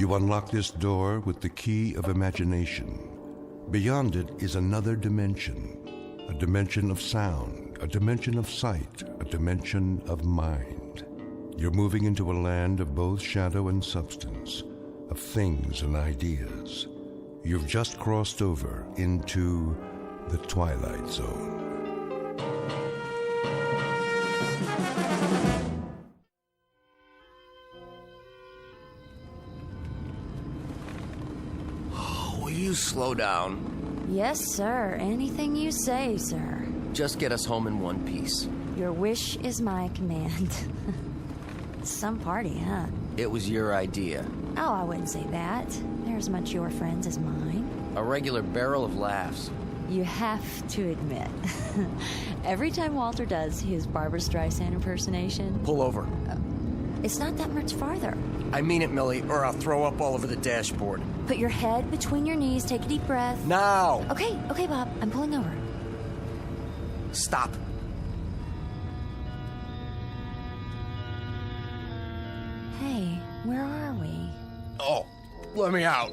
You unlock this door with the key of imagination. Beyond it is another dimension, a dimension of sound, a dimension of sight, a dimension of mind. You're moving into a land of both shadow and substance, of things and ideas. You've just crossed over into the Twilight Zone. Slow down. Yes, sir. Anything you say, sir. Just get us home in one piece. Your wish is my command. Some party, huh? It was your idea. Oh, I wouldn't say that. They're as much your friends as mine. A regular barrel of laughs. You have to admit, every time Walter does his Barbra Streisand impersonation... Pull over. It's not that much farther. I mean it, Millie, or I'll throw up all over the dashboard. Put your head between your knees, take a deep breath. Now! Okay, Bob, I'm pulling over. Stop. Hey, where are we? Oh, let me out.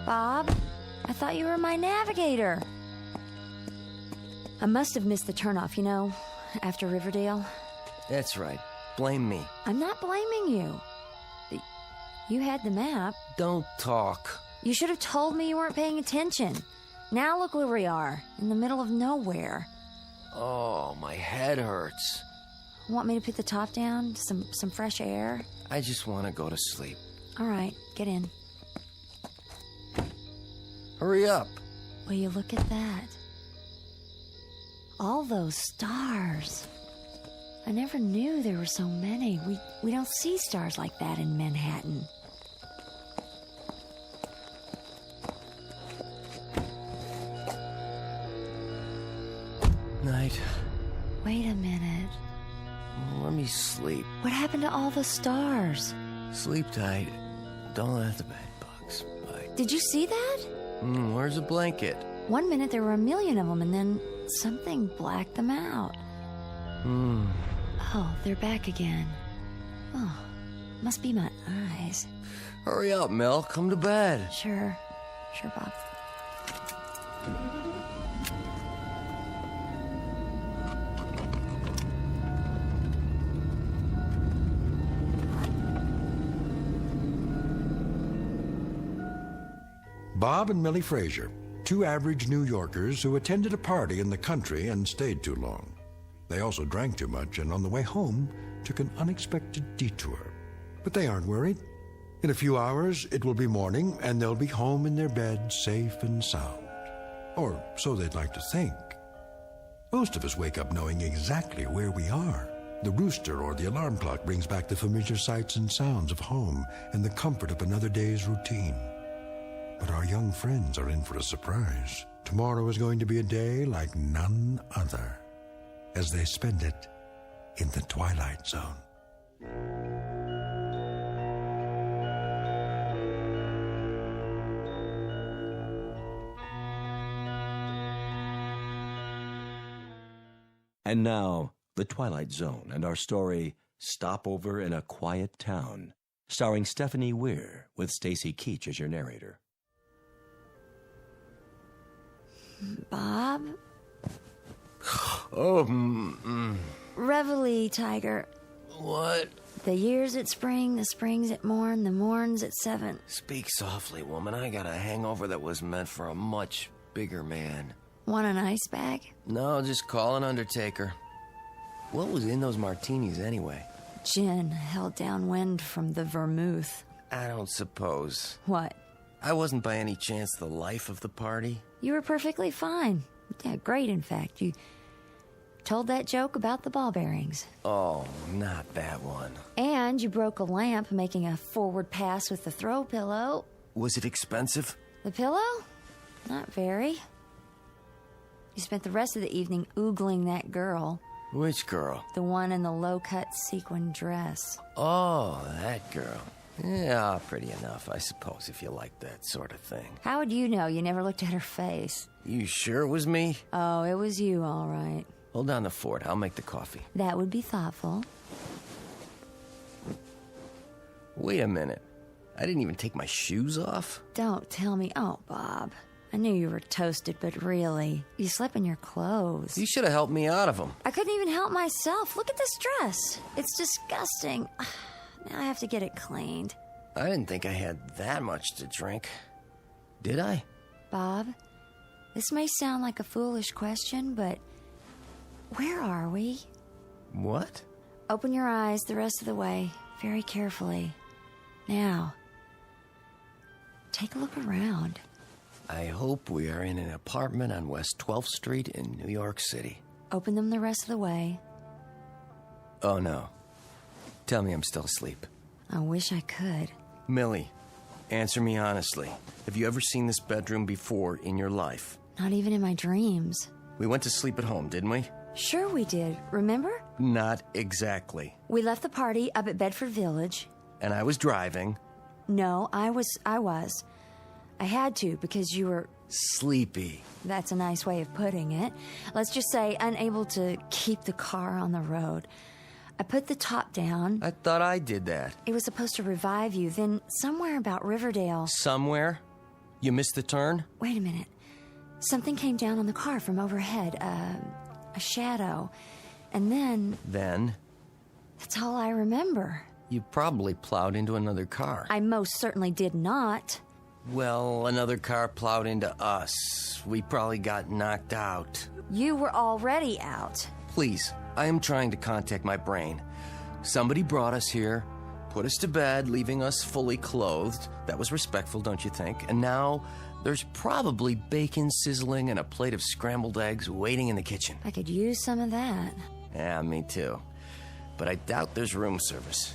Bob, I thought you were my navigator. I must have missed the turnoff, after Riverdale. That's right. Blame me. I'm not blaming you. You had the map. Don't talk. You should have told me you weren't paying attention. Now look where we are, in the middle of nowhere. Oh, my head hurts. Want me to put the top down? Some fresh air? I just want to go to sleep. All right, get in. Hurry up. Will you look at that? All those stars. I never knew there were so many. We don't see stars like that in Manhattan. Night. Wait a minute. Let me sleep. What happened to all the stars? Sleep tight. Don't let the bed bugs bite. Did you see that? Where's the blanket? 1 minute there were a million of them, and then something blacked them out. Oh, they're back again. Oh, must be my eyes. Hurry up, Mel. Come to bed. Sure, Bob. Bob and Millie Fraser, two average New Yorkers who attended a party in the country and stayed too long. They also drank too much and on the way home took an unexpected detour. But they aren't worried. In a few hours, it will be morning and they'll be home in their bed safe and sound. Or so they'd like to think. Most of us wake up knowing exactly where we are. The rooster or the alarm clock brings back the familiar sights and sounds of home and the comfort of another day's routine. But our young friends are in for a surprise. Tomorrow is going to be a day like none other, as they spend it in the Twilight Zone. And now, The Twilight Zone and our story, Stopover in a Quiet Town, starring Stephanie Weir with Stacy Keach as your narrator. Bob? Reveille, Tiger. What? The year's at spring, the spring's at morn, the morn's at 7. Speak softly, woman. I got a hangover that was meant for a much bigger man. Want an ice bag? No, just call an undertaker. What was in those martinis anyway? Gin held downwind from the vermouth. I don't suppose. What? I wasn't by any chance the life of the party. You were perfectly fine. Yeah, great, in fact. You told that joke about the ball bearings. Oh, not that one. And you broke a lamp making a forward pass with the throw pillow. Was it expensive? The pillow? Not very. You spent the rest of the evening oogling that girl. Which girl? The one in the low-cut sequin dress. Oh, that girl. Yeah, pretty enough, I suppose, if you like that sort of thing. How would you know? You never looked at her face. You sure it was me? Oh, it was you, all right. Hold down the fort. I'll make the coffee. That would be thoughtful. Wait a minute. I didn't even take my shoes off? Don't tell me. Oh, Bob. I knew you were toasted, but really, you slept in your clothes. You should have helped me out of them. I couldn't even help myself. Look at this dress. It's disgusting. Now I have to get it cleaned. I didn't think I had that much to drink. Did I? Bob, this may sound like a foolish question, but where are we? What? Open your eyes the rest of the way, very carefully. Now, take a look around. I hope we are in an apartment on West 12th Street in New York City. Open them the rest of the way. Oh, no. Tell me I'm still asleep. I wish I could. Millie, answer me honestly. Have you ever seen this bedroom before in your life? Not even in my dreams. We went to sleep at home, didn't we? Sure we did, remember? Not exactly. We left the party up at Bedford Village. And I was driving. No, I was. I had to because you were... Sleepy. That's a nice way of putting it. Let's just say unable to keep the car on the road. I put the top down. I thought I did that. It was supposed to revive you. Then somewhere about Riverdale... Somewhere? You missed the turn? Wait a minute. Something came down on the car from overhead. A shadow. And then... Then? That's all I remember. You probably plowed into another car. I most certainly did not. Well, another car plowed into us. We probably got knocked out. You were already out. Please, I am trying to contact my brain. Somebody brought us here, put us to bed, leaving us fully clothed. That was respectful, don't you think? And now, there's probably bacon sizzling and a plate of scrambled eggs waiting in the kitchen. I could use some of that. Yeah, me too. But I doubt there's room service.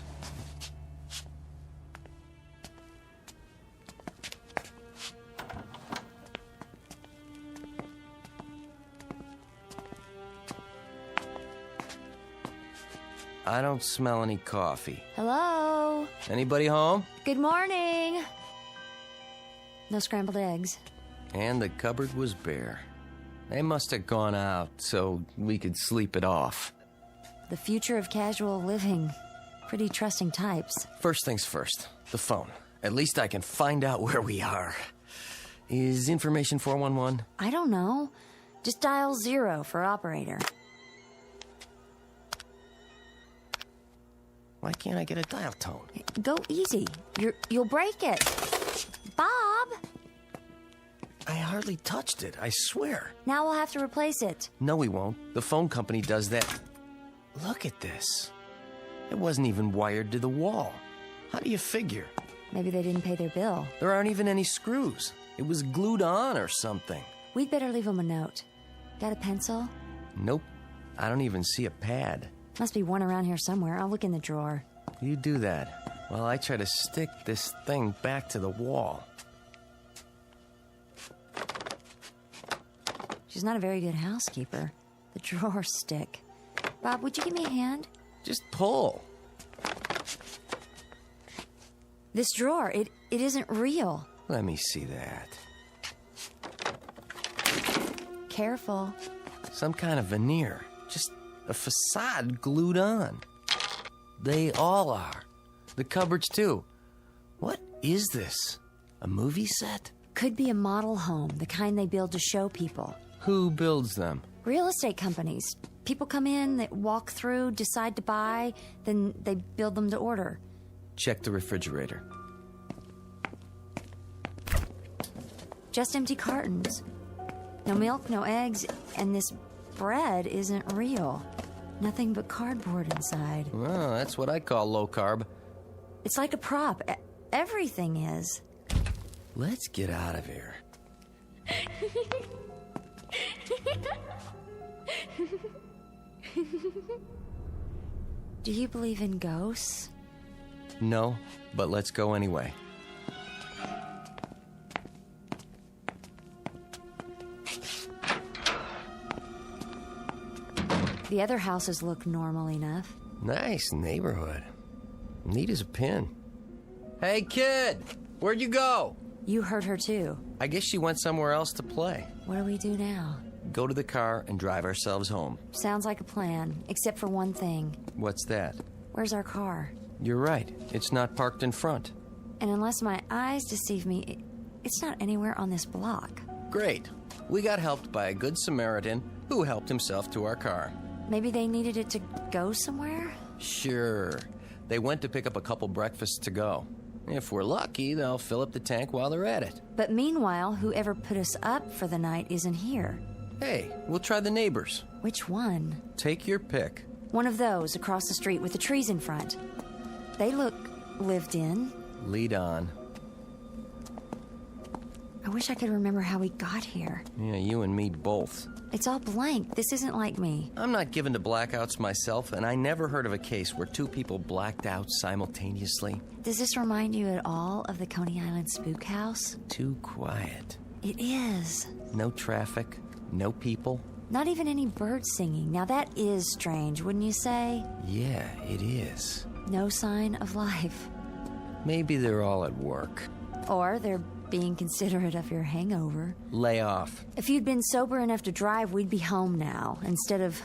I don't smell any coffee. Hello? Anybody home? Good morning. No scrambled eggs. And the cupboard was bare. They must have gone out so we could sleep it off. The future of casual living. Pretty trusting types. First things first, the phone. At least I can find out where we are. Is information 411? I don't know. Just dial 0 for operator. Why can't I get a dial tone? Go easy. You'll break it. Bob! I hardly touched it, I swear. Now we'll have to replace it. No, we won't. The phone company does that. Look at this. It wasn't even wired to the wall. How do you figure? Maybe they didn't pay their bill. There aren't even any screws. It was glued on or something. We'd better leave them a note. Got a pencil? Nope. I don't even see a pad. Must be one around here somewhere. I'll look in the drawer. You do that while I try to stick this thing back to the wall. She's not a very good housekeeper. The drawers stick. Bob, would you give me a hand? Just pull. This drawer, it isn't real. Let me see that. Careful. Some kind of veneer. Just a facade glued on. They all are. The cupboards, too. What is this? A movie set? Could be a model home, the kind they build to show people. Who builds them? Real estate companies. People come in, they walk through, decide to buy, then they build them to order. Check the refrigerator. Just empty cartons. No milk, no eggs, and this bread isn't real. Nothing but cardboard inside. Well, that's what I call low carb. It's like a prop. Everything is. Let's get out of here. Do you believe in ghosts? No, but let's go anyway. The other houses look normal enough. Nice neighborhood. Neat as a pin. Hey, kid! Where'd you go? You heard her too. I guess she went somewhere else to play. What do we do now? go to the car, and drive ourselves home. Sounds like a plan, except for one thing. What's that? Where's our car? You're right. It's not parked in front. And unless my eyes deceive me, it's not anywhere on this block. Great. We got helped by a good Samaritan who helped himself to our car. Maybe they needed it to go somewhere? Sure. They went to pick up a couple breakfasts to go. If we're lucky, they'll fill up the tank while they're at it. But meanwhile, whoever put us up for the night isn't here. Hey, we'll try the neighbors. Which one? Take your pick. One of those across the street with the trees in front. They look lived in. Lead on. I wish I could remember how we got here. Yeah, you and me both. It's all blank. This isn't like me. I'm not given to blackouts myself, and I never heard of a case where two people blacked out simultaneously. Does this remind you at all of the Coney Island spook house? Too quiet. It is. No traffic, no people. Not even any birds singing. Now that is strange, wouldn't you say? Yeah, it is. No sign of life. Maybe they're all at work. Or they're being considerate of your hangover. Lay off. If you'd been sober enough to drive, we'd be home now, instead of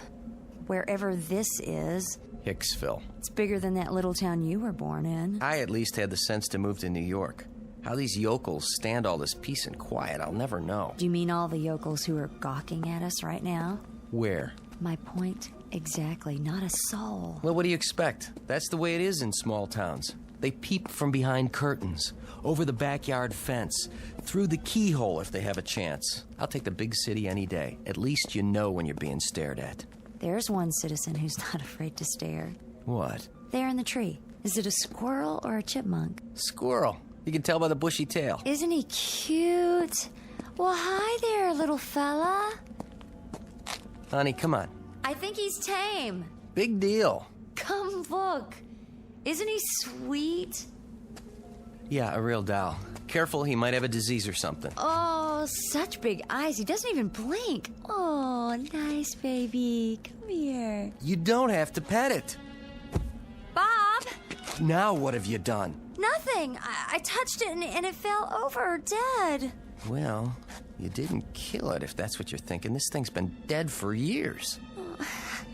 wherever this is. Hicksville. It's bigger than that little town you were born in. I at least had the sense to move to New York. How these yokels stand all this peace and quiet, I'll never know. Do you mean all the yokels who are gawking at us right now? Where? My point exactly. Not a soul. Well, what do you expect? That's the way it is in small towns. They peep from behind curtains, over the backyard fence, through the keyhole if they have a chance. I'll take the big city any day. At least you know when you're being stared at. There's one citizen who's not afraid to stare. What? There in the tree. Is it a squirrel or a chipmunk? Squirrel. You can tell by the bushy tail. Isn't he cute? Well, hi there, little fella. Honey, come on. I think he's tame. Big deal. Come look. Isn't he sweet? Yeah, a real doll. Careful, he might have a disease or something. Oh, such big eyes. He doesn't even blink. Oh, nice baby. Come here. You don't have to pet it. Bob! Now what have you done? Nothing. I touched it and it fell over, dead. Well, you didn't kill it if that's what you're thinking. This thing's been dead for years.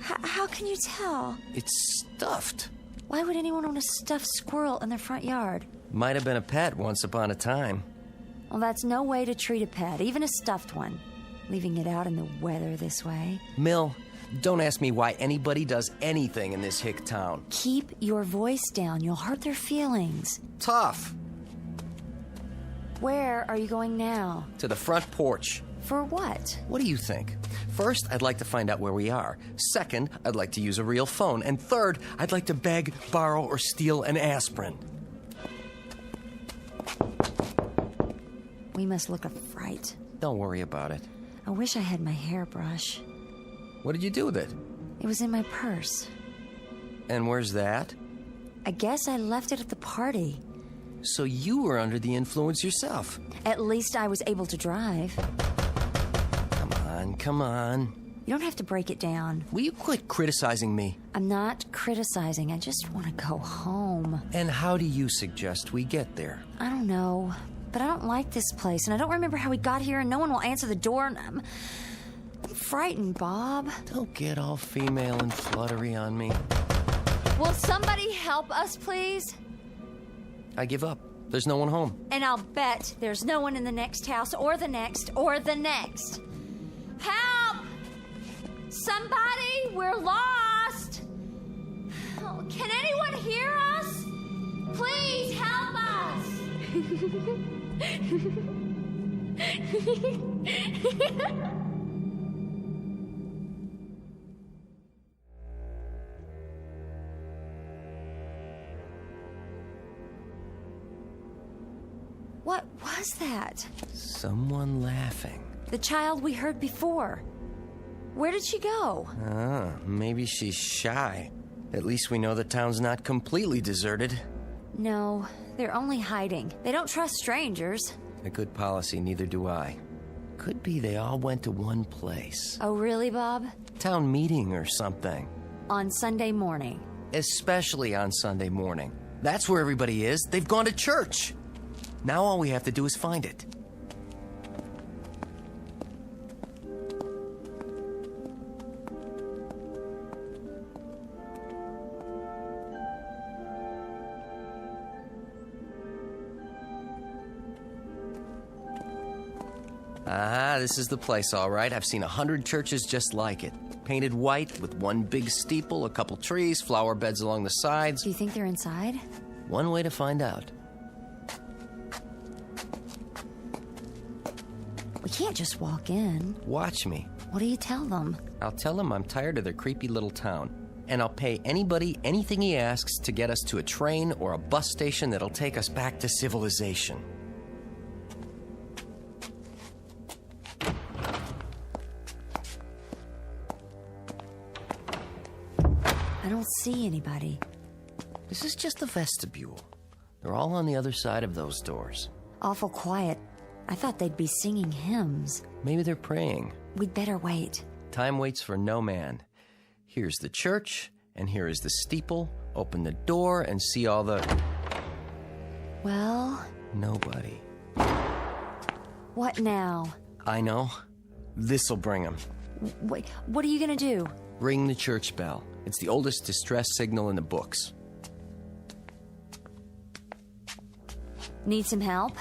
How can you tell? It's stuffed. Why would anyone own a stuffed squirrel in their front yard? Might have been a pet once upon a time. Well, that's no way to treat a pet, even a stuffed one. Leaving it out in the weather this way. Mill, don't ask me why anybody does anything in this hick town. Keep your voice down. You'll hurt their feelings. Tough. Where are you going now? To the front porch. For what? What do you think? First, I'd like to find out where we are. Second, I'd like to use a real phone. And third, I'd like to beg, borrow, or steal an aspirin. We must look a fright. Don't worry about it. I wish I had my hairbrush. What did you do with it? It was in my purse. And where's that? I guess I left it at the party. So you were under the influence yourself. At least I was able to drive. Come on. You don't have to break it down. Will you quit criticizing me? I'm not criticizing. I just want to go home. And how do you suggest we get there? I don't know. But I don't like this place, and I don't remember how we got here, and no one will answer the door, and I'm frightened, Bob. Don't get all female and fluttery on me. Will somebody help us, please? I give up. There's no one home. And I'll bet there's no one in the next house, or the next, or the next. Help! Somebody, we're lost! Oh, can anyone hear us? Please help us! What was that? Someone laughing. The child we heard before. Where did she go? Maybe she's shy. At least we know the town's not completely deserted. No, they're only hiding. They don't trust strangers. A good policy, neither do I. Could be they all went to one place. Oh, really, Bob? Town meeting or something. On Sunday morning. Especially on Sunday morning. That's where everybody is. They've gone to church. Now all we have to do is find it. Ah, this is the place, all right. I've seen 100 churches just like it. Painted white with one big steeple, a couple trees, flower beds along the sides. Do you think they're inside? One way to find out. We can't just walk in. Watch me. What do you tell them? I'll tell him I'm tired of their creepy little town. And I'll pay anybody anything he asks to get us to a train or a bus station that'll take us back to civilization. I don't see anybody. This is just the vestibule. They're all on the other side of those doors. Awful quiet. I thought they'd be singing hymns. Maybe they're praying. We'd better wait. Time waits for no man. Here's the church, and here is the steeple. Open the door and see all the... Well? Nobody. What now? I know. This'll bring them. Wait, what are you gonna do? Ring the church bell. It's the oldest distress signal in the books. Need some help?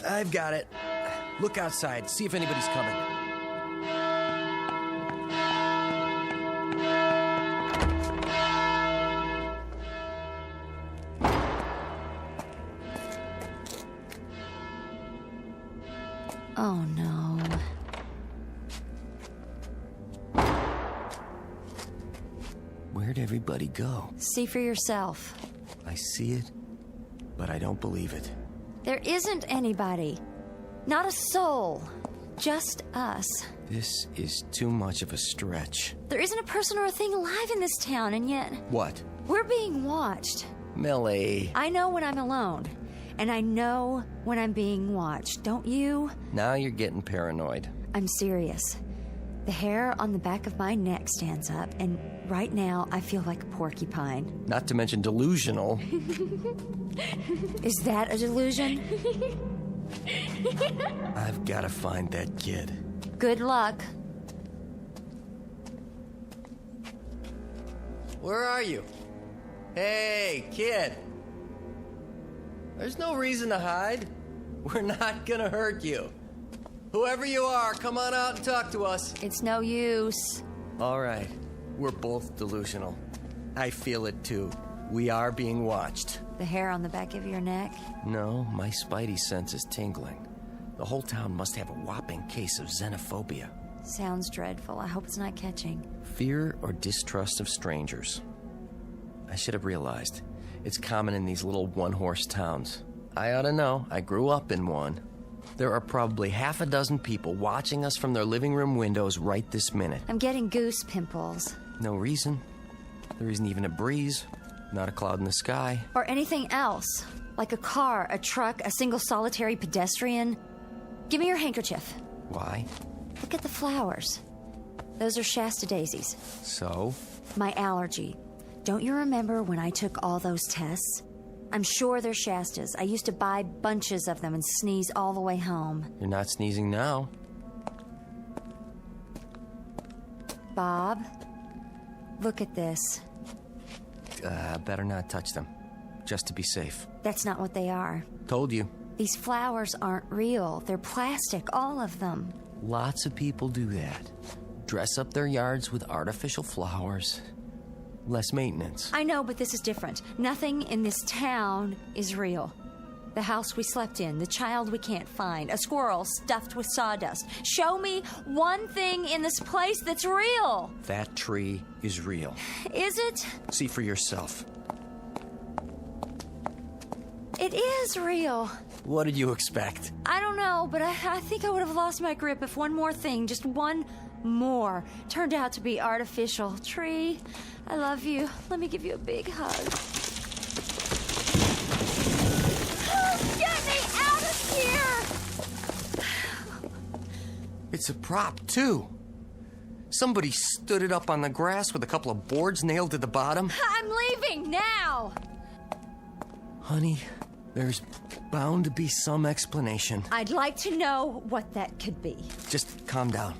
I've got it. Look outside. See if anybody's coming. Oh, no. Where'd everybody go? See for yourself. I see it, but I don't believe it. There isn't anybody. Not a soul. Just us. This is too much of a stretch. There isn't a person or a thing alive in this town, and yet... What? We're being watched. Millie. I know when I'm alone. And I know when I'm being watched. Don't you? Now you're getting paranoid. I'm serious. The hair on the back of my neck stands up, and right now I feel like a porcupine. Not to mention delusional. Is that a delusion? I've got to find that kid. Good luck. Where are you? Hey, kid. There's no reason to hide. We're not gonna hurt you. Whoever you are, come on out and talk to us. It's no use. All right. We're both delusional. I feel it too. We are being watched. The hair on the back of your neck? No, my spidey sense is tingling. The whole town must have a whopping case of xenophobia. Sounds dreadful. I hope it's not catching. Fear or distrust of strangers. I should have realized. It's common in these little one-horse towns. I ought to know. I grew up in one. There are probably half a dozen people watching us from their living room windows right this minute. I'm getting goose pimples. No reason. There isn't even a breeze. Not a cloud in the sky. Or anything else. Like a car, a truck, a single solitary pedestrian. Give me your handkerchief. Why? Look at the flowers. Those are Shasta daisies. So? My allergy. Don't you remember when I took all those tests? I'm sure they're Shastas. I used to buy bunches of them and sneeze all the way home. You're not sneezing now. Bob, look at this. Better not touch them. Just to be safe. That's not what they are. Told you. These flowers aren't real. They're plastic, all of them. Lots of people do that. Dress up their yards with artificial flowers. Less maintenance. I know, but this is different. Nothing in this town is real. The house we slept in, the child we can't find, a squirrel stuffed with sawdust. Show me one thing in this place that's real. That tree is real. Is it? See for yourself. It is real. What did you expect? I don't know, but I think I would have lost my grip if one more thing, just one more, turned out to be artificial. Tree, I love you. Let me give you a big hug. Get me out of here! It's a prop, too. Somebody stood it up on the grass with a couple of boards nailed to the bottom. I'm leaving now! Honey, there's bound to be some explanation. I'd like to know what that could be. Just calm down.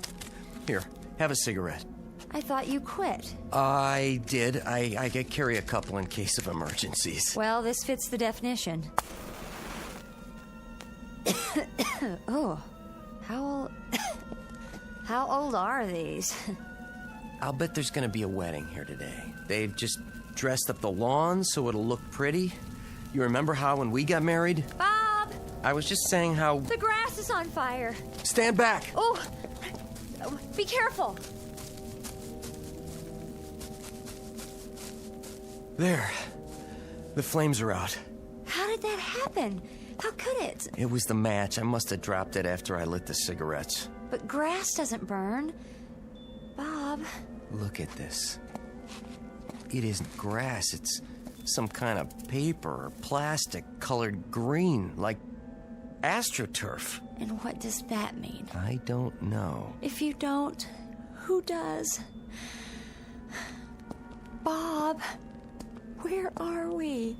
Here, have a cigarette. I thought you quit. I did. I carry a couple in case of emergencies. Well, this fits the definition. Oh, how How old are these? I'll bet there's gonna be a wedding here today. They've just dressed up the lawn so it'll look pretty. You remember how when we got married? Bob! I was just saying how... The grass is on fire. Stand back! Oh, be careful. There. The flames are out. How did that happen? How could it? It was the match. I must have dropped it after I lit the cigarettes. But grass doesn't burn. Bob. Look at this. It isn't grass. It's some kind of paper or plastic colored green, like astroturf. And what does that mean? I don't know. If you don't, who does? Bob, where are we?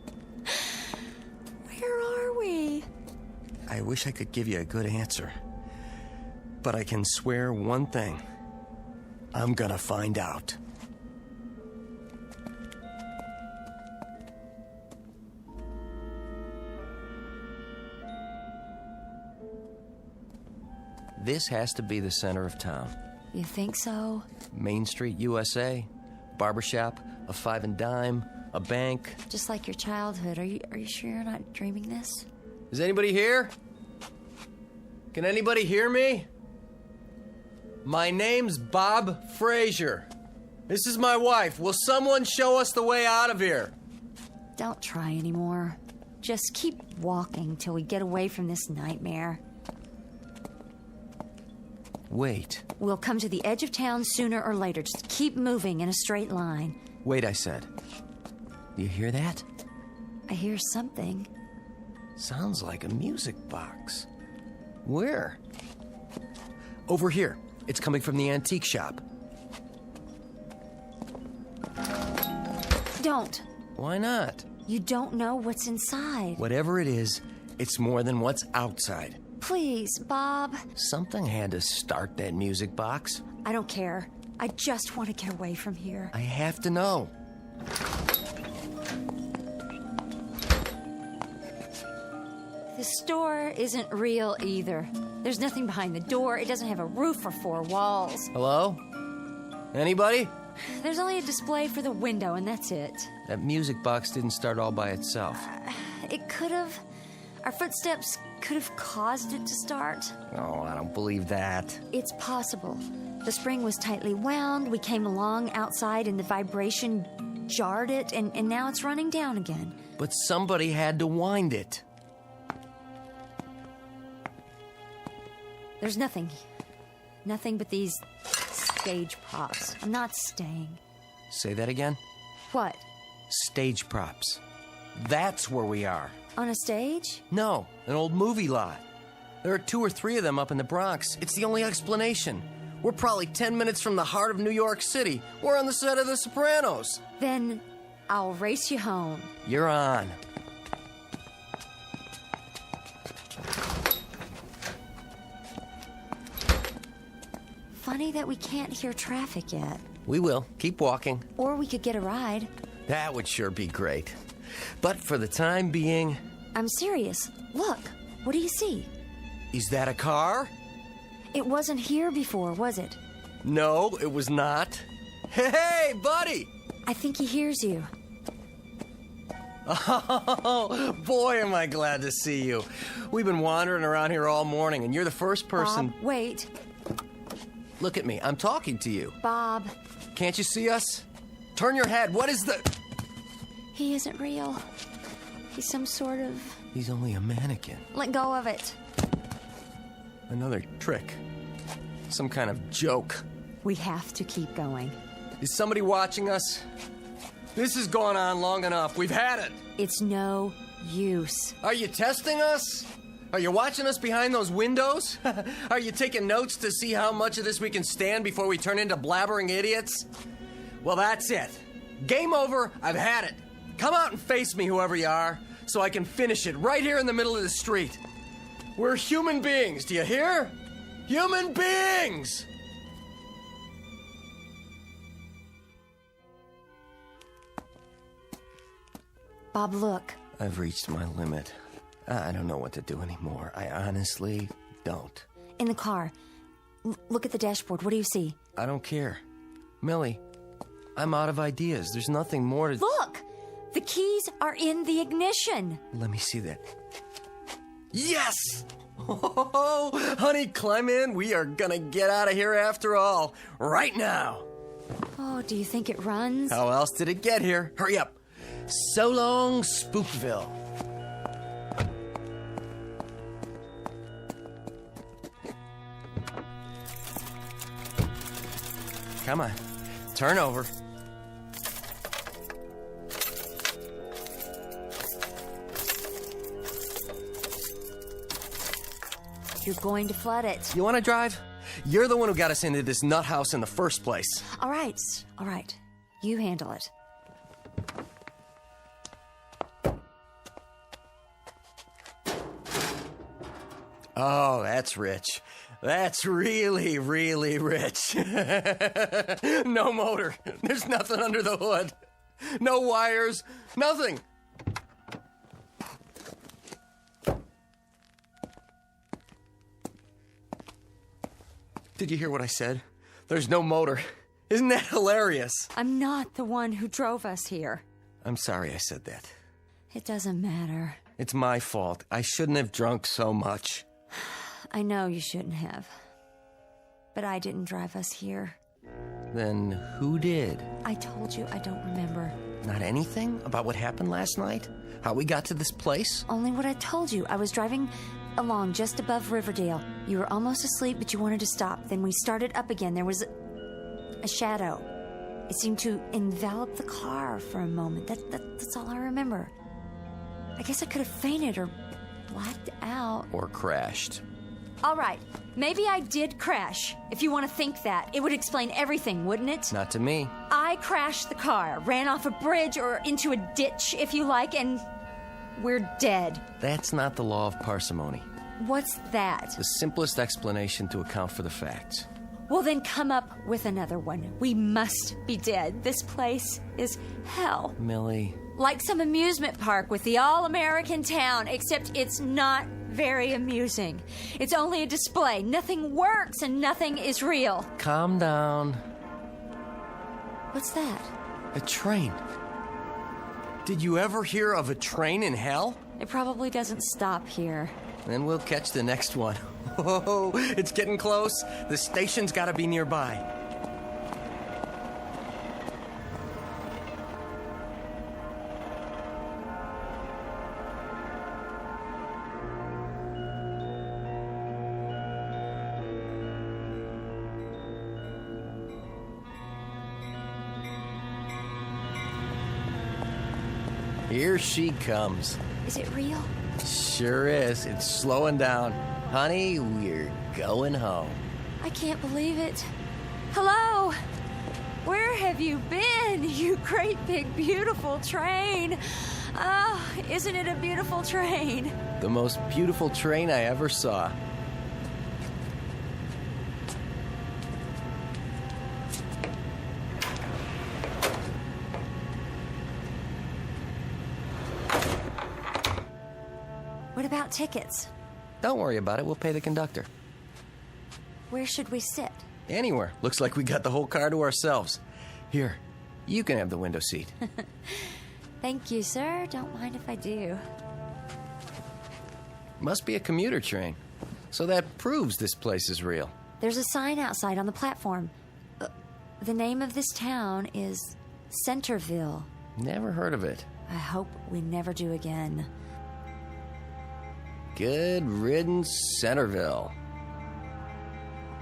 Where are we? I wish I could give you a good answer. But I can swear one thing. I'm gonna find out. This has to be the center of town. You think so? Main Street, USA, barbershop, a 5 and dime, a bank. Just like your childhood. Are you sure you're not dreaming this? Is anybody here? Can anybody hear me? My name's Bob Frazier. This is my wife. Will someone show us the way out of here? Don't try anymore. Just keep walking till we get away from this nightmare. Wait. We'll come to the edge of town sooner or later. Just keep moving in a straight line. Wait, I said. You hear that? I hear something. Sounds like a music box. Where? Over here. It's coming from the antique shop. Don't. Why not? You don't know what's inside. Whatever it is, it's more than what's outside. Please, Bob. Something had to start that music box. I don't care. I just want to get away from here. I have to know. The store isn't real either. There's nothing behind the door. It doesn't have a roof or 4 walls. Hello? Anybody? There's only a display for the window, and that's it. That music box didn't start all by itself. It could have. Our footsteps could have caused it to start. Oh, I don't believe that. It's possible. The spring was tightly wound. We came along outside, and the vibration jarred it, and now it's running down again. But somebody had to wind it. There's nothing. Nothing but these stage props. I'm not staying. Say that again? What? Stage props. That's where we are. On a stage? No, an old movie lot. There are 2 or 3 of them up in the Bronx. It's the only explanation. We're probably 10 minutes from the heart of New York City. We're on the set of The Sopranos. Then I'll race you home. You're on. Funny that we can't hear traffic yet. We will. Keep walking. Or we could get a ride. That would sure be great. But for the time being... I'm serious. Look, what do you see? Is that a car? It wasn't here before, was it? No, it was not. Hey, buddy! I think he hears you. Oh, boy, am I glad to see you. We've been wandering around here all morning, and you're the first person... Bob, wait. Look at me. I'm talking to you. Bob. Can't you see us? Turn your head. What is the... He isn't real. He's some sort of... He's only a mannequin. Let go of it. Another trick. Some kind of joke. We have to keep going. Is somebody watching us? This has gone on long enough. We've had it. It's no use. Are you testing us? Are you watching us behind those windows? Are you taking notes to see how much of this we can stand before we turn into blabbering idiots? Well, that's it. Game over. I've had it. Come out and face me, whoever you are, so I can finish it right here in the middle of the street. We're human beings, do you hear? Human beings! Bob, look. I've reached my limit. I don't know what to do anymore. I honestly don't. In the car. Look at the dashboard. What do you see? I don't care. Millie, I'm out of ideas. There's nothing more to... Look! The keys are in the ignition. Let me see that. Yes! Oh, honey, climb in. We are gonna get out of here after all. Right now. Oh, do you think it runs? How else did it get here? Hurry up. So long, Spookville. Come on. Turn over. You're going to flood it. You want to drive? You're the one who got us into this nut house in the first place. All right. You handle it. Oh, that's rich. That's really, really rich. No motor. There's nothing under the hood. No wires. Nothing. Did you hear what I said? There's no motor. Isn't that hilarious? I'm not the one who drove us here. I'm sorry I said that. It doesn't matter. It's my fault. I shouldn't have drunk so much. I know you shouldn't have. But I didn't drive us here. Then who did? I told you I don't remember. Not anything about what happened last night? How we got to this place? Only what I told you. I was driving along just above Riverdale. You were almost asleep, but you wanted to stop. Then we started up again. There was a shadow. It seemed to envelop the car for a moment. That's all I remember. I guess I could have fainted or blacked out. Or crashed. All right. Maybe I did crash. If you want to think that, it would explain everything, wouldn't it? Not to me. I crashed the car, ran off a bridge or into a ditch, if you like, and we're dead. That's not the law of parsimony. What's that? The simplest explanation to account for the facts. Well, then come up with another one. We must be dead. This place is hell. Millie. Like some amusement park with the all-American town, except it's not very amusing. It's only a display. Nothing works and nothing is real. Calm down. What's that? A train. Did you ever hear of a train in hell? It probably doesn't stop here. Then we'll catch the next one. Oh, it's getting close. The station's gotta be nearby. Here she comes. Is it real? Sure is. It's slowing down. Honey, we're going home. I can't believe it. Hello? Where have you been, you great big beautiful train? Oh, isn't it a beautiful train? The most beautiful train I ever saw. What about tickets? Don't worry about it. We'll pay the conductor. Where should we sit? Anywhere. Looks like we got the whole car to ourselves. Here, you can have the window seat. Thank you, sir. Don't mind if I do. Must be a commuter train. So that proves this place is real. There's a sign outside on the platform. The name of this town is Centerville. Never heard of it. I hope we never do again. Good riddance, Centerville.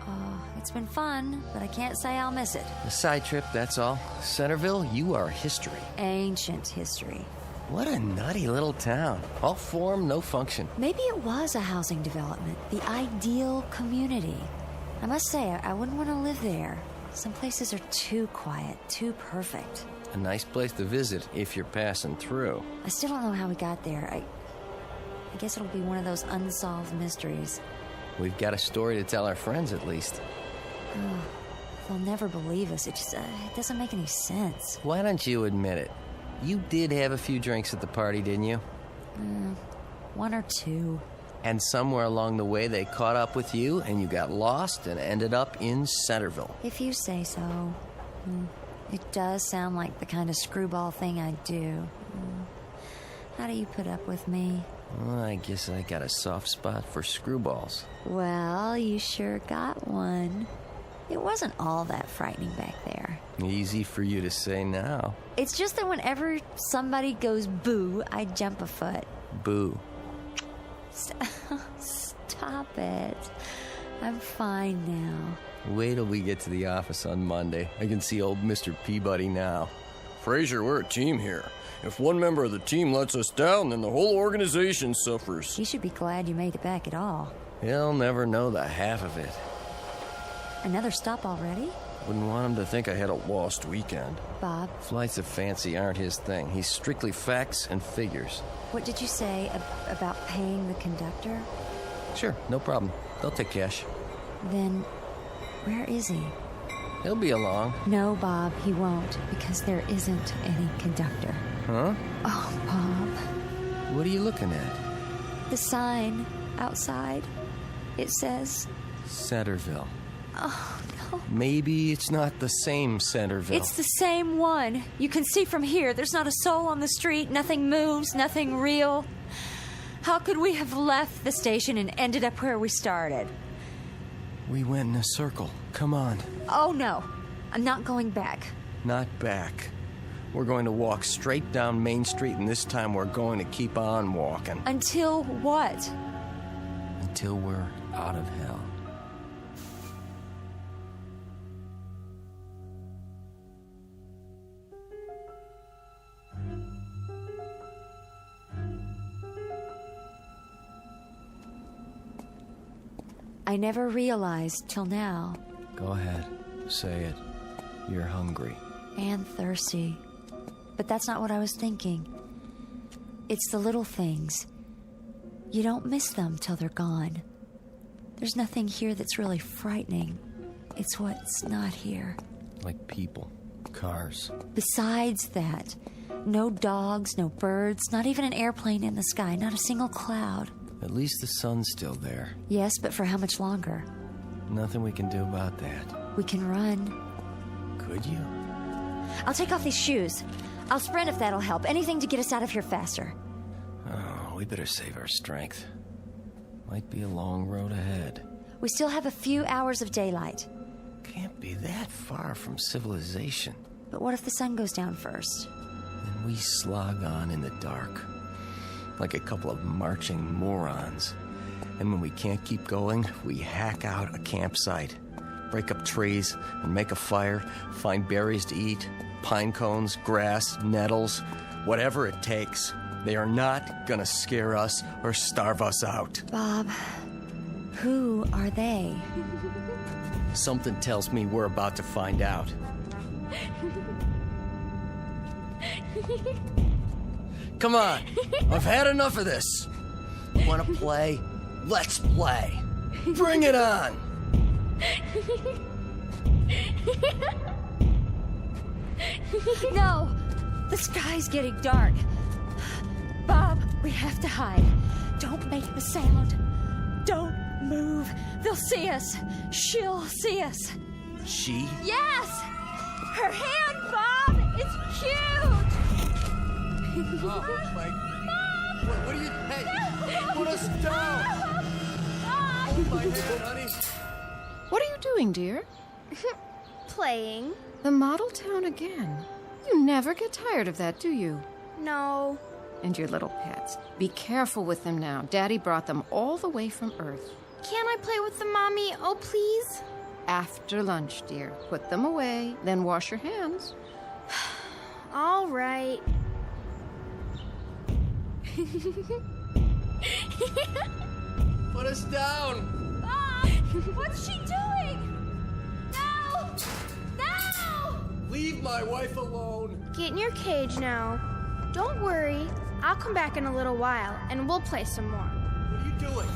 Oh, it's been fun, but I can't say I'll miss it. A side trip, that's all. Centerville, you are history. Ancient history. What a nutty little town. All form, no function. Maybe it was a housing development, the ideal community. I must say, I wouldn't want to live there. Some places are too quiet, too perfect. A nice place to visit if you're passing through. I still don't know how we got there. I guess it'll be one of those unsolved mysteries. We've got a story to tell our friends, at least. Oh, they'll never believe us. It doesn't make any sense. Why don't you admit it? You did have a few drinks at the party, didn't you? One or two. And somewhere along the way, they caught up with you, and you got lost and ended up in Centerville. If you say so. It does sound like the kind of screwball thing I'd do. How do you put up with me? Well, I guess I got a soft spot for screwballs. Well, you sure got one. It wasn't all that frightening back there. Easy for you to say now. It's just that whenever somebody goes boo, I jump a foot. Boo. Stop it. I'm fine now. Wait till we get to the office on Monday. I can see old Mr. Peabody now. Fraser, we're a team here. If one member of the team lets us down, then the whole organization suffers. You should be glad you made it back at all. He'll never know the half of it. Another stop already? Wouldn't want him to think I had a lost weekend. Bob, Flights of fancy aren't his thing. He's strictly facts and figures. what did you say about paying the conductor? Sure, no problem. They'll take cash. Then, where is he? He'll be along. No, Bob, he won't, because there isn't any conductor. Huh? Oh, Bob. What are you looking at? The sign outside. It says... Centerville. Oh, no. Maybe it's not the same Centerville. It's the same one. You can see from here. There's not a soul on the street. Nothing moves. Nothing real. How could we have left the station and ended up where we started? We went in a circle. Come on. Oh, no. I'm not going back. Not back. We're going to walk straight down Main Street, and this time we're going to keep on walking. Until what? Until we're out of hell. I never realized till now. Go ahead. Say it. You're hungry. And thirsty. But that's not what I was thinking. It's the little things. You don't miss them till they're gone. There's nothing here that's really frightening. It's what's not here. Like people. Cars. Besides that, no dogs, no birds, not even an airplane in the sky, not a single cloud. At least the sun's still there. Yes, but for how much longer? Nothing we can do about that. We can run. Could you? I'll take off these shoes. I'll sprint if that'll help. Anything to get us out of here faster. Oh, we better save our strength. Might be a long road ahead. We still have a few hours of daylight. Can't be that far from civilization. But what if the sun goes down first? And we slog on in the dark. Like a couple of marching morons. And when we can't keep going, we hack out a campsite. Break up trees and make a fire. Find berries to eat. Pine cones, grass, nettles. Whatever it takes. They are not gonna scare us or starve us out. Bob, who are they? Something tells me we're about to find out. Come on, I've had enough of this. Wanna play? Let's play. Bring it on. No, the sky's getting dark. Bob, we have to hide. Don't make the sound. Don't move. They'll see us. She'll see us. She? Yes! Her hand, Bob! It's huge! Oh, my... What are you... Hey, put us down! Hold my hand, honey. What are you doing, dear? Playing. The model town again. You never get tired of that, do you? No. And your little pets. Be careful with them now. Daddy brought them all the way from Earth. Can I play with them, Mommy? Oh, please? After lunch, dear. Put them away, then wash your hands. All right. Put us down! Bob! What's she doing? No! No! Leave my wife alone! Get in your cage now. Don't worry. I'll come back in a little while, and we'll play some more. What are you doing?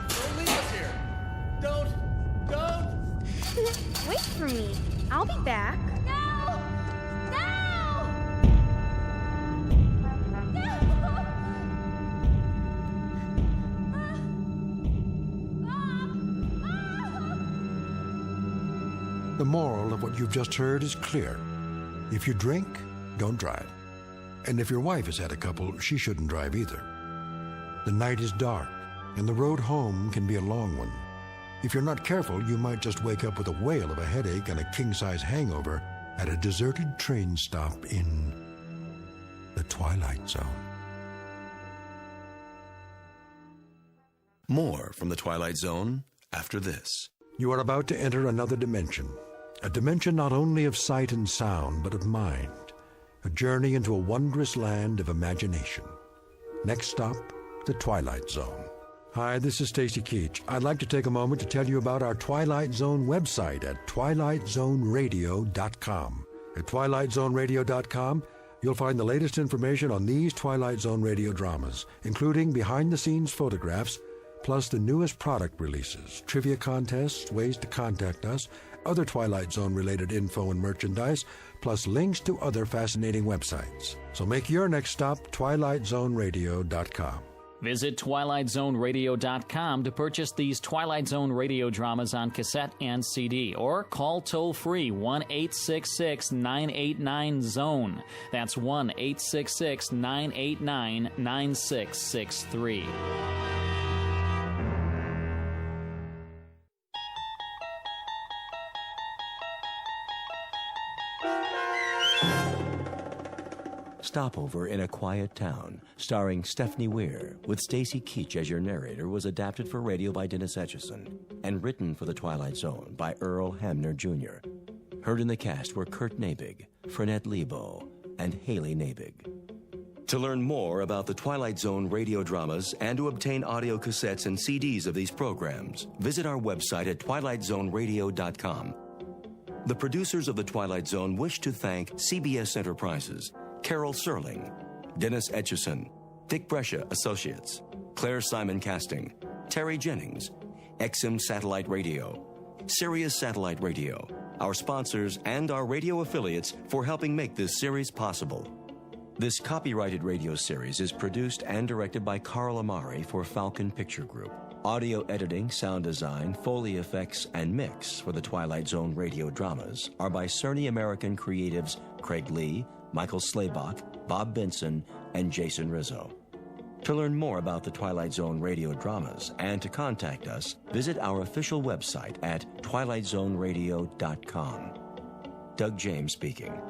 Don't leave us here! Don't! Wait for me. I'll be back. No! No! No! The moral of what you've just heard is clear. If you drink, don't drive. And if your wife has had a couple, she shouldn't drive either. The night is dark, and the road home can be a long one. If you're not careful, you might just wake up with a whale of a headache and a king-size hangover at a deserted train stop in the Twilight Zone. More from the Twilight Zone after this. You are about to enter another dimension. A dimension not only of sight and sound, but of mind. A journey into a wondrous land of imagination. Next stop, the Twilight Zone. Hi, this is Stacy Keach. I'd like to take a moment to tell you about our Twilight Zone website at twilightzoneradio.com. At twilightzoneradio.com, you'll find the latest information on these Twilight Zone radio dramas, including behind-the-scenes photographs, plus the newest product releases, trivia contests, ways to contact us, other Twilight Zone-related info and merchandise, plus links to other fascinating websites. So make your next stop twilightzoneradio.com. Visit twilightzoneradio.com to purchase these Twilight Zone radio dramas on cassette and CD, or call toll-free 1-866-989-ZONE. That's 1-866-989-9663. Stopover in a Quiet Town, starring Stephanie Weir, with Stacy Keach as your narrator, was adapted for radio by Dennis Etchison and written for The Twilight Zone by Earl Hamner Jr. Heard in the cast were Kurt Nabig, Frenette Lebo, and Haley Nabig. To learn more about the Twilight Zone radio dramas and to obtain audio cassettes and CDs of these programs, visit our website at twilightzoneradio.com. The producers of The Twilight Zone wish to thank CBS Enterprises, Carol Serling, Dennis Etchison, Dick Brescia Associates, Claire Simon Casting, Terry Jennings, XM Satellite Radio, Sirius Satellite Radio, our sponsors and our radio affiliates for helping make this series possible. This copyrighted radio series is produced and directed by Carl Amari for Falcon Picture Group. Audio editing, sound design, Foley effects, and mix for the Twilight Zone radio dramas are by Cerny American creatives Craig Lee, Michael Slaybach, Bob Benson, and Jason Rizzo. To learn more about the Twilight Zone radio dramas and to contact us, visit our official website at twilightzoneradio.com. Doug James speaking.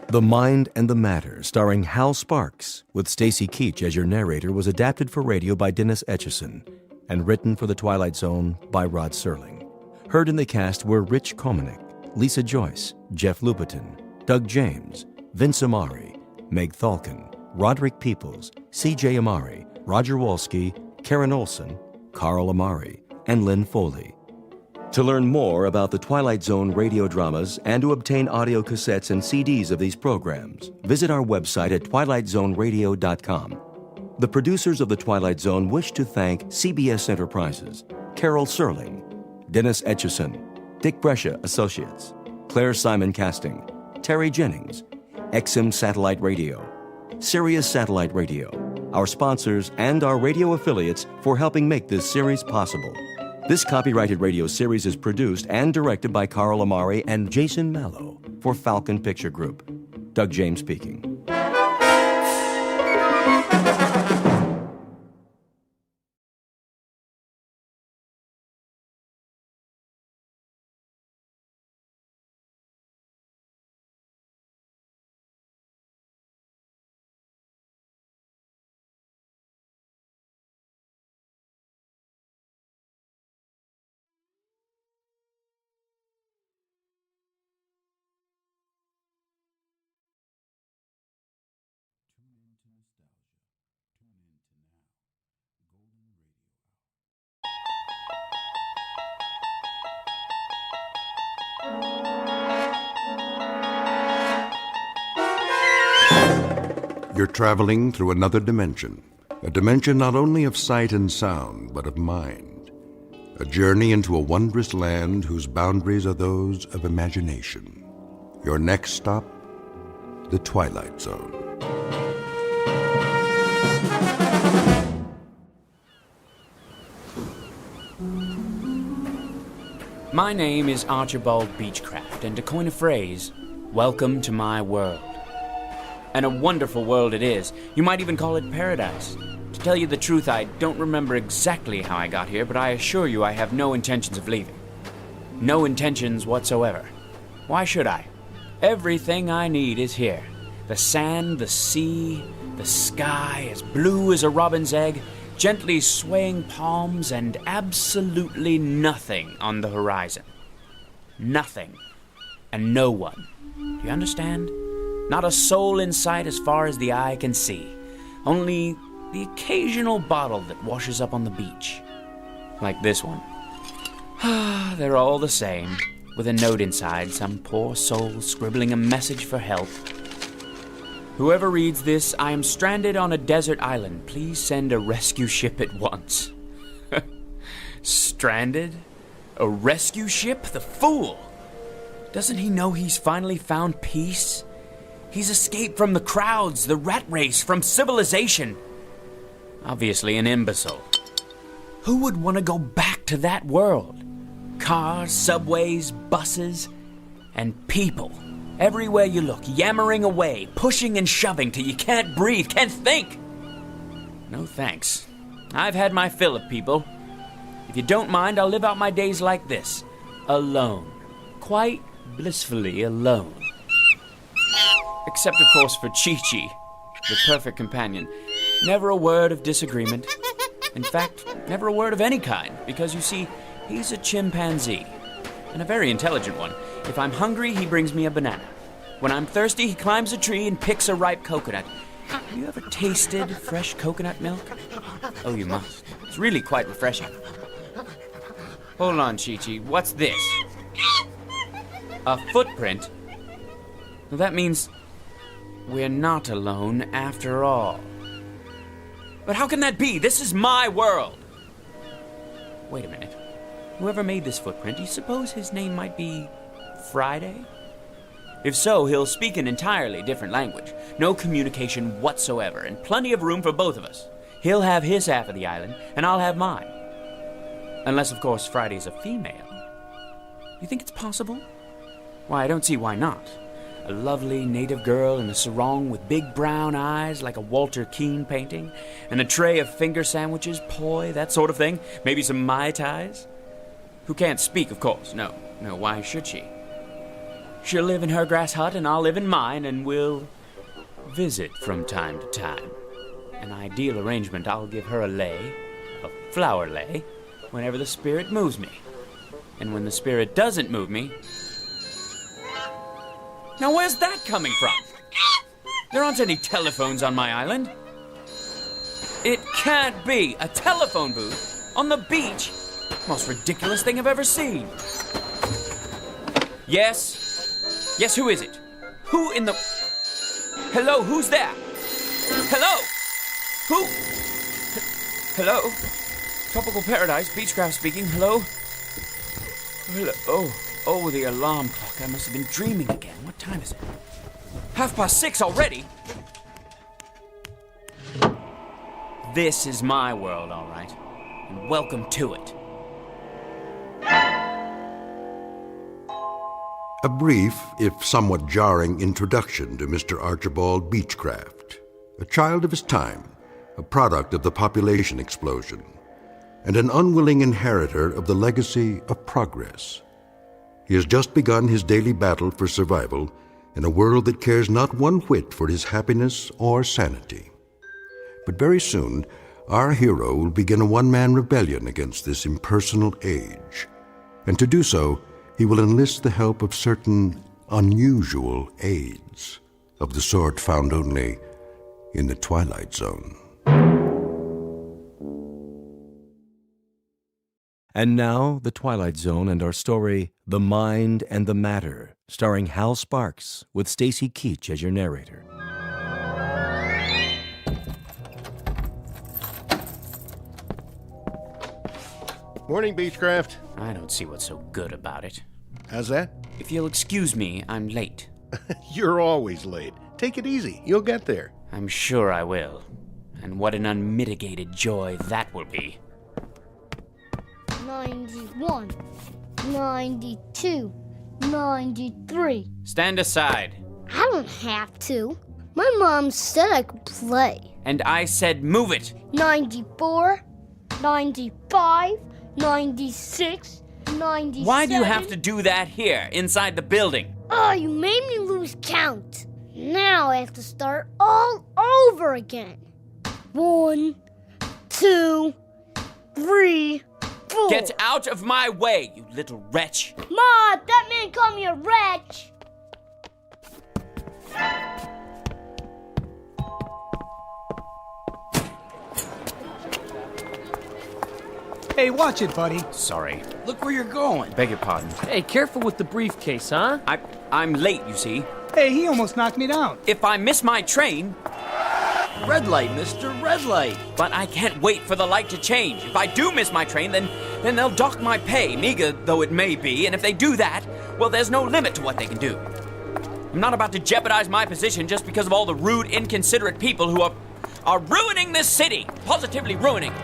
The Mind and the Matter, starring Hal Sparks, with Stacy Keach as your narrator, was adapted for radio by Dennis Etchison and written for The Twilight Zone by Rod Serling. Heard in the cast were Rich Komanek, Lisa Joyce, Jeff Lupetin, Doug James, Vince Amari, Meg Thalken, Roderick Peoples, C.J. Amari, Roger Wolski, Karen Olson, Carl Amari, and Lynn Foley. To learn more about the Twilight Zone radio dramas and to obtain audio cassettes and CDs of these programs, visit our website at twilightzoneradio.com. The producers of The Twilight Zone wish to thank CBS Enterprises, Carol Serling, Dennis Etchison, Dick Brescia Associates, Claire Simon Casting, Terry Jennings, XM Satellite Radio, Sirius Satellite Radio, our sponsors and our radio affiliates for helping make this series possible. This copyrighted radio series is produced and directed by Carl Amari and Jason Mallow for Falcon Picture Group. Doug James speaking. You're traveling through another dimension. a dimension not only of sight and sound, but of mind. A journey into a wondrous land whose boundaries are those of imagination. Your next stop, the Twilight Zone. My name is Archibald Beechcraft, and to coin a phrase, welcome to my world. And a wonderful world it is. You might even call it paradise. To tell you the truth, I don't remember exactly how I got here, but I assure you I have no intentions of leaving. No intentions whatsoever. Why should I? Everything I need is here. The sand, the sea, the sky, as blue as a robin's egg, gently swaying palms, and absolutely nothing on the horizon. Nothing. And no one. Do you understand? Not a soul in sight as far as the eye can see. Only the occasional bottle that washes up on the beach. Like this one. They're all the same, with a note inside, some poor soul scribbling a message for help. Whoever reads this, I am stranded on a desert island. Please send a rescue ship at once. Stranded? A rescue ship? The fool! Doesn't he know he's finally found peace? He's escaped from the crowds, the rat race, from civilization. Obviously an imbecile. Who would want to go back to that world? Cars, subways, buses, and people. Everywhere you look, yammering away, pushing and shoving till you can't breathe, can't think. No thanks. I've had my fill of people. If you don't mind, I'll live out my days like this. Alone. Quite blissfully alone. Except, of course, for Chi-Chi, the perfect companion. Never a word of disagreement. In fact, never a word of any kind, because, you see, he's a chimpanzee. And a very intelligent one. If I'm hungry, he brings me a banana. When I'm thirsty, he climbs a tree and picks a ripe coconut. Have you ever tasted fresh coconut milk? Oh, you must. It's really quite refreshing. Hold on, Chi-Chi. What's this? A footprint? Well, that means we're not alone after all. But how can that be? This is my world. Wait a minute. Whoever made this footprint, do you suppose his name might be Friday? If so, he'll speak an entirely different language. No communication whatsoever, and plenty of room for both of us. He'll have his half of the island, and I'll have mine. Unless, of course, Friday's a female. You think it's possible? Why, I don't see why not. A lovely native girl in a sarong with big brown eyes like a Walter Keane painting, and a tray of finger sandwiches, poi, that sort of thing. Maybe some Mai Tais. Who can't speak, of course. No, why should she? She'll live in her grass hut, and I'll live in mine, and we'll visit from time to time. An ideal arrangement. I'll give her a lei, a flower lei, whenever the spirit moves me. And when the spirit doesn't move me... Now where's that coming from? There aren't any telephones on my island. It can't be. A telephone booth? On the beach? Most ridiculous thing I've ever seen. Yes? Yes, who is it? Who in the... Hello, who's there? Hello? Who? Hello? Tropical Paradise, Beechcraft speaking. Hello? Hello? Oh, the alarm clock. I must have been dreaming again. What time is it? 6:30 already? This is my world, all right. And welcome to it. A brief, if somewhat jarring, introduction to Mr. Archibald Beechcraft, a child of his time, a product of the population explosion, and an unwilling inheritor of the legacy of progress. He has just begun his daily battle for survival in a world that cares not one whit for his happiness or sanity. But very soon, our hero will begin a one-man rebellion against this impersonal age, and to do so, he will enlist the help of certain unusual aids, of the sort found only in the Twilight Zone. And now, The Twilight Zone and our story, The Mind and the Matter, starring Hal Sparks, with Stacy Keach as your narrator. Morning, Beechcraft. I don't see what's so good about it. How's that? If you'll excuse me, I'm late. You're always late. Take it easy. You'll get there. I'm sure I will. And what an unmitigated joy that will be. 91, 92, 93. Stand aside. I don't have to. My mom said I could play. And I said move it. 94, 95, 96, 97. Why do you have to do that here, inside the building? Oh, you made me lose count. Now I have to start all over again. 1, 2, 3, 4. Get out of my way, you little wretch. Ma, that man called me a wretch. Hey, watch it, buddy. Sorry. Look where you're going. Beg your pardon. Hey, careful with the briefcase, huh? I'm late, you see. Hey, he almost knocked me down. If I miss my train... Red light, mister, red light. But I can't wait for the light to change. If I do miss my train, then they'll dock my pay, meager though it may be. And if they do that, well, there's no limit to what they can do. I'm not about to jeopardize my position just because of all the rude, inconsiderate people who are ruining this city. Positively ruining.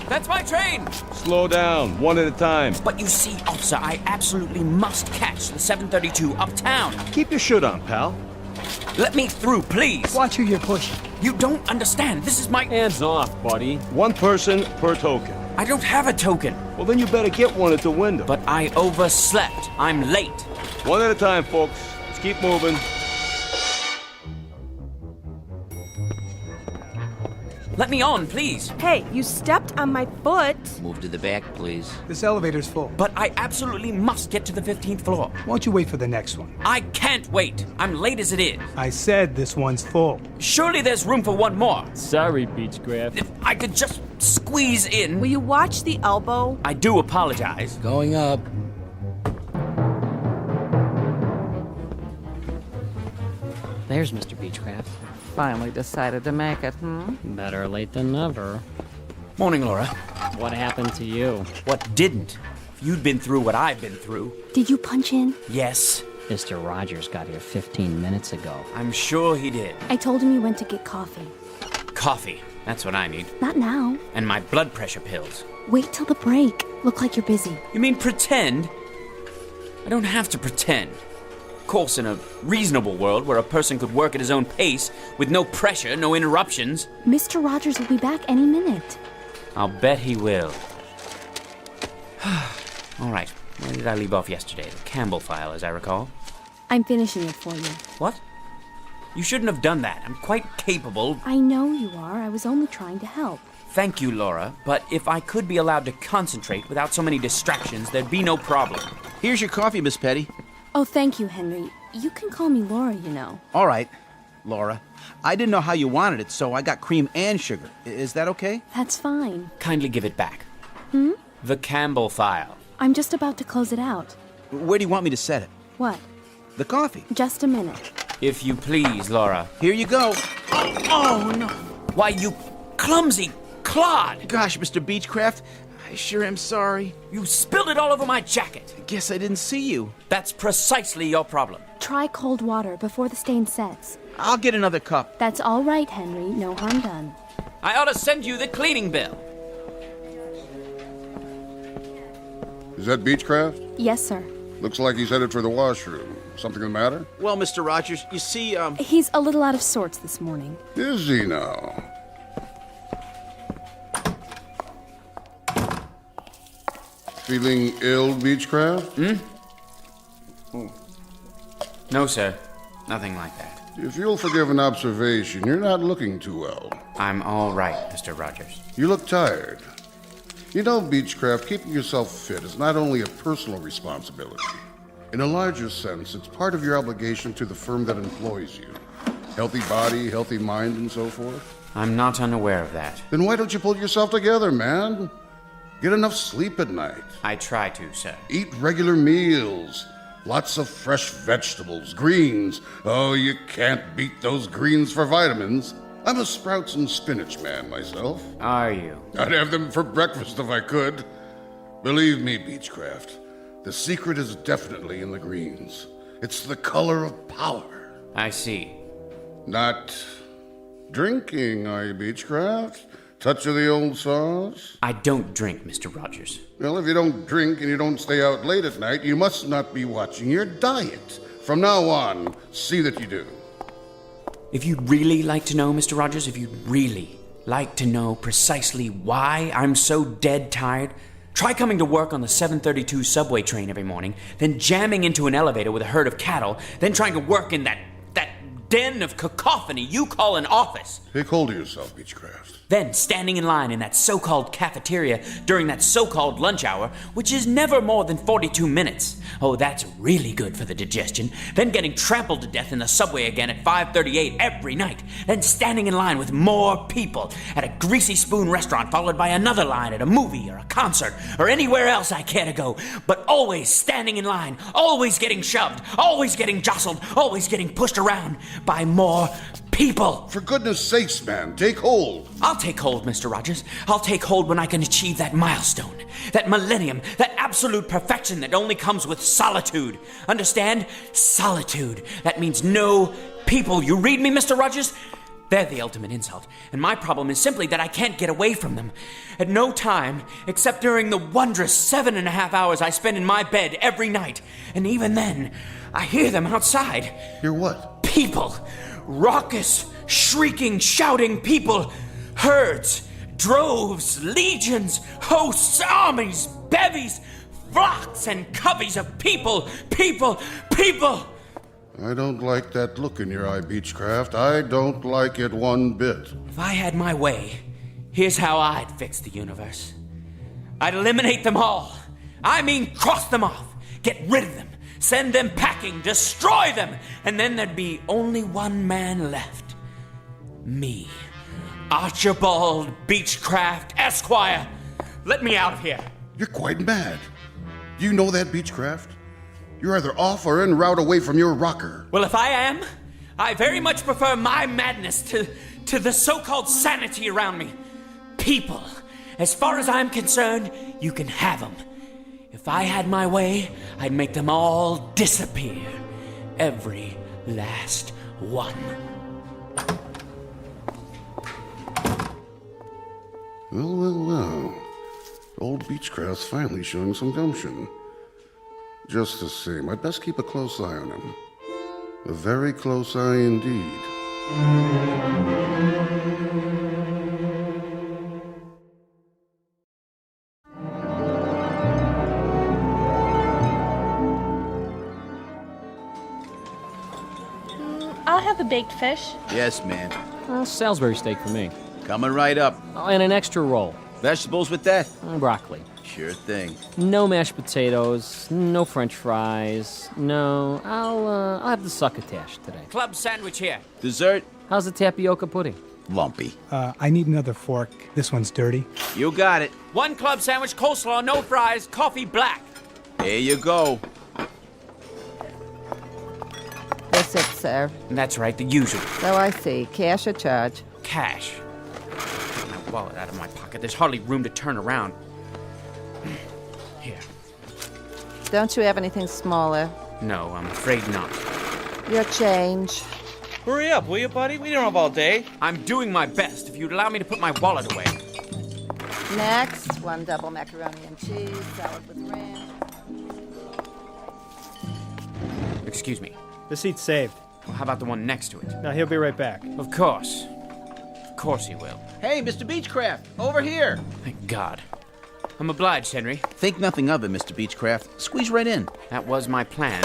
That's my train! Slow down, one at a time. But you see, officer, I absolutely must catch the 732 uptown. Keep your shirt on, pal. Let me through, please. Watch who you're pushing. You don't understand. This is my... Hands off, buddy. One person per token. I don't have a token. Well, then you better get one at the window. But I overslept. I'm late. One at a time, folks. Let's keep moving. Let me on, please. Hey, you stepped on my foot. Move to the back, please. This elevator's full. But I absolutely must get to the 15th floor. Why don't you wait for the next one? I can't wait. I'm late as it is. I said this one's full. Surely there's room for one more. Sorry, Beechcraft. If I could just squeeze in. Will you watch the elbow? I do apologize. Going up. There's Mr. Beechcraft. Finally decided to make it, Better late than never. Morning, Laura. What happened to you? What didn't? If you'd been through what I've been through. Did you punch in? Yes. Mr. Rogers got here 15 minutes ago. I'm sure he did. I told him you went to get coffee. Coffee. That's what I need. Not now. And my blood pressure pills. Wait till the break. Look like you're busy. You mean pretend? I don't have to pretend. Of course, in a reasonable world where a person could work at his own pace with no pressure, no interruptions. Mr. Rogers will be back any minute. I'll bet he will. All right. Where did I leave off yesterday? The Campbell file, as I recall. I'm finishing it for you. What? You shouldn't have done that. I'm quite capable. I know you are. I was only trying to help. Thank you, Laura. But if I could be allowed to concentrate without so many distractions, there'd be no problem. Here's your coffee, Miss Petty. Oh, thank you, Henry. You can call me Laura, you know. All right, Laura. I didn't know how you wanted it, so I got cream and sugar. Is that okay? That's fine. Kindly give it back. Hmm? The Campbell file. I'm just about to close it out. Where do you want me to set it? What? The coffee. Just a minute. If you please, Laura. Here you go. Oh, no. Why, you clumsy clod! Gosh, Mr. Beechcraft, I sure am sorry. You spilled it all over my jacket. Guess I didn't see you. That's precisely your problem. Try cold water before the stain sets. I'll get another cup. That's all right, Henry. No harm done. I ought to send you the cleaning bill. Is that Beechcraft? Yes, sir. Looks like he's headed for the washroom. Something the matter? Well, Mr. Rogers, you see, He's a little out of sorts this morning. Is he now? Feeling ill, Beechcraft? No, sir. Nothing like that. If you'll forgive an observation, you're not looking too well. I'm all right, Mr. Rogers. You look tired. You know, Beechcraft, keeping yourself fit is not only a personal responsibility. In a larger sense, it's part of your obligation to the firm that employs you. Healthy body, healthy mind, and so forth. I'm not unaware of that. Then why don't you pull yourself together, man? Get enough sleep at night. I try to, sir. Eat regular meals. Lots of fresh vegetables, greens. Oh, you can't beat those greens for vitamins. I'm a sprouts and spinach man myself. Are you? I'd have them for breakfast if I could. Believe me, Beechcraft, the secret is definitely in the greens. It's the color of power. I see. Not drinking, are you, Beechcraft? Touch of the old sauce? I don't drink, Mr. Rogers. Well, if you don't drink and you don't stay out late at night, you must not be watching your diet. From now on, see that you do. If you'd really like to know, Mr. Rogers, if you'd really like to know precisely why I'm so dead tired, try coming to work on the 7:32 subway train every morning, then jamming into an elevator with a herd of cattle, then trying to work in that den of cacophony you call an office. Take hold of yourself, Beechcraft. Then standing in line in that so-called cafeteria during that so-called lunch hour, which is never more than 42 minutes. Oh, that's really good for the digestion. Then getting trampled to death in the subway again at 5:38 every night. Then standing in line with more people at a Greasy Spoon restaurant, followed by another line at a movie or a concert or anywhere else I care to go. But always standing in line, always getting shoved, always getting jostled, always getting pushed around by more people. For goodness sakes, man, take hold. I'll take hold, Mr. Rogers. I'll take hold when I can achieve that milestone, that millennium, that absolute perfection that only comes with solitude. Understand? Solitude. That means no people. You read me, Mr. Rogers? They're the ultimate insult, and my problem is simply that I can't get away from them. At no time, except during the wondrous 7.5 hours I spend in my bed every night. And even then, I hear them outside. Hear what? People. Raucous, shrieking, shouting people. Herds, droves, legions, hosts, armies, bevies, flocks and coveys of people. I don't like that look in your eye, Beechcraft. I don't like it one bit. If I had my way, here's how I'd fix the universe. I'd eliminate them all. I mean, cross them off. Get rid of them. Send them packing. Destroy them. And then there'd be only one man left. Me. Archibald Beechcraft, Esquire. Let me out of here. You're quite mad. Do you know that, Beechcraft? You're either off or en route away from your rocker. Well, if I am, I very much prefer my madness to the so-called sanity around me. People, as far as I'm concerned, you can have them. If I had my way, I'd make them all disappear. Every last one. Well. Old Beechcraft's finally showing some gumption. Just the same, I'd best keep a close eye on him. A very close eye indeed. I'll have a baked fish. Yes, ma'am. Salisbury steak for me. Coming right up. Oh, and an extra roll. Vegetables with that? Broccoli. Sure thing. No mashed potatoes, no french fries. No, I'll have the succotash today. Club sandwich here. Dessert? How's the tapioca pudding? Lumpy. I need another fork. This one's dirty. You got it. One club sandwich, coleslaw, no fries, coffee black. Here you go. That's it, sir. That's right, the usual. So I see. Cash or charge? Cash. Get my wallet out of my pocket. There's hardly room to turn around. Here. Don't you have anything smaller? No, I'm afraid not. Your change. Hurry up, will you, buddy? We don't have all day. I'm doing my best. If you'd allow me to put my wallet away. Next, one double macaroni and cheese, salad with ranch. Excuse me. The seat's saved. Well, how about the one next to it? Now, he'll be right back. Of course. Of course he will. Hey, Mr. Beechcraft, over here. Thank God. I'm obliged, Henry. Think nothing of it, Mr. Beechcraft. Squeeze right in. That was my plan.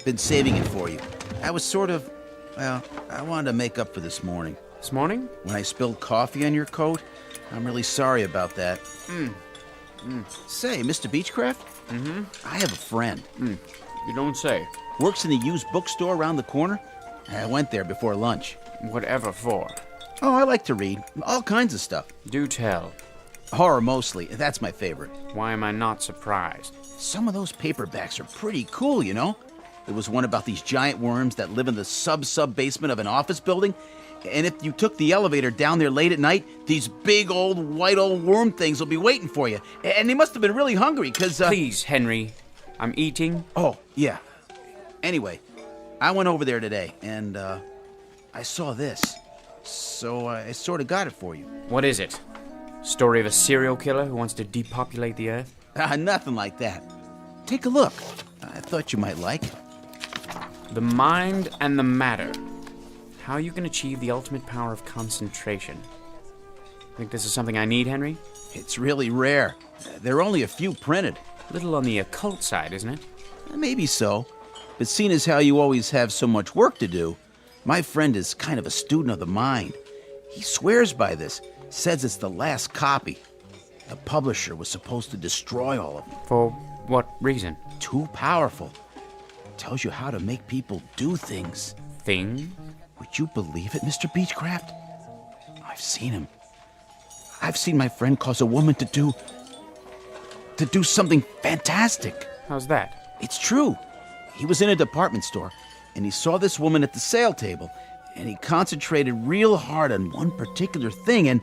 Been saving it for you. I was sort of, I wanted to make up for this morning. This morning? When I spilled coffee on your coat. I'm really sorry about that. Say, Mr. Beechcraft? Mm-hmm. I have a friend. You don't say. Works in the used bookstore around the corner. I went there before lunch. Whatever for? Oh, I like to read. All kinds of stuff. Do tell. Horror mostly. That's my favorite. Why am I not surprised? Some of those paperbacks are pretty cool, you know? There was one about these giant worms that live in the sub-basement of an office building. And if you took the elevator down there late at night, these big white old worm things will be waiting for you. And they must have been really hungry, because... Please, Henry. I'm eating. Oh, yeah. Anyway, I went over there today, and I saw this. So I sort of got it for you. What is it? Story of a serial killer who wants to depopulate the Earth? Nothing like that. Take a look. I thought you might like it. The mind and the matter. How you can achieve the ultimate power of concentration. Think this is something I need, Henry? It's really rare. There are only a few printed. A little on the occult side, isn't it? Maybe so. But seeing as how you always have so much work to do, my friend is kind of a student of the mind. He swears by this, says it's the last copy. The publisher was supposed to destroy all of them. For what reason? Too powerful. Tells you how to make people do things. Things? Would you believe it, Mr. Beechcraft? I've seen him. I've seen my friend cause a woman to do something fantastic. How's that? It's true. He was in a department store, and he saw this woman at the sale table, and he concentrated real hard on one particular thing, and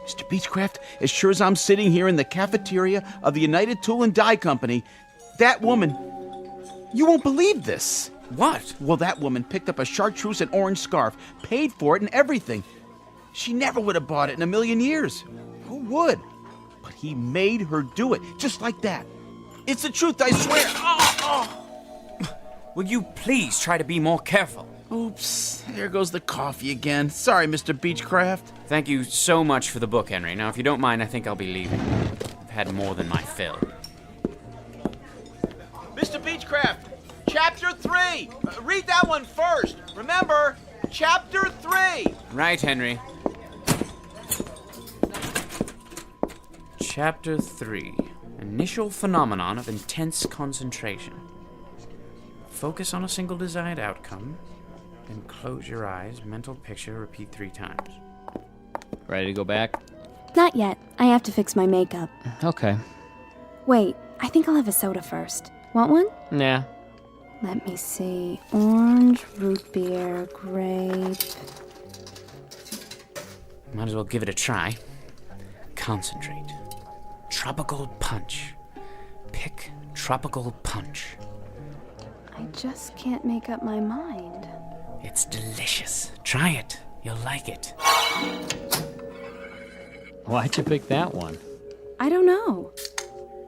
Mr. Beechcraft, as sure as I'm sitting here in the cafeteria of the United Tool and Die Company, that woman... You won't believe this. What? Well, that woman picked up a chartreuse and orange scarf, paid for it and everything. She never would have bought it in a million years. Who would? But he made her do it, just like that. It's the truth, I swear. Will you please try to be more careful? Oops, there goes the coffee again. Sorry, Mr. Beechcraft. Thank you so much for the book, Henry. Now, if you don't mind, I think I'll be leaving. I've had more than my fill. Mr. Beechcraft, Chapter 3. Read that one first. Remember, Chapter 3. Right, Henry. Chapter 3. Initial phenomenon of intense concentration. Focus on a single desired outcome, then close your eyes, mental picture, repeat 3 times. Ready to go back? Not yet. I have to fix my makeup. Okay. Wait, I think I'll have a soda first. Want one? Nah. Let me see. Orange, root beer, grape. Might as well give it a try. Concentrate. Tropical punch. Pick tropical punch. I just can't make up my mind. It's delicious. Try it. You'll like it. Why'd you pick that one? I don't know.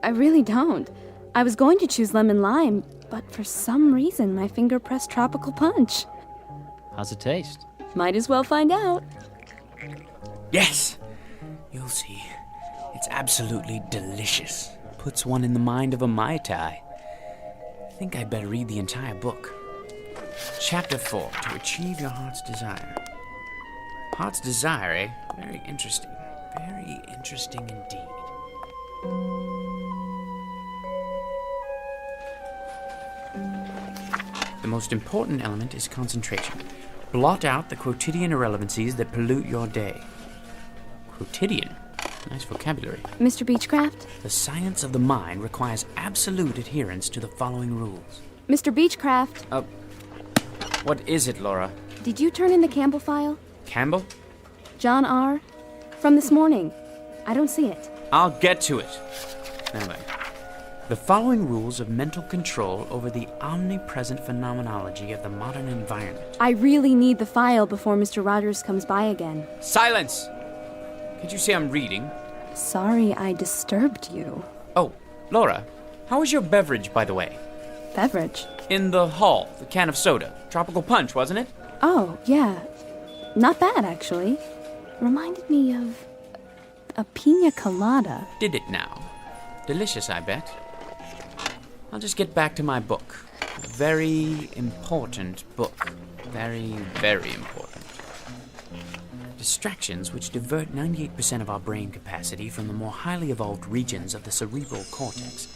I really don't. I was going to choose lemon lime, but for some reason my finger pressed tropical punch. How's it taste? Might as well find out. Yes! You'll see. It's absolutely delicious. Puts one in the mind of a Mai Tai. I think I'd better read the entire book. Chapter 4, To Achieve Your Heart's Desire. Heart's Desire, eh? Very interesting. Very interesting indeed. The most important element is concentration. Blot out the quotidian irrelevancies that pollute your day. Quotidian? Nice vocabulary. Mr. Beechcraft? The science of the mind requires absolute adherence to the following rules. Mr. Beechcraft? What is it, Laura? Did you turn in the Campbell file? Campbell? John R. From this morning. I don't see it. I'll get to it. Now then. The following rules of mental control over the omnipresent phenomenology of the modern environment. I really need the file before Mr. Rogers comes by again. Silence! Can't you see I'm reading? Sorry I disturbed you. Oh, Laura, how was your beverage, by the way? Beverage? In the hall, the can of soda. Tropical punch, wasn't it? Oh, yeah. Not bad, actually. Reminded me of a pina colada. Did it now? Delicious, I bet. I'll just get back to my book. A very important book. Very, very important. Distractions which divert 98% of our brain capacity from the more highly evolved regions of the cerebral cortex.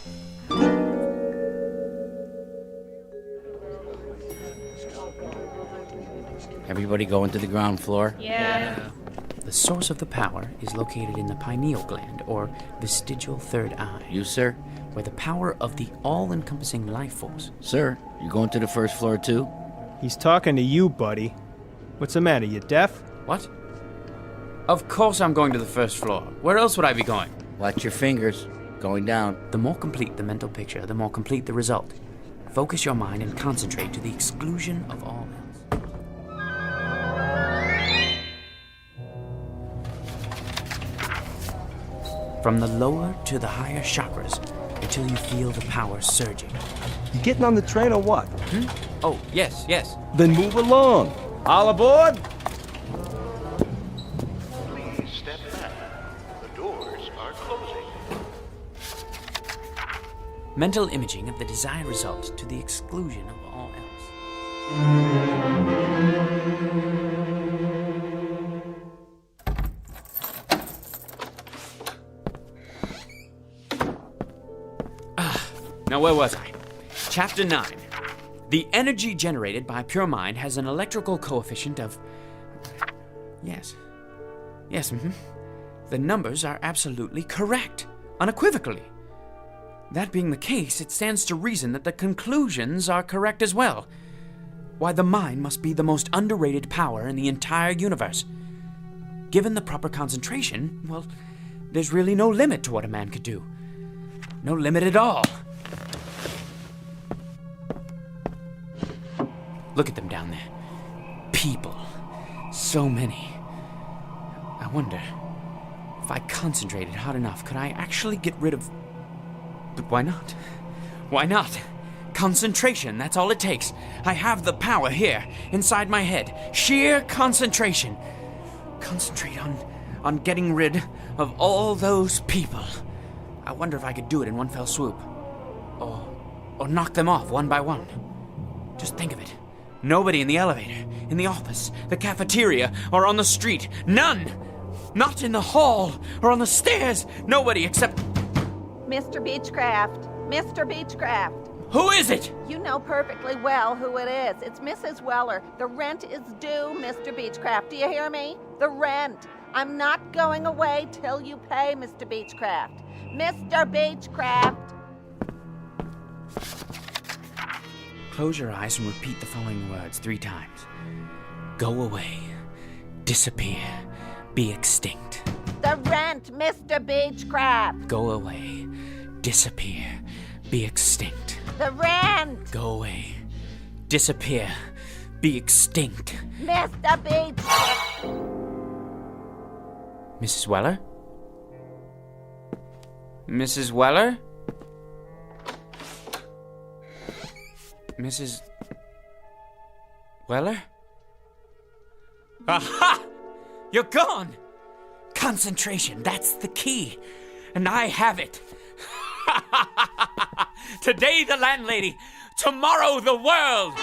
Everybody going to the ground floor? Yeah. The source of the power is located in the pineal gland, or vestigial third eye. You, sir? Where the power of the all-encompassing life force. Sir? You going to the first floor, too? He's talking to you, buddy. What's the matter, you deaf? What? Of course I'm going to the first floor. Where else would I be going? Watch your fingers. Going down. The more complete the mental picture, the more complete the result. Focus your mind and concentrate to the exclusion of all else. From the lower to the higher chakras until you feel the power surging. You getting on the train or what? Oh, yes. Then move along. All aboard? Please step back. The doors are closing. Mental imaging of the desired result to the exclusion of all else. Now where was I? Chapter 9. The energy generated by pure mind has an electrical coefficient of... Yes, The numbers are absolutely correct, unequivocally. That being the case, it stands to reason that the conclusions are correct as well. Why, the mind must be the most underrated power in the entire universe. Given the proper concentration, well, there's really no limit to what a man could do. No limit at all. Look at them down there. People. So many. I wonder, if I concentrated hard enough, could I actually get rid of... But why not? Why not? Concentration, that's all it takes. I have the power here, inside my head. Sheer concentration. Concentrate on getting rid of all those people. I wonder if I could do it in one fell swoop. Or knock them off one by one. Just think of it. Nobody in the elevator, in the office, the cafeteria, or on the street. None! Not in the hall or on the stairs. Nobody except... Mr. Beechcraft. Mr. Beechcraft. Who is it? You know perfectly well who it is. It's Mrs. Weller. The rent is due, Mr. Beechcraft. Do you hear me? The rent. I'm not going away till you pay, Mr. Beechcraft. Mr. Beechcraft. Close your eyes and repeat the following words 3 times. Go away. Disappear. Be extinct. The rent, Mr. Beechcraft. Go away. Disappear. Be extinct. The rent. Go away. Disappear. Be extinct. Mr. Beechcraft. Mrs. Weller? Mrs. Weller? Mrs. Weller? Aha! You're gone! Concentration, that's the key. And I have it. Today the landlady, tomorrow the world!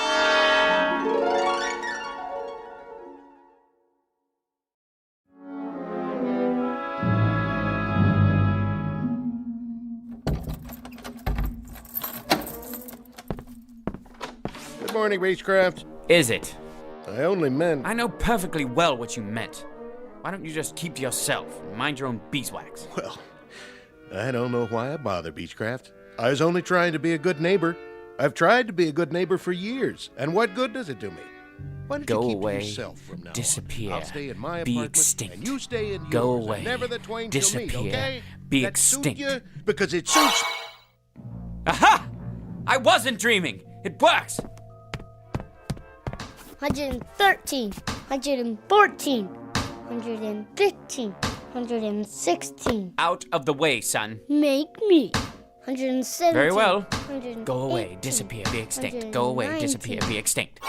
Good morning, Beechcraft. Is it? I only meant... I know perfectly well what you meant. Why don't you just keep to yourself and mind your own beeswax? Well, I don't know why I bother, Beechcraft. I was only trying to be a good neighbor. I've tried to be a good neighbor for years, and what good does it do me? Why don't Go you keep away, to yourself from now disappear, on? I'll stay in my be apartment, extinct. and you stay in yours. Go and away, never the twain disappear, shall meet, okay? be That extinct. Suit you because it suits... Aha! I wasn't dreaming. It works. 113, 114, 115, 116. Out of the way, son. Make me. 117. Very well. 118, Go away, disappear, be extinct. Go away, disappear, be extinct.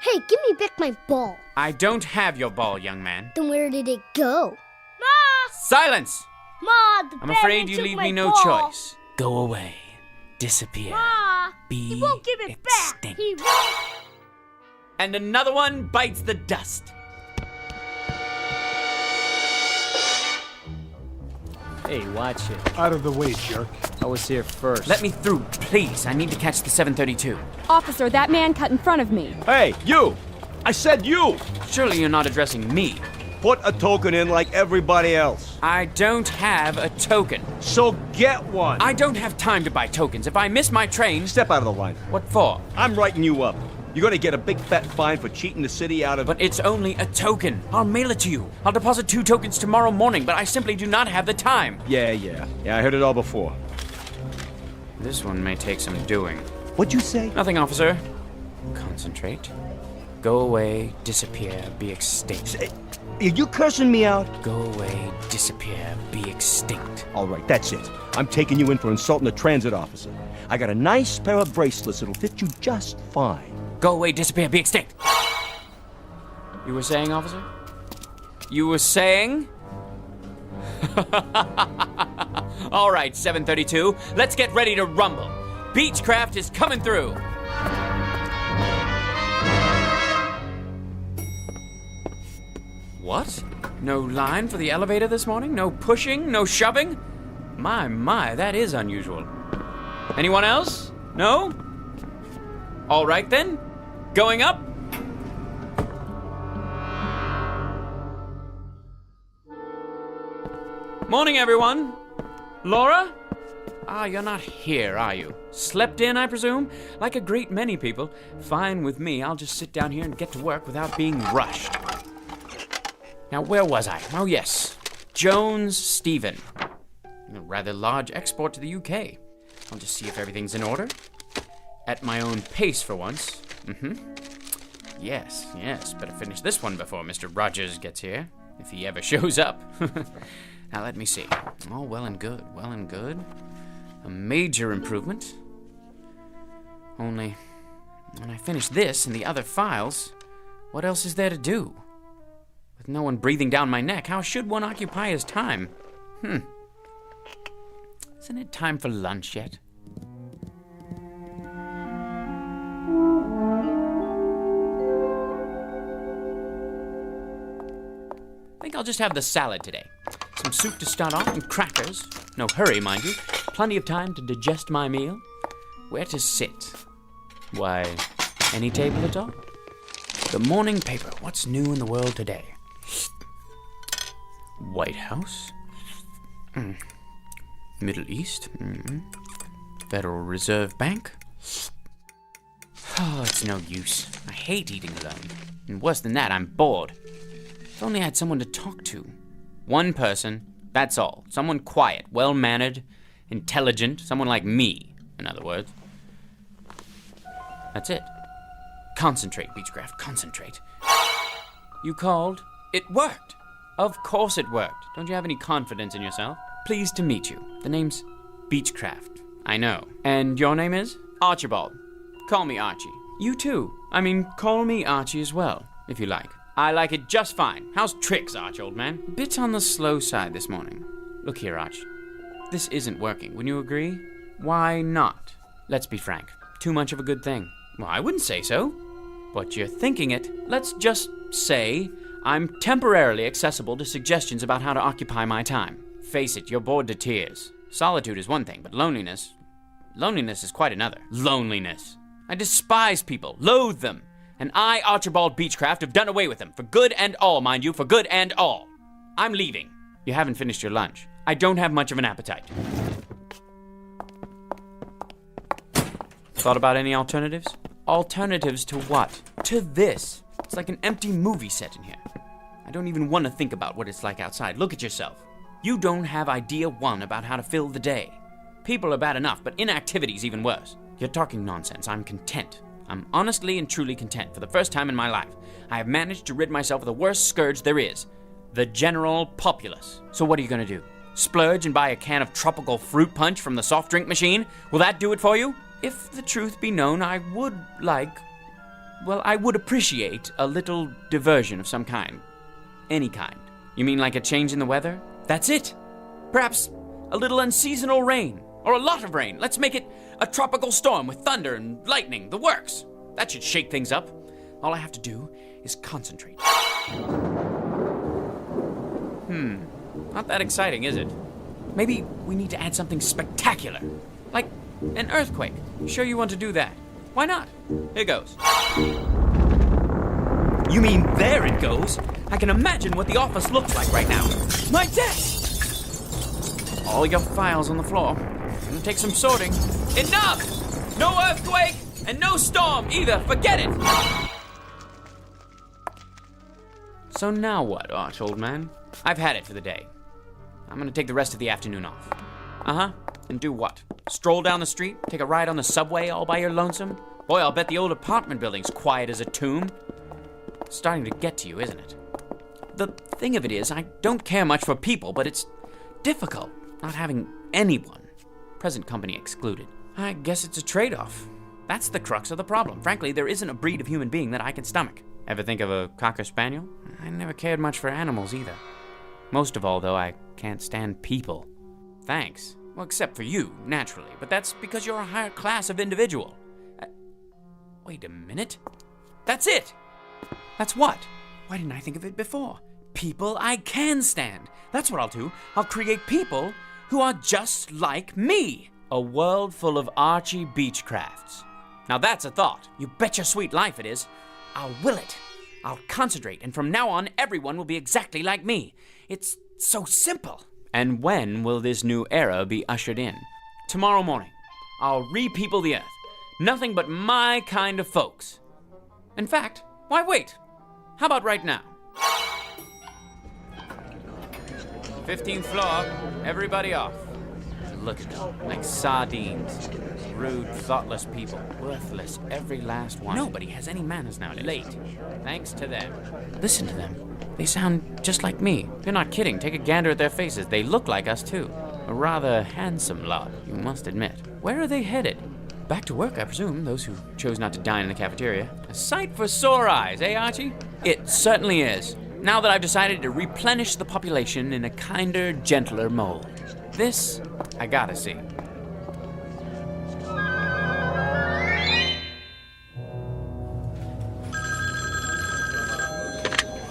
Hey, give me back my ball. I don't have your ball, young man. Then where did it go? Ma! Silence! Ma, the I'm bandit afraid you took leave my me no ball. choice. Go away, disappear, Ma! be He won't give it extinct. back. He won't. And another one bites the dust. Hey, watch it. Out of the way, jerk. I was here first. Let me through, please. I need to catch the 732. Officer, that man cut in front of me. Hey, you! I said you! Surely you're not addressing me. Put a token in like everybody else. I don't have a token. So get one. I don't have time to buy tokens. If I miss my train... Step out of the line. What for? I'm writing you up. You're gonna get a big fat fine for cheating the city out of... But it's only a token. I'll mail it to you. I'll deposit 2 tokens tomorrow morning, but I simply do not have the time. Yeah, I heard it all before. This one may take some doing. What'd you say? Nothing, officer. Concentrate. Go away, disappear, be extinct. Are you cursing me out? Go away, disappear, be extinct. All right, that's it. I'm taking you in for insulting a transit officer. I got a nice pair of bracelets that'll fit you just fine. Go away, disappear, be extinct. You were saying, officer? You were saying? All right, 732. Let's get ready to rumble. Beechcraft is coming through. What? No line for the elevator this morning? No pushing? No shoving? My, that is unusual. Anyone else? No? All right then. Going up? Morning, everyone. Laura? You're not here, are you? Slept in, I presume? Like a great many people. Fine with me. I'll just sit down here and get to work without being rushed. Now, where was I? Oh, yes. Jones Stephen. A rather large export to the UK. I'll just see if everything's in order. At my own pace for once. Yes. Better finish this one before Mr. Rogers gets here. If he ever shows up. Now, let me see. All well and good. A major improvement. Only, when I finish this and the other files, what else is there to do? With no one breathing down my neck, how should one occupy his time? Isn't it time for lunch yet? I think I'll just have the salad today. Some soup to start off and crackers. No hurry, mind you. Plenty of time to digest my meal. Where to sit? Why, any table at all? The morning paper. What's new in the world today? White House. Middle East. Federal Reserve Bank. Oh, it's no use. I hate eating alone. And worse than that, I'm bored. If only I had someone to talk to. One person, that's all. Someone quiet, well-mannered, intelligent, someone like me, in other words. That's it. Concentrate, Beechcraft, concentrate. You called? It worked. Of course it worked. Don't you have any confidence in yourself? Pleased to meet you. The name's Beechcraft. I know. And your name is? Archibald. Call me Archie. You too. Call me Archie as well, if you like. I like it just fine. How's tricks, Arch, old man? Bit on the slow side this morning. Look here, Arch. This isn't working. Wouldn't you agree? Why not? Let's be frank. Too much of a good thing. Well, I wouldn't say so. But you're thinking it. Let's just say I'm temporarily accessible to suggestions about how to occupy my time. Face it, you're bored to tears. Solitude is one thing, but loneliness is quite another. Loneliness. I despise people, loathe them. And I, Archibald Beechcraft, have done away with them. For good and all, mind you, for good and all. I'm leaving. You haven't finished your lunch. I don't have much of an appetite. Thought about any alternatives? Alternatives to what? To this. It's like an empty movie set in here. I don't even want to think about what it's like outside. Look at yourself. You don't have idea one about how to fill the day. People are bad enough, but inactivity's even worse. You're talking nonsense. I'm content. I'm honestly and truly content. For the first time in my life, I have managed to rid myself of the worst scourge there is. The general populace. So what are you going to do? Splurge and buy a can of tropical fruit punch from the soft drink machine? Will that do it for you? If the truth be known, I would appreciate a little diversion of some kind. Any kind. You mean like a change in the weather? That's it. Perhaps a little unseasonal rain. Or a lot of rain. Let's make it a tropical storm with thunder and lightning. The works. That should shake things up. All I have to do is concentrate. Not that exciting, is it? Maybe we need to add something spectacular. Like an earthquake. Sure you want to do that? Why not? Here goes. You mean there it goes? I can imagine what the office looks like right now. My desk! All your files on the floor. Gonna take some sorting. Enough! No earthquake and no storm either. Forget it! So now what, Arch, old man? I've had it for the day. I'm gonna take the rest of the afternoon off. Uh-huh. And do what? Stroll down the street? Take a ride on the subway all by your lonesome? Boy, I'll bet the old apartment building's quiet as a tomb. It's starting to get to you, isn't it? The thing of it is, I don't care much for people, but it's difficult not having anyone, present company excluded. I guess it's a trade-off. That's the crux of the problem. Frankly, there isn't a breed of human being that I can stomach. Ever think of a Cocker Spaniel? I never cared much for animals either. Most of all, though, I can't stand people. Thanks. Well, except for you, naturally, but that's because you're a higher class of individual. Wait a minute. That's it! That's what? Why didn't I think of it before? People I can stand. That's what I'll do. I'll create people who are just like me. A world full of Archie Beechcrafts. Now that's a thought. You bet your sweet life it is. I'll will it. I'll concentrate, and from now on, everyone will be exactly like me. It's so simple. And when will this new era be ushered in? Tomorrow morning. I'll re-people the earth. Nothing but my kind of folks. In fact, why wait? How about right now? 15th floor, everybody off. Look at them, like sardines. Rude, thoughtless people. Worthless, every last one. Nobody has any manners nowadays. Late. Thanks to them. Listen to them. They sound just like me. You're not kidding. Take a gander at their faces. They look like us, too. A rather handsome lot, you must admit. Where are they headed? Back to work, I presume, those who chose not to dine in the cafeteria. A sight for sore eyes, eh, Archie? It certainly is. Now that I've decided to replenish the population in a kinder, gentler mold. This, I gotta see.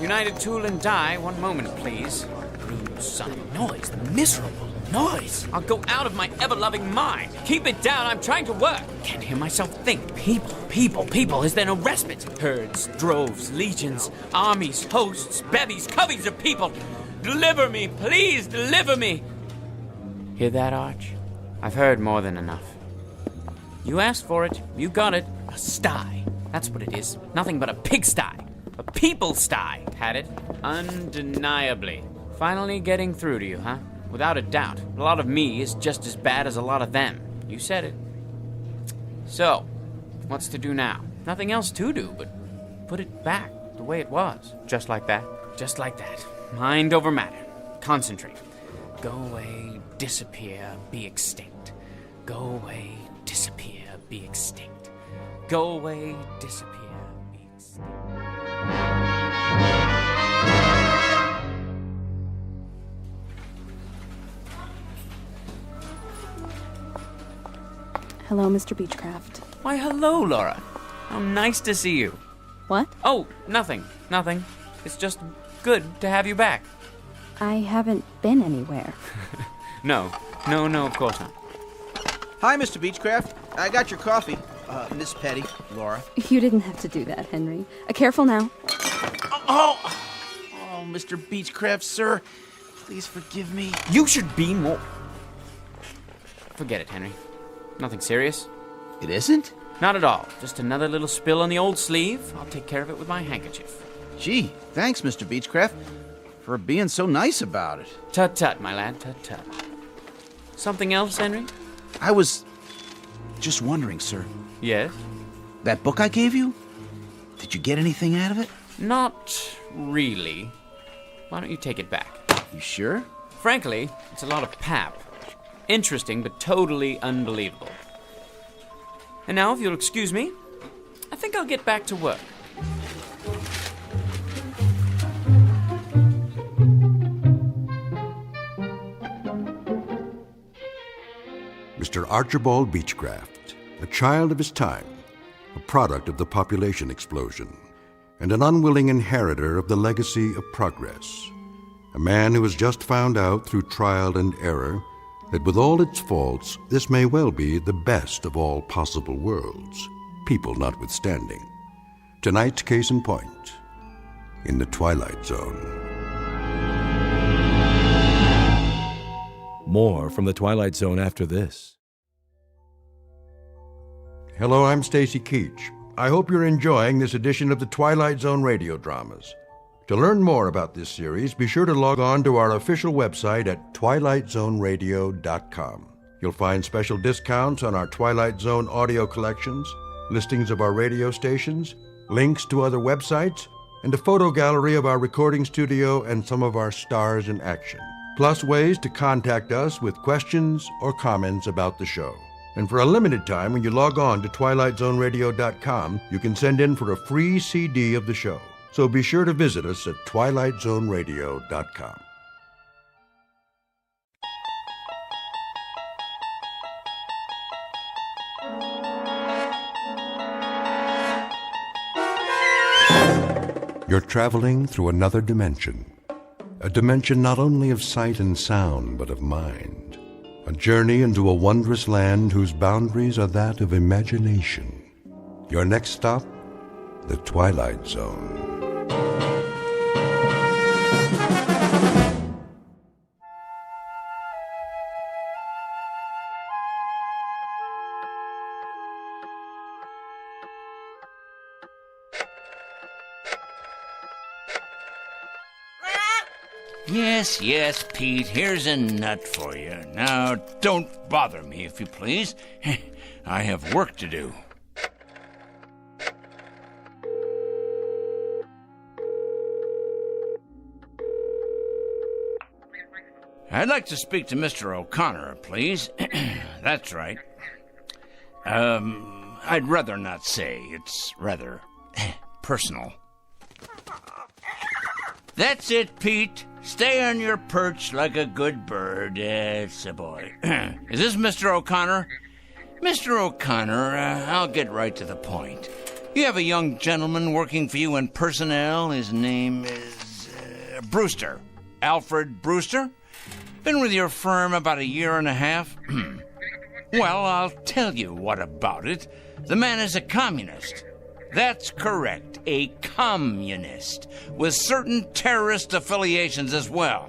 United Tool and Die, one moment, please. Rude son of a noise, the miserable noise. I'll go out of my ever-loving mind. Keep it down, I'm trying to work. Can't hear myself think. People. Is there no respite? Herds, droves, legions, armies, hosts, bevies, coveys of people. Deliver me, please, deliver me. Hear that, Arch? I've heard more than enough. You asked for it, you got it. A sty. That's what it is. Nothing but a pigsty. A people sty. Had it? Undeniably. Finally getting through to you, huh? Without a doubt. A lot of me is just as bad as a lot of them. You said it. So, what's to do now? Nothing else to do but put it back the way it was. Just like that. Just like that. Mind over matter. Concentrate. Go away, disappear, be extinct. Go away, disappear, be extinct. Go away, disappear, be extinct. Hello, Mr. Beechcraft. Why, hello, Laura. How nice to see you. What? Oh, nothing. It's just good to have you back. I haven't been anywhere. No, of course not. Hi, Mr. Beechcraft. I got your coffee. Miss Petty, Laura. You didn't have to do that, Henry. Careful now. Oh, Mr. Beechcraft, sir. Please forgive me. You should be more... Forget it, Henry. Nothing serious. It isn't? Not at all. Just another little spill on the old sleeve. I'll take care of it with my handkerchief. Gee, thanks, Mr. Beechcraft, for being so nice about it. Tut-tut, my lad, tut-tut. Something else, Henry? I was just wondering, sir. Yes? That book I gave you? Did you get anything out of it? Not really. Why don't you take it back? You sure? Frankly, it's a lot of pap. Interesting, but totally unbelievable. And now, if you'll excuse me, I think I'll get back to work. Mr. Archibald Beechcraft, a child of his time, a product of the population explosion, and an unwilling inheritor of the legacy of progress. A man who has just found out through trial and error that with all its faults, this may well be the best of all possible worlds, people notwithstanding. Tonight's case in point, in the Twilight Zone. More from the Twilight Zone after this. Hello, I'm Stacy Keach. I hope you're enjoying this edition of the Twilight Zone Radio Dramas. To learn more about this series, be sure to log on to our official website at twilightzoneradio.com. You'll find special discounts on our Twilight Zone audio collections, listings of our radio stations, links to other websites, and a photo gallery of our recording studio and some of our stars in action. Plus ways to contact us with questions or comments about the show. And for a limited time, when you log on to twilightzoneradio.com, you can send in for a free CD of the show. So be sure to visit us at twilightzoneradio.com. You're traveling through another dimension. A dimension not only of sight and sound, but of mind. A journey into a wondrous land whose boundaries are that of imagination. Your next stop, the Twilight Zone. Yes, Pete, here's a nut for you. Now, don't bother me, if you please. I have work to do. I'd like to speak to Mr. O'Connor, please. That's right. I'd rather not say. It's rather personal. That's it, Pete. Stay on your perch like a good bird. It's a boy. Is this Mr. O'Connor? Mr. O'Connor, I'll get right to the point. You have a young gentleman working for you in personnel. His name is Brewster. Alfred Brewster. Been with your firm about a year and a half. Well, I'll tell you what about it. The man is a communist. That's correct, a communist, with certain terrorist affiliations as well.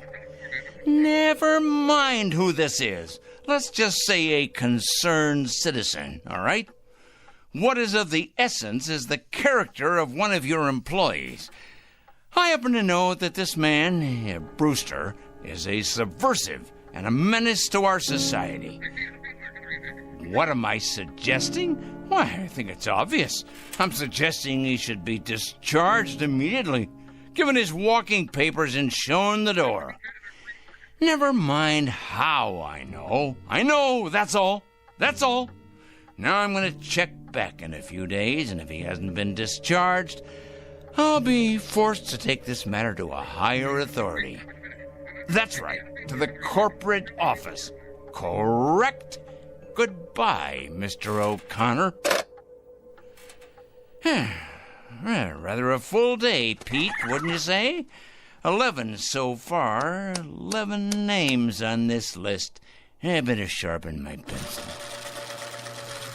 Never mind who this is. Let's just say a concerned citizen, all right? What is of the essence is the character of one of your employees. I happen to know that this man, Brewster, is a subversive and a menace to our society. What am I suggesting? Why, I think it's obvious. I'm suggesting he should be discharged immediately, given his walking papers and shown the door. Never mind how I know. I know, that's all. That's all. Now I'm going to check back in a few days, and if he hasn't been discharged, I'll be forced to take this matter to a higher authority. That's right, to the corporate office. Correct? Goodbye, Mr. O'Connor. Rather a full day, Pete, wouldn't you say? 11 so far. 11 names on this list. I better sharpen my pencil.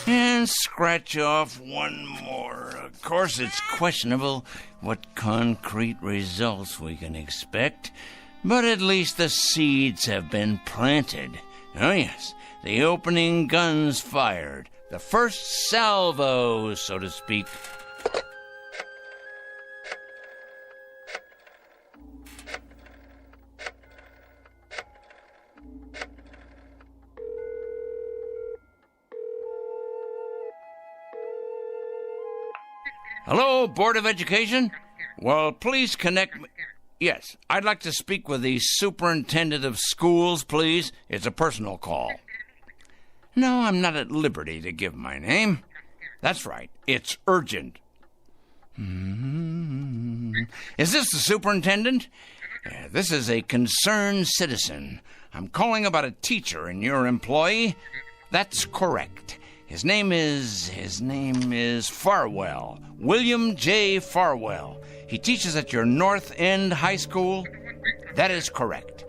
And scratch off one more. Of course, it's questionable what concrete results we can expect, but at least the seeds have been planted. Oh, yes. The opening guns fired. The first salvo, so to speak. Hello, Board of Education? Well, please connect me. Yes, I'd like to speak with the Superintendent of Schools, please. It's a personal call. No, I'm not at liberty to give my name. That's right, it's urgent. Is this the superintendent? This is a concerned citizen. I'm calling about a teacher and your employee. That's correct. His name is Farwell. William J. Farwell. He teaches at your North End High School. That is correct.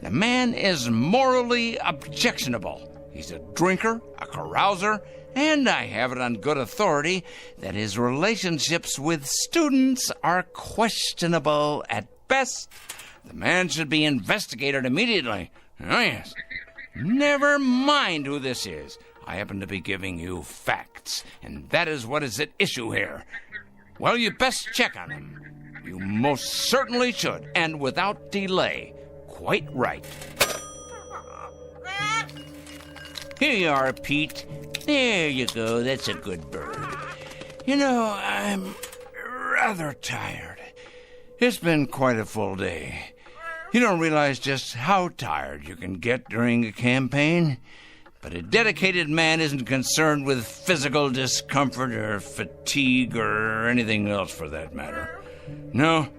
The man is morally objectionable. He's a drinker, a carouser, and I have it on good authority that his relationships with students are questionable at best. The man should be investigated immediately. Oh, yes. Never mind who this is. I happen to be giving you facts, and that is what is at issue here. Well, you best check on him. You most certainly should, and without delay. Quite right. Here you are, Pete. There you go. That's a good bird. You know, I'm rather tired. It's been quite a full day. You don't realize just how tired you can get during a campaign. But a dedicated man isn't concerned with physical discomfort or fatigue or anything else for that matter. No,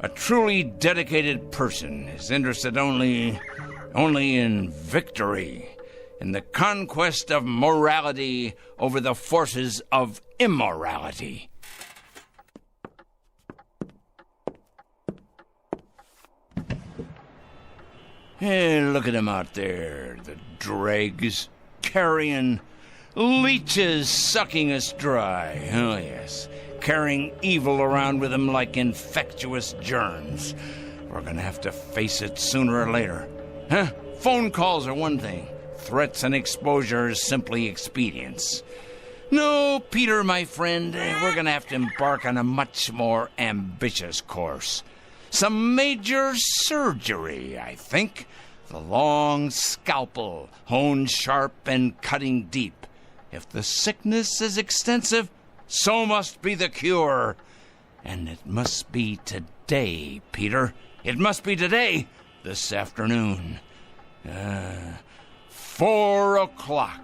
a truly dedicated person is interested only in victory, in the conquest of morality over the forces of immorality. Hey, look at them out there, the dregs, carrion, leeches sucking us dry. Oh, yes, carrying evil around with them like infectious germs. We're gonna have to face it sooner or later. Huh? Phone calls are one thing. Threats and exposure is simply expedience. No, Peter, my friend, we're gonna have to embark on a much more ambitious course. Some major surgery, I think. The long scalpel, honed sharp and cutting deep. If the sickness is extensive, so must be the cure. And it must be today, Peter. It must be today, this afternoon. 4 o'clock.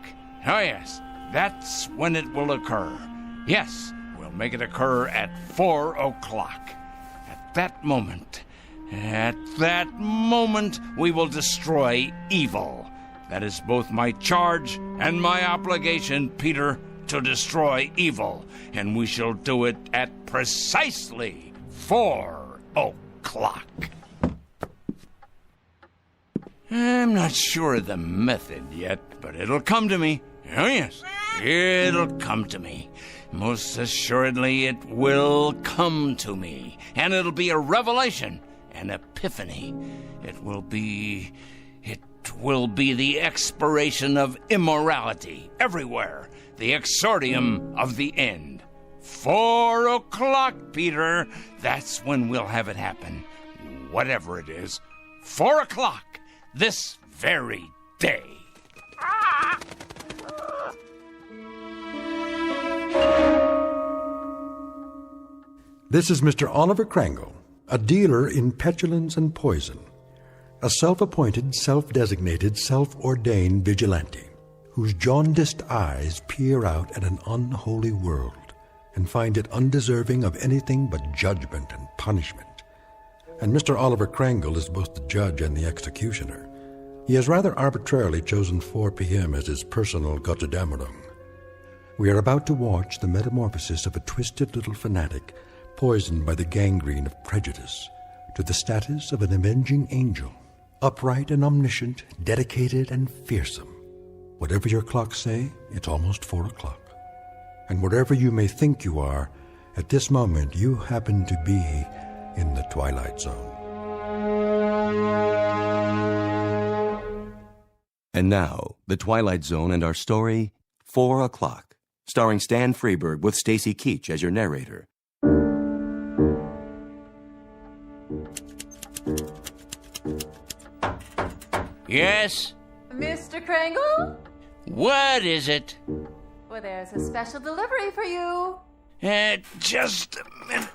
Oh, yes, that's when it will occur. Yes, we'll make it occur at 4 o'clock. At that moment, we will destroy evil. That is both my charge and my obligation, Peter, to destroy evil. And we shall do it at precisely 4 o'clock. I'm not sure of the method yet, but it'll come to me. Oh, yes, it'll come to me. Most assuredly, it will come to me. And it'll be a revelation, an epiphany. It will be the expiration of immorality everywhere, the exordium of the end. 4 o'clock, Peter. That's when we'll have it happen. Whatever it is. 4 o'clock, this very day. This is Mr. Oliver Crangle, a dealer in petulance and poison, a self-appointed, self-designated, self-ordained vigilante, whose jaundiced eyes peer out at an unholy world and find it undeserving of anything but judgment and punishment. And Mr. Oliver Crangle is both the judge and the executioner. He has rather arbitrarily chosen 4 p.m. as his personal Gotterdammerung. We are about to watch the metamorphosis of a twisted little fanatic poisoned by the gangrene of prejudice to the status of an avenging angel, upright and omniscient, dedicated and fearsome. Whatever your clocks say, it's almost 4 o'clock. And wherever you may think you are, at this moment you happen to be in the Twilight Zone. And now, The Twilight Zone and our story, 4 o'clock, starring Stan Freberg with Stacy Keach as your narrator. Yes? Mr. Crangle? What is it? Well, there's a special delivery for you. Just a minute.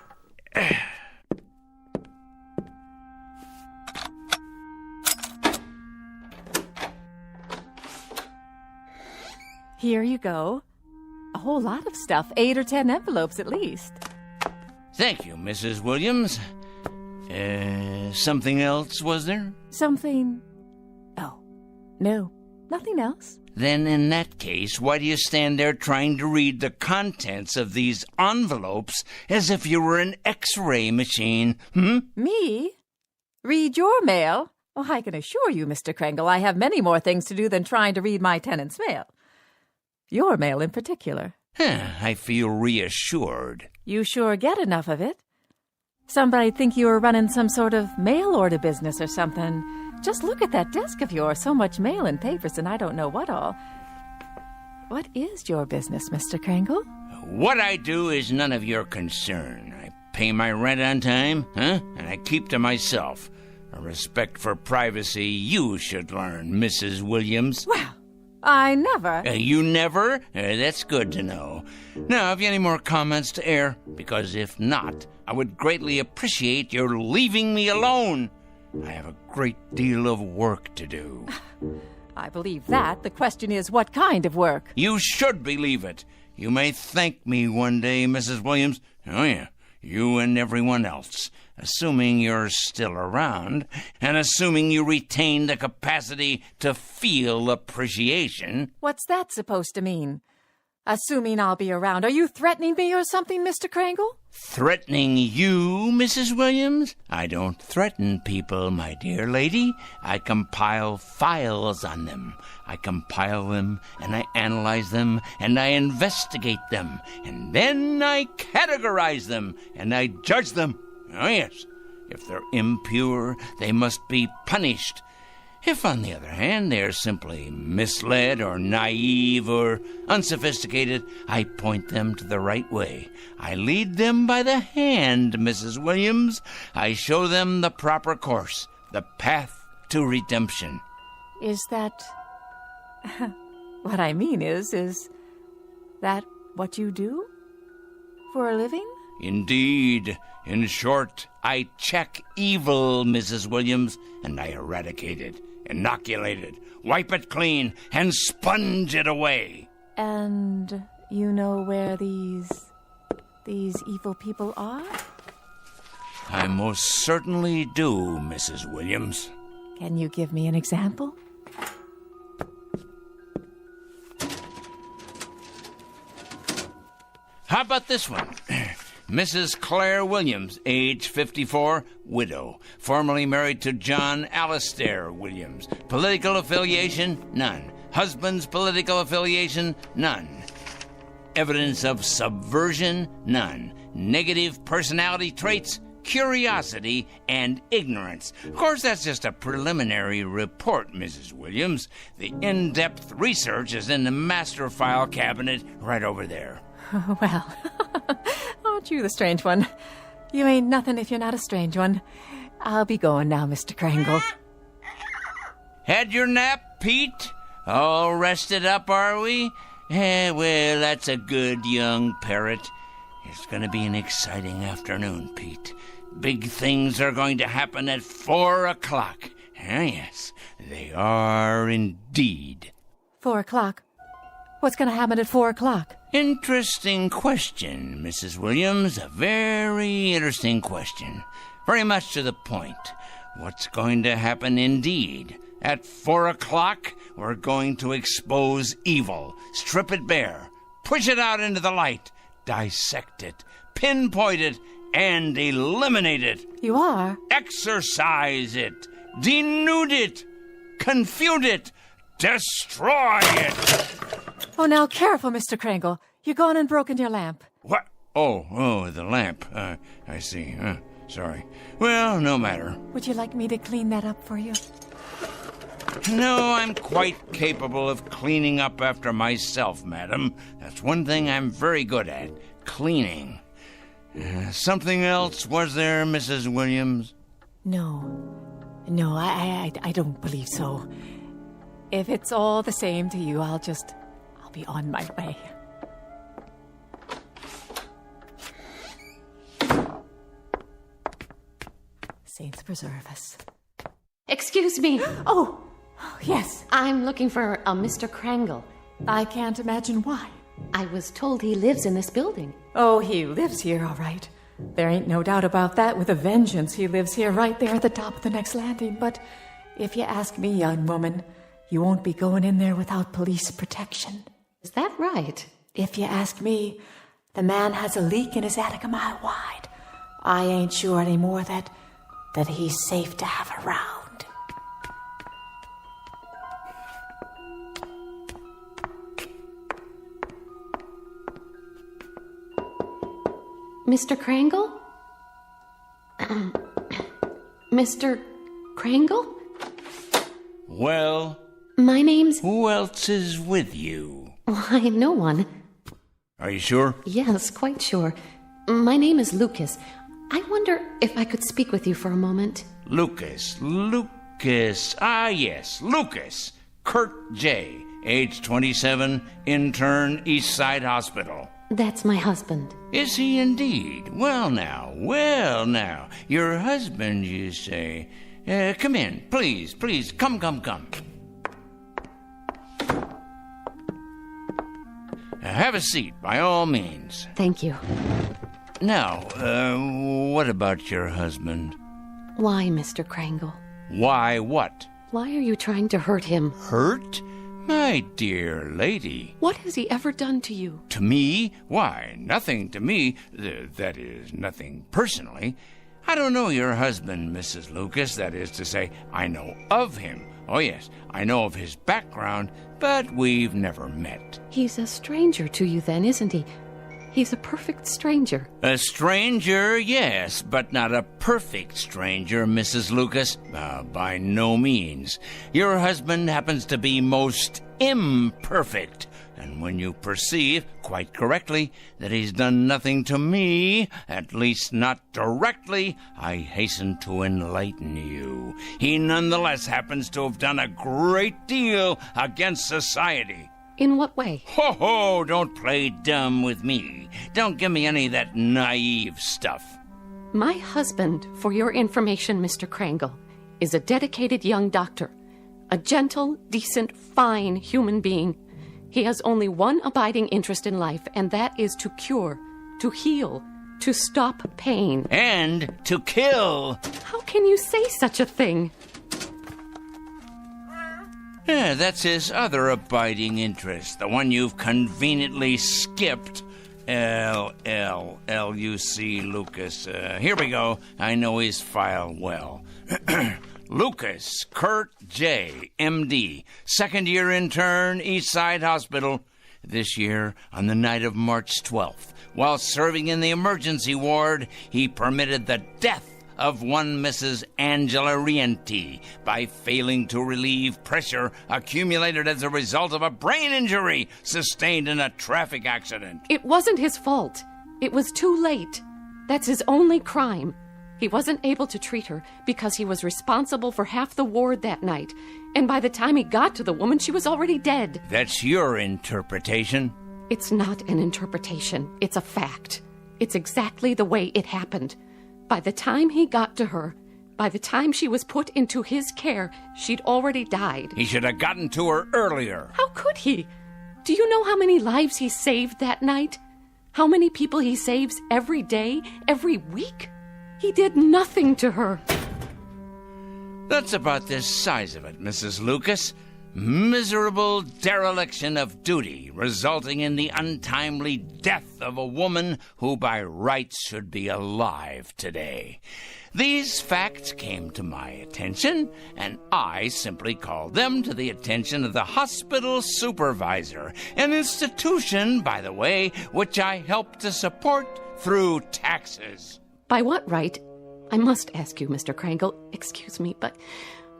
Here you go. A whole lot of stuff, 8 or 10 envelopes at least. Thank you, Mrs. Williams. Something else, was there? Something... Oh, no, nothing else. Then in that case, why do you stand there trying to read the contents of these envelopes as if you were an X-ray machine, Me? Read your mail? Oh, I can assure you, Mr. Kringle, I have many more things to do than trying to read my tenant's mail. Your mail in particular. I feel reassured. You sure get enough of it. Somebody'd think you were running some sort of mail order business or something. Just look at that desk of yours. So much mail and papers and I don't know what all. What is your business, Mr. Kringle? What I do is none of your concern. I pay my rent on time, and I keep to myself. A respect for privacy you should learn, Mrs. Williams. Well, I never... You never? That's good to know. Now, have you any more comments to air? Because if not, I would greatly appreciate your leaving me alone. I have a great deal of work to do. I believe that. The question is, what kind of work? You should believe it. You may thank me one day, Mrs. Williams. Oh, yeah, you and everyone else. Assuming you're still around, and assuming you retain the capacity to feel appreciation. What's that supposed to mean? Assuming I'll be around. Are you threatening me or something, Mr. Kringle? Threatening you, Mrs. Williams? I don't threaten people, my dear lady. I compile files on them. I compile them, and I analyze them, and I investigate them, and then I categorize them, and I judge them. Oh, yes. If they're impure, they must be punished. If, on the other hand, they're simply misled or naive or unsophisticated, I point them to the right way. I lead them by the hand, Mrs. Williams. I show them the proper course, the path to redemption. Is that... what I mean is that what you do for a living? Indeed. In short, I check evil, Mrs. Williams, and I eradicate it, inoculate it, wipe it clean, and sponge it away. And you know where these evil people are? I most certainly do, Mrs. Williams. Can you give me an example? How about this one? Mrs. Claire Williams, age 54, widow, formerly married to John Alistair Williams. Political affiliation? None. Husband's political affiliation? None. Evidence of subversion? None. Negative personality traits? Curiosity and ignorance. Of course, that's just a preliminary report, Mrs. Williams. The in-depth research is in the master file cabinet right over there. Well, aren't you the strange one? You ain't nothing if you're not a strange one. I'll be going now, Mr. Kringle. Had your nap, Pete? All rested up, are we? Well, that's a good young parrot. It's going to be an exciting afternoon, Pete. Big things are going to happen at 4 o'clock. Yes, they are indeed. 4 o'clock? What's going to happen at 4 o'clock? Interesting question, Mrs. Williams. A very interesting question. Very much to the point. What's going to happen indeed? At 4 o'clock, we're going to expose evil, strip it bare, push it out into the light, dissect it, pinpoint it, and eliminate it. You are? Exorcise it, denude it, confute it, destroy it. Oh, now, careful, Mr. Kringle. You're gone and broken your lamp. What? Oh, the lamp. I see. Sorry. Well, no matter. Would you like me to clean that up for you? No, I'm quite capable of cleaning up after myself, madam. That's one thing I'm very good at, cleaning. Something else, was there, Mrs. Williams? No, I don't believe so. If it's all the same to you, I'll be on my way. Saints preserve us. Excuse me. Oh, yes. I'm looking for a Mr. Kringle. I can't imagine why. I was told he lives in this building. Oh, he lives here, all right. There ain't no doubt about that. With a vengeance, he lives here right there at the top of the next landing. But if you ask me, young woman, you won't be going in there without police protection. Is that right? If you ask me, the man has a leak in his attic a mile wide. I ain't sure anymore that he's safe to have around. Mr. Krangle? Mr. Krangle? Well? My name's... Who else is with you? Why, no one. Are you sure? Yes, quite sure. My name is Lucas. I wonder if I could speak with you for a moment. Lucas. Ah, yes, Lucas. Kurt J., age 27, intern, East Side Hospital. That's my husband. Is he indeed? Well now. Your husband, you say. Come in, please. Come. Have a seat, by all means. Thank you. Now, what about your husband? Why, Mr. Krangle? Why what? Why are you trying to hurt him? Hurt? My dear lady. What has he ever done to you? To me? Why, nothing to me. That is, nothing personally. I don't know your husband, Mrs. Lucas. That is to say, I know of him. Oh, yes, I know of his background, but we've never met. He's a stranger to you then, isn't he? He's a perfect stranger. A stranger, yes, but not a perfect stranger, Mrs. Lucas. By no means. Your husband happens to be most imperfect. And when you perceive, quite correctly, that he's done nothing to me, at least not directly, I hasten to enlighten you. He nonetheless happens to have done a great deal against society. In what way? Ho, don't play dumb with me. Don't give me any of that naive stuff. My husband, for your information, Mr. Krangle, is a dedicated young doctor. A gentle, decent, fine human being. He has only one abiding interest in life, and that is to cure, to heal, to stop pain. And to kill. How can you say such a thing? Yeah, that's his other abiding interest, the one you've conveniently skipped. L-L-L-U-C Lucas. Here we go. I know his file well. Lucas Kurt J., M.D., second-year intern, East Side Hospital. This year, on the night of March 12th, while serving in the emergency ward, he permitted the death of one Mrs. Angela Rienti by failing to relieve pressure accumulated as a result of a brain injury sustained in a traffic accident. It wasn't his fault. It was too late. That's his only crime. He wasn't able to treat her because he was responsible for half the ward that night. And by the time he got to the woman, she was already dead. That's your interpretation. It's not an interpretation. It's a fact. It's exactly the way it happened. By the time he got to her, by the time she was put into his care, she'd already died. He should have gotten to her earlier. How could he? Do you know how many lives he saved that night? How many people he saves every day, every week? He did nothing to her. That's about the size of it, Mrs. Lucas. Miserable dereliction of duty, resulting in the untimely death of a woman who by rights should be alive today. These facts came to my attention, and I simply called them to the attention of the hospital supervisor, an institution, by the way, which I help to support through taxes. By what right? I must ask you, Mr. Krangle, excuse me, but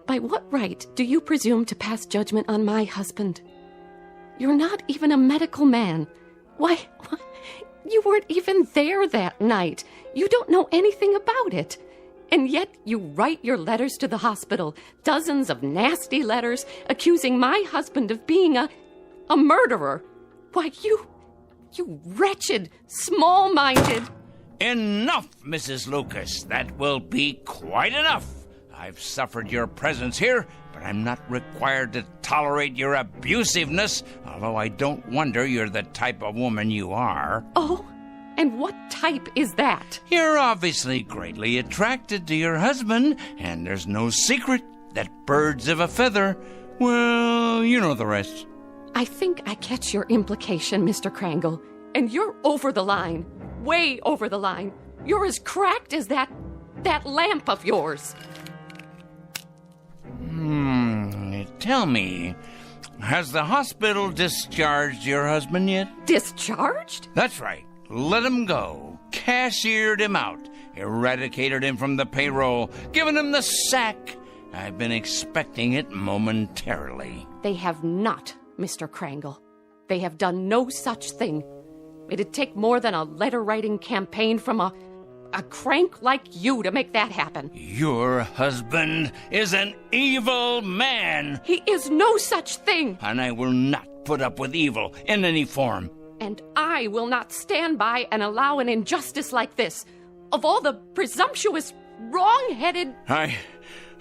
by what right do you presume to pass judgment on my husband? You're not even a medical man. Why, you weren't even there that night. You don't know anything about it. And yet you write your letters to the hospital, dozens of nasty letters accusing my husband of being a murderer. Why, you wretched, small-minded... Enough, Mrs. Lucas. That will be quite enough. I've suffered your presence here, but I'm not required to tolerate your abusiveness, although I don't wonder you're the type of woman you are. Oh, and what type is that? You're obviously greatly attracted to your husband, and there's no secret that birds of a feather, well, you know the rest. I think I catch your implication, Mr. Krangle, and you're over the line. Way over the line. You're as cracked as that lamp of yours. Tell me, has the hospital discharged your husband yet? Discharged? That's right. Let him go. cashiered him out, eradicated him from the payroll, given him the sack. I've been expecting it momentarily. They have not, Mr. Krangle. They have done no such thing. It'd take more than a letter-writing campaign from a crank like you to make that happen. Your husband is an evil man. He is no such thing. And I will not put up with evil in any form. And I will not stand by and allow an injustice like this. Of all the presumptuous, wrong-headed...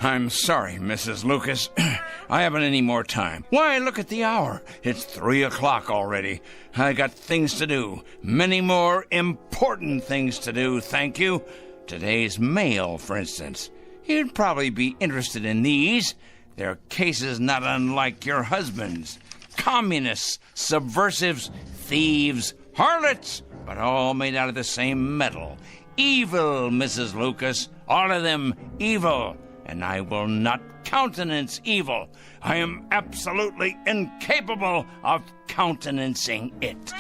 I'm sorry, Mrs. Lucas. I haven't any more time. Why, look at the hour. It's 3 o'clock already. I got things to do. Many more important things to do, thank you. Today's mail, for instance. You'd probably be interested in these. They're cases not unlike your husband's. Communists, subversives, thieves, harlots, but all made out of the same metal. Evil, Mrs. Lucas. All of them evil. And I will not countenance evil. I am absolutely incapable of countenancing it.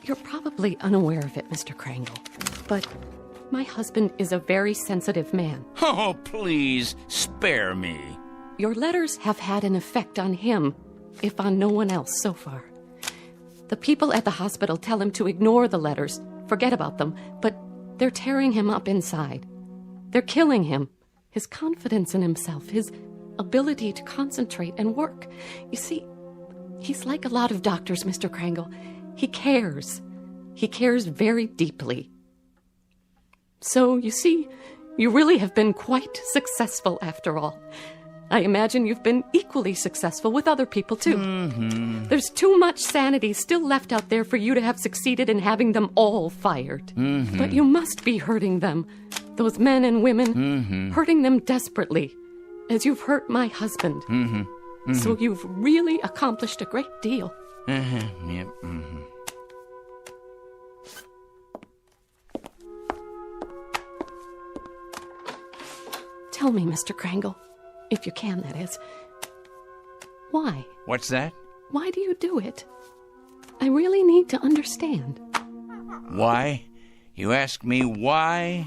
You're probably unaware of it, Mr. Krangle, but my husband is a very sensitive man. Oh, please, spare me. Your letters have had an effect on him, if on no one else so far. The people at the hospital tell him to ignore the letters, forget about them, but they're tearing him up inside. They're killing him. His confidence in himself, his ability to concentrate and work. You see, he's like a lot of doctors, Mr. Krangle. He cares. He cares very deeply. So, you see, you really have been quite successful after all. I imagine you've been equally successful with other people, too. Mm-hmm. There's too much sanity still left out there for you to have succeeded in having them all fired. Mm-hmm. But you must be hurting them. Those men and women, hurting them desperately, as you've hurt my husband. So you've really accomplished a great deal. Yep. Tell me, Mr. Krangle, if you can, that is. Why? What's that? Why do you do it? I really need to understand. Why? You ask me why?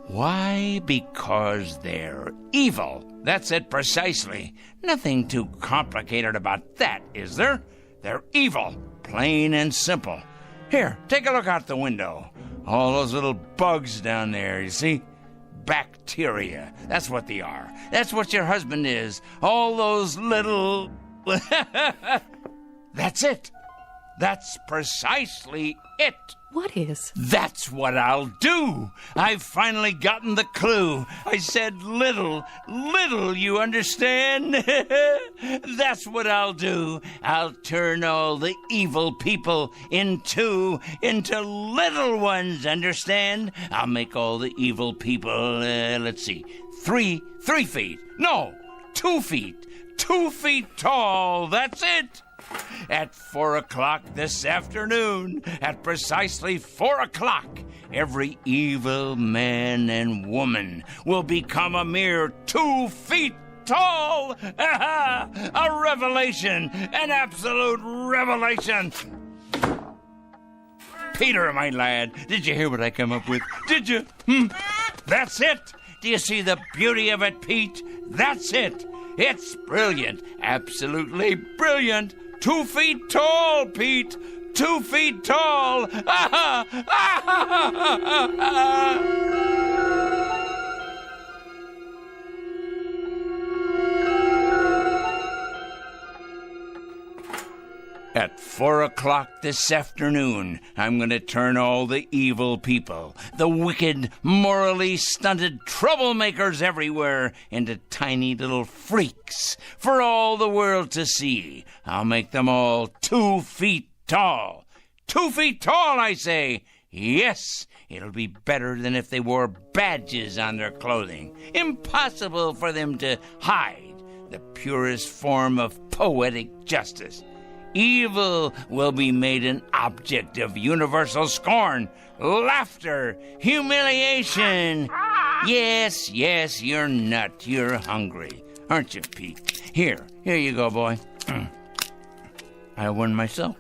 Why? Because they're evil. That's it precisely. Nothing too complicated about that, is there? They're evil, plain and simple. Here, take a look out the window. All those little bugs down there, you see? Bacteria. That's what they are. That's what your husband is. All those little... That's it. That's precisely it. What is? That's what I'll do. I've finally gotten the clue. I said little, you understand? That's what I'll do. I'll turn all the evil people into little ones, understand? I'll make all the evil people, let's see, 3 feet. No, 2 feet. 2 feet tall, that's it. At 4 o'clock this afternoon, at precisely 4 o'clock, every evil man and woman will become a mere 2 feet tall. A revelation, an absolute revelation. Peter, my lad, did you hear what I come up with? Did you? That's it. Do you see the beauty of it, Pete? That's it. It's brilliant, absolutely brilliant. 2 feet tall, Pete. 2 feet tall. At 4 o'clock this afternoon, I'm going to turn all the evil people, the wicked, morally stunted troublemakers everywhere, into tiny little freaks for all the world to see. I'll make them all 2 feet tall. 2 feet tall, I say. Yes, it'll be better than if they wore badges on their clothing. Impossible for them to hide the purest form of poetic justice. Evil will be made an object of universal scorn, laughter, humiliation. Yes, you're nut. You're hungry. Aren't you, Pete? Here you go, boy. I won myself.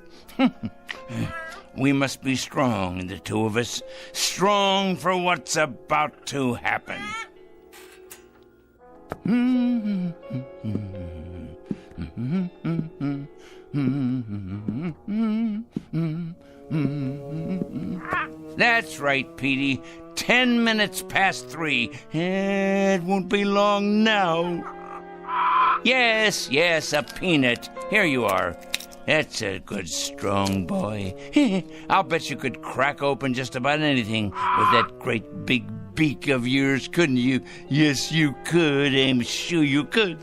We must be strong, the two of us. Strong for what's about to happen. That's right, Petey. 10 minutes past 3. It won't be long now. Yes, a peanut. Here you are. That's a good, strong boy. I'll bet you could crack open just about anything with that great big beak of yours, couldn't you? Yes, you could. I'm sure you could.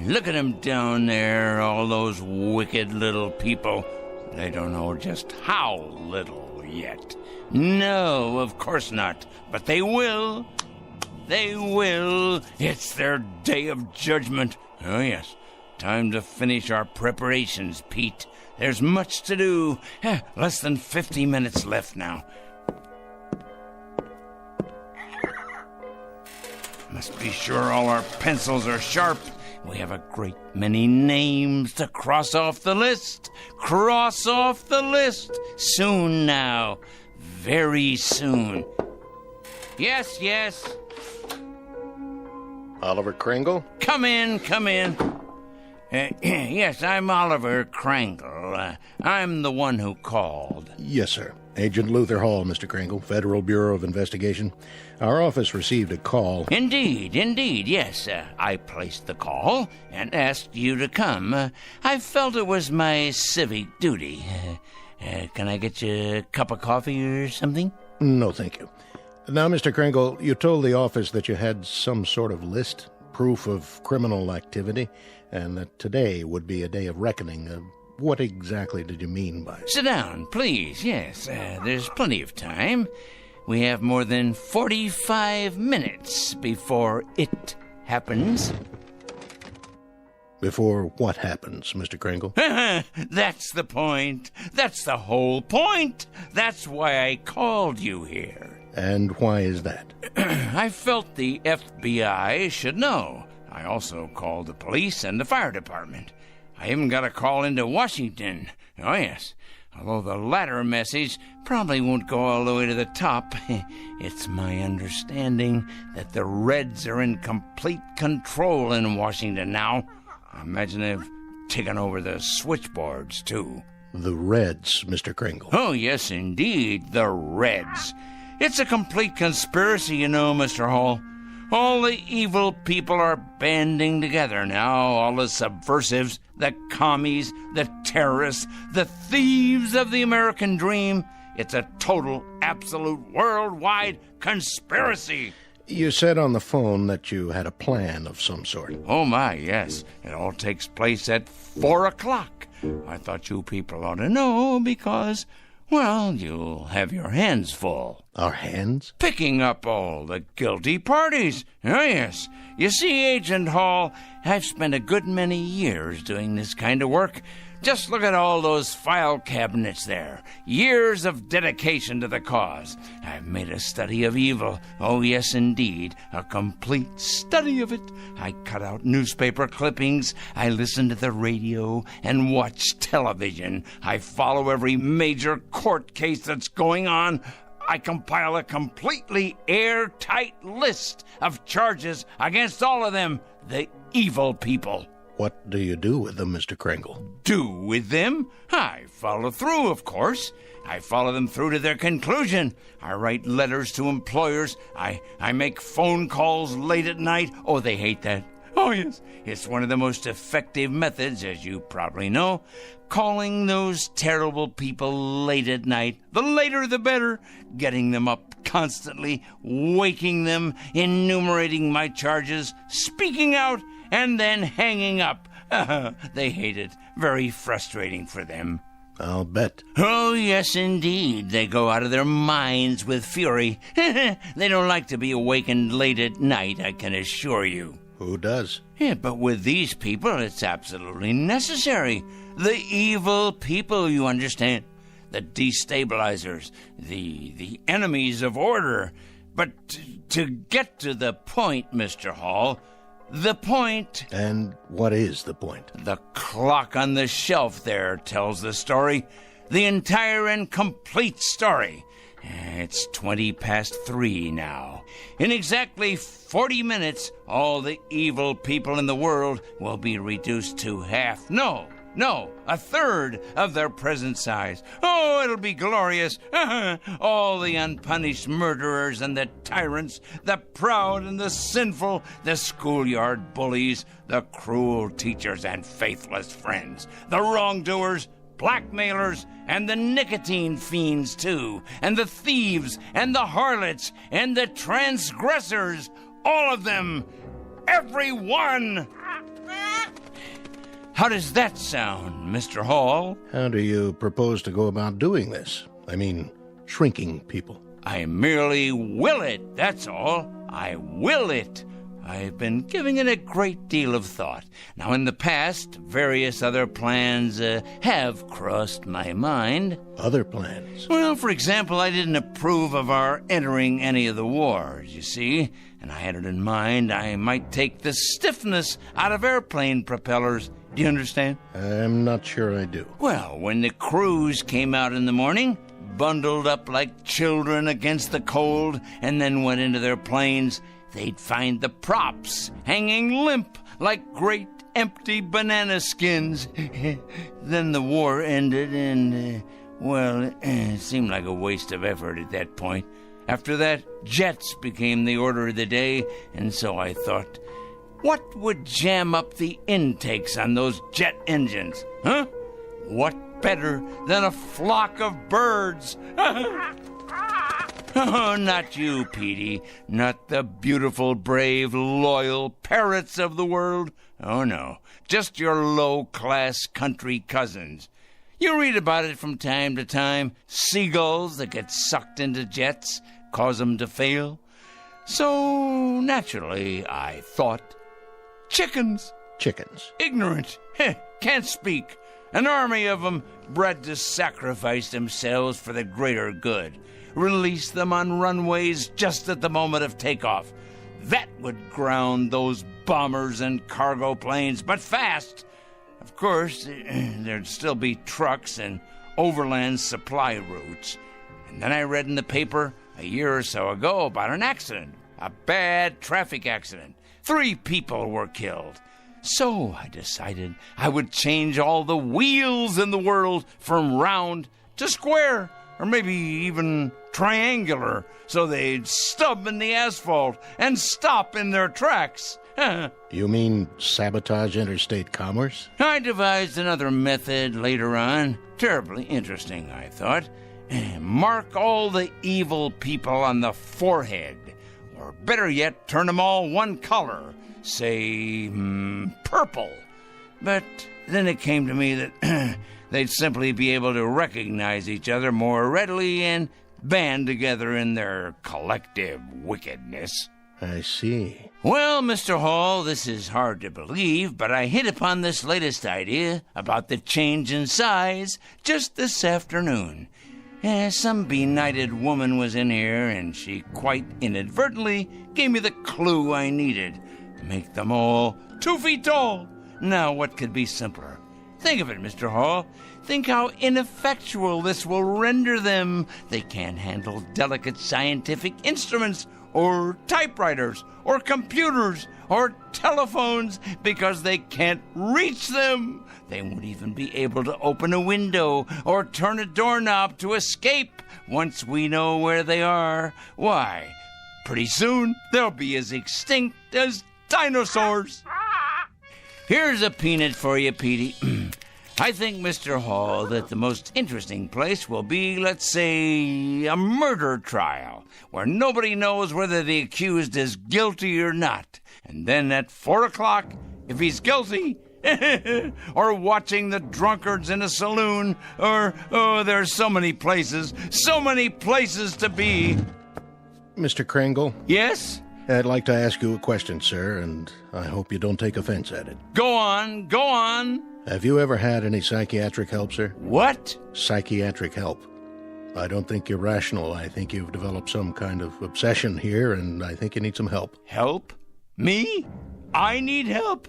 Look at them down there, all those wicked little people. They don't know just how little yet. No, of course not. But they will. They will. It's their day of judgment. Oh, yes. Time to finish our preparations, Pete. There's much to do. Less than 50 minutes left now. Must be sure all our pencils are sharp. We have a great many names to cross off the list. Cross off the list. Soon now. Very soon. Yes. Oliver Kringle? Come in. Yes, I'm Oliver Kringle. I'm the one who called. Yes, sir. Agent Luther Hall, Mr. Kringle, Federal Bureau of Investigation. Our office received a call. Indeed, yes. I placed the call and asked you to come. I felt it was my civic duty. Can I get you a cup of coffee or something? No, thank you. Now, Mr. Kringle, you told the office that you had some sort of list, proof of criminal activity, and that today would be a day of reckoning. What exactly did you mean by it? Sit down, please. Yes, there's plenty of time. We have more than 45 minutes before it happens. Before what happens, Mr. Kringle? That's the point. That's the whole point. That's why I called you here. And why is that? I felt the FBI should know. I also called the police and the fire department. I even got a call into Washington. Oh, yes. Although the latter message probably won't go all the way to the top. It's my understanding that the Reds are in complete control in Washington now. I imagine they've taken over the switchboards, too. The Reds, Mr. Kringle. Oh, yes, indeed, the Reds. It's a complete conspiracy, you know, Mr. Hall. All the evil people are banding together now, all the subversives, the commies, the terrorists, the thieves of the American dream. It's a total, absolute, worldwide conspiracy. You said on the phone that you had a plan of some sort. Oh, my, yes. It all takes place at 4 o'clock. I thought you people ought to know because, well, you'll have your hands full. Our hands? Picking up all the guilty parties. Oh, yes. You see, Agent Hall, I've spent a good many years doing this kind of work. Just look at all those file cabinets there. Years of dedication to the cause. I've made a study of evil. Oh, yes, indeed. A complete study of it. I cut out newspaper clippings. I listen to the radio and watch television. I follow every major court case that's going on. I compile a completely airtight list of charges against all of them, the evil people. What do you do with them, Mr. Kringle? Do with them? I follow through, of course. I follow them through to their conclusion. I write letters to employers. I make phone calls late at night. Oh, they hate that. Oh, yes. It's one of the most effective methods, as you probably know. Calling those terrible people late at night. The later, the better. Getting them up constantly. Waking them. Enumerating my charges. Speaking out. And then hanging up. They hate it. Very frustrating for them. I'll bet. Oh, yes, indeed. They go out of their minds with fury. They don't like to be awakened late at night, I can assure you. Who does? Yeah, but with these people, it's absolutely necessary. The evil people, you understand. The destabilizers. The enemies of order. But to get to the point, Mr. Hall, The point... And what is the point? The clock on the shelf there tells the story. The entire and complete story. It's 3:20 now. In exactly 40 minutes, all the evil people in the world will be reduced to half. No, a third of their present size. Oh, it'll be glorious. All the unpunished murderers and the tyrants, the proud and the sinful, the schoolyard bullies, the cruel teachers and faithless friends, the wrongdoers, blackmailers, and the nicotine fiends, too, and the thieves, and the harlots, and the transgressors, all of them, every one. How does that sound, Mr. Hall? How do you propose to go about doing this? I mean, shrinking people. I merely will it, that's all. I will it. I've been giving it a great deal of thought. Now, in the past, various other plans have crossed my mind. Other plans? Well, for example, I didn't approve of our entering any of the wars, you see, and I had it in mind I might take the stiffness out of airplane propellers. Do you understand? I'm not sure I do. Well, when the crews came out in the morning, bundled up like children against the cold, and then went into their planes, they'd find the props hanging limp like great empty banana skins. Then the war ended and, it seemed like a waste of effort at that point. After that, jets became the order of the day, and so I thought, what would jam up the intakes on those jet engines? Huh? What better than a flock of birds? Oh, not you, Petey. Not the beautiful, brave, loyal parrots of the world. Oh, no. Just your low-class country cousins. You read about it from time to time. Seagulls that get sucked into jets, cause them to fail. So, naturally, I thought, chickens. Chickens. Ignorant. Can't speak. An army of them bred to sacrifice themselves for the greater good. Release them on runways just at the moment of takeoff. That would ground those bombers and cargo planes, but fast. Of course, there'd still be trucks and overland supply routes. And then I read in the paper a year or so ago about an accident, a bad traffic accident. 3 people were killed. So I decided I would change all the wheels in the world from round to square, or maybe even triangular, so they'd stub in the asphalt and stop in their tracks. You mean sabotage interstate commerce? I devised another method later on. Terribly interesting, I thought. Mark all the evil people on the forehead, or better yet, turn them all one color. Say, purple. But then it came to me that they'd simply be able to recognize each other more readily and band together in their collective wickedness. I see. Well, Mr. Hall, this is hard to believe, but I hit upon this latest idea about the change in size just this afternoon. Some benighted woman was in here, and she quite inadvertently gave me the clue I needed. Make them all 2 feet tall. Now, what could be simpler? Think of it, Mr. Hall. Think how ineffectual this will render them. They can't handle delicate scientific instruments, or typewriters, or computers, or telephones, because they can't reach them. They won't even be able to open a window or turn a doorknob to escape once we know where they are. Why, pretty soon they'll be as extinct as dinosaurs. Here's a peanut for you, Petey. I think, Mr. Hall, that the most interesting place will be, let's say, a murder trial, where nobody knows whether the accused is guilty or not. And then at 4 o'clock, if he's guilty, or watching the drunkards in a saloon, or, there's so many places to be. Mr. Kringle? Yes? I'd like to ask you a question, sir, and I hope you don't take offense at it. Go on. Have you ever had any psychiatric help, sir? What? Psychiatric help. I don't think you're rational. I think you've developed some kind of obsession here, and I think you need some help. Help? Me? I need help?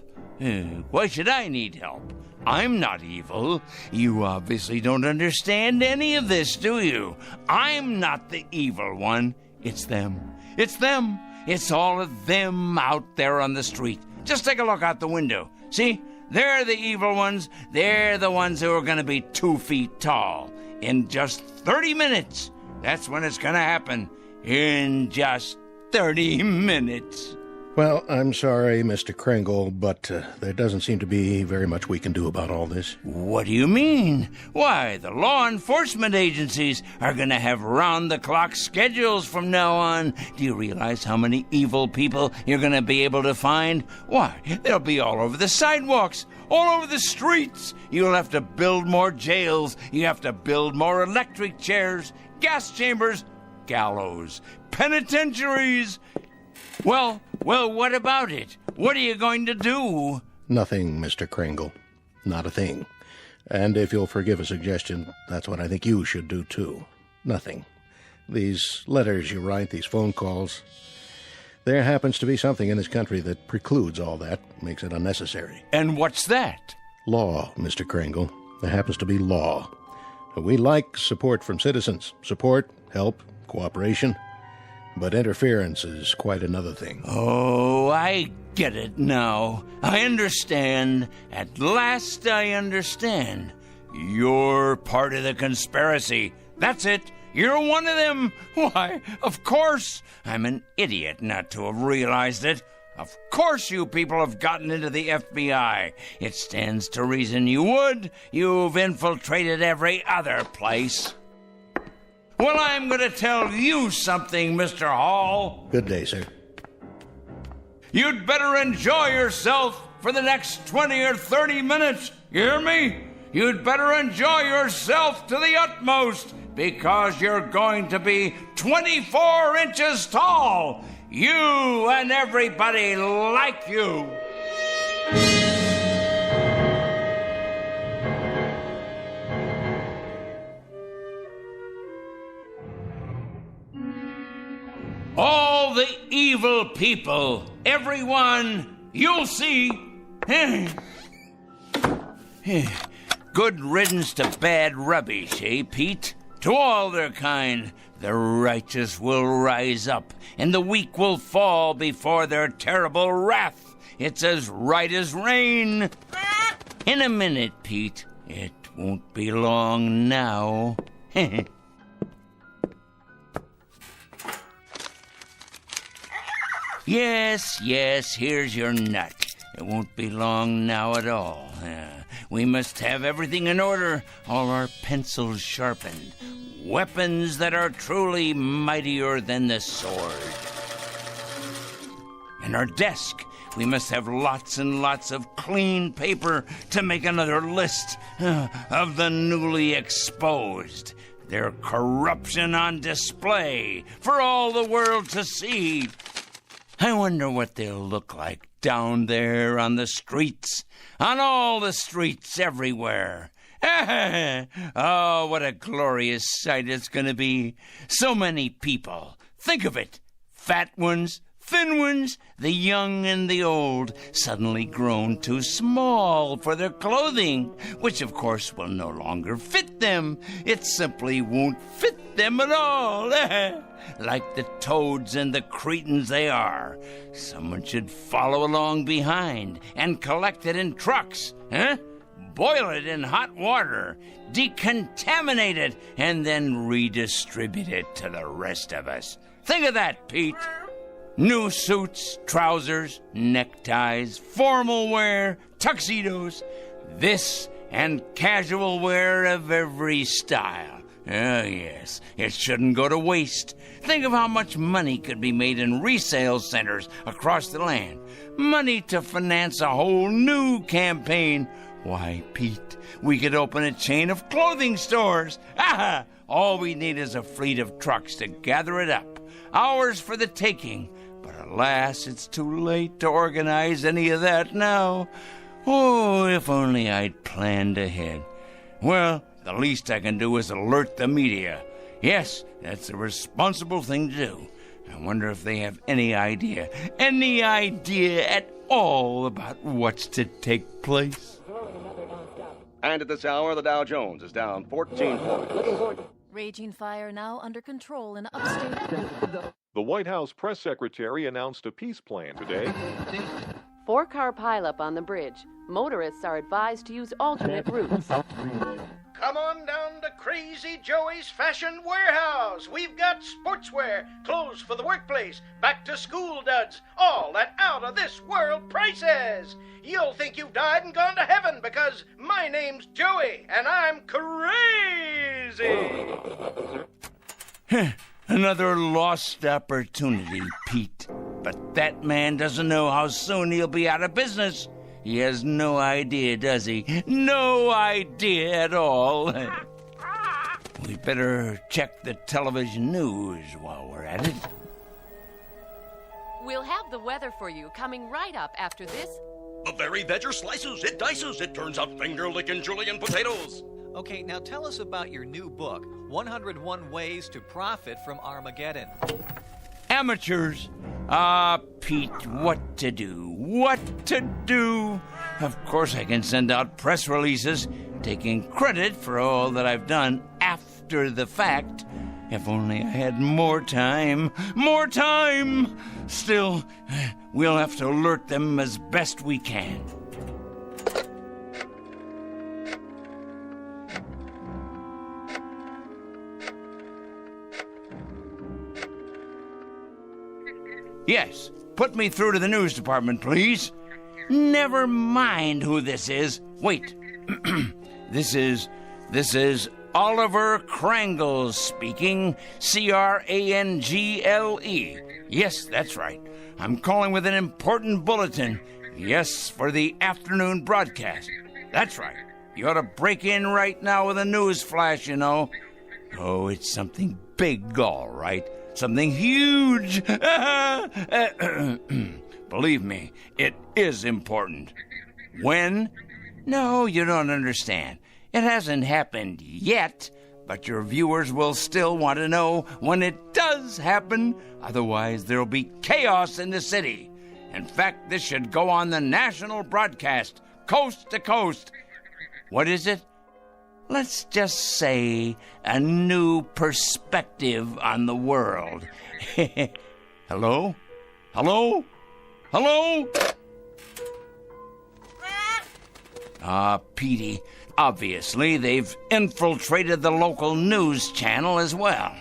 Why should I need help? I'm not evil. You obviously don't understand any of this, do you? I'm not the evil one. It's them. It's them. It's all of them out there on the street. Just take a look out the window. See? They're the evil ones. They're the ones who are going to be 2 feet tall. In just 30 minutes. That's when it's going to happen. In just 30 minutes. Well, I'm sorry, Mr. Kringle, but there doesn't seem to be very much we can do about all this. What do you mean? Why, the law enforcement agencies are going to have round-the-clock schedules from now on. Do you realize how many evil people you're going to be able to find? Why, they'll be all over the sidewalks, all over the streets. You'll have to build more jails. You have to build more electric chairs, gas chambers, gallows, penitentiaries. Well, what about it? What are you going to do? Nothing, Mr. Kringle. Not a thing. And if you'll forgive a suggestion, that's what I think you should do, too. Nothing. These letters you write, these phone calls, there happens to be something in this country that precludes all that, makes it unnecessary. And what's that? Law, Mr. Kringle. There happens to be law. We like support from citizens. Support, help, cooperation. But interference is quite another thing. Oh, I get it now. I understand. At last I understand. You're part of the conspiracy. That's it. You're one of them. Why, of course. I'm an idiot not to have realized it. Of course you people have gotten into the FBI. It stands to reason you would. You've infiltrated every other place. Well, I'm going to tell you something, Mr. Hall. Good day, sir. You'd better enjoy yourself for the next 20 or 30 minutes. You hear me? You'd better enjoy yourself to the utmost, because you're going to be 24 inches tall. You and everybody like you. All the evil people, everyone, you'll see. Good riddance to bad rubbish, eh, Pete? To all their kind, the righteous will rise up, and the weak will fall before their terrible wrath. It's as right as rain. In a minute, Pete. It won't be long now. Yes, here's your nut. It won't be long now at all. We must have everything in order, all our pencils sharpened, weapons that are truly mightier than the sword. And our desk, we must have lots and lots of clean paper to make another list of the newly exposed. Their corruption on display for all the world to see. I wonder what they'll look like down there on the streets, on all the streets everywhere. Oh, what a glorious sight it's going to be. So many people. Think of it. Fat ones, thin ones, the young and the old, suddenly grown too small for their clothing, which of course will no longer fit them. It simply won't fit them at all. Like the toads and the cretins they are. Someone should follow along behind and collect it in trucks, boil it in hot water, decontaminate it, and then redistribute it to the rest of us. Think of that, Pete. New suits, trousers, neckties, formal wear, tuxedos, this and casual wear of every style. Oh, yes, it shouldn't go to waste. Think of how much money could be made in resale centers across the land. Money to finance a whole new campaign. Why, Pete, we could open a chain of clothing stores. All we need is a fleet of trucks to gather it up. Ours for the taking. But alas, it's too late to organize any of that now. Oh, if only I'd planned ahead. Well, the least I can do is alert the media. Yes, that's a responsible thing to do. I wonder if they have any idea at all about what's to take place. And at this hour, the Dow Jones is down 14 points. Raging fire now under control in upstate. The White House press secretary announced a peace plan today. 4-car pileup on the bridge. Motorists are advised to use alternate routes. Come on down to Crazy Joey's Fashion Warehouse. We've got sportswear, clothes for the workplace, back-to-school duds, all at out-of-this-world prices. You'll think you've died and gone to heaven because my name's Joey, and I'm crazy. Another lost opportunity, Pete. But that man doesn't know how soon he'll be out of business. He has no idea, does he? No idea at all. We better check the television news while we're at it. We'll have the weather for you coming right up after this. The very vegger slices, it dices, it turns out finger-licking julienne potatoes. Okay, now tell us about your new book, 101 Ways to Profit from Armageddon. Amateurs. Pete, what to do? What to do? Of course I can send out press releases taking credit for all that I've done after the fact. If only I had more time. More time! Still, we'll have to alert them as best we can. Yes, put me through to the news department, please. Never mind who this is. Wait. This is Oliver Krangle speaking, Crangle. Yes, that's right. I'm calling with an important bulletin. Yes, for the afternoon broadcast. That's right. You ought to break in right now with a news flash, you know. Oh, it's something big, all right. Something huge. Believe me, it is important. When? No, you don't understand. It hasn't happened yet, but your viewers will still want to know when it does happen. Otherwise, there'll be chaos in the city. In fact, this should go on the national broadcast, coast to coast. What is it? Let's just say a new perspective on the world. Hello? Hello? Hello? Petey, obviously they've infiltrated the local news channel as well.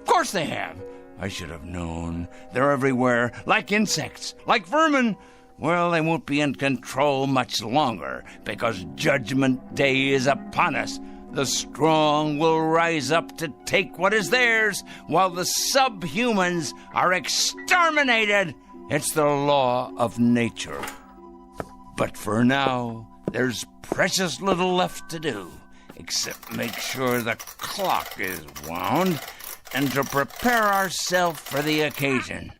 Of course they have. I should have known. They're everywhere, like insects, like vermin. Well, they won't be in control much longer, because Judgment Day is upon us. The strong will rise up to take what is theirs, while the subhumans are exterminated. It's the law of nature. But for now, there's precious little left to do, except make sure the clock is wound, and to prepare ourselves for the occasion.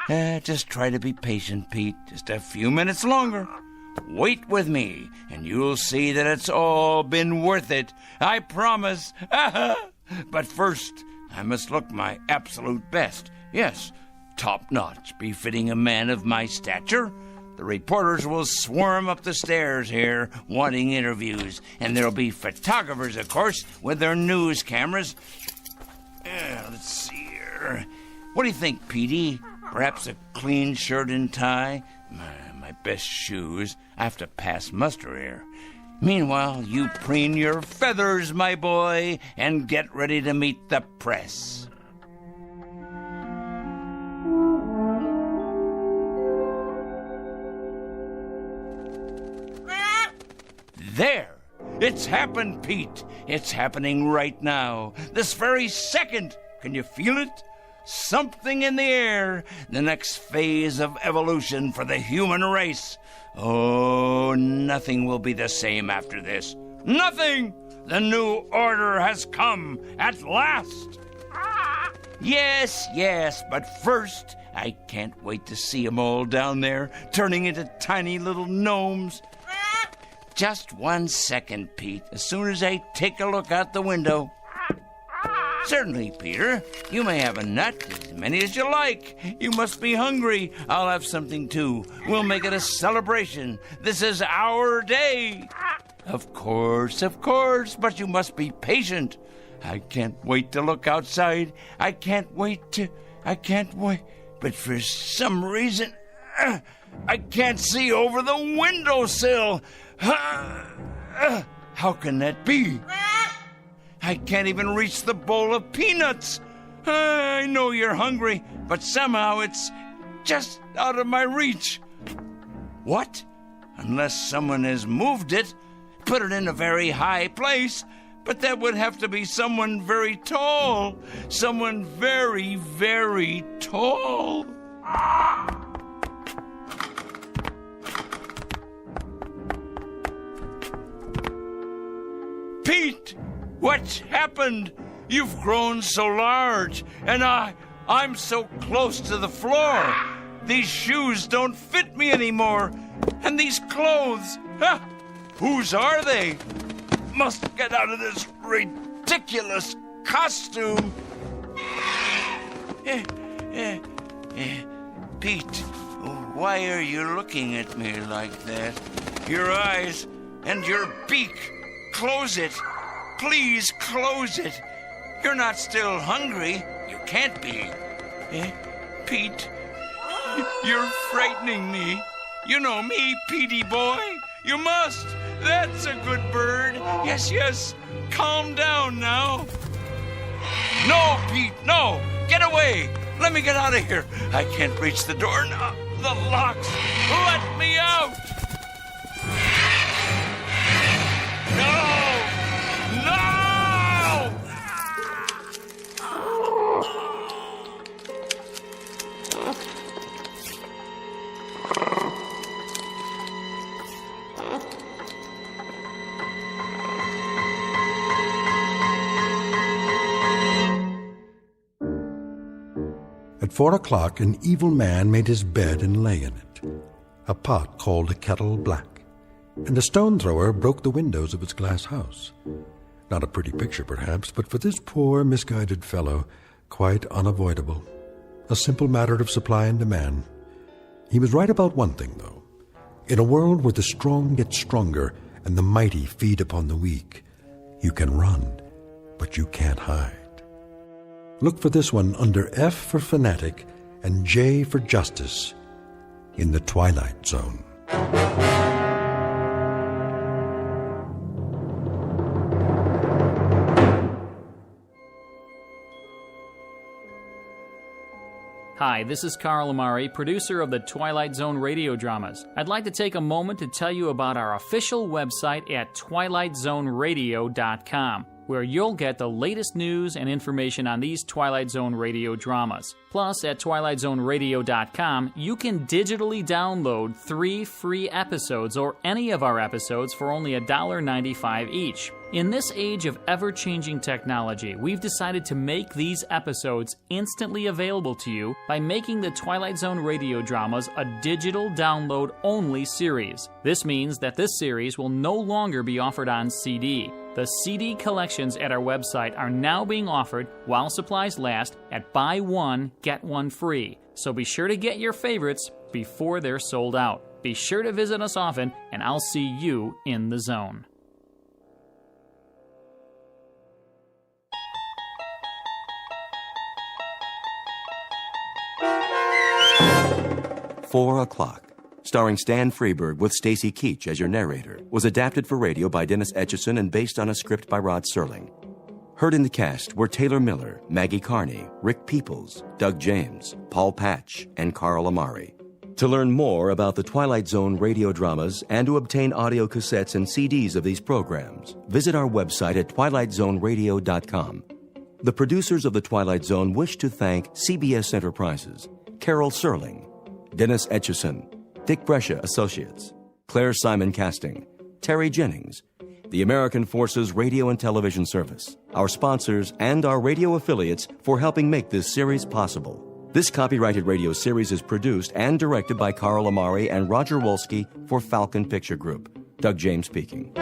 Just try to be patient, Pete. Just a few minutes longer. Wait with me, and you'll see that it's all been worth it. I promise. But first, I must look my absolute best. Yes, top-notch, befitting a man of my stature. The reporters will swarm up the stairs here, wanting interviews. And there'll be photographers, of course, with their news cameras. Let's see here. What do you think, Petey? Perhaps a clean shirt and tie? My best shoes. I have to pass muster here. Meanwhile, you preen your feathers, my boy, and get ready to meet the press. There! It's happened, Pete. It's happening right now. This very second. Can you feel it? Something in the air. The next phase of evolution for the human race. Oh, nothing will be the same after this. Nothing! The new order has come at last. Yes, but first, I can't wait to see them all down there, turning into tiny little gnomes. Just 1 second, Pete. As soon as I take a look out the window. Certainly, Peter. You may have a nut, as many as you like. You must be hungry. I'll have something, too. We'll make it a celebration. This is our day. Of course, but you must be patient. I can't wait to look outside. I can't wait. But for some reason, I can't see over the windowsill. How can that be? I can't even reach the bowl of peanuts. I know you're hungry, but somehow it's just out of my reach. What? Unless someone has moved it, put it in a very high place, but that would have to be someone very tall. Someone very, very tall. Pete! What's happened? You've grown so large, and I'm so close to the floor. These shoes don't fit me anymore, and these clothes, whose are they? Must get out of this ridiculous costume. Pete, why are you looking at me like that? Your eyes and your beak, close it. Please close it. You're not still hungry. You can't be. Pete, you're frightening me. You know me, Petey boy. You must. That's a good bird. Yes. Calm down now. No, Pete, no. Get away. Let me get out of here. I can't reach the door now. The locks. Let me out. No! At 4 o'clock, an evil man made his bed and lay in it. A pot called a kettle black, and a stone thrower broke the windows of its glass house. Not a pretty picture, perhaps, but for this poor, misguided fellow, quite unavoidable. A simple matter of supply and demand. He was right about one thing, though. In a world where the strong get stronger and the mighty feed upon the weak, you can run, but you can't hide. Look for this one under F for Fanatic and J for Justice in the Twilight Zone. Hi, this is Carl Amari, producer of the Twilight Zone Radio Dramas. I'd like to take a moment to tell you about our official website at twilightzoneradio.com, where you'll get the latest news and information on these Twilight Zone Radio dramas. Plus, at twilightzoneradio.com, you can digitally download 3 free episodes or any of our episodes for only $1.95 each. In this age of ever-changing technology, we've decided to make these episodes instantly available to you by making the Twilight Zone Radio Dramas a digital download-only series. This means that this series will no longer be offered on CD. The CD collections at our website are now being offered while supplies last at buy one, get one free. So be sure to get your favorites before they're sold out. Be sure to visit us often, and I'll see you in the zone. "4 o'clock," starring Stan Freberg with Stacy Keach as your narrator, was adapted for radio by Dennis Etchison and based on a script by Rod Serling. Heard in the cast were Taylor Miller, Maggie Carney, Rick Peoples, Doug James, Paul Patch, and Carl Amari. To learn more about the Twilight Zone radio dramas and to obtain audio cassettes and CDs of these programs, visit our website at twilightzoneradio.com. The producers of The Twilight Zone wish to thank CBS Enterprises, Carol Serling, Dennis Etchison, Dick Brescia Associates, Claire Simon Casting, Terry Jennings, the American Forces Radio and Television Service, our sponsors, and our radio affiliates for helping make this series possible. This copyrighted radio series is produced and directed by Carl Amari and Roger Wolski for Falcon Picture Group. Doug James speaking.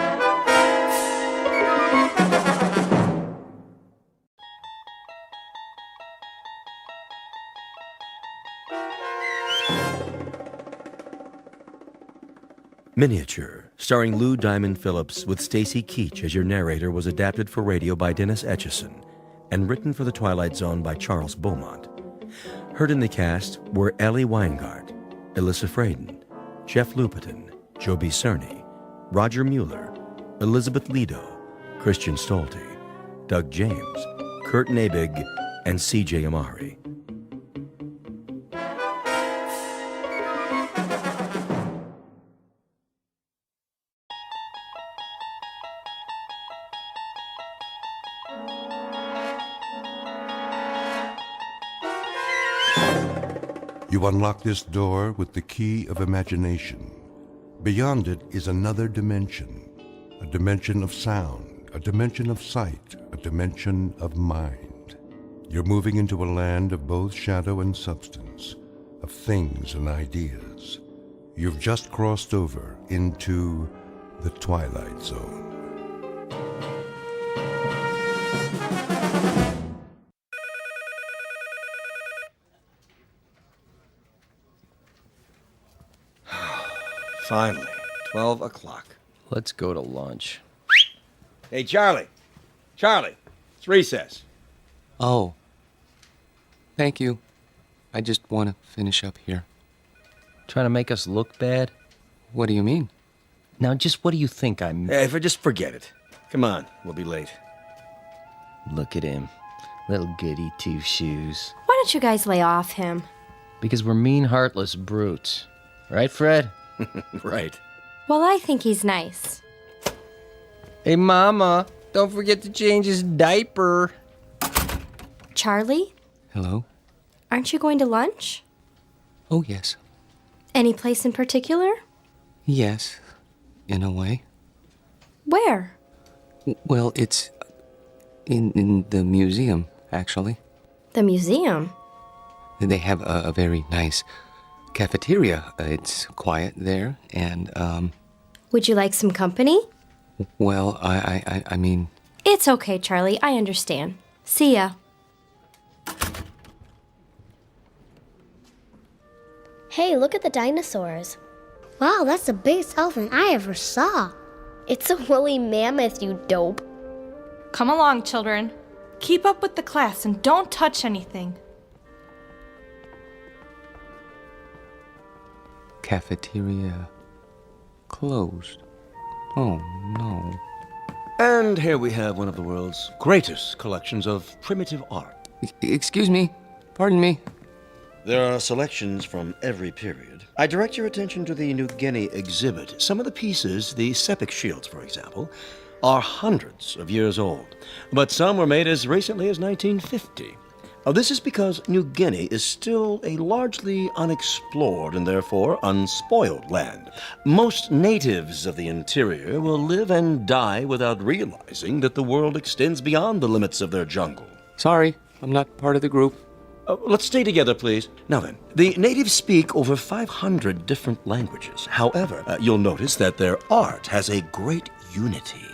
Miniature, starring Lou Diamond Phillips with Stacy Keach as your narrator, was adapted for radio by Dennis Etchison and written for The Twilight Zone by Charles Beaumont. Heard in the cast were Ellie Weingart, Alyssa Fraden, Jeff Lupetin, Joby Cerny, Roger Mueller, Elizabeth Lido, Christian Stolte, Doug James, Kurt Nabig, and C.J. Amari. You unlock this door with the key of imagination. Beyond it is another dimension, a dimension of sound, a dimension of sight, a dimension of mind. You're moving into a land of both shadow and substance, of things and ideas. You've just crossed over into the Twilight Zone. Finally, 12 o'clock. Let's go to lunch. Hey, Charlie. Charlie, it's recess. Oh. Thank you. I just want to finish up here. Trying to make us look bad? What do you mean? Now, just what do you think I'm... Hey, just forget it. Come on, we'll be late. Look at him. Little goody two-shoes. Why don't you guys lay off him? Because we're mean, heartless brutes. Right, Fred? Right. Well, I think he's nice. Hey, Mama, don't forget to change his diaper. Charlie? Hello? Aren't you going to lunch? Oh, yes. Any place in particular? Yes, in a way. Where? Well, it's in the museum, actually. The museum? They have a very nice cafeteria. It's quiet there, and, Would you like some company? well, I mean... It's okay, Charlie. I understand. See ya. Hey, look at the dinosaurs. Wow, that's the biggest elephant I ever saw. It's a woolly mammoth, you dope. Come along, children. Keep up with the class and don't touch anything. Cafeteria closed. Oh, no. And here we have one of the world's greatest collections of primitive art. Excuse me. Pardon me. There are selections from every period. I direct your attention to the New Guinea exhibit. Some of the pieces, the sepik shields, for example, are hundreds of years old, but some were made as recently as 1950. This is because New Guinea is still a largely unexplored and therefore unspoiled land. Most natives of the interior will live and die without realizing that the world extends beyond the limits of their jungle. Sorry, I'm not part of the group. Let's stay together, please. Now then, the natives speak over 500 different languages. However, you'll notice that their art has a great unity.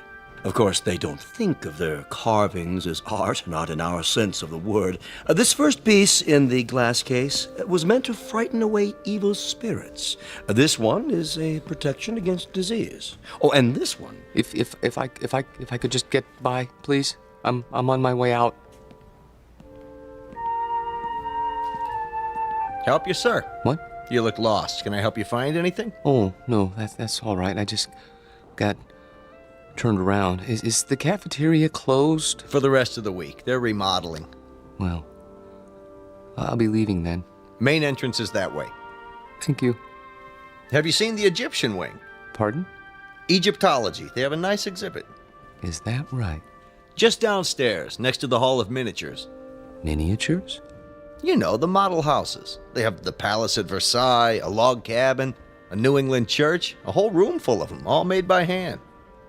Of course, they don't think of their carvings as art, not in our sense of the word. This first piece in the glass case was meant to frighten away evil spirits. This one is a protection against disease. Oh, and this one. If I could just get by, please. I'm on my way out. Help you, sir. What? You look lost. Can I help you find anything? Oh, no, that's all right. I just got turned around. Is the cafeteria closed? For the rest of the week. They're remodeling. Well, I'll be leaving then. Main entrance is that way. Thank you. Have you seen the Egyptian wing? Pardon? Egyptology. They have a nice exhibit. Is that right? Just downstairs, next to the Hall of Miniatures. Miniatures? You know, the model houses. They have the palace at Versailles, a log cabin, a New England church, a whole room full of them, all made by hand,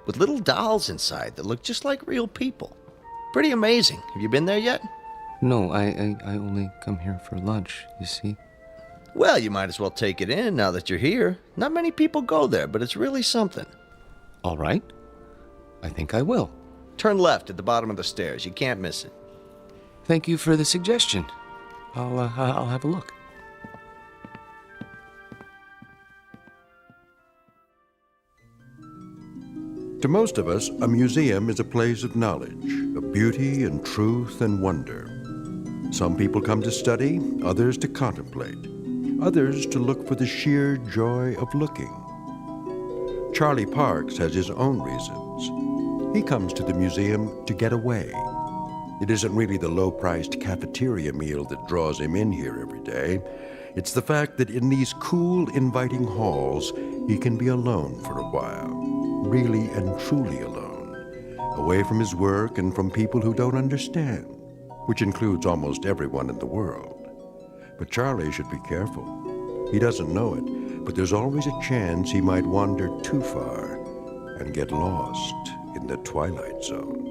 with little dolls inside that look just like real people. Pretty amazing. Have you been there yet? No, I only come here for lunch, you see. Well, you might as well take it in now that you're here. Not many people go there, but it's really something. All right. I think I will. Turn left at the bottom of the stairs. You can't miss it. Thank you for the suggestion. I'll have a look. To most of us, a museum is a place of knowledge, of beauty and truth and wonder. Some people come to study, others to contemplate, others to look for the sheer joy of looking. Charlie Parks has his own reasons. He comes to the museum to get away. It isn't really the low-priced cafeteria meal that draws him in here every day. It's the fact that in these cool, inviting halls, he can be alone for a while, really and truly alone, away from his work and from people who don't understand, which includes almost everyone in the world. But Charlie should be careful. He doesn't know it, but there's always a chance he might wander too far and get lost in the Twilight Zone.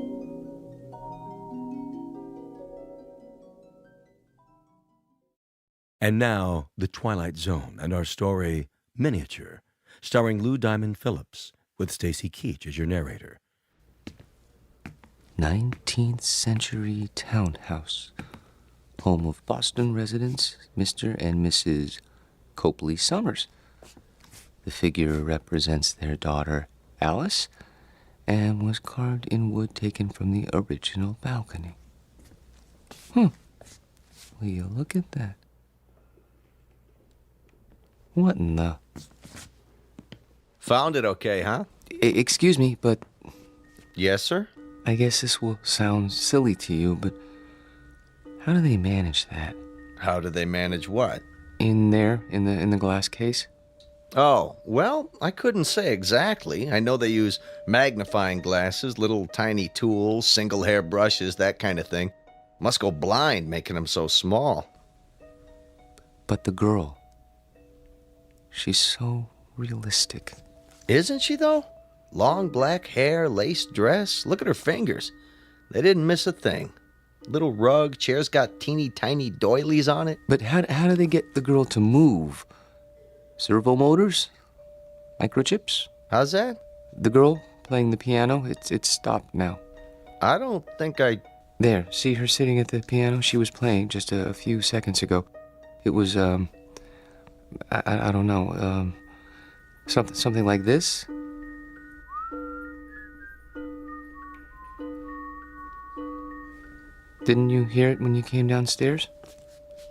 And now, The Twilight Zone and our story, Miniature, starring Lou Diamond Phillips, with Stacy Keach as your narrator. 19th century townhouse. Home of Boston residents, Mr. and Mrs. Copley Summers. The figure represents their daughter, Alice, and was carved in wood taken from the original balcony. Will you look at that? What in the... Found it okay, huh? Excuse me, but... Yes, sir? I guess this will sound silly to you, but how do they manage that? How do they manage what? In there, in the glass case? Oh, well, I couldn't say exactly. I know they use magnifying glasses, little tiny tools, single hair brushes, that kind of thing. Must go blind making them so small. But the girl... she's so realistic. Isn't she, though? Long black hair, lace dress. Look at her fingers. They didn't miss a thing. Little rug, chair's got teeny tiny doilies on it. But how do they get the girl to move? Servo motors? Microchips? How's that? The girl playing the piano, it's stopped now. I don't think I... There, see her sitting at the piano? She was playing just a few seconds ago. It was, I don't know, something like this? Didn't you hear it when you came downstairs?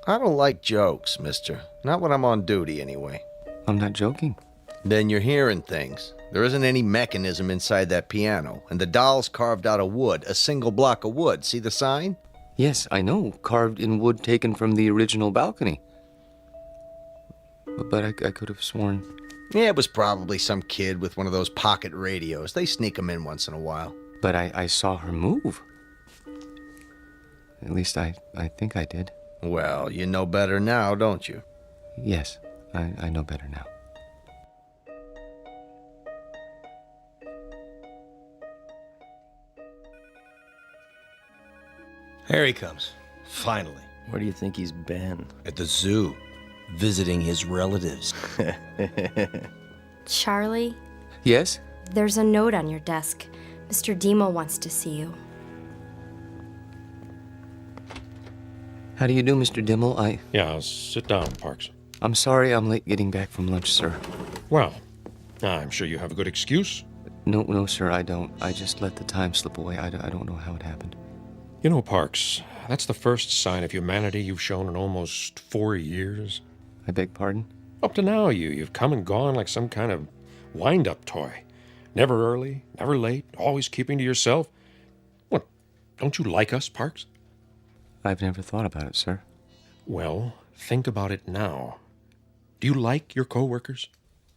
I don't like jokes, mister. Not when I'm on duty, anyway. I'm not joking. Then you're hearing things. There isn't any mechanism inside that piano, and the doll's carved out of wood, a single block of wood. See the sign? Yes, I know. Carved in wood taken from the original balcony. But I could have sworn... Yeah, it was probably some kid with one of those pocket radios. They sneak them in once in a while. But I saw her move. At least I think I did. Well, you know better now, don't you? Yes, I know better now. Here he comes. Finally. Where do you think he's been? At the zoo. Visiting his relatives. Charlie? Yes? There's a note on your desk. Mr. Demo wants to see you. How do you do, Mr. Dimmel? Yeah, sit down, Parks. I'm sorry I'm late getting back from lunch, sir. Well, I'm sure you have a good excuse. No, sir, I don't. I just let the time slip away. I don't know how it happened. You know, Parks, that's the first sign of humanity you've shown in almost 4 years. I beg pardon? Up to now, you've come and gone like some kind of wind-up toy. Never early, never late, always keeping to yourself. What, don't you like us, Parks? I've never thought about it, sir. Well, think about it now. Do you like your co-workers?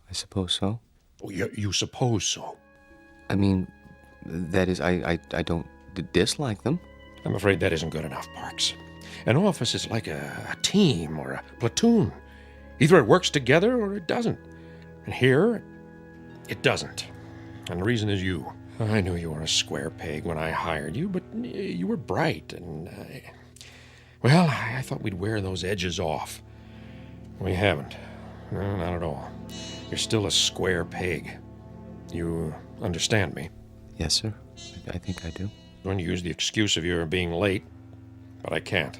I suppose so. Oh, you suppose so? I mean, that is, I don't dislike them. I'm afraid that isn't good enough, Parks. An office is like a team or a platoon. Either it works together or it doesn't. And here, it doesn't. And the reason is you. I knew you were a square peg when I hired you, but you were bright and... Well, I thought we'd wear those edges off. We haven't. No, not at all. You're still a square peg. You understand me? Yes, sir. I think I do. I'm going to use the excuse of your being late, but I can't.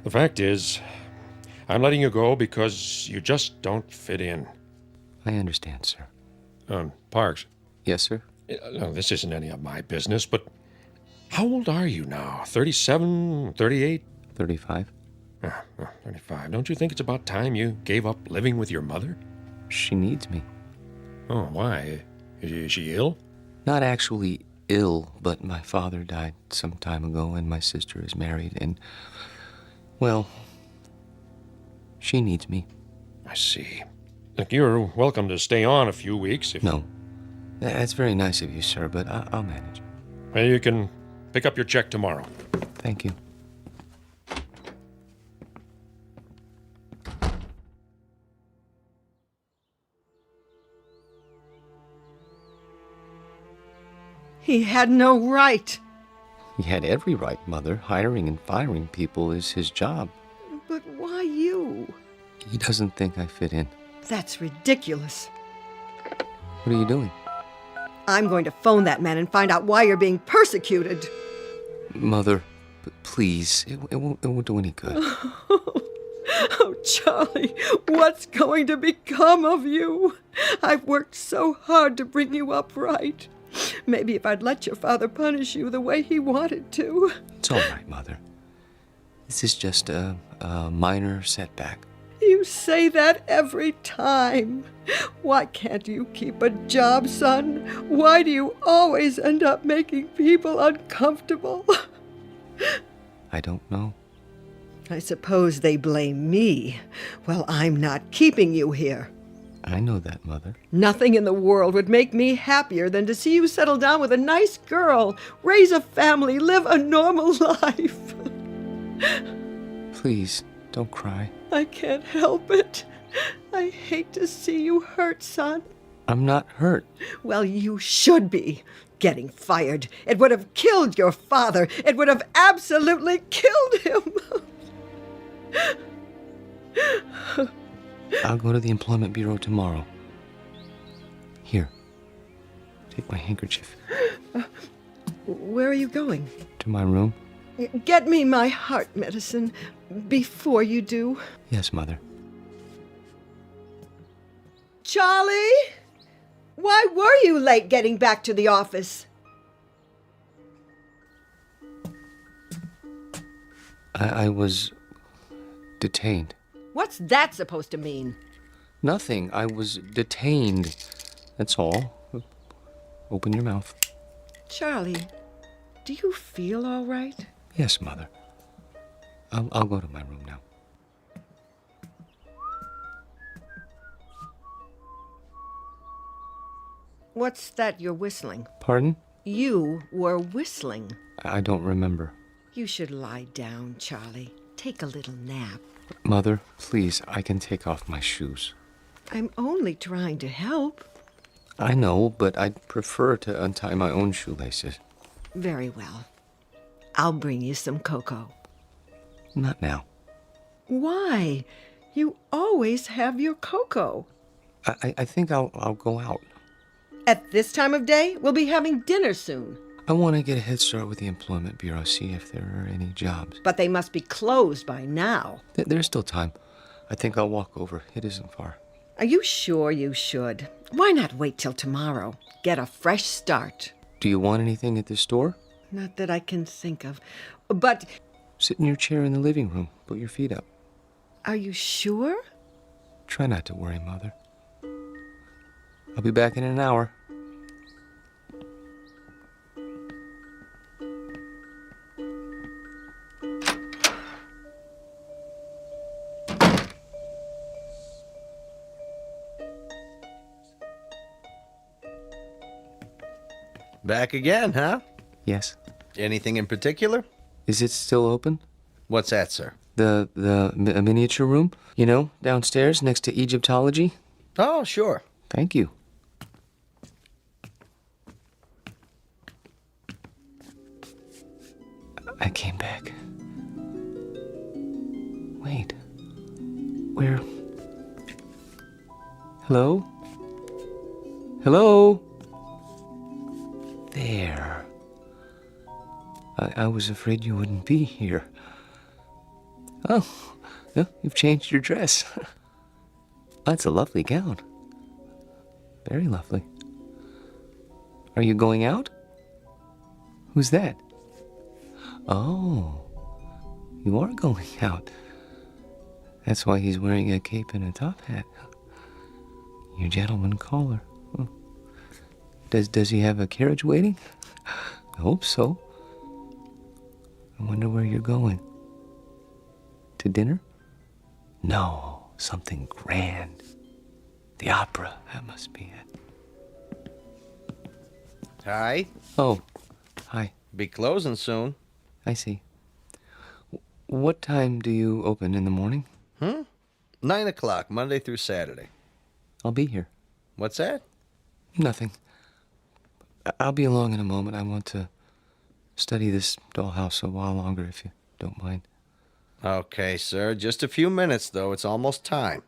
The fact is, I'm letting you go because you just don't fit in. I understand, sir. Parks. Yes, sir? No, this isn't any of my business, but how old are you now? 37, 38? 35. 35. Don't you think it's about time you gave up living with your mother? She needs me. Oh, why? Is she ill? Not actually ill, but my father died some time ago and my sister is married and, well, she needs me. I see. Look, you're welcome to stay on a few weeks if... No. That's very nice of you, sir, but I'll manage. Well, you can pick up your check tomorrow. Thank you. He had no right. He had every right, Mother. Hiring and firing people is his job. But why you? He doesn't think I fit in. That's ridiculous. What are you doing? I'm going to phone that man and find out why you're being persecuted. Mother, please, it won't do any good. Oh, Charlie, what's going to become of you? I've worked so hard to bring you up right. Maybe if I'd let your father punish you the way he wanted to. It's all right, Mother. This is just a minor setback. You say that every time. Why can't you keep a job, son? Why do you always end up making people uncomfortable? I don't know. I suppose they blame me. Well, I'm not keeping you here. I know that, Mother. Nothing in the world would make me happier than to see you settle down with a nice girl, raise a family, live a normal life. Please, don't cry. I can't help it. I hate to see you hurt, son. I'm not hurt. Well, you should be. Getting fired. It would have killed your father. It would have absolutely killed him. I'll go to the Employment Bureau tomorrow. Here, take my handkerchief. Where are you going? To my room. Get me my heart medicine before you do. Yes, Mother. Charlie? Why were you late getting back to the office? I was detained. What's that supposed to mean? Nothing. I was detained. That's all. Open your mouth. Charlie, do you feel all right? Yes, Mother. I'll go to my room now. What's that you're whistling? Pardon? You were whistling. I don't remember. You should lie down, Charlie. Take a little nap. Mother, please, I can take off my shoes. I'm only trying to help. I know, but I'd prefer to untie my own shoelaces. Very well. I'll bring you some cocoa. Not now. Why? You always have your cocoa. I think I'll go out. At this time of day, we'll be having dinner soon. I want to get a head start with the Employment Bureau, see if there are any jobs. But they must be closed by now. There's still time. I think I'll walk over. It isn't far. Are you sure you should? Why not wait till tomorrow? Get a fresh start. Do you want anything at the store? Not that I can think of. But... Sit in your chair in the living room. Put your feet up. Are you sure? Try not to worry, Mother. I'll be back in an hour. Back again, huh? Yes. Anything in particular? Is it still open? What's that, sir? The miniature room? You know, downstairs next to Egyptology? Oh, sure. Thank you. I came back. Wait. Where? Hello? Hello? There. I was afraid you wouldn't be here. Oh, well, you've changed your dress. That's a lovely gown. Very lovely. Are you going out? Who's that? Oh, you are going out. That's why he's wearing a cape and a top hat. Your gentleman caller. Oh. Does he have a carriage waiting? I hope so. I wonder where you're going. To dinner? No, something grand. The opera, that must be it. Hi. Oh, hi. Be closing soon. I see. What time do you open in the morning? 9 o'clock, Monday through Saturday. I'll be here. What's that? Nothing. I'll be along in a moment. I want to study this dollhouse a while longer, if you don't mind. Okay, sir. Just a few minutes, though. It's almost time.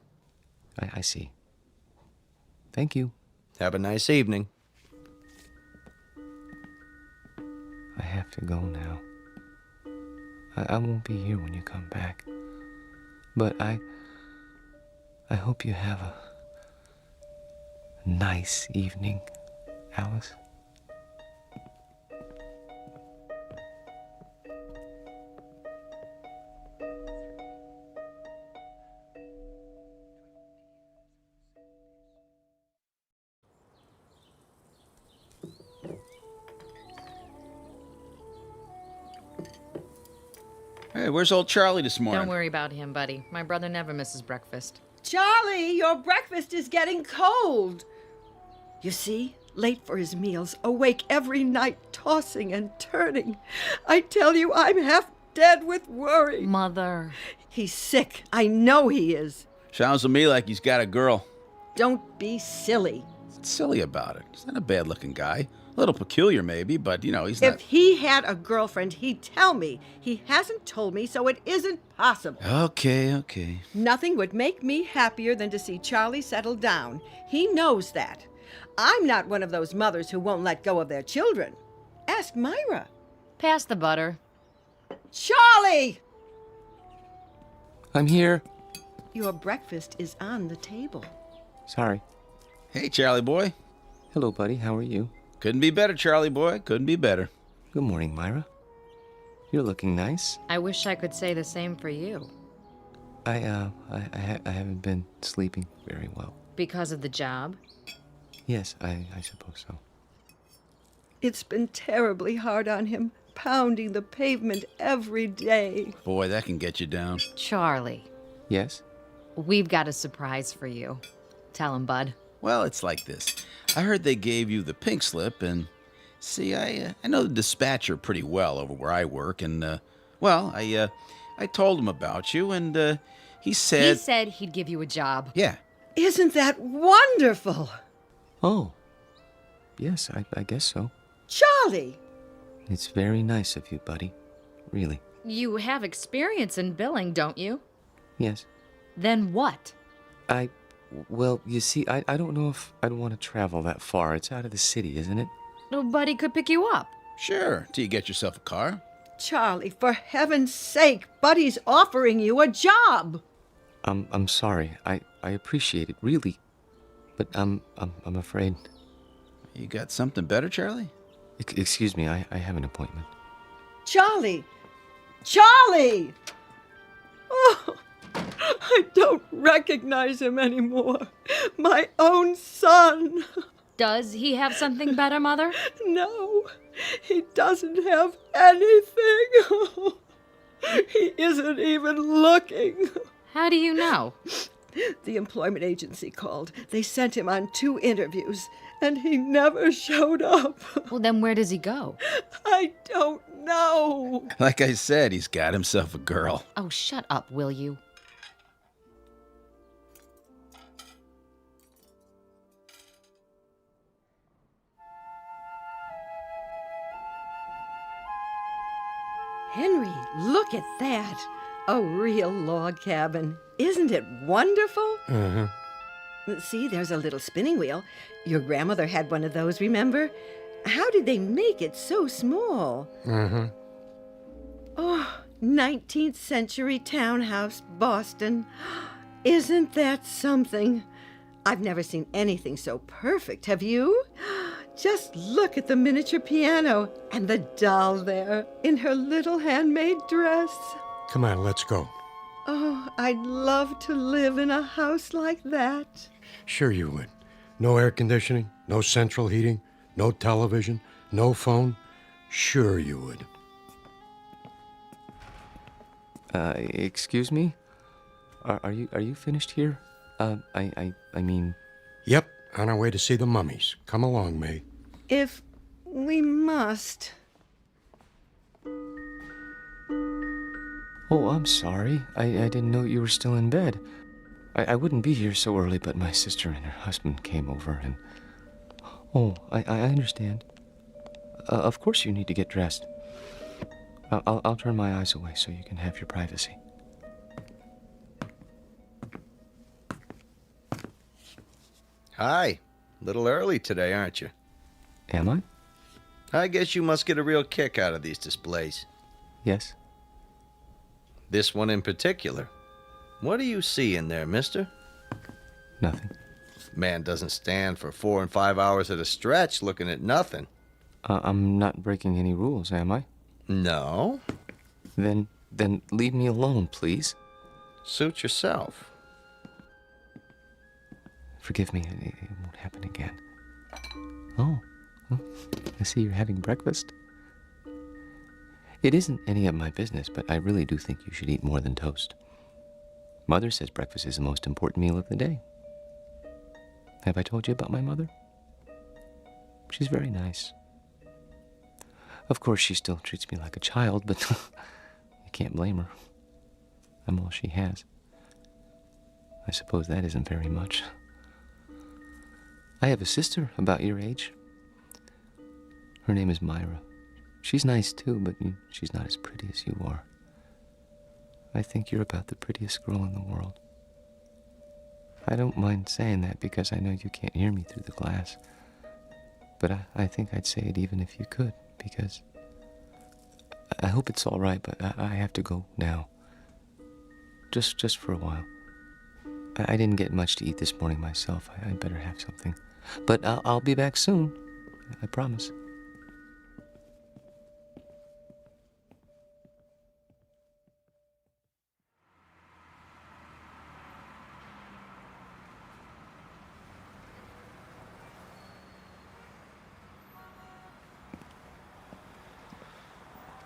I see. Thank you. Have a nice evening. I have to go now. I won't be here when you come back. But I hope you have a nice evening, Alice. Hey, where's old Charlie this morning? Don't worry about him, buddy. My brother never misses breakfast. Charlie, your breakfast is getting cold. You see, late for his meals, awake every night, tossing and turning. I tell you, I'm half dead with worry. Mother. He's sick. I know he is. Sounds to me like he's got a girl. Don't be silly. What's silly about it? He's not a bad-looking guy. A little peculiar, maybe, but, he's not... If he had a girlfriend, he'd tell me. He hasn't told me, so it isn't possible. Okay. Nothing would make me happier than to see Charlie settle down. He knows that. I'm not one of those mothers who won't let go of their children. Ask Myra. Pass the butter. Charlie! I'm here. Your breakfast is on the table. Sorry. Hey, Charlie boy. Hello, buddy. How are you? Couldn't be better, Charlie boy. Couldn't be better. Good morning, Myra. You're looking nice. I wish I could say the same for you. I haven't been sleeping very well. Because of the job? Yes, I suppose so. It's been terribly hard on him, pounding the pavement every day. Boy, that can get you down. Charlie. Yes? We've got a surprise for you. Tell him, bud. Well, it's like this. I heard they gave you the pink slip, and see, I know the dispatcher pretty well over where I work, and, I told him about you, and, he said... He said he'd give you a job. Yeah. Isn't that wonderful? Oh, yes, I guess so. Charlie! It's very nice of you, buddy. Really. You have experience in billing, don't you? Yes. Then what? Well, you see, I don't know if I'd want to travel that far. It's out of the city, isn't it? Buddy could pick you up. Sure, till you get yourself a car. Charlie, for heaven's sake, Buddy's offering you a job. I'm sorry. I appreciate it, really. But I'm afraid. You got something better, Charlie? Excuse me, I have an appointment. Charlie! Charlie! Oh, I don't recognize him anymore. My own son. Does he have something better, Mother? No, he doesn't have anything. He isn't even looking. How do you know? The employment agency called. They sent him on 2 interviews, and he never showed up. Well, then where does he go? I don't know. Like I said, he's got himself a girl. Oh, shut up, will you? Henry, look at that. A real log cabin. Isn't it wonderful? Uh-huh. See, there's a little spinning wheel. Your grandmother had one of those, remember? How did they make it so small? Uh-huh. Oh, 19th century townhouse, Boston. Isn't that something? I've never seen anything so perfect, have you? Just look at the miniature piano and the doll there in her little handmade dress. Come on, let's go. Oh, I'd love to live in a house like that. Sure you would. No air conditioning, no central heating, no television, no phone. Sure you would. Excuse me? Are you finished here? I mean... Yep, on our way to see the mummies. Come along, May. If we must. Oh, I'm sorry. I didn't know you were still in bed. I wouldn't be here so early, but my sister and her husband came over and... Oh, I understand. Of course you need to get dressed. I'll turn my eyes away so you can have your privacy. Hi. A little early today, aren't you? Am I? I guess you must get a real kick out of these displays. Yes. This one in particular. What do you see in there, mister? Nothing. Man doesn't stand for 4 and 5 hours at a stretch looking at nothing. I'm not breaking any rules, am I? No. Then leave me alone, please. Suit yourself. Forgive me, it won't happen again. Oh, I see you're having breakfast. It isn't any of my business, but I really do think you should eat more than toast. Mother says breakfast is the most important meal of the day. Have I told you about my mother? She's very nice. Of course, she still treats me like a child, but you can't blame her. I'm all she has. I suppose that isn't very much. I have a sister about your age. Her name is Myra. She's nice too, but she's not as pretty as you are. I think you're about the prettiest girl in the world. I don't mind saying that because I know you can't hear me through the glass. But I think I'd say it even if you could, because I hope it's all right, but I have to go now. Just for a while. I didn't get much to eat this morning myself. I better have something. But I'll be back soon. I promise.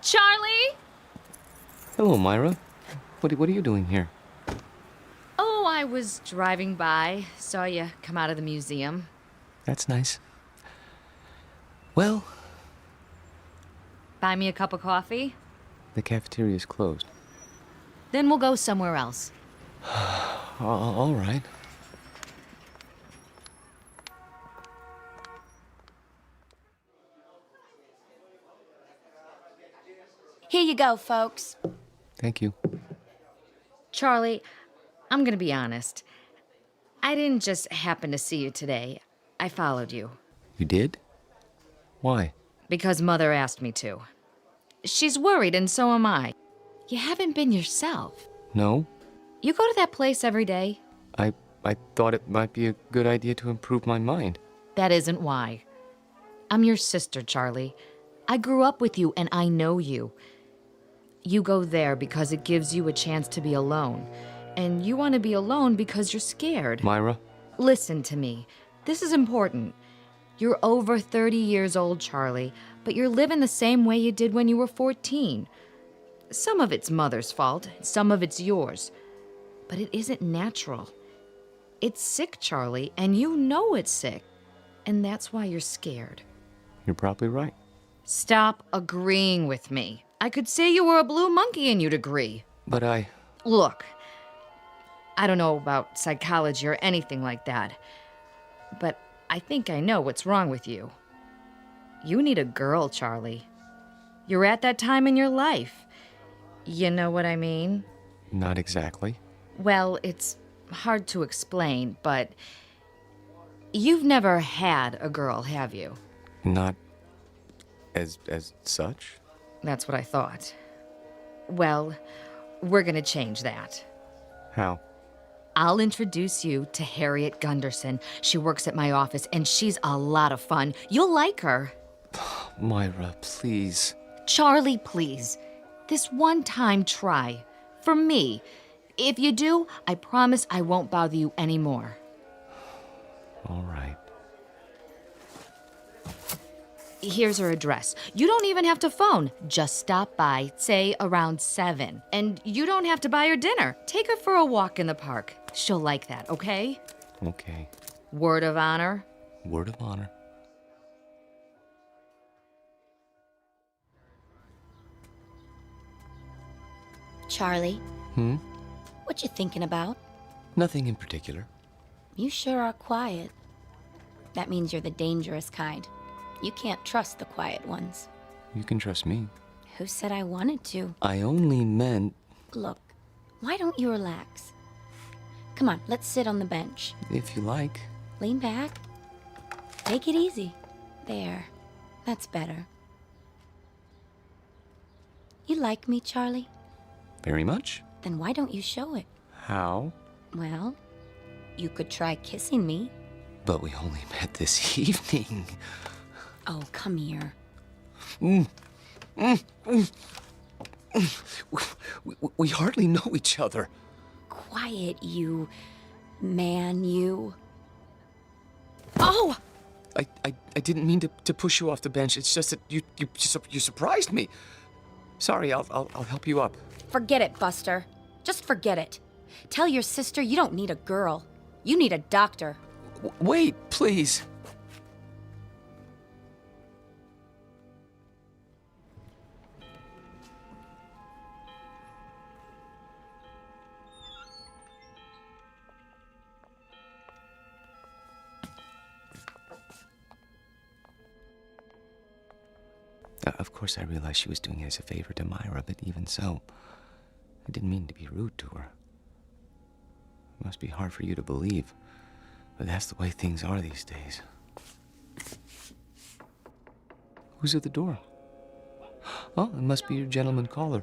Charlie? Hello, Myra. What are you doing here? Oh, I was driving by. Saw you come out of the museum. That's nice. Well... Buy me a cup of coffee? The cafeteria's closed. Then we'll go somewhere else. All right. Here you go, folks. Thank you. Charlie, I'm gonna be honest. I didn't just happen to see you today. I followed you. You did? Why? Because Mother asked me to. She's worried, and so am I. You haven't been yourself. No? You go to that place every day? I thought it might be a good idea to improve my mind. That isn't why. I'm your sister, Charlie. I grew up with you, and I know you. You go there because it gives you a chance to be alone. And you want to be alone because you're scared. Myra? Listen to me. This is important. You're over 30 years old, Charlie, but you're living the same way you did when you were 14. Some of it's Mother's fault, some of it's yours. But it isn't natural. It's sick, Charlie, and you know it's sick. And that's why you're scared. You're probably right. Stop agreeing with me. I could say you were a blue monkey and you'd agree. But Look, I don't know about psychology or anything like that, but I think I know what's wrong with you. You need a girl, Charlie. You're at that time in your life. You know what I mean? Not exactly. Well, it's hard to explain, but you've never had a girl, have you? Not as such? That's what I thought. Well, we're gonna change that. How? I'll introduce you to Harriet Gunderson. She works at my office, and she's a lot of fun. You'll like her. Myra, please. Charlie, please. This one time try. For me. If you do, I promise I won't bother you anymore. All right. Here's her address. You don't even have to phone. Just stop by, say around 7. And you don't have to buy her dinner. Take her for a walk in the park. She'll like that, okay? Okay. Word of honor? Word of honor. Charlie, Hmm? what you thinking about? Nothing in particular. You sure are quiet. That means you're the dangerous kind. You can't trust the quiet ones. You can trust me. Who said I wanted to? I only meant... Look, why don't you relax? Come on, let's sit on the bench. If you like. Lean back. Take it easy. There. That's better. You like me, Charlie? Very much. Then why don't you show it? How? Well, you could try kissing me. But we only met this evening. Oh, come here. We hardly know each other. Quiet, you man, you. Oh! I didn't mean to push you off the bench. It's just that you surprised me. Sorry, I'll help you up. Forget it, Buster. Just forget it. Tell your sister you don't need a girl. You need a doctor. Wait, please. Of course, I realized she was doing it as a favor to Myra, but even so, I didn't mean to be rude to her. It must be hard for you to believe, but that's the way things are these days. Who's at the door? Oh, it must be your gentleman caller.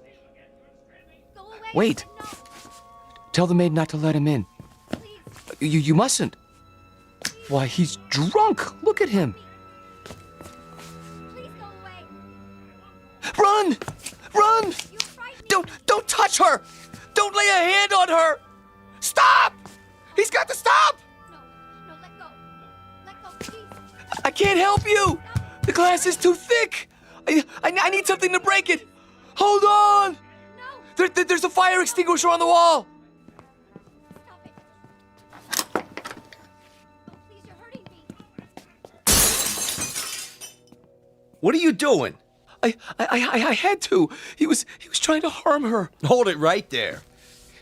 Wait! Tell the maid not to let him in. You mustn't. Why, he's drunk! Look at him! Run! Run! Don't touch her! Don't lay a hand on her! Stop! He's got to stop! No, let go. Let go, please. I can't help you! The glass is too thick! I need something to break it! Hold on! No! There's a fire extinguisher on the wall! Stop it. Oh, please, you're hurting me. What are you doing? I had to. He was trying to harm her. Hold it right there.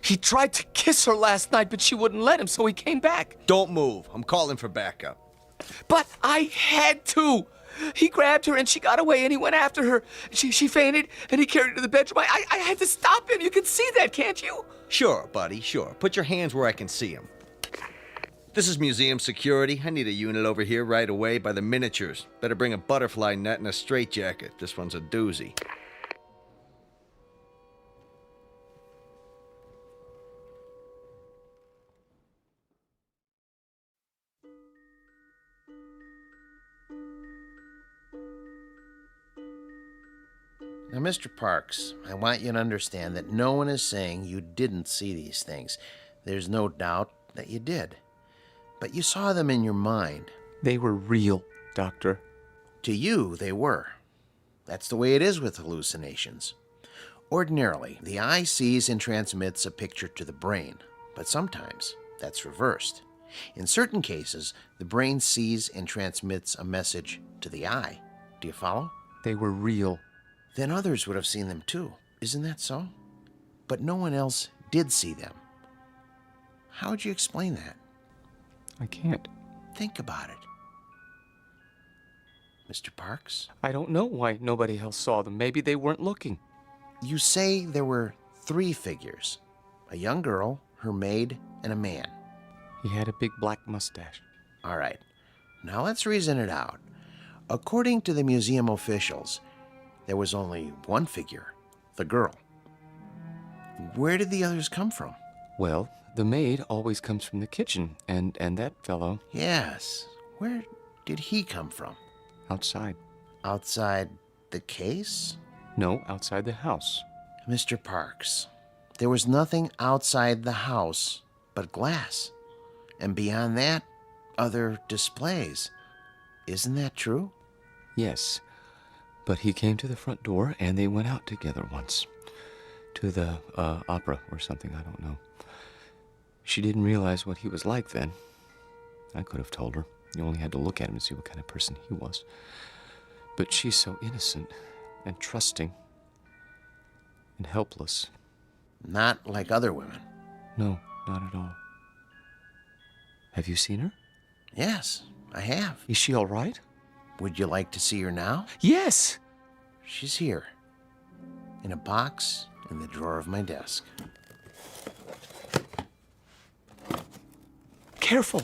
He tried to kiss her last night, but she wouldn't let him, so he came back. Don't move. I'm calling for backup. But I had to. He grabbed her and she got away and he went after her. She fainted and he carried her to the bedroom. I had to stop him. You can see that, can't you? Sure, buddy, sure. Put your hands where I can see them. This is museum security. I need a unit over here right away by the miniatures. Better bring a butterfly net and a straitjacket. This one's a doozy. Now, Mr. Parks, I want you to understand that no one is saying you didn't see these things. There's no doubt that you did. But you saw them in your mind. They were real, Doctor. To you, they were. That's the way it is with hallucinations. Ordinarily, the eye sees and transmits a picture to the brain, but sometimes that's reversed. In certain cases, the brain sees and transmits a message to the eye. Do you follow? They were real. Then others would have seen them too. Isn't that so? But no one else did see them. How would you explain that? I can't. Think about it. Mr. Parks? I don't know why nobody else saw them. Maybe they weren't looking. You say there were 3 figures. A young girl, her maid, and a man. He had a big black mustache. All right. Now let's reason it out. According to the museum officials, there was only one figure, the girl. Where did the others come from? Well, the maid always comes from the kitchen, and that fellow... Yes. Where did he come from? Outside. Outside the case? No, outside the house. Mr. Parks, there was nothing outside the house but glass. And beyond that, other displays. Isn't that true? Yes. But he came to the front door, and they went out together once. To the opera or something, I don't know. She didn't realize what he was like then. I could have told her. You only had to look at him to see what kind of person he was. But she's so innocent and trusting and helpless. Not like other women. No, not at all. Have you seen her? Yes, I have. Is she all right? Would you like to see her now? Yes! She's here. In a box in the drawer of my desk. Careful!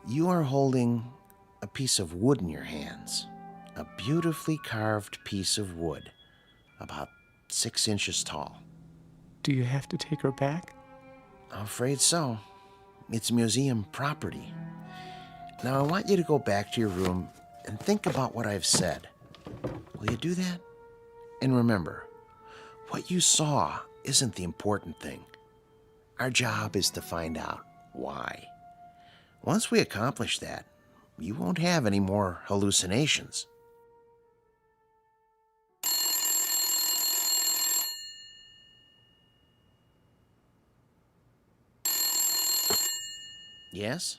You are holding a piece of wood in your hands. A beautifully carved piece of wood. About 6 inches tall. Do you have to take her back? I'm afraid so. It's museum property. Now I want you to go back to your room and think about what I've said. Will you do that? And remember, what you saw isn't the important thing. Our job is to find out why. Once we accomplish that, you won't have any more hallucinations. Yes?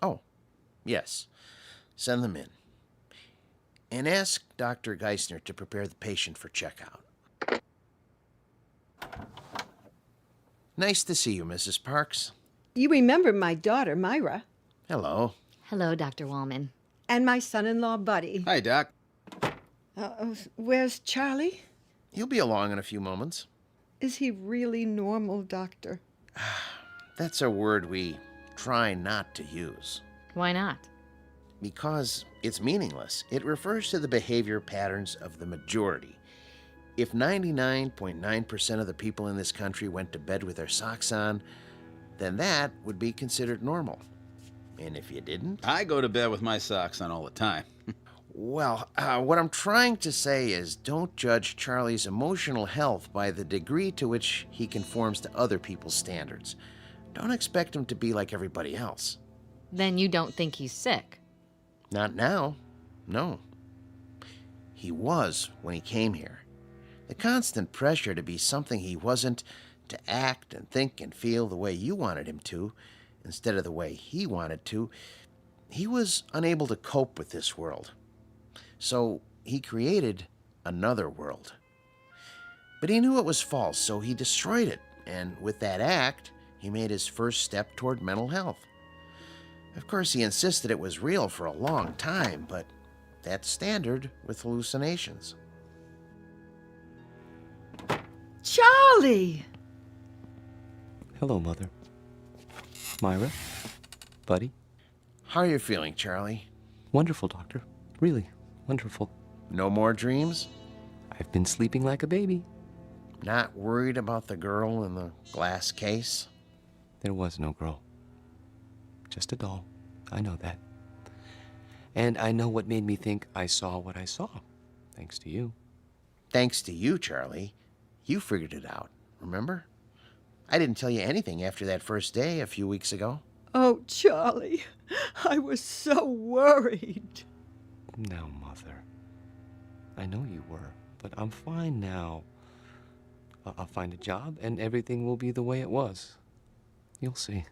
Oh, yes. Send them in. And ask Dr. Geisner to prepare the patient for checkout. Nice to see you, Mrs. Parks. You remember my daughter, Myra. Hello. Hello, Dr. Wallman. And my son-in-law, Buddy. Hi, Doc. Where's Charlie? He'll be along in a few moments. Is he really normal, Doctor? That's a word we try not to use. Why not? Because it's meaningless. It refers to the behavior patterns of the majority. If 99.9% of the people in this country went to bed with their socks on, then that would be considered normal. And if you didn't... I go to bed with my socks on all the time. Well, what I'm trying to say is don't judge Charlie's emotional health by the degree to which he conforms to other people's standards. Don't expect him to be like everybody else. Then you don't think he's sick? Not now. No. He was when he came here. The constant pressure to be something he wasn't, to act and think and feel the way you wanted him to, instead of the way he wanted to, he was unable to cope with this world. So he created another world. But he knew it was false, so he destroyed it, and with that act, he made his first step toward mental health. Of course, he insisted it was real for a long time, but that's standard with hallucinations. Charlie! Hello, Mother. Myra? Buddy? How are you feeling, Charlie? Wonderful, Doctor. Really, wonderful. No more dreams? I've been sleeping like a baby. Not worried about the girl in the glass case? There was no girl. Just a doll. I know that. And I know what made me think I saw what I saw. Thanks to you. Thanks to you, Charlie. You figured it out, remember? I didn't tell you anything after that first day a few weeks ago. Oh, Charlie, I was so worried. No, Mother. I know you were, but I'm fine now. I'll find a job and everything will be the way it was. You'll see.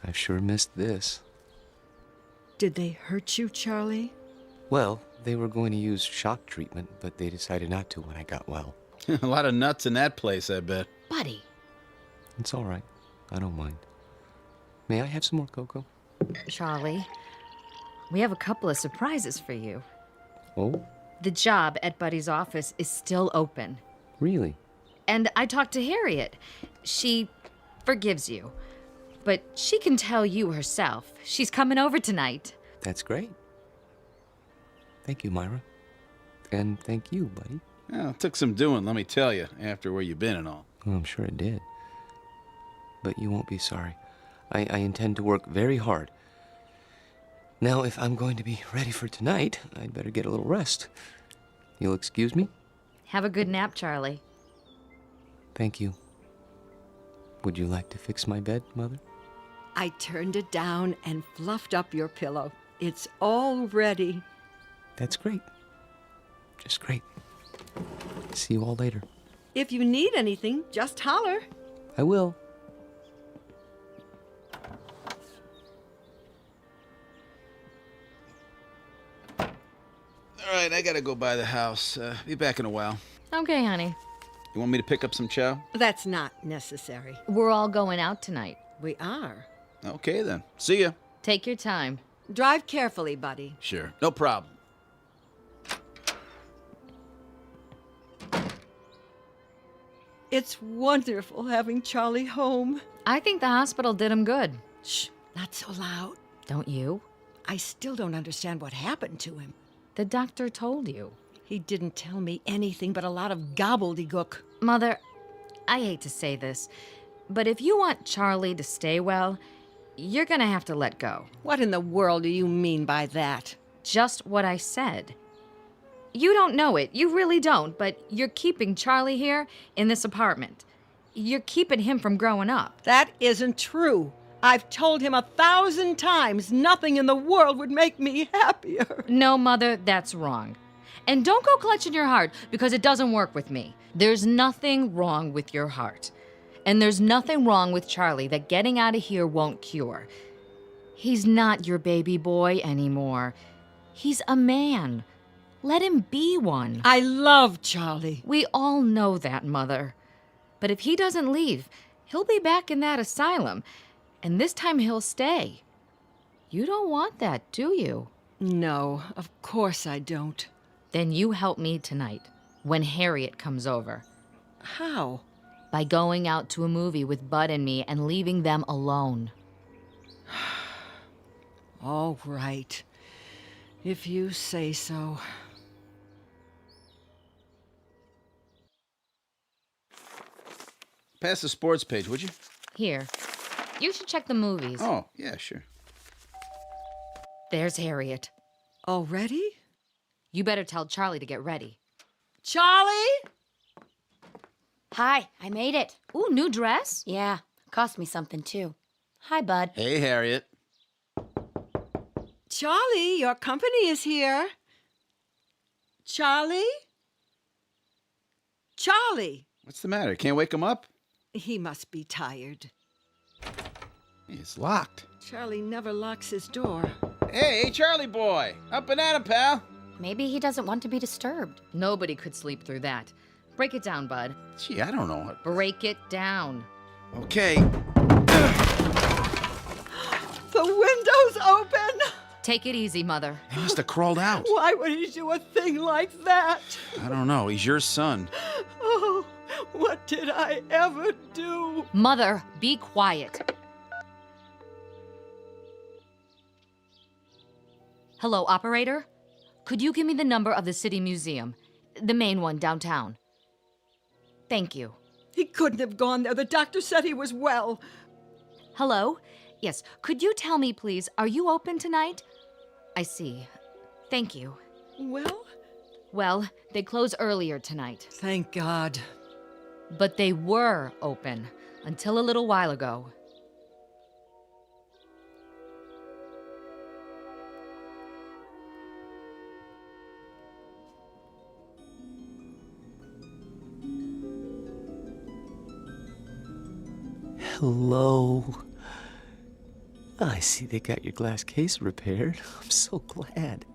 I've sure missed this. Did they hurt you, Charlie? Well, they were going to use shock treatment, but they decided not to when I got well. A lot of nuts in that place, I bet. Buddy. It's all right. I don't mind. May I have some more cocoa? Charlie, we have a couple of surprises for you. Oh? The job at Buddy's office is still open. Really? And I talked to Harriet. She forgives you. but she can tell you herself. She's coming over tonight. That's great. Thank you, Myra. And thank you, buddy. Well, it took some doing, let me tell you, after where you've been and all. Well, I'm sure it did. But you won't be sorry. I intend to work very hard. Now, if I'm going to be ready for tonight, I'd better get a little rest. You'll excuse me? Have a good nap, Charlie. Thank you. Would you like to fix my bed, Mother? I turned it down and fluffed up your pillow. It's all ready. That's great. Just great. See you all later. If you need anything, just holler. I will. All right, I gotta go by the house. Be back in a while. Okay, honey. You want me to pick up some chow? That's not necessary. We're all going out tonight. We are. Okay, then. See ya. Take your time. Drive carefully, buddy. Sure. No problem. It's wonderful having Charlie home. I think the hospital did him good. Shh, not so loud. Don't you? I still don't understand what happened to him. The doctor told you. He didn't tell me anything but a lot of gobbledygook. Mother, I hate to say this, but if you want Charlie to stay well, you're gonna have to let go. What in the world do you mean by that? Just what I said. You don't know it, you really don't, but you're keeping Charlie here in this apartment. You're keeping him from growing up. That isn't true. I've told him 1,000 times nothing in the world would make me happier. No, Mother, that's wrong. And don't go clutching your heart, because it doesn't work with me. There's nothing wrong with your heart. And there's nothing wrong with Charlie that getting out of here won't cure. He's not your baby boy anymore. He's a man. Let him be one. I love Charlie. We all know that, Mother. But if he doesn't leave, he'll be back in that asylum. And this time he'll stay. You don't want that, do you? No, of course I don't. Then you help me tonight, when Harriet comes over. How? By going out to a movie with Bud and me and leaving them alone. All right. If you say so. Pass the sports page, would you? Here. You should check the movies. Oh, yeah, sure. There's Harriet. Already? You better tell Charlie to get ready. Charlie? Hi, I made it. Ooh, new dress? Yeah, cost me something too. Hi, Bud. Hey, Harriet. Charlie, your company is here. Charlie? Charlie! What's the matter? Can't wake him up? He must be tired. It's locked. Charlie never locks his door. Hey, Charlie boy! Up and at him, pal! Maybe he doesn't want to be disturbed. Nobody could sleep through that. Break it down, Bud. Gee, I don't know. Break it down. Okay. The window's open! Take it easy, Mother. He must have crawled out. Why would he do a thing like that? I don't know. He's your son. Oh, what did I ever do? Mother, be quiet. Hello, operator? Could you give me the number of the City Museum? The main one downtown. Thank you. He couldn't have gone there. The doctor said he was well. Hello? Yes, could you tell me, please, are you open tonight? I see. Thank you. Well? Well, they close earlier tonight. Thank God. But they were open until a little while ago. Hello. I see they got your glass case repaired. I'm so glad.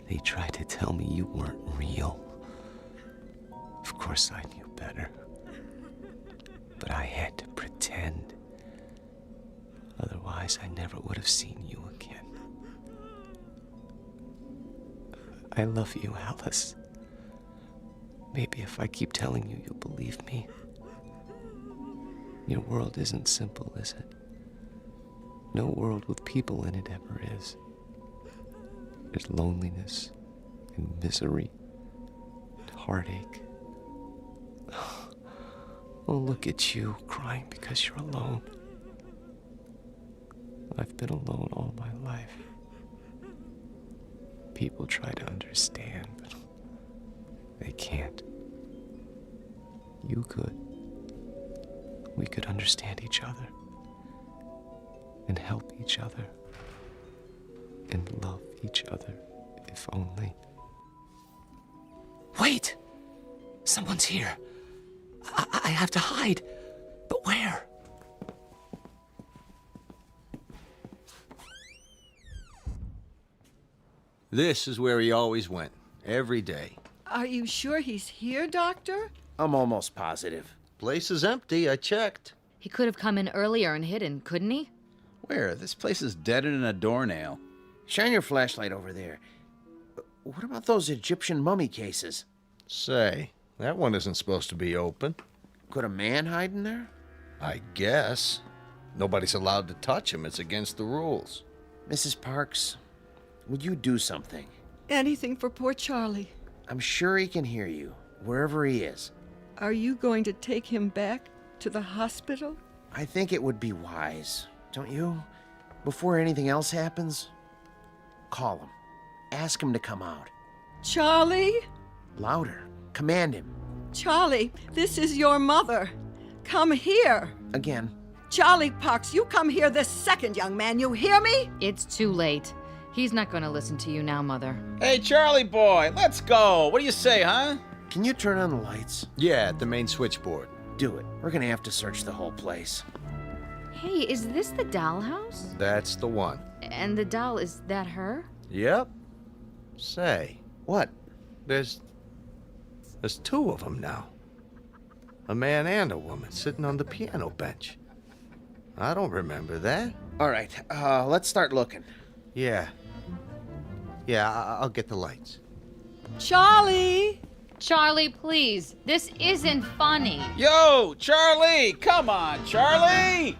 They tried to tell me you weren't real. Of course I knew better. But I had to pretend. Otherwise, I never would have seen you again. I love you, Alice. Maybe if I keep telling you, you'll believe me. Your world isn't simple, is it? No world with people in it ever is. There's loneliness and misery and heartache. Oh, look at you, crying because you're alone. I've been alone all my life. People try to understand, but they can't. You could. We could understand each other and help each other and love each other, if only. Wait! Someone's here. I have to hide. But where? This is where he always went, every day. Are you sure he's here, Doctor? I'm almost positive. Place is empty, I checked. He could have come in earlier and hidden, couldn't he? Where? This place is deader than a doornail. Shine your flashlight over there. What about those Egyptian mummy cases? Say, that one isn't supposed to be open. Could a man hide in there? I guess. Nobody's allowed to touch him. It's against the rules. Mrs. Parks, would you do something? Anything for poor Charlie. I'm sure he can hear you, wherever he is. Are you going to take him back to the hospital? I think it would be wise, don't you? Before anything else happens, call him. Ask him to come out. Charlie? Louder. Command him. Charlie, this is your mother. Come here. Again. Charlie Parks, you come here this second, young man. You hear me? It's too late. He's not going to listen to you now, Mother. Hey, Charlie boy, let's go. What do you say, huh? Can you turn on the lights? Yeah, at the main switchboard. Do it. We're gonna have to search the whole place. Hey, is this the dollhouse? That's the one. And the doll, is that her? Yep. Say. What? There's two of them now. A man and a woman sitting on the piano bench. I don't remember that. All right, let's start looking. Yeah. I'll get the lights. Charlie! Charlie, please. This isn't funny. Yo, Charlie! Come on, Charlie!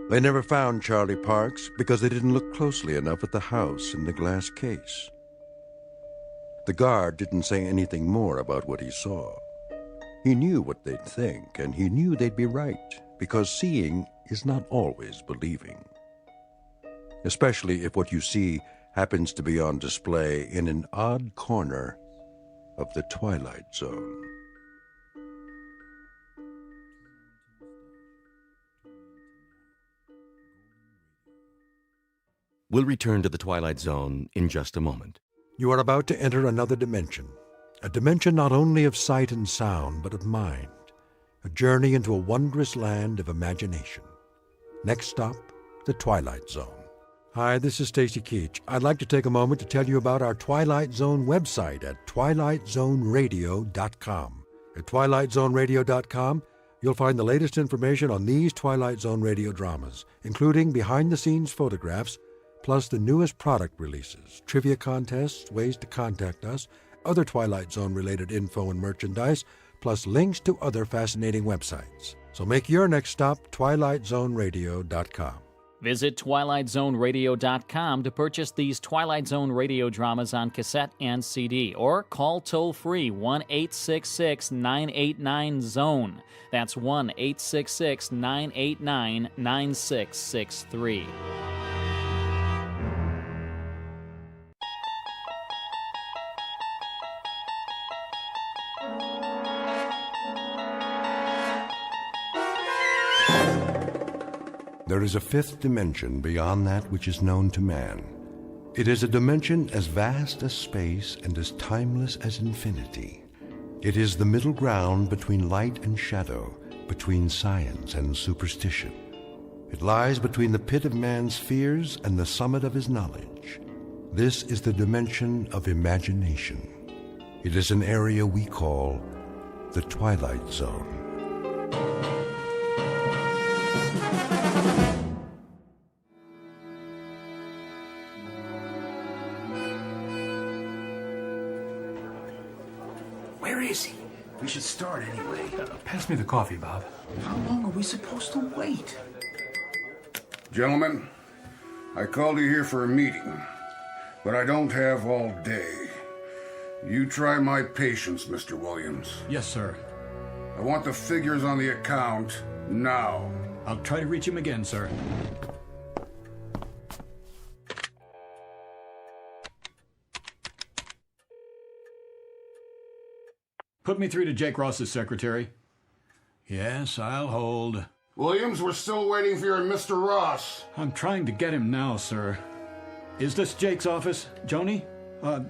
They never found Charlie Parks because they didn't look closely enough at the house in the glass case. The guard didn't say anything more about what he saw. He knew what they'd think, and he knew they'd be right, because seeing is not always believing. Especially if what you see happens to be on display in an odd corner of the Twilight Zone. We'll return to the Twilight Zone in just a moment. You are about to enter another dimension. A dimension not only of sight and sound, but of mind. A journey into a wondrous land of imagination. Next stop, the Twilight Zone. Hi, this is Stacy Keach. I'd like to take a moment to tell you about our Twilight Zone website at twilightzoneradio.com. At twilightzoneradio.com, you'll find the latest information on these Twilight Zone radio dramas, including behind-the-scenes photographs, plus the newest product releases, trivia contests, ways to contact us, other Twilight Zone-related info and merchandise, plus links to other fascinating websites. So make your next stop twilightzoneradio.com. Visit twilightzoneradio.com to purchase these Twilight Zone radio dramas on cassette and CD, or call toll-free 1-866-989-ZONE. That's 1-866-989-9663. There is a fifth dimension beyond that which is known to man. It is a dimension as vast as space and as timeless as infinity. It is the middle ground between light and shadow, between science and superstition. It lies between the pit of man's fears and the summit of his knowledge. This is the dimension of imagination. It is an area we call the Twilight Zone. Where is he? We should start anyway. Pass me the coffee, Bob. How long are we supposed to wait? Gentlemen, I called you here for a meeting, but I don't have all day. You try my patience, Mr. Williams. Yes, sir. I want the figures on the account now. I'll try to reach him again, sir. Put me through to Jake Ross's secretary. Yes, I'll hold. Williams, we're still waiting for your Mr. Ross. I'm trying to get him now, sir. Is this Jake's office, Joni?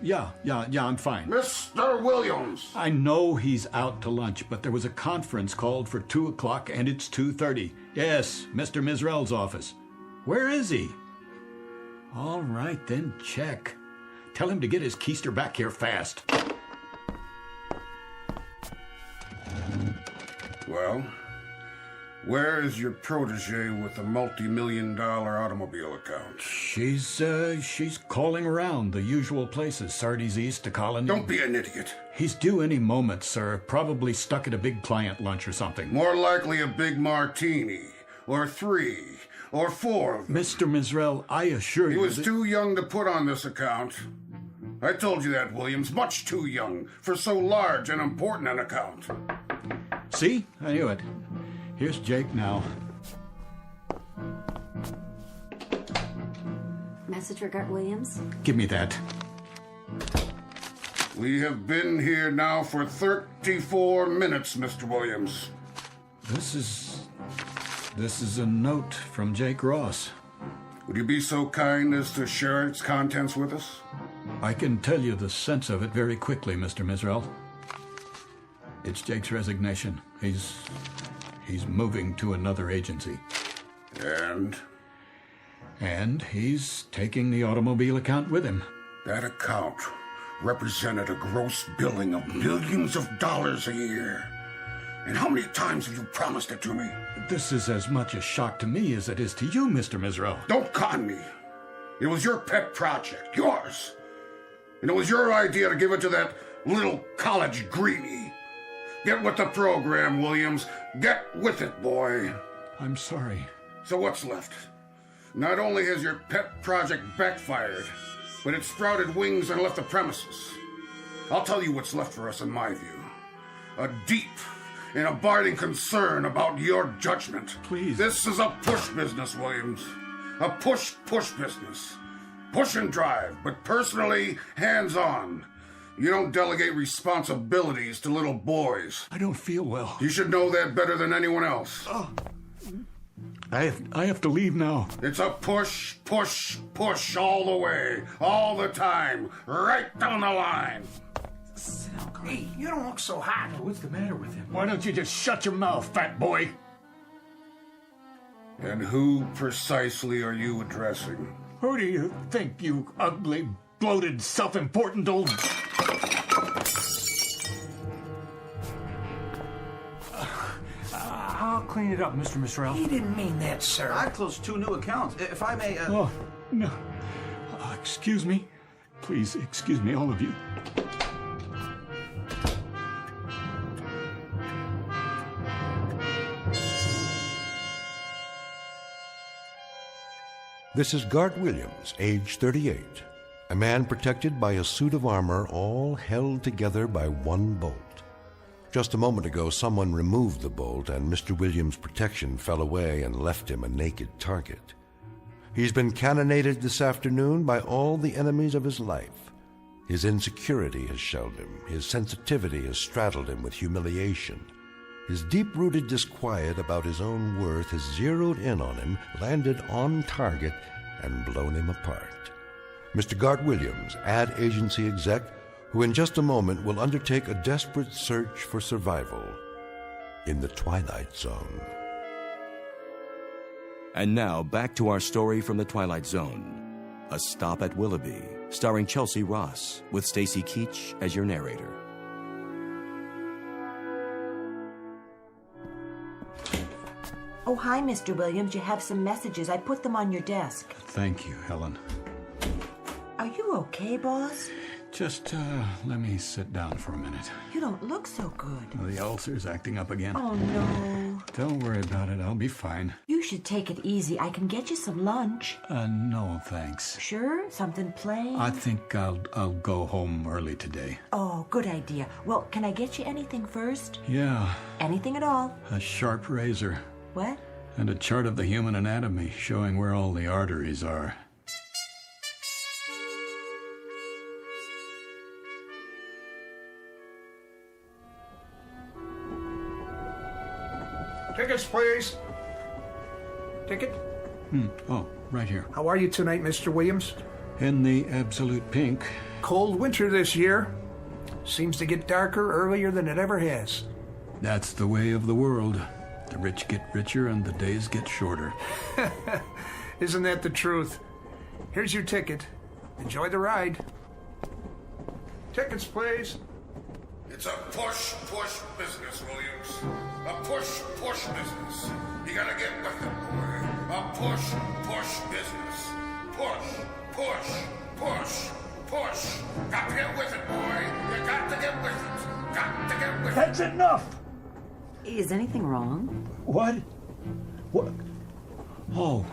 Yeah, I'm fine. Mr. Williams! I know he's out to lunch, but there was a conference called for 2 o'clock and it's 2:30. Yes, Mr. Mizrell's office. Where is he? All right, then check. Tell him to get his keister back here fast. Well, where is your protege with the multi-million-dollar automobile account? She's calling around the usual places, Sardi's East to Colony. Don't be an idiot. He's due any moment, sir. Probably stuck at a big client lunch or something. More likely a big martini, or 3, or 4 of them. Mr. Mizrell, I assure you he was too young to put on this account. I told you that, Williams. Much too young for so large and important an account. See? I knew it. Here's Jake now. Message for Gart Williams? Give me that. We have been here now for 34 minutes, Mr. Williams. This is a note from Jake Ross. Would you be so kind as to share its contents with us? I can tell you the sense of it very quickly, Mr. Mizrell. It's Jake's resignation. He's moving to another agency. And he's taking the automobile account with him. That account represented a gross billing of millions of dollars a year. And how many times have you promised it to me? This is as much a shock to me as it is to you, Mr. Mizrell. Don't con me. It was your pet project, yours. And it was your idea to give it to that little college greenie. Get with the program, Williams. Get with it, boy. I'm sorry. So what's left? Not only has your pet project backfired, but it sprouted wings and left the premises. I'll tell you what's left for us in my view. A deep and abiding concern about your judgment. Please. This is a push business, Williams. A push business. Push and drive, but personally hands-on. You don't delegate responsibilities to little boys. I don't feel well. You should know that better than anyone else. I have to leave now. It's a push all the way, all the time, right down the line. Hey, you don't look so hot. What's the matter with him? Why don't you just shut your mouth, fat boy? And who precisely are you addressing? Who do you think, you ugly, bloated, self-important old... I'll clean it up, Mr. Mizrell. He didn't mean that, sir. I closed 2 new accounts. If I may... Oh, no. Excuse me. Please, excuse me, all of you. This is Gart Williams, age 38, a man protected by a suit of armor all held together by one bolt. Just a moment ago, someone removed the bolt, and Mr. Williams' protection fell away and left him a naked target. He's been cannonaded this afternoon by all the enemies of his life. His insecurity has shelled him. His sensitivity has straddled him with humiliation. His deep-rooted disquiet about his own worth has zeroed in on him, landed on target, and blown him apart. Mr. Gart Williams, ad agency exec, who in just a moment will undertake a desperate search for survival in the Twilight Zone. And now, back to our story from the Twilight Zone. A Stop at Willoughby, starring Chelsea Ross, with Stacy Keach as your narrator. Oh, hi, Mr. Williams. You have some messages. I put them on your desk. Thank you, Helen. Are you okay, boss? Just, let me sit down for a minute. You don't look so good. The ulcer's acting up again. Oh, no. Don't worry about it. I'll be fine. You should take it easy. I can get you some lunch. No, thanks. Sure? Something plain? I think I'll go home early today. Oh, good idea. Well, can I get you anything first? Yeah. Anything at all? A sharp razor. What? And a chart of the human anatomy showing where all the arteries are. Tickets, please. Ticket? Oh, right here. How are you tonight, Mr. Williams? In the absolute pink. Cold winter this year. Seems to get darker earlier than it ever has. That's the way of the world. The rich get richer and the days get shorter. Isn't that the truth? Here's your ticket. Enjoy the ride. Tickets, please. It's a push business, Williams. A push business. You gotta get with it, boy. A push business. Push. Got to get with it, boy. You got to get with it. Got to get with it. That's enough. Is anything wrong? What? Oh,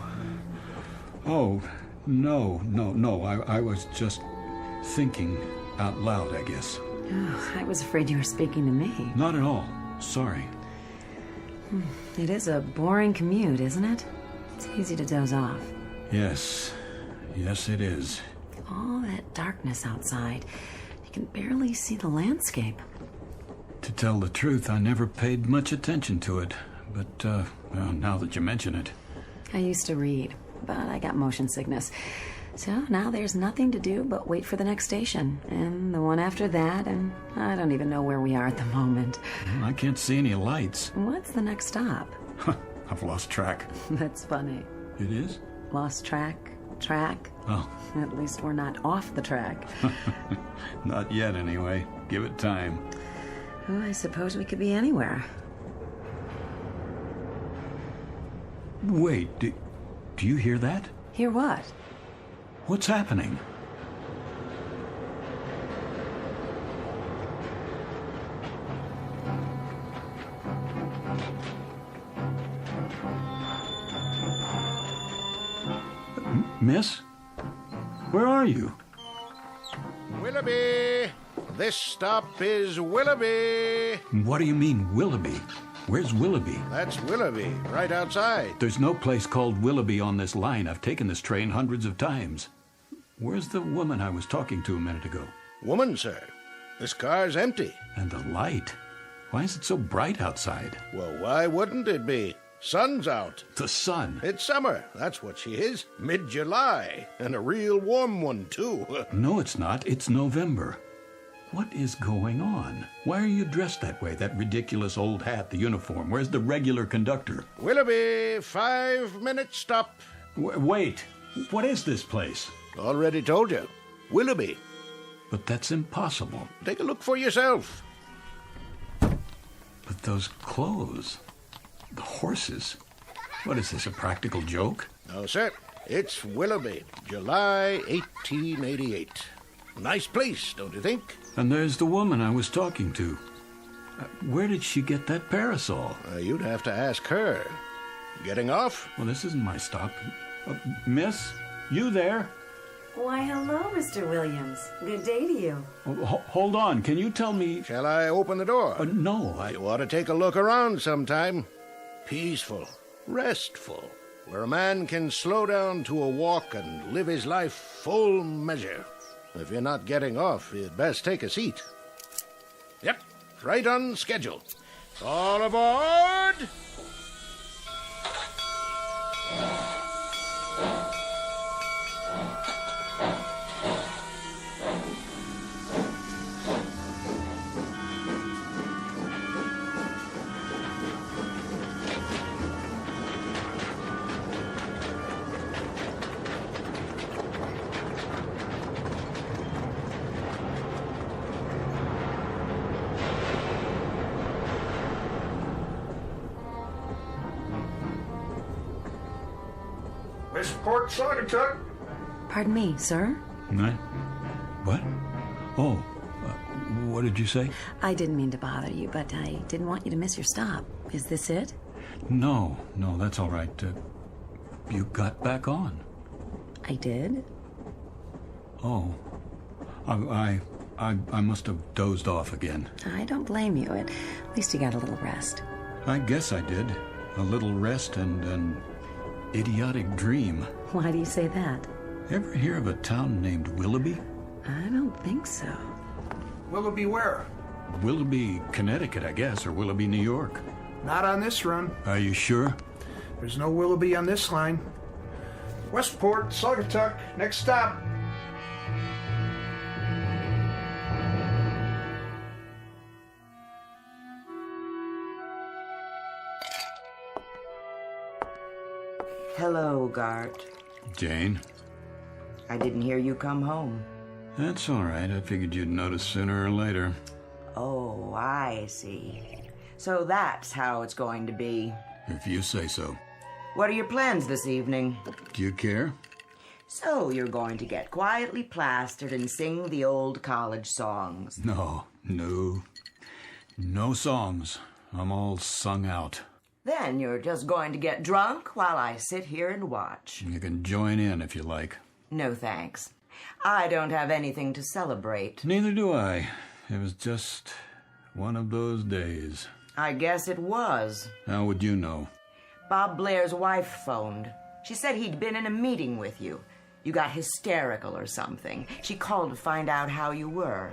no. I was just thinking out loud, I guess. Oh, I was afraid you were speaking to me. Not at all. Sorry. It is a boring commute, isn't it? It's easy to doze off. Yes, it is. All that darkness outside. You can barely see the landscape. To tell the truth, I never paid much attention to it. But, well, now that you mention it. I used to read, but I got motion sickness. So now there's nothing to do but wait for the next station, and the one after that, and I don't even know where we are at the moment. I can't see any lights. What's the next stop? I've lost track. That's funny. It is? Lost track? Oh. At least we're not off the track. Not yet, anyway. Give it time. Oh, I suppose we could be anywhere. Wait, do you hear that? Hear what? What's happening? Miss? Where are you? Willoughby! This stop is Willoughby! What do you mean, Willoughby? Where's Willoughby? That's Willoughby, right outside. There's no place called Willoughby on this line. I've taken this train hundreds of times. Where's the woman I was talking to a minute ago? Woman, sir. This car's empty. And the light. Why is it so bright outside? Well, why wouldn't it be? Sun's out. The sun? It's summer. That's what she is. Mid-July. And a real warm one, too. No, it's not. It's November. What is going on? Why are you dressed that way? That ridiculous old hat, the uniform. Where's the regular conductor? Willoughby, 5-minute stop. Wait. What is this place? Already told you. Willoughby. But that's impossible. Take a look for yourself. But those clothes... The horses. What is this, a practical joke? No, sir. It's Willoughby, July 1888. Nice place, don't you think? And there's the woman I was talking to. Where did she get that parasol? You'd have to ask her. Getting off? Well, this isn't my stop. Miss, you there? Why, hello, Mr. Williams. Good day to you. Hold on. Can you tell me... Shall I open the door? No, You ought to take a look around sometime. Peaceful, restful, where a man can slow down to a walk and live his life full measure. If you're not getting off, you'd best take a seat. Yep, right on schedule. All aboard! Miss Port Saugatuck. Pardon me, sir? What? Oh, what did you say? I didn't mean to bother you, but I didn't want you to miss your stop. Is this it? No, that's all right. You got back on. I did? Oh. I must have dozed off again. I don't blame you. At least you got a little rest. I guess I did. A little rest and an idiotic dream. Why do you say that? Ever hear of a town named Willoughby? I don't think so. Willoughby where? Willoughby, Connecticut, I guess, or Willoughby, New York. Not on this run. Are you sure? There's no Willoughby on this line. Westport, Saugatuck, next stop. Hello, Gart. Jane? I didn't hear you come home. That's all right. I figured you'd notice sooner or later. Oh, I see. So that's how it's going to be. If you say so. What are your plans this evening? Do you care? So you're going to get quietly plastered and sing the old college songs. No songs. I'm all sung out. Then you're just going to get drunk while I sit here and watch. You can join in if you like. No thanks. I don't have anything to celebrate. Neither do I. It was just one of those days. I guess it was. How would you know? Bob Blair's wife phoned. She said he'd been in a meeting with you. You got hysterical or something. She called to find out how you were.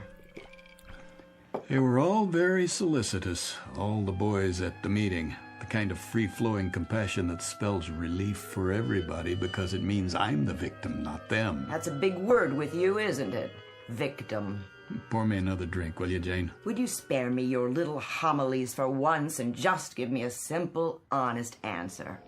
They were all very solicitous, all the boys at the meeting. The kind of free-flowing compassion that spells relief for everybody because it means I'm the victim, not them. That's a big word with you, isn't it? Victim. Pour me another drink, will you, Jane? Would you spare me your little homilies for once and just give me a simple, honest answer?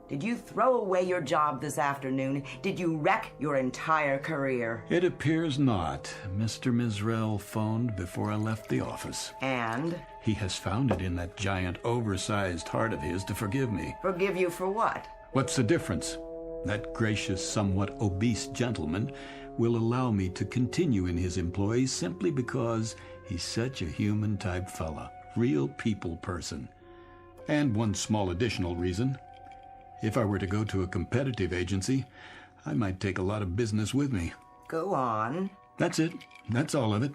Did you throw away your job this afternoon? Did you wreck your entire career? It appears not. Mr. Mizrell phoned before I left the office. And? He has found it in that giant, oversized heart of his to forgive me. Forgive you for what? What's the difference? That gracious, somewhat obese gentleman will allow me to continue in his employ simply because he's such a human-type fella. Real people person. And one small additional reason. If I were to go to a competitive agency, I might take a lot of business with me. Go on. That's it. That's all of it.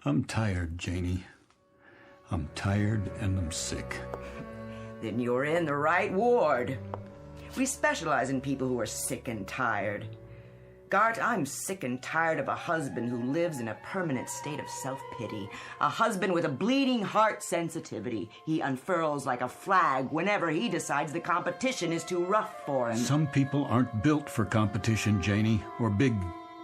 I'm tired, Janie. I'm tired and I'm sick. Then you're in the right ward. We specialize in people who are sick and tired. Gart, I'm sick and tired of a husband who lives in a permanent state of self-pity. A husband with a bleeding heart sensitivity. He unfurls like a flag whenever he decides the competition is too rough for him. Some people aren't built for competition, Janie, or big,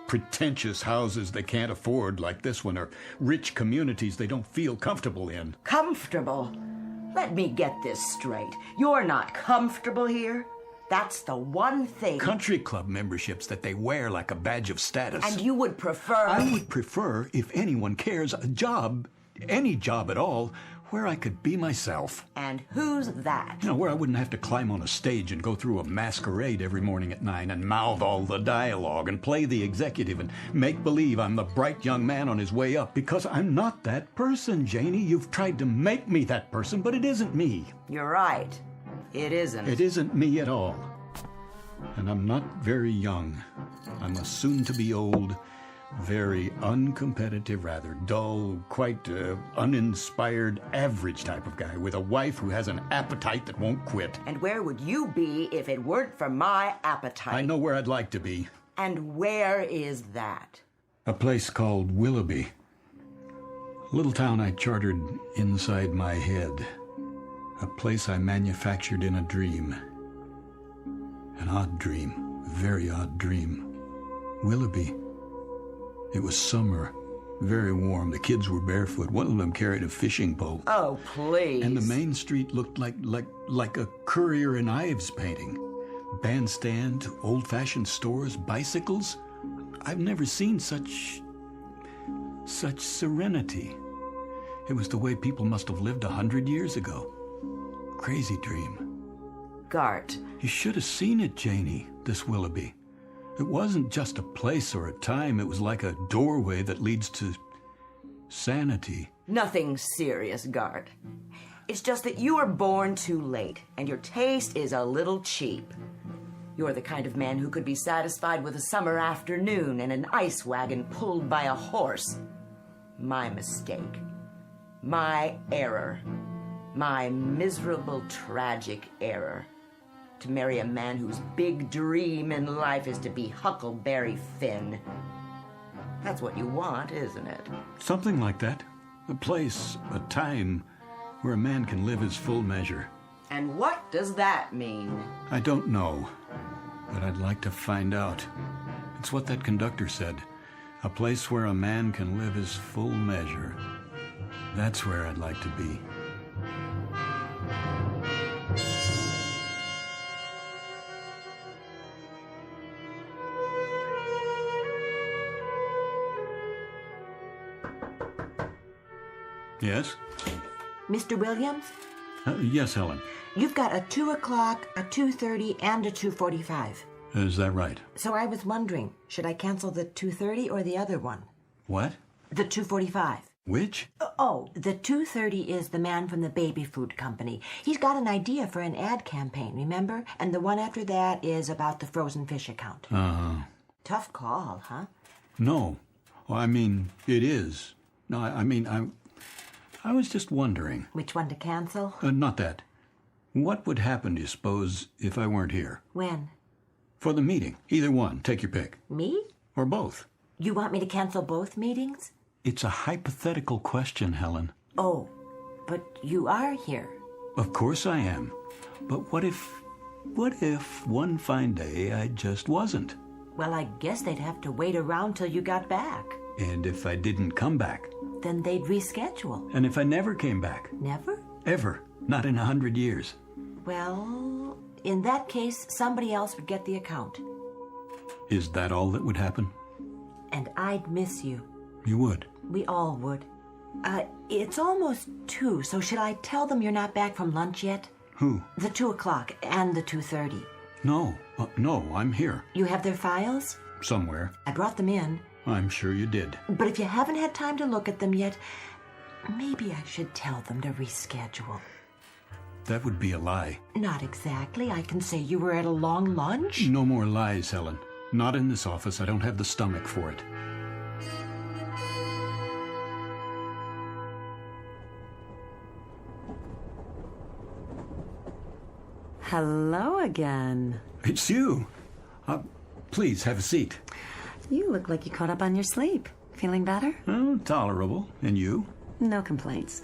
pretentious houses they can't afford like this one, or rich communities they don't feel comfortable in. Comfortable? Let me get this straight. You're not comfortable here? That's the one thing. Country club memberships that they wear like a badge of status. And you would prefer... I would prefer, if anyone cares, a job, any job at all, where I could be myself. And who's that? You know, where I wouldn't have to climb on a stage and go through a masquerade every morning at 9 and mouth all the dialogue and play the executive and make believe I'm the bright young man on his way up, because I'm not that person, Janie. You've tried to make me that person, but it isn't me. You're right. It isn't. It isn't me at all. And I'm not very young. I'm a soon-to-be old, very uncompetitive, rather dull, quite uninspired, average type of guy with a wife who has an appetite that won't quit. And where would you be if it weren't for my appetite? I know where I'd like to be. And where is that? A place called Willoughby. A little town I chartered inside my head. A place I manufactured in a dream. An odd dream, a very odd dream. Willoughby. It was summer, very warm. The kids were barefoot. One of them carried a fishing pole. Oh, please. And the main street looked like a Currier and Ives painting. Bandstand, old-fashioned stores, bicycles. I've never seen such serenity. It was the way people must have lived 100 years ago. Crazy dream. Gart. You should have seen it, Janie, this Willoughby. It wasn't just a place or a time. It was like a doorway that leads to sanity. Nothing serious, Guard. It's just that you were born too late, and your taste is a little cheap. You're the kind of man who could be satisfied with a summer afternoon and an ice wagon pulled by a horse. My mistake. My error. My miserable, tragic error. To marry a man whose big dream in life is to be Huckleberry Finn. That's what you want, isn't it? Something like that. A place, a time, where a man can live his full measure. And what does that mean? I don't know, but I'd like to find out. It's what that conductor said. A place where a man can live his full measure. That's where I'd like to be. Yes? Mr. Williams? Yes, Helen. You've got a 2 o'clock, a 2:30, and a 2:45. Is that right? So I was wondering, should I cancel the 2:30 or the other one? What? The 2:45. Which? Oh, the 2:30 is the man from the baby food company. He's got an idea for an ad campaign, remember? And the one after that is about the frozen fish account. Uh-huh. Tough call, huh? No. Well, I mean, it is. No, I was just wondering. Which one to cancel? Not that. What would happen, do you suppose, if I weren't here? When? For the meeting. Either one. Take your pick. Me? Or both. You want me to cancel both meetings? It's a hypothetical question, Helen. Oh, but you are here. Of course I am. But what if one fine day I just wasn't? Well, I guess they'd have to wait around till you got back. And if I didn't come back? Then they'd reschedule. And if I never came back? Never? Ever. Not in 100 years. Well, in that case, somebody else would get the account. Is that all that would happen? And I'd miss you. You would? We all would. It's almost 2, so should I tell them you're not back from lunch yet? Who? The 2 o'clock and the 2:30. No. No, I'm here. You have their files? Somewhere. I brought them in. I'm sure you did. But if you haven't had time to look at them yet, maybe I should tell them to reschedule. That would be a lie. Not exactly. I can say you were at a long lunch. No more lies, Helen. Not in this office. I don't have the stomach for it. Hello again. It's you. Please, have a seat. You look like you caught up on your sleep. Feeling better? Oh, tolerable. And you? No complaints.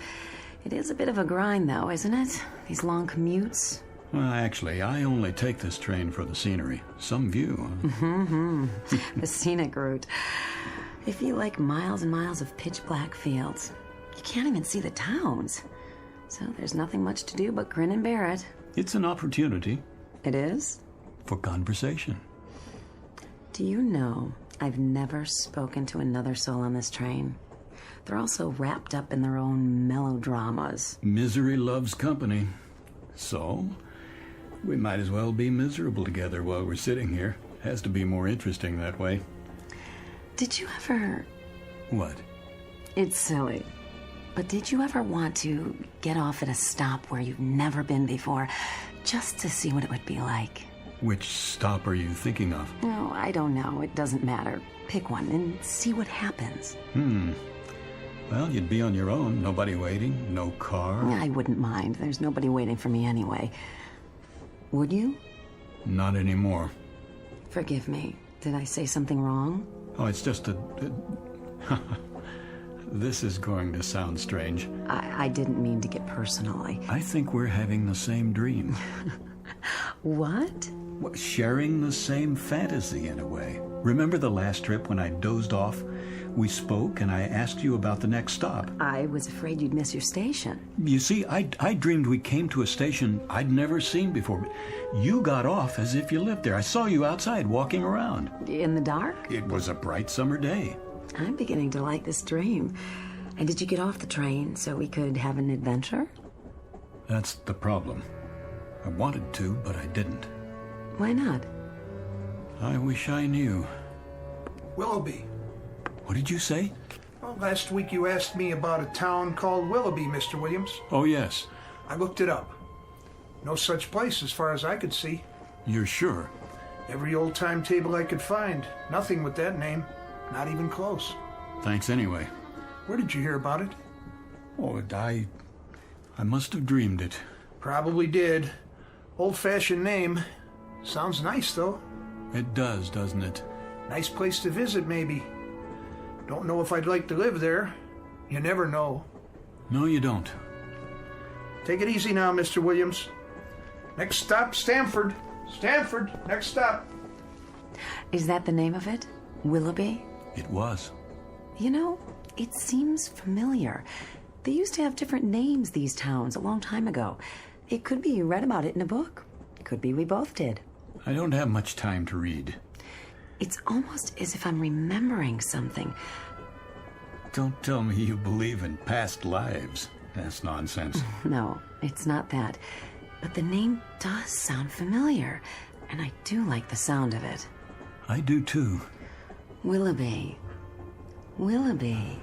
It is a bit of a grind, though, isn't it? These long commutes. Well, actually, I only take this train for the scenery. Some view. Mm-hmm. The scenic route. They feel like miles and miles of pitch-black fields. You can't even see the towns. So there's nothing much to do but grin and bear it. It's an opportunity. It is? For conversation. Do you know, I've never spoken to another soul on this train. They're all so wrapped up in their own melodramas. Misery loves company. So, we might as well be miserable together while we're sitting here. Has to be more interesting that way. Did you ever... What? It's silly. But did you ever want to get off at a stop where you've never been before, just to see what it would be like? Which stop are you thinking of? No, I don't know. It doesn't matter. Pick one and see what happens. Well, you'd be on your own. Nobody waiting. No car. I wouldn't mind. There's nobody waiting for me anyway. Would you? Not anymore. Forgive me. Did I say something wrong? Oh, it's just a... This is going to sound strange. I didn't mean to get personal. I think we're having the same dream. What? Sharing the same fantasy in a way. Remember the last trip when I dozed off? We spoke and I asked you about the next stop. I was afraid you'd miss your station. You see, I dreamed we came to a station I'd never seen before. You got off as if you lived there. I saw you outside walking around. In the dark? It was a bright summer day. I'm beginning to like this dream. And did you get off the train so we could have an adventure? That's the problem. I wanted to, but I didn't. Why not? I wish I knew. Willoughby. What did you say? Well, last week you asked me about a town called Willoughby, Mr. Williams. Oh, yes. I looked it up. No such place as far as I could see. You're sure? Every old timetable I could find. Nothing with that name. Not even close. Thanks anyway. Where did you hear about it? Oh, I must have dreamed it. Probably did. Old-fashioned name. Sounds nice, though. It does, doesn't it? Nice place to visit, maybe. Don't know if I'd like to live there. You never know. No, you don't. Take it easy now, Mr. Williams. Next stop, Stamford. Stamford, next stop. Is that the name of it? Willoughby? It was. You know, it seems familiar. They used to have different names, these towns, a long time ago. It could be you read about it in a book. It could be we both did. I don't have much time to read. It's almost as if I'm remembering something. Don't tell me you believe in past lives. That's nonsense. No, it's not that. But the name does sound familiar, and I do like the sound of it. I do too. Willoughby. Willoughby.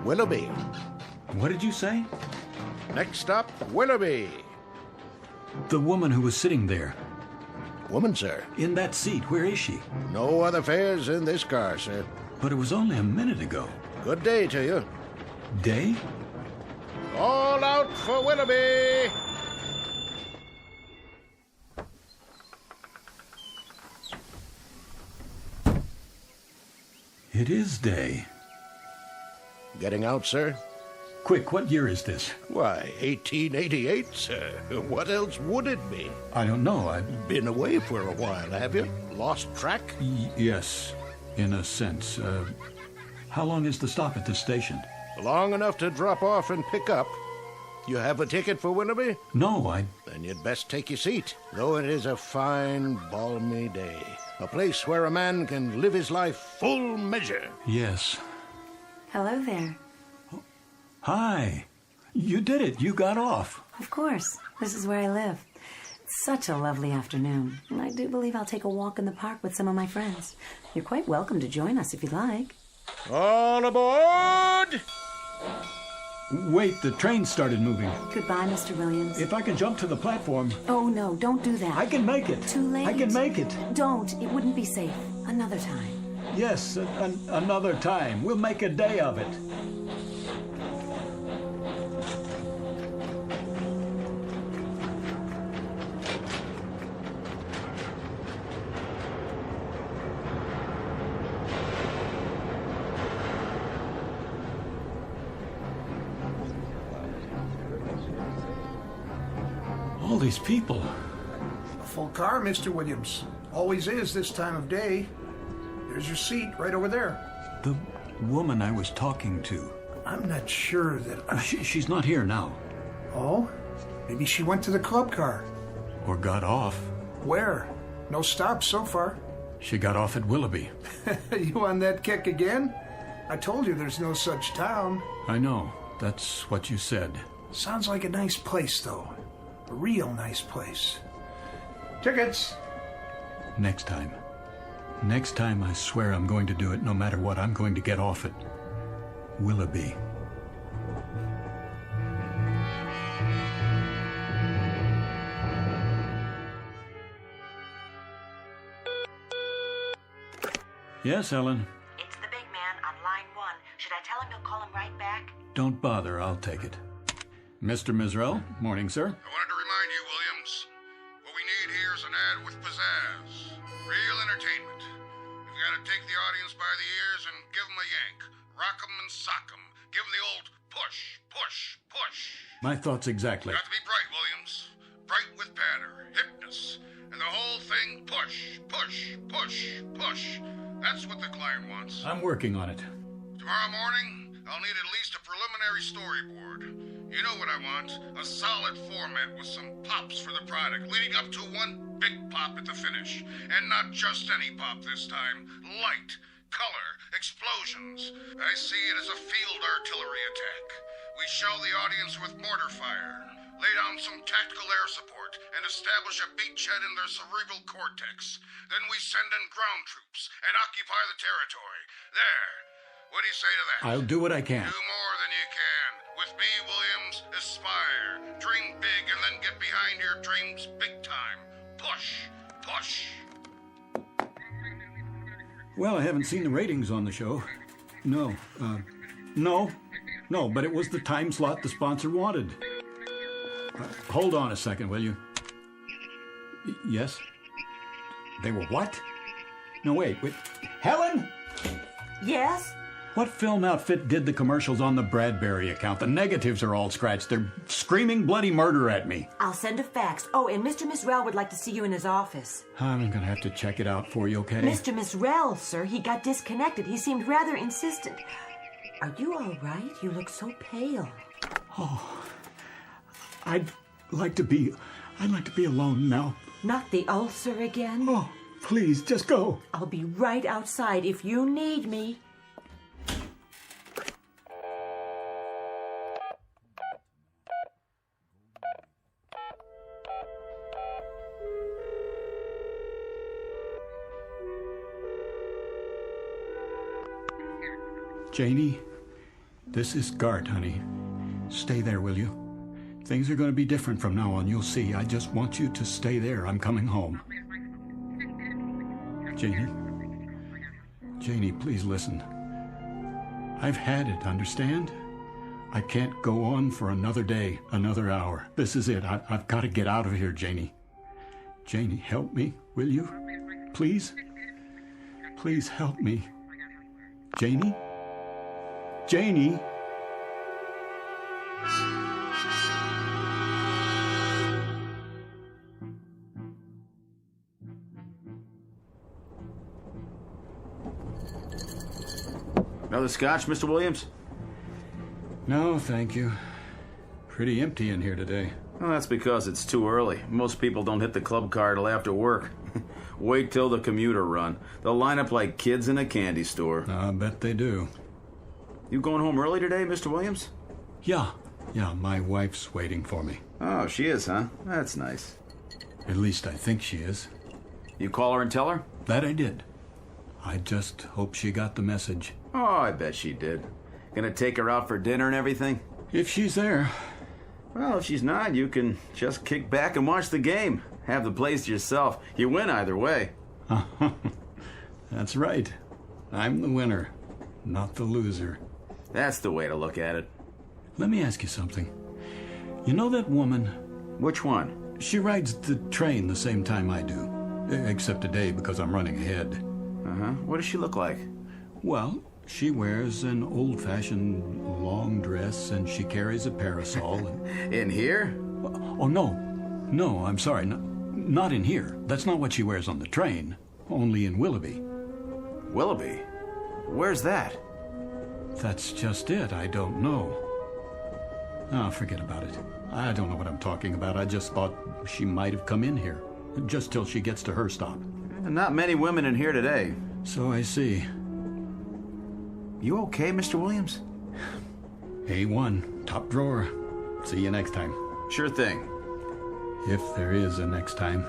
Willoughby. What did you say? Next stop, Willoughby. The woman who was sitting there. Woman, sir? In that seat. Where is she? No other fares in this car, sir. But it was only a minute ago. Good day to you. Day? All out for Willoughby! It is day. Getting out, sir? Quick, what year is this? Why, 1888, sir. What else would it be? I don't know. I've been away for a while, have you? Lost track? Yes, in a sense. How long is the stop at this station? Long enough to drop off and pick up. You have a ticket for Willoughby? No, Then you'd best take your seat, though it is a fine, balmy day. A place where a man can live his life full measure. Yes. Hello there. Hi. You did it. You got off. Of course. This is where I live. It's such a lovely afternoon, and I do believe I'll take a walk in the park with some of my friends. You're quite welcome to join us if you'd like. All aboard! Wait, the train started moving. Goodbye, Mr. Williams. If I can jump to the platform... Oh, no, don't do that. I can make it. Too late. I can make it. Don't. It wouldn't be safe. Another time. Yes, another time. We'll make a day of it. All these people. A full car, Mr. Williams. Always is this time of day. There's your seat right over there. The woman I was talking to. I'm not sure that She's not here now. Oh? Maybe she went to the club car. Or got off. Where? No stops so far. She got off at Willoughby. You on that kick again? I told you there's no such town. I know. That's what you said. Sounds like a nice place, though. A real nice place. Tickets! Next time. Next time, I swear I'm going to do it no matter what. I'm going to get off at Willoughby. Yes, Ellen. It's the big man on line 1. Should I tell him you'll call him right back? Don't bother. I'll take it. Mr. Mizrell, morning, sir. I wanted to remind you, Williams, what we need here is an ad with pizzazz. Real entertainment. You've got to take the audience by the ears and give them a yank. Rock 'em and sock 'em. Give them the old push, push, push. My thoughts exactly. Got to be bright, Williams. Bright with patter, hipness, and the whole thing push, push, push, push. That's what the client wants. I'm working on it. Tomorrow morning, I'll need at least a preliminary storyboard. You know what I want. A solid format with some pops for the product, leading up to one big pop at the finish. And not just any pop this time. Light, color, explosions. I see it as a field artillery attack. We shell the audience with mortar fire, lay down some tactical air support, and establish a beachhead in their cerebral cortex. Then we send in ground troops and occupy the territory. There. What do you say to that? I'll do what I can. Do more than you can. With me, Williams, aspire. Dream big and then get behind your dreams big time. Push. Push. Well, I haven't seen the ratings on the show. No, but it was the time slot the sponsor wanted. Hold on a second, will you? Yes? They were what? No, wait. Helen? Yes? What film outfit did the commercials on the Bradbury account? The negatives are all scratched. They're screaming bloody murder at me. I'll send a fax. Oh, and Mr. Misrell would like to see you in his office. I'm going to have to check it out for you, okay? Mr. Misrell, sir, he got disconnected. He seemed rather insistent. Are you all right? You look so pale. Oh, I'd like to be alone now. Not the ulcer again? Oh, please, just go. I'll be right outside if you need me. Janie, this is Gart, honey. Stay there, will you? Things are going to be different from now on, you'll see. I just want you to stay there. I'm coming home. Janie, please listen. I've had it, understand? I can't go on for another day, another hour. This is it. I've got to get out of here, Janie. Janie, help me, will you? Please? Please help me. Janie? Janie? Another scotch, Mr. Williams? No, thank you. Pretty empty in here today. Well, that's because it's too early. Most people don't hit the club car till after work. Wait till the commuter run. They'll line up like kids in a candy store. I bet they do. You going home early today, Mr. Williams? Yeah, my wife's waiting for me. Oh, she is, huh? That's nice. At least I think she is. You call her and tell her? That I did. I just hope she got the message. Oh, I bet she did. Gonna take her out for dinner and everything? If she's there. Well, if she's not, you can just kick back and watch the game. Have the place to yourself. You win either way. That's right. I'm the winner, not the loser. That's the way to look at it. Let me ask you something. You know that woman? Which one? She rides the train the same time I do. Except today because I'm running ahead. Uh-huh. What does she look like? Well, she wears an old-fashioned long dress and she carries a parasol. In here? Oh, no, I'm sorry. Not in here. That's not what she wears on the train. Only in Willoughby. Willoughby? Where's that? That's just it. I don't know. Oh, forget about it. I don't know what I'm talking about. I just thought she might have come in here. Just till she gets to her stop. Not many women in here today. So I see. You okay, Mr. Williams? A1. Top drawer. See you next time. Sure thing. If there is a next time.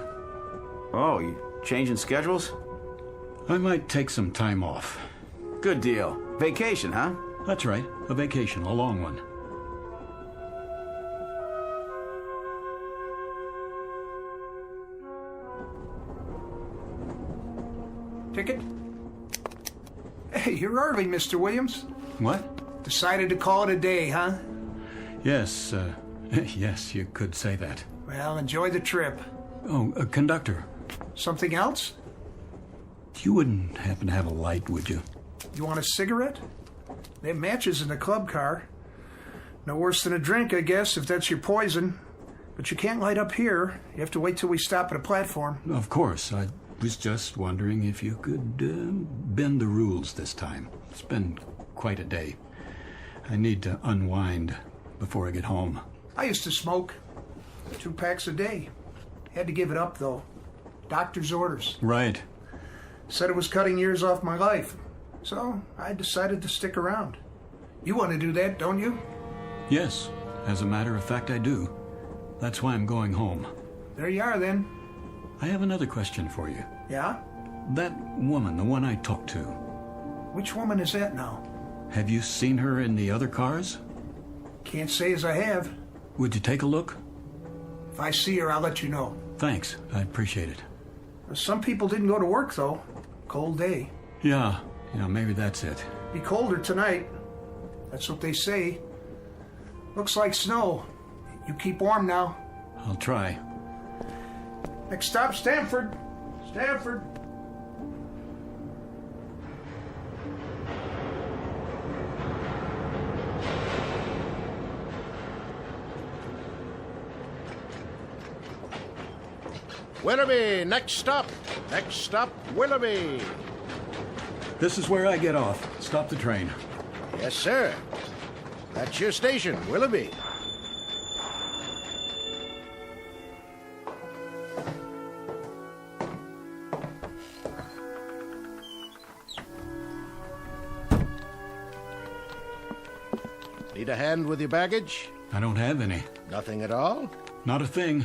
Oh, you changing schedules? I might take some time off. Good deal. Vacation, huh? That's right. A vacation. A long one. Ticket? Hey, you're early, Mr. Williams. What? Decided to call it a day, huh? Yes, yes, you could say that. Well, enjoy the trip. Oh, conductor. Something else? You wouldn't happen to have a light, would you? You want a cigarette? They have matches in the club car. No worse than a drink, I guess, if that's your poison. But you can't light up here. You have to wait till we stop at a platform. Of course. I was just wondering if you could bend the rules this time. It's been quite a day. I need to unwind before I get home. I used to smoke 2 packs a day. Had to give it up, though. Doctor's orders. Right. Said it was cutting years off my life. So I decided to stick around. You want to do that, don't you? Yes, as a matter of fact, I do. That's why I'm going home. There you are, then. I have another question for you. Yeah? That woman, the one I talked to. Which woman is that now? Have you seen her in the other cars? Can't say as I have. Would you take a look? If I see her, I'll let you know. Thanks. I appreciate it. Some people didn't go to work, though. Cold day. Yeah, maybe that's it. Be colder tonight. That's what they say. Looks like snow. You keep warm now. I'll try. Next stop, Stanford. Stanford. Willoughby, next stop. Next stop, Willoughby. This is where I get off. Stop the train. Yes, sir. That's your station, Willoughby. Need a hand with your baggage? I don't have any. Nothing at all? Not a thing.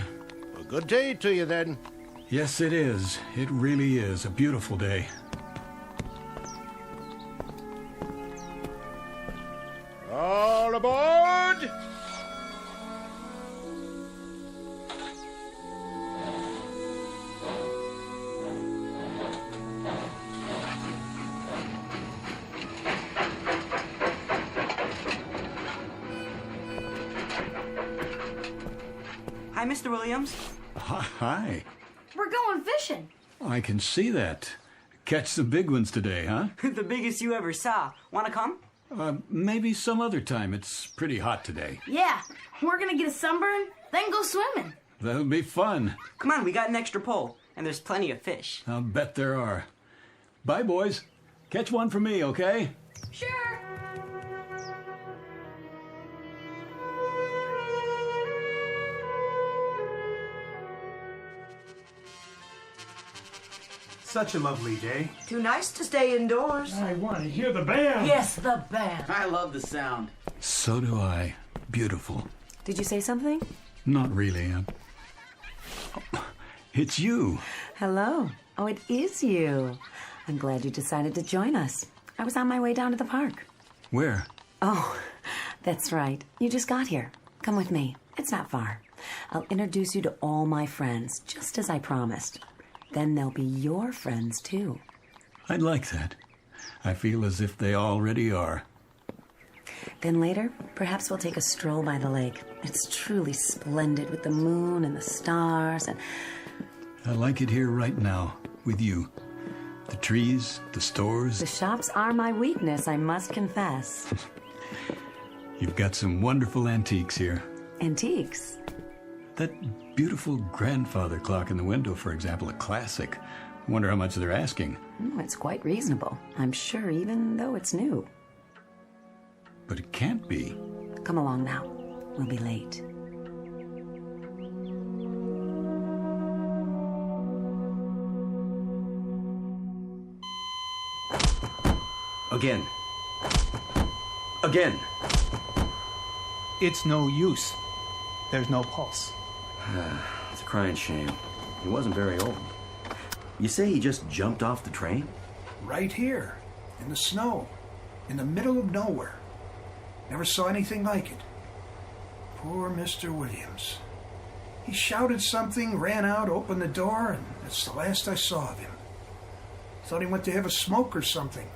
Well, good day to you, then. Yes, it is. It really is a beautiful day. All aboard! Hi, Mr. Williams. Hi. We're going fishing. I can see that. Catch some big ones today, huh? The biggest you ever saw. Want to come? Maybe some other time. It's pretty hot today. Yeah, we're gonna get a sunburn, then go swimming. That'll be fun. Come on, we got an extra pole, and there's plenty of fish. I'll bet there are. Bye, boys. Catch one for me, okay? Sure. Such a lovely day. Too nice to stay indoors. I want to hear the band. Yes, the band. I love the sound. So do I. Beautiful. Did you say something? Not really. It's you. Hello. Oh, it is you. I'm glad you decided to join us. I was on my way down to the park. Where? Oh, that's right. You just got here. Come with me. It's not far. I'll introduce you to all my friends, just as I promised. Then they'll be your friends, too. I'd like that. I feel as if they already are. Then later, perhaps we'll take a stroll by the lake. It's truly splendid with the moon and the stars and... I like it here right now, with you. The trees, the stores. The shops are my weakness, I must confess. You've got some wonderful antiques here. Antiques? That beautiful grandfather clock in the window, for example, a classic. I wonder how much they're asking. It's quite reasonable, I'm sure, even though it's new. But it can't be. Come along now. We'll be late. Again. Again. It's no use. There's no pulse. It's a crying shame. He wasn't very old. You say he just jumped off the train? Right here, in the snow, in the middle of nowhere. Never saw anything like it. Poor Mr. Williams. He shouted something, ran out, opened the door, and that's the last I saw of him. Thought he went to have a smoke or something.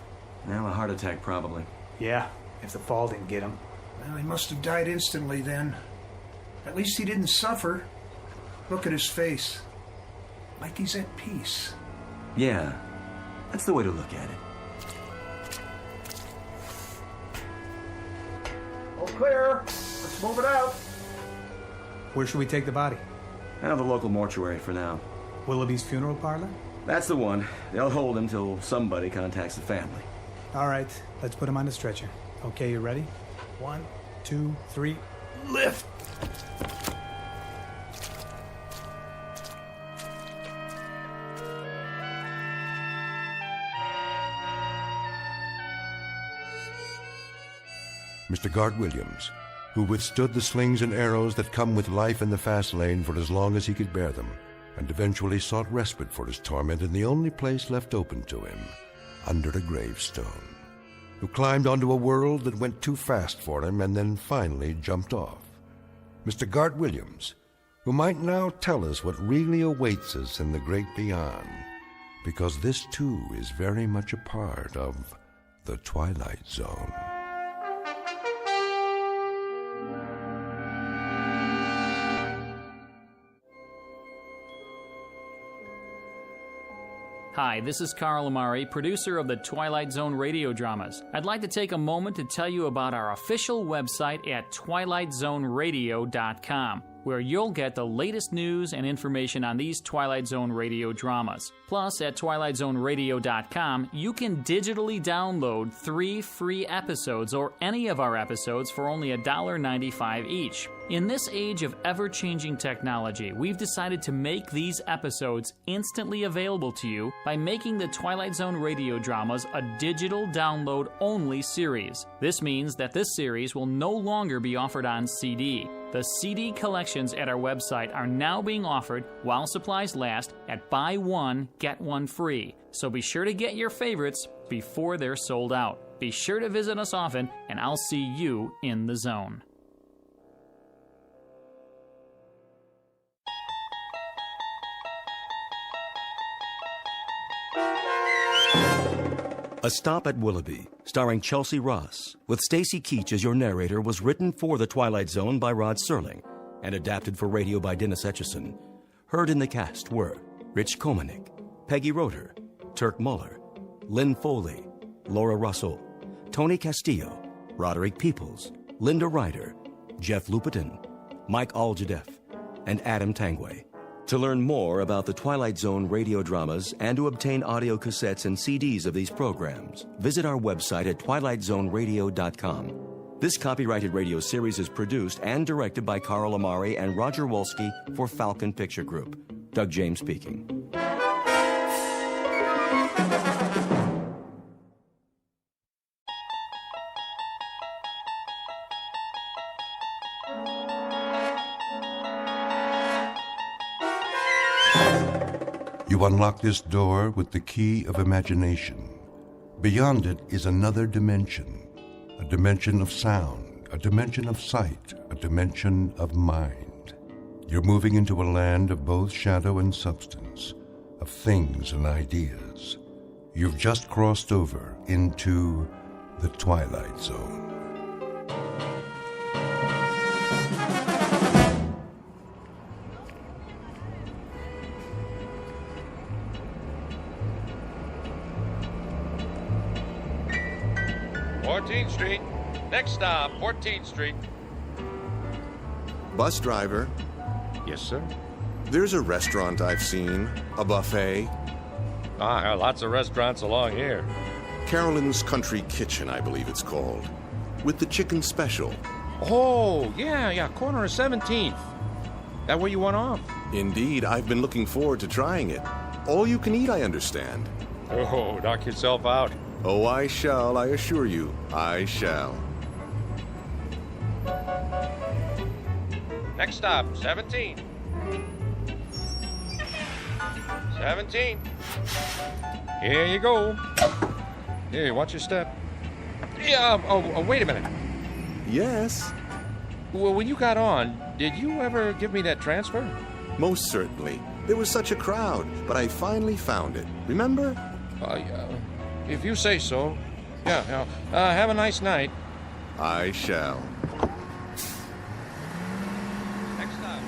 Well, a heart attack, probably. Yeah, if the fall didn't get him. Well, he must have died instantly then. At least he didn't suffer. Look at his face. Like he's at peace. Yeah, that's the way to look at it. All clear. Let's move it out. Where should we take the body? Out of the local mortuary for now. Willoughby's funeral parlor? That's the one. They'll hold him till somebody contacts the family. All right, let's put him on the stretcher. Okay, you ready? 1, 2, 3, lift! Mr. Gart Williams, who withstood the slings and arrows that come with life in the fast lane for as long as he could bear them, and eventually sought respite for his torment in the only place left open to him, under a gravestone, who climbed onto a world that went too fast for him and then finally jumped off. Mr. Gart Williams, who might now tell us what really awaits us in the great beyond, because this too is very much a part of the Twilight Zone. Hi, this is Carl Amari, producer of the Twilight Zone Radio Dramas. I'd like to take a moment to tell you about our official website at twilightzoneradio.com, where you'll get the latest news and information on these Twilight Zone Radio dramas. Plus, at twilightzoneradio.com, you can digitally download 3 free episodes or any of our episodes for only $1.95 each. In this age of ever-changing technology, we've decided to make these episodes instantly available to you by making the Twilight Zone Radio Dramas a digital download-only series. This means that this series will no longer be offered on CD. The CD collections at our website are now being offered while supplies last at buy one, get one free. So be sure to get your favorites before they're sold out. Be sure to visit us often, and I'll see you in the zone. A Stop at Willoughby, starring Chelsea Ross, with Stacy Keach as your narrator, was written for The Twilight Zone by Rod Serling and adapted for radio by Dennis Etchison. Heard in the cast were Rich Komanik, Peggy Roeder, Turk Muller, Lynn Foley, Laura Russell, Tony Castillo, Roderick Peoples, Linda Ryder, Jeff Lupetin, Mike Aljadeff, and Adam Tangway. To learn more about the Twilight Zone radio dramas and to obtain audio cassettes and CDs of these programs, visit our website at twilightzoneradio.com. This copyrighted radio series is produced and directed by Carl Amari and Roger Wolski for Falcon Picture Group. Doug James speaking. You unlock this door with the key of imagination. Beyond it is another dimension, a dimension of sound, a dimension of sight, a dimension of mind. You're moving into a land of both shadow and substance, of things and ideas. You've just crossed over into the Twilight Zone. Street. Next stop, 14th Street. Bus driver. Yes, sir. There's a restaurant I've seen, a buffet. Lots of restaurants along here. Carolyn's Country Kitchen, I believe it's called, with the chicken special. Oh, yeah, corner of 17th. That where you went off? Indeed, I've been looking forward to trying it. All you can eat, I understand. Oh, knock yourself out. Oh, I shall, I assure you, I shall. Next stop, 17. 17. Here you go. Here, watch your step. Yeah, wait a minute. Yes? Well, when you got on, did you ever give me that transfer? Most certainly. There was such a crowd, but I finally found it. Remember? If you say so. Yeah. Have a nice night. I shall. Next stop.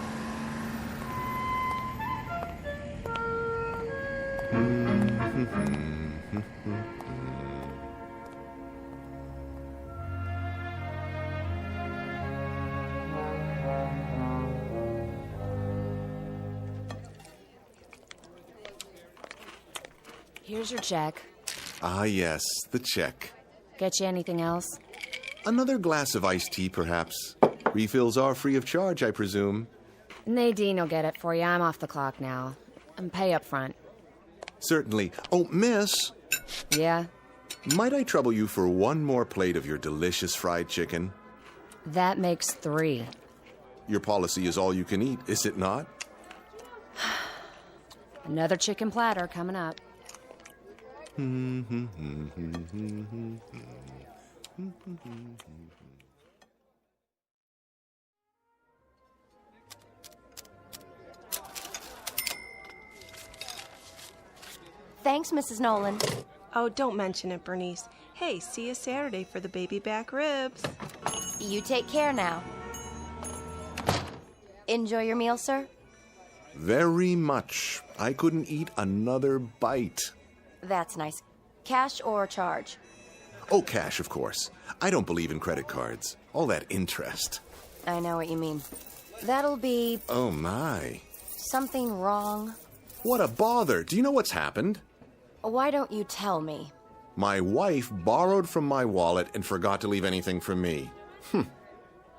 Here's your check. Ah, yes, the check. Get you anything else? Another glass of iced tea, perhaps. Refills are free of charge, I presume. Nadine will get it for you. I'm off the clock now. And pay up front. Certainly. Oh, miss. Yeah? Might I trouble you for one more plate of your delicious fried chicken? That makes 3. Your policy is all you can eat, is it not? Another chicken platter coming up. Thanks, Mrs. Nolan. Oh, don't mention it, Bernice. Hey, see you Saturday for the baby back ribs. You take care now. Enjoy your meal, sir? Very much. I couldn't eat another bite. That's nice. Cash or charge? Oh, cash, of course. I don't believe in credit cards. All that interest. I know what you mean. That'll be... Oh, my. Something wrong. What a bother. Do you know what's happened? Why don't you tell me? My wife borrowed from my wallet and forgot to leave anything for me.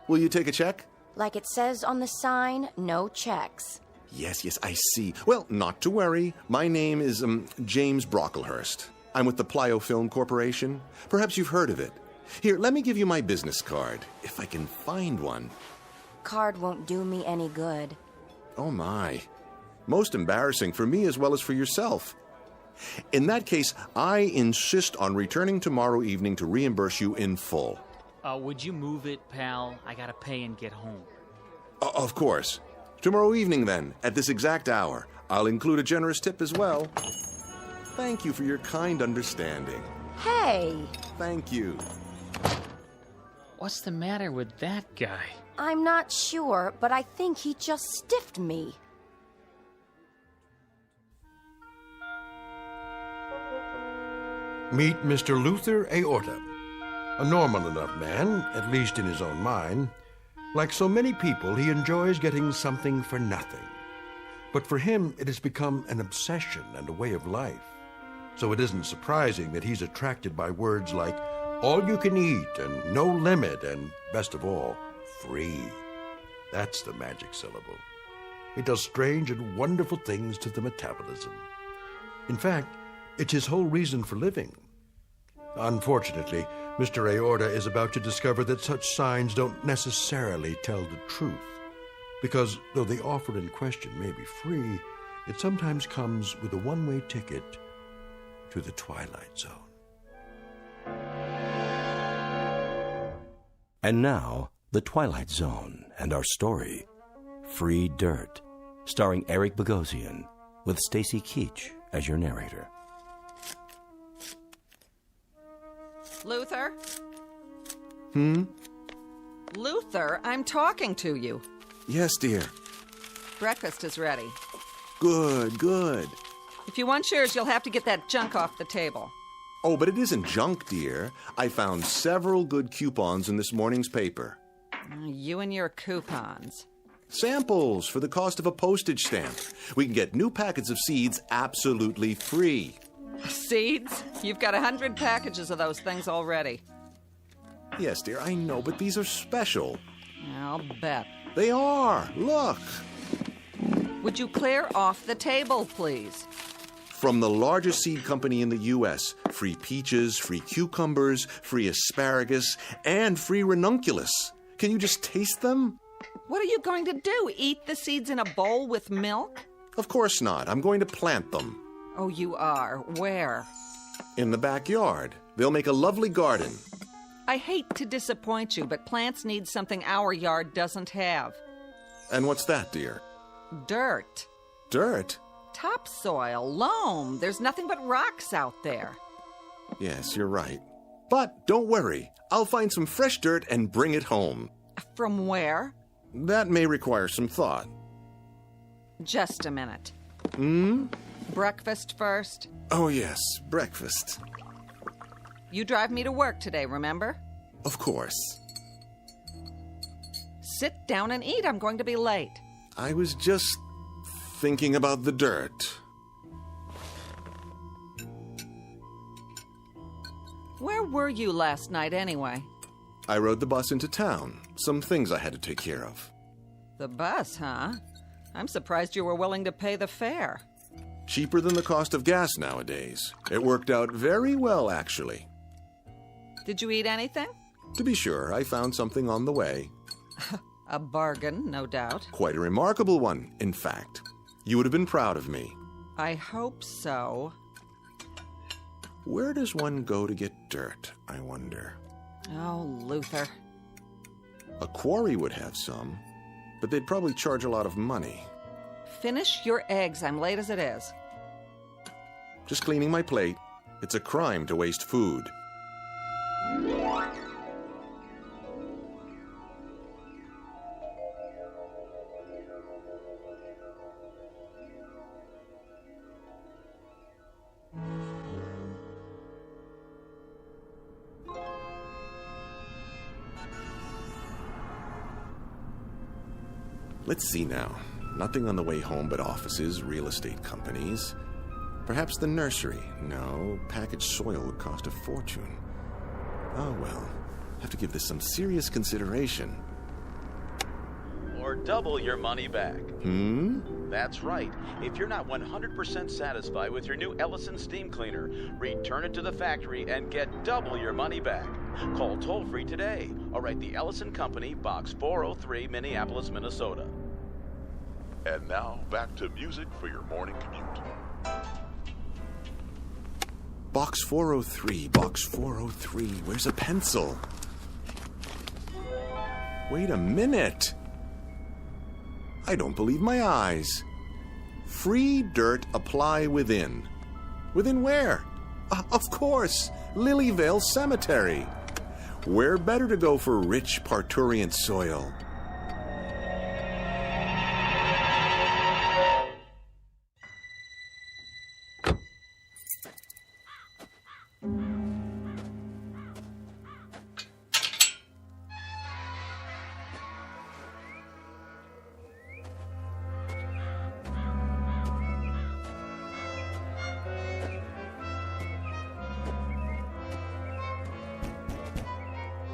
Will you take a check? Like it says on the sign, no checks. Yes, I see. Well, not to worry. My name is, James Brocklehurst. I'm with the Plyo Film Corporation. Perhaps you've heard of it. Here, let me give you my business card, if I can find one. Card won't do me any good. Oh, my. Most embarrassing for me as well as for yourself. In that case, I insist on returning tomorrow evening to reimburse you in full. Would you move it, pal? I gotta pay and get home. Of course. Tomorrow evening, then, at this exact hour. I'll include a generous tip as well. Thank you for your kind understanding. Hey! Thank you. What's the matter with that guy? I'm not sure, but I think he just stiffed me. Meet Mr. Luther Aorta, a normal enough man, at least in his own mind. Like so many people, he enjoys getting something for nothing. But for him, it has become an obsession and a way of life. So it isn't surprising that he's attracted by words like all you can eat and no limit and, best of all, free. That's the magic syllable. It does strange and wonderful things to the metabolism. In fact, it's his whole reason for living. Unfortunately, Mr. Aorta is about to discover that such signs don't necessarily tell the truth. Because though the offer in question may be free, it sometimes comes with a one-way ticket to the Twilight Zone. And now, The Twilight Zone and our story, Free Dirt, starring Eric Bogosian, with Stacy Keach as your narrator. Luther? Luther, I'm talking to you. Yes, dear. Breakfast is ready. Good. If you want yours, you'll have to get that junk off the table. Oh, but it isn't junk, dear. I found several good coupons in this morning's paper. You and your coupons. Samples for the cost of a postage stamp. We can get new packets of seeds absolutely free. Seeds? You've got 100 packages of those things already. Yes, dear, I know, but these are special. I'll bet. They are. Look. Would you clear off the table, please? From the largest seed company in the U.S., free peaches, free cucumbers, free asparagus, and free ranunculus. Can you just taste them? What are you going to do? Eat the seeds in a bowl with milk? Of course not. I'm going to plant them. Oh, you are? Where? In the backyard. They'll make a lovely garden. I hate to disappoint you, but plants need something our yard doesn't have. And what's that, dear? Dirt. Dirt? Topsoil, loam. There's nothing but rocks out there. Yes, you're right. But don't worry. I'll find some fresh dirt and bring it home. From where? That may require some thought. Just a minute. Breakfast first? Oh, yes, breakfast. You drive me to work today, remember? Of course. Sit down and eat. I'm going to be late. I was just thinking about the dirt. Where were you last night, anyway? I rode the bus into town. Some things I had to take care of. The bus, huh? I'm surprised you were willing to pay the fare. Cheaper than the cost of gas nowadays. It worked out very well, actually. Did you eat anything? To be sure, I found something on the way. A bargain, no doubt. Quite a remarkable one, in fact. You would have been proud of me. I hope so. Where does one go to get dirt, I wonder? Oh, Luther. A quarry would have some, but they'd probably charge a lot of money. Finish your eggs. I'm late as it is. Just cleaning my plate. It's a crime to waste food. Let's see now. Nothing on the way home but offices, real estate companies. Perhaps the nursery. No, packaged soil would cost a fortune. Oh well, have to give this some serious consideration. Or double your money back. That's right. If you're not 100% satisfied with your new Ellison steam cleaner, return it to the factory and get double your money back. Call toll-free today or write the Ellison Company, Box 403, Minneapolis, Minnesota. And now, back to music for your morning commute. Box 403, Box 403. Where's a pencil? Wait a minute. I don't believe my eyes. Free dirt apply within. Within where? Of course, Lilyvale Cemetery. Where better to go for rich parturient soil?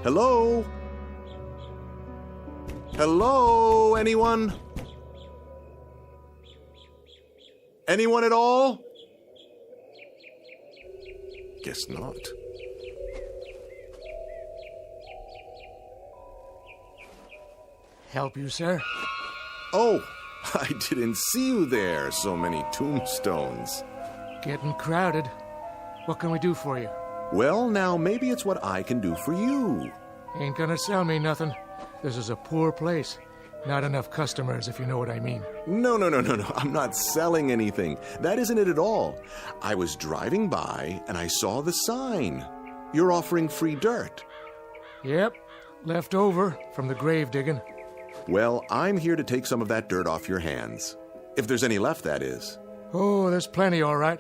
Hello? Hello, anyone? Anyone at all? Guess not. Help you, sir? Oh, I didn't see you there. So many tombstones. Getting crowded. What can we do for you? Well, now, maybe it's what I can do for you. Ain't gonna sell me nothing. This is a poor place. Not enough customers, if you know what I mean. No. I'm not selling anything. That isn't it at all. I was driving by, and I saw the sign. You're offering free dirt. Yep. Left over from the grave digging. Well, I'm here to take some of that dirt off your hands. If there's any left, that is. Oh, there's plenty, all right.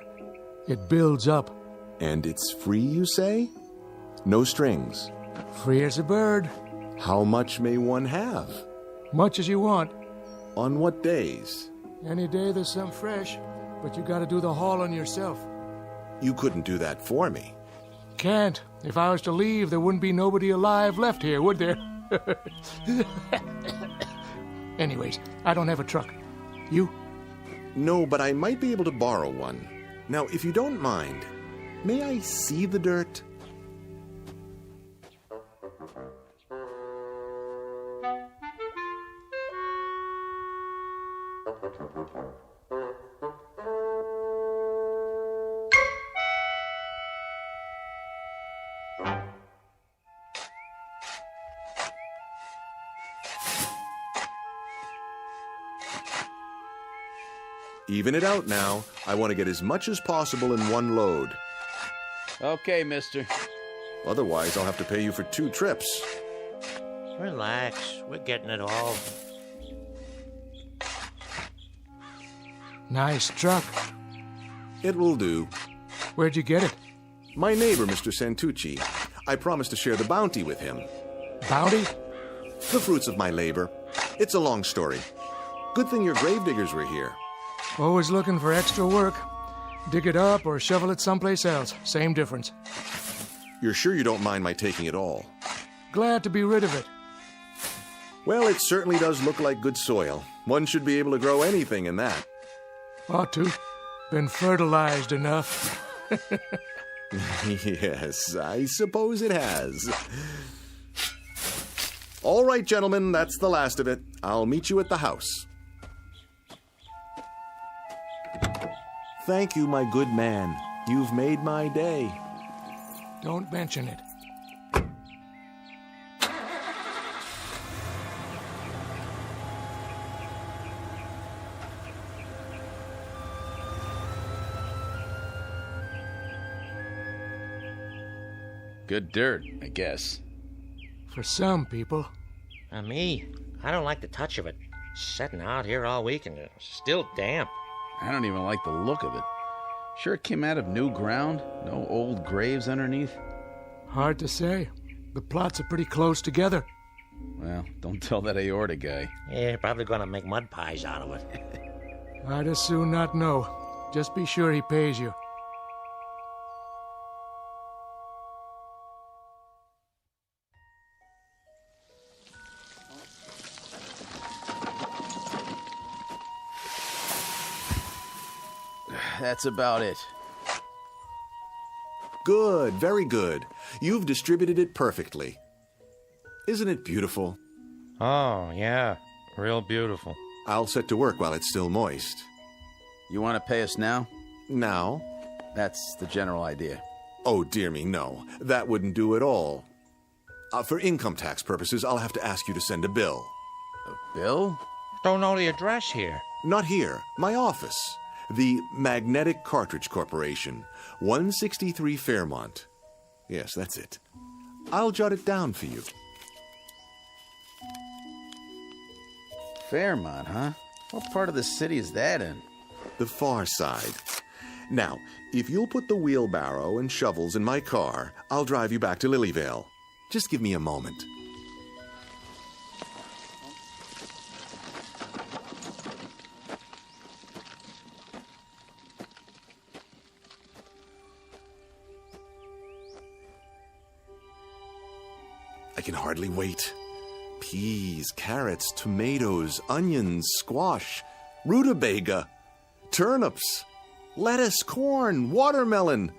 It builds up. And it's free, you say? No strings. Free as a bird. How much may one have? Much as you want. On what days? Any day there's some fresh, but you gotta do the hauling yourself. You couldn't do that for me. Can't. If I was to leave, there wouldn't be nobody alive left here, would there? Anyways, I don't have a truck. You? No, but I might be able to borrow one. Now, if you don't mind, may I see the dirt? Even it out now. I want to get as much as possible in one load. Okay, mister. Otherwise, I'll have to pay you for 2 trips. Relax. We're getting it all. Nice truck. It will do. Where'd you get it? My neighbor, Mr. Santucci. I promised to share the bounty with him. Bounty? The fruits of my labor. It's a long story. Good thing your gravediggers were here. Always looking for extra work. Dig it up or shovel it someplace else. Same difference. You're sure you don't mind my taking it all? Glad to be rid of it. Well, it certainly does look like good soil. One should be able to grow anything in that. Ought to. Been fertilized enough. Yes, I suppose it has. All right, gentlemen, that's the last of it. I'll meet you at the house. Thank you, my good man. You've made my day. Don't mention it. Good dirt, I guess. For some people. Me, I don't like the touch of it. Sitting out here all week and it's still damp. I don't even like the look of it. Sure it came out of new ground? No old graves underneath? Hard to say. The plots are pretty close together. Well, don't tell that aorta guy. Yeah, probably gonna make mud pies out of it. I'd as soon not know. Just be sure he pays you. That's about it. Good, very good. You've distributed it perfectly. Isn't it beautiful? Oh, yeah. Real beautiful. I'll set to work while it's still moist. You want to pay us now? Now? That's the general idea. Oh, dear me, no. That wouldn't do at all. For income tax purposes, I'll have to ask you to send a bill. A bill? Don't know the address here. Not here. My office. The Magnetic Cartridge Corporation, 163 Fairmont. Yes, that's it. I'll jot it down for you. Fairmont, huh? What part of the city is that in? The far side. Now, if you'll put the wheelbarrow and shovels in my car, I'll drive you back to Lilyvale. Just give me a moment. I can hardly wait. Peas, carrots, tomatoes, onions, squash, rutabaga, turnips, lettuce, corn, watermelon,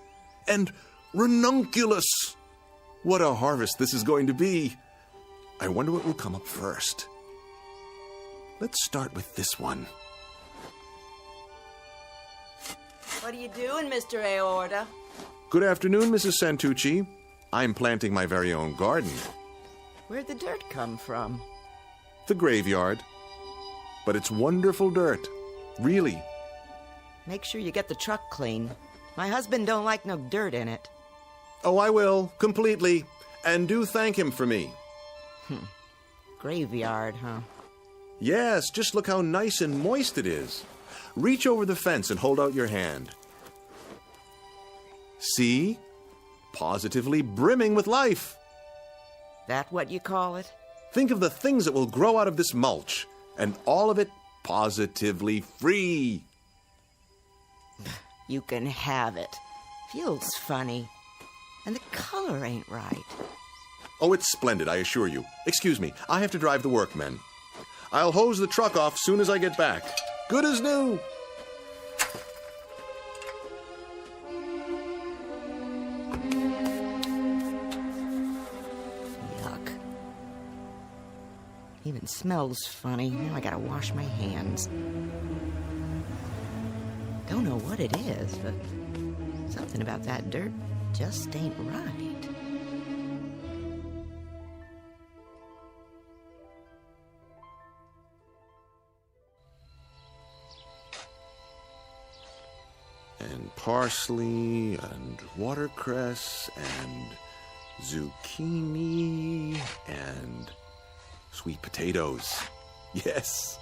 and ranunculus. What a harvest this is going to be. I wonder what will come up first. Let's start with this one. What are you doing, Mr. Aorta? Good afternoon, Mrs. Santucci. I'm planting my very own garden. Where'd the dirt come from? The graveyard. But it's wonderful dirt. Really. Make sure you get the truck clean. My husband don't like no dirt in it. Oh, I will, completely. And do thank him for me. Graveyard, huh? Yes, just look how nice and moist it is. Reach over the fence and hold out your hand. See? Positively brimming with life. That what you call it? Think of the things that will grow out of this mulch, and all of it positively free. You can have it. Feels funny. And the color ain't right. Oh, it's splendid, I assure you. Excuse me, I have to drive the workmen. I'll hose the truck off soon as I get back. Good as new. Yuck. Even smells funny. Now I gotta wash my hands. Don't know what it is, but something about that dirt just ain't right. And parsley, and watercress, and zucchini, and sweet potatoes. Yes.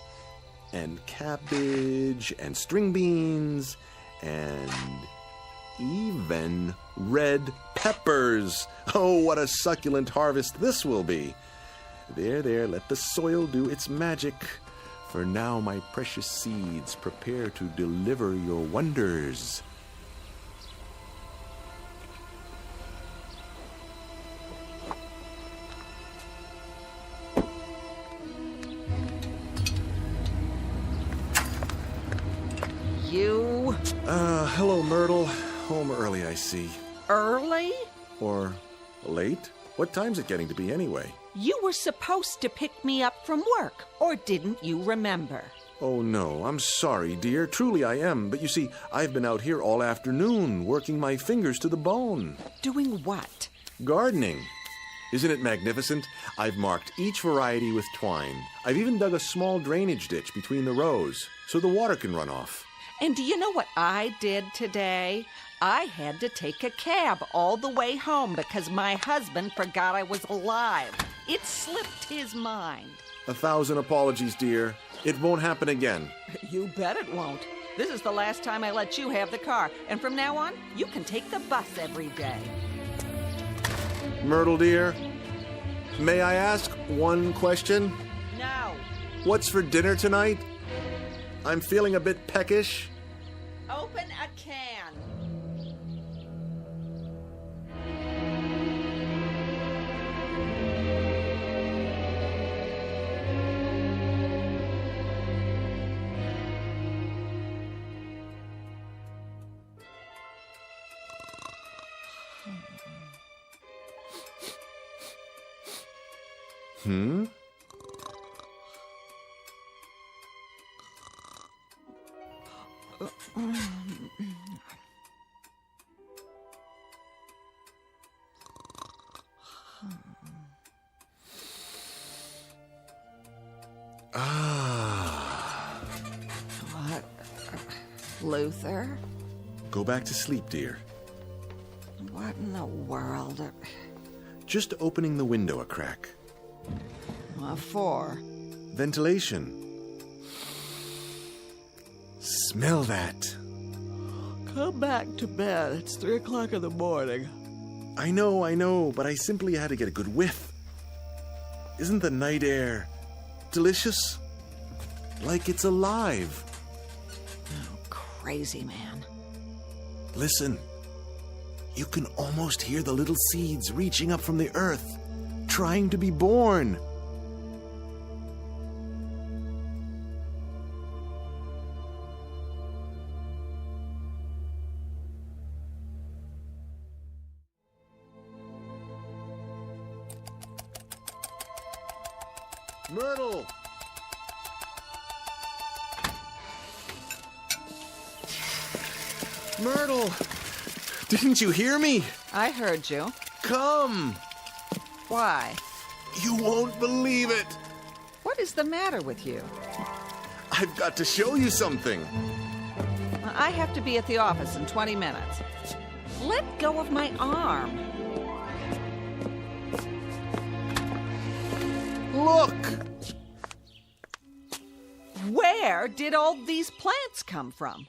And cabbage, and string beans, and even red peppers. Oh, what a succulent harvest this will be. There, let the soil do its magic. For now, my precious seeds, prepare to deliver your wonders. You? Hello, Myrtle. Home early, I see. Early? Or late? What time's it getting to be anyway? You were supposed to pick me up from work, or didn't you remember? Oh, no, I'm sorry, dear. Truly I am. But you see, I've been out here all afternoon, working my fingers to the bone. Doing what? Gardening. Isn't it magnificent? I've marked each variety with twine. I've even dug a small drainage ditch between the rows, so the water can run off. And do you know what I did today? I had to take a cab all the way home because my husband forgot I was alive. It slipped his mind. 1,000 apologies, dear. It won't happen again. You bet it won't. This is the last time I let you have the car, and from now on, you can take the bus every day. Myrtle, dear, may I ask one question? No. What's for dinner tonight? I'm feeling a bit peckish. Open a can. Hmm? What? Luther? Go back to sleep, dear. What in the world? Just opening the window a crack. What for? Ventilation. Smell that. Come back to bed. It's 3 o'clock in the morning. I know, but I simply had to get a good whiff. Isn't the night air delicious? Like it's alive. Oh, crazy man. Listen. You can almost hear the little seeds reaching up from the earth, trying to be born. Myrtle! Myrtle! Didn't you hear me? I heard you. Come! Why? You won't believe it! What is the matter with you? I've got to show you something. I have to be at the office in 20 minutes. Let go of my arm. Look! Where did all these plants come from?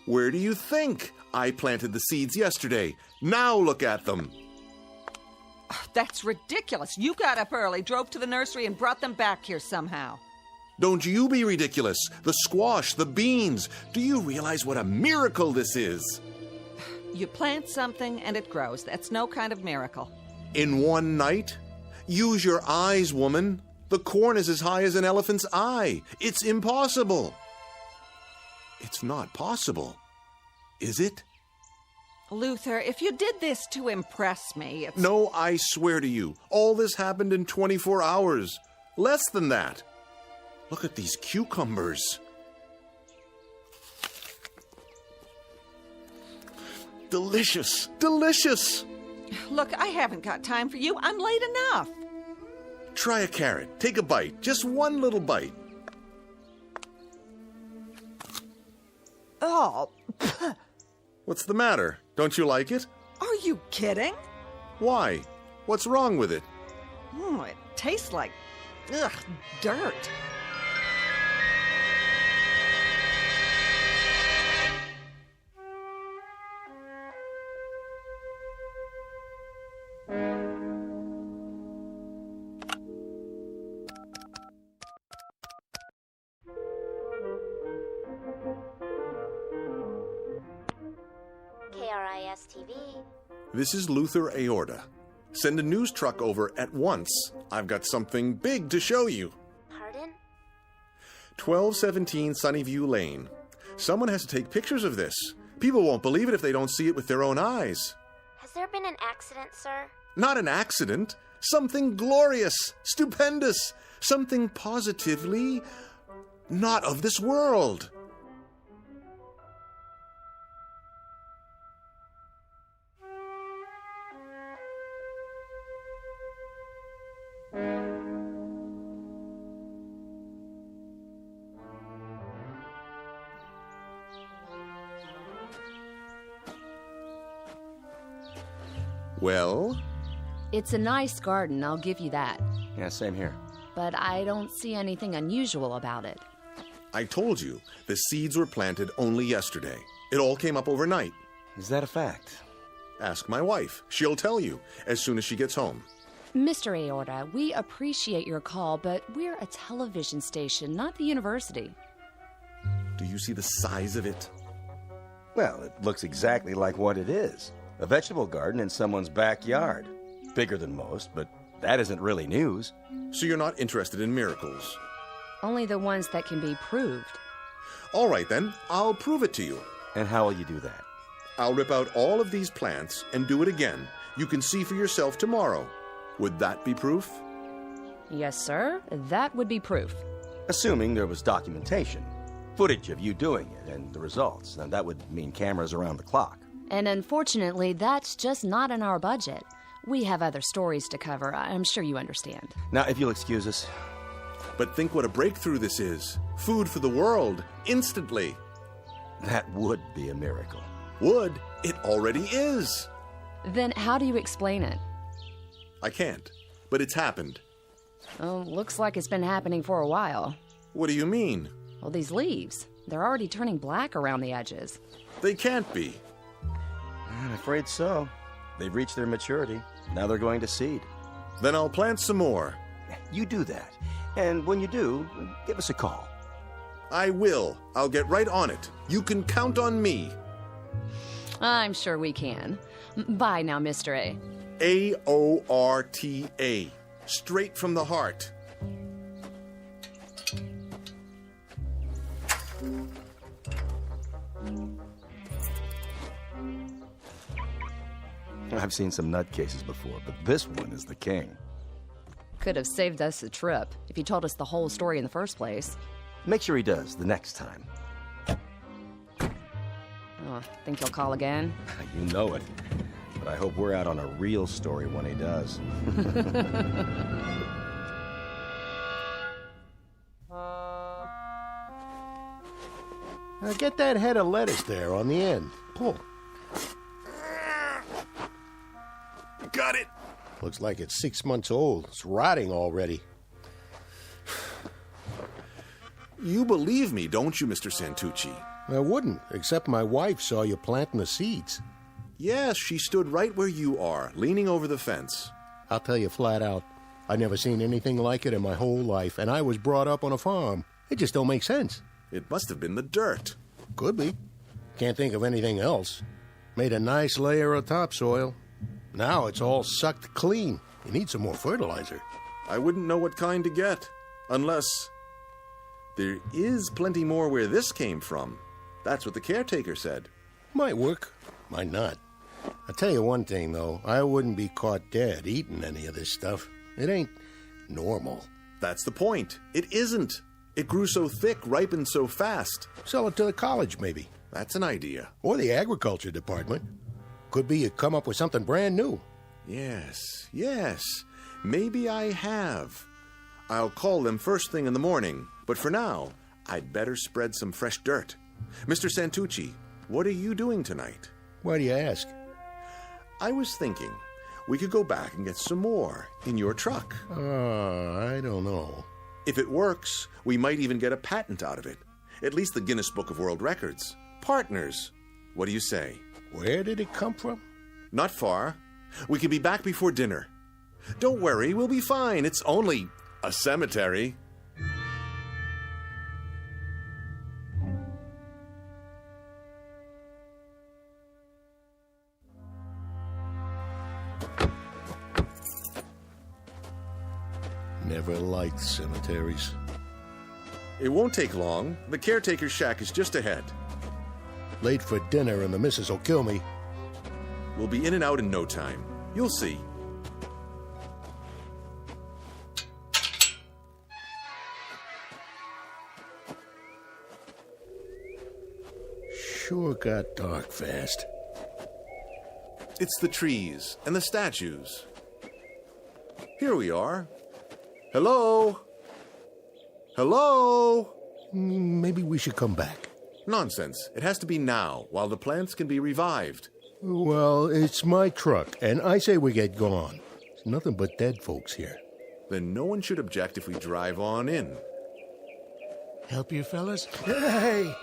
Where do you think? I planted the seeds yesterday. Now look at them. That's ridiculous. You got up early, drove to the nursery, and brought them back here somehow. Don't you be ridiculous. The squash, the beans. Do you realize what a miracle this is? You plant something and it grows. That's no kind of miracle. In one night? Use your eyes, woman. The corn is as high as an elephant's eye. It's impossible. It's not possible. Is it? Luther, if you did this to impress me, it's... No, I swear to you, all this happened in 24 hours. Less than that. Look at these cucumbers. Delicious, delicious. Look, I haven't got time for you. I'm late enough. Try a carrot. Take a bite. Just one little bite. Oh. What's the matter? Don't you like it? Are you kidding? Why? What's wrong with it? It tastes like, dirt. KRIS-TV. This is Luther Aorta. Send a news truck over at once. I've got something big to show you. Pardon? 1217 Sunnyview Lane. Someone has to take pictures of this. People won't believe it if they don't see it with their own eyes. Has there been an accident, sir? Not an accident. Something glorious, stupendous, something positively not of this world. Well? It's a nice garden, I'll give you that. Yeah, same here. But I don't see anything unusual about it. I told you, the seeds were planted only yesterday. It all came up overnight. Is that a fact? Ask my wife. She'll tell you as soon as she gets home. Mr. Aorta, we appreciate your call, but we're a television station, not the university. Do you see the size of it? Well, it looks exactly like what it is. A vegetable garden in someone's backyard. Bigger than most, but that isn't really news. So you're not interested in miracles? Only the ones that can be proved. All right, then. I'll prove it to you. And how will you do that? I'll rip out all of these plants and do it again. You can see for yourself tomorrow. Would that be proof? Yes, sir. That would be proof. Assuming there was documentation. Footage of you doing it and the results. And that would mean cameras around the clock. And unfortunately, that's just not in our budget. We have other stories to cover. I'm sure you understand. Now, if you'll excuse us. But think what a breakthrough this is. Food for the world, instantly. That would be a miracle. Would? It already is. Then how do you explain it? I can't, but it's happened. Oh, looks like it's been happening for a while. What do you mean? Well, these leaves, they're already turning black around the edges. They can't be. I'm afraid so. They've reached their maturity. Now they're going to seed. Then I'll plant some more. You do that. And when you do, give us a call. I will. I'll get right on it. You can count on me. I'm sure we can. Bye now, Mr. A. A-O-R-T-A. Straight from the heart. I've seen some nutcases before, but this one is the king. Could have saved us a trip if he told us the whole story in the first place. Make sure he does the next time. Oh, think he'll call again? You know it. But I hope we're out on a real story when he does. Now get that head of lettuce there on the end. Pull. Got it. Looks like it's 6 months old. It's rotting already. You believe me, don't you, Mr. Santucci? I wouldn't, except my wife saw you planting the seeds. Yes, she stood right where you are, leaning over the fence. I'll tell you flat out, I've never seen anything like it in my whole life, and I was brought up on a farm. It just don't make sense. It must have been the dirt. Could be. Can't think of anything else. Made a nice layer of topsoil. Now it's all sucked clean. You need some more fertilizer. I wouldn't know what kind to get, unless there is plenty more where this came from. That's what the caretaker said. Might work, might not. I'll tell you one thing, though. I wouldn't be caught dead eating any of this stuff. It ain't normal. That's the point. It isn't. It grew so thick, ripened so fast. Sell it to the college, maybe. That's an idea. Or the agriculture department. Could be you come up with something brand new. Yes. Maybe I have. I'll call them first thing in the morning. But for now, I'd better spread some fresh dirt. Mr. Santucci, what are you doing tonight? Why do you ask? I was thinking we could go back and get some more in your truck. I don't know. If it works, we might even get a patent out of it. At least the Guinness Book of World Records. Partners. What do you say? Where did it come from? Not far. We can be back before dinner. Don't worry, we'll be fine. It's only a cemetery. Never liked cemeteries. It won't take long. The caretaker's shack is just ahead. Late for dinner and the missus will kill me. We'll be in and out in no time. You'll see. Sure got dark fast. It's the trees and the statues. Here we are. Hello? Hello? Maybe we should come back. Nonsense. It has to be now, while the plants can be revived. Well, it's my truck, and I say we get gone. There's nothing but dead folks here. Then no one should object if we drive on in. Help you, fellas? Hey!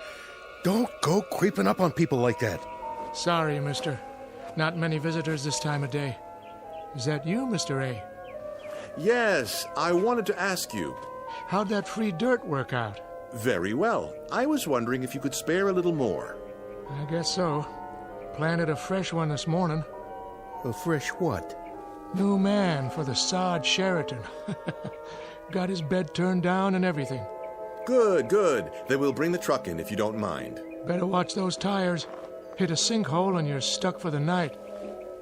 Don't go creeping up on people like that. Sorry, mister. Not many visitors this time of day. Is that you, Mr. A? Yes, I wanted to ask you. How'd that free dirt work out? Very well. I was wondering if you could spare a little more. I guess so. Planted a fresh one this morning. A fresh what? New man for the sod Sheraton. Got his bed turned down and everything. Good, good. Then we'll bring the truck in if you don't mind. Better watch those tires. Hit a sinkhole and you're stuck for the night.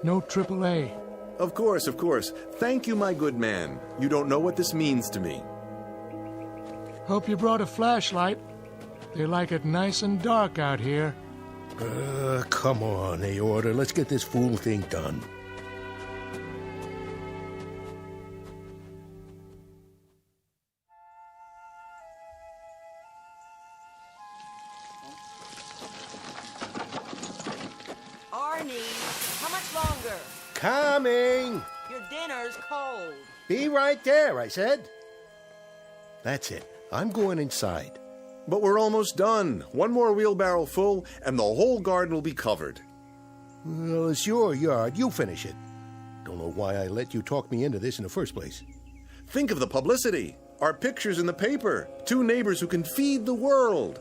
No AAA. Of course, of course. Thank you, my good man. You don't know what this means to me. Hope you brought a flashlight. They like it nice and dark out here. Come on, Aorta. Let's get this fool thing done. Arnie, how much longer? Coming! Your dinner's cold. Be right there, I said. That's it. I'm going inside. But we're almost done. One more wheelbarrow full, and the whole garden will be covered. Well, it's your yard. You finish it. Don't know why I let you talk me into this in the first place. Think of the publicity. Our pictures in the paper. 2 neighbors who can feed the world.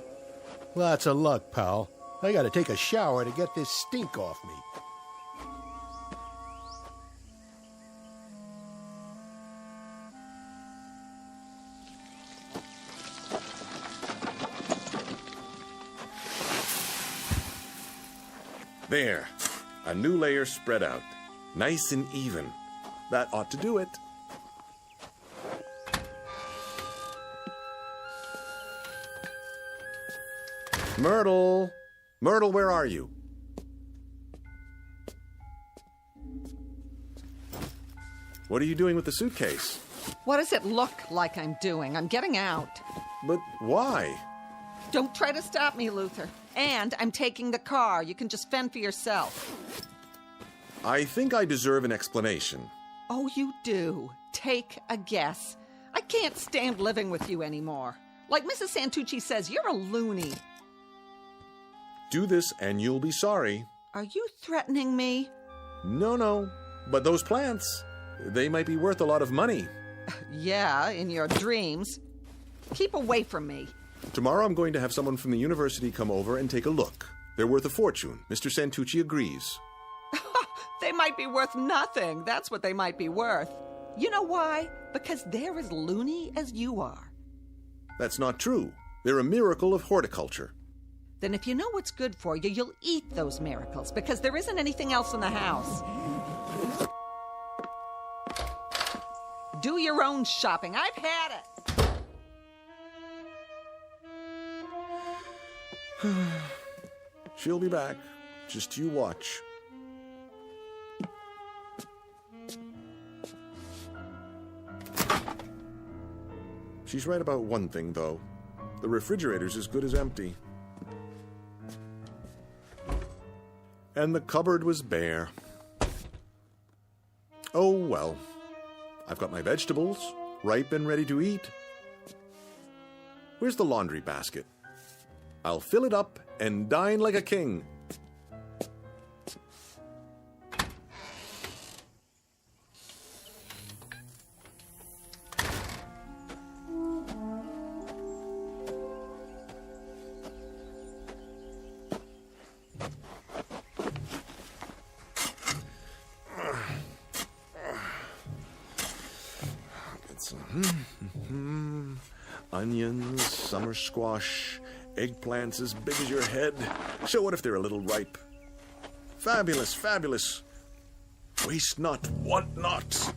Lots of luck, pal. I gotta take a shower to get this stink off me. There. A new layer spread out. Nice and even. That ought to do it. Myrtle! Myrtle, where are you? What are you doing with the suitcase? What does it look like I'm doing? I'm getting out. But why? Don't try to stop me, Luther. And I'm taking the car. You can just fend for yourself. I think I deserve an explanation. Oh, you do. Take a guess. I can't stand living with you anymore. Like Mrs. Santucci says, you're a loony. Do this and you'll be sorry. Are you threatening me? No. But those plants, they might be worth a lot of money. Yeah, in your dreams. Keep away from me. Tomorrow I'm going to have someone from the university come over and take a look. They're worth a fortune. Mr. Santucci agrees. They might be worth nothing. That's what they might be worth. You know why? Because they're as loony as you are. That's not true. They're a miracle of horticulture. Then if you know what's good for you, you'll eat those miracles, because there isn't anything else in the house. Do your own shopping. I've had it. She'll be back. Just you watch. She's right about one thing, though. The refrigerator's as good as empty. And the cupboard was bare. Oh, well. I've got my vegetables, ripe and ready to eat. Where's the laundry basket? I'll fill it up and dine like a king. Onions, summer squash, eggplants as big as your head. So what if they're a little ripe? Fabulous, fabulous. Waste not, want not.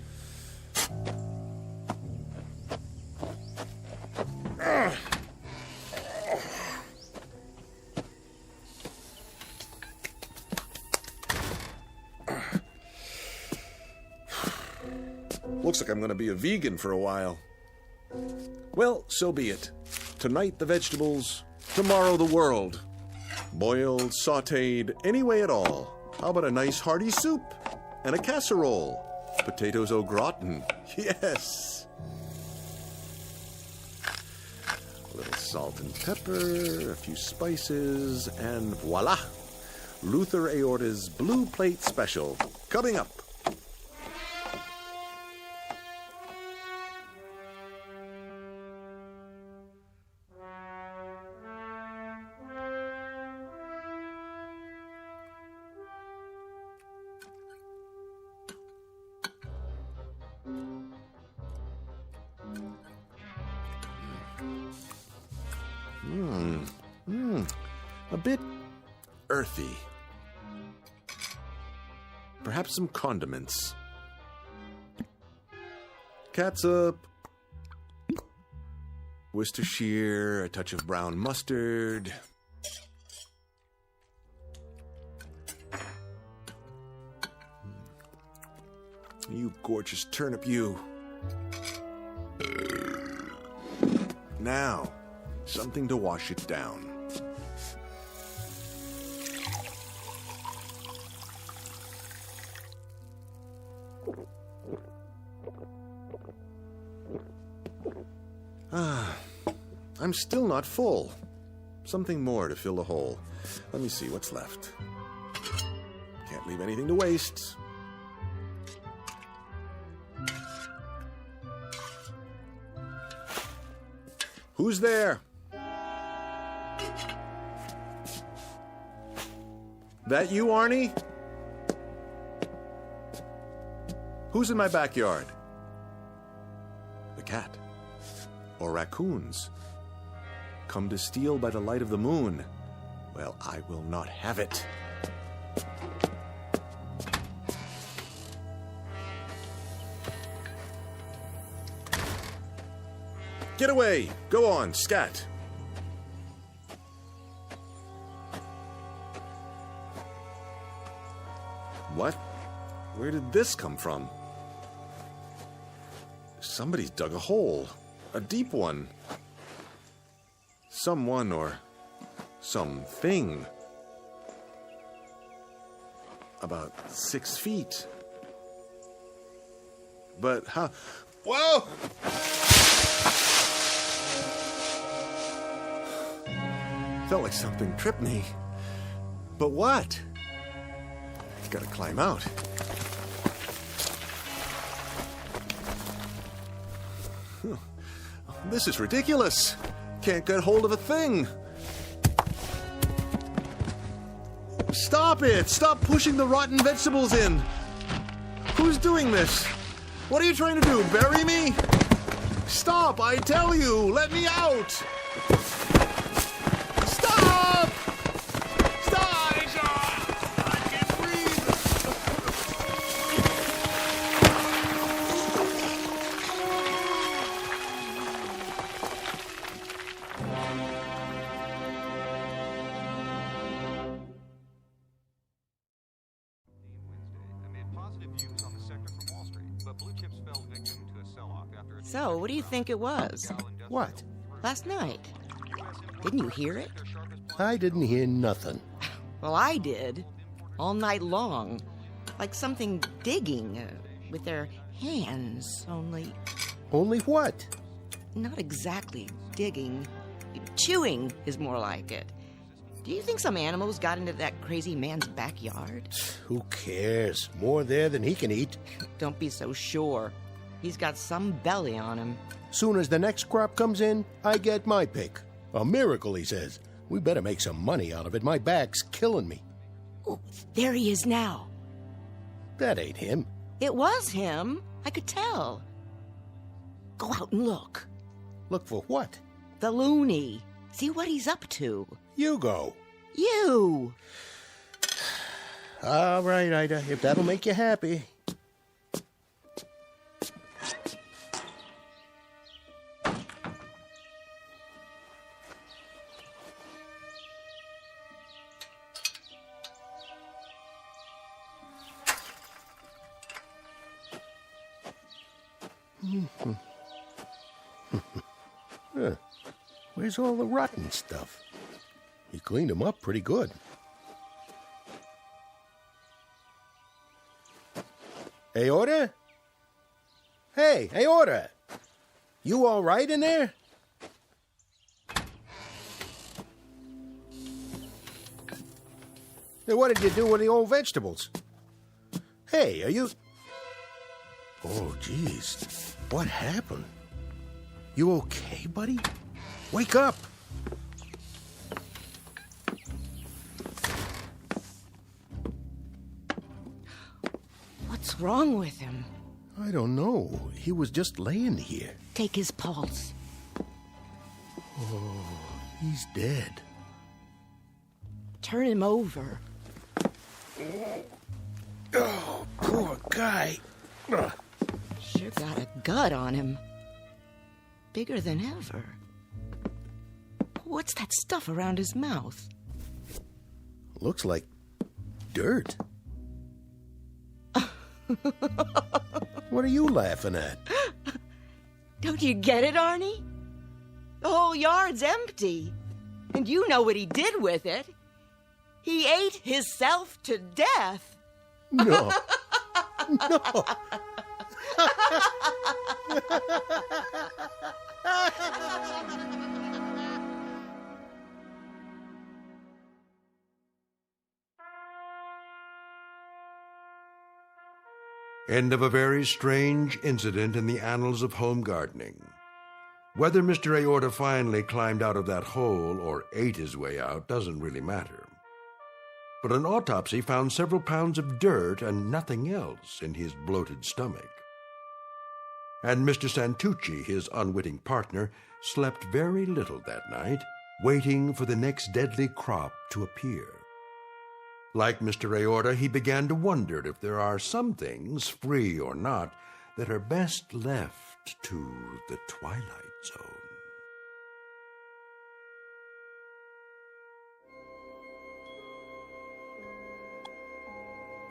Looks like I'm going to be a vegan for a while. Well, so be it. Tonight the vegetables, tomorrow the world. Boiled, sautéed, any way at all. How about a nice hearty soup and a casserole? Potatoes au gratin, yes. A little salt and pepper, a few spices, and voila! Luther Aorta's Blue Plate Special, coming up. A bit earthy. Perhaps some condiments. Catsup, Worcestershire, a touch of brown mustard. You gorgeous turnip, you. Now, something to wash it down. I'm still not full. Something more to fill the hole. Let me see what's left. Can't leave anything to waste. Who's there? That you, Arnie? Who's in my backyard? The cat. Or raccoons. Come to steal by the light of the moon. Well, I will not have it. Get away! Go on, scat! What? Where did this come from? Somebody's dug a hole. A deep one. Someone or something. About 6 feet. But how? Whoa! Felt like something tripped me. But what? Gotta climb out. This is ridiculous. Can't get hold of a thing. Stop it! Stop pushing the rotten vegetables in. Who's doing this? What are you trying to do? Bury me? Stop! I tell you! Let me out! Stop! Stop! I can't breathe! So, what do you think it was? What? Last night. Didn't you hear it? I didn't hear nothing. Well, I did. All night long. Like something digging with their hands, only... Only what? Not exactly digging. Chewing is more like it. Do you think some animals got into that crazy man's backyard? Who cares? More there than he can eat. Don't be so sure. He's got some belly on him. Soon as the next crop comes in, I get my pick. A miracle, he says. We better make some money out of it. My back's killing me. Oh, there he is now. That ain't him. It was him. I could tell. Go out and look. Look for what? The loony. See what he's up to. You go. You. All right, Ida, if that'll make you happy. Huh. Where's all the rotten stuff? He cleaned them up pretty good. Aorta? Hey, Aorta! You all right in there? Hey, what did you do with the old vegetables? Hey, are you... Oh, jeez. What happened? You okay, buddy? Wake up! What's wrong with him? I don't know. He was just laying here. Take his pulse. Oh, he's dead. Turn him over. Oh, poor guy. Ugh. Sure got a gut on him. Bigger than ever. What's that stuff around his mouth? Looks like dirt. What are you laughing at? Don't you get it, Arnie? The whole yard's empty. And you know what he did with it. He ate himself to death. No. No. End of a very strange incident in the annals of home gardening. Whether Mr. Aorta finally climbed out of that hole or ate his way out doesn't really matter. But an autopsy found several pounds of dirt and nothing else in his bloated stomach. And Mr. Santucci, his unwitting partner, slept very little that night, waiting for the next deadly crop to appear. Like Mr. Aorta, he began to wonder if there are some things, free or not, that are best left to the Twilight Zone.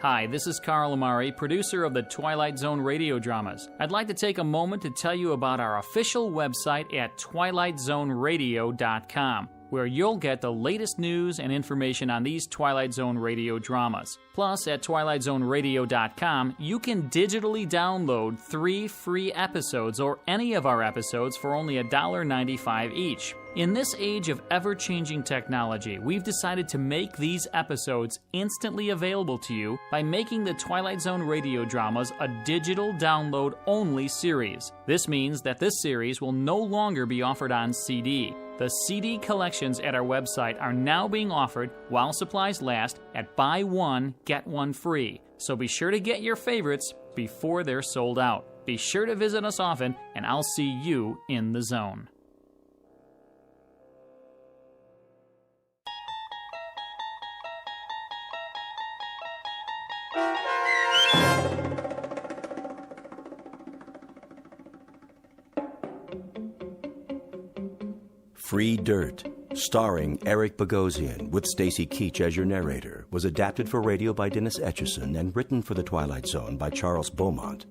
Hi, this is Carl Amari, producer of the Twilight Zone Radio Dramas. I'd like to take a moment to tell you about our official website at twilightzoneradio.com, where you'll get the latest news and information on these Twilight Zone radio dramas. Plus, at twilightzoneradio.com, you can digitally download 3 free episodes or any of our episodes for only $1.95 each. In this age of ever-changing technology, we've decided to make these episodes instantly available to you by making the Twilight Zone radio dramas a digital download-only series. This means that this series will no longer be offered on CD. The CD collections at our website are now being offered while supplies last at buy one, get one free. So be sure to get your favorites before they're sold out. Be sure to visit us often, and I'll see you in the zone. Free Dirt, starring Eric Bogosian with Stacy Keach as your narrator, was adapted for radio by Dennis Etchison and written for The Twilight Zone by Charles Beaumont.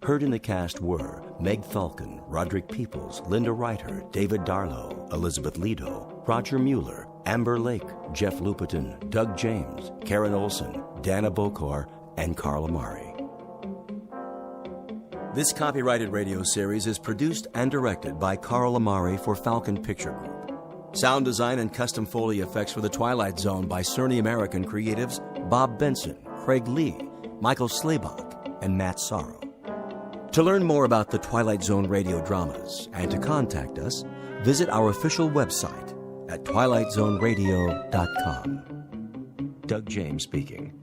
Heard in the cast were Meg Falcon, Roderick Peoples, Linda Reiter, David Darlow, Elizabeth Lido, Roger Mueller, Amber Lake, Jeff Lupetin, Doug James, Karen Olson, Dana Bokor, and Carl Amari. This copyrighted radio series is produced and directed by Carl Amari for Falcon Picture Group. Sound design and custom Foley effects for The Twilight Zone by Cerny American creatives Bob Benson, Craig Lee, Michael Slaybach, and Matt Sorrow. To learn more about the Twilight Zone radio dramas and to contact us, visit our official website at twilightzoneradio.com. Doug James speaking.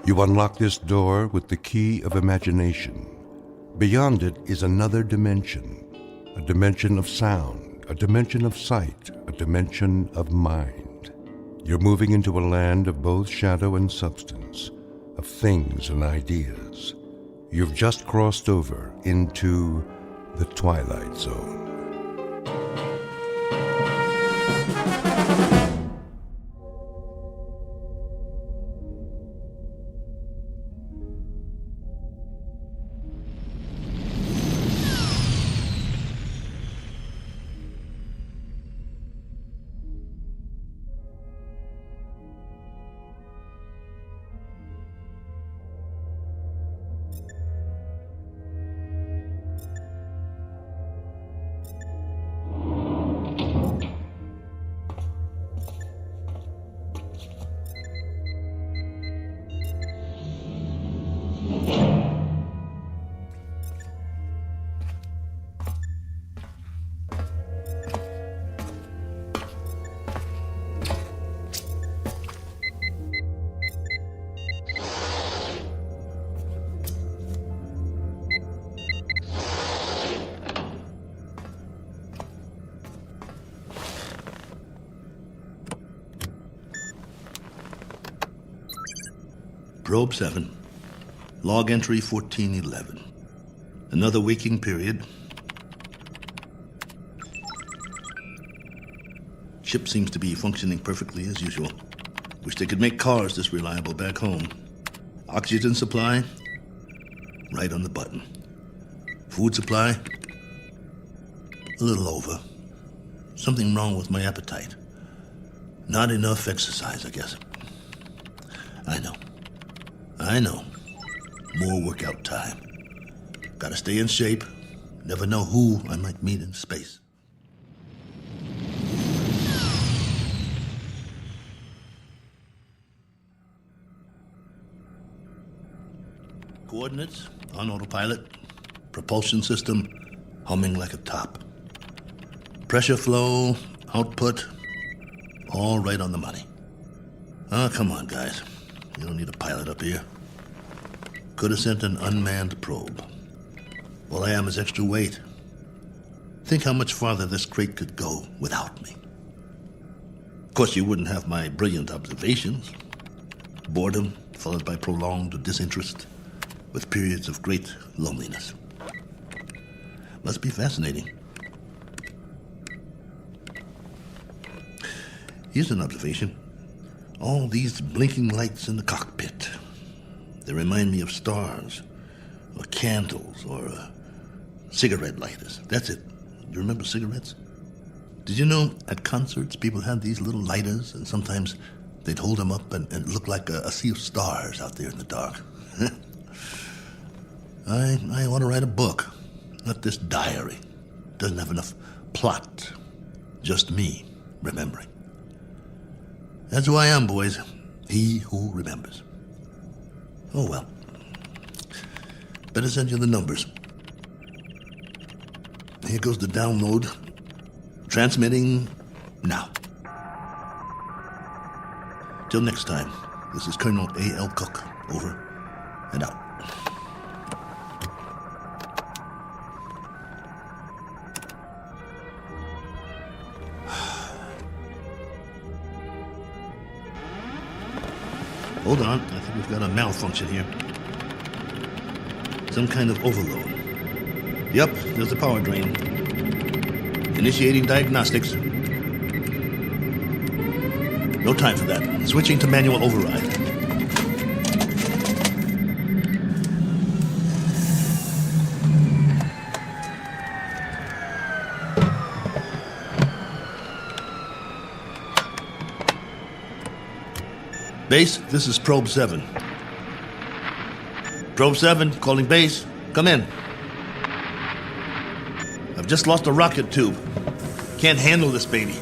You unlock this door with the key of imagination. Beyond it is another dimension, a dimension of sound, a dimension of sight, a dimension of mind. You're moving into a land of both shadow and substance, of things and ideas. You've just crossed over into the Twilight Zone. Probe 7. Log entry 1411. Another waking period. Ship seems to be functioning perfectly as usual. Wish they could make cars this reliable back home. Oxygen supply, right on the button. Food supply, a little over. Something wrong with my appetite. Not enough exercise, I guess. I know. More workout time. Gotta stay in shape. Never know who I might meet in space. Coordinates on autopilot. Propulsion system humming like a top. Pressure flow, output, all right on the money. Oh, come on, guys. You don't need a pilot up here. Could have sent an unmanned probe. All I am is extra weight. Think how much farther this crate could go without me. Of course, you wouldn't have my brilliant observations. Boredom followed by prolonged disinterest, with periods of great loneliness. Must be fascinating. Here's an observation. All these blinking lights in the cockpit. They remind me of stars, or candles, or cigarette lighters. That's it. You remember cigarettes? Did you know at concerts people had these little lighters, and sometimes they'd hold them up and it looked like a sea of stars out there in the dark? I want to write a book, not this diary. Doesn't have enough plot. Just me remembering. That's who I am, boys. He who remembers. Oh, well. Better send you the numbers. Here goes the download. Transmitting now. Till next time, this is Colonel A.L. Cook. Over and out. Hold on, I think we've got a malfunction here. Some kind of overload. Yep, there's the power drain. Initiating diagnostics. No time for that. Switching to manual override. Base, this is Probe 7. Probe 7, calling base. Come in. I've just lost a rocket tube. Can't handle this baby.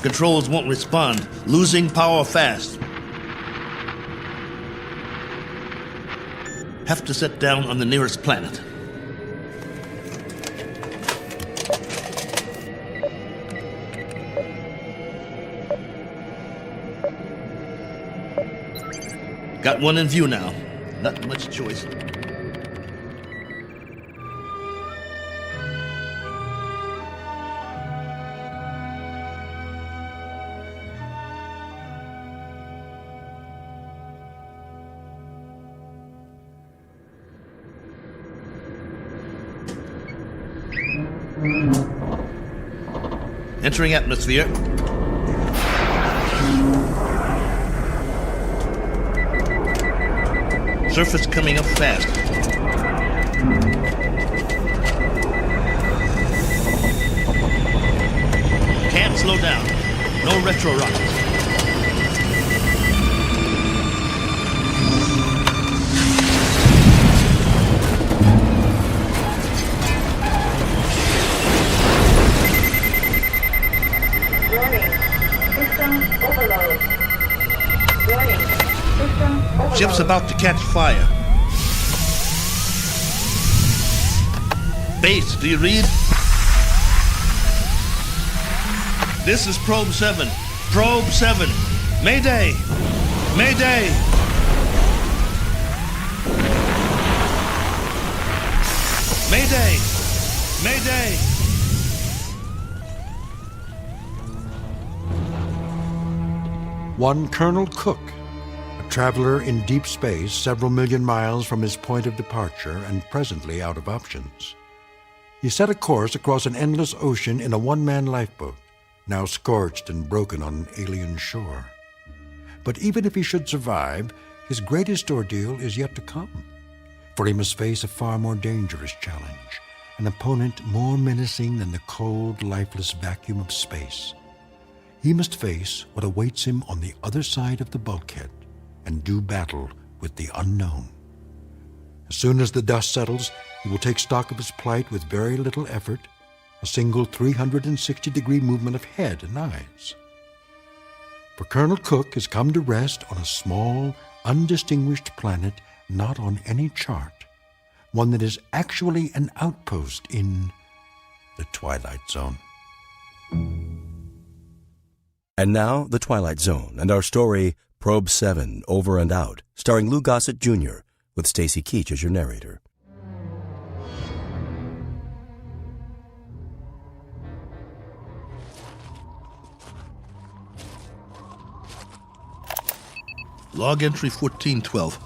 Controls won't respond. Losing power fast. Have to set down on the nearest planet. Got one in view now. Not much choice. Entering atmosphere. Surface coming up fast. Can't slow down. No retro rockets. Ship's about to catch fire. Base, do you read? This is Probe 7. Probe 7. Mayday! Mayday! Mayday! Mayday! One Colonel Cook, a traveler in deep space several million miles from his point of departure and presently out of options. He set a course across an endless ocean in a one-man lifeboat, now scorched and broken on an alien shore. But even if he should survive, his greatest ordeal is yet to come, for he must face a far more dangerous challenge, an opponent more menacing than the cold, lifeless vacuum of space. He must face what awaits him on the other side of the bulkhead and do battle with the unknown. As soon as the dust settles, he will take stock of his plight with very little effort, a single 360-degree movement of head and eyes. For Colonel Cook has come to rest on a small, undistinguished planet not on any chart, one that is actually an outpost in the Twilight Zone. And now, The Twilight Zone, and our story, Probe 7, Over and Out, starring Lou Gossett Jr., with Stacy Keach as your narrator. Log entry 1412.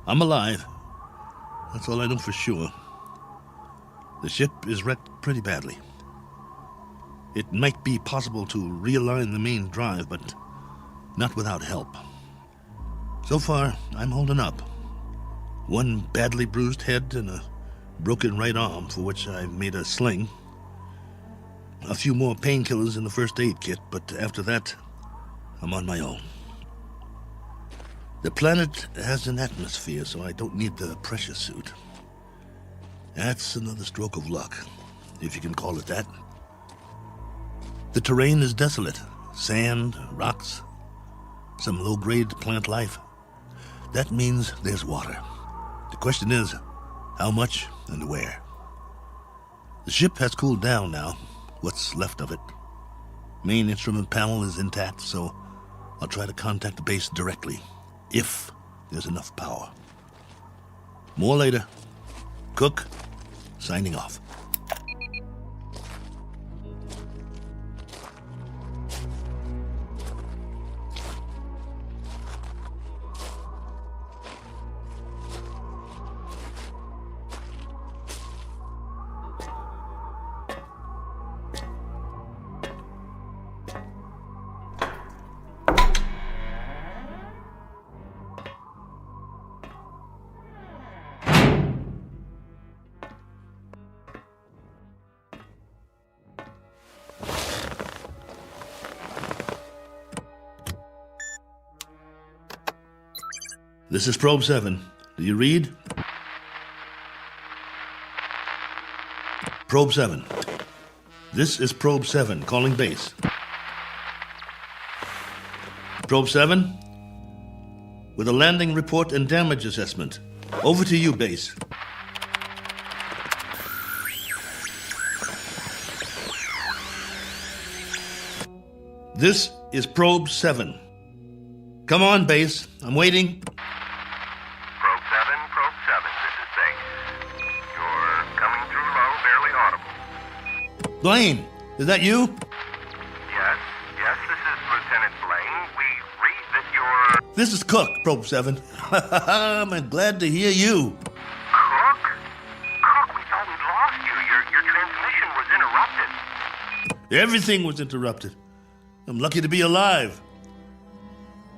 I'm alive. That's all I know for sure. The ship is wrecked pretty badly. It might be possible to realign the main drive, but not without help. So far, I'm holding up. One badly bruised head and a broken right arm for which I've made a sling. A few more painkillers in the first aid kit, but after that, I'm on my own. The planet has an atmosphere, so I don't need the pressure suit. That's another stroke of luck, if you can call it that. The terrain is desolate. Sand, rocks, some low-grade plant life. That means there's water. The question is, how much and where? The ship has cooled down now, what's left of it. Main instrument panel is intact, so I'll try to contact the base directly, if there's enough power. More later. Cook, signing off. This is Probe 7. Do you read? Probe 7. This is Probe 7, calling base. Probe 7, with a landing report and damage assessment. Over to you, base. This is Probe 7. Come on, Base. I'm waiting. Probe 7, this is Base. You're coming through low, barely audible. Blaine, is that you? Yes, this is Lieutenant Blaine. We read that you're... This is Cook, Probe 7. I'm glad to hear you. Cook? Cook, we thought we'd lost you. Your transmission was interrupted. Everything was interrupted. I'm lucky to be alive.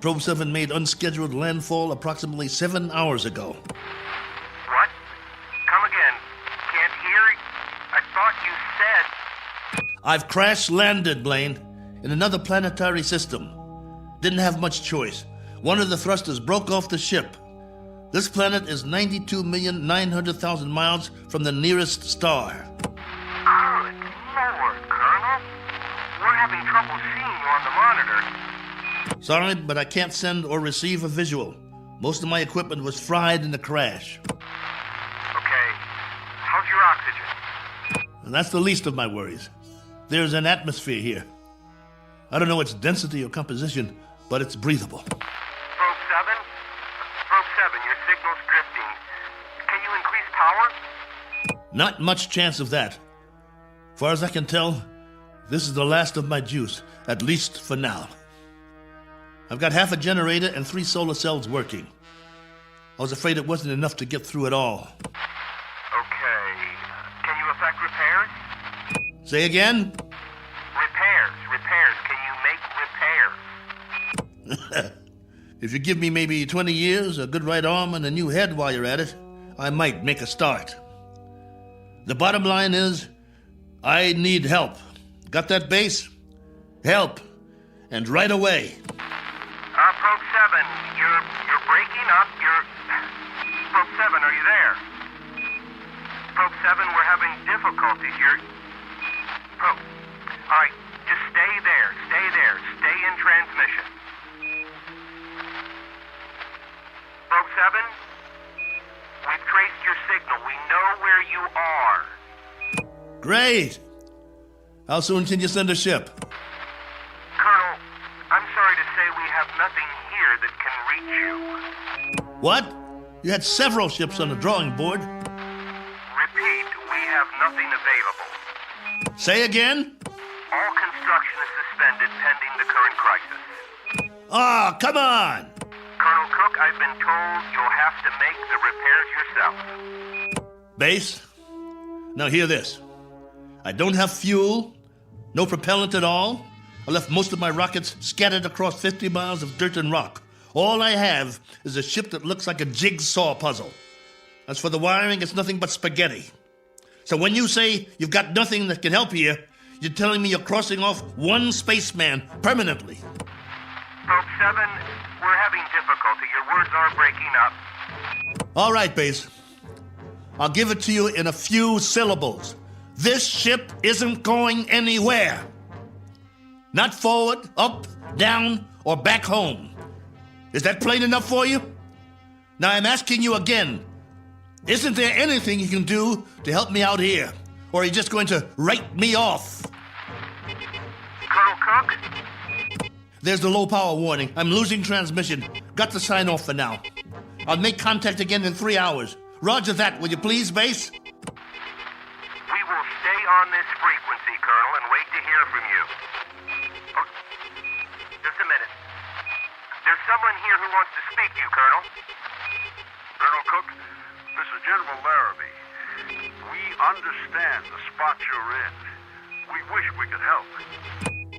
Probe 7 made unscheduled landfall approximately 7 hours ago. What? Come again. Can't hear. I thought you said... I've crash-landed, Blaine, in another planetary system. Didn't have much choice. One of the thrusters broke off the ship. This planet is 92,900,000 miles from the nearest star. Good Lord, Colonel. We're having trouble seeing you on the monitor. Sorry, but I can't send or receive a visual. Most of my equipment was fried in the crash. Okay. How's your oxygen? And that's the least of my worries. There's an atmosphere here. I don't know its density or composition, but it's breathable. Probe 7, your signal's drifting. Can you increase power? Not much chance of that. Far as I can tell, this is the last of my juice, at least for now. I've got half a generator and 3 solar cells working. I was afraid it wasn't enough to get through it all. Okay. Can you effect repairs? Say again? Repairs. Can you make repairs? If you give me maybe 20 years, a good right arm, and a new head while you're at it, I might make a start. The bottom line is, I need help. Got that, Base? Help. And right away. Probe 7, you're breaking up. Probe 7, are you there? Probe 7, we're having difficulties. All right, just stay there. Stay in transmission. Probe 7, we've traced your signal. We know where you are. Great. How soon can you send a ship? Colonel, I'm sorry to say we have nothing here that can reach you. What? You had several ships on the drawing board. Repeat, we have nothing available. Say again? All construction is suspended pending the current crisis. Ah, come on! Colonel Cook, I've been told you'll have to make the repairs yourself. Base, now hear this. I don't have fuel, no propellant at all. I left most of my rockets scattered across 50 miles of dirt and rock. All I have is a ship that looks like a jigsaw puzzle. As for the wiring, it's nothing but spaghetti. So when you say you've got nothing that can help you, you're telling me you're crossing off one spaceman permanently. Probe 7, we're having difficulty. Your words are breaking up. All right, Base. I'll give it to you in a few syllables. This ship isn't going anywhere. Not forward, up, down, or back home. Is that plain enough for you? Now I'm asking you again. Isn't there anything you can do to help me out here? Or are you just going to write me off? Colonel Cook? There's the low power warning. I'm losing transmission. Got to sign off for now. I'll make contact again in 3 hours. Roger that, will you please, Base? We will stay on this frequency, Colonel, and wait to hear from you. Oh, just a minute. There's someone here who wants to speak to you, Colonel. Colonel Cook, this is General Larrabee. We understand the spot you're in. We wish we could help.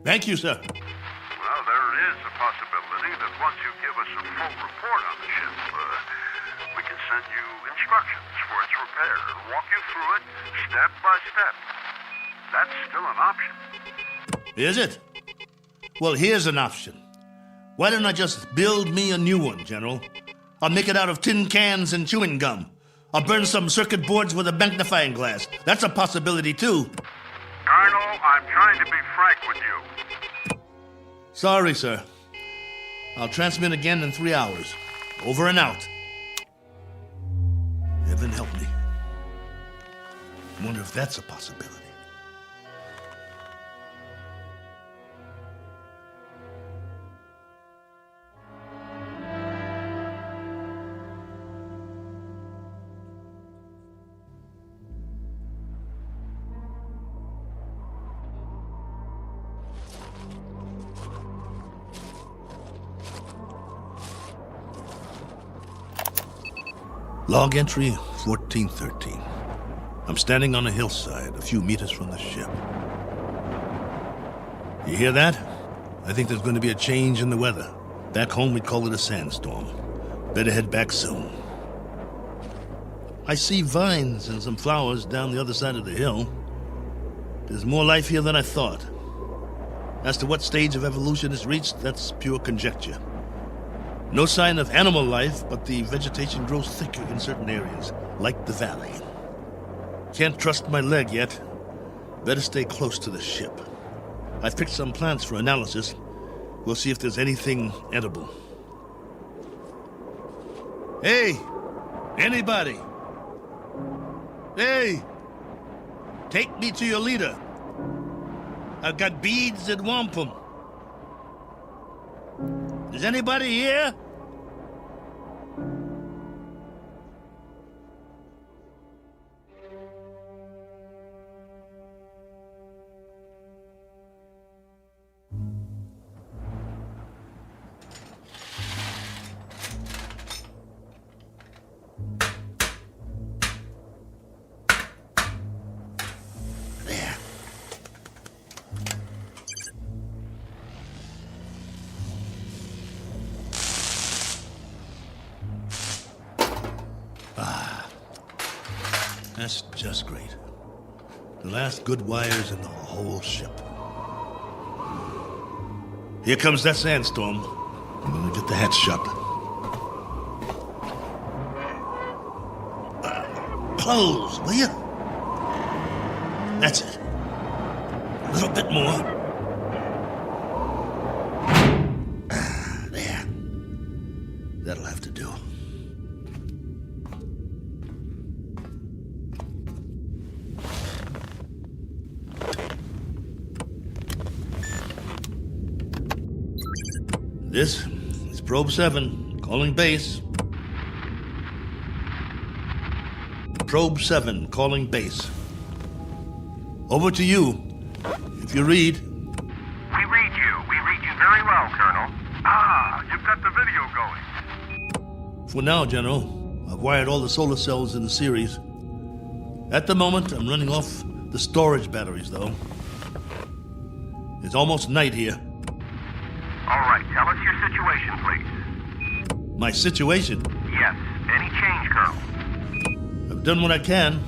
Thank you, sir. Well, there is a possibility that once you give us a full report on the ship, we can send you instructions for its repair and walk you through it step by step. That's still an option. Is it? Well, here's an option. Why don't I just build me a new one, General? I'll make it out of tin cans and chewing gum. I'll burn some circuit boards with a magnifying glass. That's a possibility, too. Colonel, I'm trying to be frank with you. Sorry, sir. I'll transmit again in 3 hours. Over and out. Heaven help me. I wonder if that's a possibility. Log entry 1413. I'm standing on a hillside a few meters from the ship. You hear that? I think there's going to be a change in the weather. Back home we'd call it a sandstorm. Better head back soon. I see vines and some flowers down the other side of the hill. There's more life here than I thought. As to what stage of evolution is reached, that's pure conjecture. No sign of animal life, but the vegetation grows thicker in certain areas, like the valley. Can't trust my leg yet. Better stay close to the ship. I've picked some plants for analysis. We'll see if there's anything edible. Hey! Anybody! Hey! Take me to your leader. I've got beads and wampum. Is anybody here? That's just great. The last good wires in the whole ship. Here comes that sandstorm. I'm gonna get the hatch shut. Close, will you? That's it. A little bit more. There. That'll have to do. This is Probe 7, calling base. Probe 7, calling base. Over to you. If you read. We read you. We read you very well, Colonel. Ah, you've got the video going. For now, General, I've wired all the solar cells in the series. At the moment, I'm running off the storage batteries, though. It's almost night here. All right, tell us your situation, please. My situation? Yes. Any change, Colonel? I've done what I can,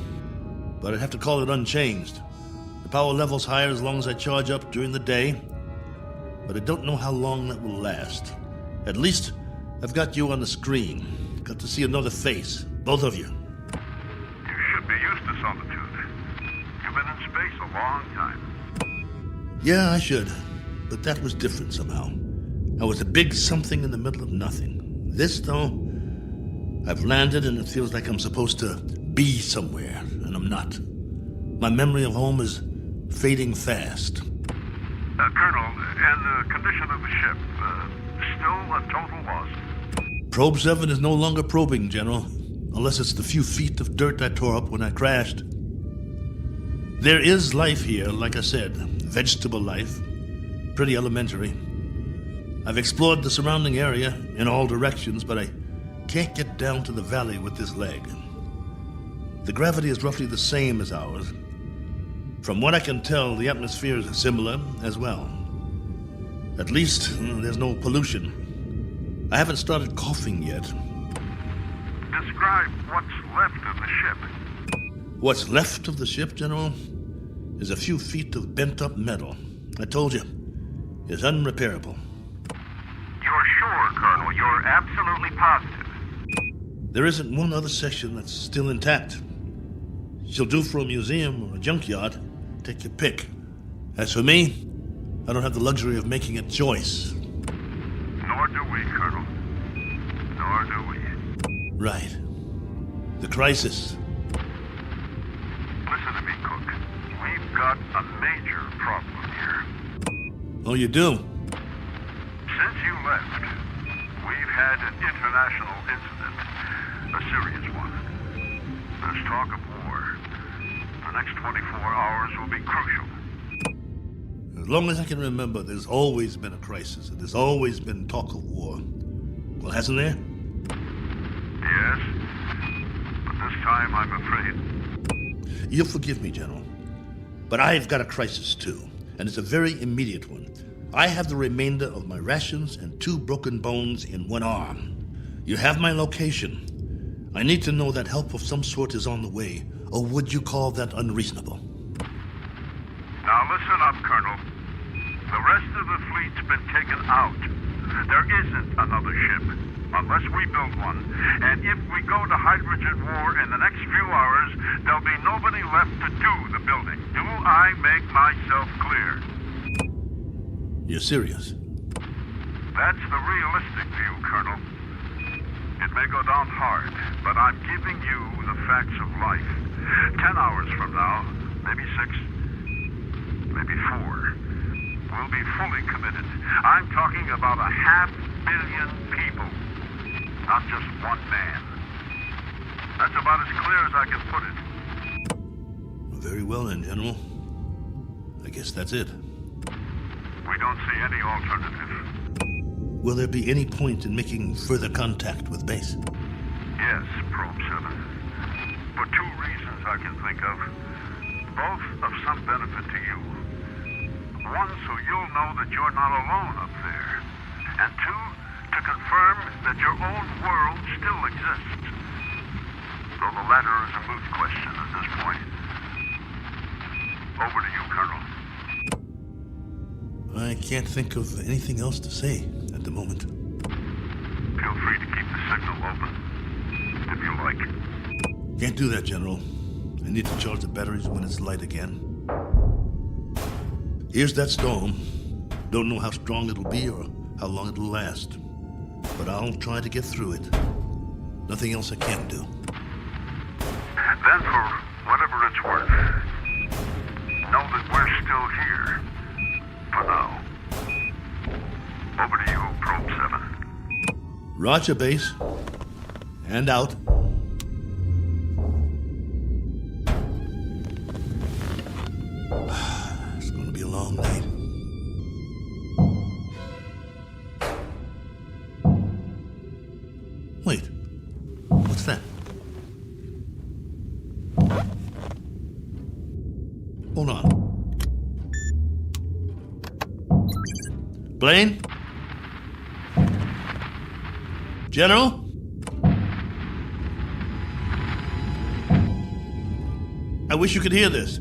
but I'd have to call it unchanged. The power level's higher as long as I charge up during the day, but I don't know how long that will last. At least, I've got you on the screen. Got to see another face, both of you. You should be used to solitude. You've been in space a long time. Yeah, I should, but that was different somehow. I was a big something in the middle of nothing. This, though, I've landed and it feels like I'm supposed to be somewhere, and I'm not. My memory of home is fading fast. Colonel, and the condition of the ship, still a total loss? Probe 7 is no longer probing, General, unless it's the few feet of dirt I tore up when I crashed. There is life here, like I said, vegetable life, pretty elementary. I've explored the surrounding area in all directions, but I can't get down to the valley with this leg. The gravity is roughly the same as ours. From what I can tell, the atmosphere is similar as well. At least, there's no pollution. I haven't started coughing yet. Describe what's left of the ship. What's left of the ship, General, is a few feet of bent-up metal. I told you, it's unrepairable. You're sure, Colonel? You're absolutely positive? There isn't one other section that's still intact. She'll do for a museum or a junkyard. Take your pick. As for me, I don't have the luxury of making a choice. Nor do we, Colonel. Nor do we. Right. The crisis. Listen to me, Cook. We've got a major problem here. Oh, you do? Since you left, we've had an international incident. A serious one. There's talk of war. The next 24 hours will be crucial. As long as I can remember, there's always been a crisis, and there's always been talk of war. Well, hasn't there? Yes. this time, I'm afraid. You'll forgive me, General, but I've got a crisis too, and it's a very immediate one. I have the remainder of my rations and 2 broken bones in one arm. You have my location. I need to know that help of some sort is on the way, or would you call that unreasonable? Now listen up, Colonel. The rest of the fleet's been taken out. There isn't another ship, unless we build one. And if we go to hydrogen war in the next few hours, there'll be nobody left to do the building. Do I make myself clear? You're serious? That's the realistic view, Colonel. It may go down hard, but I'm giving you the facts of life. 10 hours from now, maybe 6, maybe 4, we'll be fully committed. I'm talking about 500 million people, not just one man. That's about as clear as I can put it. Very well then, General. I guess that's it. We don't see any alternative. Will there be any point in making further contact with base? Yes, Probe 7. For 2 reasons I can think of, both of some benefit to you. One, so you'll know that you're not alone up there. And 2, to confirm that your own world still exists. Though the latter is a moot question at this point. Over to you, Colonel. I can't think of anything else to say at the moment. Feel free to keep the signal open, if you like. Can't do that, General. I need to charge the batteries when it's light again. Here's that storm. Don't know how strong it'll be or how long it'll last. But I'll try to get through it. Nothing else I can do. Then, for whatever it's worth, know that we're still here. For now. Over to you, Probe 7. Roger, base. And out. It's going to be a long night. Wait. What's that? Hold on. Blaine? General? I wish you could hear this.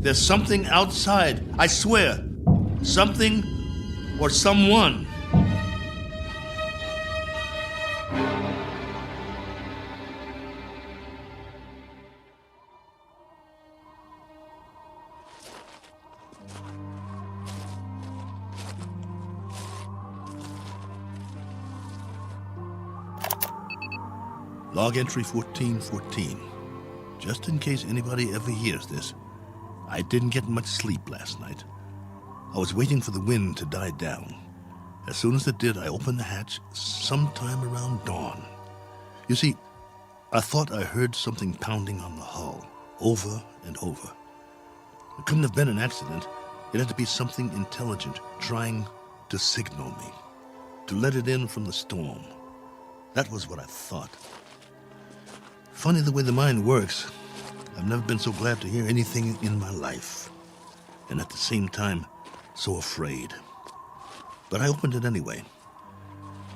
There's something outside, I swear. Something or someone. Log entry 1414. Just in case anybody ever hears this, I didn't get much sleep last night. I was waiting for the wind to die down. As soon as it did, I opened the hatch sometime around dawn. You see, I thought I heard something pounding on the hull, over and over. It couldn't have been an accident. It had to be something intelligent trying to signal me, to let it in from the storm. That was what I thought. Funny the way the mind works. I've never been so glad to hear anything in my life. And at the same time, so afraid. But I opened it anyway.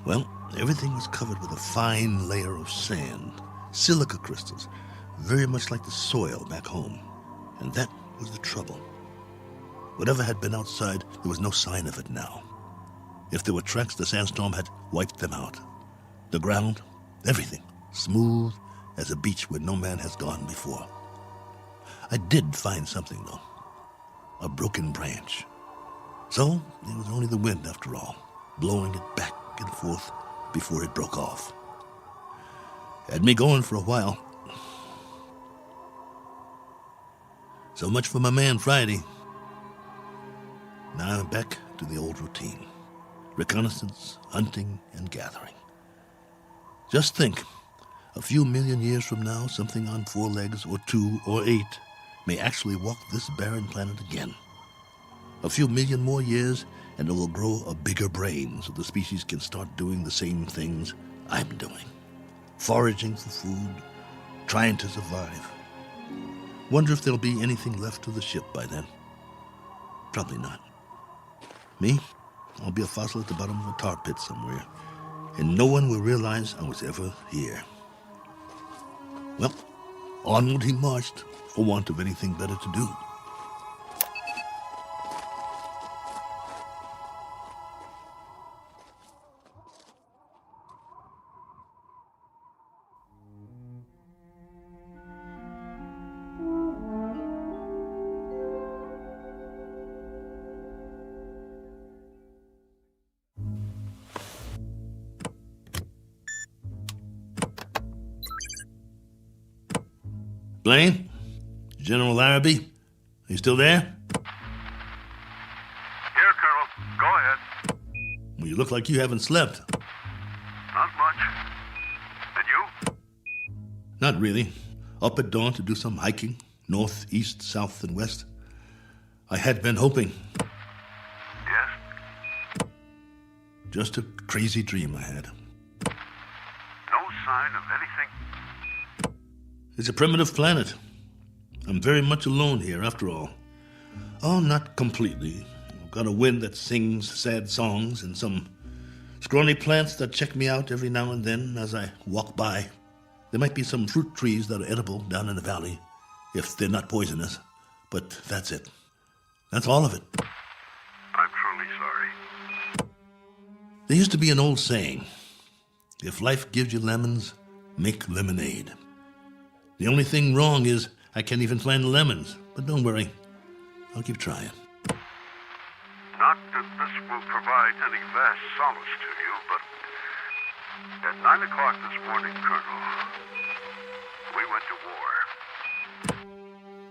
Well, everything was covered with a fine layer of sand, silica crystals, very much like the soil back home. And that was the trouble. Whatever had been outside, there was no sign of it now. If there were tracks, the sandstorm had wiped them out. The ground, everything, smooth as a beach where no man has gone before. I did find something, though. A broken branch. So, it was only the wind, after all, blowing it back and forth before it broke off. Had me going for a while. So much for my man Friday. Now I'm back to the old routine. Reconnaissance, hunting, and gathering. Just think, a few million years from now, something on 4 legs, or 2, or 8, may actually walk this barren planet again. A few million more years, and it will grow a bigger brain so the species can start doing the same things I'm doing. Foraging for food, trying to survive. Wonder if there'll be anything left of the ship by then. Probably not. Me? I'll be a fossil at the bottom of a tar pit somewhere, and no one will realize I was ever here. Well, onward he marched, for want of anything better to do. Blaine? General Larrabee? Are you still there? Here, Colonel. Go ahead. Well, you look like you haven't slept. Not much. And you? Not really. Up at dawn to do some hiking, north, east, south, and west. I had been hoping. Yes? Just a crazy dream I had. No sign of anything? It's a primitive planet. I'm very much alone here, after all. Oh, not completely. I've got a wind that sings sad songs and some scrawny plants that check me out every now and then as I walk by. There might be some fruit trees that are edible down in the valley, if they're not poisonous. But that's it. That's all of it. I'm truly sorry. There used to be an old saying, if life gives you lemons, make lemonade. The only thing wrong is I can't even find the lemons. But don't worry. I'll keep trying. Not that this will provide any vast solace to you, but at 9 o'clock this morning, Colonel, we went to war.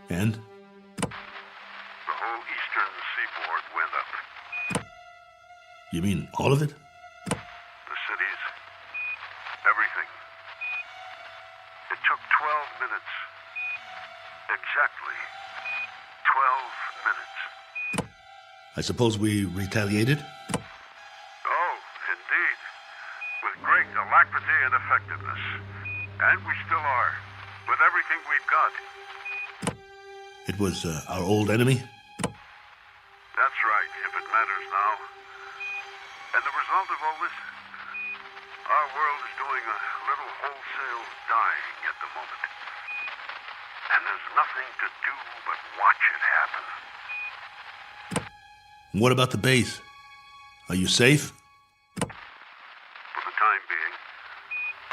And? The whole eastern seaboard went up. You mean all of it? The cities, everything. It took 12 minutes. Exactly 12 minutes. I suppose we retaliated? Oh, indeed. With great alacrity and effectiveness. And we still are. With everything we've got. It was our old enemy? That's right, if it matters now. And the result of all this? Our world is doing a little wholesale dying at the moment. And there's nothing to do but watch it happen. What about the base? Are you safe? For the time being.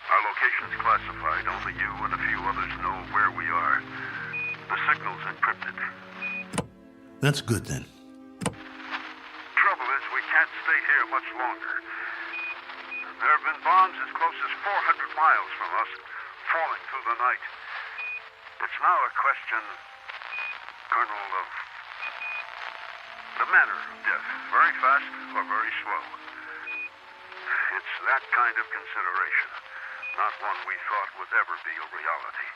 Our location's classified. Only you and a few others know where we are. The signal's encrypted. That's good then. Trouble is, we can't stay here much longer. There have been bombs as close as 400 miles from us, falling through the night. It's now a question, Colonel, of the manner of death. Very fast or very slow. It's that kind of consideration, not one we thought would ever be a reality.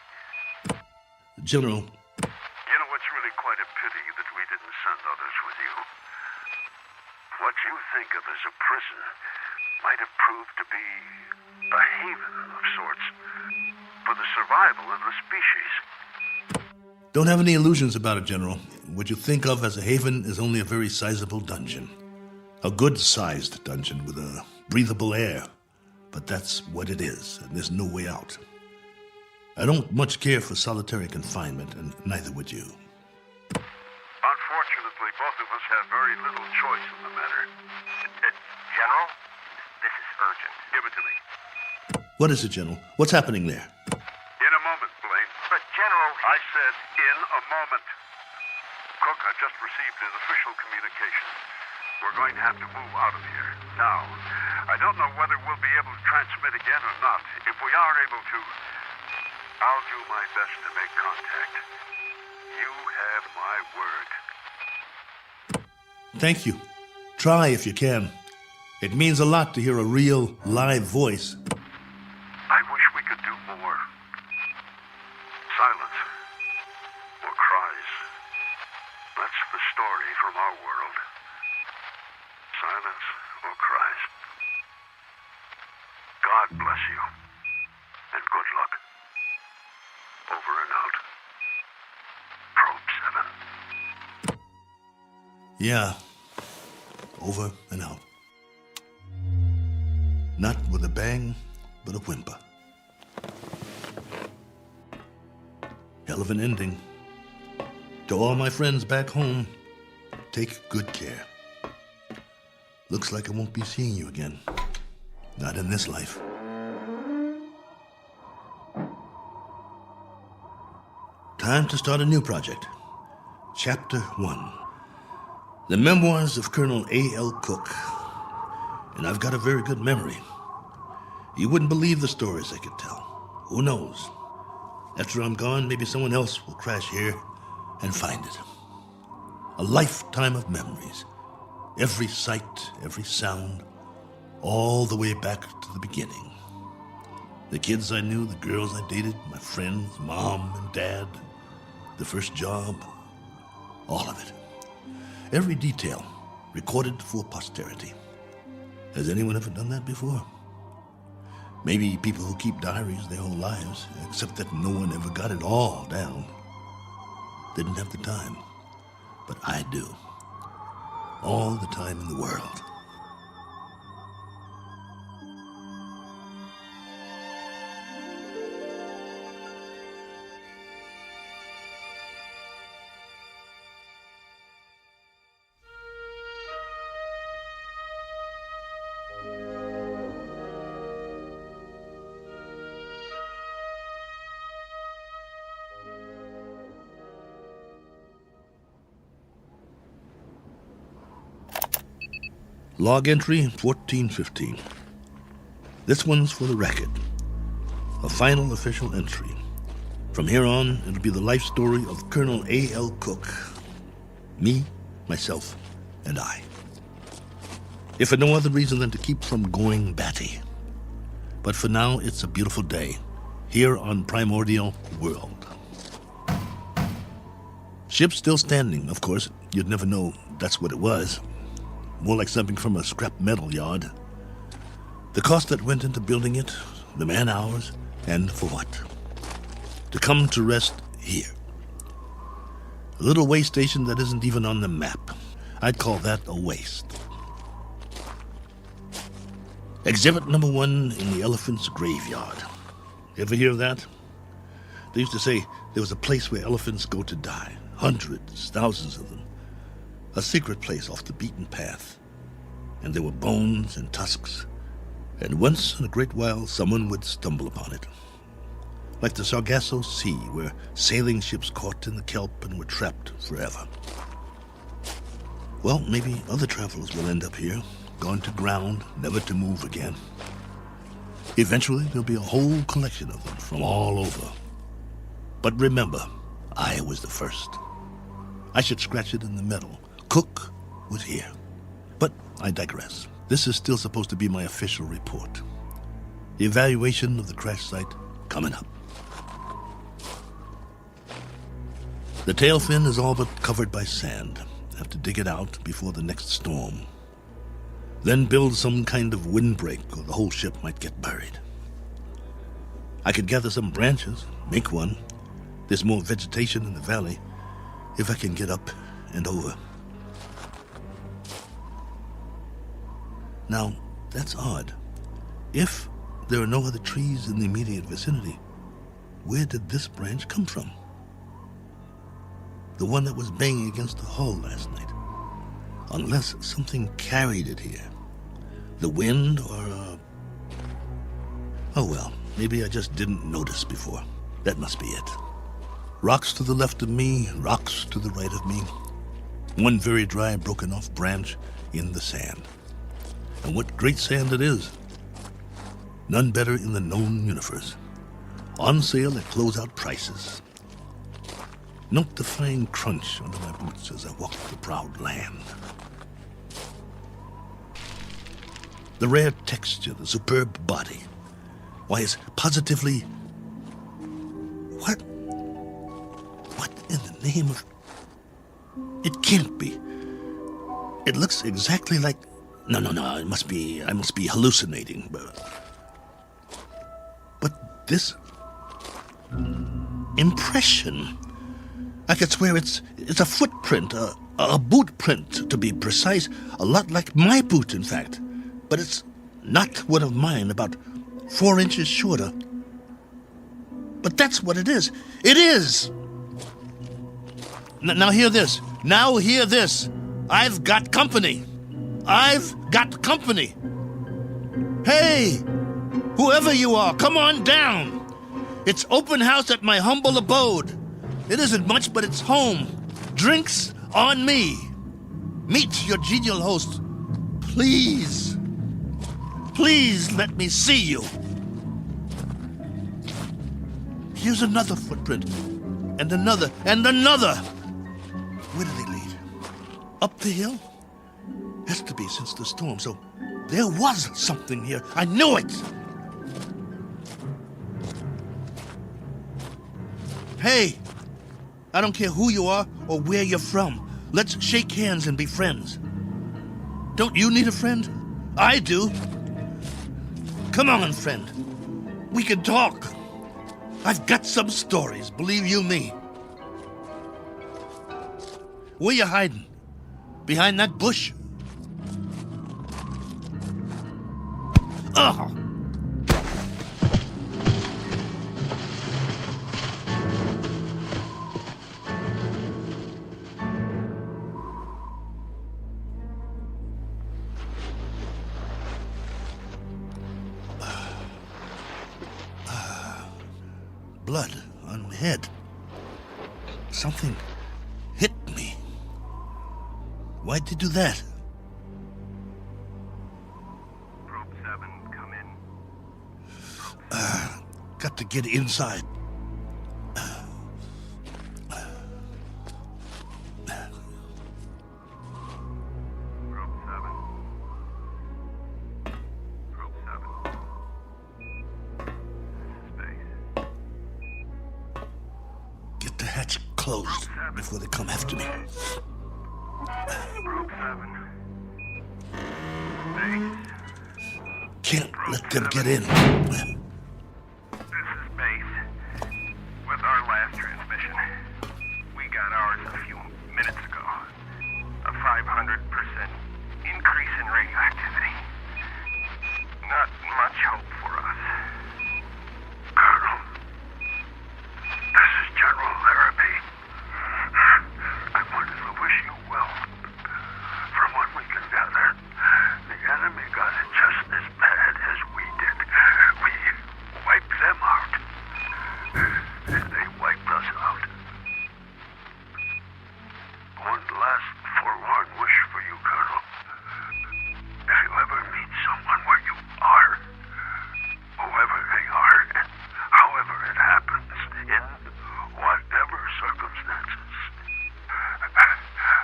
General. You know, it's really quite a pity that we didn't send others with you. What you think of as a prison might have proved to be a haven of sorts for the survival of the species. Don't have any illusions about it, General. What you think of as a haven is only a very sizable dungeon. A good-sized dungeon with a breathable air. But that's what it is, and there's no way out. I don't much care for solitary confinement, and neither would you. Unfortunately, both of us have very little choice in the matter. General, this is urgent. Give it to me. What is it, General? What's happening there? In a moment, Blaine. But, General... I said in a moment. Cook, I've just received an official communication. We're going to have to move out of here. Now, I don't know whether we'll be able to transmit again or not. If we are able to, I'll do my best to make contact. You have my word. Thank you. Try if you can. It means a lot to hear a real, live voice. I wish we could do more. Silence. Or cries. That's the story from our world. Silence or cries. God bless you. And good luck. Yeah. Over and out. Not with a bang, but a whimper. Hell of an ending. To all my friends back home, take good care. Looks like I won't be seeing you again. Not in this life. Time to start a new project. Chapter 1. The Memoirs of Colonel A.L. Cook. And I've got a very good memory. You wouldn't believe the stories I could tell. Who knows? After I'm gone, maybe someone else will crash here and find it. A lifetime of memories. Every sight, every sound, all the way back to the beginning. The kids I knew, the girls I dated, my friends, mom and dad, the first job, all of it. Every detail recorded for posterity. Has anyone ever done that before? Maybe people who keep diaries their whole lives, except that no one ever got it all down. Didn't have the time, but I do. All the time in the world. Log entry 1415. This one's for the record. A final official entry. From here on, it'll be the life story of Colonel A.L. Cook. Me, myself, and I. If for no other reason than to keep from going batty. But for now, it's a beautiful day. Here on Primordial World. Ship's still standing, of course. You'd never know that's what it was. More like something from a scrap metal yard. The cost that went into building it, the man-hours, and for what? To come to rest here. A little way station that isn't even on the map. I'd call that a waste. Exhibit number 1 in the elephant's graveyard. Ever hear of that? They used to say there was a place where elephants go to die. Hundreds, thousands of them. A secret place off the beaten path. And there were bones and tusks. And once in a great while, someone would stumble upon it. Like the Sargasso Sea, where sailing ships caught in the kelp and were trapped forever. Well, maybe other travelers will end up here, gone to ground, never to move again. Eventually, there'll be a whole collection of them from all over. But remember, I was the first. I should scratch it in the middle. Cook was here. But I digress. This is still supposed to be my official report. The evaluation of the crash site coming up. The tail fin is all but covered by sand. Have to dig it out before the next storm. Then build some kind of windbreak or the whole ship might get buried. I could gather some branches, make one. There's more vegetation in the valley if I can get up and over. Now, that's odd. If there are no other trees in the immediate vicinity, where did this branch come from? The one that was banging against the hull last night. Unless something carried it here. The wind or Oh well, maybe I just didn't notice before. That must be it. Rocks to the left of me, rocks to the right of me. One very dry, broken off branch in the sand. And what great sand it is. None better in the known universe. On sale at closeout prices. Note the fine crunch under my boots as I walk the proud land. The rare texture, the superb body. Why, it's positively... What in the name of... It can't be. It looks exactly like... No, I must be hallucinating. But this... impression... I could swear it's a footprint, A boot print, to be precise. A lot like my boot, in fact. But it's not one of mine, about 4 inches shorter. But that's what it is. It is! Now hear this. Now hear this. I've got company. I've got company. Hey, whoever you are, come on down. It's open house at my humble abode. It isn't much, but it's home. Drinks on me. Meet your genial host. Please. Please let me see you. Here's another footprint. And another. And another. Where do they lead? Up the hill? Has to be since the storm, so there was something here. I knew it! Hey, I don't care who you are or where you're from. Let's shake hands and be friends. Don't you need a friend? I do. Come on, friend. We can talk. I've got some stories, believe you me. Where you hiding? Behind that bush? Ugh! Blood on my head. Something hit me. Why'd they do that? Probe 7, come in. Got to get inside. Get the hatch closed before they come after me. Probe 7. Can't let them get in. This is Base. With our last transmission, we got ours a few minutes ago. A 500% increase in radioactivity. Not much hope for us. Colonel, this is General Therapy. I wanted to wish you well. From what we can gather, the enemy got it just as bad as we did. We wiped them out. And they wiped us out. One last forlorn wish for you, Colonel. If you ever meet someone where you are, whoever they are, and however it happens, in whatever circumstances,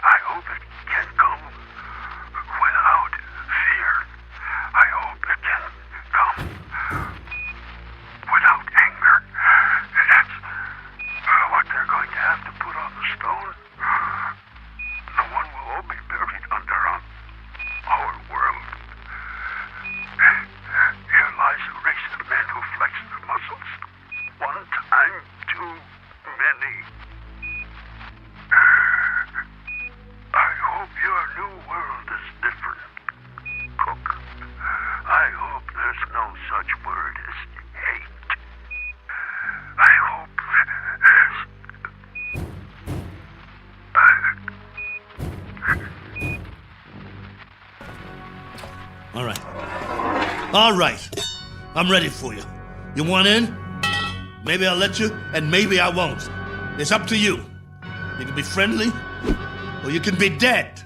I hope it can come without fear. I hope it can come without anger. That's what they're going to have to put on the stone. The one we'll all be buried under on our world. Here lies a race of men who flex their muscles. One time too many. I hope your new world is different, Cook. I hope there's no such word as hate. I hope there's... All right. All right. I'm ready for you. You want in? Maybe I'll let you, and maybe I won't. It's up to you. You can be friendly, or you can be dead.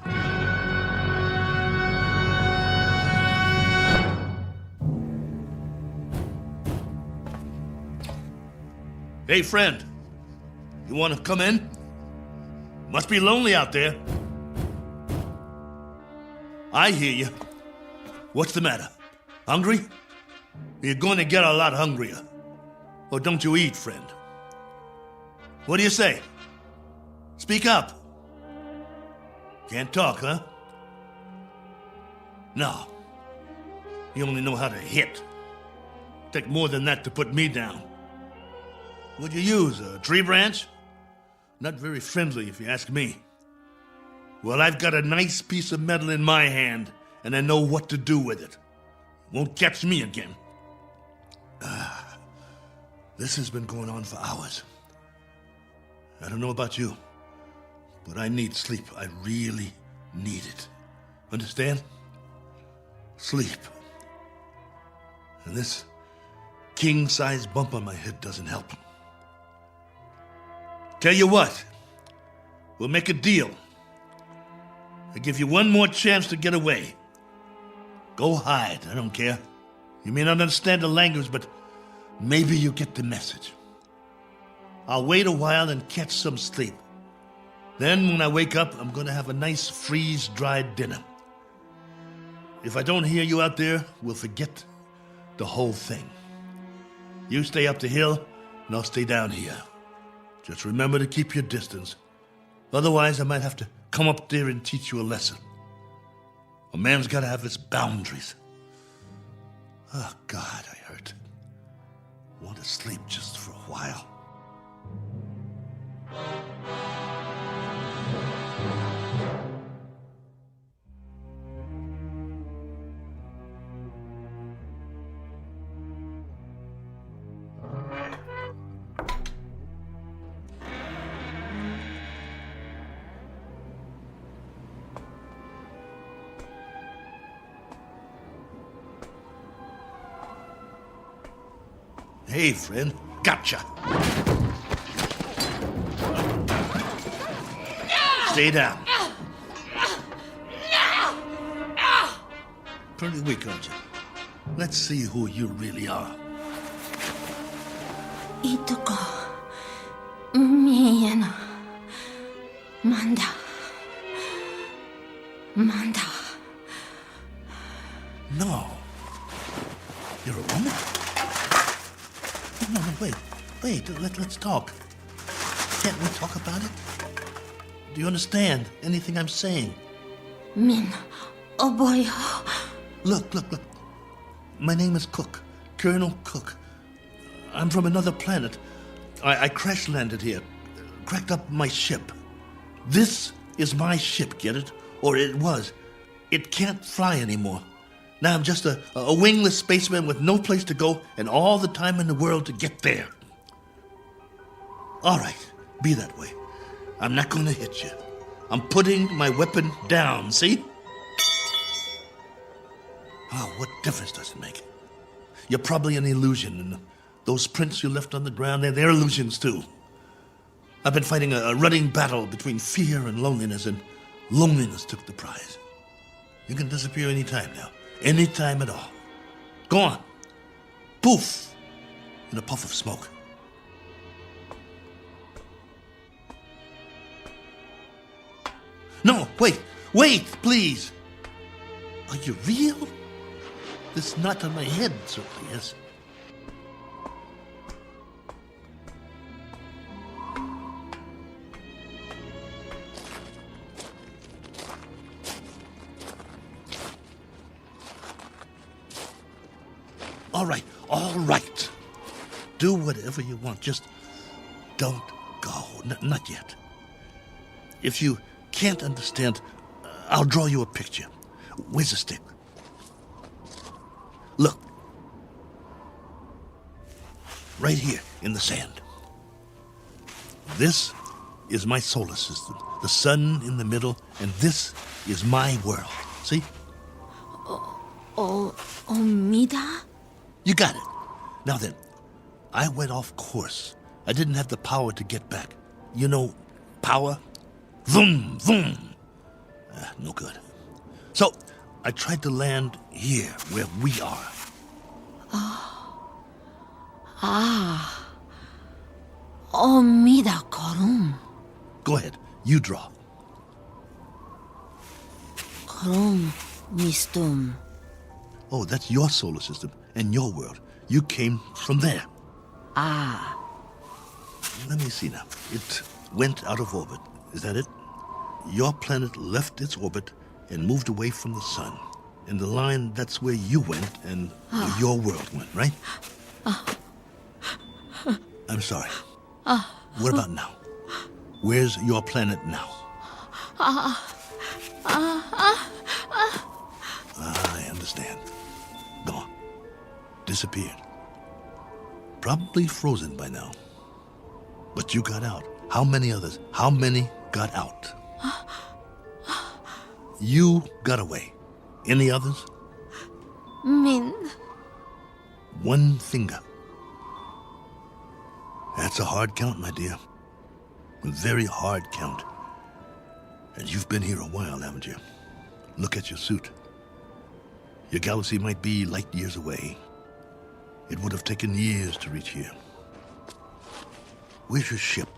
Hey, friend. You want to come in? Must be lonely out there. I hear you. What's the matter? Hungry? You're going to get a lot hungrier. Or don't you eat, friend? What do you say? Speak up. Can't talk, huh? No. You only know how to hit. Take more than that to put me down. What'd you use, a tree branch? Not very friendly, if you ask me. Well, I've got a nice piece of metal in my hand, and I know what to do with it. Won't catch me again. This has been going on for hours. I don't know about you, but I need sleep. I really need it. Understand? Sleep. And this king-size bump on my head doesn't help. Tell you what, we'll make a deal. I give you one more chance to get away. Go hide, I don't care. You may not understand the language, but maybe you get the message. I'll wait a while and catch some sleep. Then when I wake up, I'm going to have a nice freeze-dried dinner. If I don't hear you out there, we'll forget the whole thing. You stay up the hill, and I'll stay down here. Just remember to keep your distance. Otherwise, I might have to come up there and teach you a lesson. A man's got to have his boundaries. Oh, God, I hurt. I want to sleep just for a while. Hey, friend. Gotcha. Stay down. Pretty weak, aren't you? Let's see who you really are. Ituko. Miena. Manda. No. You're a woman? No, wait. Let's talk. Can't we talk about it? Do you understand anything I'm saying? Min. Oh boy. Look. My name is Cook. Colonel Cook. I'm from another planet. I crash landed here. Cracked up my ship. This is my ship, get it? Or it was. It can't fly anymore. Now I'm just a wingless spaceman with no place to go and all the time in the world to get there. All right, be that way. I'm not going to hit you. I'm putting my weapon down, see? Oh, what difference does it make? You're probably an illusion, and those prints you left on the ground, they're illusions too. I've been fighting a running battle between fear and loneliness, and loneliness took the prize. You can disappear any time now. Any time at all. Go on. Poof! In a puff of smoke. No, wait, please. Are you real? This knot on my head certainly is. All right. Do whatever you want. Just don't go. Not yet. If you can't understand, I'll draw you a picture. Where's the stick? Look. Right here in the sand. This is my solar system. The sun in the middle, and this is my world. See? Omida? You got it. Now then, I went off course. I didn't have the power to get back. You know, power? Vroom, vroom. No good. So, I tried to land here, where we are. Omida korum. Go ahead, you draw. Korum mistum. Oh, that's your solar system and your world. You came from there. Let me see now. It went out of orbit. Is that it? Your planet left its orbit and moved away from the sun. And the line, that's where you went and where your world went, right? I'm sorry. What about now? Where's your planet now? I understand. Gone. Disappeared. Probably frozen by now. But you got out. How many others? How many got out? You got away. Any others? Min. One finger. That's a hard count, my dear. A very hard count. And you've been here a while, haven't you? Look at your suit. Your galaxy might be light years away. It would have taken years to reach here. Where's your ship?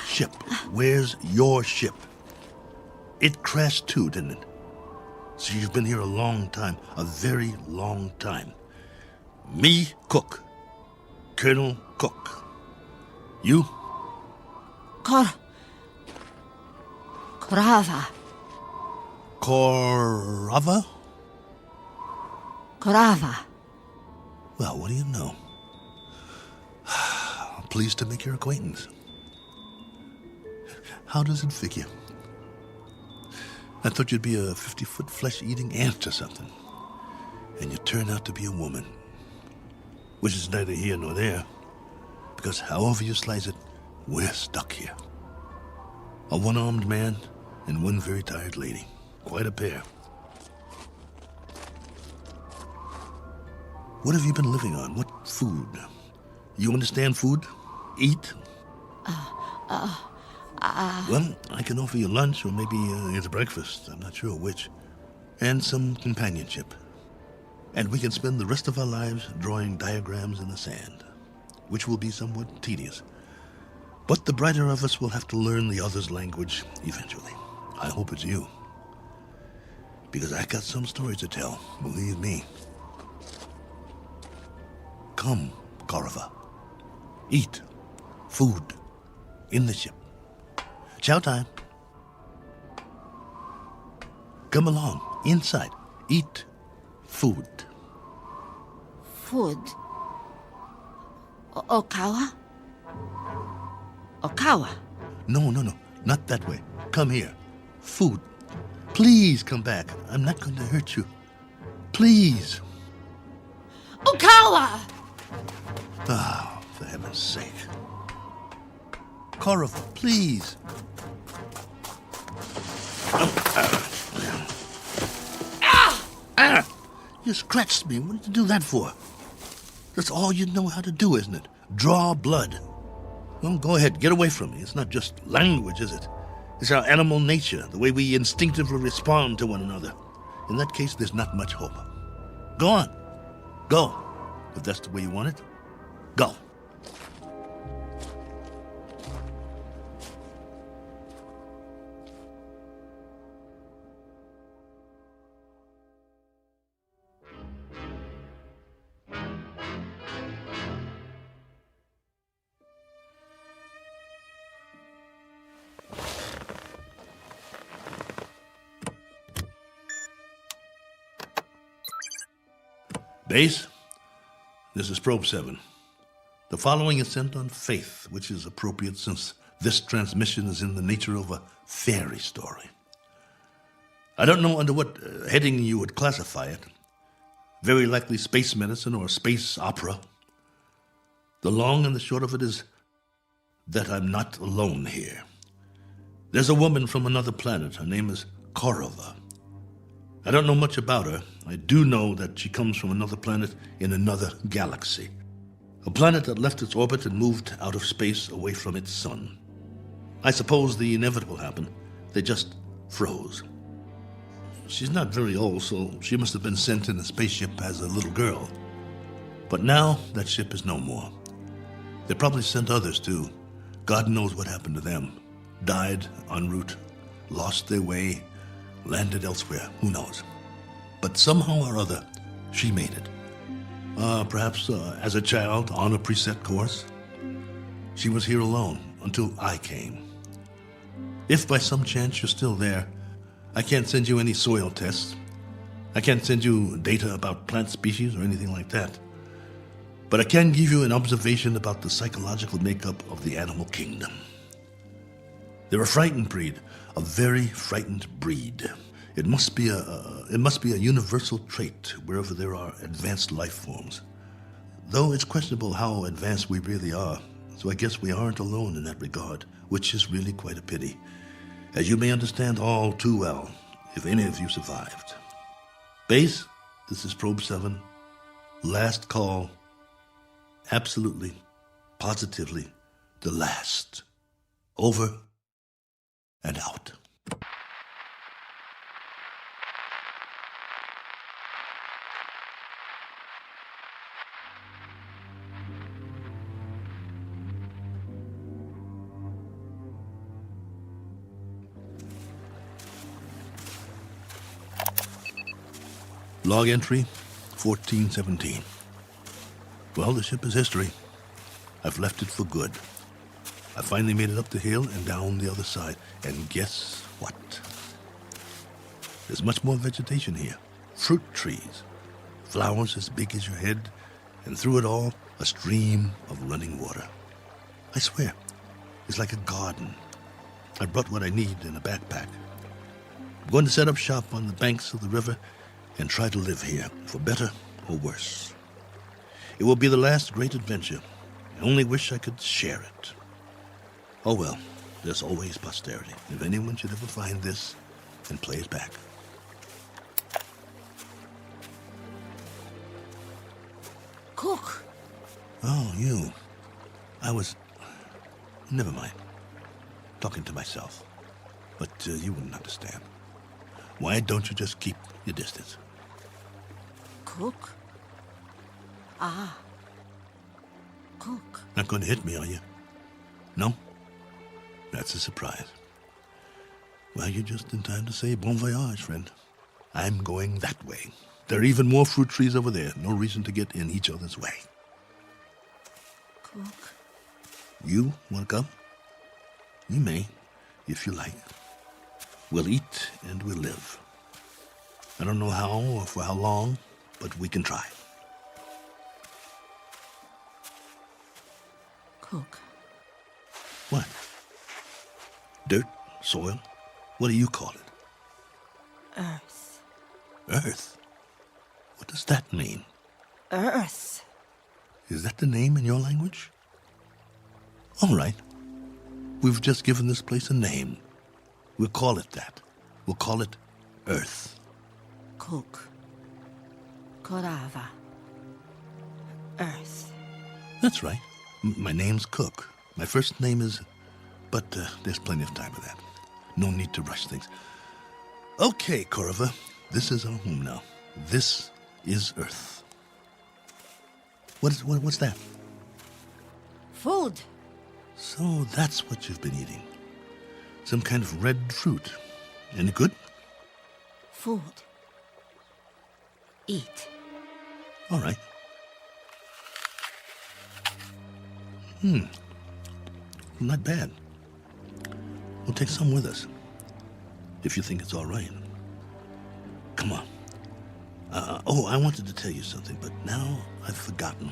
Ship. Where's your ship? It crashed too, didn't it? So you've been here a long time. A very long time. Me, Cook. Colonel Cook. You? Korava. Korava? Korava. Well, what do you know? I'm pleased to make your acquaintance. How does it figure? I thought you'd be a 50-foot flesh-eating ant or something. And you turn out to be a woman. Which is neither here nor there. Because however you slice it, we're stuck here. A one-armed man and one very tired lady. Quite a pair. What have you been living on? What food? You understand food? Eat? Well, I can offer you lunch or maybe it's breakfast. I'm not sure which. And some companionship. And we can spend the rest of our lives drawing diagrams in the sand, which will be somewhat tedious. But the brighter of us will have to learn the other's language eventually. I hope it's you. Because I got some stories to tell, believe me. Come, Korava. Eat. Food. In the ship. Chow time. Come along. Inside. Eat. Food. Food. Okawa? Okawa. No. Not that way. Come here. Food. Please come back. I'm not going to hurt you. Please. Okawa! Oh, for heaven's sake. Korava, please. You scratched me. What did you do that for? That's all you know how to do, isn't it? Draw blood. Well, go ahead. Get away from me. It's not just language, is it? It's our animal nature, the way we instinctively respond to one another. In that case, there's not much hope. Go on. Go. If that's the way you want it. Go. Base, this is Probe 7. The following is sent on faith, which is appropriate since this transmission is in the nature of a fairy story. I don't know under what heading you would classify it. Very likely space medicine or space opera. The long and the short of it is that I'm not alone here. There's a woman from another planet. Her name is Korava. I don't know much about her. I do know that she comes from another planet in another galaxy. A planet that left its orbit and moved out of space away from its sun. I suppose the inevitable happened. They just froze. She's not very old, so she must have been sent in a spaceship as a little girl. But now that ship is no more. They probably sent others too. God knows what happened to them. Died en route, lost their way, landed elsewhere, who knows. But somehow or other, she made it. Perhaps as a child on a preset course. She was here alone until I came. If by some chance you're still there, I can't send you any soil tests. I can't send you data about plant species or anything like that. But I can give you an observation about the psychological makeup of the animal kingdom. They're a frightened breed, a very frightened breed. It must be a universal trait wherever there are advanced life forms. Though it's questionable how advanced we really are, so I guess we aren't alone in that regard, which is really quite a pity, as you may understand all too well if any of you survived. Base, this is Probe 7. Last call. Absolutely, positively, the last. Over and out. Log entry 1417. Well, the ship is history. I've left it for good. I finally made it up the hill and down the other side. And guess what? There's much more vegetation here. Fruit trees. Flowers as big as your head. And through it all, a stream of running water. I swear, it's like a garden. I brought what I need in a backpack. I'm going to set up shop on the banks of the river and try to live here, for better or worse. It will be the last great adventure. I only wish I could share it. Oh well, there's always posterity, if anyone should ever find this and play it back. Cook. Oh, you. Never mind. Talking to myself. But you wouldn't understand. Why don't you just keep your distance? Cook? Ah. Cook. Not going to hit me, are you? No? That's a surprise. Well, you're just in time to say bon voyage, friend. I'm going that way. There are even more fruit trees over there. No reason to get in each other's way. Cook. You want to come? You may, if you like. We'll eat and we'll live. I don't know how or for how long, but we can try. Cook. What? Dirt? Soil? What do you call it? Earth. Earth? What does that mean? Earth. Is that the name in your language? All right. We've just given this place a name. We'll call it that. We'll call it Earth. Cook. Korava. Earth. That's right. My name's Cook. My first name is... But there's plenty of time for that. No need to rush things. Okay, Korava. This is our home now. This is Earth. What's that? Food. So that's what you've been eating. Some kind of red fruit. Any good? Food. Eat. All right. Not bad. We'll take some with us, if you think it's all right. Come on. I wanted to tell you something, but now I've forgotten.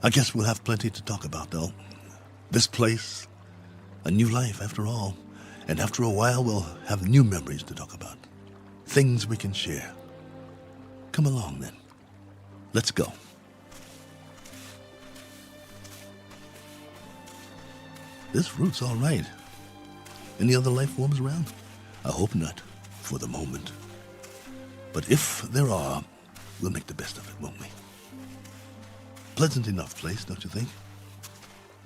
I guess we'll have plenty to talk about, though. This place, a new life, after all. And after a while, we'll have new memories to talk about. Things we can share. Come along, then. Let's go. This route's all right. Any other life forms around? I hope not, for the moment. But if there are, we'll make the best of it, won't we? Pleasant enough place, don't you think?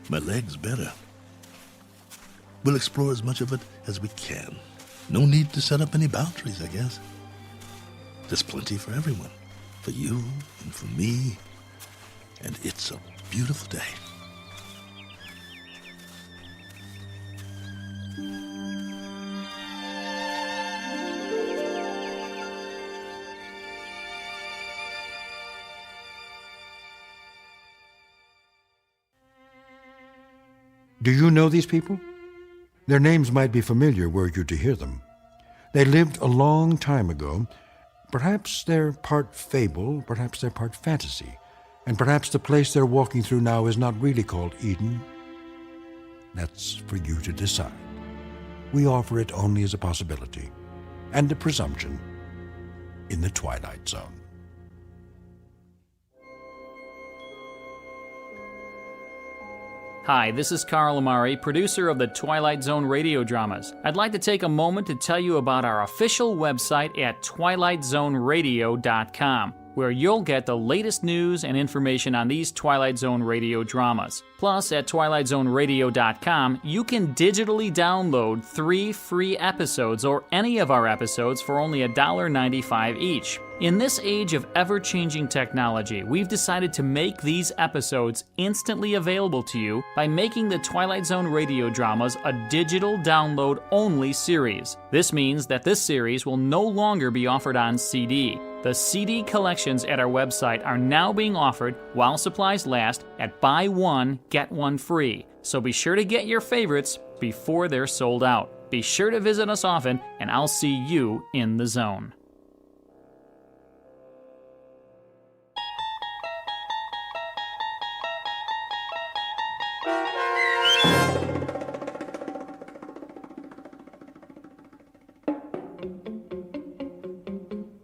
My leg's better. We'll explore as much of it as we can. No need to set up any boundaries, I guess. There's plenty for everyone. For you and for me. And it's a beautiful day. Do you know these people? Their names might be familiar were you to hear them. They lived a long time ago. Perhaps they're part fable, perhaps they're part fantasy, And perhaps the place they're walking through now is not really called Eden. That's for you to decide. We offer it only as a possibility and a presumption in the Twilight Zone. Hi, this is Carl Amari, producer of the Twilight Zone Radio Dramas. I'd like to take a moment to tell you about our official website at twilightzoneradio.com, where you'll get the latest news and information on these Twilight Zone radio dramas. Plus, at twilightzoneradio.com, you can digitally download 3 free episodes or any of our episodes for only $1.95 each. In this age of ever-changing technology, we've decided to make these episodes instantly available to you by making the Twilight Zone radio dramas a digital download-only series. This means that this series will no longer be offered on CD. The CD collections at our website are now being offered, while supplies last, at buy one, get one free. So be sure to get your favorites before they're sold out. Be sure to visit us often, and I'll see you in the zone.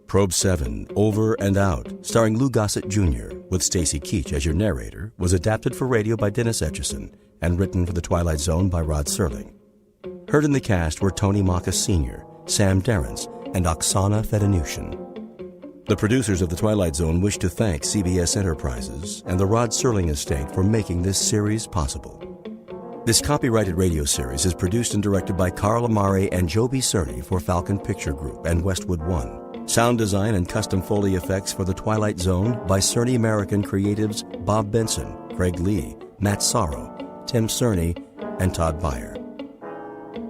Probe 7, Over and Out, starring Lou Gossett Jr., with Stacy Keach as your narrator, was adapted for radio by Dennis Etchison and written for The Twilight Zone by Rod Serling. Heard in the cast were Tony Makis Sr., Sam Darrence, and Oksana Fedanushin. The producers of The Twilight Zone wish to thank CBS Enterprises and the Rod Serling estate for making this series possible. This copyrighted radio series is produced and directed by Carl Amari and Joby Cerny for Falcon Picture Group and Westwood One. Sound design and custom Foley effects for The Twilight Zone by Cerny American creatives Bob Benson, Craig Lee, Matt Sorrow, Tim Cerny, and Todd Beyer.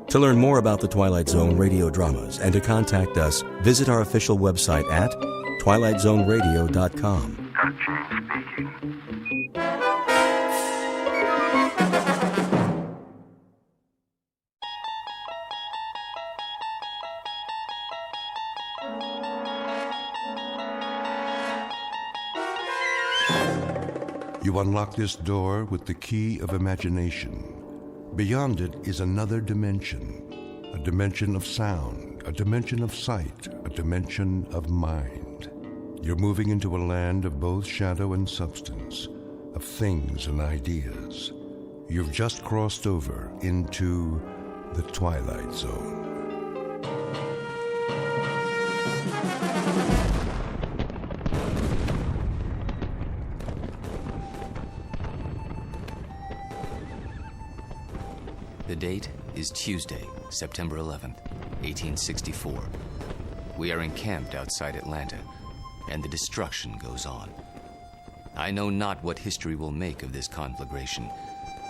To learn more about The Twilight Zone radio dramas and to contact us, visit our official website at twilightzoneradio.com. James speaking. You unlock this door with the key of imagination. Beyond it is another dimension, a dimension of sound, a dimension of sight, a dimension of mind. You're moving into a land of both shadow and substance, of things and ideas. You've just crossed over into the Twilight Zone. The date is Tuesday, September 11th, 1864. We are encamped outside Atlanta, and the destruction goes on. I know not what history will make of this conflagration,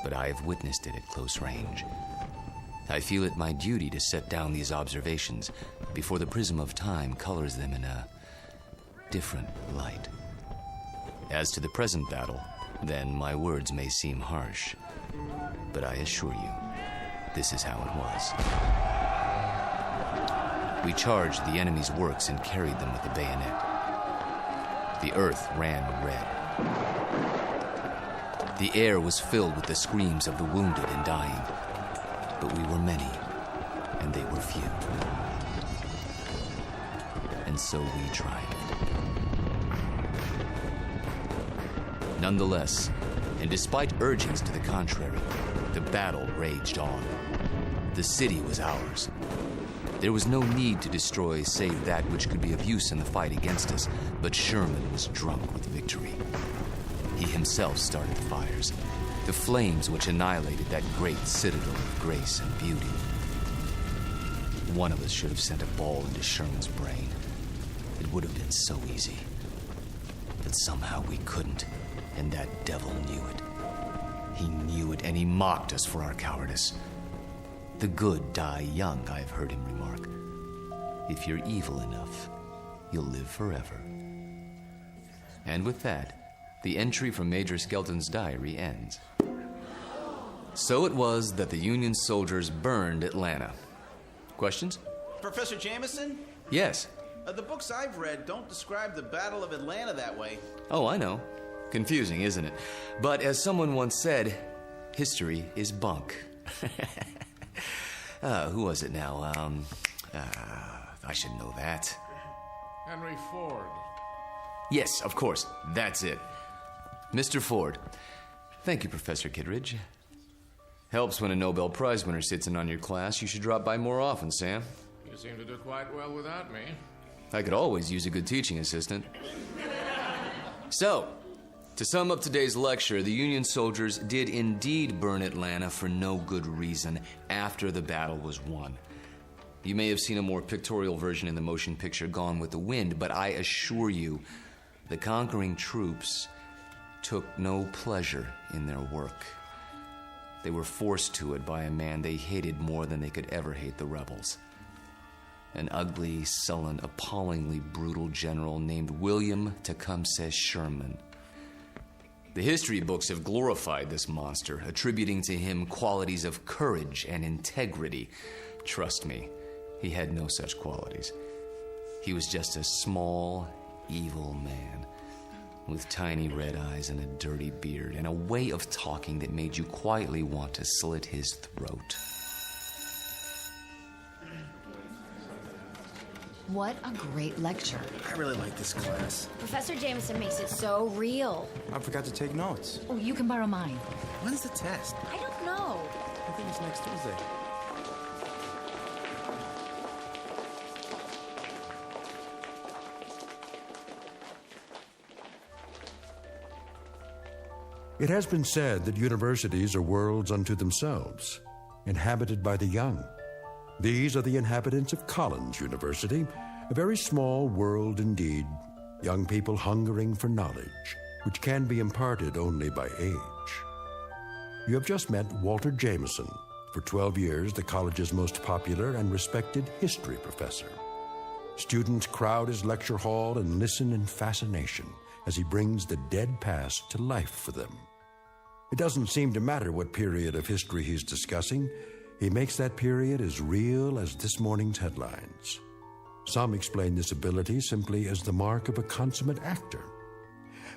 but I have witnessed it at close range. I feel it my duty to set down these observations before the prism of time colors them in a different light. As to the present battle, then my words may seem harsh, but I assure you, this is how it was. We charged the enemy's works and carried them with the bayonet. The earth ran red. The air was filled with the screams of the wounded and dying. But we were many, and they were few. And so we triumphed. Nonetheless, and despite urgings to the contrary, the battle raged on. The city was ours. There was no need to destroy save that which could be of use in the fight against us, but Sherman was drunk with victory. He himself started the fires, the flames which annihilated that great citadel of grace and beauty. One of us should have sent a ball into Sherman's brain. It would have been so easy. But somehow we couldn't, and that devil knew it. He knew it, and he mocked us for our cowardice. The good die young, I've heard him remark. If you're evil enough, you'll live forever. And with that, the entry from Major Skelton's diary ends. So it was that the Union soldiers burned Atlanta. Questions? Professor Jameson? Yes. The books I've read don't describe the Battle of Atlanta that way. Oh, I know. Confusing, isn't it? But as someone once said, history is bunk. Who was it now? I should know that. Henry Ford. Yes, of course. That's it. Mr. Ford. Thank you, Professor Kittredge. Helps when a Nobel Prize winner sits in on your class. You should drop by more often, Sam. You seem to do quite well without me. I could always use a good teaching assistant. So, to sum up today's lecture, the Union soldiers did indeed burn Atlanta for no good reason after the battle was won. You may have seen a more pictorial version in the motion picture Gone with the Wind, but I assure you, the conquering troops took no pleasure in their work. They were forced to it by a man they hated more than they could ever hate the rebels. An ugly, sullen, appallingly brutal general named William Tecumseh Sherman. The history books have glorified this monster, attributing to him qualities of courage and integrity. Trust me, he had no such qualities. He was just a small, evil man with tiny red eyes and a dirty beard and a way of talking that made you quietly want to slit his throat. What a great lecture. I really like this class. Professor Jameson makes it so real. I forgot to take notes. Oh, you can borrow mine. When's the test? I don't know. I think it's next Tuesday. It has been said that universities are worlds unto themselves, inhabited by the young. These are the inhabitants of Collins University, a very small world indeed, young people hungering for knowledge, which can be imparted only by age. You have just met Walter Jameson, for 12 years the college's most popular and respected history professor. Students crowd his lecture hall and listen in fascination as he brings the dead past to life for them. It doesn't seem to matter what period of history he's discussing. He makes that period as real as this morning's headlines. Some explain this ability simply as the mark of a consummate actor.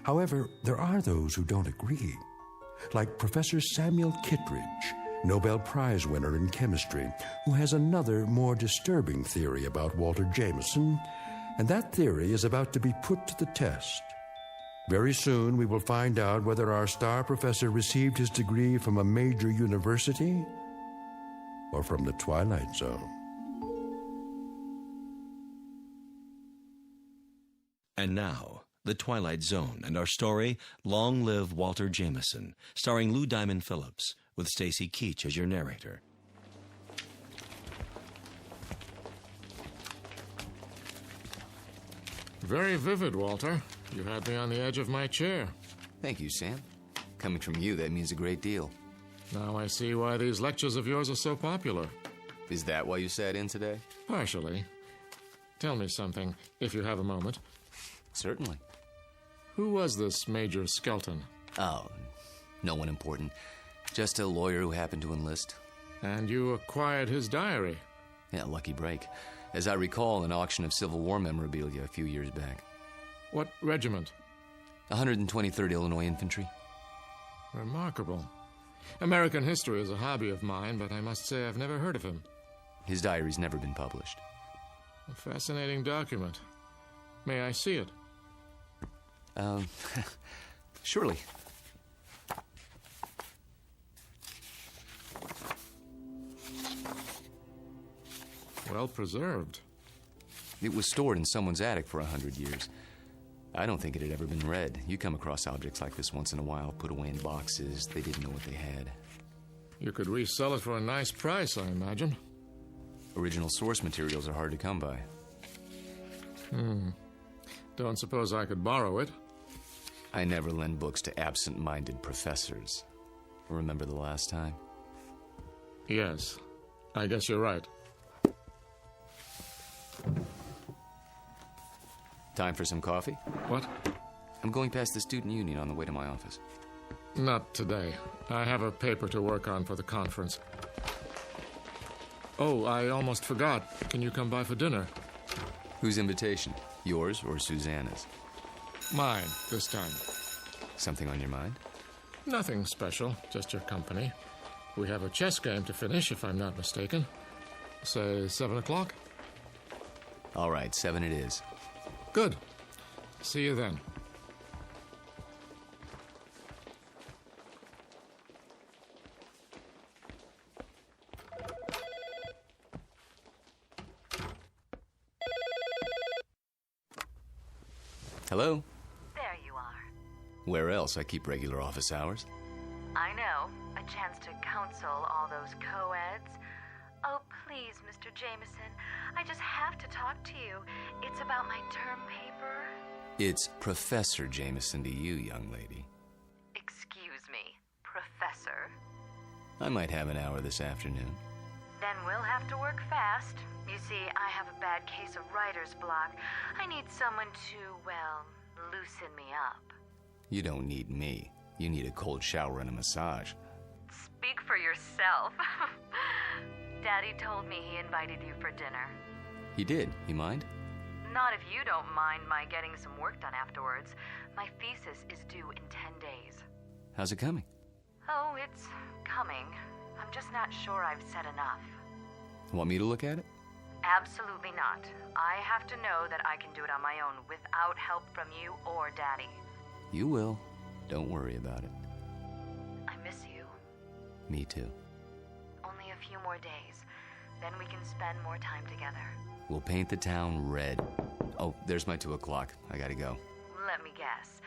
However, there are those who don't agree, like Professor Samuel Kittredge, Nobel Prize winner in chemistry, who has another, more disturbing theory about Walter Jameson, and that theory is about to be put to the test. Very soon we will find out whether our star professor received his degree from a major university or from the Twilight Zone. And now, The Twilight Zone and our story, Long Live Walter Jameson, starring Lou Diamond Phillips, with Stacy Keach as your narrator. Very vivid, Walter. You had me on the edge of my chair. Thank you, Sam. Coming from you, that means a great deal. Now I see why these lectures of yours are so popular. Is that why you sat in today? Partially. Tell me something, if you have a moment. Certainly. Who was this Major Skelton? Oh, no one important. Just a lawyer who happened to enlist. And you acquired his diary? Yeah, lucky break. As I recall, an auction of Civil War memorabilia a few years back. What regiment? 123rd Illinois Infantry. Remarkable. American history is a hobby of mine, but I must say I've never heard of him. His diary's never been published. A fascinating document. May I see it? Surely. Well preserved. It was stored in someone's attic for 100 years. I don't think it had ever been read. You come across objects like this once in a while, put away in boxes. They didn't know what they had. You could resell it for a nice price, I imagine. Original source materials are hard to come by. Don't suppose I could borrow it? I never lend books to absent-minded professors. Remember the last time? Yes. I guess you're right. Time for some coffee? What? I'm going past the student union on the way to my office. Not today. I have a paper to work on for the conference. Oh, I almost forgot. Can you come by for dinner? Whose invitation? Yours or Susanna's? Mine, this time. Something on your mind? Nothing special, just your company. We have a chess game to finish, if I'm not mistaken. Say 7 o'clock? All right, 7 it is. Good. See you then. Hello? There you are. Where else? I keep regular office hours. I know. A chance to counsel all those co-eds. Oh, please, Mr. Jameson. I just have to talk to you. It's about my term paper. It's Professor Jameson to you, young lady. Excuse me, Professor. I might have an hour this afternoon. Then we'll have to work fast. You see, I have a bad case of writer's block. I need someone to, well, loosen me up. You don't need me. You need a cold shower and a massage. Speak for yourself. Daddy told me he invited you for dinner. He did. You mind? Not if you don't mind my getting some work done afterwards. My thesis is due in 10 days. How's it coming? Oh, it's coming. I'm just not sure I've said enough. Want me to look at it? Absolutely not. I have to know that I can do it on my own without help from you or Daddy. You will. Don't worry about it. I miss you. Me too. Only a few more days. Then we can spend more time together. We'll paint the town red. Oh, there's my 2 o'clock. I gotta go. Let me guess.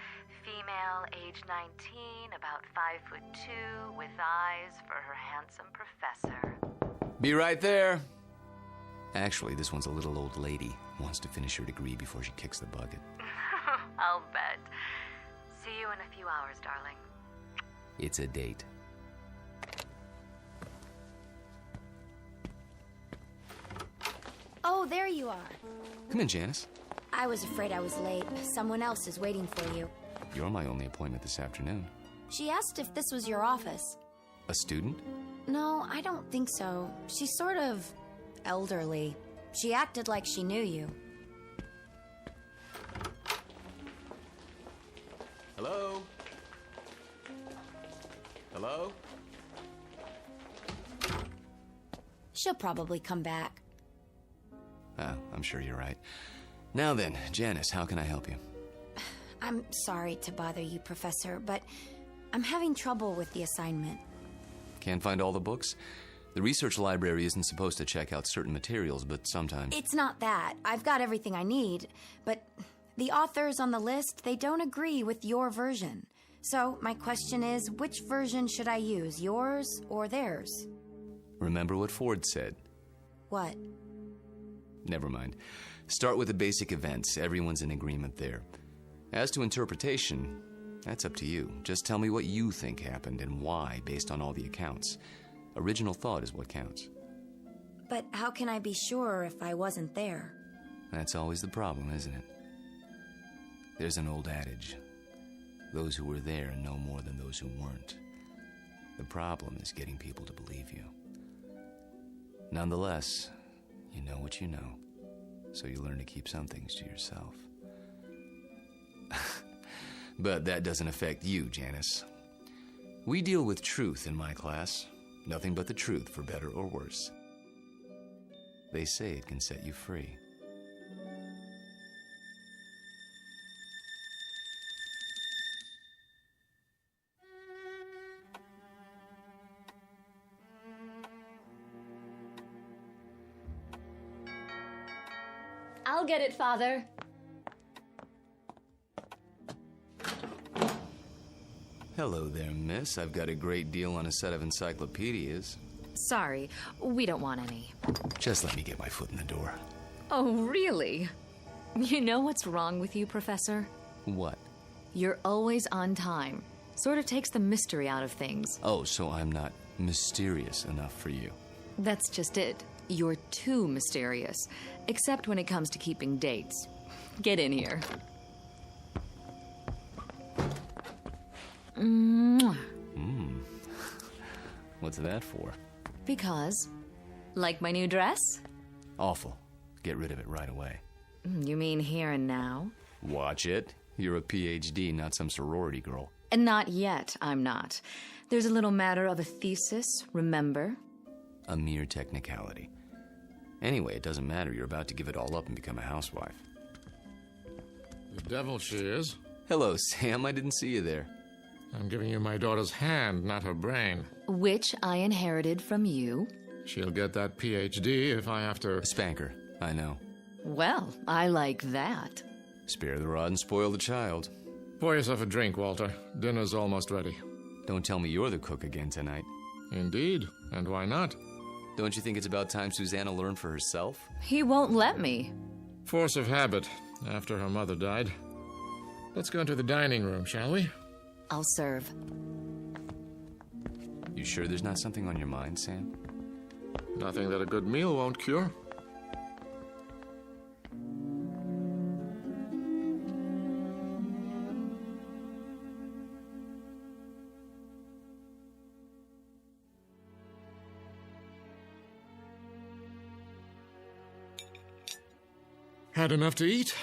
Female, age 19, about 5'2", with eyes for her handsome professor. Be right there. Actually, this one's a little old lady. Wants to finish her degree before she kicks the bucket. I'll bet. See you in a few hours, darling. It's a date. Oh, there you are. Come in, Janice. I was afraid I was late. Someone else is waiting for you. You're my only appointment this afternoon. She asked if this was your office. A student? No, I don't think so. She's sort of elderly. She acted like she knew you. Hello? Hello? She'll probably come back. Oh, I'm sure you're right. Now then, Janice, how can I help you? I'm sorry to bother you, Professor, but I'm having trouble with the assignment. Can't find all the books? The research library isn't supposed to check out certain materials, but sometimes... It's not that. I've got everything I need, but the authors on the list, they don't agree with your version. So my question is, which version should I use, yours or theirs? Remember what Ford said. What? Never mind. Start with the basic events. Everyone's in agreement there. As to interpretation, that's up to you. Just tell me what you think happened and why, based on all the accounts. Original thought is what counts. But how can I be sure if I wasn't there? That's always the problem, isn't it? There's an old adage. Those who were there know more than those who weren't. The problem is getting people to believe you. Nonetheless, you know what you know, so you learn to keep some things to yourself. But that doesn't affect you, Janice. We deal with truth in my class. Nothing but the truth, for better or worse. They say it can set you free. I'll get it, Father. Hello there, miss. I've got a great deal on a set of encyclopedias. Sorry, we don't want any. Just let me get my foot in the door. Oh, really? You know what's wrong with you, Professor? What? You're always on time. Sort of takes the mystery out of things. Oh, so I'm not mysterious enough for you. That's just it. You're too mysterious. Except when it comes to keeping dates. Get in here. Mwah. What's that for? Because. Like my new dress? Awful. Get rid of it right away. You mean here and now? Watch it. You're a PhD, not some sorority girl. And not yet, I'm not. There's a little matter of a thesis, remember? A mere technicality. Anyway, it doesn't matter. You're about to give it all up and become a housewife. The devil she is. Hello, Sam. I didn't see you there. I'm giving you my daughter's hand, not her brain. Which I inherited from you. She'll get that PhD if I have to... Spank her. I know. Well, I like that. Spare the rod and spoil the child. Pour yourself a drink, Walter. Dinner's almost ready. Don't tell me you're the cook again tonight. Indeed. And why not? Don't you think it's about time Susanna learned for herself? He won't let me. Force of habit, after her mother died. Let's go into the dining room, shall we? I'll serve. You sure there's not something on your mind, Sam? Nothing that a good meal won't cure. Had enough to eat?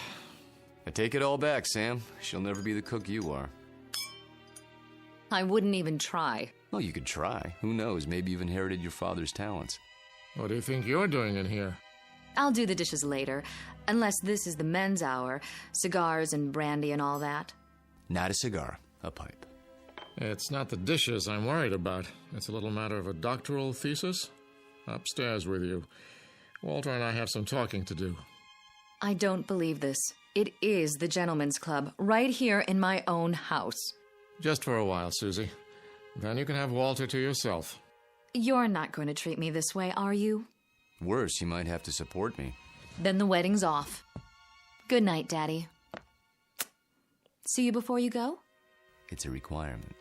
I take it all back, Sam. She'll never be the cook you are. I wouldn't even try. Well, you could try. Who knows? Maybe you've inherited your father's talents. What do you think you're doing in here? I'll do the dishes later, unless this is the men's hour. Cigars and brandy and all that. Not a cigar, a pipe. It's not the dishes I'm worried about. It's a little matter of a doctoral thesis. Upstairs with you. Walter and I have some talking to do. I don't believe this. It is the gentleman's club, right here in my own house. Just for a while, Susie. Then you can have Walter to yourself. You're not going to treat me this way, are you? Worse, you might have to support me. Then the wedding's off. Good night, Daddy. See you before you go? It's a requirement.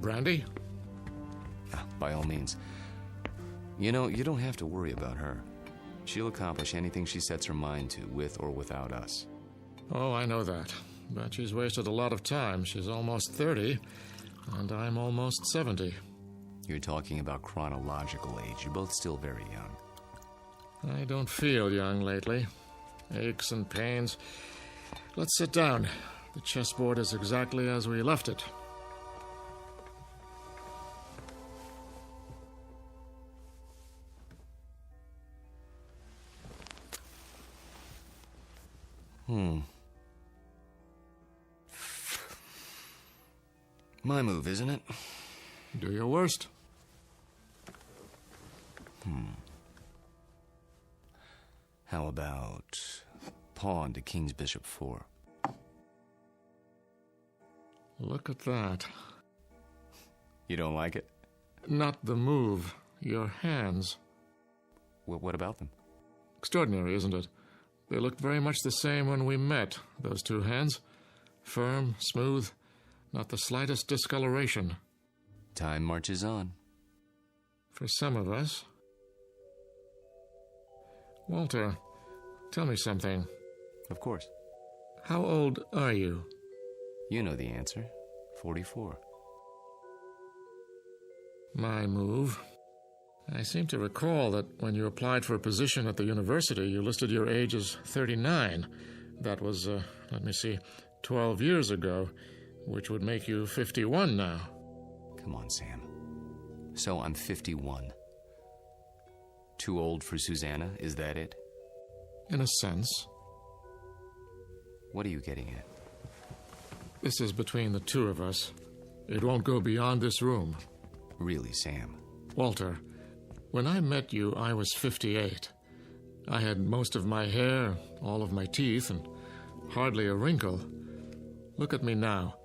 Brandy? By all means. You know, you don't have to worry about her. She'll accomplish anything she sets her mind to, with or without us. Oh, I know that. But she's wasted a lot of time. She's almost 30, and I'm almost 70. You're talking about chronological age. You're both still very young. I don't feel young lately. Aches and pains. Let's sit down. The chessboard is exactly as we left it. My move, isn't it? Do your worst. How about pawn to king's bishop 4? Look at that. You don't like it? Not the move. Your hands. What about them? Extraordinary, isn't it? They looked very much the same when we met, those two hands. Firm, smooth, not the slightest discoloration. Time marches on. For some of us. Walter, tell me something. Of course. How old are you? You know the answer. 44. My move. I seem to recall that when you applied for a position at the university, you listed your age as 39. That was, 12 years ago, which would make you 51 now. Come on, Sam. So I'm 51. Too old for Susanna, is that it? In a sense. What are you getting at? This is between the two of us. It won't go beyond this room. Really, Sam? Walter, when I met you, I was 58. I had most of my hair, all of my teeth, and hardly a wrinkle. Look at me now.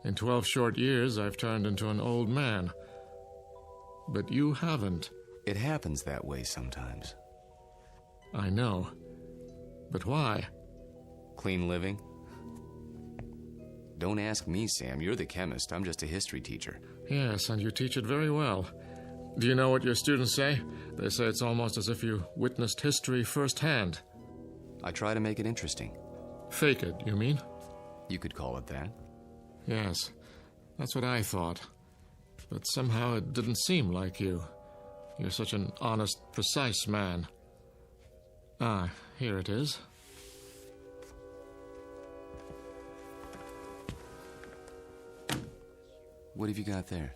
In 12 short years, I've turned into an old man. But you haven't. It happens that way sometimes. I know. But why? Clean living? Don't ask me, Sam. You're the chemist. I'm just a history teacher. Yes, and you teach it very well. Do you know what your students say? They say it's almost as if you witnessed history firsthand. I try to make it interesting. Fake it, you mean? You could call it that. Yes, that's what I thought. But somehow it didn't seem like you. You're such an honest, precise man. Ah, here it is. What have you got there?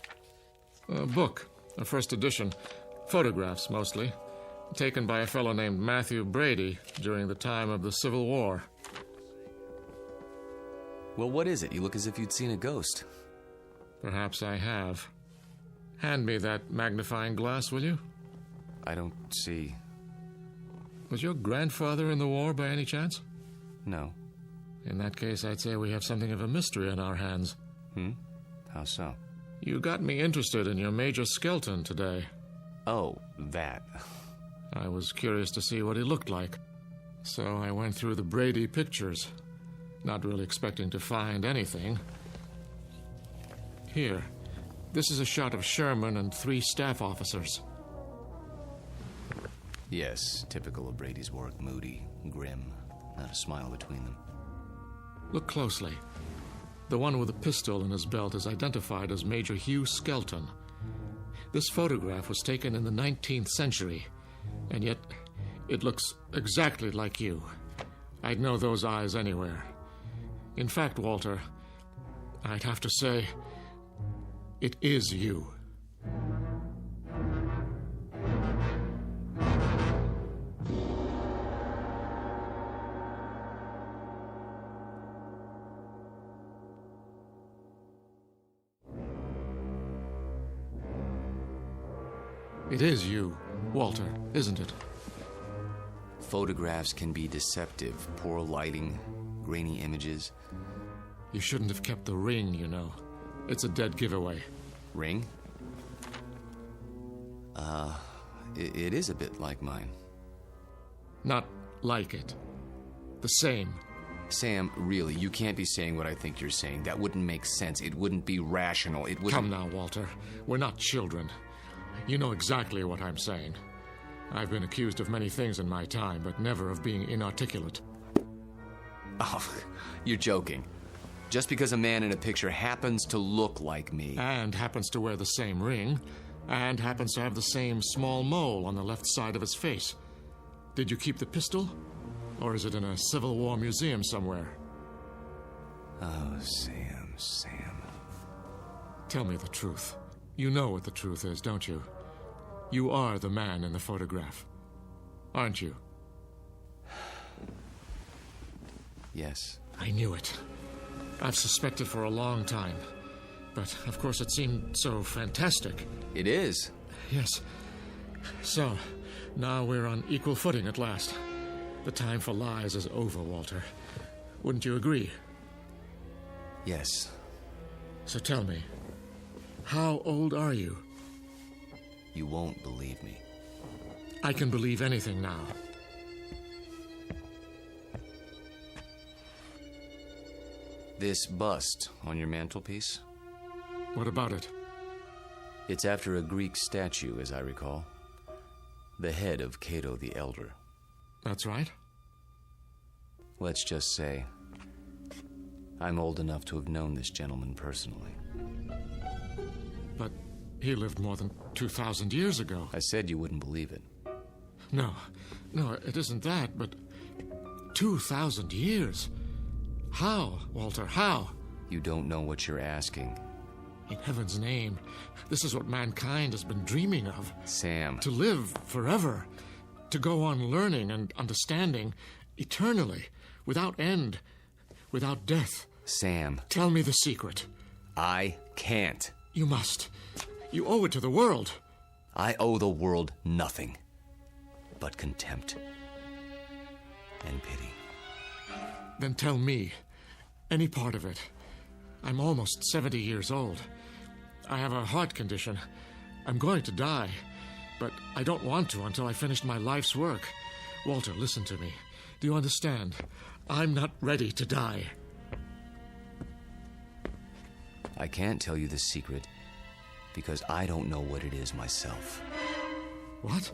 A book, a first edition. Photographs, mostly. Taken by a fellow named Matthew Brady during the time of the Civil War. Well, what is it? You look as if you'd seen a ghost. Perhaps I have. Hand me that magnifying glass, will you? I don't see. Was your grandfather in the war by any chance? No. In that case, I'd say we have something of a mystery on our hands. How so? You got me interested in your Major Skelton today. Oh, that. I was curious to see what he looked like. So I went through the Brady pictures, not really expecting to find anything. Here, this is a shot of Sherman and 3 staff officers. Yes, typical of Brady's work. Moody, grim, not a smile between them. Look closely. The one with a pistol in his belt is identified as Major Hugh Skelton. This photograph was taken in the 19th century, and yet it looks exactly like you. I'd know those eyes anywhere. In fact, Walter, I'd have to say, it is you. It is you, Walter, isn't it? Photographs can be deceptive. Poor lighting, grainy images. You shouldn't have kept the ring, you know. It's a dead giveaway. Ring? It is a bit like mine. Not like it. The same. Sam, really, you can't be saying what I think you're saying. That wouldn't make sense. It wouldn't be rational. It wouldn't... Come now, Walter. We're not children. You know exactly what I'm saying. I've been accused of many things in my time, but never of being inarticulate. Oh, you're joking. Just because a man in a picture happens to look like me... And happens to wear the same ring, and happens to have the same small mole on the left side of his face. Did you keep the pistol? Or is it in a Civil War museum somewhere? Oh, Sam. Tell me the truth. You know what the truth is, don't you? You are the man in the photograph, aren't you? Yes. I knew it. I've suspected for a long time. But, of course, it seemed so fantastic. It is. Yes. So, now we're on equal footing at last. The time for lies is over, Walter. Wouldn't you agree? Yes. So tell me, how old are you? You won't believe me. I can believe anything now. This bust on your mantelpiece? What about it? It's after a Greek statue, as I recall. The head of Cato the Elder. That's right. Let's just say I'm old enough to have known this gentleman personally. But he lived more than 2,000 years ago. I said you wouldn't believe it. No, it isn't that, but 2,000 years? How, Walter, how? You don't know what you're asking. In heaven's name, this is what mankind has been dreaming of. Sam. To live forever. To go on learning and understanding eternally, without end, without death. Sam. Tell me the secret. I can't. You must. You owe it to the world. I owe the world nothing but contempt and pity. Then tell me, any part of it. I'm almost 70 years old. I have a heart condition. I'm going to die, but I don't want to until I finish my life's work. Walter, listen to me. Do you understand? I'm not ready to die. I can't tell you the secret because I don't know what it is myself. What?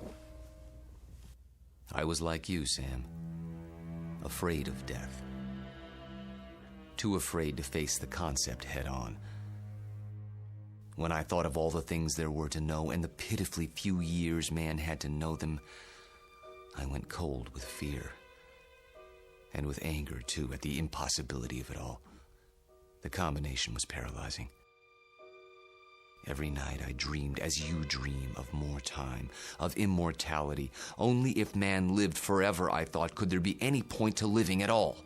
I was like you, Sam. Afraid of death. Too afraid to face the concept head on. When I thought of all the things there were to know and the pitifully few years man had to know them, I went cold with fear. And with anger, too, at the impossibility of it all. The combination was paralyzing. Every night I dreamed, as you dream, of more time, of immortality. Only if man lived forever, I thought, could there be any point to living at all.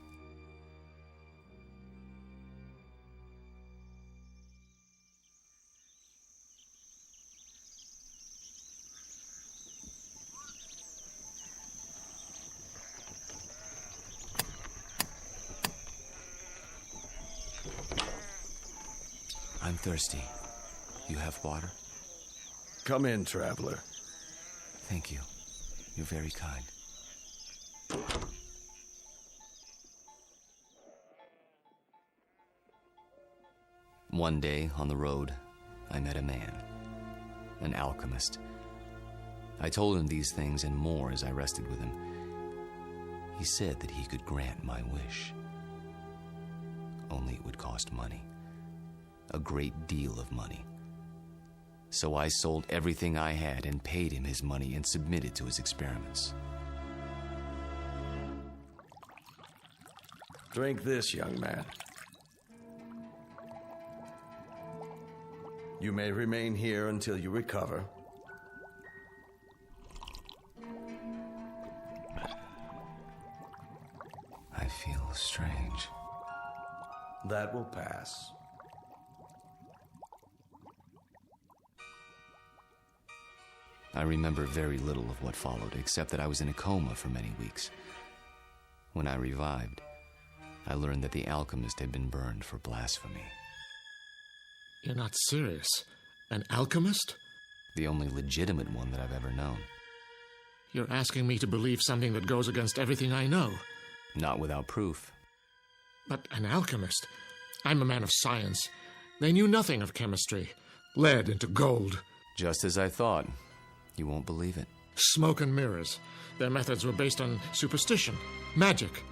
I'm thirsty. You have water? Come in, traveler. Thank you. You're very kind. One day, on the road, I met a man, an alchemist. I told him these things and more as I rested with him. He said that he could grant my wish. Only it would cost money. A great deal of money. So I sold everything I had and paid him his money and submitted to his experiments. Drink this, young man. You may remain here until you recover. I feel strange. That will pass. I remember very little of what followed, except that I was in a coma for many weeks. When I revived, I learned that the alchemist had been burned for blasphemy. You're not serious? An alchemist? The only legitimate one that I've ever known. You're asking me to believe something that goes against everything I know. Not without proof. But an alchemist? I'm a man of science. They knew nothing of chemistry. Lead into gold. Just as I thought. You won't believe it. Smoke and mirrors. Their methods were based on superstition, magic.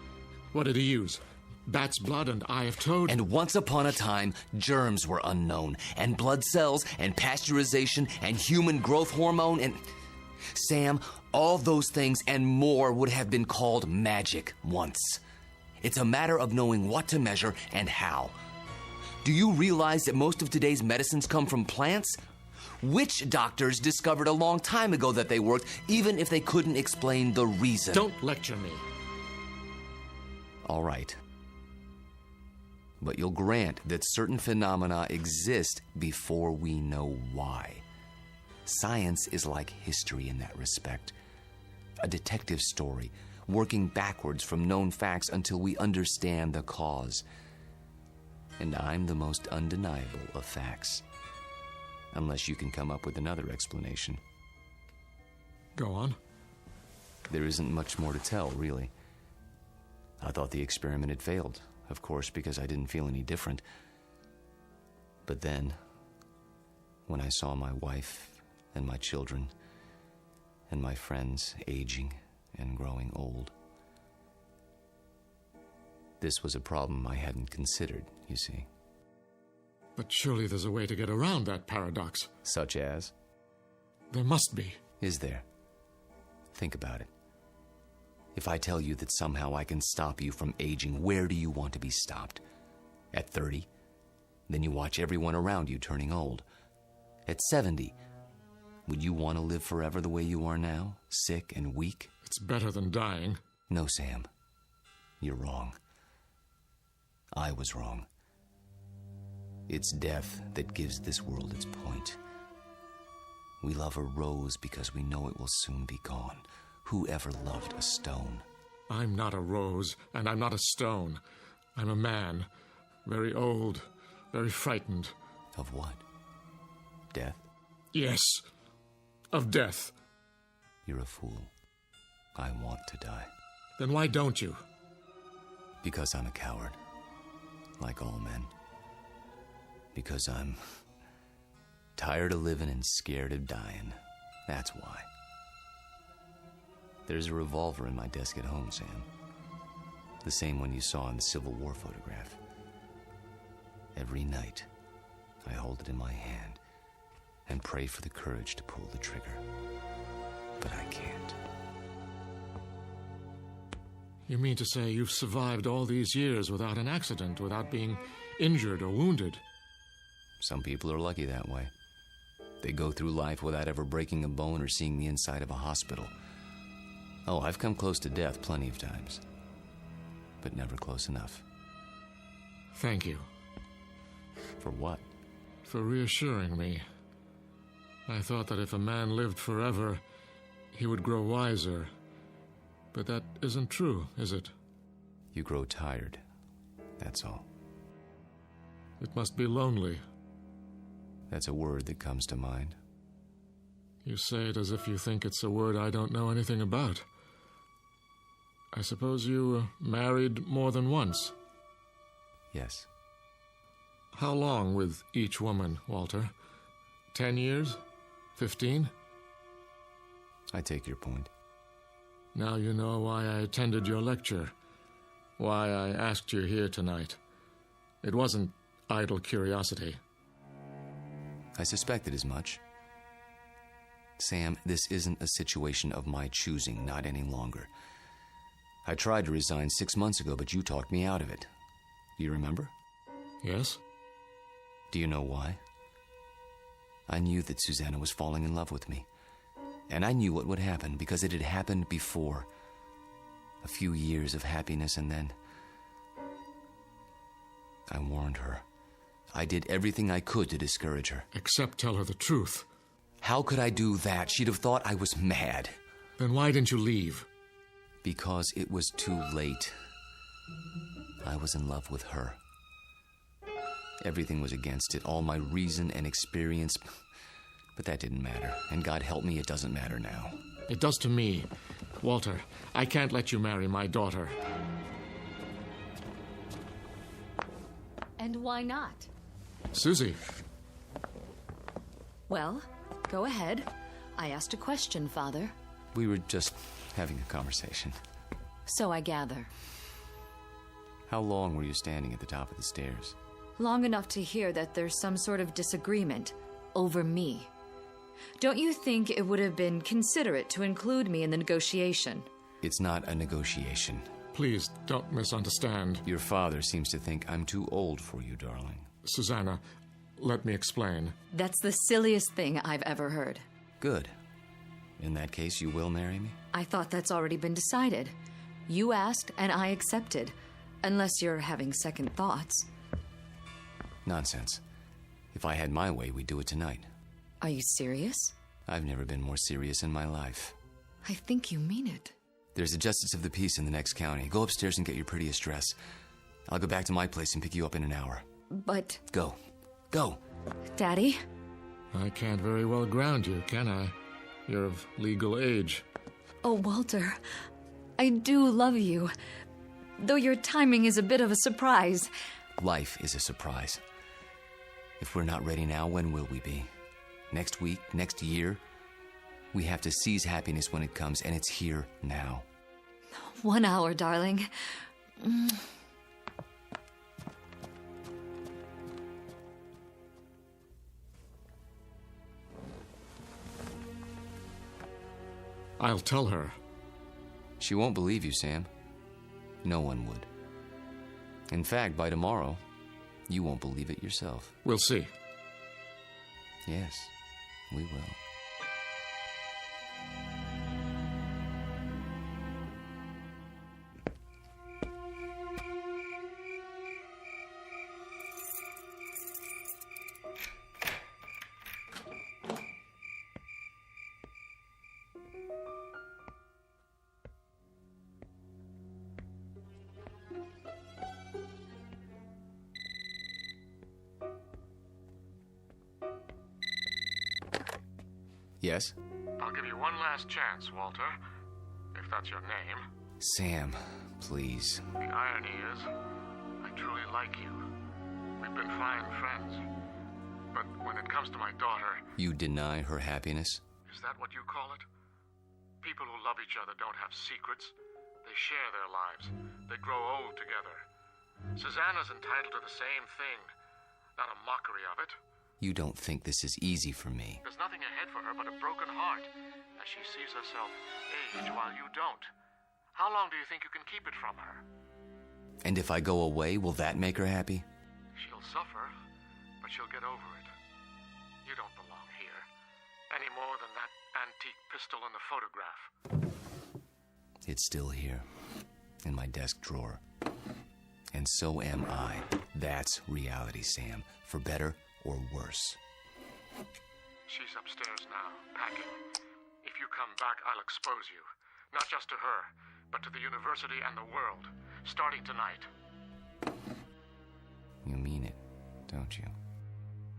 What did he use? Bat's blood and eye of toad? And once upon a time, germs were unknown, and blood cells, and pasteurization, and human growth hormone, and... Sam, all those things and more would have been called magic once. It's a matter of knowing what to measure and how. Do you realize that most of today's medicines come from plants? Witch doctors discovered a long time ago that they worked, even if they couldn't explain the reason. Don't lecture me. All right. But you'll grant that certain phenomena exist before we know why. Science is like history in that respect. A detective story, working backwards from known facts until we understand the cause. And I'm the most undeniable of facts. Unless you can come up with another explanation. Go on. There isn't much more to tell, really. I thought the experiment had failed, of course, because I didn't feel any different. But then, when I saw my wife and my children and my friends aging and growing old, this was a problem I hadn't considered, you see. But surely there's a way to get around that paradox. Such as? There must be. Is there? Think about it. If I tell you that somehow I can stop you from aging, where do you want to be stopped? At 30? Then you watch everyone around you turning old. At 70? Would you want to live forever the way you are now? Sick and weak? It's better than dying. No, Sam. You're wrong. I was wrong. It's death that gives this world its point. We love a rose because we know it will soon be gone. Who ever loved a stone? I'm not a rose, and I'm not a stone. I'm a man. Very old, very frightened. Of what? Death? Yes, of death. You're a fool. I want to die. Then why don't you? Because I'm a coward. Like all men. Because I'm tired of living and scared of dying. That's why. There's a revolver in my desk at home, Sam. The same one you saw in the Civil War photograph. Every night, I hold it in my hand, and pray for the courage to pull the trigger. But I can't. You mean to say you've survived all these years without an accident, without being injured or wounded? Some people are lucky that way. They go through life without ever breaking a bone or seeing the inside of a hospital. Oh, I've come close to death plenty of times, but never close enough. Thank you. For what? For reassuring me. I thought that if a man lived forever, he would grow wiser. But that isn't true, is it? You grow tired. That's all. It must be lonely. That's a word that comes to mind. You say it as if you think it's a word I don't know anything about. I suppose you married more than once? Yes. How long with each woman, Walter? 10 years? 15? I take your point. Now you know why I attended your lecture. Why I asked you here tonight. It wasn't idle curiosity. I suspected as much. Sam, this isn't a situation of my choosing, not any longer. I tried to resign 6 months ago, but you talked me out of it. Do you remember? Yes. Do you know why? I knew that Susanna was falling in love with me. And I knew what would happen, because it had happened before. A few years of happiness, and then I warned her. I did everything I could to discourage her. Except tell her the truth. How could I do that? She'd have thought I was mad. Then why didn't you leave? Because it was too late. I was in love with her. Everything was against it, all my reason and experience. But that didn't matter. And God help me, it doesn't matter now. It does to me. Walter, I can't let you marry my daughter. And why not? Susie. Well, go ahead. I asked a question, Father. We were just having a conversation. So I gather. How long were you standing at the top of the stairs? Long enough to hear that there's some sort of disagreement over me. Don't you think it would have been considerate to include me in the negotiation? It's not a negotiation. Please, don't misunderstand. Your father seems to think I'm too old for you, darling. Susanna, let me explain. That's the silliest thing I've ever heard. Good. In that case, you will marry me? I thought that's already been decided. You asked, and I accepted. Unless you're having second thoughts. Nonsense. If I had my way, we'd do it tonight. Are you serious? I've never been more serious in my life. I think you mean it. There's a justice of the peace in the next county. Go upstairs and get your prettiest dress. I'll go back to my place and pick you up in an hour. But... Go. Go. Daddy? I can't very well ground you, can I? You're of legal age. Oh, Walter, I do love you. Though your timing is a bit of a surprise. Life is a surprise. If we're not ready now, when will we be? Next week? Next year? We have to seize happiness when it comes, and it's here now. 1 hour, darling. I'll tell her. She won't believe you, Sam. No one would. In fact, by tomorrow, you won't believe it yourself. We'll see. Yes, we will. Yes? I'll give you one last chance, Walter, if that's your name. Sam, please. The irony is, I truly like you. We've been fine friends. But when it comes to my daughter... You deny her happiness? Is that what you call it? People who love each other don't have secrets. They share their lives. They grow old together. Susanna's entitled to the same thing. Not a mockery of it, You don't think this is easy for me. There's nothing ahead for her but a broken heart, as she sees herself age while you don't. How long do you think you can keep it from her? And if I go away, will that make her happy? She'll suffer, but she'll get over it. You don't belong here, any more than that antique pistol in the photograph. It's still here, in my desk drawer. And so am I. That's reality, Sam, for better or worse. She's upstairs now, packing. If you come back, I'll expose you. Not just to her, but to the university and the world, starting tonight. You mean it, don't you?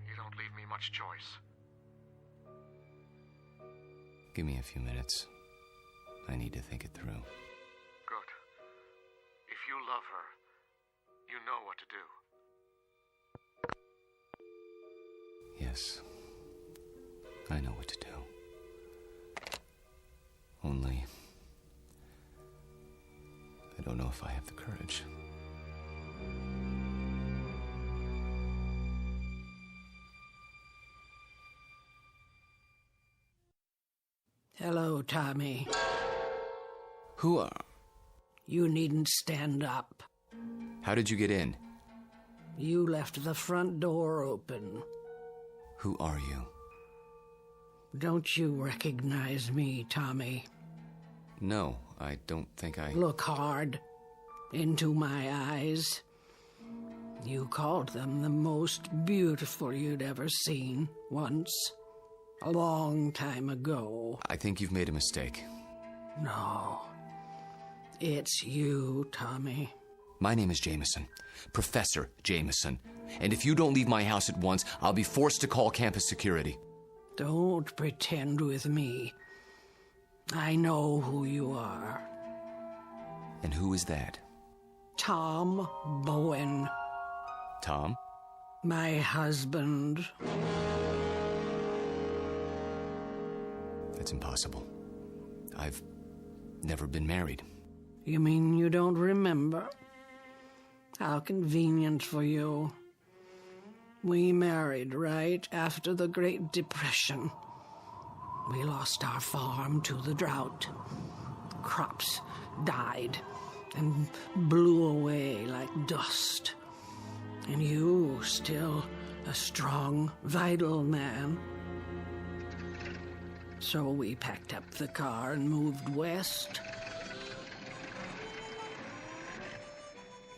You don't leave me much choice. Give me a few minutes. I need to think it through. Good. If you love her, you know what to do. Yes, I know what to do. Only, I don't know if I have the courage. Hello, Tommy. Who are... You needn't stand up. How did you get in? You left the front door open. Who are you? Don't you recognize me, Tommy? No, I don't think I... Look hard into my eyes. You called them the most beautiful you'd ever seen once. A long time ago. I think you've made a mistake. No. It's you, Tommy. My name is Jameson. Professor Jameson. And if you don't leave my house at once, I'll be forced to call campus security. Don't pretend with me. I know who you are. And who is that? Tom Bowen. Tom? My husband. That's impossible. I've never been married. You mean you don't remember? How convenient for you. We married right after the Great Depression. We lost our farm to the drought. Crops died and blew away like dust. And you, still a strong, vital man. So we packed up the car and moved west.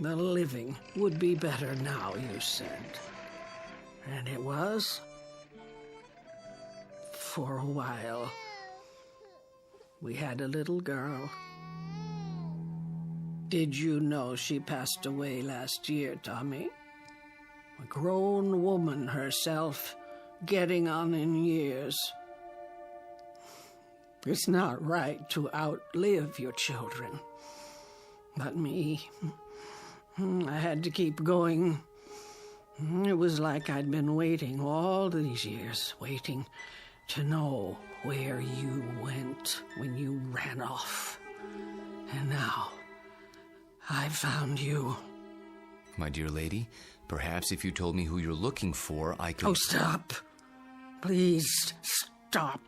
The living would be better now, you said. And it was. For a while. We had a little girl. Did you know she passed away last year, Tommy? A grown woman herself, getting on in years. It's not right to outlive your children. But me, I had to keep going. It was like I'd been waiting all these years, waiting to know where you went when you ran off. And now, I found you. My dear lady, perhaps if you told me who you're looking for, I could... Oh, stop. Please, stop.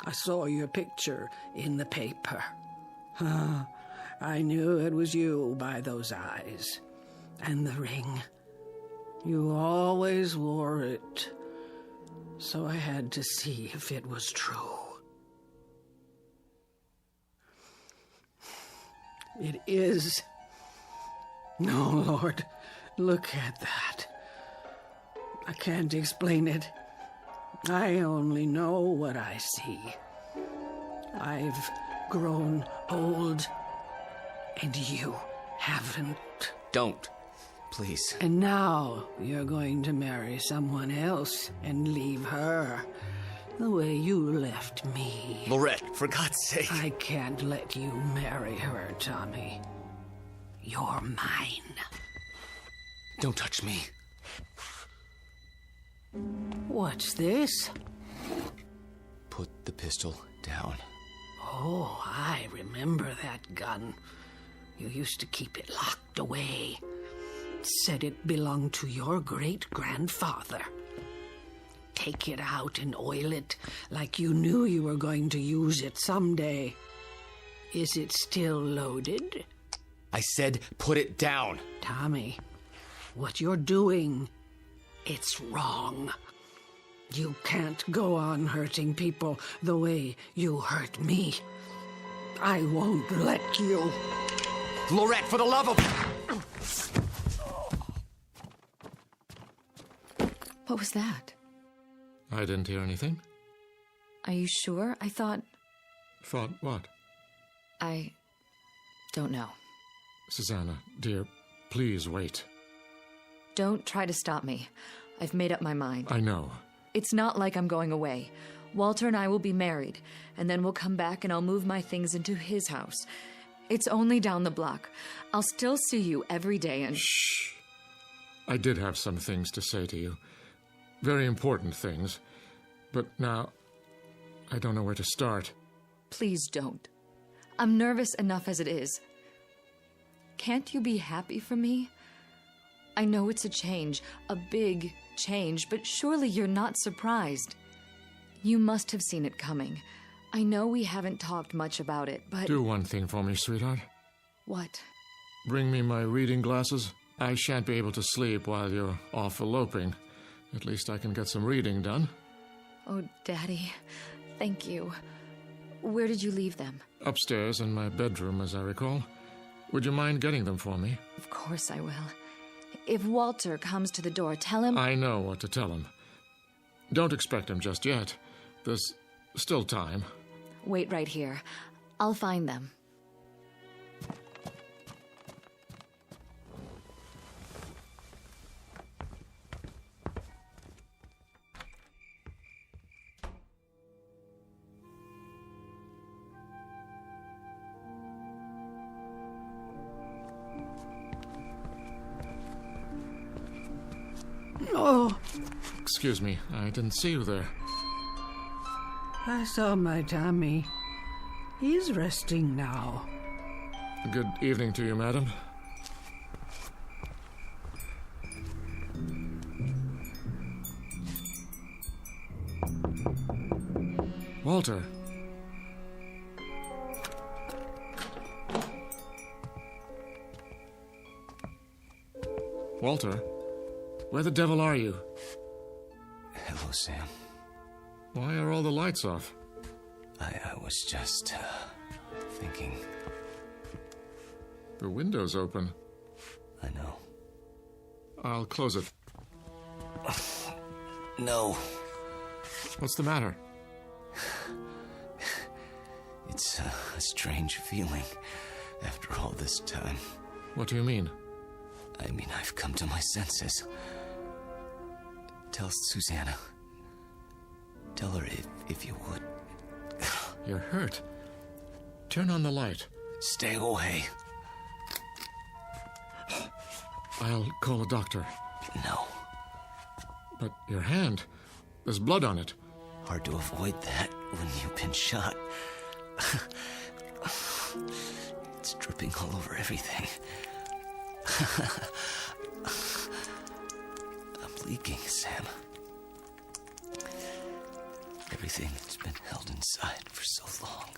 I saw your picture in the paper. I knew it was you by those eyes. And the ring. You always wore it. So I had to see if it was true. It is. No, Lord, look at that. I can't explain it. I only know what I see. I've grown old, and you haven't. Don't. Please. And now you're going to marry someone else and leave her the way you left me. Lorette, for God's sake. I can't let you marry her, Tommy. You're mine. Don't touch me. What's this? Put the pistol down. Oh, I remember that gun. You used to keep it locked away. said it belonged to your great-grandfather. Take it out and oil it like you knew you were going to use it someday. Is it still loaded? I said put it down. Tommy, what you're doing, it's wrong. You can't go on hurting people the way you hurt me. I won't let you. Lorette, for the love of... What was that? I didn't hear anything. Are you sure? I thought... Thought what? I don't know. Susanna, dear, please wait. Don't try to stop me. I've made up my mind. I know. It's not like I'm going away. Walter and I will be married, and then we'll come back and I'll move my things into his house. It's only down the block. I'll still see you every day and... Shh. I did have some things to say to you. Very important things. But now, I don't know where to start. Please don't. I'm nervous enough as it is. Can't you be happy for me? I know it's a change, a big change, but surely you're not surprised. You must have seen it coming. I know we haven't talked much about it, but... Do one thing for me, sweetheart. What? Bring me my reading glasses. I shan't be able to sleep while you're off eloping. At least I can get some reading done. Oh, Daddy, thank you. Where did you leave them? Upstairs in my bedroom, as I recall. Would you mind getting them for me? Of course I will. If Walter comes to the door, tell him... I know what to tell him. Don't expect him just yet. There's still time. Wait right here. I'll find them. Oh. Excuse me, I didn't see you there. I saw my Tommy. He's resting now. Good evening to you, madam. Walter. Walter? Where the devil are you? Hello, Sam. Why are all the lights off? I was just, thinking. The window's open. I know. I'll close it. No. What's the matter? It's a strange feeling after all this time. What do you mean? I mean, I've come to my senses. Tell Susanna. Tell her if you would. You're hurt. Turn on the light. Stay away. I'll call a doctor. No. But your hand, there's blood on it. Hard to avoid that when you've been shot. It's dripping all over everything. I'm leaking, Sam. Everything that's been held inside for so long,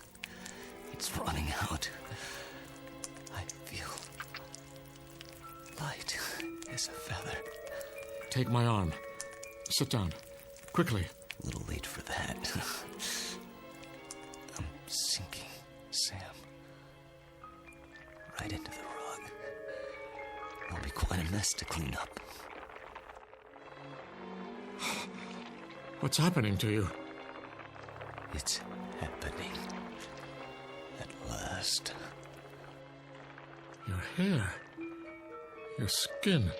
it's running out. I feel light as a feather. Take my arm. Sit down. Quickly. A little late for that. I'm sinking, Sam. Right into the rug. It'll be quite a mess to clean up. What's happening to you? It's happening. At last. Your hair. Your skin.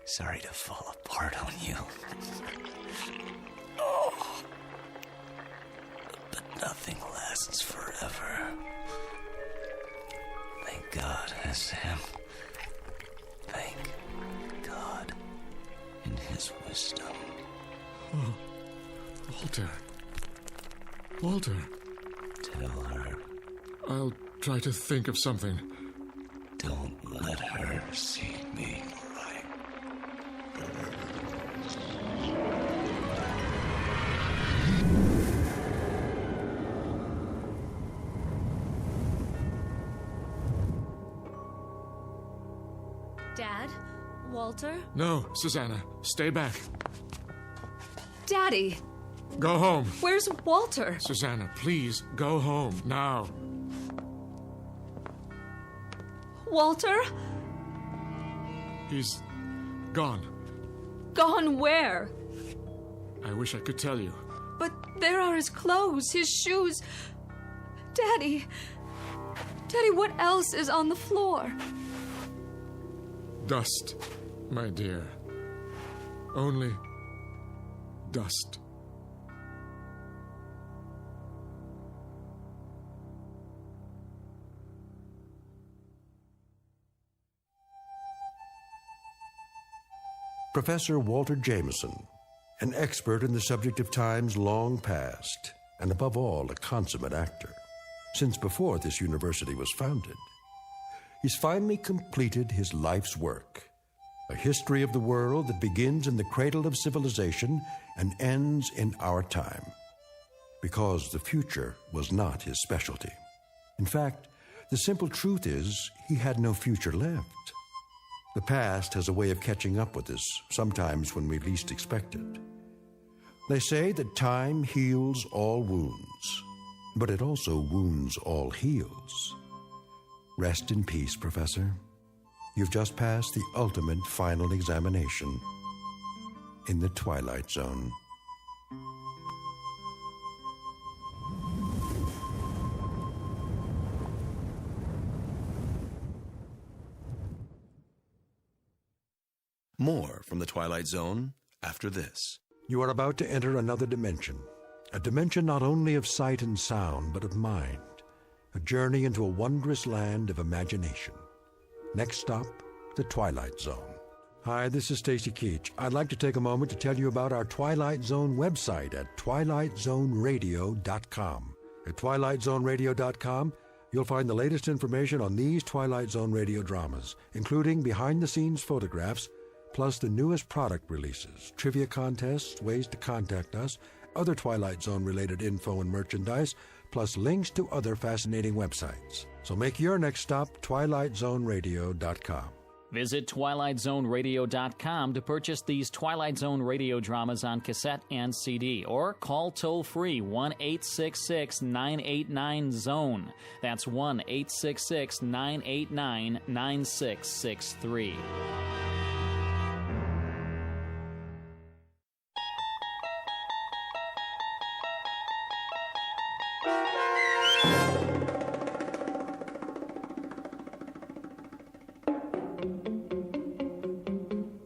Sorry to fall apart on you. Oh. But nothing lasts forever. Thank God, Sam. Thank God in his wisdom. Oh, Walter. Walter. Tell her. I'll try to think of something. Don't let her see me like Dad? Walter? No, Susanna, stay back. Daddy! Go home. Where's Walter? Susanna, please, go home, now. Walter? He's gone. Gone where? I wish I could tell you. But there are his clothes, his shoes. Daddy! Daddy, what else is on the floor? Dust, my dear. Only dust. Professor Walter Jameson, an expert in the subject of times long past, and above all, a consummate actor, since before this university was founded. He's finally completed his life's work, a history of the world that begins in the cradle of civilization and ends in our time, because the future was not his specialty. In fact, the simple truth is he had no future left. The past has a way of catching up with us, sometimes when we least expect it. They say that time heals all wounds, but it also wounds all heals. Rest in peace, Professor. You've just passed the ultimate final examination in the Twilight Zone. More from the Twilight Zone after this. You are about to enter another dimension, a dimension not only of sight and sound, but of mind, a journey into a wondrous land of imagination. Next stop, the Twilight Zone. Hi, this is Stacy Keach. I'd like to take a moment to tell you about our Twilight Zone website at twilightzoneradio.com. At twilightzoneradio.com, you'll find the latest information on these Twilight Zone radio dramas, including behind-the-scenes photographs, plus the newest product releases, trivia contests, ways to contact us, other Twilight Zone-related info and merchandise, plus links to other fascinating websites. So make your next stop twilightzoneradio.com. Visit twilightzoneradio.com to purchase these Twilight Zone radio dramas on cassette and CD, or call toll-free 1-866-989-ZONE. That's 1-866-989-9663.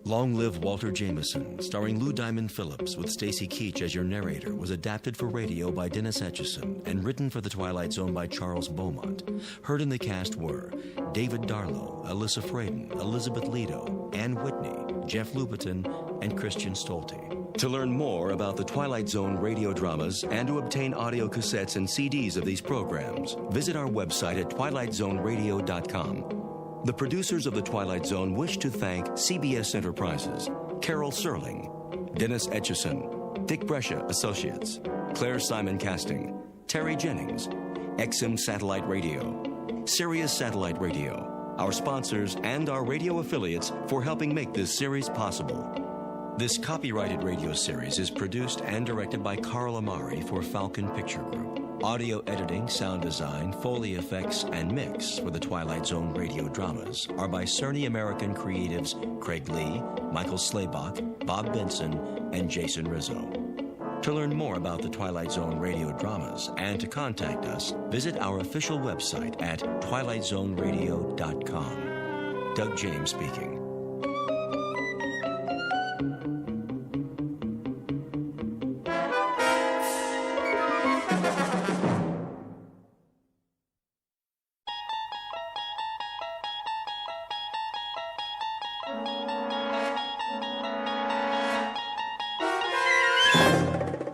Long Live Walter Jameson, starring Lou Diamond Phillips with Stacy Keach as your narrator, was adapted for radio by Dennis Etchison and written for The Twilight Zone by Charles Beaumont. Heard in the cast were David Darlow, Alyssa Fraden, Elizabeth Lido, Ann Whitney, Jeff Lupetin, and Christian Stolte. To learn more about the Twilight Zone radio dramas and to obtain audio cassettes and CDs of these programs, visit our website at twilightzoneradio.com. The producers of The Twilight Zone wish to thank CBS Enterprises, Carol Serling, Dennis Etchison, Dick Brescia Associates, Claire Simon Casting, Terry Jennings, XM Satellite Radio, Sirius Satellite Radio, our sponsors and our radio affiliates for helping make this series possible. This copyrighted radio series is produced and directed by Carl Amari for Falcon Picture Group. Audio editing, sound design, Foley effects, and mix for the Twilight Zone radio dramas are by Cerny American creatives Craig Lee, Michael Slaybach, Bob Benson, and Jason Rizzo. To learn more about the Twilight Zone radio dramas and to contact us, visit our official website at twilightzoneradio.com. Doug James speaking.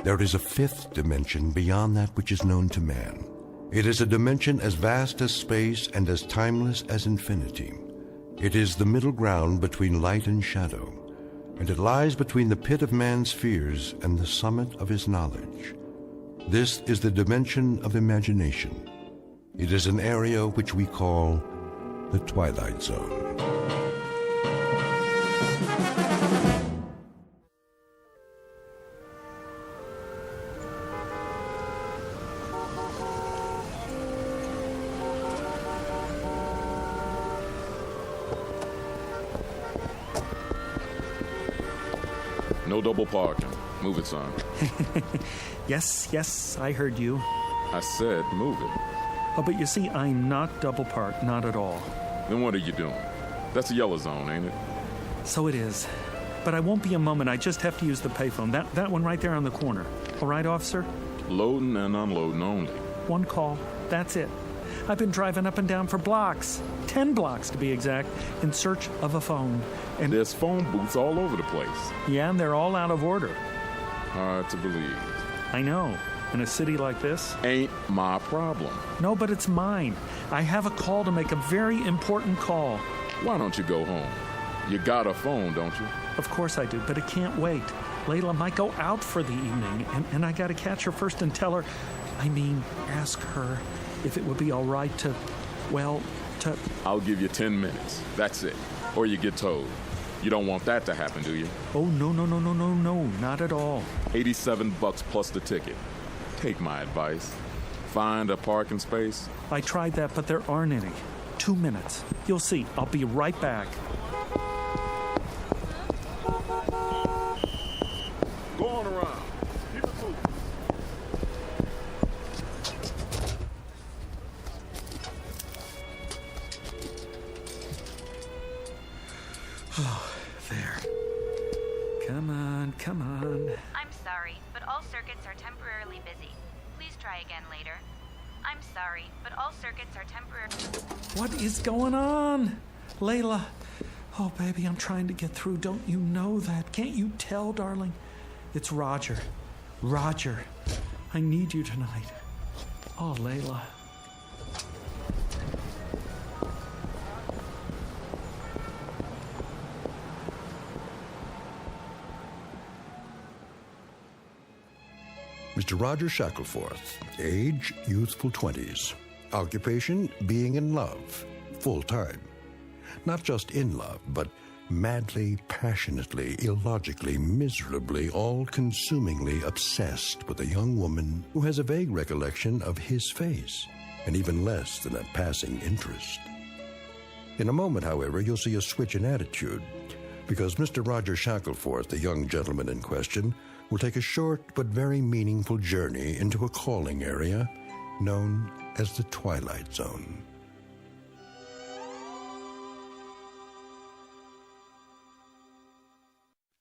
There is a fifth dimension beyond that which is known to man, It is a dimension as vast as space and as timeless as infinity. It is the middle ground between light and shadow, and it lies between the pit of man's fears and the summit of his knowledge. This is the dimension of imagination. It is an area which we call the Twilight Zone. No double parking. Move it, son. Yes, I heard you. I said move it. Oh, but you see, I'm not double parked, not at all. Then what are you doing? That's a yellow zone, ain't it? So it is. But I won't be a moment. I just have to use the payphone. That one right there on the corner. All right, officer? Loading and unloading only. One call. That's it. I've been driving up and down for blocks. 10 blocks, to be exact, in search of a phone. And there's phone booths all over the place. Yeah, and they're all out of order. Hard to believe. I know. In a city like this. Ain't my problem. No, but it's mine. I have a call to make, a very important call. Why don't you go home? You got a phone, don't you? Of course I do, but it can't wait. Layla might go out for the evening, and I gotta catch her first and tell her, ask her if it would be all right to. I'll give you 10 minutes. That's it. Or you get towed. You don't want that to happen, do you? Oh, no, not at all. $87 plus the ticket. Take my advice. Find a parking space. I tried that, but there aren't any. 2 minutes. You'll see. I'll be right back. Go on around. Keep it moving. Oh, there. Come on. I'm sorry, but all circuits are temporarily busy. Please try again later. I'm sorry, but all circuits are temporarily... What is going on? Layla. Oh, baby, I'm trying to get through. Don't you know that? Can't you tell, darling? It's Roger. Roger, I need you tonight. Oh, Layla. Mr. Roger Shackleforth, age, youthful 20s. Occupation, being in love, full-time. Not just in love, but madly, passionately, illogically, miserably, all-consumingly obsessed with a young woman who has a vague recollection of his face, and even less than a passing interest. In a moment, however, you'll see a switch in attitude, because Mr. Roger Shackleforth, the young gentleman in question, will take a short but very meaningful journey into a calling area known as the Twilight Zone.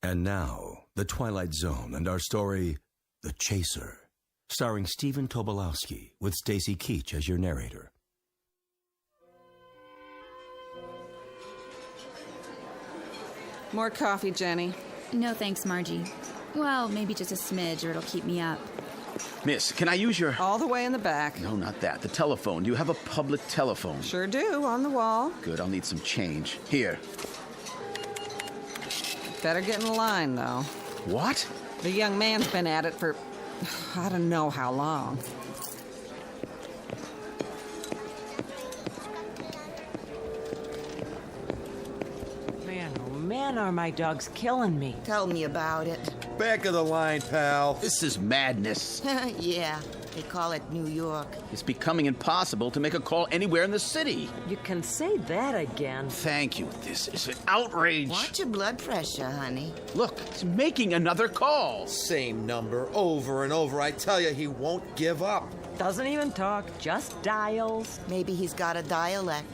And now, the Twilight Zone and our story, The Chaser, starring Stephen Tobolowsky with Stacy Keach as your narrator. More coffee, Jenny. No thanks, Margie. Well, maybe just a smidge or it'll keep me up. Miss, can I use your... All the way in the back. No, not that. The telephone. Do you have a public telephone? Sure do, on the wall. Good, I'll need some change. Here. Better get in line, though. What? The young man's been at it for... I don't know how long. Man, are my dogs killing me. Tell me about it. Back of the line, pal. This is madness. Yeah, they call it New York. It's becoming impossible to make a call anywhere in the city. You can say that again. Thank you. This is an outrage. Watch your blood pressure, honey. Look, he's making another call. Same number over and over. I tell you, he won't give up. Doesn't even talk, just dials. Maybe he's got a dialect.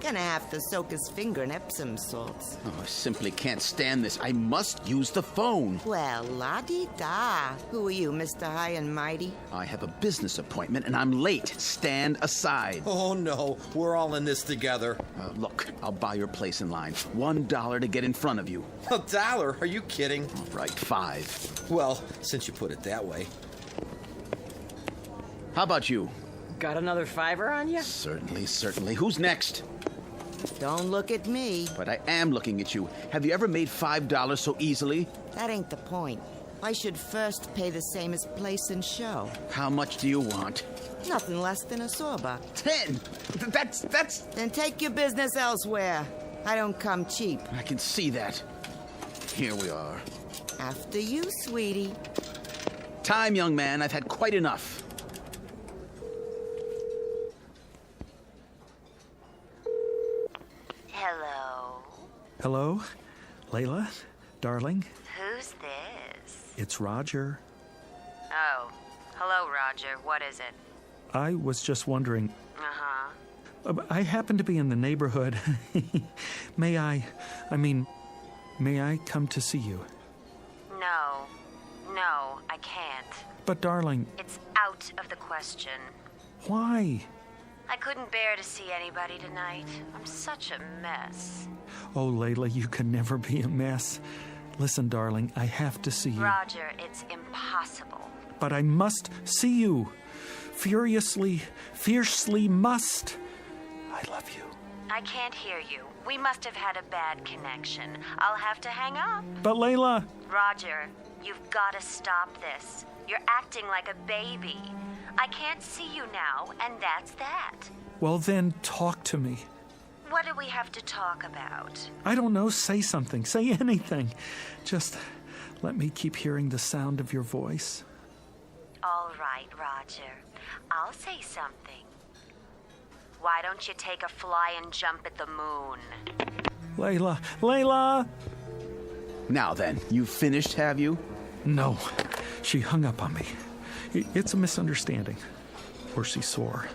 Gonna have to soak his finger in Epsom salts. Oh, I simply can't stand this. I must use the phone. Well, la-di-da. Who are you, Mr. High and Mighty? I have a business appointment and I'm late. Stand aside. Oh, no. We're all in this together. Look, I'll buy your place in line. $1 to get in front of you. $1? Are you kidding? All right, $5. Well, since you put it that way. How about you? Got another $5 on you? Certainly. Who's next? Don't look at me. But I am looking at you. Have you ever made $5 so easily? That ain't the point. I should first pay the same as place and show. How much do you want? Nothing less than a sorba. 10! That's... Then take your business elsewhere. I don't come cheap. I can see that. Here we are. After you, sweetie. Time, young man. I've had quite enough. Hello? Hello? Layla? Darling? Who's this? It's Roger. Oh. Hello, Roger. What is it? I was just wondering... Uh-huh. I happen to be in the neighborhood. May I come to see you? No, I can't. But, darling... It's out of the question. Why? I couldn't bear to see anybody tonight. I'm such a mess. Oh, Layla, you can never be a mess. Listen, darling, I have to see you. Roger, it's impossible. But I must see you. Fiercely must. I love you. I can't hear you. We must have had a bad connection. I'll have to hang up. But, Layla... Roger, you've got to stop this. You're acting like a baby. I can't see you now, and that's that. Well, then, talk to me. What do we have to talk about? I don't know. Say something. Say anything. Just let me keep hearing the sound of your voice. All right, Roger. I'll say something. Why don't you take a fly and jump at the moon? Layla! Now then, you finished, have you? No. She hung up on me. It's a misunderstanding. Or she's sore.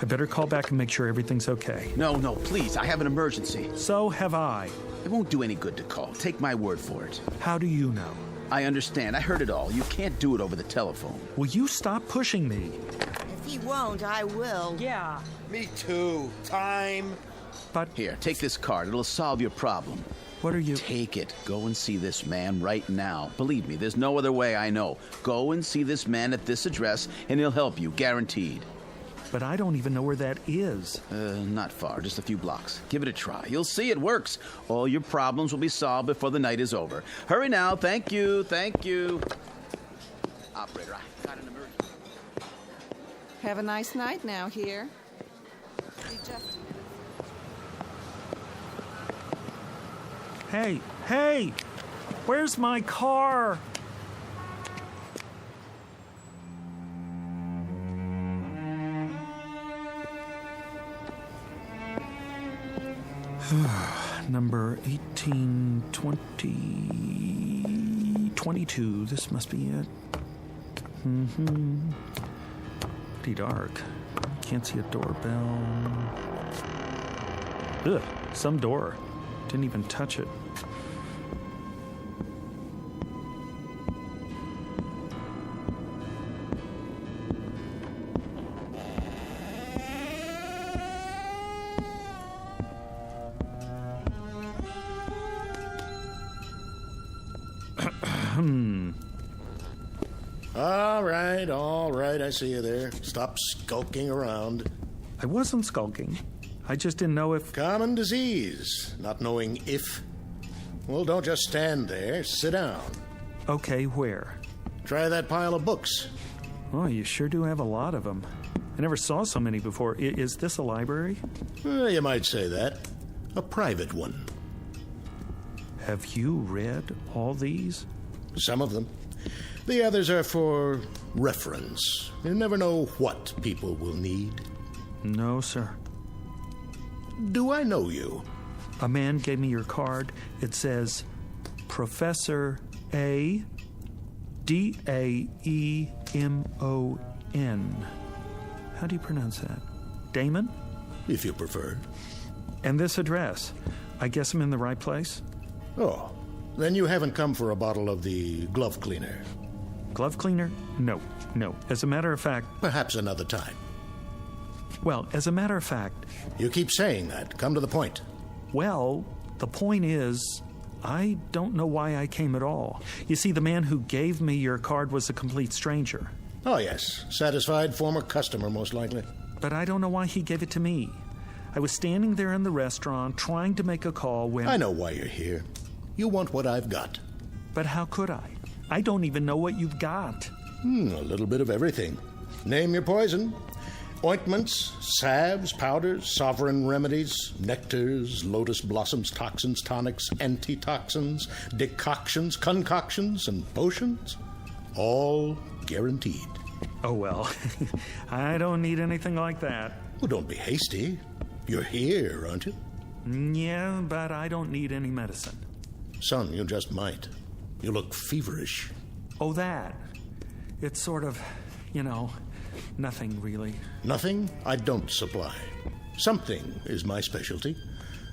I better call back and make sure everything's okay. No, please. I have an emergency. So have I. It won't do any good to call. Take my word for it. How do you know? I understand. I heard it all. You can't do it over the telephone. Will you stop pushing me? If he won't, I will. Yeah. Me too. Time. But... Here, take this card. It'll solve your problem. What are you... Take it. Go and see this man right now. Believe me, there's no other way I know. Go and see this man at this address, and he'll help you, guaranteed. But I don't even know where that is. Not far, just a few blocks. Give it a try. You'll see it works. All your problems will be solved before the night is over. Hurry now. Thank you. Operator, I got an emergency. Have a nice night now here. Hey! Where's my car? Number 182022. This must be it. Pretty dark. Can't see a doorbell. Ugh, some door. Didn't even touch it. All right, I see you there. Stop skulking around. I wasn't skulking. I just didn't know if... Common disease, not knowing if. Well, don't just stand there. Sit down. Okay, where? Try that pile of books. Oh, you sure do have a lot of them. I never saw so many before. Is this a library? You might say that. A private one. Have you read all these? Some of them. The others are for reference. You never know what people will need. No, sir. Do I know you? A man gave me your card. It says, Professor A. D-A-E-M-O-N. How do you pronounce that? Damon? If you prefer. And this address. I guess I'm in the right place? Oh, then you haven't come for a bottle of the glove cleaner. Glove cleaner? No. As a matter of fact... Perhaps another time. Well, as a matter of fact... You keep saying that. Come to the point. Well, the point is, I don't know why I came at all. You see, the man who gave me your card was a complete stranger. Oh, yes. Satisfied former customer, most likely. But I don't know why he gave it to me. I was standing there in the restaurant trying to make a call when... I know why you're here. You want what I've got. But how could I? I don't even know what you've got. A little bit of everything. Name your poison. Ointments, salves, powders, sovereign remedies, nectars, lotus blossoms, toxins, tonics, antitoxins, decoctions, concoctions, and potions. All guaranteed. Oh, well, I don't need anything like that. Well, don't be hasty. You're here, aren't you? Yeah, but I don't need any medicine. Son, you just might. You look feverish. Oh, that. It's sort of, nothing really. Nothing I don't supply. Something is my specialty,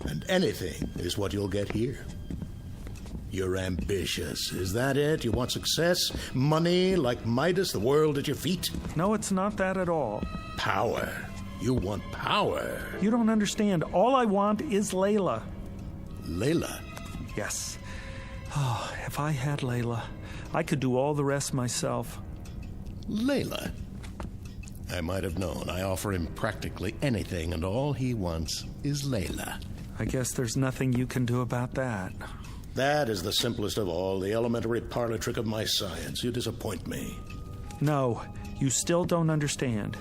and anything is what you'll get here. You're ambitious. Is that it? You want success? Money like Midas, the world at your feet? No, it's not that at all. Power. You want power. You don't understand. All I want is Layla. Layla? Yes. Oh, if I had Layla, I could do all the rest myself. Layla? I might have known. I offer him practically anything, and all he wants is Layla. I guess there's nothing you can do about that. That is the simplest of all, the elementary parlor trick of my science. You disappoint me. No, you still don't understand.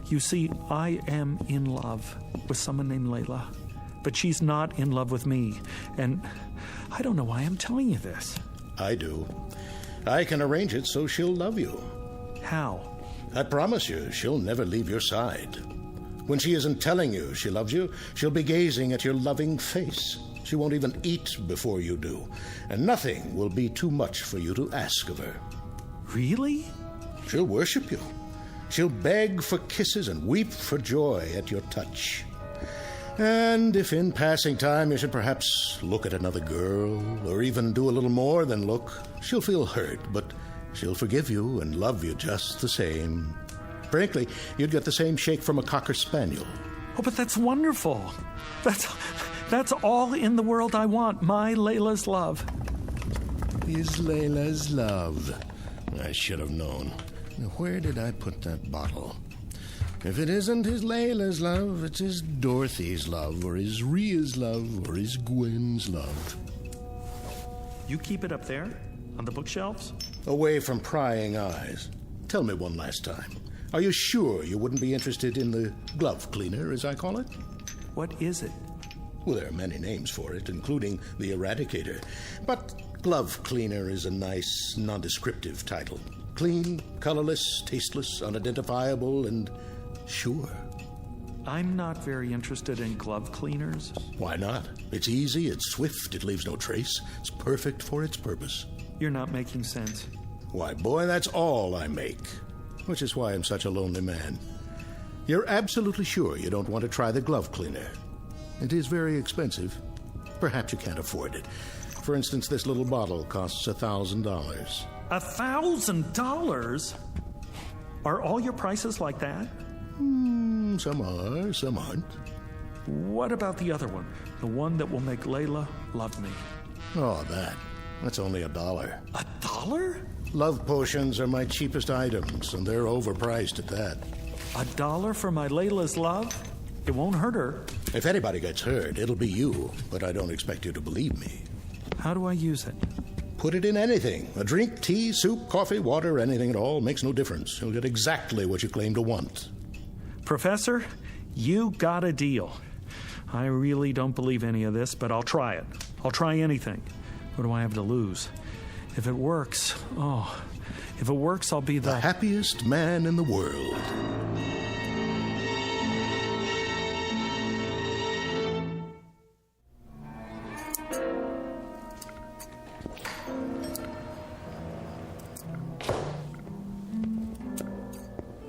You see, I am in love with someone named Layla, but she's not in love with me, and I don't know why I'm telling you this. I do. I can arrange it so she'll love you. How? I promise you, she'll never leave your side. When she isn't telling you she loves you, she'll be gazing at your loving face. She won't even eat before you do, and nothing will be too much for you to ask of her. Really? She'll worship you. She'll beg for kisses and weep for joy at your touch. And if in passing time you should perhaps look at another girl, or even do a little more than look, she'll feel hurt, but she'll forgive you and love you just the same. Frankly, you'd get the same shake from a Cocker Spaniel. Oh, but that's wonderful. That's all in the world I want, my Layla's love. Is Layla's love. I should have known. Where did I put that bottle? If it isn't his Layla's love, it's his Dorothy's love, or his Rhea's love, or his Gwen's love. You keep it up there, on the bookshelves? Away from prying eyes. Tell me one last time. Are you sure you wouldn't be interested in the glove cleaner, as I call it? What is it? Well, there are many names for it, including the Eradicator. But glove cleaner is a nice, nondescriptive title. Clean, colorless, tasteless, unidentifiable, and sure. I'm not very interested in glove cleaners. Why not? It's easy, it's swift, it leaves no trace. It's perfect for its purpose. You're not making sense. Why, boy, that's all I make. Which is why I'm such a lonely man. You're absolutely sure you don't want to try the glove cleaner. It is very expensive. Perhaps you can't afford it. For instance, this little bottle costs $1,000. $1,000? Are all your prices like that? Some are, some aren't. What about the other one? The one that will make Layla love me? Oh, that's only $1. $1? Love potions are my cheapest items, and they're overpriced at that. $1 for my Layla's love? It won't hurt her. If anybody gets hurt, it'll be you, but I don't expect you to believe me. How do I use it? Put it in anything. A drink, tea, soup, coffee, water, anything at all. Makes no difference. You'll get exactly what you claim to want. Professor, you got a deal. I really don't believe any of this, but I'll try it. I'll try anything. What do I have to lose? If it works, I'll be the happiest man in the world.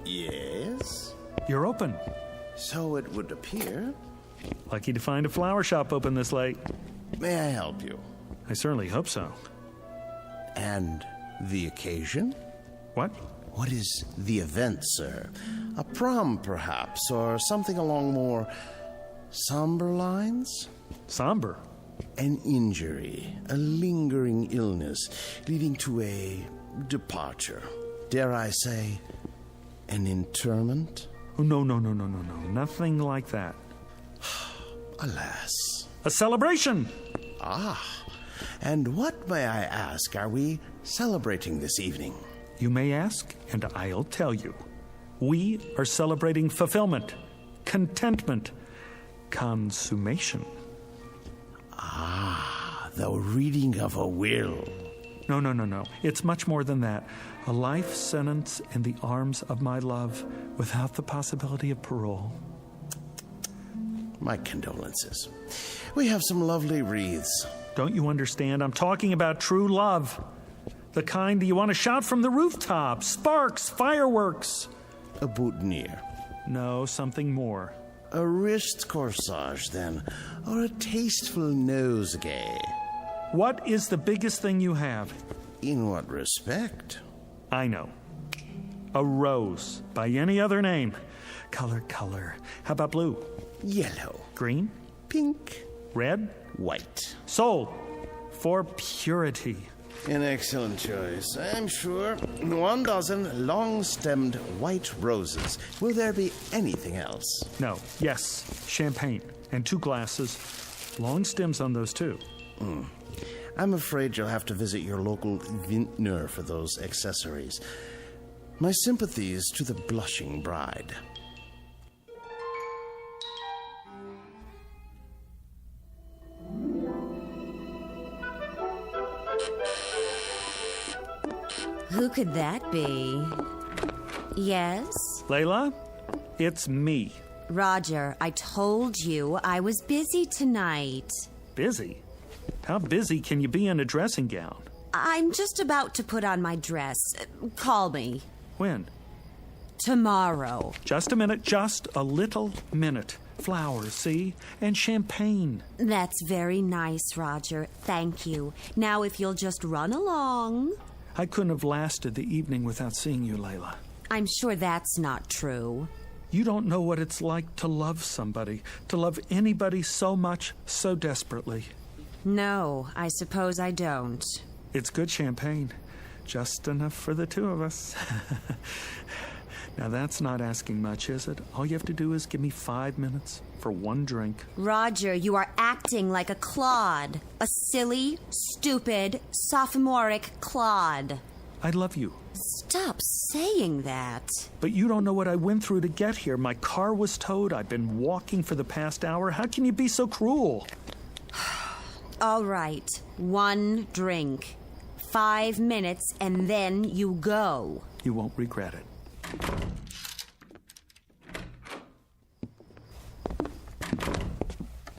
Yes? You're open. So it would appear. Lucky to find a flower shop open this late. May I help you? I certainly hope so. And the occasion? What? What is the event, sir? A prom, perhaps, or something along more somber lines? Somber? An injury, a lingering illness, leading to a departure. Dare I say, An interment? Oh, no. Nothing like that. Alas. A celebration! Ah. And what, may I ask, are we celebrating this evening? You may ask, and I'll tell you. We are celebrating fulfillment, contentment, consummation. Ah, the reading of a will. No. It's much more than that. A life sentence in the arms of my love without the possibility of parole. My condolences. We have some lovely wreaths. Don't you understand? I'm talking about true love. The kind that you want to shout from the rooftop. Sparks, fireworks. A boutonniere. No, something more. A wrist corsage, then. Or a tasteful nosegay. What is the biggest thing you have? In what respect? I know. A rose, by any other name. Color. How about blue? Yellow. Green? Pink. Red? White. Sold. For purity. An excellent choice, I'm sure. 1 dozen long-stemmed white roses. Will there be anything else? No. Yes. Champagne. And 2 glasses. Long stems on those, too. I'm afraid you'll have to visit your local vintner for those accessories. My sympathies to the blushing bride. Who could that be? Yes? Layla, it's me. Roger, I told you I was busy tonight. Busy? How busy can you be in a dressing gown? I'm just about to put on my dress. Call me. When? Tomorrow. Just a minute, just a little minute. Flowers, see? And champagne. That's very nice, Roger. Thank you. Now, if you'll just run along. I couldn't have lasted the evening without seeing you, Layla. I'm sure that's not true. You don't know what it's like to love somebody, to love anybody so much, so desperately. No, I suppose I don't. It's good champagne. Just enough for the 2 of us. Now, that's not asking much, is it? All you have to do is give me 5 minutes for 1 drink. Roger, you are acting like a clod. A silly, stupid, sophomoric clod. I love you. Stop saying that. But you don't know what I went through to get here. My car was towed. I've been walking for the past hour. How can you be so cruel? All right, 1 drink. 5 minutes, and then you go. You won't regret it.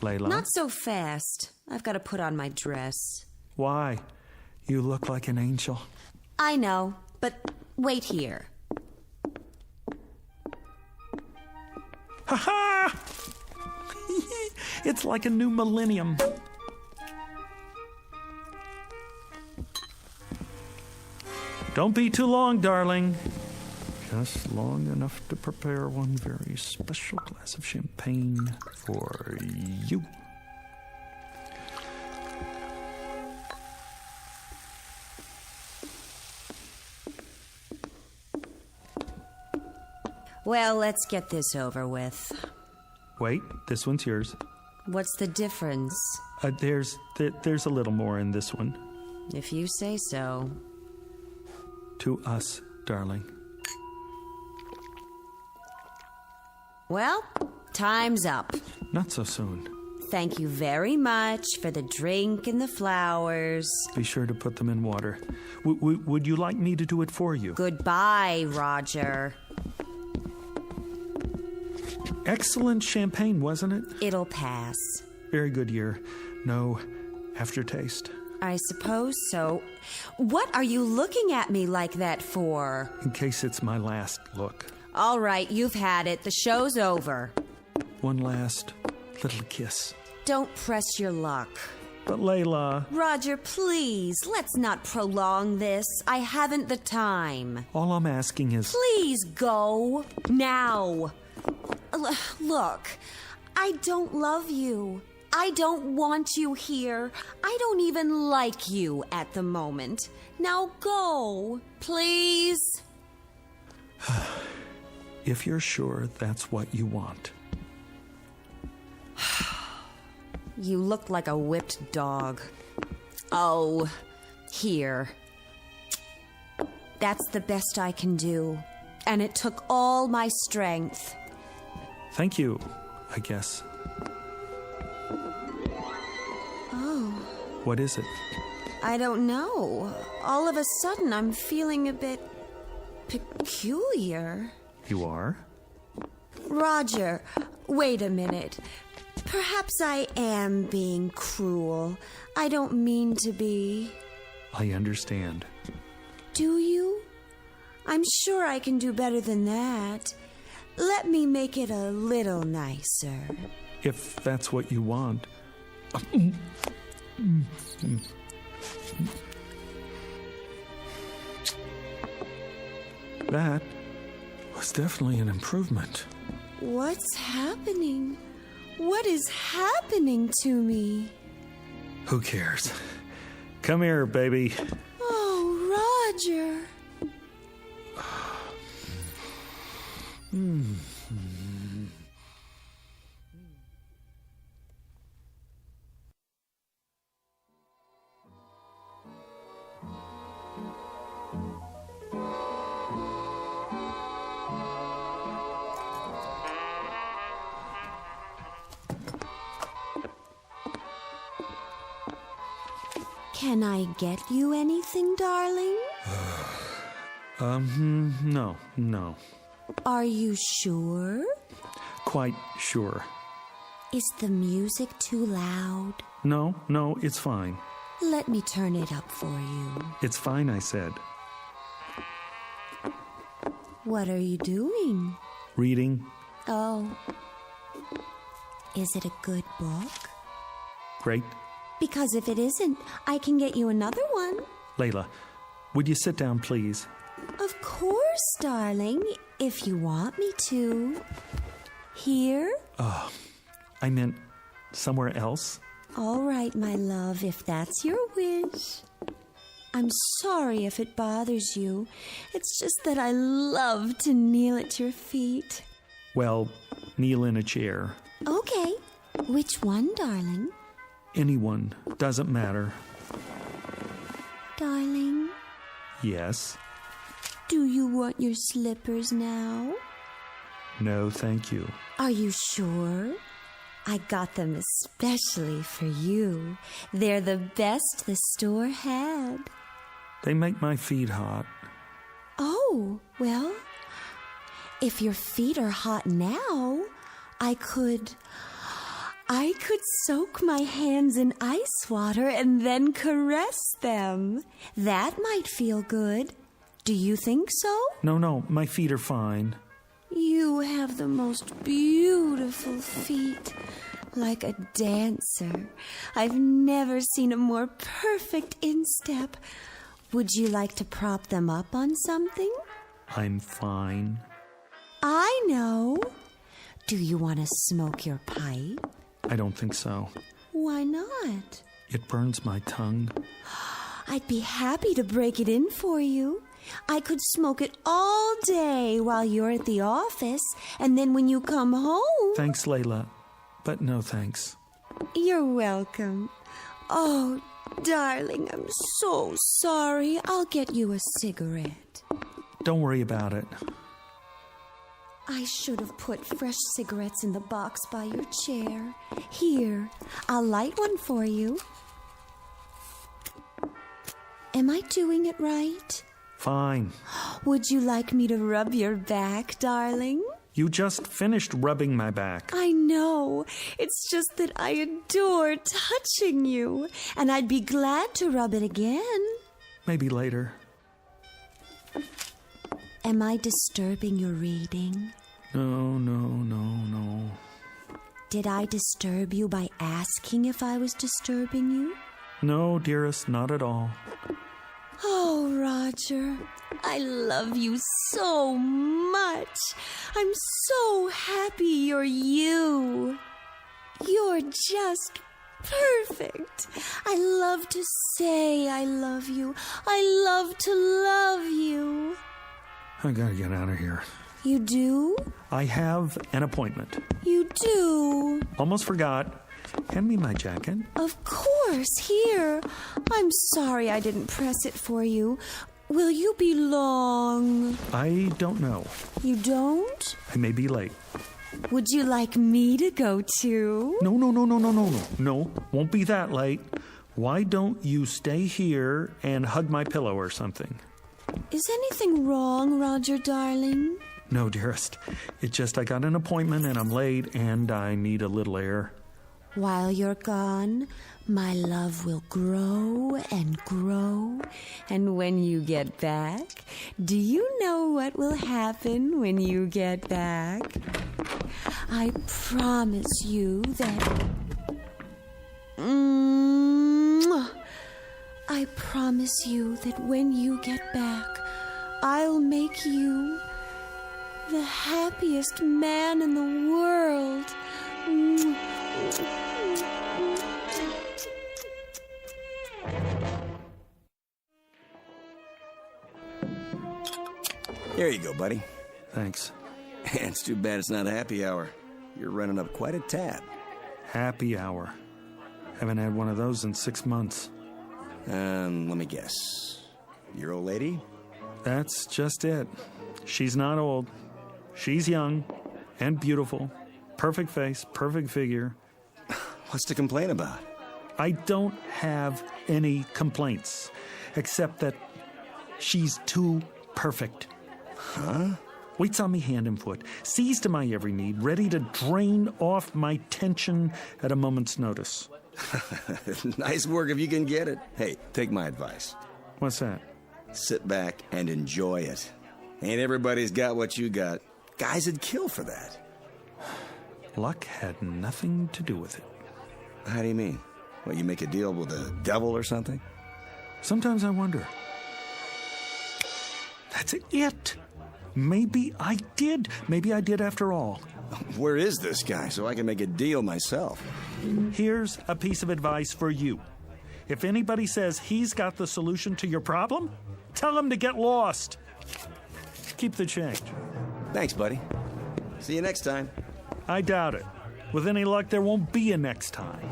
Layla? Not so fast. I've got to put on my dress. Why? You look like an angel. I know, but wait here. Ha-ha! It's like a new millennium. Don't be too long, darling. Just long enough to prepare one very special glass of champagne for you. Well, let's get this over with. Wait, this one's yours. What's the difference? There's a little more in this one. If you say so. To us, darling. Well, time's up. Not so soon. Thank you very much for the drink and the flowers. Be sure to put them in water. Would you like me to do it for you? Goodbye, Roger. Excellent champagne, wasn't it? It'll pass. Very good year. No aftertaste. I suppose so. What are you looking at me like that for? In case it's my last look. All right, you've had it. The show's over. One last little kiss. Don't press your luck. But Layla... Roger, please, let's not prolong this. I haven't the time. All I'm asking is... Please go. Now. Look, I don't love you. I don't want you here. I don't even like you at the moment. Now go, please. if you're sure that's what you want. You look like a whipped dog. Oh, here. That's the best I can do. And it took all my strength. Thank you, I guess. Oh. What is it? I don't know. All of a sudden, I'm feeling a bit peculiar. You are? Roger, wait a minute. Perhaps I am being cruel. I don't mean to be. I understand. Do you? I'm sure I can do better than that. Let me make it a little nicer. If that's what you want. That was definitely an improvement. What's happening? What is happening to me? Who cares? Come here, baby. Oh, Roger. Can I get you anything, darling? No. Are you sure? Quite sure. Is the music too loud? No, it's fine. Let me turn it up for you. It's fine, I said. What are you doing? Reading. Oh. Is it a good book? Great. Because if it isn't, I can get you another one. Layla, would you sit down, please? Of course, darling, if you want me to. Here? Oh, I meant somewhere else. All right, my love, if that's your wish. I'm sorry if it bothers you. It's just that I love to kneel at your feet. Well, kneel in a chair. Okay. Which one, darling? Anyone. Doesn't matter. Darling? Yes? Do you want your slippers now? No, thank you. Are you sure? I got them especially for you. They're the best the store had. They make my feet hot. Oh, well, if your feet are hot now, I could soak my hands in ice water and then caress them. That might feel good. Do you think so? No, my feet are fine. You have the most beautiful feet, like a dancer. I've never seen a more perfect instep. Would you like to prop them up on something? I'm fine. I know. Do you want to smoke your pipe? I don't think so. Why not? It burns my tongue. I'd be happy to break it in for you. I could smoke it all day while you're at the office, and then when you come home... Thanks, Layla, but no thanks. You're welcome. Oh, darling, I'm so sorry. I'll get you a cigarette. Don't worry about it. I should have put fresh cigarettes in the box by your chair. Here, I'll light one for you. Am I doing it right? Fine. Would you like me to rub your back, darling? You just finished rubbing my back. I know. It's just that I adore touching you, and I'd be glad to rub it again. Maybe later. Am I disturbing your reading? No. Did I disturb you by asking if I was disturbing you? No, dearest, not at all. Oh, Roger, I love you so much. I'm so happy you're you. You're just perfect. I love to say I love you. I love to love you. I gotta get out of here. You do? I have an appointment. You do? Almost forgot. Hand me my jacket. Of course, here. I'm sorry I didn't press it for you. Will you be long? I don't know. You don't? I may be late. Would you like me to go too? No. No, won't be that late. Why don't you stay here and hug my pillow or something? Is anything wrong, Roger, darling? No, dearest. It's just I got an appointment and I'm late and I need a little air. While you're gone, my love will grow and grow. And when you get back, do you know what will happen when you get back? I promise you that... I promise you that when you get back, I'll make you the happiest man in the world. Here you go, buddy. Thanks. It's too bad it's not a happy hour. You're running up quite a tab. Happy hour. Haven't had one of those in 6 months. Let me guess. Your old lady? That's just it. She's not old. She's young and beautiful. Perfect face, perfect figure. What's to complain about? I don't have any complaints, except that she's too perfect. Huh? Waits on me hand and foot, sees to my every need, ready to drain off my tension at a moment's notice. Nice work if you can get it. Hey, take my advice. What's that? Sit back and enjoy it. Ain't everybody's got what you got. Guys would kill for that. Luck had nothing to do with it. How do you mean? What, you make a deal with the devil or something? Sometimes I wonder. That's it. Maybe I did. Maybe I did after all. Where is this guy so I can make a deal myself? Here's a piece of advice for you. If anybody says he's got the solution to your problem, tell him to get lost. Keep the change. Thanks, buddy. See you next time. I doubt it. With any luck, there won't be a next time.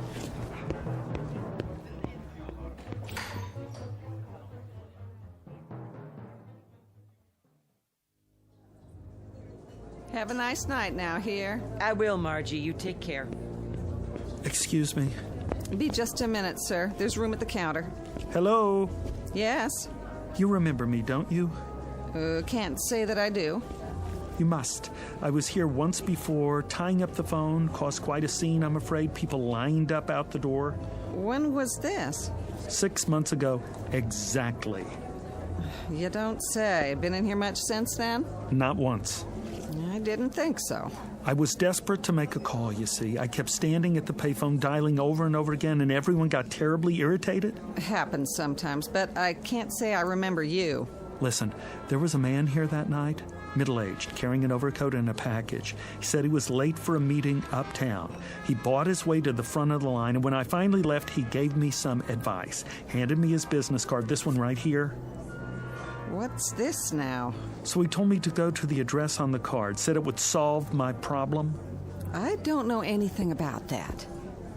Have a nice night now here. I will, Margie. You take care. Excuse me. Be just a minute, sir. There's room at the counter. Hello? Yes? You remember me, don't you? Can't say that I do. You must. I was here once before, tying up the phone, caused quite a scene, I'm afraid. People lined up out the door. When was this? 6 months ago, exactly. You don't say. Been in here much since then? Not once. I didn't think so. I was desperate to make a call, you see. I kept standing at the payphone, dialing over and over again, and everyone got terribly irritated. Happens sometimes, but I can't say I remember you. Listen, there was a man here that night, middle-aged, carrying an overcoat and a package. He said he was late for a meeting uptown. He bought his way to the front of the line, and when I finally left, he gave me some advice. Handed me his business card, this one right here. What's this now? So he told me to go to the address on the card, said it would solve my problem. I don't know anything about that.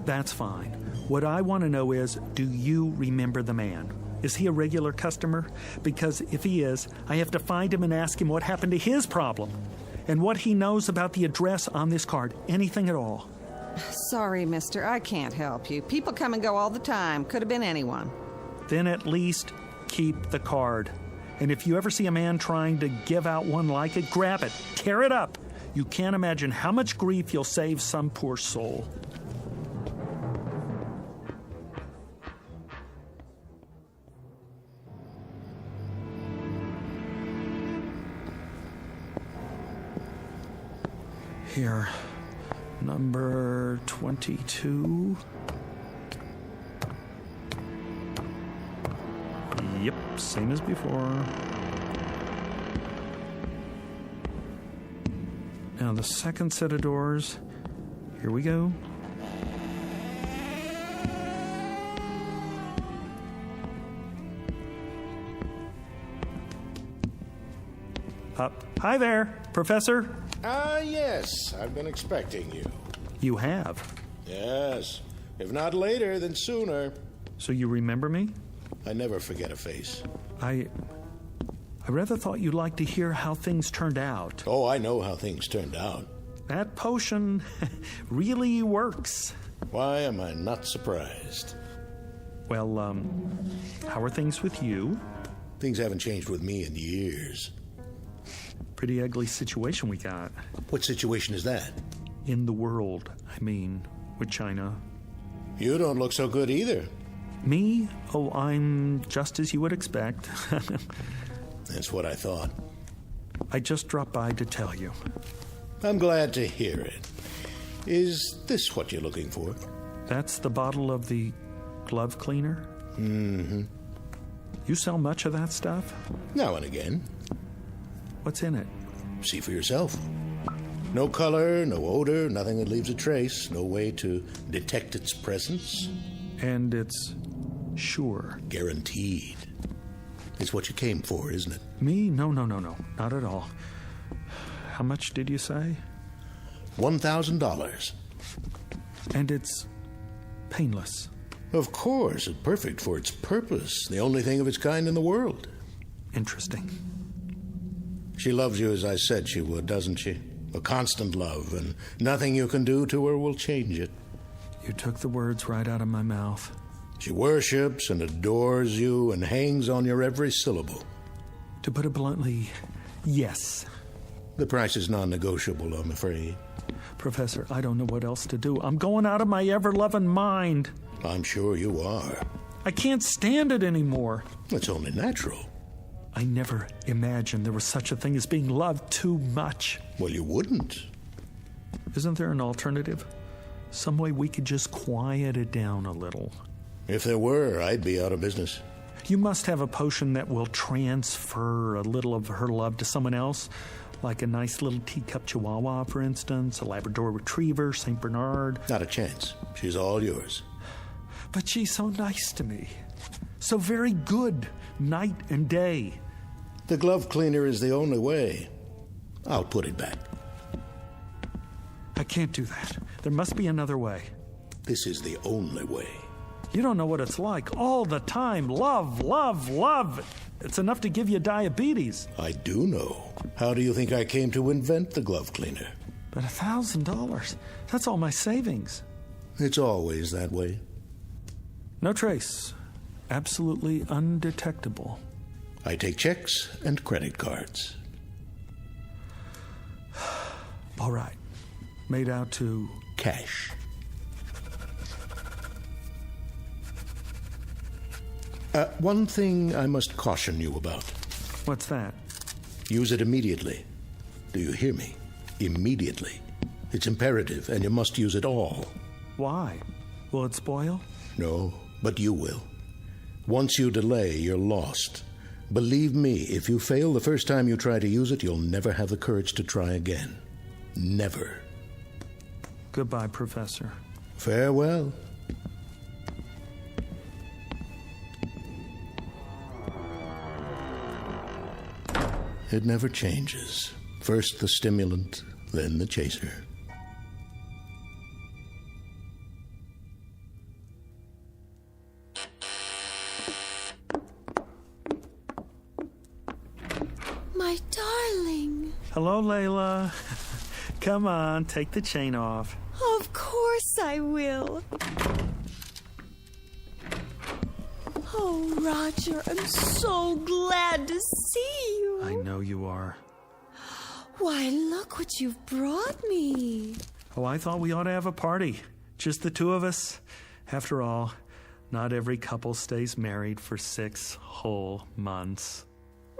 That's fine. What I want to know is, do you remember the man? Is he a regular customer? Because if he is, I have to find him and ask him what happened to his problem and what he knows about the address on this card. Anything at all. Sorry, mister. I can't help you. People come and go all the time. Could have been anyone. Then at least keep the card. And if you ever see a man trying to give out one like it, grab it. Tear it up. You can't imagine how much grief you'll save some poor soul. Here, number 22. Yep, same as before. Now the second set of doors. Here we go. Hi there, Professor. Yes. I've been expecting you. You have? Yes. If not later, then sooner. So you remember me? I never forget a face. I rather thought you'd like to hear how things turned out. Oh, I know how things turned out. That potion really works. Why am I not surprised? Well, how are things with you? Things haven't changed with me in years. Pretty ugly situation we got. What situation is that? In the world, I mean, with China. You don't look so good either. Me? Oh, I'm just as you would expect. That's what I thought. I just dropped by to tell you. I'm glad to hear it. Is this what you're looking for? That's the bottle of the glove cleaner? Mm-hmm. You sell much of that stuff? Now and again. What's in it? See for yourself. No color, no odor, nothing that leaves a trace, no way to detect its presence. And it's sure. Guaranteed. It's what you came for, isn't it? Me? No. Not at all. How much did you say? $1,000. And it's painless. Of course, it's perfect for its purpose. The only thing of its kind in the world. Interesting. She loves you as I said she would, doesn't she? A constant love, and nothing you can do to her will change it. You took the words right out of my mouth. She worships and adores you and hangs on your every syllable. To put it bluntly, yes. The price is non-negotiable, I'm afraid. Professor, I don't know what else to do. I'm going out of my ever-loving mind. I'm sure you are. I can't stand it anymore. It's only natural. I never imagined there was such a thing as being loved too much. Well, you wouldn't. Isn't there an alternative? Some way we could just quiet it down a little. If there were, I'd be out of business. You must have a potion that will transfer a little of her love to someone else, like a nice little teacup chihuahua, for instance, a Labrador retriever, St. Bernard. Not a chance. She's all yours. But she's so nice to me. So very good, night and day. The glove cleaner is the only way. I'll put it back. I can't do that. There must be another way. This is the only way. You don't know what it's like. All the time. Love, love, love. It's enough to give you diabetes. I do know. How do you think I came to invent the glove cleaner? But $1,000, that's all my savings. It's always that way. No trace. Absolutely undetectable. I take checks and credit cards. All right. Made out to... cash. One thing I must caution you about. What's that? Use it immediately. Do you hear me? Immediately. It's imperative, and you must use it all. Why? Will it spoil? No, but you will. Once you delay, you're lost. Believe me, if you fail the first time you try to use it, you'll never have the courage to try again. Never. Goodbye, Professor. Farewell. It never changes. First the stimulant, then the chaser. My darling. Hello, Layla. Come on, take the chain off. Of course I will. Oh, Roger, I'm so glad to see you. I know you are. Why, look what you've brought me. Oh, I thought we ought to have a party. Just the two of us. After all, not every couple stays married for 6 whole months.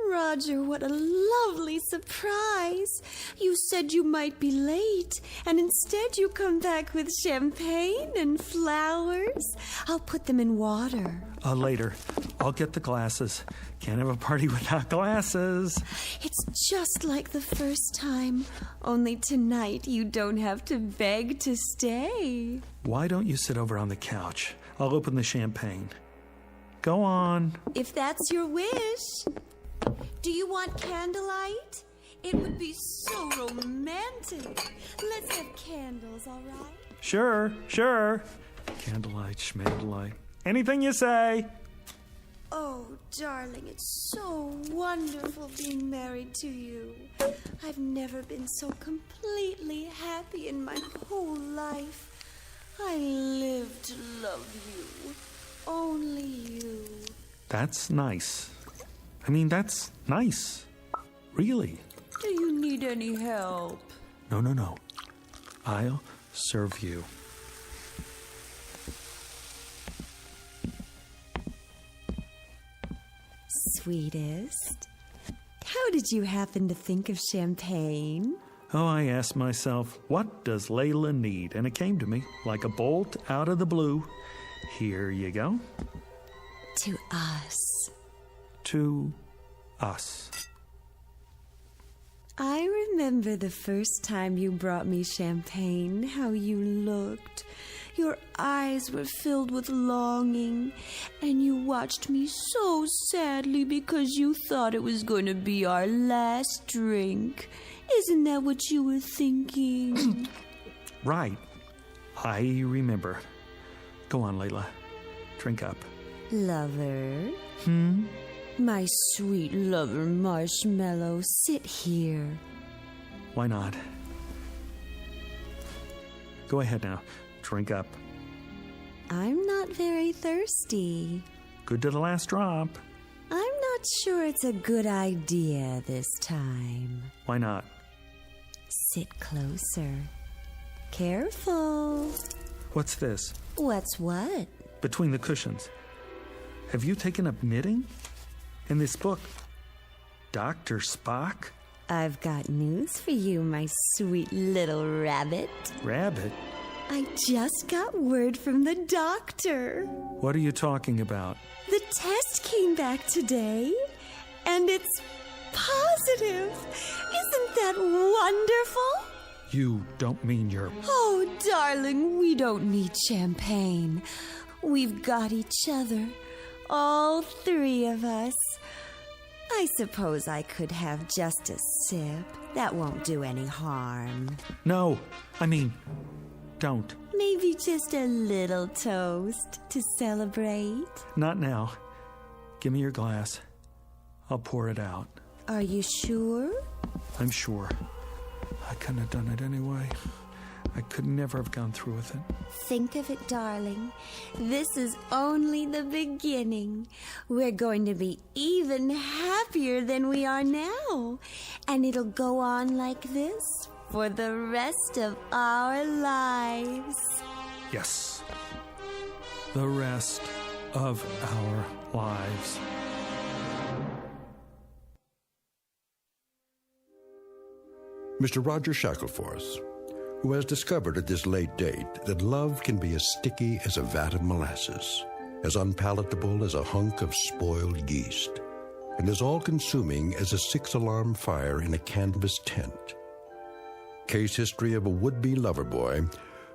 Roger, what a lovely surprise. You said you might be late, and instead you come back with champagne and flowers. I'll put them in water. Later. I'll get the glasses. Can't have a party without glasses. It's just like the first time. Only tonight you don't have to beg to stay. Why don't you sit over on the couch? I'll open the champagne. Go on. If that's your wish. Do you want candlelight? It would be so romantic. Let's have candles, all right? Sure. Candlelight, schmandlelight. Anything you say. Oh, darling, it's so wonderful being married to you. I've never been so completely happy in my whole life. I live to love you. Only you. That's nice. That's nice. Really. Do you need any help? No. I'll serve you. Sweetest, how did you happen to think of champagne? Oh, I asked myself, what does Layla need? And it came to me like a bolt out of the blue. Here you go. To us. To us. I remember the first time you brought me champagne, how you looked. Your eyes were filled with longing, and you watched me so sadly because you thought it was going to be our last drink. Isn't that what you were thinking? Right. I remember. Go on, Layla. Drink up. Lover? My sweet lover Marshmallow, sit here. Why not? Go ahead now. Drink up. I'm not very thirsty. Good to the last drop. I'm not sure it's a good idea this time. Why not? Sit closer. Careful. What's this? What's what? Between the cushions. Have you taken up knitting? In this book, Dr. Spock? I've got news for you, my sweet little rabbit. Rabbit? I just got word from the doctor. What are you talking about? The test came back today, and it's positive. Isn't that wonderful? You don't mean you're... Oh, darling, we don't need champagne. We've got each other. All three of us. I suppose I could have just a sip. That won't do any harm. No, don't. Maybe just a little toast to celebrate. Not now. Give me your glass. I'll pour it out. Are you sure? I'm sure. I couldn't have done it anyway. I could never have gone through with it. Think of it, darling. This is only the beginning. We're going to be even happier than we are now. And it'll go on like this for the rest of our lives. Yes. The rest of our lives. Mr. Roger Shackleforth, who has discovered at this late date that love can be as sticky as a vat of molasses, as unpalatable as a hunk of spoiled yeast, and as all-consuming as a 6-alarm fire in a canvas tent. Case history of a would-be lover boy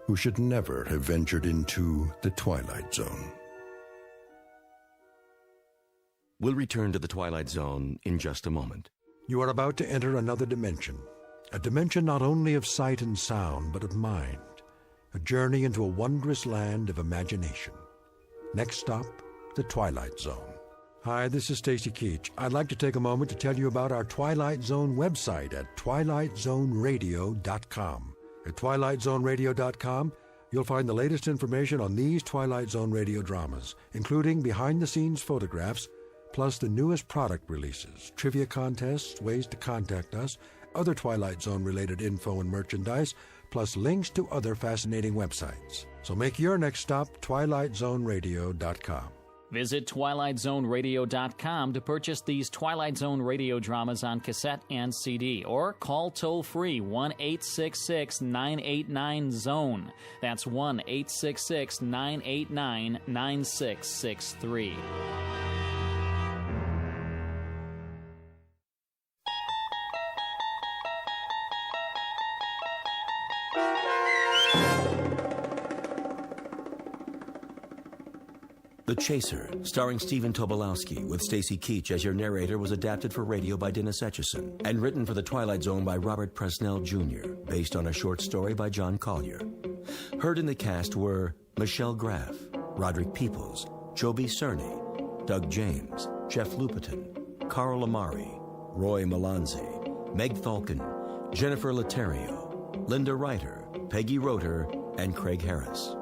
who should never have ventured into the Twilight Zone. We'll return to the Twilight Zone in just a moment. You are about to enter another dimension. A dimension not only of sight and sound, but of mind. A journey into a wondrous land of imagination. Next stop, the Twilight Zone. Hi, this is Stacy Keach. I'd like to take a moment to tell you about our Twilight Zone website at twilightzoneradio.com. At twilightzoneradio.com, you'll find the latest information on these Twilight Zone radio dramas, including behind-the-scenes photographs, plus the newest product releases, trivia contests, ways to contact us, other Twilight Zone-related info and merchandise, plus links to other fascinating websites. So make your next stop twilightzoneradio.com. Visit twilightzoneradio.com to purchase these Twilight Zone radio dramas on cassette and CD, or call toll-free 1-866-989-ZONE. That's 1-866-989-9663. The Chaser, starring Stephen Tobolowsky, with Stacy Keach as your narrator, was adapted for radio by Dennis Etchison and written for The Twilight Zone by Robert Presnell Jr., based on a short story by John Collier. Heard in the cast were Michelle Graff, Roderick Peoples, Joby Cerny, Doug James, Jeff Lupetin, Carl Amari, Roy Melanzi, Meg Falcon, Jennifer Laterio, Linda Reiter, Peggy Roeder, and Craig Harris.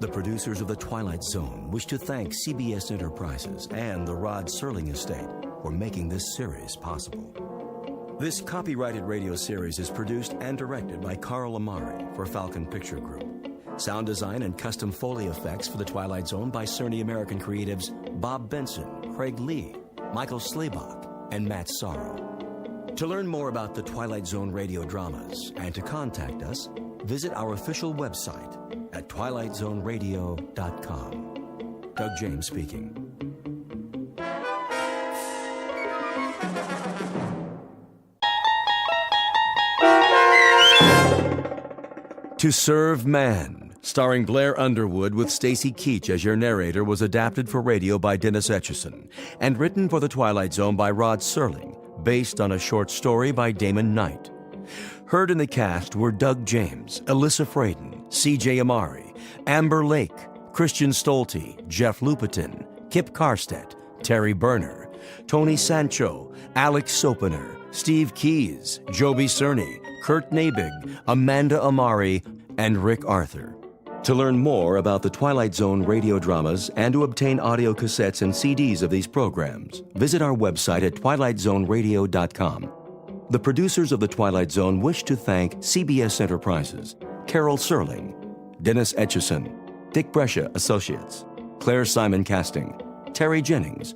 The producers of The Twilight Zone wish to thank CBS Enterprises and the Rod Serling Estate for making this series possible. This copyrighted radio series is produced and directed by Carl Amari for Falcon Picture Group. Sound design and custom Foley effects for The Twilight Zone by Cerny American creatives Bob Benson, Craig Lee, Michael Slaybach, and Matt Sorrow. To learn more about The Twilight Zone radio dramas and to contact us, visit our official website at twilightzoneradio.com. Doug James speaking. To Serve Man, starring Blair Underwood with Stacy Keach as your narrator, was adapted for radio by Dennis Etchison and written for The Twilight Zone by Rod Serling, based on a short story by Damon Knight. Heard in the cast were Doug James, Alyssa Fraden, C.J. Amari, Amber Lake, Christian Stolte, Jeff Lupetin, Kip Karstedt, Terry Berner, Tony Sancho, Alex Sopener, Steve Keys, Joby Cerny, Kurt Nabig, Amanda Amari, and Rick Arthur. To learn more about the Twilight Zone radio dramas and to obtain audio cassettes and CDs of these programs, visit our website at twilightzoneradio.com. The producers of The Twilight Zone wish to thank CBS Enterprises, Carol Serling, Dennis Etchison, Dick Brescia Associates, Claire Simon Casting, Terry Jennings,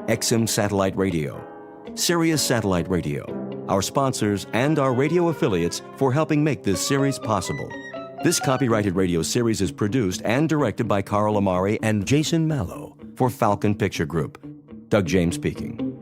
XM Satellite Radio, Sirius Satellite Radio, our sponsors, and our radio affiliates for helping make this series possible. This copyrighted radio series is produced and directed by Carl Amari and Jason Mallow for Falcon Picture Group. Doug James speaking.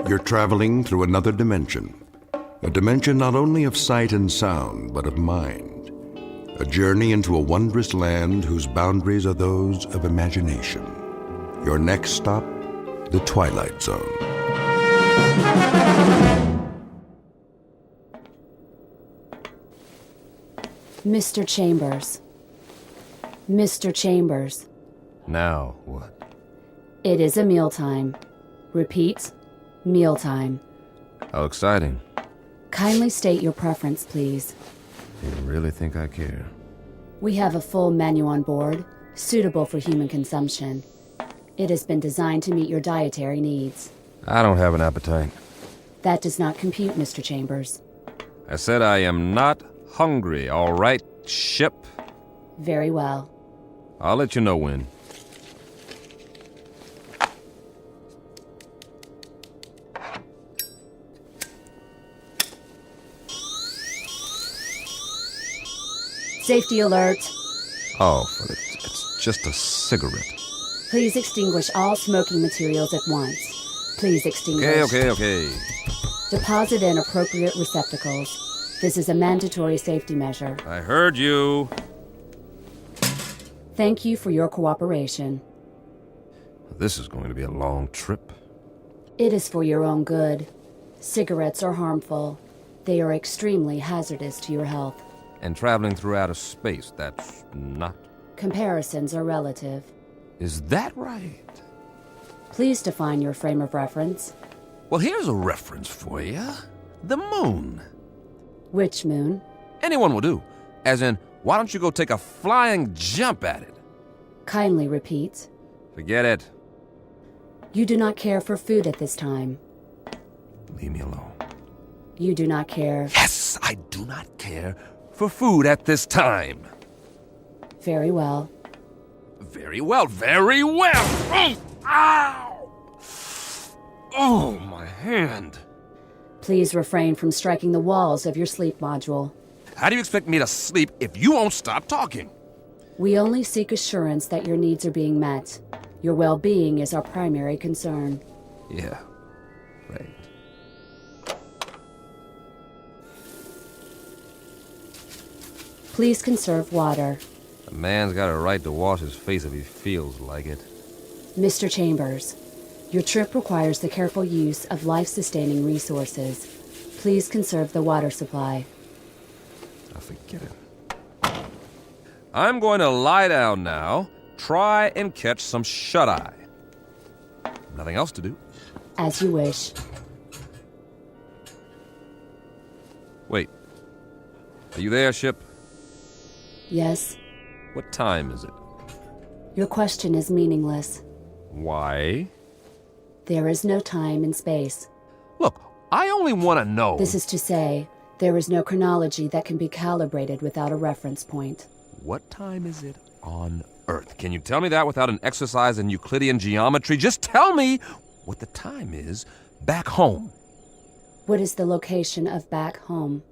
You're traveling through another dimension. A dimension not only of sight and sound, but of mind. A journey into a wondrous land whose boundaries are those of imagination. Your next stop, the Twilight Zone. Mr. Chambers. Mr. Chambers. Now what? It is a mealtime. Repeat, mealtime. How exciting. Kindly state your preference, please. You really think I care? We have a full menu on board, suitable for human consumption. It has been designed to meet your dietary needs. I don't have an appetite. That does not compute, Mr. Chambers. I said I am not hungry, all right, ship? Very well. I'll let you know when. Safety alert. Oh, but it's just a cigarette. Please extinguish all smoking materials at once. Please extinguish. Okay. Deposit in appropriate receptacles. This is a mandatory safety measure. I heard you. Thank you for your cooperation. This is going to be a long trip. It is for your own good. Cigarettes are harmful. They are extremely hazardous to your health. And traveling through outer space, that's not... Comparisons are relative. Is that right? Please define your frame of reference. Well, here's a reference for you. The moon. Which moon? Anyone will do. As in, why don't you go take a flying jump at it? Kindly repeat. Forget it. You do not care for food at this time. Leave me alone. You do not care. Yes, I do not care for food at this time. Very well. Very well, very well! Oh, ow! Oh, my hand. Please refrain from striking the walls of your sleep module. How do you expect me to sleep if you won't stop talking? We only seek assurance that your needs are being met. Your well-being is our primary concern. Yeah, right. Please conserve water. A man's got a right to wash his face if he feels like it. Mr. Chambers, your trip requires the careful use of life-sustaining resources. Please conserve the water supply. I forget it. I'm going to lie down now. Try and catch some shut-eye. Nothing else to do. As you wish. Wait. Are you there, ship? Yes. What time is it? Your question is meaningless. Why? There is no time and space. Look, I only want to know. This is to say, there is no chronology that can be calibrated without a reference point. What time is it on Earth? Can you tell me that without an exercise in Euclidean geometry? Just tell me what the time is back home. What is the location of back home?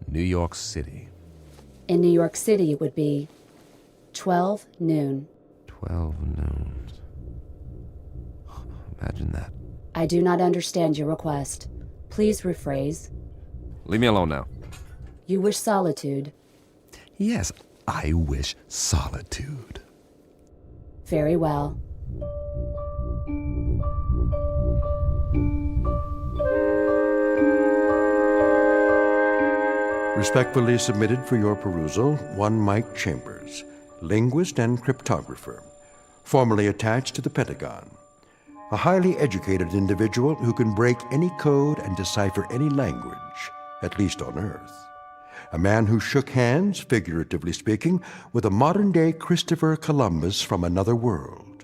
New York City. In New York City, it would be 12 noon. 12 noon. Imagine that. I do not understand your request. Please rephrase. Leave me alone now. You wish solitude. Yes, I wish solitude. Very well. Respectfully submitted for your perusal, one Mike Chambers, linguist and cryptographer, formerly attached to the Pentagon. A highly educated individual who can break any code and decipher any language, at least on Earth. A man who shook hands, figuratively speaking, with a modern-day Christopher Columbus from another world.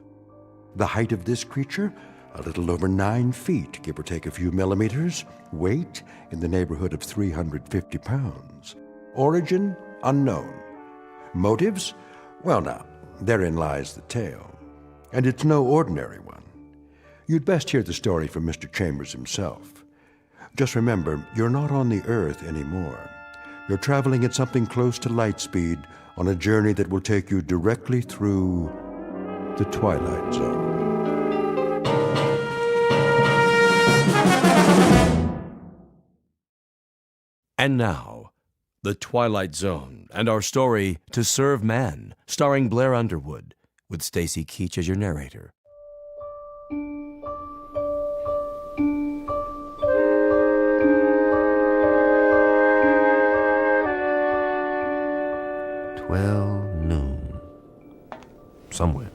The height of this creature, a little over 9 feet, give or take a few millimeters. Weight, in the neighborhood of 350 pounds. Origin, unknown. Motives? Well now, therein lies the tale. And it's no ordinary one. You'd best hear the story from Mr. Chambers himself. Just remember, you're not on the Earth anymore. You're traveling at something close to light speed on a journey that will take you directly through the Twilight Zone. And now, The Twilight Zone and our story, To Serve Man, starring Blair Underwood, with Stacy Keach as your narrator. Noon. Somewhere,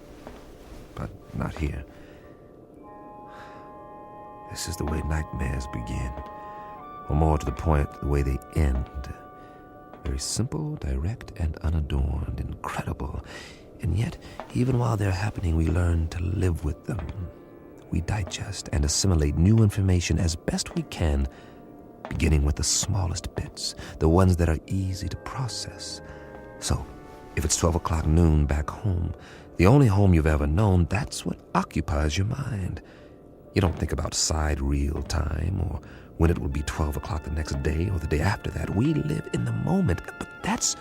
but not here. This is the way nightmares begin, or more to the point, the way they end. Very simple, direct, and unadorned, incredible. And yet, even while they're happening, we learn to live with them. We digest and assimilate new information as best we can, beginning with the smallest bits, the ones that are easy to process. So, if it's 12 o'clock noon back home, the only home you've ever known, that's what occupies your mind. You don't think about sidereal time or when it will be 12 o'clock the next day or the day after that. We live in the moment, but that's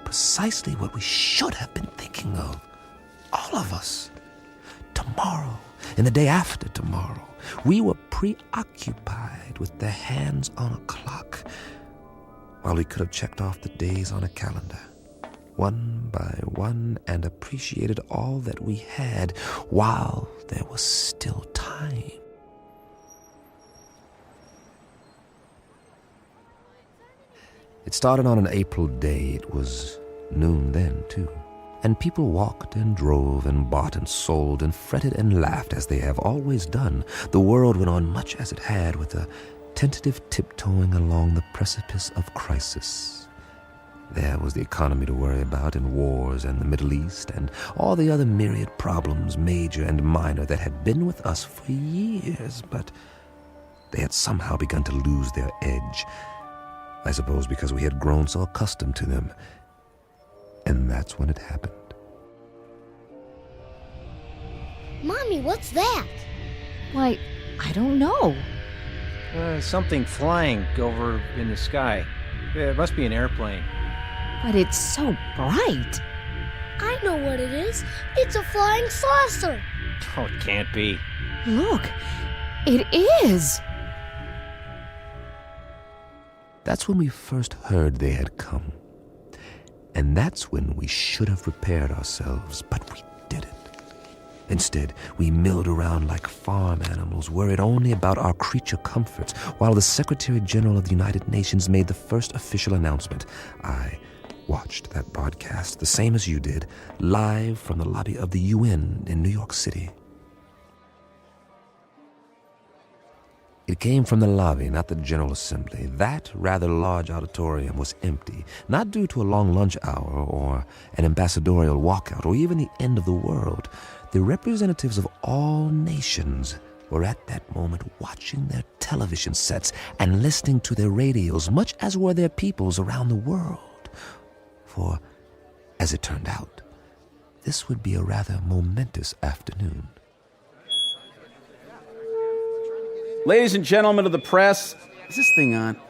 precisely what we should have been thinking of. All of us. Tomorrow and the day after tomorrow. We were preoccupied with the hands on a clock while we could have checked off the days on a calendar, one by one, and appreciated all that we had while there was still time. It started on an April day. It was noon then, too. And people walked and drove and bought and sold and fretted and laughed as they have always done. The world went on much as it had, with a tentative tiptoeing along the precipice of crisis. There was the economy to worry about, and wars, and the Middle East, and all the other myriad problems, major and minor, that had been with us for years, but they had somehow begun to lose their edge. I suppose because we had grown so accustomed to them. And that's when it happened. Mommy, what's that? Why, I don't know. Something flying over in the sky. It must be an airplane. But it's so bright. I know what it is. It's a flying saucer. Oh, it can't be. Look, it is. That's when we first heard they had come. And that's when we should have prepared ourselves, but we didn't. Instead, we milled around like farm animals, worried only about our creature comforts, while the Secretary General of the United Nations made the first official announcement. I watched that broadcast, the same as you did, live from the lobby of the UN in New York City. It came from the lobby, not the General Assembly. That rather large auditorium was empty, not due to a long lunch hour or an ambassadorial walkout or even the end of the world. The representatives of all nations were at that moment watching their television sets and listening to their radios, much as were their peoples around the world. For, as it turned out, this would be a rather momentous afternoon. Ladies and gentlemen of the press, is this thing on?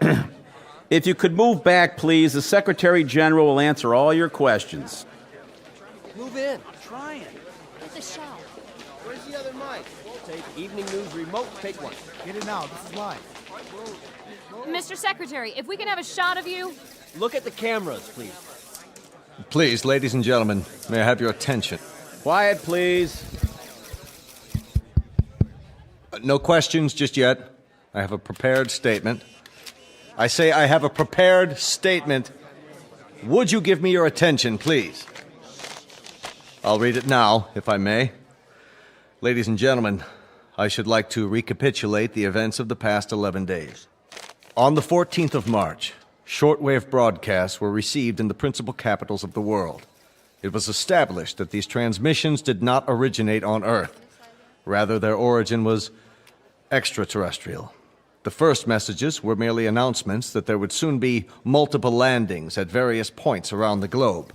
If you could move back, please, the Secretary General will answer all your questions. Move in. I'm trying. Get the shot. Where's the other mic? Take evening news remote. Take one. Get it now. This is live. Mr. Secretary, if we can have a shot of you. Look at the cameras, please. Please, ladies and gentlemen, may I have your attention? Quiet, please. No questions just yet. I have a prepared statement. I say I have a prepared statement. Would you give me your attention, please? I'll read it now, if I may. Ladies and gentlemen, I should like to recapitulate the events of the past 11 days. On the 14th of March, shortwave broadcasts were received in the principal capitals of the world. It was established that these transmissions did not originate on Earth. Rather, their origin was extraterrestrial. The first messages were merely announcements that there would soon be multiple landings at various points around the globe.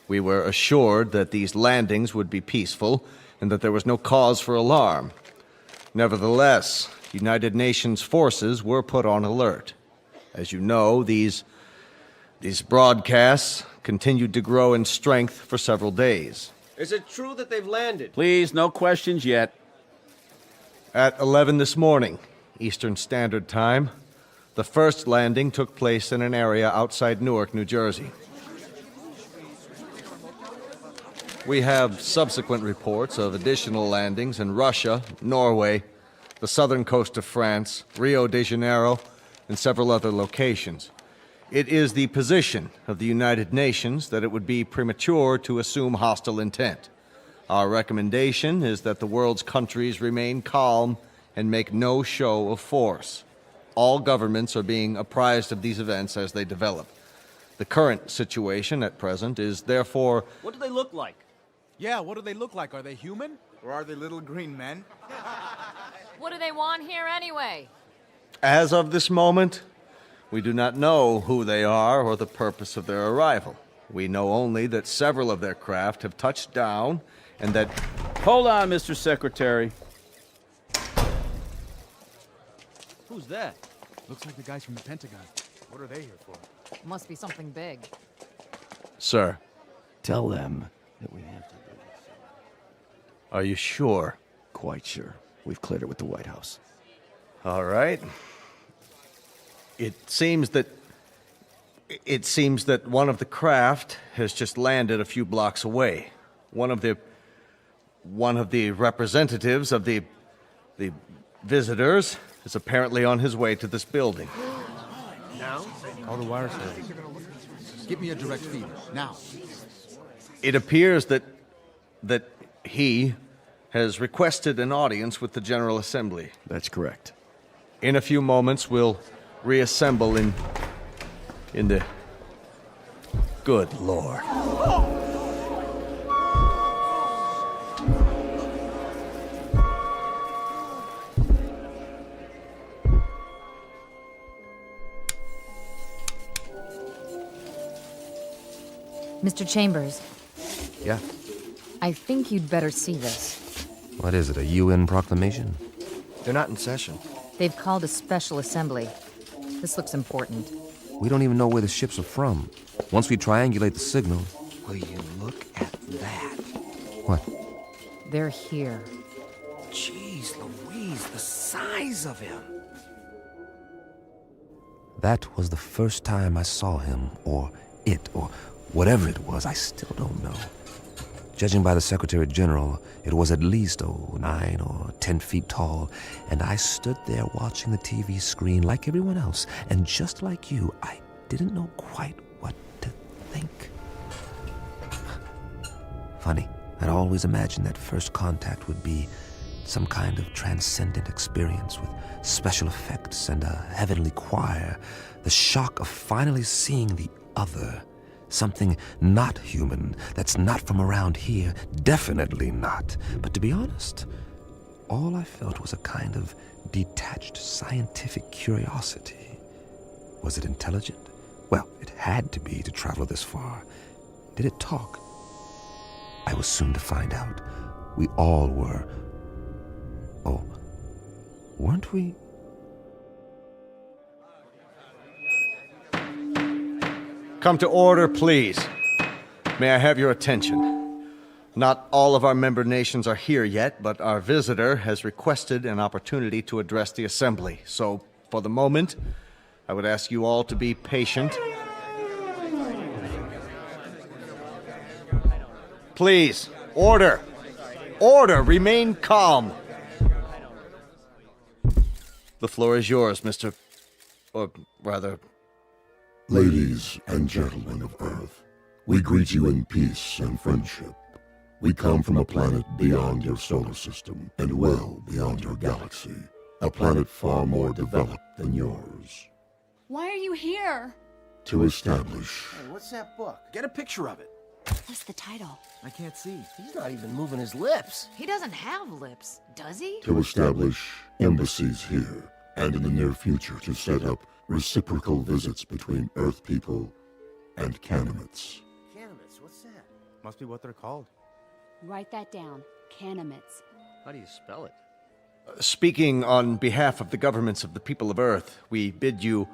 We were assured that these landings would be peaceful and that there was no cause for alarm. Nevertheless, United Nations forces were put on alert. As you know, these broadcasts continued to grow in strength for several days. Is it true that they've landed? Please, no questions yet. At 11 this morning, Eastern Standard Time, the first landing took place in an area outside Newark, New Jersey. We have subsequent reports of additional landings in Russia, Norway, the southern coast of France, Rio de Janeiro, and several other locations. It is the position of the United Nations that it would be premature to assume hostile intent. Our recommendation is that the world's countries remain calm and make no show of force. All governments are being apprised of these events as they develop. The current situation at present is therefore... What do they look like? Yeah, what do they look like? Are they human? Or are they little green men? What do they want here anyway? As of this moment, we do not know who they are or the purpose of their arrival. We know only that several of their craft have touched down and that... Hold on, Mr. Secretary. Who's that? Looks like the guys from the Pentagon. What are they here for? Must be something big. Sir. Tell them that we have to do this. Are you sure? Quite sure. We've cleared it with the White House. All right. It seems that one of the craft has just landed a few blocks away. One of the representatives of the visitors is apparently on his way to this building. Now? All the wires are. Give me a direct feed, now. It appears that he has requested an audience with the General Assembly. That's correct. In a few moments, we'll reassemble in the Good Lord. Mr. Chambers, Yeah. I think you'd better see this. What is it, a UN proclamation? They're not in session. They've called a special assembly. This looks important. We don't even know where the ships are from. Once we triangulate the signal... Will you look at that? What? They're here. Jeez Louise, the size of him. That was the first time I saw him, or it, or whatever it was. I still don't know. Judging by the Secretary General, it was at least, 9 or 10 feet tall, and I stood there watching the TV screen like everyone else, and just like you, I didn't know quite what to think. Funny, I'd always imagined that first contact would be some kind of transcendent experience with special effects and a heavenly choir, the shock of finally seeing the other. Something not human, that's not from around here, definitely not. But to be honest, all I felt was a kind of detached scientific curiosity. Was it intelligent? Well, it had to be to travel this far. Did it talk? I was soon to find out. We all were. Oh, weren't we? Come to order, please. May I have your attention? Not all of our member nations are here yet, but our visitor has requested an opportunity to address the assembly. So, for the moment, I would ask you all to be patient. Please, order! Order! Remain calm! The floor is yours, Mr. Or rather... Ladies and gentlemen of Earth, we greet you in peace and friendship. We come from a planet beyond your solar system and well beyond your galaxy. A planet far more developed than yours. Why are you here? To establish... Hey, what's that book? Get a picture of it. What's the title? I can't see. He's not even moving his lips. He doesn't have lips, does he? To establish embassies here, and in the near future to set up reciprocal visits between Earth people and Canimets. Canimets, what's that? Must be what they're called. Write that down. Canimets. How do you spell it? Speaking on behalf of the governments of the people of Earth, we bid you,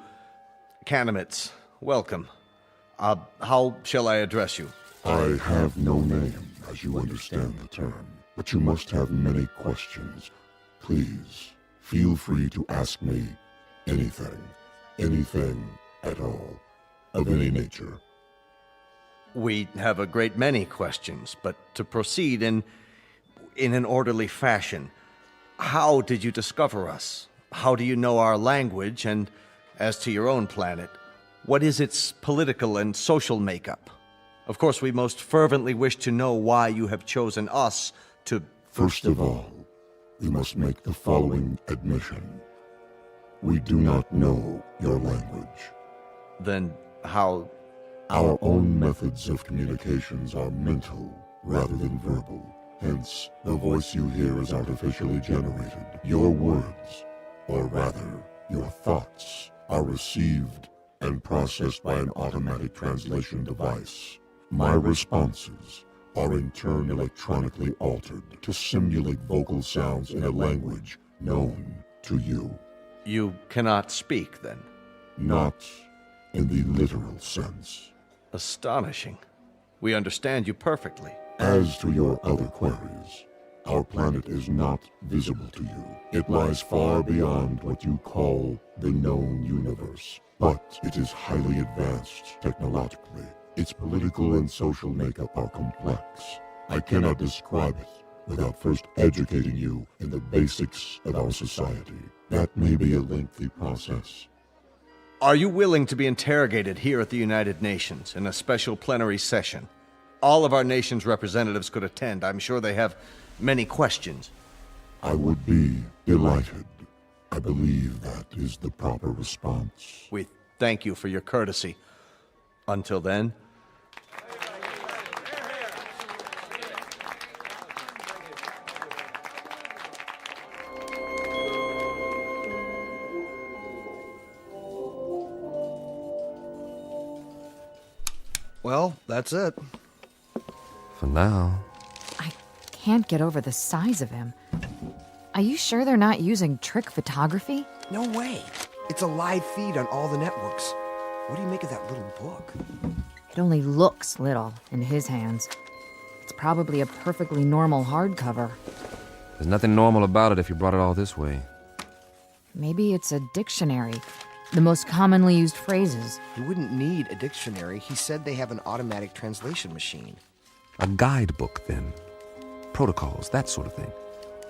Canimets, welcome. How shall I address you? I have no name, as you understand the term, but you must have many questions. Please, feel free to ask me anything at all, of any nature. We have a great many questions, but to proceed in an orderly fashion, how did you discover us? How do you know our language? And as to your own planet, what is its political and social makeup? Of course, we most fervently wish to know why you have chosen us to... First of all, we must make the following admission. We do not know your language. Then how... Our own methods of communications are mental rather than verbal. Hence, the voice you hear is artificially generated. Your words, or rather, your thoughts, are received and processed by an automatic translation device. My responses are in turn electronically altered to simulate vocal sounds in a language known to you. You cannot speak, then? Not in the literal sense. Astonishing. We understand you perfectly. As to your other queries, our planet is not visible to you. It lies far beyond what you call the known universe. But it is highly advanced technologically. Its political and social makeup are complex. I cannot describe it without first educating you in the basics of our society. That may be a lengthy process. Are you willing to be interrogated here at the United Nations in a special plenary session? All of our nation's representatives could attend. I'm sure they have many questions. I would be delighted. I believe that is the proper response. We thank you for your courtesy. Until then, Well, that's it. For now. I can't get over the size of him. Are you sure they're not using trick photography? No way. It's a live feed on all the networks. What do you make of that little book? It only looks little in his hands. It's probably a perfectly normal hardcover. There's nothing normal about it if you brought it all this way. Maybe it's a dictionary. The most commonly used phrases. You wouldn't need a dictionary. He said they have an automatic translation machine. A guidebook, then. Protocols, that sort of thing.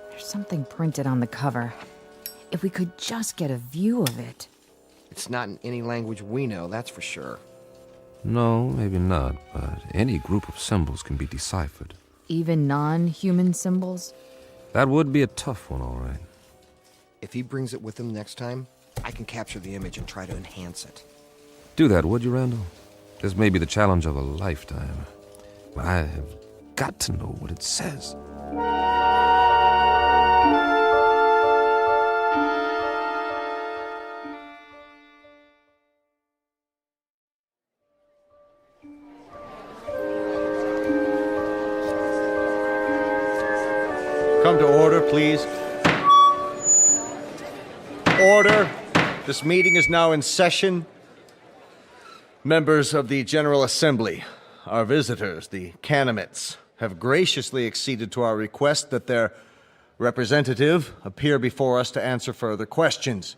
There's something printed on the cover. If we could just get a view of it. It's not in any language we know, that's for sure. No, maybe not, but any group of symbols can be deciphered. Even non-human symbols? That would be a tough one, all right. If he brings it with him next time, I can capture the image and try to enhance it. Do that, would you, Randall? This may be the challenge of a lifetime. I have got to know what it says. Come to order, please. Order. This meeting is now in session. Members of the General Assembly, our visitors, the Canamits, have graciously acceded to our request that their representative appear before us to answer further questions.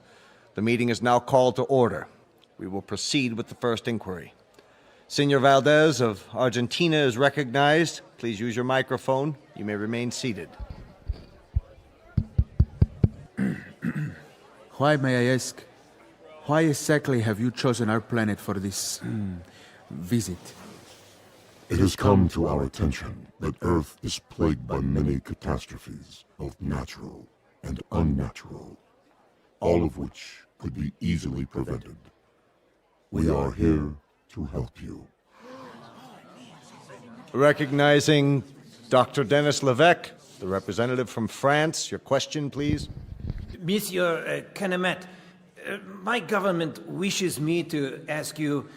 The meeting is now called to order. We will proceed with the first inquiry. Senor Valdez of Argentina is recognized. Please use your microphone. You may remain seated. Why, may I ask, why exactly have you chosen our planet for this visit? It has come to our attention that Earth is plagued by many catastrophes, both natural and unnatural, all of which could be easily prevented. We are here to help you. Recognizing Dr. Dennis Levesque, the representative from France. Your question, please. Monsieur Canamet, my government wishes me to ask you,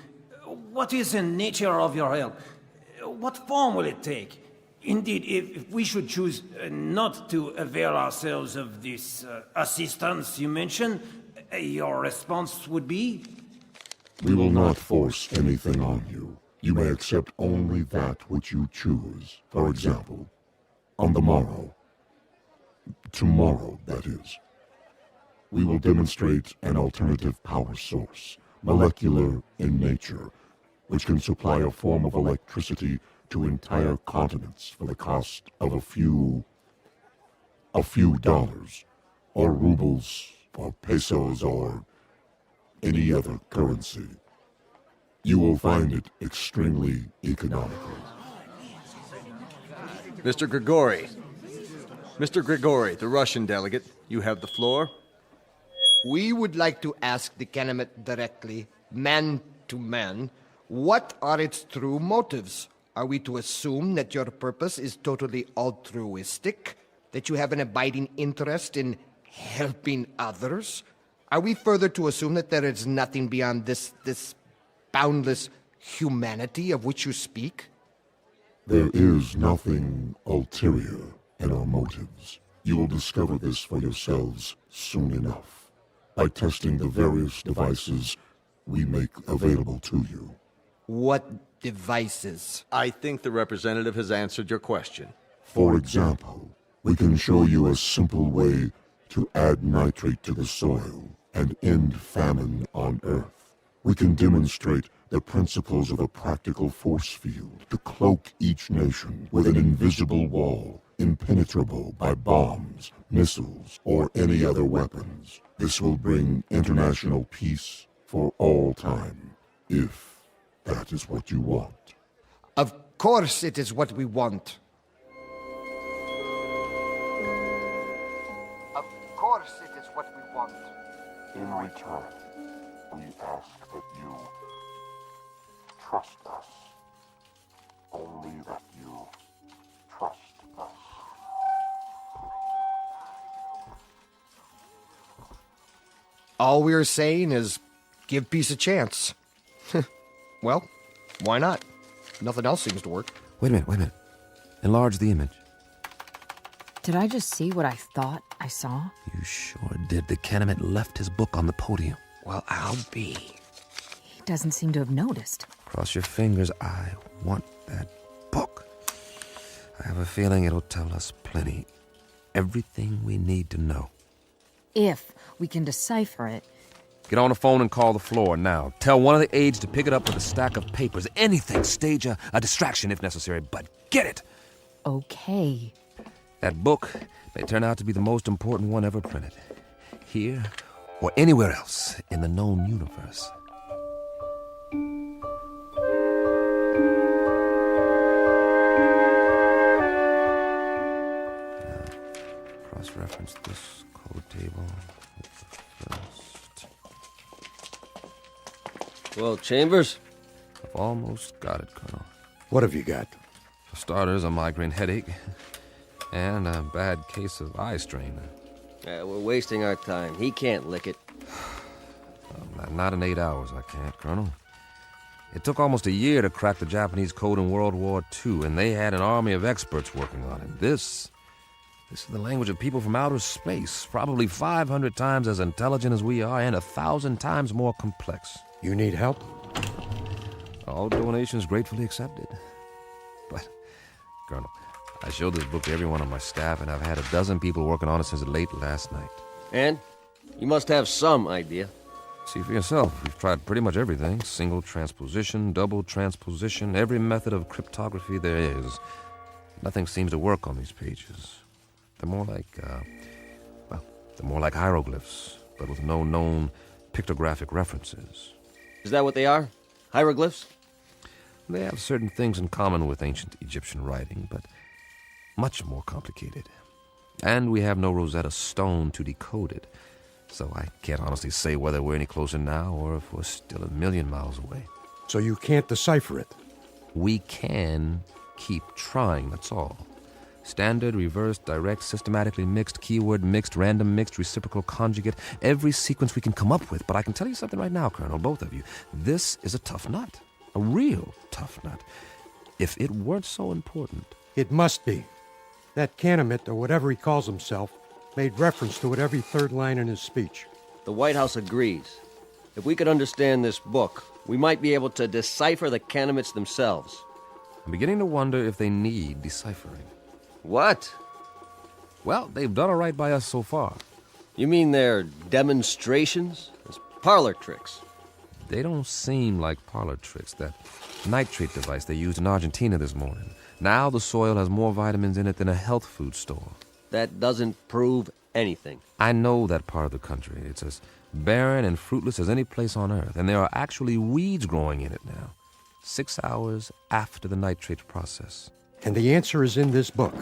what is the nature of your help? What form will it take? Indeed, if we should choose not to avail ourselves of this assistance you mentioned, your response would be? We will not force anything on you. You may accept only that which you choose. For example, on the morrow, tomorrow, that is, we will demonstrate an alternative power source, molecular in nature, which can supply a form of electricity to entire continents for the cost of a few dollars, or rubles, or pesos, or any other currency. You will find it extremely economical. Mr. Grigori. Mr. Grigori, the Russian delegate, you have the floor. We would like to ask the Canamit directly, man to man, what are its true motives? Are we to assume that your purpose is totally altruistic? That you have an abiding interest in helping others? Are we further to assume that there is nothing beyond this boundless humanity of which you speak? There is nothing ulterior in our motives. You will discover this for yourselves soon enough, by testing the various devices we make available to you. What devices? I think the representative has answered your question. For example, we can show you a simple way to add nitrate to the soil and end famine on Earth. We can demonstrate the principles of a practical force field to cloak each nation with an invisible wall, impenetrable by bombs, missiles, or any other weapons. This will bring international peace for all time, if that is what you want. Of course it is what we want. Of course it is what we want. In return, we ask that you trust us. Only that you trust us. All we're saying is give peace a chance. Well, why not? Nothing else seems to work. Wait a minute. Enlarge the image. Did I just see what I thought I saw? You sure did. The Kenemet left his book on the podium. Well, I'll be. He doesn't seem to have noticed. Cross your fingers. I want that book. I have a feeling it'll tell us plenty. Everything we need to know. If we can decipher it. Get on the phone and call the floor now. Tell one of the aides to pick it up with a stack of papers. Anything. Stage a distraction if necessary, but get it. Okay. That book may turn out to be the most important one ever printed. Here or anywhere else in the known universe. Now, cross-reference this code table with the first. Well, Chambers? I've almost got it, Colonel. What have you got? For starters, a migraine headache. And a bad case of eye strain. We're wasting our time. He can't lick it. Not in 8 hours, I can't, Colonel. It took almost a year to crack the Japanese code in World War II, and they had an army of experts working on it. This is the language of people from outer space, probably 500 times as intelligent as we are and 1,000 times more complex. You need help? All donations gratefully accepted. But, Colonel, I showed this book to everyone on my staff, and I've had a dozen people working on it since late last night. And? You must have some idea. See for yourself. We've tried pretty much everything. Single transposition, double transposition, every method of cryptography there is. Nothing seems to work on these pages. They're more like hieroglyphs, but with no known pictographic references. Is that what they are? Hieroglyphs? They have certain things in common with ancient Egyptian writing, but much more complicated. And we have no Rosetta Stone to decode it, so I can't honestly say whether we're any closer now or if we're still a million miles away. So you can't decipher it? We can keep trying, that's all. Standard, reverse, direct, systematically mixed, keyword mixed, random mixed, reciprocal conjugate, every sequence we can come up with. But I can tell you something right now, Colonel, both of you. This is a tough nut. A real tough nut. If it weren't so important. It must be. That Kenemet, or whatever he calls himself, made reference to it every third line in his speech. The White House agrees. If we could understand this book, we might be able to decipher the Kenemets themselves. I'm beginning to wonder if they need deciphering. What? Well, they've done all right by us so far. You mean they're demonstrations? It's parlor tricks. They don't seem like parlor tricks. That nitrate device they used in Argentina this morning. Now the soil has more vitamins in it than a health food store. That doesn't prove anything. I know that part of the country. It's as barren and fruitless as any place on Earth, and there are actually weeds growing in it now. 6 hours after the nitrate process. And the answer is in this book.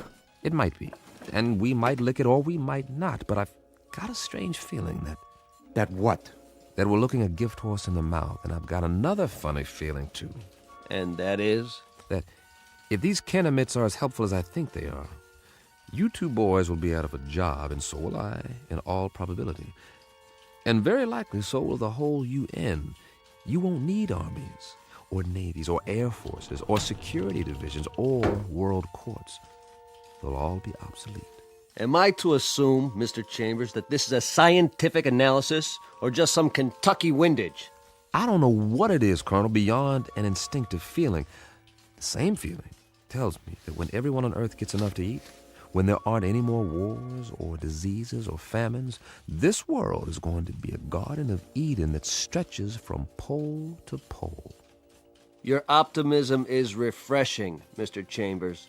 It might be. And we might lick it or we might not, but I've got a strange feeling that... That what? That we're looking a gift horse in the mouth, and I've got another funny feeling, too. And that is? That if these Kenemets are as helpful as I think they are, you two boys will be out of a job, and so will I, in all probability. And very likely so will the whole UN. You won't need armies, or navies, or air forces, or security divisions, or world courts. They'll all be obsolete. Am I to assume, Mr. Chambers, that this is a scientific analysis, or just some Kentucky windage? I don't know what it is, Colonel, beyond an instinctive feeling. The same feeling tells me that when everyone on Earth gets enough to eat, when there aren't any more wars or diseases or famines, this world is going to be a Garden of Eden that stretches from pole to pole. Your optimism is refreshing, Mr. Chambers.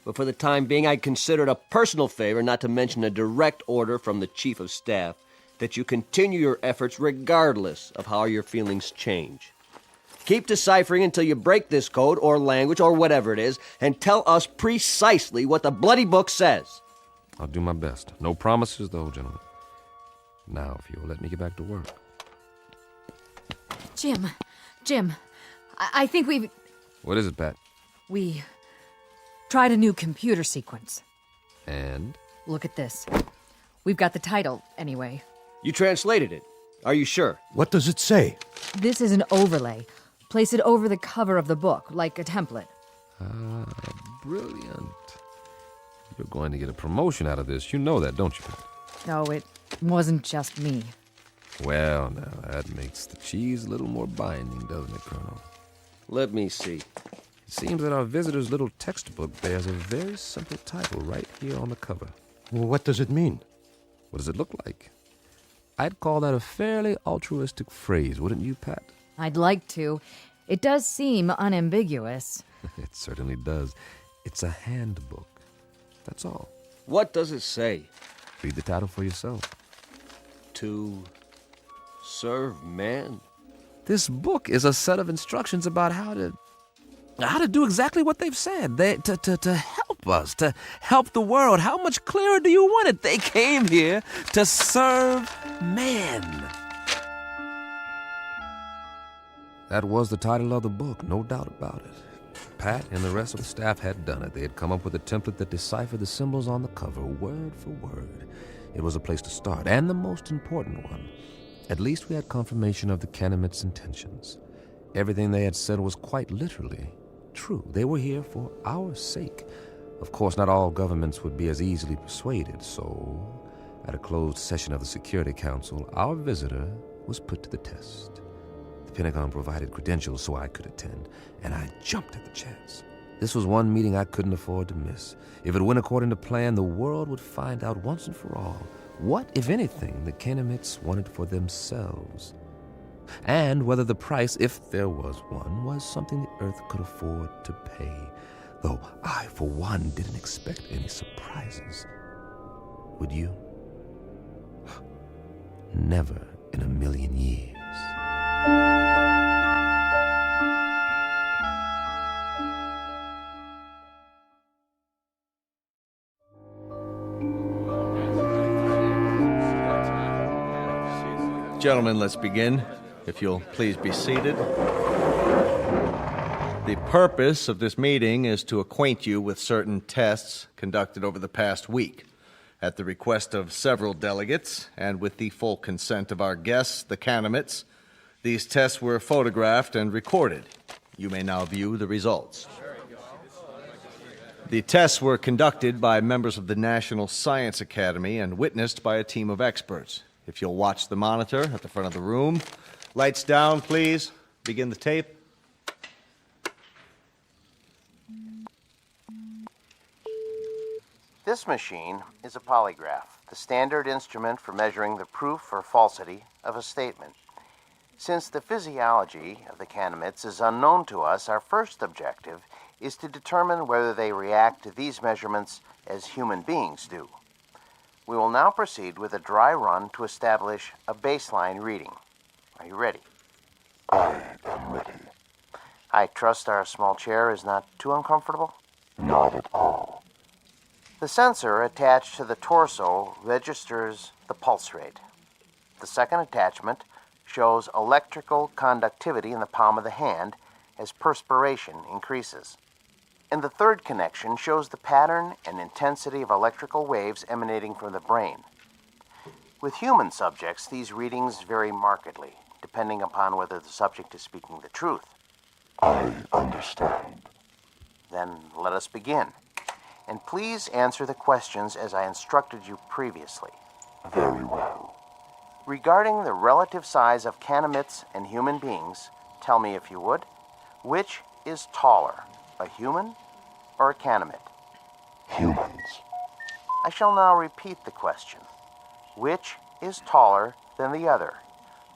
But for the time being, I'd consider it a personal favor, not to mention a direct order from the Chief of Staff, that you continue your efforts regardless of how your feelings change. Keep deciphering until you break this code or language or whatever it is, and tell us precisely what the bloody book says. I'll do my best. No promises, though, gentlemen. Now, if you'll let me get back to work. Jim, I think we've... What is it, Pat? We tried a new computer sequence. And? Look at this. We've got the title, anyway. You translated it. Are you sure? What does it say? This is an overlay. Place it over the cover of the book, like a template. Ah, brilliant. You're going to get a promotion out of this. You know that, don't you, Pat? No, it wasn't just me. Well, now, that makes the cheese a little more binding, doesn't it, Colonel? Let me see. It seems that our visitor's little textbook bears a very simple title right here on the cover. Well, what does it mean? What does it look like? I'd call that a fairly altruistic phrase, wouldn't you, Pat? I'd like to. It does seem unambiguous. It certainly does. It's a handbook. That's all. What does it say? Read the title for yourself. To serve man? This book is a set of instructions about how to do exactly what they've said. To help us, to help the world. How much clearer do you want it? They came here to serve man. That was the title of the book, no doubt about it. Pat and the rest of the staff had done it. They had come up with a template that deciphered the symbols on the cover, word for word. It was a place to start, and the most important one. At least we had confirmation of the Canamit's intentions. Everything they had said was quite literally true. They were here for our sake. Of course, not all governments would be as easily persuaded, so at a closed session of the Security Council, our visitor was put to the test. The Pentagon provided credentials so I could attend, and I jumped at the chance. This was one meeting I couldn't afford to miss. If it went according to plan, the world would find out once and for all what, if anything, the Canamites wanted for themselves, and whether the price, if there was one, was something the Earth could afford to pay, though I, for one, didn't expect any surprises. Would you? Never in a million years. Gentlemen, let's begin. If you'll please be seated. The purpose of this meeting is to acquaint you with certain tests conducted over the past week. At the request of several delegates, and with the full consent of our guests, the Canamites, these tests were photographed and recorded. You may now view the results. The tests were conducted by members of the National Science Academy and witnessed by a team of experts. If you'll watch the monitor at the front of the room. Lights down, please. Begin the tape. This machine is a polygraph, the standard instrument for measuring the proof or falsity of a statement. Since the physiology of the Canamites is unknown to us, our first objective is to determine whether they react to these measurements as human beings do. We will now proceed with a dry run to establish a baseline reading. Are you ready? I am ready. I trust our small chair is not too uncomfortable? Not at all. The sensor attached to the torso registers the pulse rate. The second attachment shows electrical conductivity in the palm of the hand as perspiration increases. And the third connection shows the pattern and intensity of electrical waves emanating from the brain. With human subjects, these readings vary markedly, depending upon whether the subject is speaking the truth. I understand. Then let us begin. And please answer the questions as I instructed you previously. Very well. Regarding the relative size of Canamites and human beings, tell me if you would, which is taller, a human or a Canamite? Humans. I shall now repeat the question. Which is taller than the other,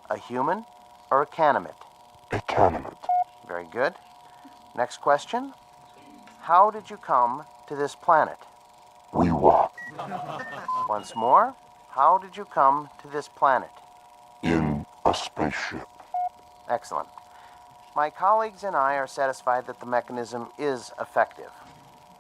a human or a Canamite? A Canamite. Very good. Next question. How did you come to this planet? We walk. Once more, how did you come to this planet? In a spaceship. Excellent. My colleagues and I are satisfied that the mechanism is effective.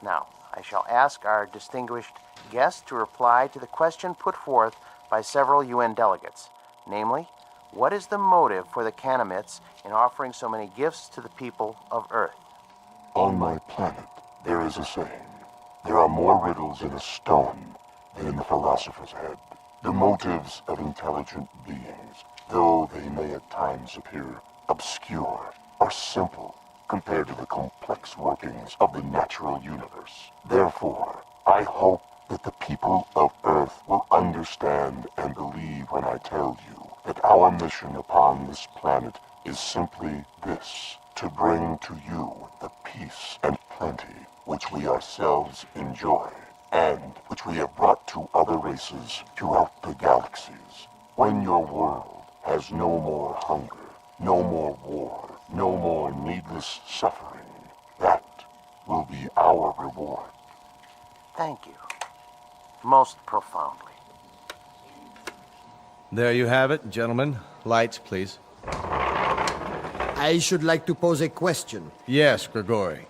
Now, I shall ask our distinguished guest to reply to the question put forth by several UN delegates. Namely, what is the motive for the Canamites in offering so many gifts to the people of Earth? On my planet, there is a saying. There are more riddles in a stone than in the philosopher's head. The motives of intelligent beings, though they may at times appear obscure, are simple compared to the complex workings of the natural universe. Therefore, I hope that the people of Earth will understand and believe when I tell you that our mission upon this planet is simply this: to bring to you the peace and plenty which we ourselves enjoy, and which we have brought to other races throughout the galaxies. When your world has no more hunger, no more war, no more needless suffering, that will be our reward. Thank you. Most profoundly. There you have it, gentlemen. Lights, please. I should like to pose a question. Yes, Grigori.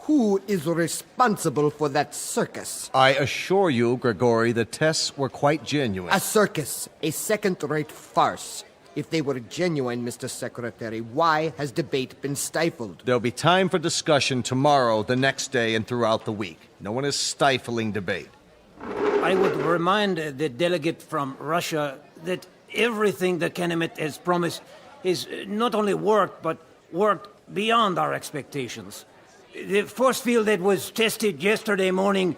Who is responsible for that circus? I assure you, Grigori, the tests were quite genuine. A circus, a second-rate farce. If they were genuine, Mr. Secretary, why has debate been stifled? There'll be time for discussion tomorrow, the next day, and throughout the week. No one is stifling debate. I would remind the delegate from Russia that everything the Kenemet has promised is not only worked, but worked beyond our expectations. The force field that was tested yesterday morning,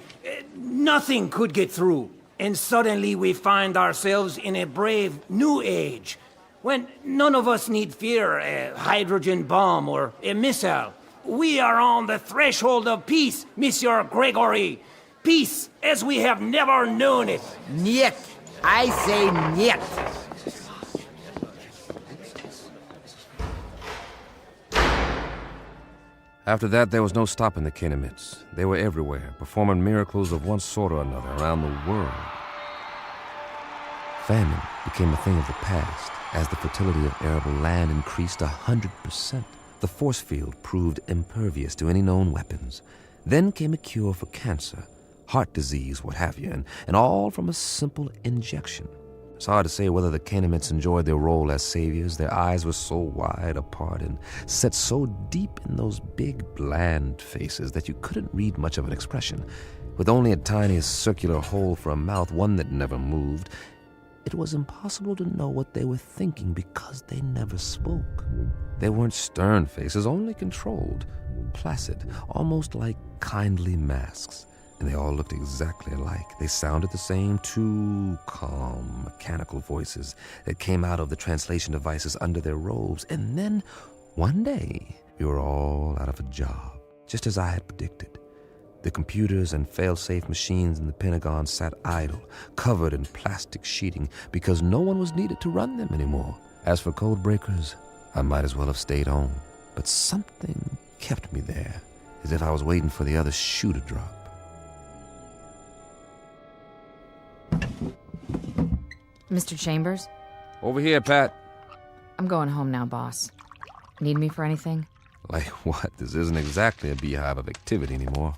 nothing could get through. And suddenly we find ourselves in a brave new age, when none of us need fear a hydrogen bomb or a missile. We are on the threshold of peace, Monsieur Gregory. Peace as we have never known it. Niet. I say niet. After that, there was no stopping the Kenemets. They were everywhere, performing miracles of one sort or another around the world. Famine became a thing of the past as the fertility of arable land increased 100%. The force field proved impervious to any known weapons. Then came a cure for cancer, heart disease, what have you, and all from a simple injection. It's hard to say whether the Kenemets enjoyed their role as saviors. Their eyes were so wide apart and set so deep in those big, bland faces that you couldn't read much of an expression. With only a tiny circular hole for a mouth, one that never moved, it was impossible to know what they were thinking because they never spoke. They weren't stern faces, only controlled, placid, almost like kindly masks. And they all looked exactly alike. They sounded the same, two calm, mechanical voices that came out of the translation devices under their robes. And then, one day, we were all out of a job, just as I had predicted. The computers and fail-safe machines in the Pentagon sat idle, covered in plastic sheeting, because no one was needed to run them anymore. As for code breakers, I might as well have stayed home. But something kept me there, as if I was waiting for the other shoe to drop. Mr. Chambers? Over here, Pat. I'm going home now, boss. Need me for anything? Like what? This isn't exactly a beehive of activity anymore.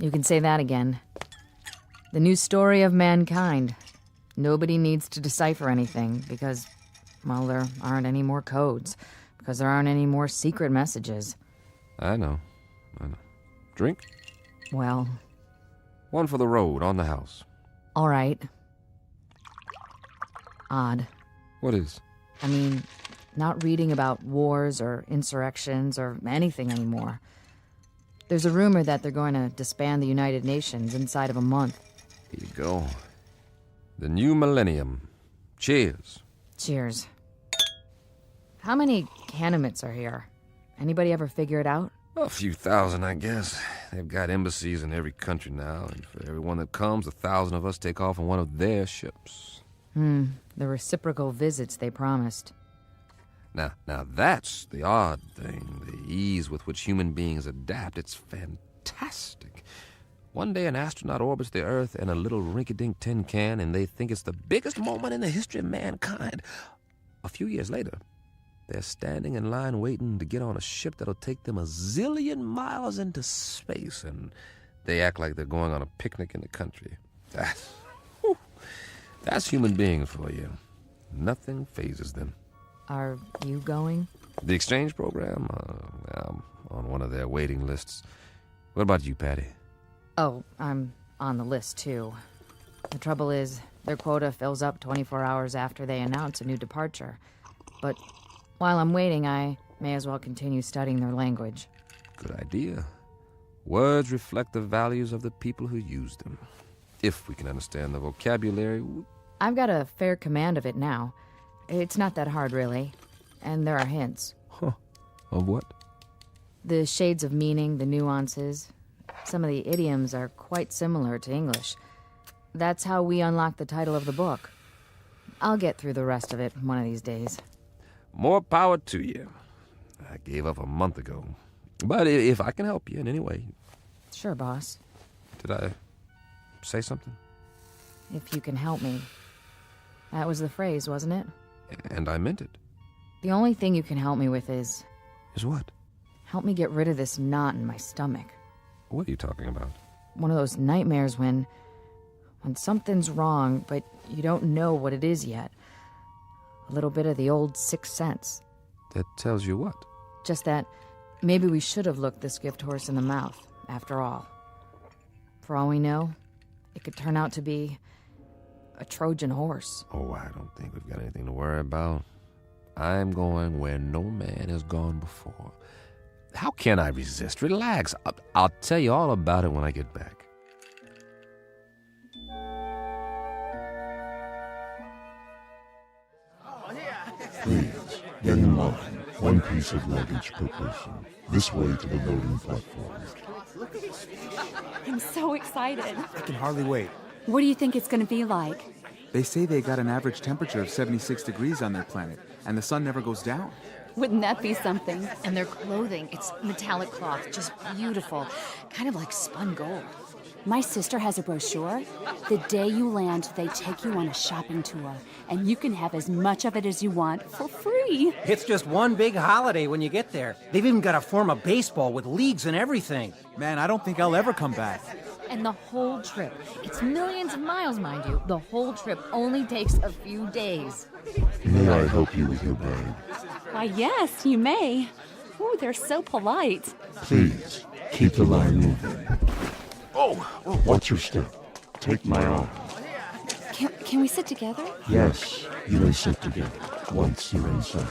You can say that again. The new story of mankind. Nobody needs to decipher anything because, well, there aren't any more codes. Because there aren't any more secret messages. I know. Drink? Well... One for the road, on the house. All right. Odd. What is? I mean, not reading about wars or insurrections or anything anymore. There's a rumor that they're going to disband the United Nations inside of a month. Here you go. The new millennium. Cheers. Cheers. How many Kenemets are here? Anybody ever figure it out? A few thousand, I guess. They've got embassies in every country now, and for everyone that comes, 1,000 of us take off on one of their ships. The reciprocal visits they promised. Now that's the odd thing, the ease with which human beings adapt. It's fantastic. One day an astronaut orbits the Earth in a little rinky-dink tin can, and they think it's the biggest moment in the history of mankind. A few years later, they're standing in line waiting to get on a ship that'll take them 1 zillion miles into space, and they act like they're going on a picnic in the country. That's human beings for you. Nothing phases them. Are you going? The exchange program? I'm on one of their waiting lists. What about you, Patty? Oh, I'm on the list, too. The trouble is, their quota fills up 24 hours after they announce a new departure. But while I'm waiting, I May as well continue studying their language. Good idea. Words reflect the values of the people who use them. If we can understand the vocabulary... I've got a fair command of it now. It's not that hard, really. And there are hints. Huh. Of what? The shades of meaning, the nuances. Some of the idioms are quite similar to English. That's how we unlock the title of the book. I'll get through the rest of it one of these days. More power to you. I gave up a month ago. But if I can help you in any way... Sure, boss. Did I say something? If you can help me. That was the phrase, wasn't it? And I meant it. The only thing you can help me with is... Is what? Help me get rid of this knot in my stomach. What are you talking about? One of those nightmares when something's wrong, but you don't know what it is yet. A little bit of the old sixth sense. That tells you what? Just that maybe we should have looked this gift horse in the mouth, after all. For all we know, it could turn out to be a Trojan horse. Oh, I don't think we've got anything to worry about. I'm going where no man has gone before. How can I resist? Relax. I'll tell you all about it when I get back. Please, get in line. One piece of luggage per person. This way to the loading platform. I'm so excited. I can hardly wait. What do you think it's going to be like? They say they got an average temperature of 76 degrees on their planet, and the sun never goes down. Wouldn't that be something? And their clothing, it's metallic cloth, just beautiful. Kind of like spun gold. My sister has a brochure. The day you land, they take you on a shopping tour, and you can have as much of it as you want for free. It's just one big holiday when you get there. They've even got a form of baseball with leagues and everything. Man, I don't think I'll ever come back. And the whole trip, it's millions of miles, mind you, the whole trip only takes a few days. May I help you with your bag? Why, yes, you may. Ooh, they're so polite. Please, keep the line moving. Watch your step. Take my arm. Can we sit together? Yes, you may sit together once you're inside.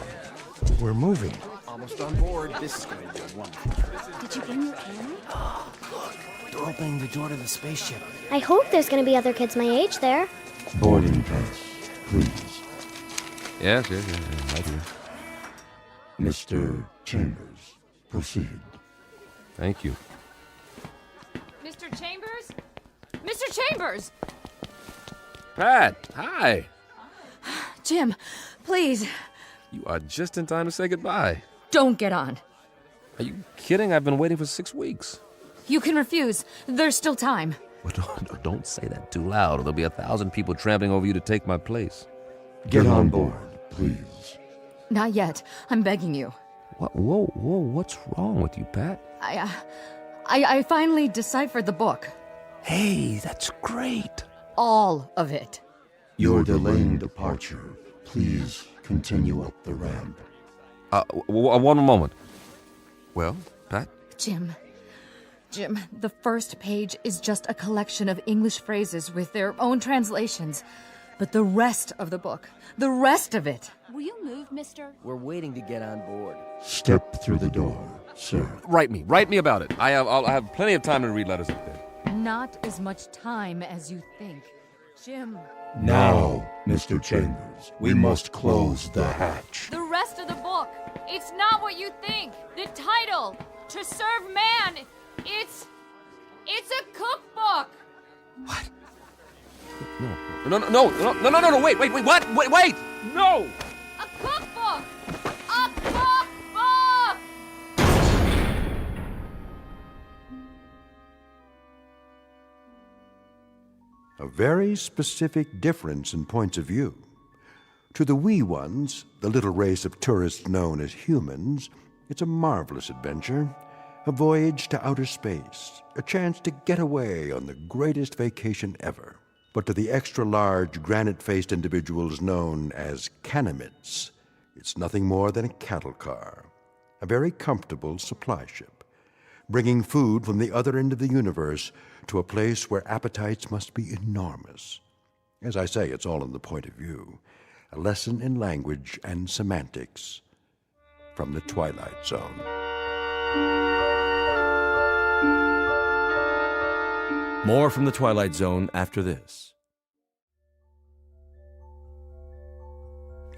We're moving. Almost on board. This is going to be wonderful. Did you bring your camera? Look, they're opening the door to the spaceship. I hope there's going to be other kids my age there. Boarding pass, please. Yes, right here. Mr. Chambers, proceed. Thank you. Mr. Chambers? Mr. Chambers! Pat, hi. Jim, please. You are just in time to say goodbye. Don't get on. Are you kidding? I've been waiting for 6 weeks. You can refuse. There's still time. Well, don't say that too loud, or there'll be 1,000 people trampling over you to take my place. Get on board, please. Not yet. I'm begging you. What? Whoa, what's wrong with you, Pat? I finally deciphered the book. Hey, that's great. All of it. You're delaying departure. Please continue up the ramp. One moment. Well, Pat? Jim, the first page is just a collection of English phrases with their own translations. But the rest of the book, the rest of it. Will you move, mister? We're waiting to get on board. Step through the door, sir. Write me about it. I'll have plenty of time to read letters up there. Not as much time as you think. Jim. Now, Mr. Chambers, we must close the hatch. The rest of the book, it's not what you think. The title, To Serve Man, it's a cookbook. What? No, wait, what? Wait, no! A cookbook! A cookbook! A very specific difference in points of view. To the wee ones, the little race of tourists known as humans, it's a marvelous adventure, a voyage to outer space, a chance to get away on the greatest vacation ever. But to the extra-large, granite-faced individuals known as Canamites, it's nothing more than a cattle car, a very comfortable supply ship, bringing food from the other end of the universe to a place where appetites must be enormous. As I say, it's all in the point of view, a lesson in language and semantics. from the Twilight Zone. More from the Twilight Zone after this.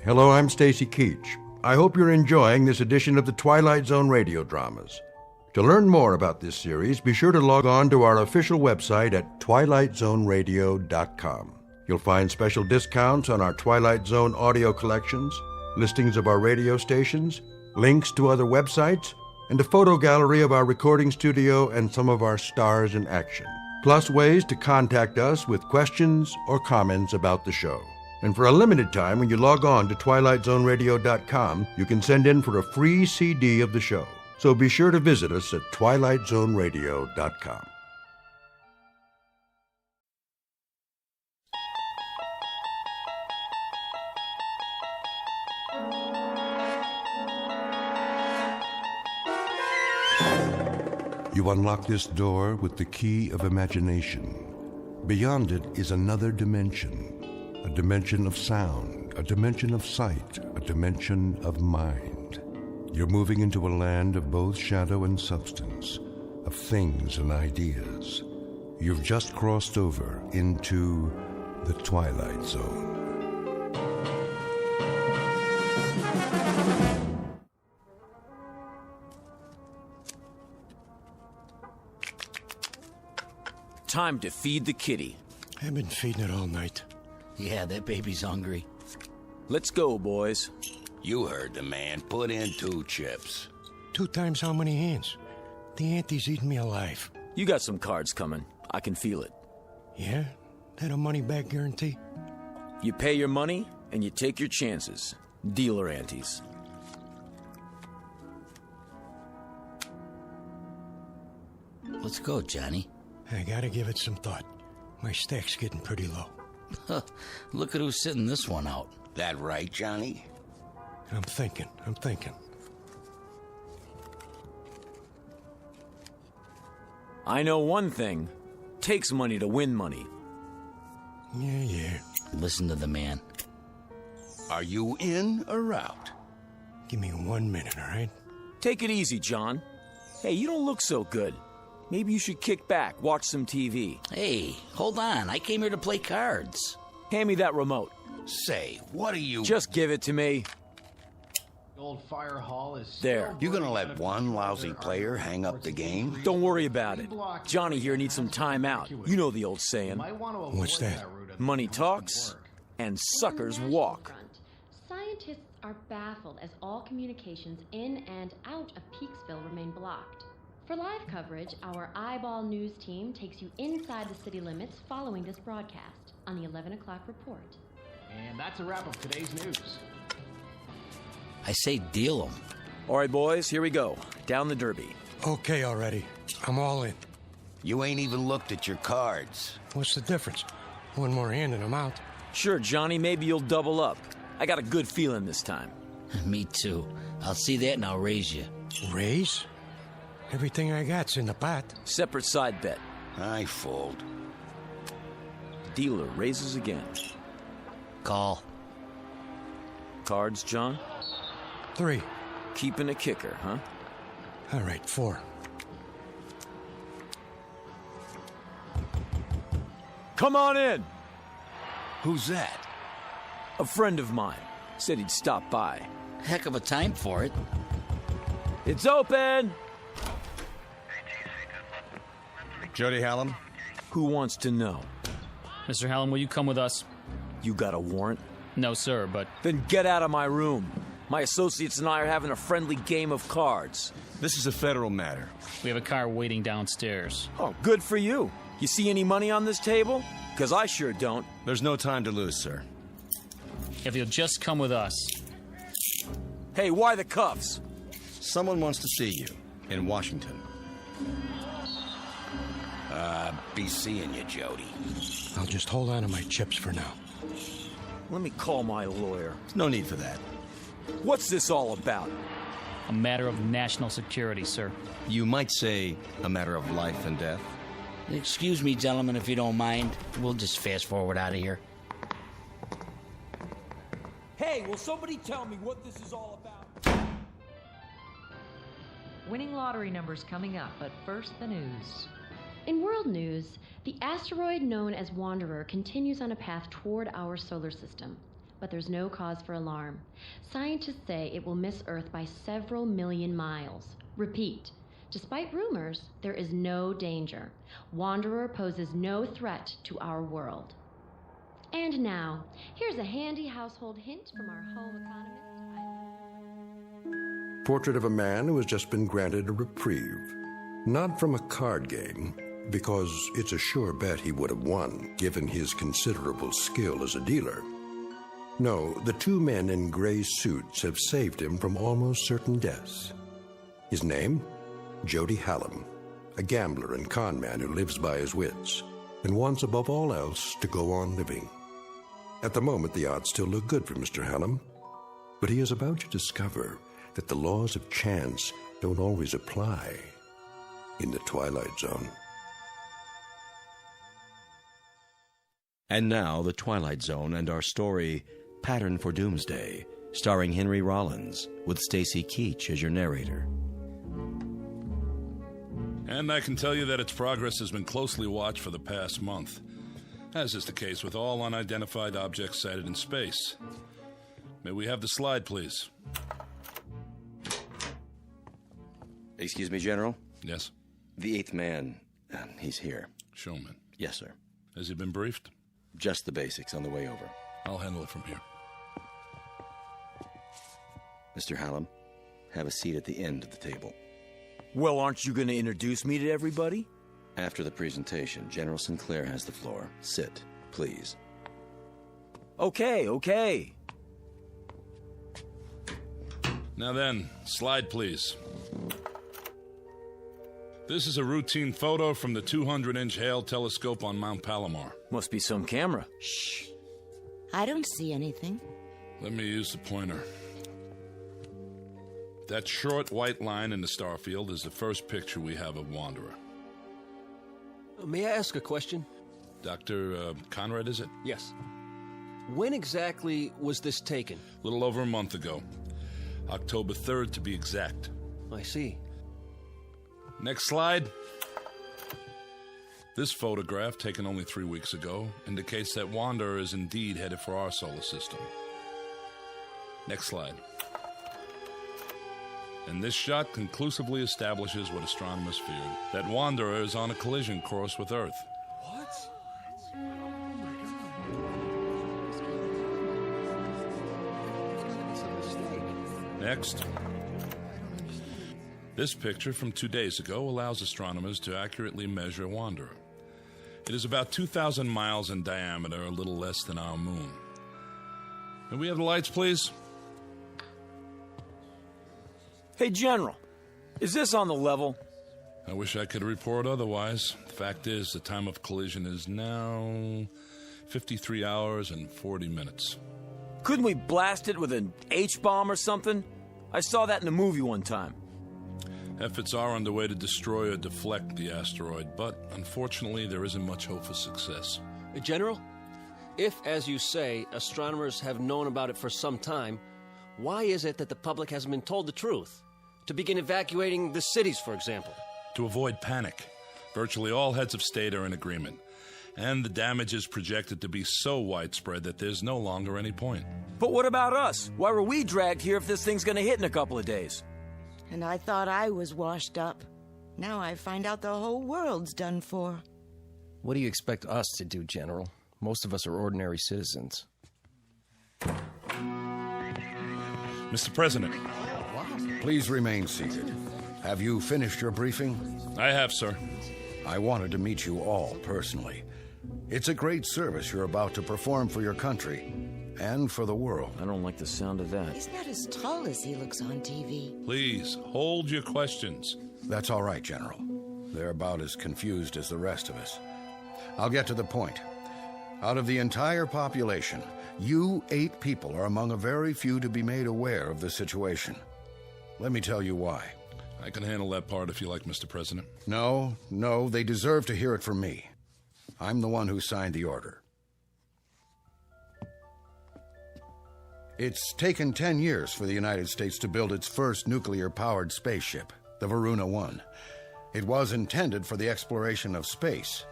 Hello, I'm Stacy Keach. I hope you're enjoying this edition of the Twilight Zone Radio Dramas. To learn more about this series, be sure to log on to our official website at twilightzoneradio.com. You'll find special discounts on our Twilight Zone audio collections, listings of our radio stations, links to other websites, and a photo gallery of our recording studio and some of our stars in action. Plus ways to contact us with questions or comments about the show. And for a limited time, when you log on to twilightzoneradio.com, you can send in for a free CD of the show. So be sure to visit us at twilightzoneradio.com. You unlock this door with the key of imagination. Beyond it is another dimension. A dimension of sound, a dimension of sight, a dimension of mind. You're moving into a land of both shadow and substance, of things and ideas. You've just crossed over into the Twilight Zone. Time to feed the kitty. I've been feeding it all night. Yeah, that baby's hungry. Let's go, boys. You heard the man. Put in 2 chips. 2 times how many hands? The auntie's eating me alive. You got some cards coming. I can feel it. Yeah? That a money-back guarantee? You pay your money, and you take your chances. Dealer antes. Let's go, Johnny. I gotta give it some thought. My stack's getting pretty low. Look at who's sitting this one out. That right, Johnny? I'm thinking. I know one thing. Takes money to win money. Yeah. Listen to the man. Are you in or out? Give me 1 minute, all right? Take it easy, John. Hey, you don't look so good. Maybe you should kick back, watch some TV. Hey, hold on. I came here to play cards. Hand me that remote. Say, what are you... Just give it to me. The old fire hall is... There. You gonna let one lousy player hang up the game? Don't worry about it. Johnny here needs some time out. You know the old saying. What's that? Money talks, and suckers walk. Scientists are baffled as all communications in and out of Peaksville remain blocked. For live coverage, our Eyeball News team takes you inside the city limits following this broadcast on the 11 o'clock report. And that's a wrap of today's news. I say deal 'em. All right, boys, here we go. Down the derby. Okay already. I'm all in. You ain't even looked at your cards. What's the difference? 1 more hand and I'm out. Sure, Johnny, maybe you'll double up. I got a good feeling this time. Me too. I'll see that and I'll raise you. Raise? Everything I got's in the pot. Separate side bet. I fold. Dealer raises again. Call. Cards, John? 3. Keeping a kicker, huh? All right, 4. Come on in! Who's that? A friend of mine. Said he'd stop by. Heck of a time for it. It's open! Jody Hallam? Who wants to know? Mr. Hallam, will you come with us? You got a warrant? No, sir, but... Then get out of my room. My associates and I are having a friendly game of cards. This is a federal matter. We have a car waiting downstairs. Oh, good for you. You see any money on this table? Because I sure don't. There's no time to lose, sir. If you'll just come with us. Hey, why the cuffs? Someone wants to see you in Washington. Be seeing you, Jody. I'll just hold on to my chips for now. Let me call my lawyer. No need for that. What's this all about? A matter of national security, sir. You might say a matter of life and death. Excuse me, gentlemen, if you don't mind. We'll just fast forward out of here. Hey, will somebody tell me what this is all about? winning lottery numbers coming up, but first the news. In world news, the asteroid known as Wanderer continues on a path toward our solar system. But there's no cause for alarm. Scientists say it will miss Earth by several million miles. Repeat, despite rumors, there is no danger. Wanderer poses no threat to our world. And now, here's a handy household hint from our home economist. Portrait of a man who has just been granted a reprieve. Not from a card game, because it's a sure bet he would have won, given his considerable skill as a dealer. No, the two men in gray suits have saved him from almost certain deaths. His name? Jody Hallam, a gambler and con man who lives by his wits and wants above all else to go on living. At the moment, the odds still look good for Mr. Hallam, but he is about to discover that the laws of chance don't always apply in the Twilight Zone. And now, The Twilight Zone and our story, Pattern for Doomsday, starring Henry Rollins, with Stacy Keach as your narrator. And I can tell you that its progress has been closely watched for the past month, as is the case with all unidentified objects sighted in space. May we have the slide, please? Excuse me, General? Yes? The eighth man, he's here. Showman? Yes, sir. Has he been briefed? Just the basics on the way over. I'll handle it from here. Mr. Hallam, have a seat at the end of the table. Well, aren't you going to introduce me to everybody? After the presentation, General Sinclair has the floor. Sit, please. Okay. Now then, slide, please. This is a routine photo from the 200-inch Hale telescope on Mount Palomar. Must be some camera. Shh. I don't see anything. Let me use the pointer. That short white line in the star field is the first picture we have of Wanderer. May I ask a question? Dr. Conrad, is it? Yes. When exactly was this taken? A little over a month ago. October 3rd, to be exact. I see. Next slide. This photograph, taken only 3 weeks ago, indicates that Wanderer is indeed headed for our solar system. Next slide. And this shot conclusively establishes what astronomers feared, that Wanderer is on a collision course with Earth. What? Next. This picture from 2 days ago allows astronomers to accurately measure Wanderer. It is about 2,000 miles in diameter, a little less than our moon. Can we have the lights, please? Hey, General, is this on the level? I wish I could report otherwise. The fact is, the time of collision is now 53 hours and 40 minutes. Couldn't we blast it with an H-bomb or something? I saw that in a movie one time. Efforts are underway to destroy or deflect the asteroid, but unfortunately there isn't much hope for success. General, if, as you say, astronomers have known about it for some time, why is it that the public hasn't been told the truth? To begin evacuating the cities, for example. To avoid panic. Virtually all heads of state are in agreement. And the damage is projected to be so widespread that there's no longer any point. But what about us? Why were we dragged here if this thing's gonna hit in a couple of days? And I thought I was washed up. Now I find out the whole world's done for. What do you expect us to do, General? Most of us are ordinary citizens. Mr. President. Please remain seated. Have you finished your briefing? I have, sir. I wanted to meet you all personally. It's a great service you're about to perform for your country and for the world. I don't like the sound of that. He's not as tall as he looks on TV. Please, hold your questions. That's all right, General. They're about as confused as the rest of us. I'll get to the point. Out of the entire population, you 8 people are among a very few to be made aware of the situation. Let me tell you why. I can handle that part if you like, Mr. President. No, they deserve to hear it from me. I'm the one who signed the order. It's taken 10 years for the United States to build its first nuclear-powered spaceship, the the Varuna 1. It was intended for the exploration of space.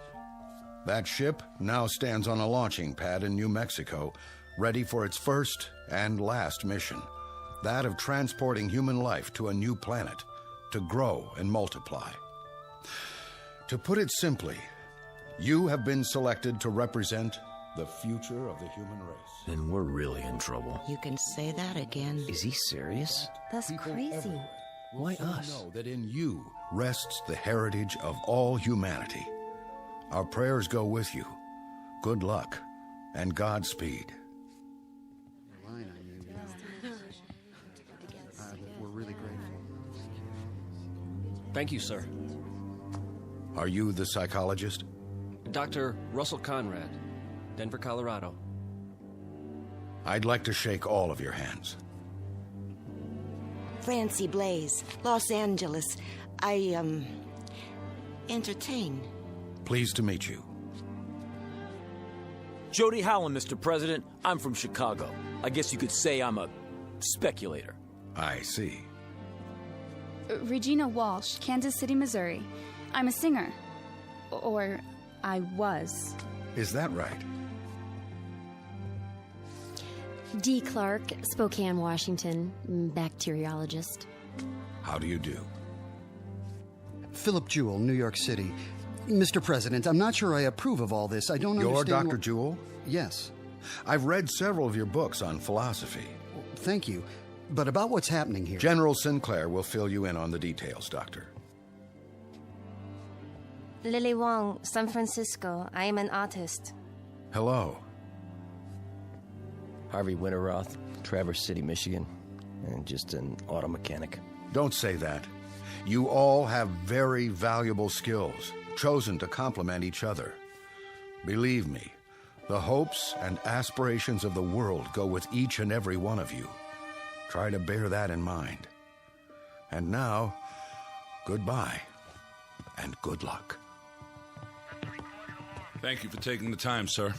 That ship now stands on a launching pad in New Mexico, ready for its first and last mission, that of transporting human life to a new planet, to grow and multiply. To put it simply, you have been selected to represent the future of the human race. Then we're really in trouble. You can say that again. Is he serious? That's crazy. Why People us? know that in you rests the heritage of all humanity. Our prayers go with you. Good luck and Godspeed. We're really grateful. Thank you, sir. Are you the psychologist? Dr. Russell Conrad, Denver, Colorado. I'd like to shake all of your hands. Francie Blaze, Los Angeles. I, entertain. Pleased to meet you. Jody Howland, Mr. President. I'm from Chicago. I guess you could say I'm a speculator. I see. Regina Walsh, Kansas City, Missouri. I'm a singer. Or I was. Is that right? Dee Clark, Spokane, Washington, bacteriologist. How do you do? Philip Jewell, New York City. Mr. President, I'm not sure I approve of all this. I don't understand. You're Dr. Jewell? Yes. I've read several of your books on philosophy. Thank you. But about what's happening here... General Sinclair will fill you in on the details, Doctor. Lily Wong, San Francisco. I am an artist. Hello. Harvey Winterroth, Traverse City, Michigan, and just an auto mechanic. Don't say that. You all have very valuable skills, chosen to complement each other. Believe me, the hopes and aspirations of the world go with each and every one of you. Try to bear that in mind. And now, goodbye, and good luck. Thank you for taking the time, sir.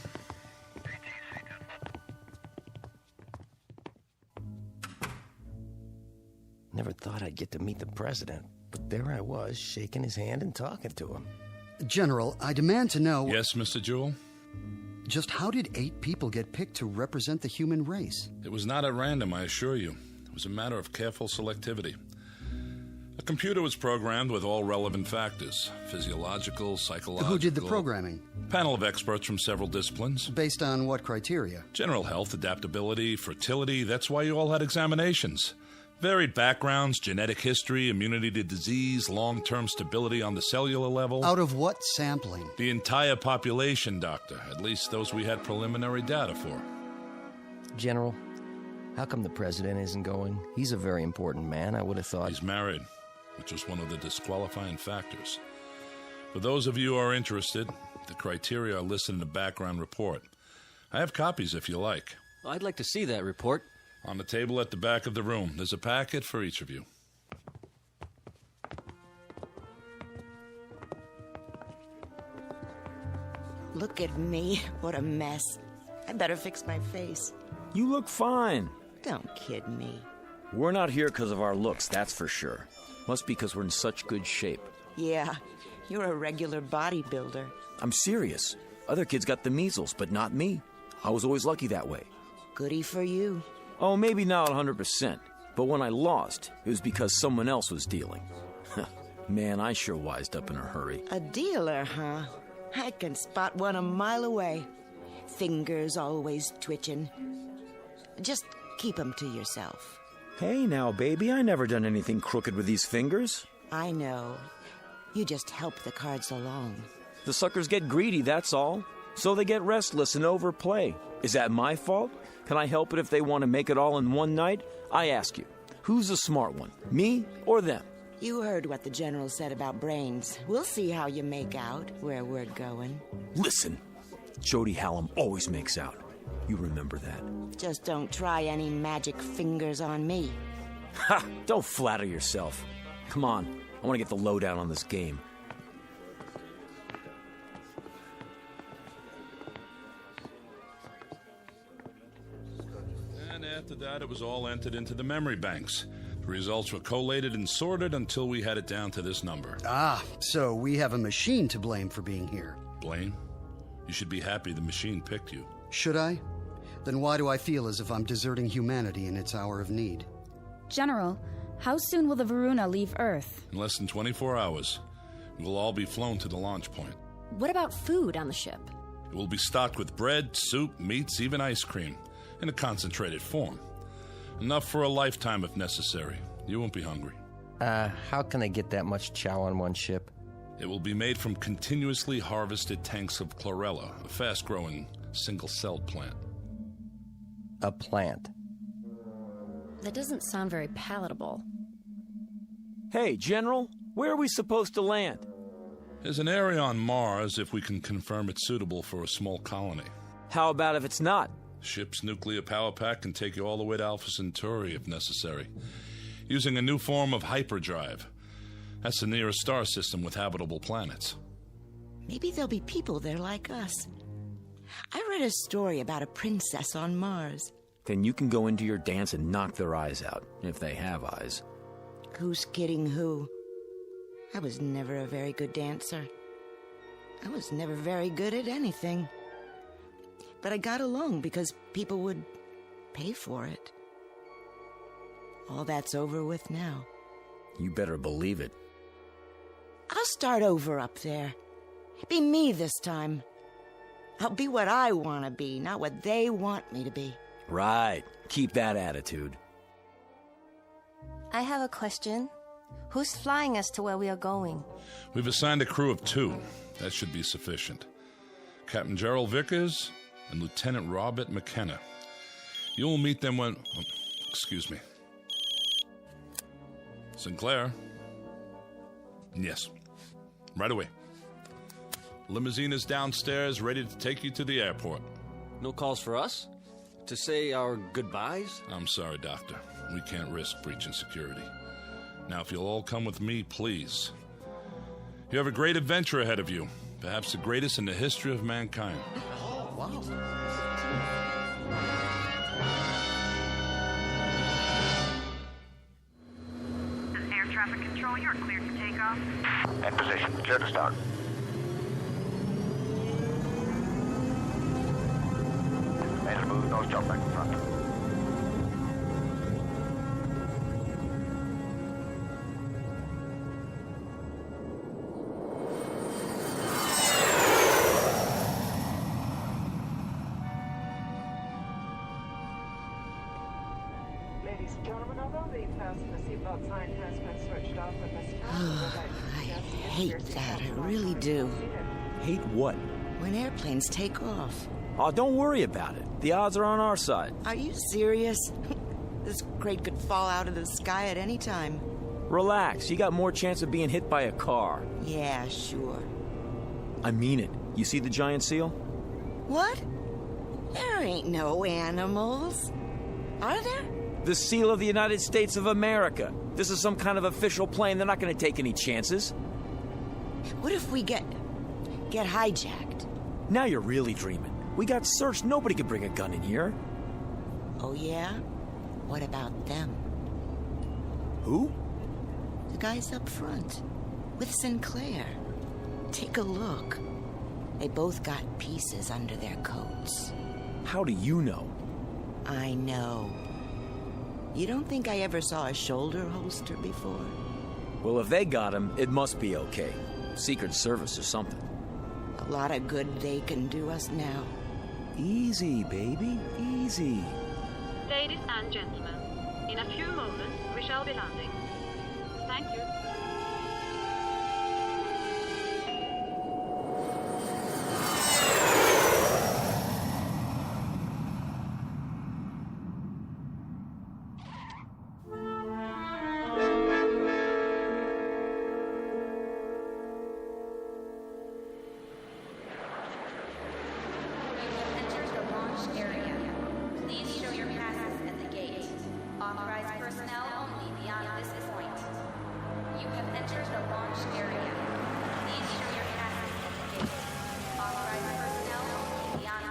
Never thought I'd get to meet the president, but there I was, shaking his hand and talking to him. General, I demand to know... Yes, Mr. Jewell? Just how did 8 people get picked to represent the human race? It was not at random, I assure you. It was a matter of careful selectivity. A computer was programmed with all relevant factors, physiological, psychological... Who did the programming? Panel of experts from several disciplines. Based on what criteria? General health, adaptability, fertility. That's why you all had examinations. Varied backgrounds, genetic history, immunity to disease, long-term stability on the cellular level. Out of what sampling? The entire population, Doctor. At least those we had preliminary data for. General, how come the president isn't going? He's a very important man. I would have thought... He's married, which was one of the disqualifying factors. For those of you who are interested, the criteria are listed in the background report. I have copies if you like. I'd like to see that report. On the table at the back of the room. There's a packet for each of you. Look at me. What a mess. I better fix my face. You look fine. Don't kid me. We're not here because of our looks, that's for sure. Must be because we're in such good shape. Yeah, you're a regular bodybuilder. I'm serious. Other kids got the measles, but not me. I was always lucky that way. Goody for you. Oh, maybe not 100%. But when I lost, it was because someone else was dealing. Man, I sure wised up in a hurry. A dealer, huh? I can spot one a mile away. Fingers always twitching. Just keep 'em to yourself. Hey now, baby, I never done anything crooked with these fingers. I know. You just help the cards along. The suckers get greedy, that's all. So they get restless and overplay. Is that my fault? Can I help it if they want to make it all in one night? I ask you, who's the smart one, me or them? You heard what the general said about brains. We'll see how you make out where we're going. Listen, Jody Hallam always makes out. You remember that. Just don't try any magic fingers on me. Ha! Don't flatter yourself. Come on, I want to get the lowdown on this game. And after that, it was all entered into the memory banks. The results were collated and sorted until we had it down to this number. Ah, so we have a machine to blame for being here. Blame? You should be happy the machine picked you. Should I? Then why do I feel as if I'm deserting humanity in its hour of need? General, how soon will the Varuna leave Earth? In less than 24 hours, we'll all be flown to the launch point. What about food on the ship? It will be stocked with bread, soup, meats, even ice cream, in a concentrated form. Enough for a lifetime if necessary. You won't be hungry. How can they get that much chow on one ship? It will be made from continuously harvested tanks of chlorella, a fast-growing, single-celled plant. A plant? That doesn't sound very palatable. Hey, General, where are we supposed to land? There's an area on Mars if we can confirm it's suitable for a small colony. How about if it's not? Ship's nuclear power pack can take you all the way to Alpha Centauri if necessary, using a new form of hyperdrive. That's the nearest star system with habitable planets. Maybe there'll be people there like us. I read a story about a princess on Mars. Then you can go into your dance and knock their eyes out, if they have eyes. Who's kidding who? I was never a very good dancer. I was never very good at anything. But I got along because people would pay for it. All that's over with now. You better believe it. I'll start over up there. Be me this time. I'll be what I want to be, not what they want me to be. Right. Keep that attitude. I have a question. Who's flying us to where we are going? We've assigned a crew of 2. That should be sufficient. Captain Gerald Vickers and Lieutenant Robert McKenna. You will meet them when... excuse me. Sinclair? Yes. Right away. Limousine is downstairs, ready to take you to the airport. No calls for us? To say our goodbyes? I'm sorry, Doctor. We can't risk breaching security. Now, if you'll all come with me, please. You have a great adventure ahead of you. Perhaps the greatest in the history of mankind. Oh, wow. Air traffic control, you're cleared for takeoff. In position. Clear to start. Major move, nose job back in front. Ladies and gentlemen, although the fasten seatbelt sign has been switched off at this time, I hate that, I really do. Hate what? When airplanes take off. Oh, don't worry about it. The odds are on our side. Are you serious? This crate could fall out of the sky at any time. Relax. You got more chance of being hit by a car. Yeah, sure. I mean it. You see the giant seal? What? There ain't no animals. Are there? The seal of the United States of America. This is some kind of official plane. They're not going to take any chances. What if we get hijacked? Now you're really dreaming. We got searched. Nobody could bring a gun in here. Oh, yeah? What about them? Who? The guys up front. With Sinclair. Take a look. They both got pieces under their coats. How do you know? I know. You don't think I ever saw a shoulder holster before? Well, if they got him, it must be okay. Secret Service or something. A lot of good they can do us now. Easy, baby. Easy. Ladies and gentlemen, in a few moments we shall be landing. Thank you.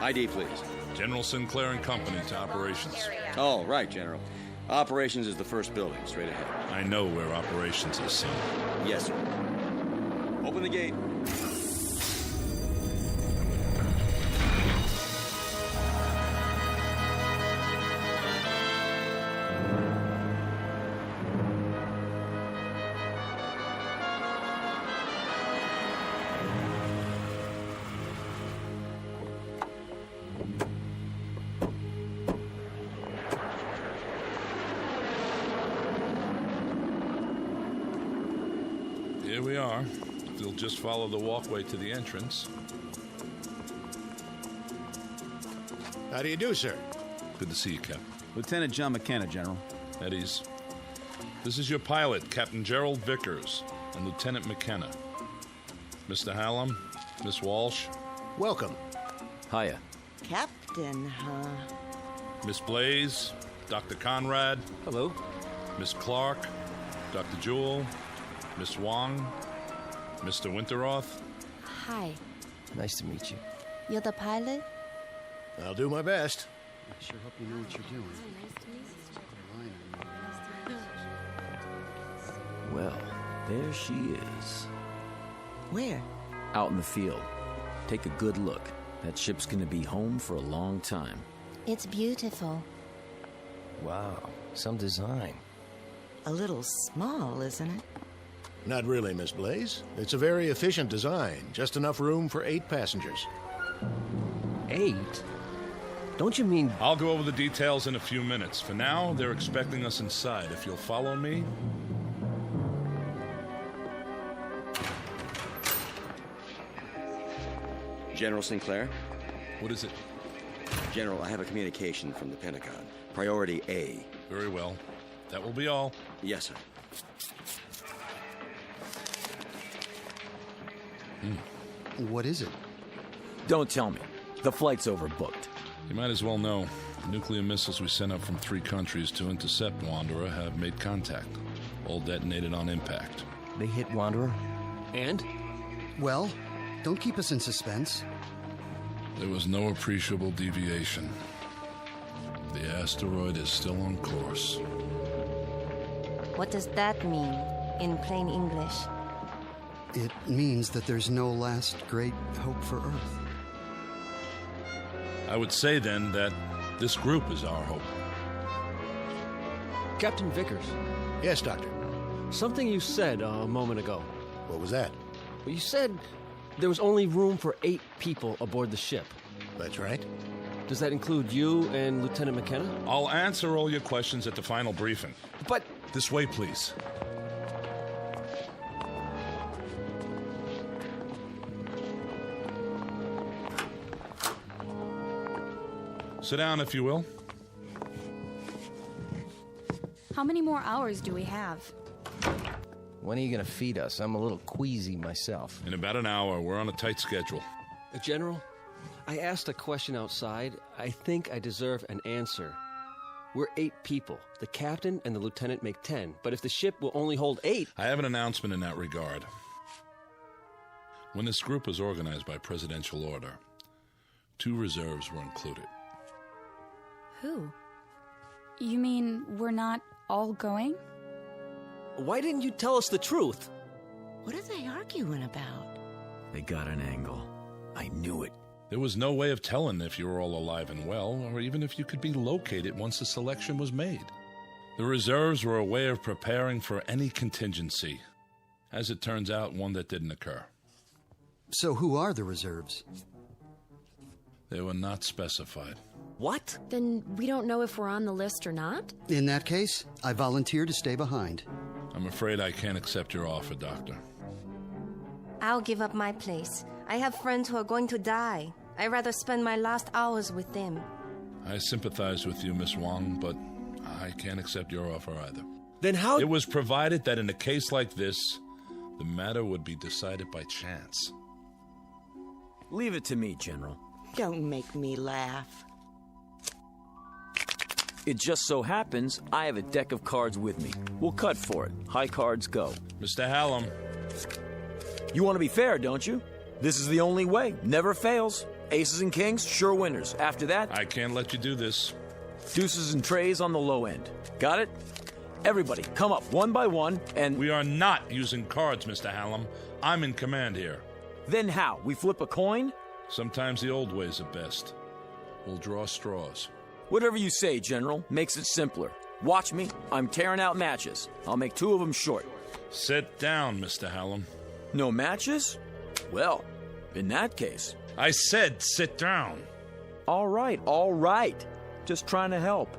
ID, please. General Sinclair and Company to operations. Oh, right, General. Operations is the first building, straight ahead. I know where operations is, son. Yes, sir. Open the gate. Here we are. If you'll just follow the walkway to the entrance. How do you do, sir? Good to see you, Captain. Lieutenant John McKenna, General. At ease. This is your pilot, Captain Gerald Vickers, and Lieutenant McKenna. Mr. Hallam, Miss Walsh. Welcome. Hiya. Captain, huh? Miss Blaze, Dr. Conrad. Hello. Miss Clark, Dr. Jewell, Miss Wong, Mr. Winteroth. Hi. Nice to meet you. You're the pilot? I'll do my best. I sure hope you know what you're doing. Well, there she is. Where? Out in the field. Take a good look. That ship's gonna be home for a long time. It's beautiful. Wow, some design. A little small, isn't it? Not really, Miss Blaze. It's a very efficient design. Just enough room for 8 passengers. 8? Don't you mean... I'll go over the details in a few minutes. For now, they're expecting us inside. If you'll follow me... General Sinclair? What is it? General, I have a communication from the Pentagon. Priority A. Very well. That will be all. Yes, sir. What is it? Don't tell me. The flight's overbooked. You might as well know. The nuclear missiles we sent up from 3 countries to intercept Wanderer have made contact. All detonated on impact. They hit Wanderer? And? Well, don't keep us in suspense. There was no appreciable deviation. The asteroid is still on course. What does that mean in plain English? It means that there's no last great hope for Earth. I would say then that this group is our hope. Captain Vickers. Yes, Doctor. Something you said a moment ago. What was that? Well, you said there was only room for 8 people aboard the ship. That's right. Does that include you and Lieutenant McKenna? I'll answer all your questions at the final briefing. But... This way, please. Sit down, if you will. How many more hours do we have? When are you going to feed us? I'm a little queasy myself. In about an hour. We're on a tight schedule. General, I asked a question outside. I think I deserve an answer. We're 8 people. The captain and the lieutenant make 10. But if the ship will only hold 8... I have an announcement in that regard. When this group was organized by presidential order, 2 reserves were included. Who? You mean we're not all going? Why didn't you tell us the truth? What are they arguing about? They got an angle. I knew it. There was no way of telling if you were all alive and well, or even if you could be located once the selection was made. The reserves were a way of preparing for any contingency. As it turns out, one that didn't occur. So who are the reserves? They were not specified. What? Then we don't know if we're on the list or not? In that case, I volunteer to stay behind. I'm afraid I can't accept your offer, Doctor. I'll give up my place. I have friends who are going to die. I'd rather spend my last hours with them. I sympathize with you, Miss Wong, but I can't accept your offer either. Then how... It was provided that in a case like this, the matter would be decided by chance. Leave it to me, General. Don't make me laugh. It just so happens I have a deck of cards with me. We'll cut for it. High cards go. Mr. Hallam. You want to be fair, don't you? This is the only way. Never fails. Aces and kings, sure winners. After that... I can't let you do this. Deuces and trays on the low end. Got it? Everybody, come up one by one and... We are not using cards, Mr. Hallam. I'm in command here. Then how? We flip a coin? Sometimes the old ways are best. We'll draw straws. Whatever you say, General. Makes it simpler. Watch me. I'm tearing out matches. I'll make 2 of them short. Sit down, Mr. Hallam. No matches? Well, in that case... I said sit down. All right. Just trying to help.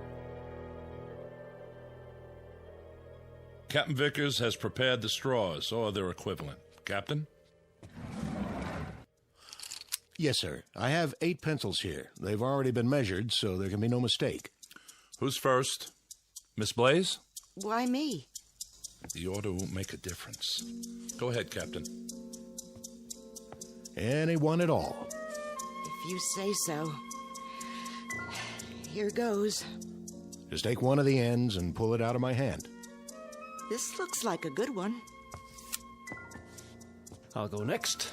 Captain Vickers has prepared the straws, or their equivalent. Captain? Yes, sir. I have 8 pencils here. They've already been measured, so there can be no mistake. Who's first? Miss Blaze? Why me? The order won't make a difference. Go ahead, Captain. Anyone at all. If you say so. Here goes. Just take one of the ends and pull it out of my hand. This looks like a good one. I'll go next.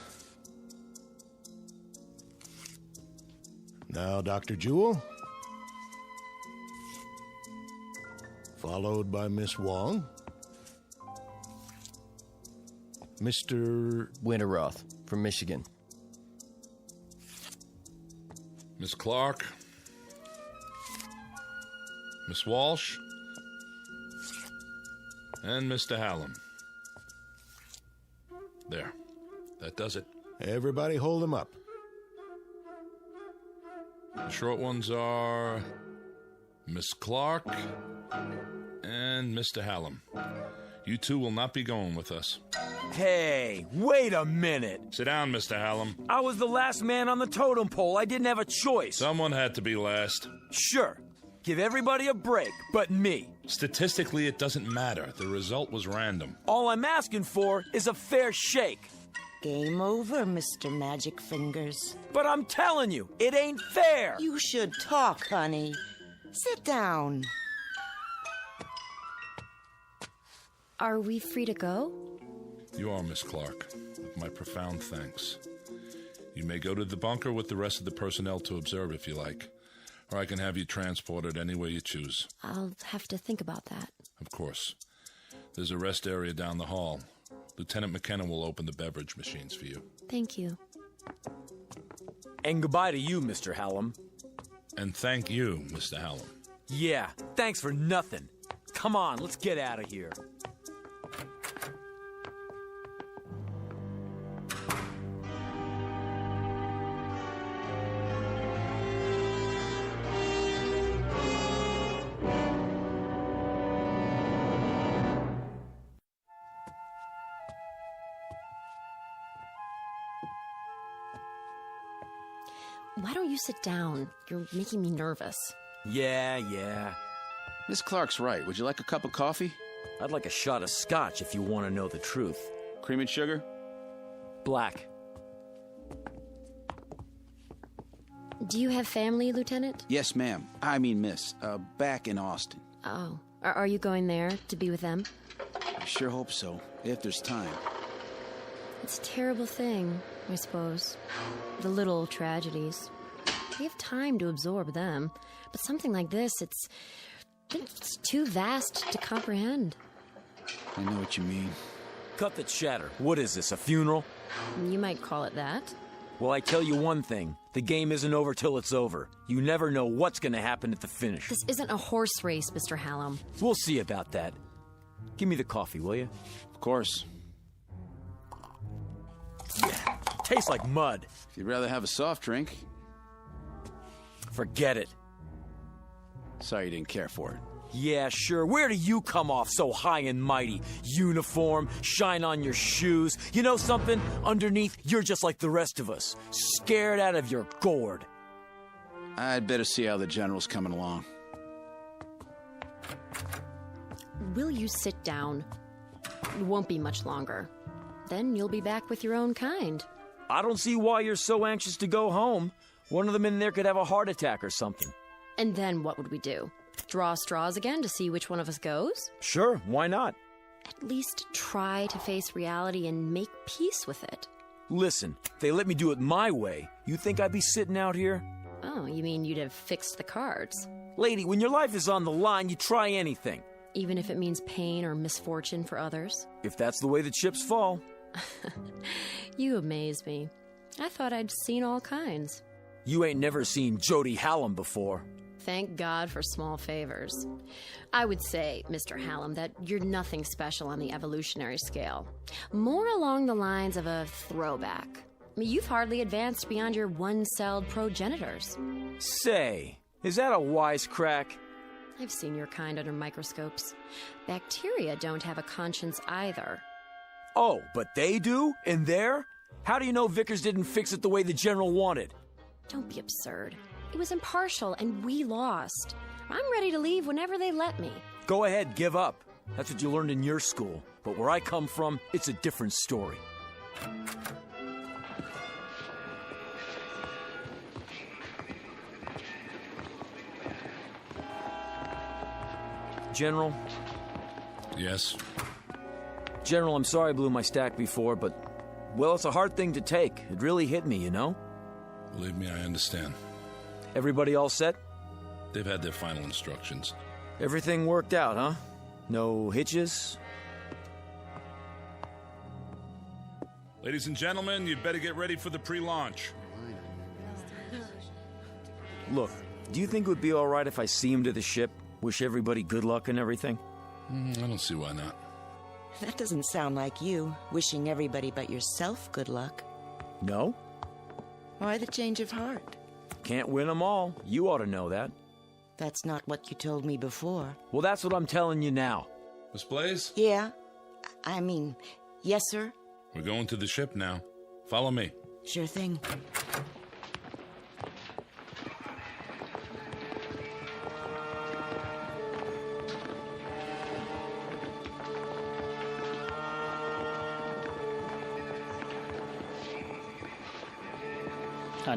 Now, Dr. Jewell. Followed by Miss Wong. Mr. Winterroth from Michigan. Miss Clark. Miss Walsh. And Mr. Hallam. There. That does it. Everybody hold them up. The short ones are Miss Clark and Mr. Hallam. You two will not be going with us. Hey, wait a minute. Sit down, Mr. Hallam. I was the last man on the totem pole. I didn't have a choice. Someone had to be last. Sure. Give everybody a break, but me. Statistically, it doesn't matter. The result was random. All I'm asking for is a fair shake. Game over, Mr. Magic Fingers. But I'm telling you, it ain't fair. You should talk, honey. Sit down. Are we free to go? You are, Miss Clark. With my profound thanks. You may go to the bunker with the rest of the personnel to observe if you like. Or I can have you transported any way you choose. I'll have to think about that. Of course. There's a rest area down the hall. Lieutenant McKenna will open the beverage machines for you. Thank you. And goodbye to you, Mr. Hallam. And thank you, Mr. Hallam. Yeah, thanks for nothing. Come on, let's get out of here. Why don't you sit down? You're making me nervous. Yeah. Miss Clark's right. Would you like a cup of coffee? I'd like a shot of scotch if you want to know the truth. Cream and sugar? Black. Do you have family, Lieutenant? Yes, ma'am. I mean, miss. Back in Austin. Oh. Are you going there to be with them? I sure hope so, if there's time. It's a terrible thing, I suppose. The little tragedies. We have time to absorb them. But something like this, it's too vast to comprehend. I know what you mean. Cut the chatter. What is this, a funeral? You might call it that. Well, I tell you one thing. The game isn't over till it's over. You never know what's going to happen at the finish. This isn't a horse race, Mr. Hallam. We'll see about that. Give me the coffee, will you? Of course. Yeah, tastes like mud. If you'd rather have a soft drink. Forget it. Sorry you didn't care for it. Yeah, sure. Where do you come off so high and mighty? Uniform, shine on your shoes. You know something? Underneath, you're just like the rest of us. Scared out of your gourd. I'd better see how the general's coming along. Will you sit down? It won't be much longer. Then you'll be back with your own kind. I don't see why you're so anxious to go home. One of them in there could have a heart attack or something. And then what would we do? Draw straws again to see which one of us goes? Sure, why not? At least try to face reality and make peace with it. Listen, if they let me do it my way, you think I'd be sitting out here? Oh, you mean you'd have fixed the cards? Lady, when your life is on the line, you try anything. Even if it means pain or misfortune for others? If that's the way the chips fall. You amaze me. I thought I'd seen all kinds. You ain't never seen Jody Hallam before. Thank God for small favors. I would say, Mr. Hallam, that you're nothing special on the evolutionary scale. More along the lines of a throwback. You've hardly advanced beyond your one-celled progenitors. Say, is that a wisecrack? I've seen your kind under microscopes. Bacteria don't have a conscience either. Oh, but they do? In there? How do you know Vickers didn't fix it the way the General wanted? Don't be absurd. It was impartial, and we lost. I'm ready to leave whenever they let me. Go ahead, give up. That's what you learned in your school. But where I come from, it's a different story. General? Yes? General, I'm sorry I blew my stack before, but, well, it's a hard thing to take. It really hit me, you know? Believe me, I understand. Everybody all set? They've had their final instructions. Everything worked out, huh? No hitches? Ladies and gentlemen, you'd better get ready for the pre-launch. Look, do you think it would be all right if I see him to the ship? Wish everybody good luck and everything? I don't see why not. That doesn't sound like you, wishing everybody but yourself good luck. No? Why the change of heart? Can't win them all. You ought to know that. That's not what you told me before. Well, that's what I'm telling you now. Miss Blaze? Yeah. Yes, sir? We're going to the ship now. Follow me. Sure thing.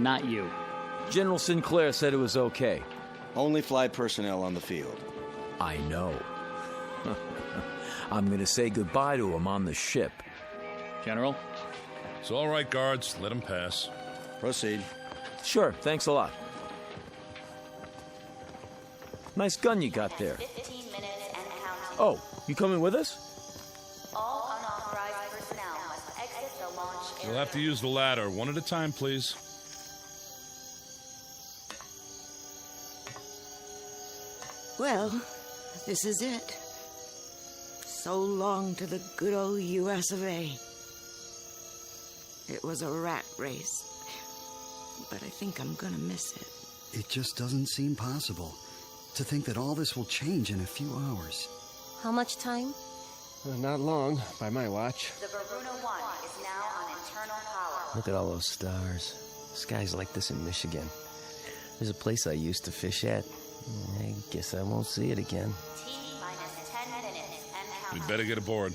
Not you. General Sinclair said it was okay. Only flight personnel on the field. I know. I'm going to say goodbye to him on the ship. General? It's all right, guards. Let him pass. Proceed. Sure, thanks a lot. Nice gun you got there. Oh, you coming with us? All unauthorized personnel must exit the launch area. You'll have to use the ladder. One at a time, please. Well, this is it. So long to the good old U.S. of A. It was a rat race, but I think I'm gonna miss it. It just doesn't seem possible to think that all this will change in a few hours. How much time? Not long, by my watch. The Varuna 1 is now on internal power. Look at all those stars. The sky's like this in Michigan. There's a place I used to fish at. I guess I won't see it again. T-minus 10 minutes and counting. We'd better get aboard.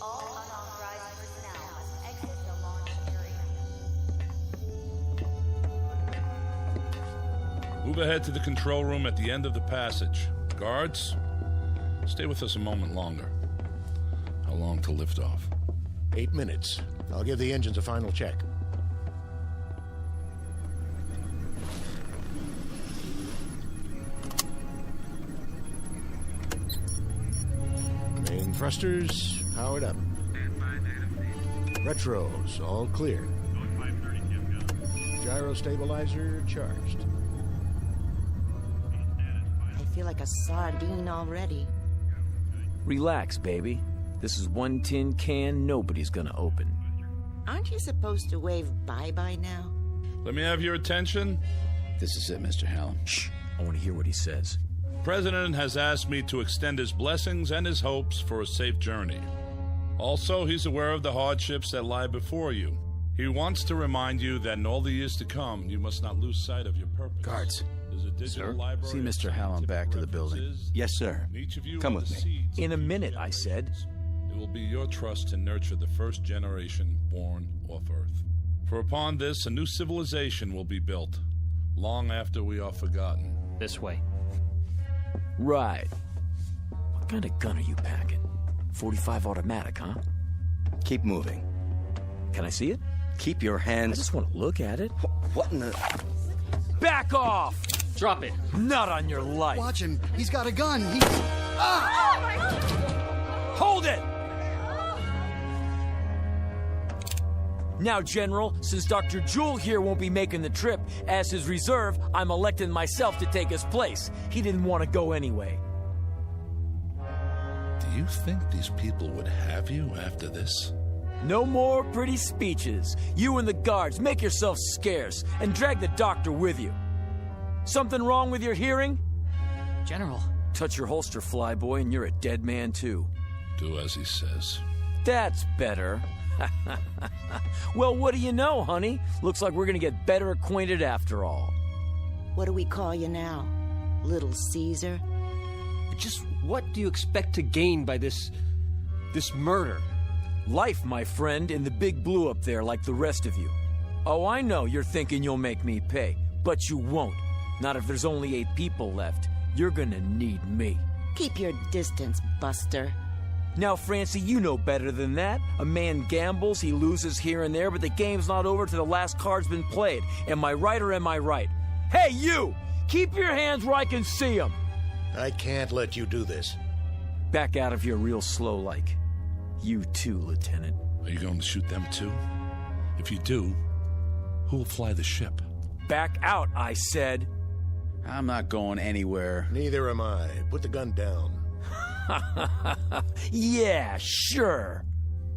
All unauthorized personnel must exit the launch area. Move ahead to the control room at the end of the passage. Guards, stay with us a moment longer. How long to lift off? 8 minutes. I'll give the engines a final check. Main thrusters powered up. Retros all clear. Gyro stabilizer charged. I feel like a sardine already. Relax, baby. This is one tin can nobody's gonna open. Aren't you supposed to wave bye-bye now? Let me have your attention. This is it, Mr. Hallam. Shh. I want to hear what he says. The President has asked me to extend his blessings and his hopes for a safe journey. Also, he's aware of the hardships that lie before you. He wants to remind you that in all the years to come, you must not lose sight of your purpose. Guards. There's a digital library. See Mr. Hallam back to the building. Yes, sir. Each of you Come are with the me. seeds In a of minute, future I said. generations. It will be your trust to nurture the first generation born off Earth. For upon this, a new civilization will be built, long after we are forgotten. This way. Right. What kind of gun are you packing? 45 automatic, huh? Keep moving. Can I see it? Keep your hands... I just want to look at it. What in the... Back off! Drop it. Not on your life. Watch him. He's got a gun. He's... Ah! Oh, my God. Hold it! Now, General, since Dr. Jewell here won't be making the trip, as his reserve, I'm electing myself to take his place. He didn't want to go anyway. Do you think these people would have you after this? No more pretty speeches. You and the guards, make yourselves scarce, and drag the doctor with you. Something wrong with your hearing? General. Touch your holster, flyboy, and you're a dead man, too. Do as he says. That's better. Well, what do you know, honey? Looks like we're gonna get better acquainted after all. What do we call you now? Little Caesar? Just what do you expect to gain by this murder? Life, my friend, in the big blue up there like the rest of you. Oh, I know you're thinking you'll make me pay, but you won't. Not if there's only 8 people left. You're gonna need me. Keep your distance, Buster. Now, Francie, you know better than that. A man gambles, he loses here and there, but the game's not over till the last card's been played. Am I right or am I right? Hey, you! Keep your hands where I can see them! I can't let you do this. Back out of here real slow like. You too, Lieutenant. Are you going to shoot them too? If you do, who will fly the ship? Back out, I said. I'm not going anywhere. Neither am I. Put the gun down. Yeah, sure.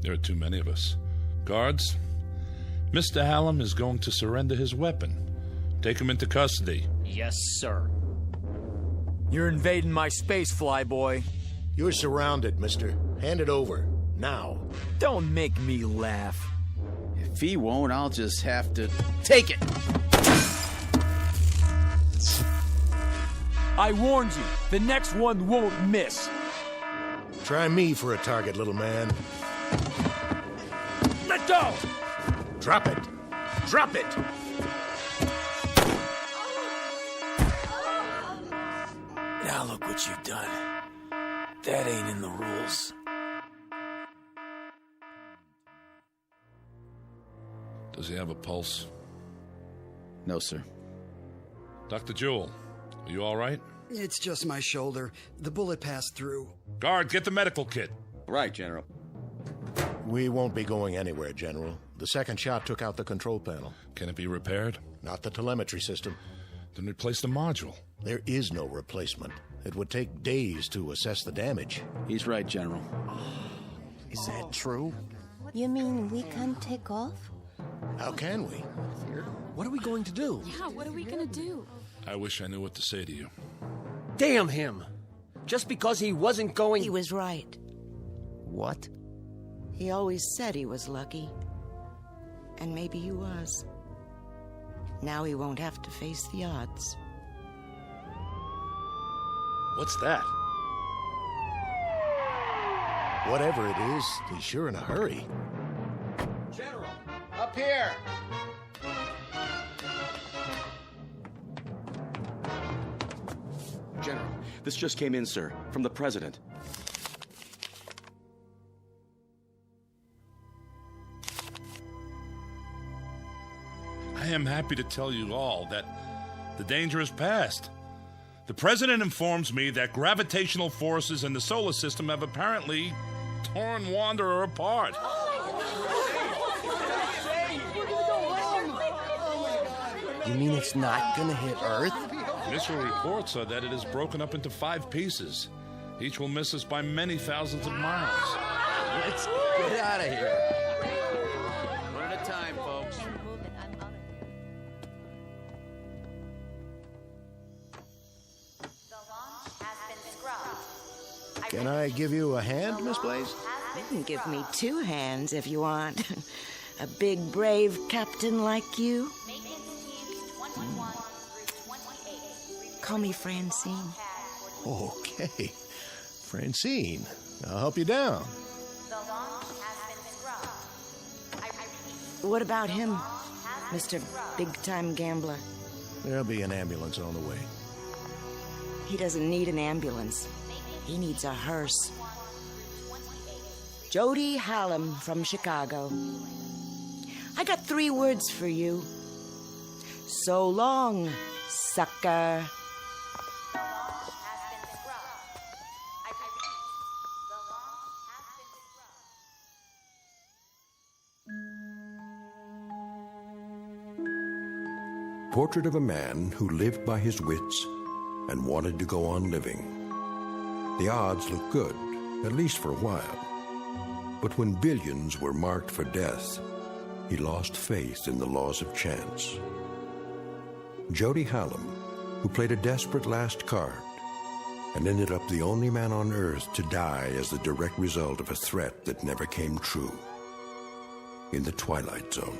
There are too many of us. Guards, Mr. Hallam is going to surrender his weapon. Take him into custody. Yes, sir. You're invading my space, flyboy. You're surrounded, mister. Hand it over. Now. Don't make me laugh. If he won't, I'll just have to take it. I warned you. The next one won't miss. Try me for a target, little man. Let go! Drop it. Drop it! Now look what you've done. That ain't in the rules. Does he have a pulse? No, sir. Dr. Jewell, are you all right? It's just my shoulder. The bullet passed through. Guard, get the medical kit. Right, General. We won't be going anywhere, General. The second shot took out the control panel. Can it be repaired? Not the telemetry system. Then replace the module. There is no replacement. It would take days to assess the damage. He's right, General. Is that true? You mean we can't take off? How can we? What are we going to do? Yeah, what are we gonna do? I wish I knew what to say to you. Damn him! Just because he wasn't going... He was right. What? He always said he was lucky. And maybe he was. Now he won't have to face the odds. What's that? Whatever it is, he's sure in a hurry. General, up here! General, this just came in, sir, from the President. I am happy to tell you all that the danger is past. The President informs me that gravitational forces in the solar system have apparently torn Wanderer apart. You mean it's not gonna hit Earth? Initial reports are that it is broken up into 5 pieces. Each will miss us by many thousands of miles. Let's get out of here. One at a time, folks. Can I give you a hand, Miss Blaze? You can give me 2 hands if you want. A big, brave captain like you. Call me Francine. Okay. Francine, I'll help you down. What about him, Mr. Big-Time Gambler? There'll be an ambulance on the way. He doesn't need an ambulance. He needs a hearse. Jody Hallam from Chicago. I got 3 words for you. So long, sucker. Portrait of a man who lived by his wits and wanted to go on living. The odds looked good, at least for a while. But when billions were marked for death, he lost faith in the laws of chance. Jody Hallam, who played a desperate last card and ended up the only man on Earth to die as the direct result of a threat that never came true. In the Twilight Zone.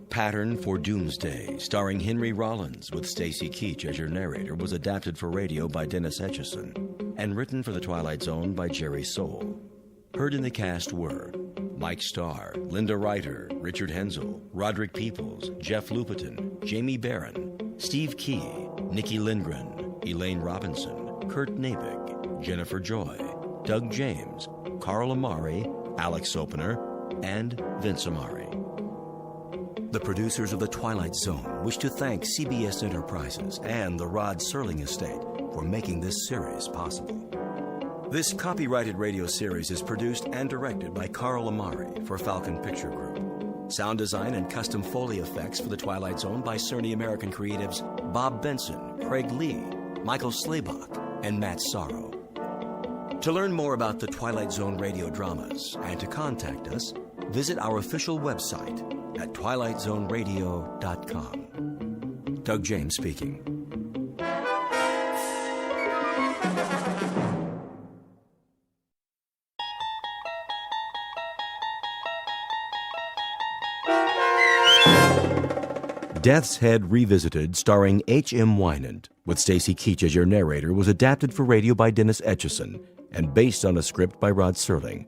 Pattern for Doomsday, starring Henry Rollins with Stacy Keach as your narrator, was adapted for radio by Dennis Etchison and written for The Twilight Zone by Jerry Soule. Heard in the cast were Mike Starr, Linda Ryder, Richard Hensel, Roderick Peoples, Jeff Lupetin, Jamie Barron, Steve Key, Nikki Lindgren, Elaine Robinson, Kurt Nabig, Jennifer Joy, Doug James, Carl Amari, Alex Sopener, and Vince Amari. The producers of The Twilight Zone wish to thank CBS Enterprises and the Rod Serling Estate for making this series possible. This copyrighted radio series is produced and directed by Carl Amari for Falcon Picture Group. Sound design and custom Foley effects for The Twilight Zone by Cerny American creatives Bob Benson, Craig Lee, Michael Slaybach, and Matt Sorrow. To learn more about The Twilight Zone radio dramas and to contact us, visit our official website at twilightzoneradio.com. Doug James speaking. Death's Head Revisited, starring H.M. Wynant, with Stacy Keach as your narrator, was adapted for radio by Dennis Etchison and based on a script by Rod Serling.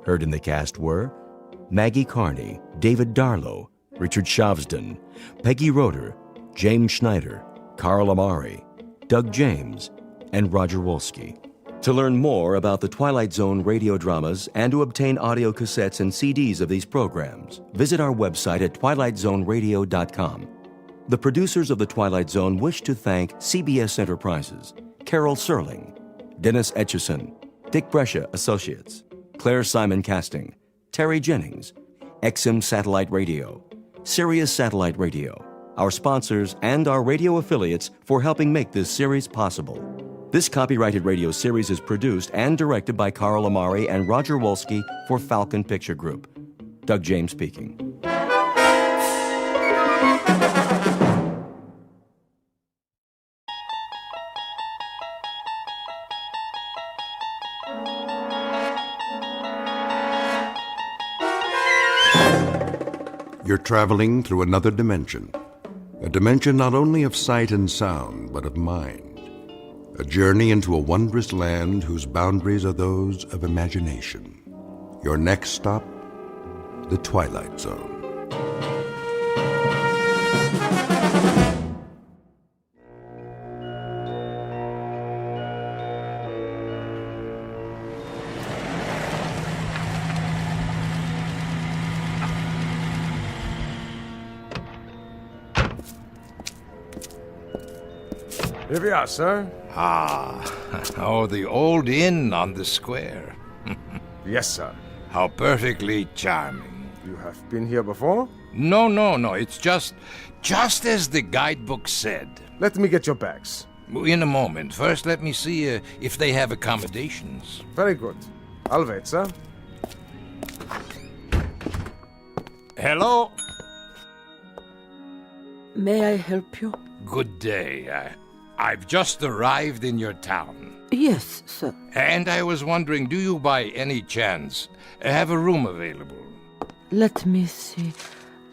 Heard in the cast were Maggie Carney, David Darlow, Richard Shavsden, Peggy Roeder, James Schneider, Carl Amari, Doug James, and Roger Wolski. To learn more about the Twilight Zone radio dramas and to obtain audio cassettes and CDs of these programs, visit our website at twilightzoneradio.com. The producers of The Twilight Zone wish to thank CBS Enterprises, Carol Serling, Dennis Etchison, Dick Brescia Associates, Claire Simon Casting, Terry Jennings, XM Satellite Radio, Sirius Satellite Radio, our sponsors, and our radio affiliates for helping make this series possible. This copyrighted radio series is produced and directed by Carl Amari and Roger Wolski for Falcon Picture Group. Doug James speaking. You're traveling through another dimension. A dimension not only of sight and sound, but of mind. A journey into a wondrous land whose boundaries are those of imagination. Your next stop, the Twilight Zone. Here we are, sir. Oh, the old inn on the square. Yes, sir. How perfectly charming. You have been here before? No. It's just as the guidebook said. Let me get your bags. In a moment. First, let me see if they have accommodations. Very good. I'll wait, sir. Hello? May I help you? Good day. I've just arrived in your town. Yes, sir. And I was wondering, do you by any chance have a room available? Let me see.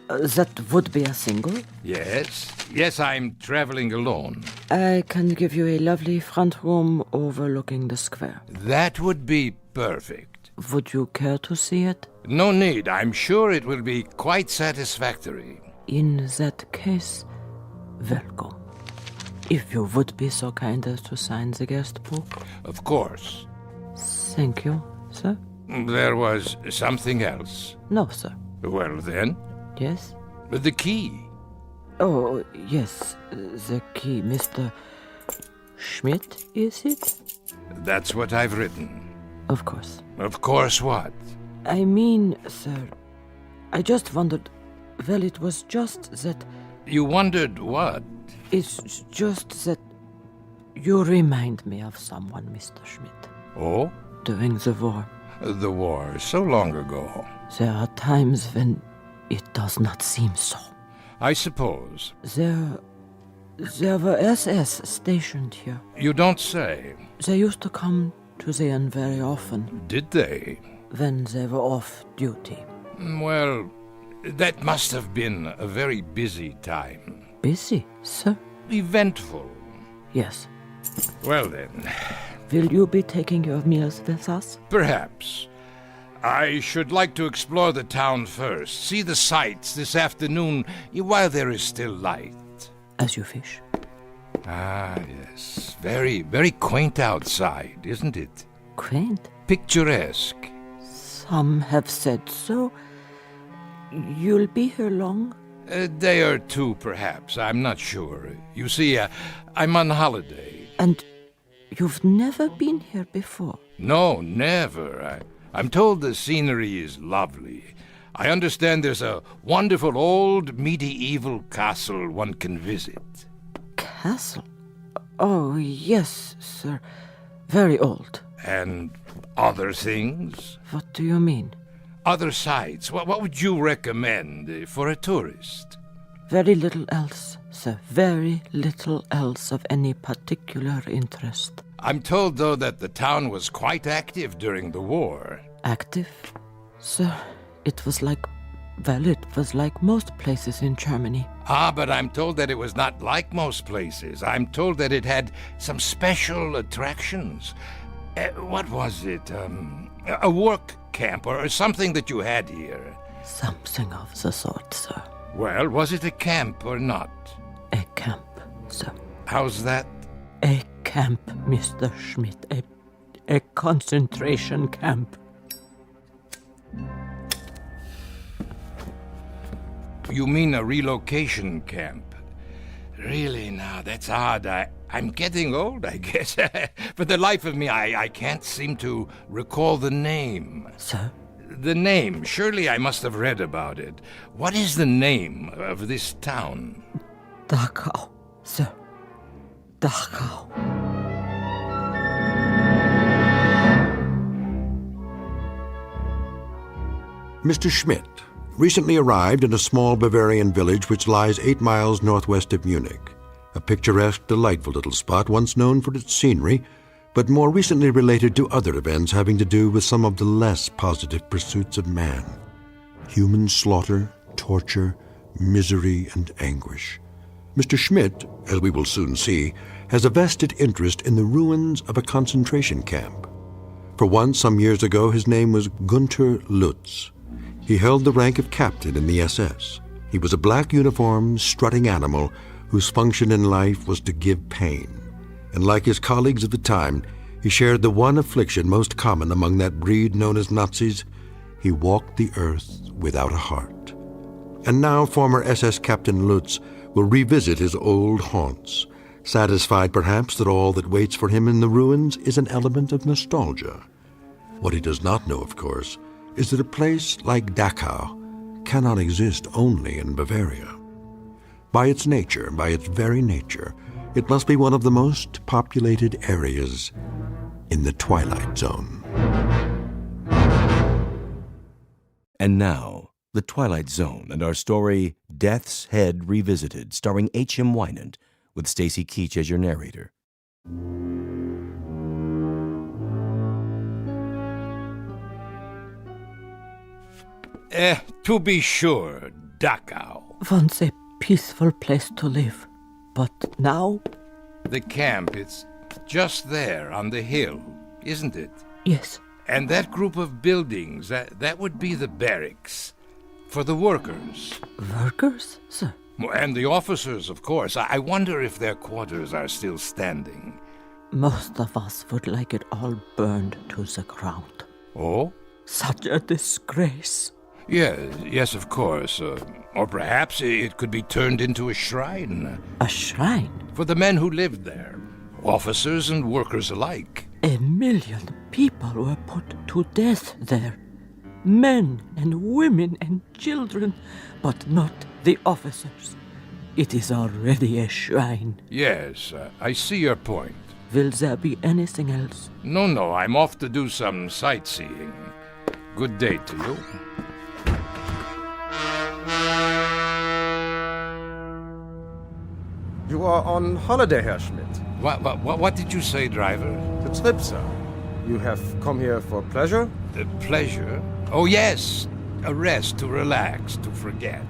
That would be a single? Yes, I'm traveling alone. I can give you a lovely front room overlooking the square. That would be perfect. Would you care to see it? No need. I'm sure it will be quite satisfactory. In that case, welcome. If you would be so kind as to sign the guest book. Of course. Thank you, sir. There was something else. No, sir. Well, then? Yes? The key. Oh, yes, the key. Mr. Schmidt, is it? That's what I've written. Of course. Of course what? I mean, sir, I just wondered... Well, it was just that... You wondered what? It's just that you remind me of someone, Mr. Schmidt. Oh? During the war. The war, so long ago. There are times when it does not seem so. I suppose. There were SS stationed here. You don't say. They used to come to the inn very often. Did they? When they were off duty. Well, that must have been a very busy time. Busy, sir? Eventful. Yes. Well then. Will you be taking your meals with us? Perhaps. I should like to explore the town first, see the sights this afternoon while there is still light. As you wish. Ah, yes. Very, very quaint outside, isn't it? Quaint? Picturesque. Some have said so. You'll be here long? A day or two, perhaps. I'm not sure. You see, I'm on holiday. And you've never been here before? No, never. I'm told the scenery is lovely. I understand there's a wonderful old medieval castle one can visit. Castle? Oh, yes, sir. Very old. And other things? What do you mean? Other sights. What would you recommend for a tourist? Very little else, sir. Very little else of any particular interest. I'm told, though, that the town was quite active during the war. Active? Sir, it was like most places in Germany. Ah, but I'm told that it was not like most places. I'm told that it had some special attractions. What was it? A work camp or something that you had here? Something of the sort, sir. Well, was it a camp or not? A camp, sir. How's that? A camp, Mr. Schmidt. A concentration camp. You mean a relocation camp? Really, now, that's odd. I'm getting old, I guess. For the life of me, I can't seem to recall the name. Sir? The name. Surely I must have read about it. What is the name of this town? Dachau, sir. Dachau. Mr. Schmidt recently arrived in a small Bavarian village which lies 8 miles northwest of Munich. A picturesque, delightful little spot once known for its scenery, but more recently related to other events having to do with some of the less positive pursuits of man. Human slaughter, torture, misery, and anguish. Mr. Schmidt, as we will soon see, has a vested interest in the ruins of a concentration camp. For once, some years ago, his name was Gunther Lutz. He held the rank of captain in the SS. He was a black-uniformed, strutting animal whose function in life was to give pain. And like his colleagues of the time, he shared the one affliction most common among that breed known as Nazis. He walked the earth without a heart. And now former SS Captain Lutz will revisit his old haunts, satisfied perhaps that all that waits for him in the ruins is an element of nostalgia. What he does not know, of course, is that a place like Dachau cannot exist only in Bavaria. By its nature, by its very nature, it must be one of the most populated areas in the Twilight Zone. And now, The Twilight Zone and our story, Death's Head Revisited, starring H.M. Wynant, with Stacy Keach as your narrator. To be sure, Dachau. Once a peaceful place to live, but now... The camp, it's just there on the hill, isn't it? Yes. And that group of buildings, that would be the barracks. For the workers. Workers, sir? And the officers, of course. I wonder if their quarters are still standing. Most of us would like it all burned to the ground. Oh? Such a disgrace. Yes, of course. Or perhaps it could be turned into a shrine. A shrine? For the men who lived there. Officers and workers alike. 1 million people were put to death there. Men and women and children, but not the officers. It is already a shrine. Yes, I see your point. Will there be anything else? No, I'm off to do some sightseeing. Good day to you. You are on holiday, Herr Schmidt. What did you say, driver? The trip, sir. You have come here for pleasure? The pleasure? Oh, yes. A rest, to relax, to forget.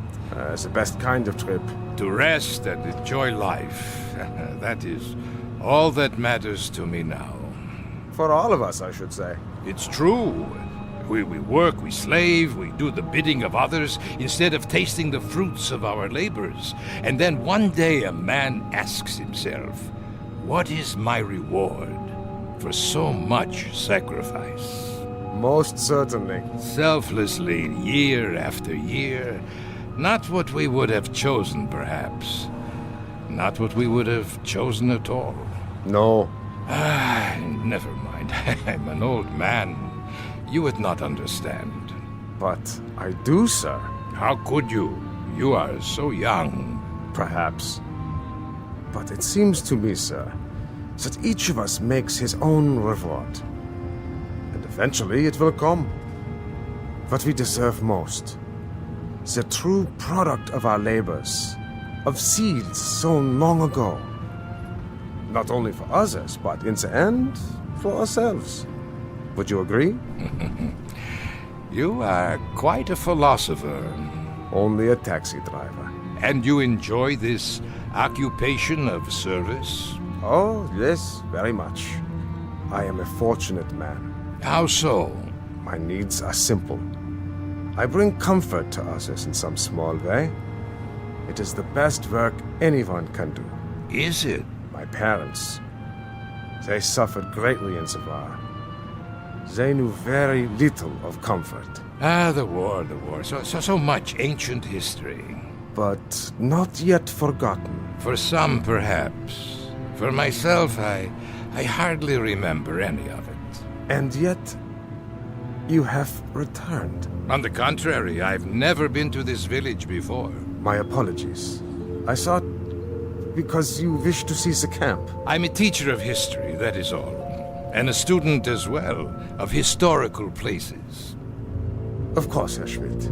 It's the best kind of trip. To rest and enjoy life. That is all that matters to me now. For all of us, I should say. It's true. We work, we slave, we do the bidding of others instead of tasting the fruits of our labors. And then one day a man asks himself, what is my reward for so much sacrifice? Most certainly. Selflessly, year after year. Not what we would have chosen, perhaps. Not what we would have chosen at all. No. Never mind. I'm an old man. You would not understand. But I do, sir. How could you? You are so young. Perhaps. But it seems to me, sir, that each of us makes his own reward. And eventually it will come. What we deserve most. The true product of our labors. Of seeds sown long ago. Not only for others, but in the end, for ourselves. Would you agree? You are quite a philosopher. Only a taxi driver. And you enjoy this occupation of service? Oh, yes, very much. I am a fortunate man. How so? My needs are simple. I bring comfort to others in some small way. It is the best work anyone can do. Is it? My parents. They suffered greatly in the war. They knew very little of comfort. The war. So much ancient history. But not yet forgotten. For some, perhaps. For myself, I hardly remember any of it. And yet, you have returned. On the contrary, I've never been to this village before. My apologies. I thought because you wish to see the camp. I'm a teacher of history, that is all. And a student as well, of historical places. Of course, Herr Schmidt.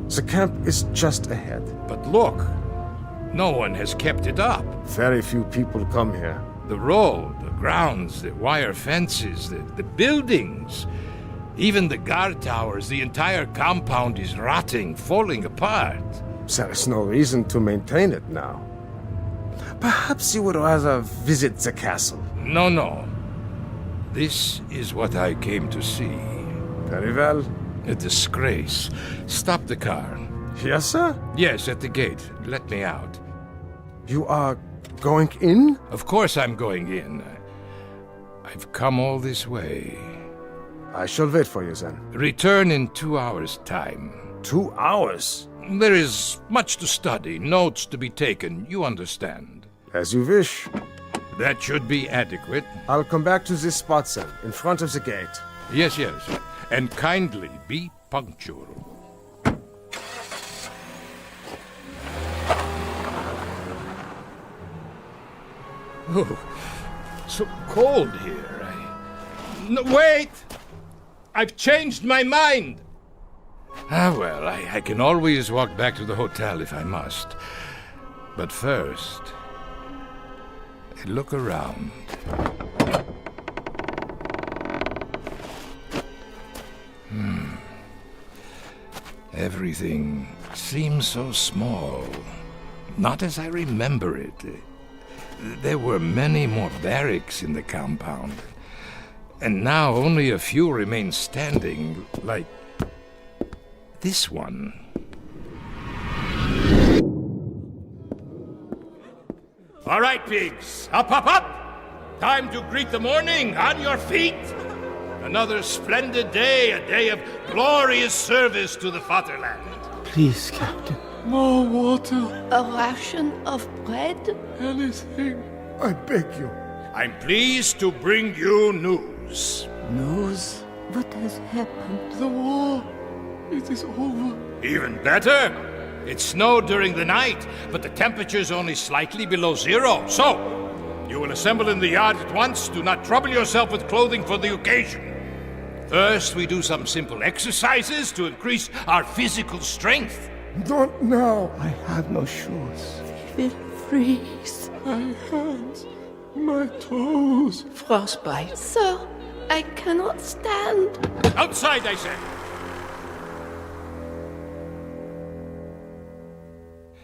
The camp is just ahead. But look, no one has kept it up. Very few people come here. The road, the grounds, the wire fences, the buildings, even the guard towers, the entire compound is rotting, falling apart. There is no reason to maintain it now. Perhaps you would rather visit the castle. No. This is what I came to see. Very well. A disgrace. Stop the car. Yes, sir? Yes, at the gate. Let me out. You are going in? Of course I'm going in. I've come all this way. I shall wait for you then. Return in 2 hours' time. 2 hours? There is much to study, notes to be taken, you understand. As you wish. That should be adequate. I'll come back to this spot, then, in front of the gate. Yes. And kindly be punctual. Oh, so cold here. No, wait! I've changed my mind! Well, I can always walk back to the hotel if I must. But first, I look around. Everything seems so small. Not as I remember it. There were many more barracks in the compound. And now only a few remain standing, like this one. All right, pigs. Up, up, up! Time to greet the morning. On your feet. Another splendid day, a day of glorious service to the fatherland. Please, Captain. More water. A ration of bread? Anything. I beg you. I'm pleased to bring you news. News? What has happened? The war. It is over. Even better. It snowed during the night, but the temperature's only slightly below zero. So, you will assemble in the yard at once. Do not trouble yourself with clothing for the occasion. First, we do some simple exercises to increase our physical strength. Not now. I have no shoes. Will freeze. My hands. My toes. Frostbite. Sir, I cannot stand. Outside, I say.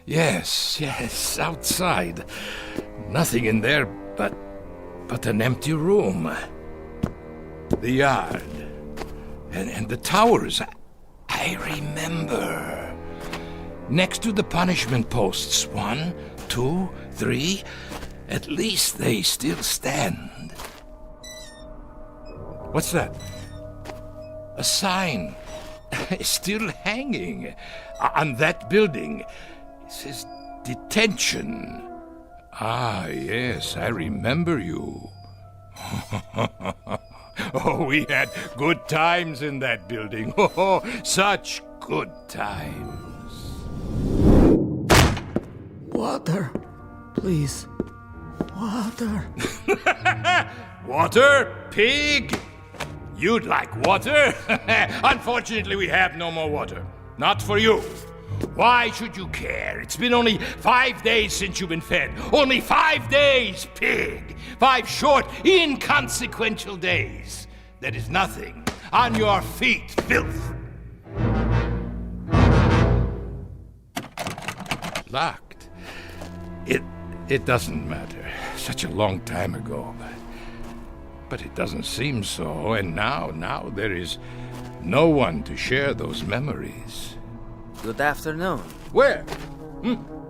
Yes, outside. Nothing in there but an empty room. The yard. And the towers. I remember. Next to the punishment posts. 1, 2, 3. At least they still stand. What's that? A sign. Still hanging. On that building. It says detention. Ah, yes, I remember you. Oh, we had good times in that building. Oh, such good times. Water. Please. Water. Water? Pig? You'd like water? Unfortunately, we have no more water. Not for you. Why should you care? It's been only 5 days since you've been fed. Only 5 days, pig. 5 short, inconsequential days. That is nothing. On your feet, filth. Locked. It doesn't matter. Such a long time ago. But it doesn't seem so. And now there is no one to share those memories. Good afternoon. Where?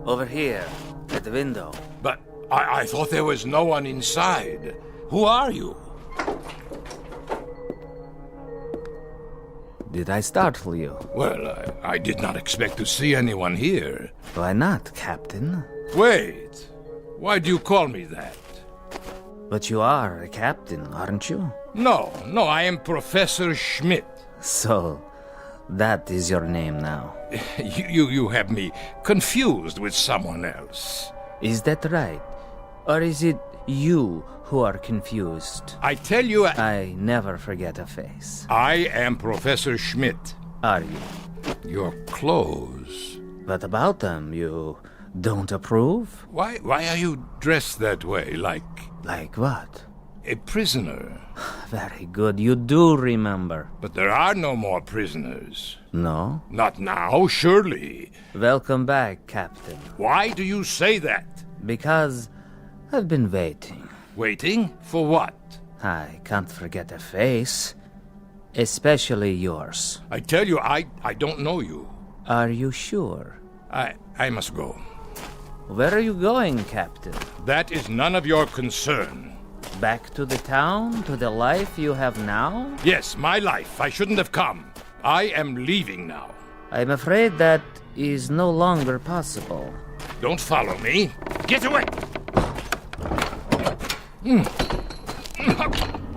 Over here, at the window. But I thought there was no one inside. Who are you? Did I startle you? Well, I did not expect to see anyone here. Why not, Captain? Wait. Why do you call me that? But you are a captain, aren't you? No, I am Professor Schmidt. So, that is your name now. You have me confused with someone else. Is that right? Or is it you who are confused? I tell you... I never forget a face. I am Professor Schmidt. Are you? Your clothes. What about them? You don't approve? Why are you dressed that way, like... Like what? A prisoner. Very good, you do remember. But there are no more prisoners. No? Not now, surely. Welcome back, Captain. Why do you say that? Because I've been waiting. Waiting? For what? I can't forget a face. Especially yours. I tell you, I don't know you. Are you sure? I must go. Where are you going, Captain? That is none of your concern. Back to the town? To the life you have now? Yes, my life. I shouldn't have come. I am leaving now. I'm afraid that is no longer possible. Don't follow me. Get away!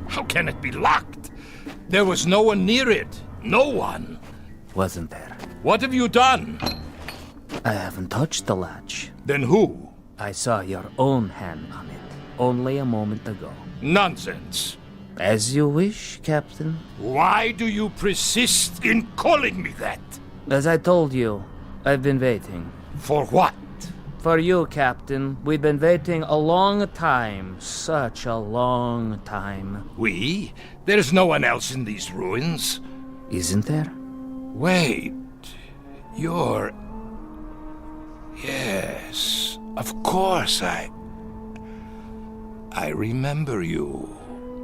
How can it be locked? There was no one near it. No one. Wasn't there? What have you done? I haven't touched the latch. Then who? I saw your own hand on it only a moment ago. Nonsense. As you wish, Captain. Why do you persist in calling me that? As I told you, I've been waiting. For what? For you, Captain. We've been waiting a long time. Such a long time. We? There's no one else in these ruins. Isn't there? Wait. You're... Yes, of course I remember you.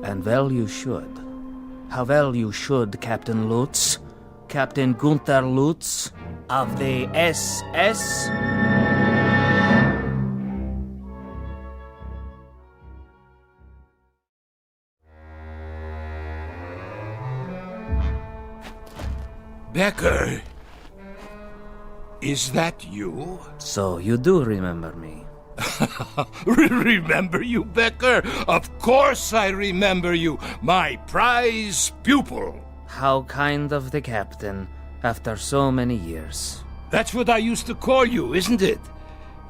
And well you should. How well you should, Captain Lutz. Captain Gunther Lutz of the SS. Becker, is that you? So you do remember me. Remember you, Becker? Of course I remember you, my prize pupil. How kind of the captain, after so many years. That's what I used to call you, isn't it?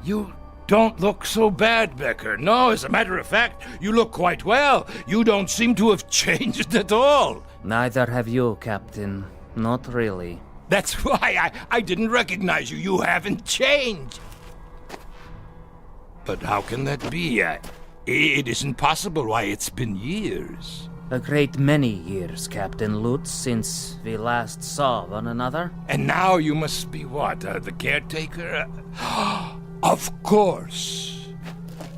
You don't look so bad, Becker. No, as a matter of fact, you look quite well. You don't seem to have changed at all. Neither have you, Captain. Not really. That's why I didn't recognize you. You haven't changed. But how can that be? It isn't possible. Why, it's been years. A great many years, Captain Lutz, since we last saw one another. And now you must be what, the caretaker? Of course.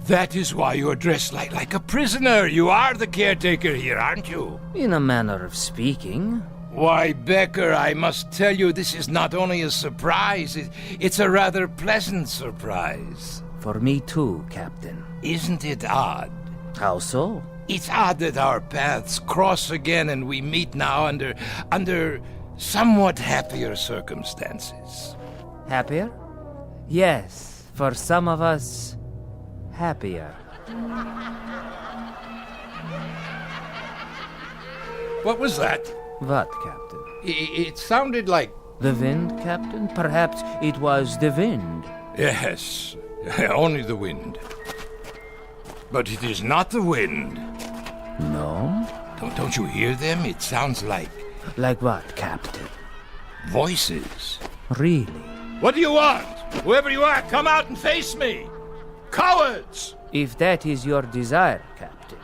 That is why you're dressed like a prisoner. You are the caretaker here, aren't you? In a manner of speaking. Why, Becker, I must tell you, this is not only a surprise, it's a rather pleasant surprise. For me too, Captain. Isn't it odd? How so? It's odd that our paths cross again and we meet now under somewhat happier circumstances. Happier? Yes, for some of us, happier. What was that? What, Captain? It sounded like... The wind, Captain? Perhaps it was the wind. Yes, only the wind. But it is not the wind. No? Don't you hear them? It sounds like... Like what, Captain? Voices. Really? What do you want? Whoever you are, come out and face me! Cowards! If that is your desire, Captain.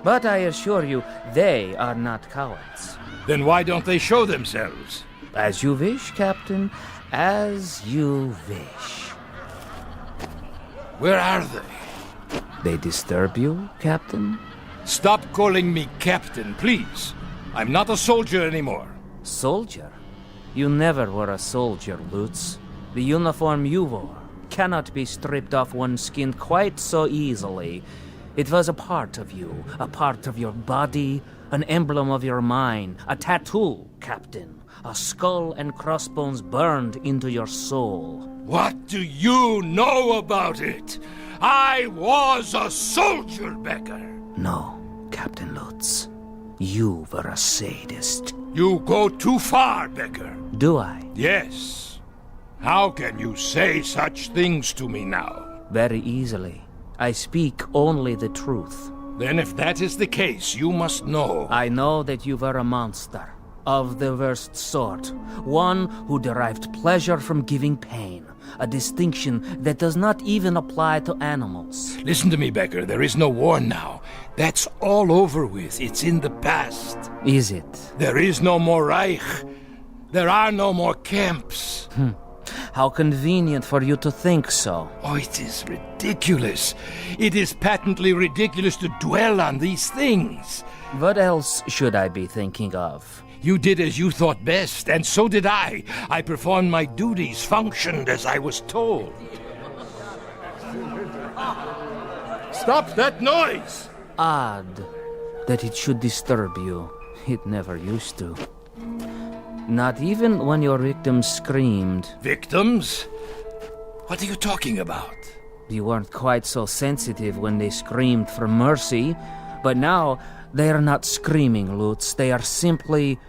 But I assure you, they are not cowards. Then why don't they show themselves? As you wish, Captain. As you wish. Where are they? They disturb you, Captain? Stop calling me Captain, please. I'm not a soldier anymore. Soldier? You never were a soldier, Lutz. The uniform you wore cannot be stripped off one's skin quite so easily. It was a part of you, a part of your body, an emblem of your mind, a tattoo, Captain. A skull and crossbones burned into your soul. What do you know about it? I was a soldier, Becker. No, Captain Lutz. You were a sadist. You go too far, Becker. Do I? Yes. How can you say such things to me now? Very easily. I speak only the truth. Then if that is the case, you must know. I know that you were a monster. Of the worst sort. One who derived pleasure from giving pain. A distinction that does not even apply to animals. Listen to me, Becker. There is no war now. That's all over with. It's in the past. Is it? There is no more Reich. There are no more camps. How convenient for you to think so. Oh, it is ridiculous. It is patently ridiculous to dwell on these things. What else should I be thinking of? You did as you thought best, and so did I. I performed my duties, functioned as I was told. Stop that noise! Odd that it should disturb you. It never used to. Not even when your victims screamed. Victims? What are you talking about? You weren't quite so sensitive when they screamed for mercy, but now they are not screaming, Lutz. They are simply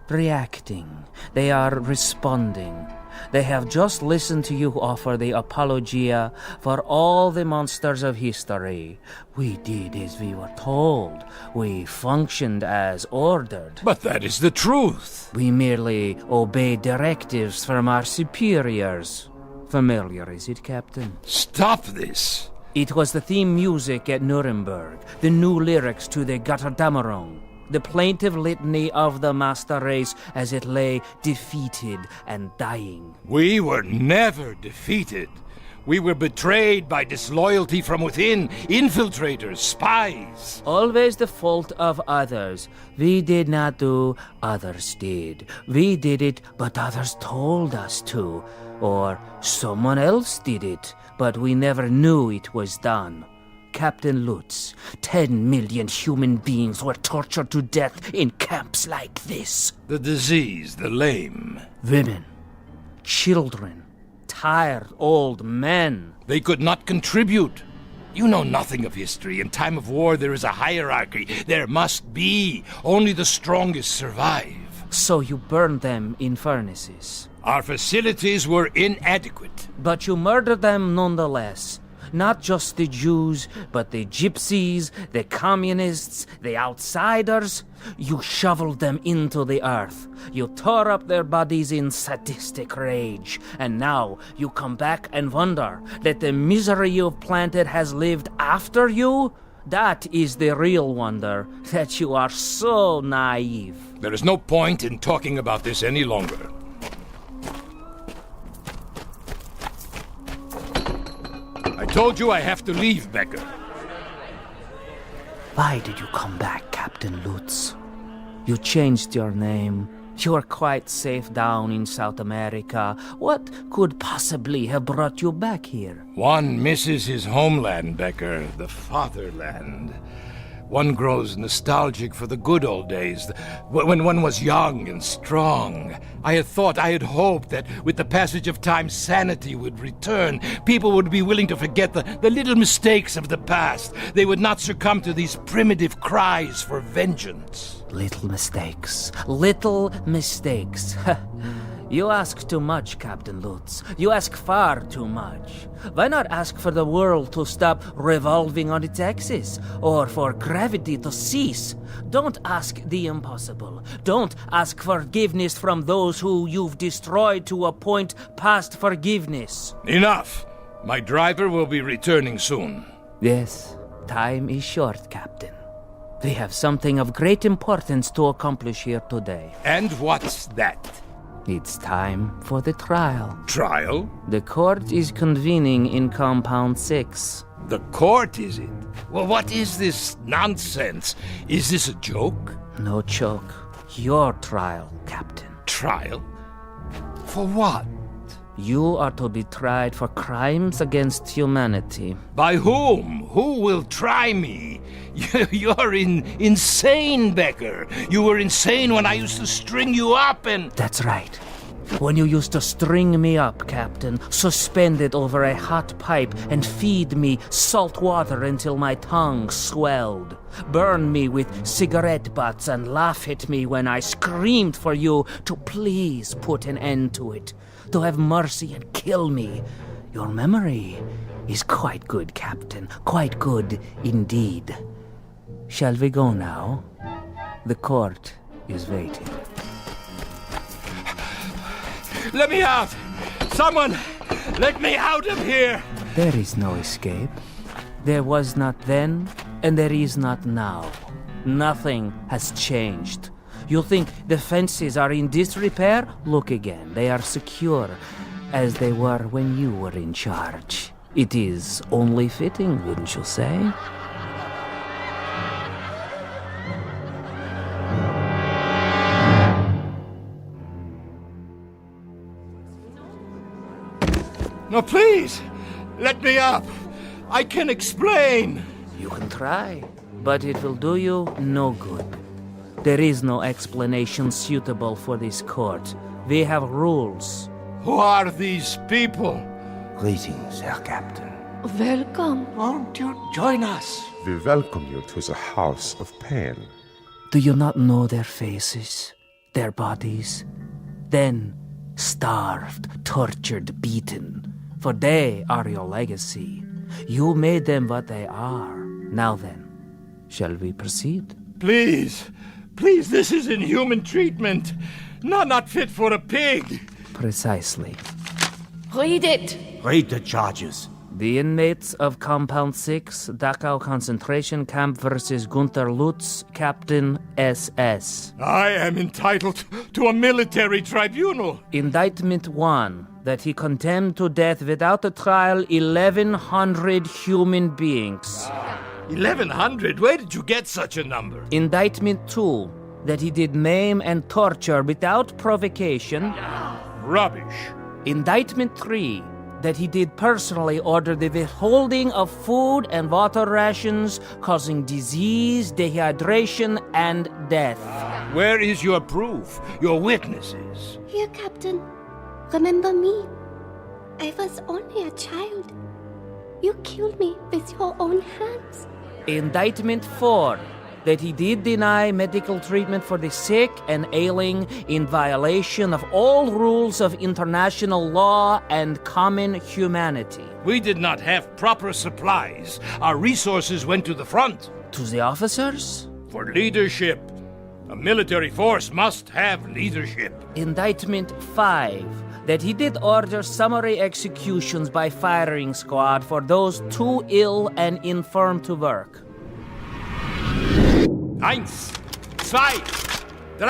reacting. They are responding. They have just listened to you offer the apologia for all the monsters of history. We did as we were told. We functioned as ordered. But that is the truth. We merely obeyed directives from our superiors. Familiar, is it, Captain? Stop this. It was the theme music at Nuremberg, the new lyrics to the Götterdämmerung, the plaintive litany of the master race as it lay defeated and dying. We were never defeated. We were betrayed by disloyalty from within, infiltrators, spies. Always the fault of others. We did not do, others did. We did it, but others told us to. Or someone else did it, but we never knew it was done. Captain Lutz, 10 million human beings were tortured to death in camps like this. The diseased, the lame. Women, children, tired old men. They could not contribute. You know nothing of history. In time of war, there is a hierarchy. There must be. Only the strongest survive. So you burned them in furnaces. Our facilities were inadequate. But you murdered them nonetheless. Not just the Jews, but the gypsies, the communists, the outsiders. You shoveled them into the earth. You tore up their bodies in sadistic rage. And now you come back and wonder that the misery you've planted has lived after you? That is the real wonder, that you are so naive. There is no point in talking about this any longer. I told you I have to leave, Becker. Why did you come back, Captain Lutz? You changed your name. You are quite safe down in South America. What could possibly have brought you back here? One misses his homeland, Becker, the fatherland. One grows nostalgic for the good old days, when one was young and strong. I had hoped that with the passage of time, sanity would return. People would be willing to forget the little mistakes of the past. They would not succumb to these primitive cries for vengeance. Little mistakes. Little mistakes. You ask too much, Captain Lutz. You ask far too much. Why not ask for the world to stop revolving on its axis, or for gravity to cease? Don't ask the impossible. Don't ask forgiveness from those who you've destroyed to a point past forgiveness. Enough! My driver will be returning soon. Yes, time is short, Captain. We have something of great importance to accomplish here today. And what's that? It's time for the trial. Trial? The court is convening in Compound 6. The court, is it? Well, what is this nonsense? Is this a joke? No joke. Your trial, Captain. Trial? For what? You are to be tried for crimes against humanity. By whom? Who will try me? You're insane, Becker. You were insane when I used to string you up and... That's right. When you used to string me up, Captain, suspended over a hot pipe and feed me salt water until my tongue swelled. Burn me with cigarette butts and laugh at me when I screamed for you to please put an end to it. To have mercy and kill me. Your memory is quite good, Captain. Quite good indeed. Shall we go now? The court is waiting. Let me out! Someone, let me out of here! There is no escape. There was not then, and there is not now. Nothing has changed. You think the fences are in disrepair? Look again. They are secure, as they were when you were in charge. It is only fitting, wouldn't you say? No, please! Let me up! I can explain! You can try, but it will do you no good. There is no explanation suitable for this court. We have rules. Who are these people? Greetings, Herr Captain. Welcome. Won't you join us? We welcome you to the house of pain. Do you not know their faces, their bodies? Then, starved, tortured, beaten. For they are your legacy. You made them what they are. Now then, shall we proceed? Please! Please, this is inhuman treatment. Not fit for a pig. Precisely. Read it. Read the charges. The inmates of Compound 6, Dachau concentration camp versus Gunther Lutz, Captain SS. I am entitled to a military tribunal. Indictment 1, that he condemned to death without a trial 1,100 human beings. 1,100? Where did you get such a number? Indictment 2, that he did maim and torture without provocation. Rubbish. Indictment 3, that he did personally order the withholding of food and water rations, causing disease, dehydration, and death. Where is your proof, your witnesses? Here, Captain. Remember me. I was only a child. You killed me with your own hands. Indictment 4, that he did deny medical treatment for the sick and ailing in violation of all rules of international law and common humanity. We did not have proper supplies. Our resources went to the front. To the officers? For leadership. A military force must have leadership. Indictment 5, that he did order summary executions by firing squad for those too ill and infirm to work. 1, 2, 3,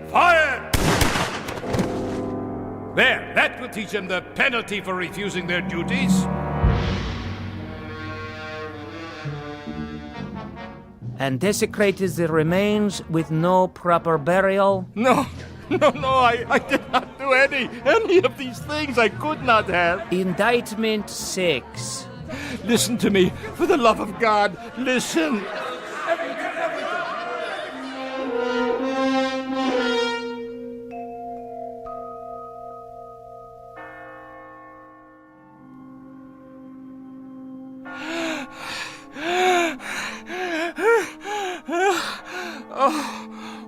fire! There, that will teach them the penalty for refusing their duties. And desecrated the remains with no proper burial? No, I did not do any of these things. I could not have. Indictment 6. Listen to me, for the love of God, listen.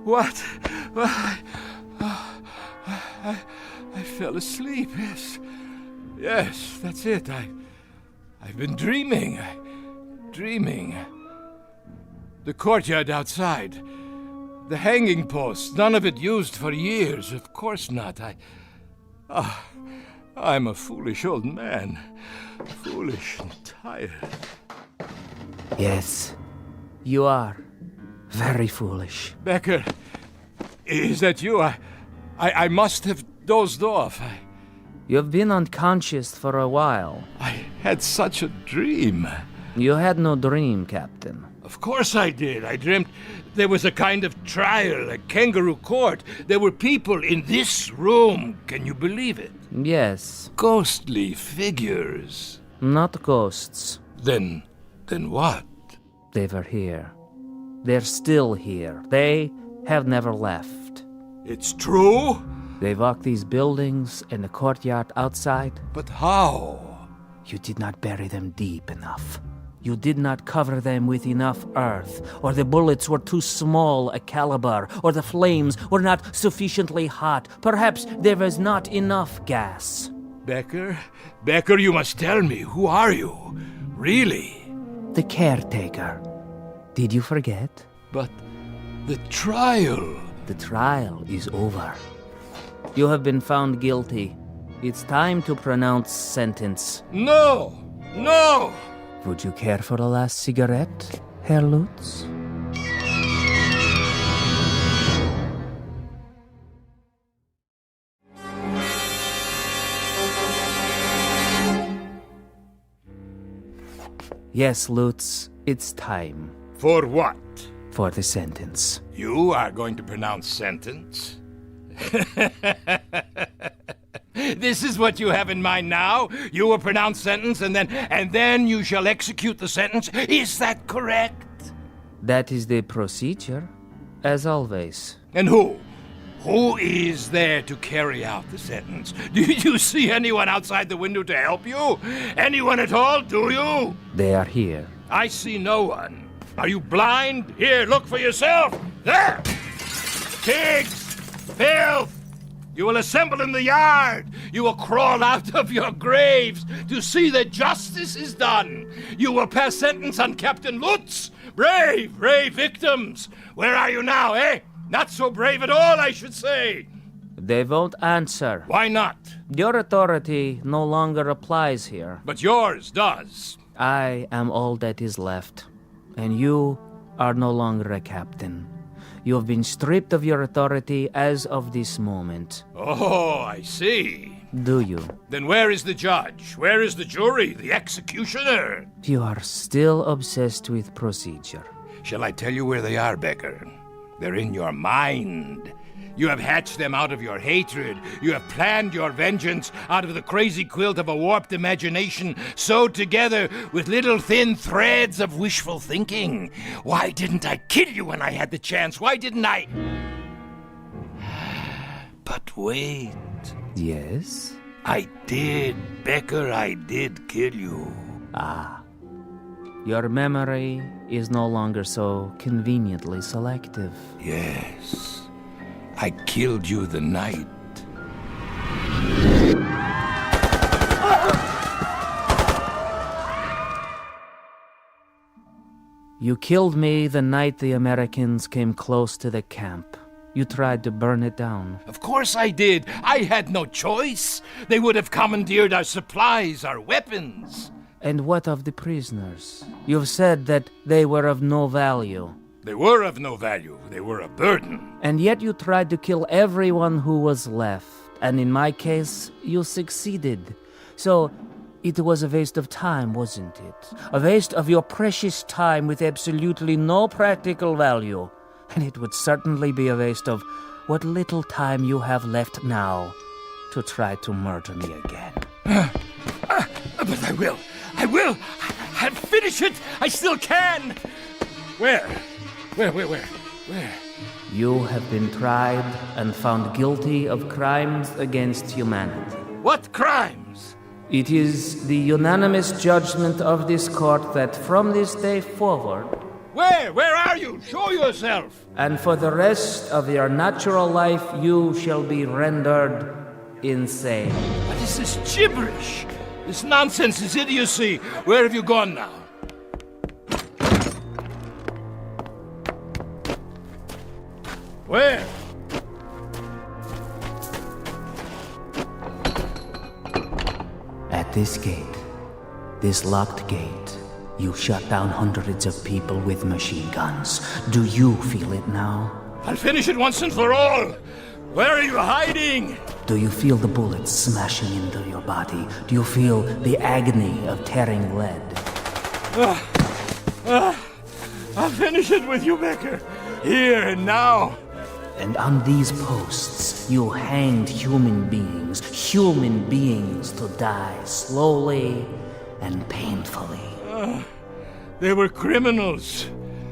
What? I fell asleep, Yes, that's it. I've been dreaming. The courtyard outside. The hanging post, none of it used for years. Of course not. I'm a foolish old man. Foolish and tired. Yes, you are. Very foolish. Becker, is that you? I must have dozed off. You've been unconscious for a while. I had such a dream. You had no dream, Captain. Of course I did. I dreamt there was a kind of trial, a kangaroo court. There were people in this room. Can you believe it? Yes. Ghostly figures. Not ghosts. Then what? They were here. They're still here. They have never left. It's true? They walk these buildings and the courtyard outside. But how? You did not bury them deep enough. You did not cover them with enough earth, or the bullets were too small a caliber, or the flames were not sufficiently hot. Perhaps there was not enough gas. Becker, you must tell me. Who are you? Really? The caretaker. Did you forget? But the trial... The trial is over. You have been found guilty. It's time to pronounce sentence. No! Would you care for a last cigarette, Herr Lutz? Yes, Lutz, it's time. For what? For the sentence. You are going to pronounce sentence? This is what you have in mind now? You will pronounce sentence and then you shall execute the sentence? Is that correct? That is the procedure, as always. And who? Who is there to carry out the sentence? Do you see anyone outside the window to help you? Anyone at all, do you? They are here. I see no one. Are you blind? Here, look for yourself. There! Pigs! Filth! You will assemble in the yard. You will crawl out of your graves to see that justice is done. You will pass sentence on Captain Lutz. Brave victims. Where are you now, eh? Not so brave at all, I should say. They won't answer. Why not? Your authority no longer applies here. But yours does. I am all that is left, and you are no longer a captain. You have been stripped of your authority as of this moment. Oh, I see. Do you? Then where is the judge? Where is the jury? The executioner? You are still obsessed with procedure. Shall I tell you where they are, Becker? They're in your mind. You have hatched them out of your hatred. You have planned your vengeance out of the crazy quilt of a warped imagination sewed together with little thin threads of wishful thinking. Why didn't I kill you when I had the chance? Why didn't I? But wait. Yes? I did, Becker, I did kill you. Ah. Your memory is no longer so conveniently selective. Yes. I killed you the night. You killed me the night the Americans came close to the camp. You tried to burn it down. Of course I did. I had no choice. They would have commandeered our supplies, our weapons. And what of the prisoners? You've said that they were of no value. They were of no value. They were a burden. And yet you tried to kill everyone who was left. And in my case, you succeeded. So, it was a waste of time, wasn't it? A waste of your precious time with absolutely no practical value. And it would certainly be a waste of what little time you have left now to try to murder me again. But I will. I'll finish it. I still can. Where? You have been tried and found guilty of crimes against humanity. What crimes? It is the unanimous judgment of this court that from this day forward... Where are you? Show yourself! And for the rest of your natural life, you shall be rendered insane. What is this gibberish? This nonsense, this idiocy. Where have you gone now? Where? At this gate, this locked gate, you shut down hundreds of people with machine guns. Do you feel it now? I'll finish it once and for all. Where are you hiding? Do you feel the bullets smashing into your body? Do you feel the agony of tearing lead? I'll finish it with you, Becker. Here and now. And on these posts, you hanged human beings to die slowly and painfully. They were criminals.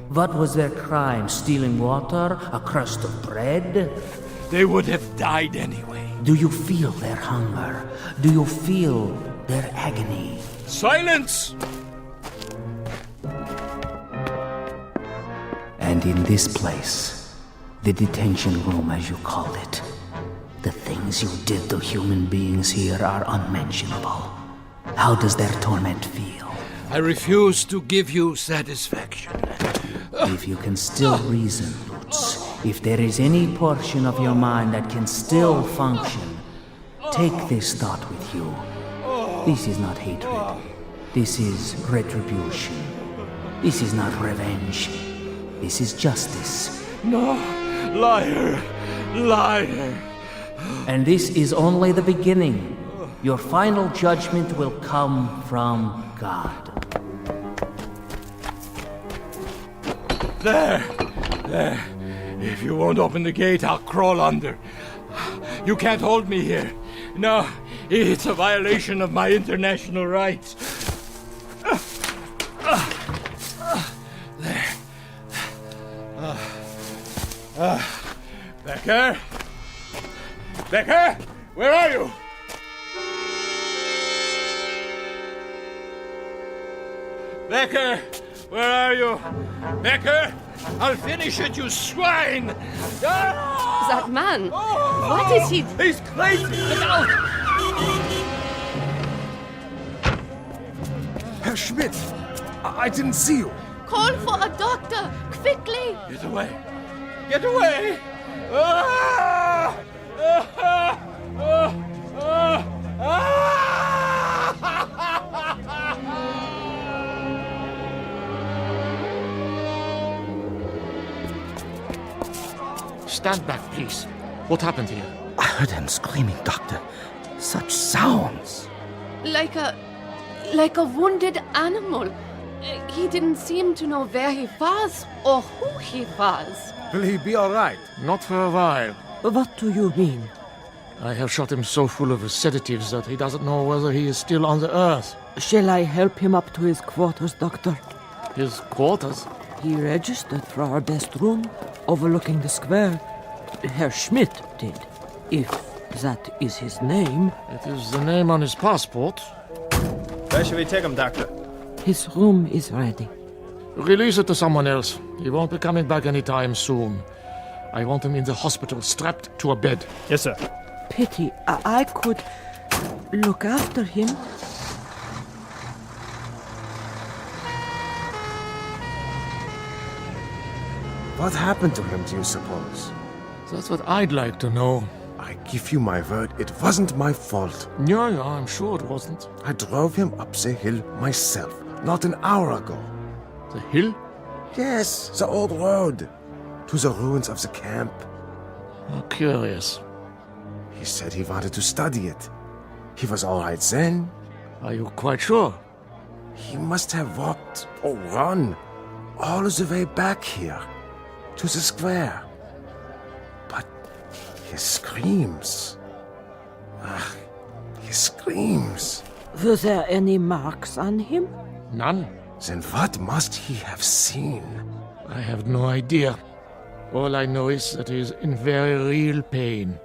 What was their crime? Stealing water? A crust of bread? They would have died anyway. Do you feel their hunger? Do you feel their agony? Silence! And in this place, the detention room as you called it, the things you did to human beings here are unmentionable. How does their torment feel? I refuse to give you satisfaction. If you can still reason, Lutz, if there is any portion of your mind that can still function, take this thought with you. This is not hatred. This is retribution. This is not revenge. This is justice. No, liar. And this is only the beginning. Your final judgment will come from God. There. If you won't open the gate, I'll crawl under. You can't hold me here. No, it's a violation of my international rights. There. Becker? Becker? Where are you? Becker? Where are you? Becker? I'll finish it, you swine! Ah! That man! What is he? He's crazy! Look out! Herr Schmidt, I didn't see you. Call for a doctor! Quickly! Get away! Get away! Ah! Stand back, please. What happened here? I heard him screaming, Doctor. Such sounds. Like a wounded animal. He didn't seem to know where he was or who he was. Will he be all right? Not for a while. What do you mean? I have shot him so full of sedatives that he doesn't know whether he is still on the earth. Shall I help him up to his quarters, Doctor? His quarters? He registered for our best room, overlooking the square. Herr Schmidt did, if that is his name. It is the name on his passport. Where should we take him, Doctor? His room is ready. Release it to someone else. He won't be coming back anytime soon. I want him in the hospital, strapped to a bed. Yes, sir. Pity, I could look after him. What happened to him, do you suppose? That's what I'd like to know. I give you my word, it wasn't my fault. Yeah, I'm sure it wasn't. I drove him up the hill myself, not an hour ago. The hill? Yes, the old road. To the ruins of the camp. Oh, curious. He said he wanted to study it. He was all right then. Are you quite sure? He must have walked or run all the way back here to the square. But his screams. His screams. Were there any marks on him? None. Then what must he have seen? I have no idea. All I know is that he is in very real pain.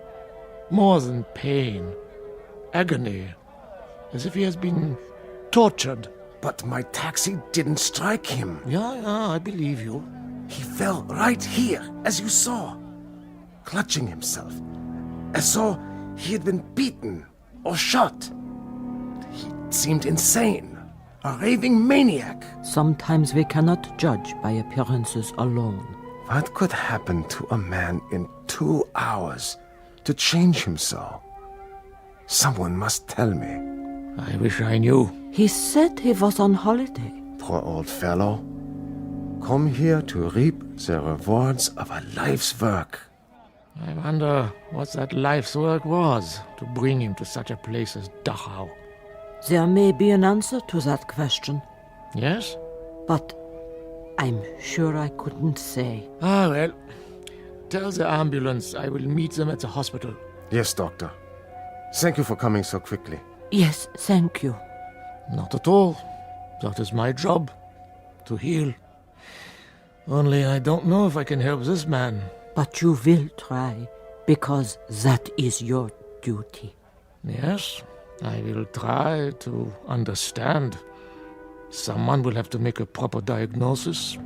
More than pain. Agony. As if he has been tortured. But my taxi didn't strike him. Yeah, I believe you. He fell right here, as you saw, clutching himself, as though he had been beaten or shot. He seemed insane, a raving maniac. Sometimes we cannot judge by appearances alone. What could happen to a man in 2 hours to change him so? Someone must tell me. I wish I knew. He said he was on holiday. Poor old fellow. Come here to reap the rewards of a life's work. I wonder what that life's work was to bring him to such a place as Dachau. There may be an answer to that question. Yes? But I'm sure I couldn't say. Ah, well, tell the ambulance I will meet them at the hospital. Yes, Doctor. Thank you for coming so quickly. Yes, thank you. Not at all. That is my job, to heal. Only I don't know if I can help this man. But you will try, because that is your duty. Yes, I will try to understand. Someone will have to make a proper diagnosis.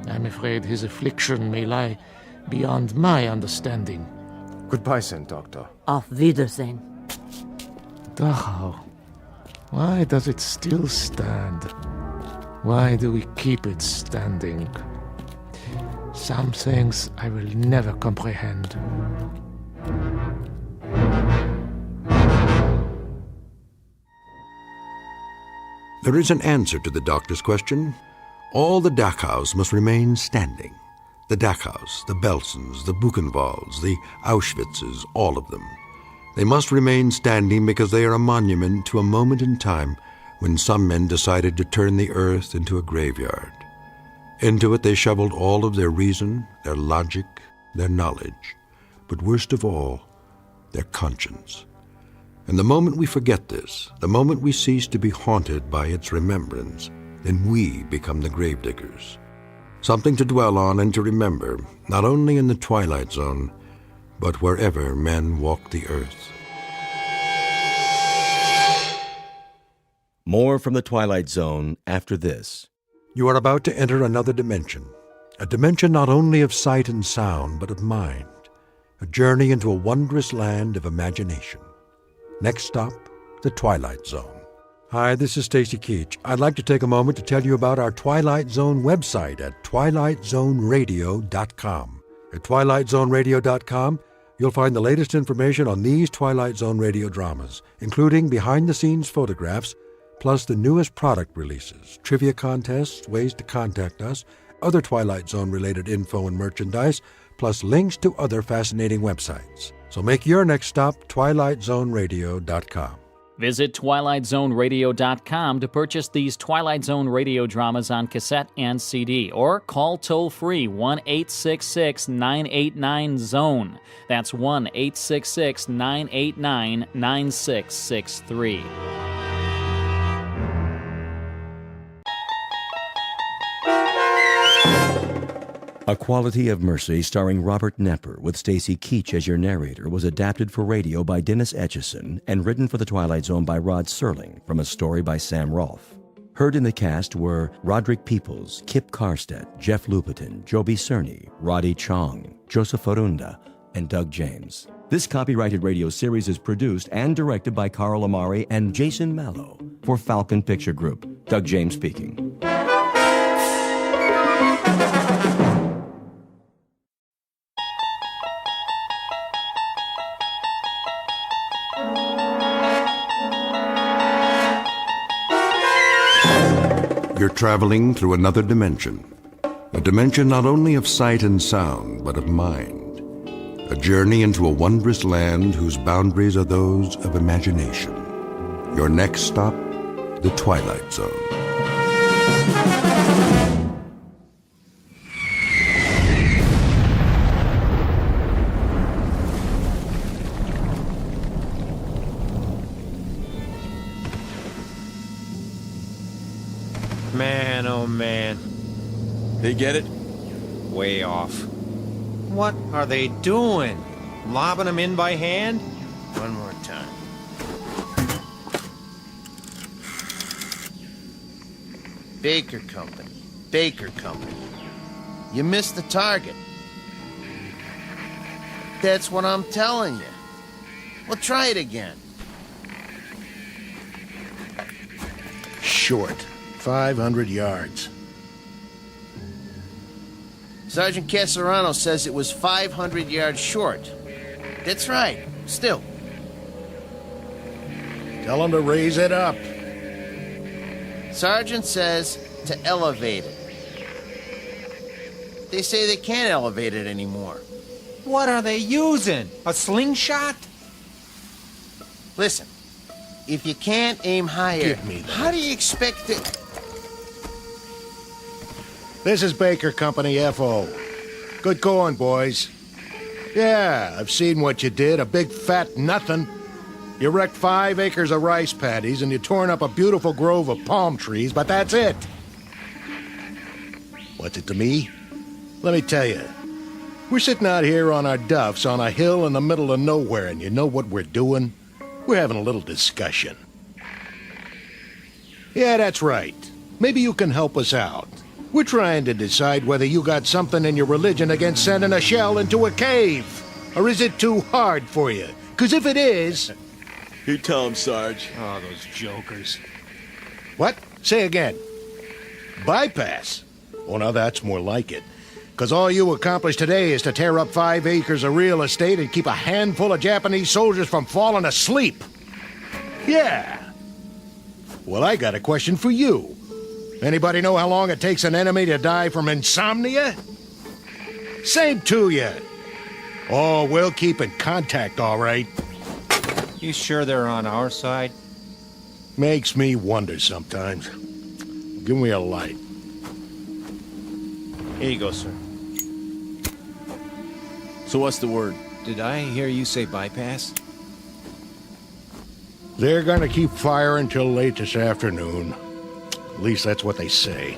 I'm afraid his affliction may lie beyond my understanding. Goodbye, then, Doctor. Auf Wiedersehen. Dachau. Why does it still stand? Why do we keep it standing? Some things I will never comprehend. There is an answer to the doctor's question. All the Dachaus must remain standing. The Dachaus, the Belsens, the Buchenwalds, the Auschwitzes, all of them. They must remain standing because they are a monument to a moment in time when some men decided to turn the earth into a graveyard. Into it they shoveled all of their reason, their logic, their knowledge, but worst of all, their conscience. And the moment we forget this, the moment we cease to be haunted by its remembrance, then we become the gravediggers. Something to dwell on and to remember, not only in the Twilight Zone, but wherever men walk the earth. More from the Twilight Zone after this. You are about to enter another dimension, a dimension not only of sight and sound, but of mind, a journey into a wondrous land of imagination. Next stop, the Twilight Zone. Hi, this is Stacy Keach. I'd like to take a moment to tell you about our Twilight Zone website at twilightzoneradio.com. At twilightzoneradio.com, You'll find the latest information on these Twilight Zone radio dramas, including behind-the-scenes photographs, plus the newest product releases, trivia contests, ways to contact us, other Twilight Zone-related info and merchandise, plus links to other fascinating websites. So make your next stop twilightzoneradio.com. Visit twilightzoneradio.com to purchase these Twilight Zone radio dramas on cassette and CD, or call toll-free 1-866-989-ZONE. That's 1-866-989-9663. A Quality of Mercy, starring Robert Knepper, with Stacy Keach as your narrator, was adapted for radio by Dennis Etchison and written for The Twilight Zone by Rod Serling from a story by Sam Rolfe. Heard in the cast were Roderick Peoples, Kip Karstedt, Jeff Lupetin, Joby Cerny, Roddy Chong, Joseph Orunda, and Doug James. This copyrighted radio series is produced and directed by Carl Amari and Jason Mallow for Falcon Picture Group. Doug James speaking. You're traveling through another dimension. A dimension not only of sight and sound, but of mind. A journey into a wondrous land whose boundaries are those of imagination. Your next stop, the Twilight Zone. Man, oh man. They get it? Way off. What are they doing? Lobbing them in by hand? One more time. Baker Company. Baker Company. You missed the target. That's what I'm telling you. Well, try it again. Short. 500 yards. Sergeant Casarano says it was 500 yards short. That's right. Still. Tell him to raise it up. Sergeant says to elevate it. They say they can't elevate it anymore. What are they using? A slingshot? Listen, if you can't aim higher, Give me that. how do you expect to... This is Baker Company, F.O. Good going, boys. Yeah, I've seen what you did, a big fat nothing. You wrecked 5 acres of rice paddies and you torn up a beautiful grove of palm trees, but that's it. What's it to me? Let me tell you. We're sitting out here on our duffs on a hill in the middle of nowhere, and you know what we're doing? We're having a little discussion. Yeah, that's right. Maybe you can help us out. We're trying to decide whether you got something in your religion against sending a shell into a cave. Or is it too hard for you? Because if it is... You tell him, Sarge. Oh, those jokers. What? Say again. Bypass? Oh, now that's more like it. Because all you accomplished today is to tear up 5 acres of real estate and keep a handful of Japanese soldiers from falling asleep. Yeah. Well, I got a question for you. Anybody know how long it takes an enemy to die from insomnia? Same to you. Oh, we'll keep in contact, all right. You sure they're on our side? Makes me wonder sometimes. Give me a light. Here you go, sir. So what's the word? Did I hear you say bypass? They're gonna keep firing till late this afternoon. At least that's what they say.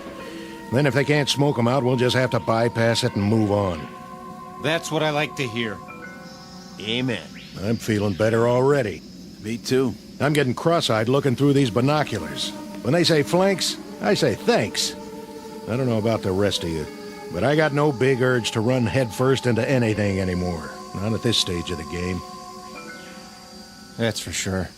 Then if they can't smoke them out, we'll just have to bypass it and move on. That's what I like to hear. Amen. I'm feeling better already. Me too. I'm getting cross-eyed looking through these binoculars. When they say flanks, I say thanks. I don't know about the rest of you, but I got no big urge to run headfirst into anything anymore. Not at this stage of the game. That's for sure.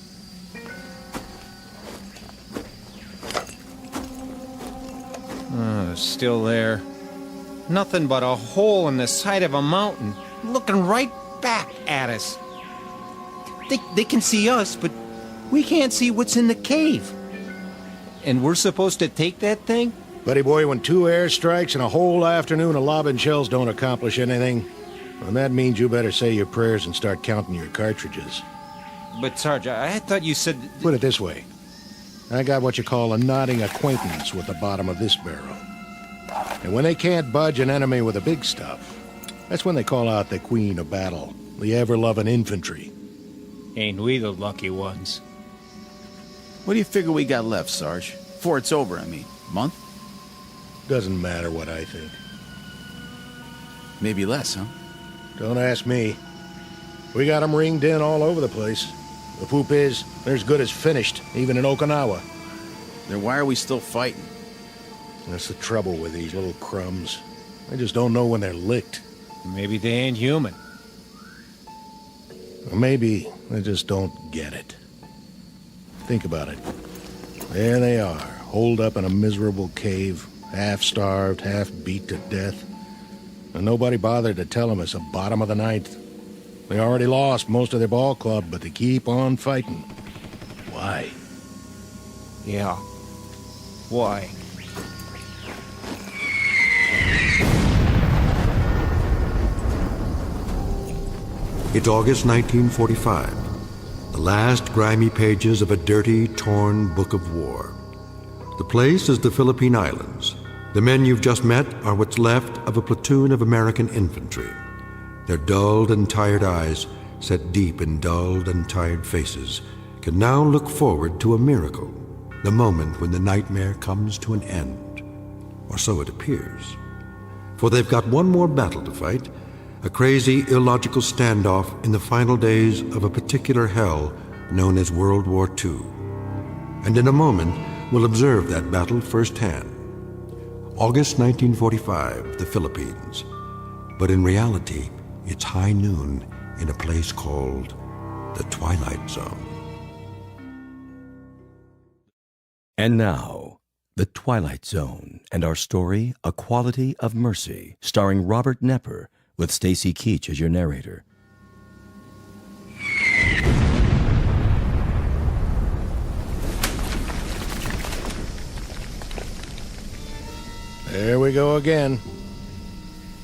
Oh, still there. Nothing but a hole in the side of a mountain, looking right back at us. They can see us, but we can't see what's in the cave. And we're supposed to take that thing? Buddy boy, when 2 airstrikes and a whole afternoon of lobbing shells don't accomplish anything, well, that means you better say your prayers and start counting your cartridges. But, Sarge, I thought you said... Put it this way. I got what you call a nodding acquaintance with the bottom of this barrel. And when they can't budge an enemy with the big stuff, that's when they call out the queen of battle, the ever-loving infantry. Ain't we the lucky ones? What do you figure we got left, Sarge? Before it's over, I mean. Month? Doesn't matter what I think. Maybe less, huh? Don't ask me. We got them ringed in all over the place. The poop is, they're as good as finished, even in Okinawa. Then why are we still fighting? That's the trouble with these little crumbs. They just don't know when they're licked. Maybe they ain't human. Or maybe they just don't get it. Think about it. There they are, holed up in a miserable cave, half-starved, half-beat to death. And nobody bothered to tell them it's the bottom of the ninth. They already lost most of their ball club, but they keep on fighting. Why? Yeah. Why? It's August 1945. The last grimy pages of a dirty, torn book of war. The place is the Philippine Islands. The men you've just met are what's left of a platoon of American infantry. Their dulled and tired eyes, set deep in dulled and tired faces, can now look forward to a miracle, the moment when the nightmare comes to an end. Or so it appears. For they've got one more battle to fight, a crazy, illogical standoff in the final days of a particular hell known as World War II. And in a moment, we'll observe that battle firsthand. August 1945, the Philippines. But in reality, it's high noon in a place called the Twilight Zone. And now, The Twilight Zone, and our story, A Quality of Mercy, starring Robert Nepper, with Stacy Keach as your narrator. There we go again.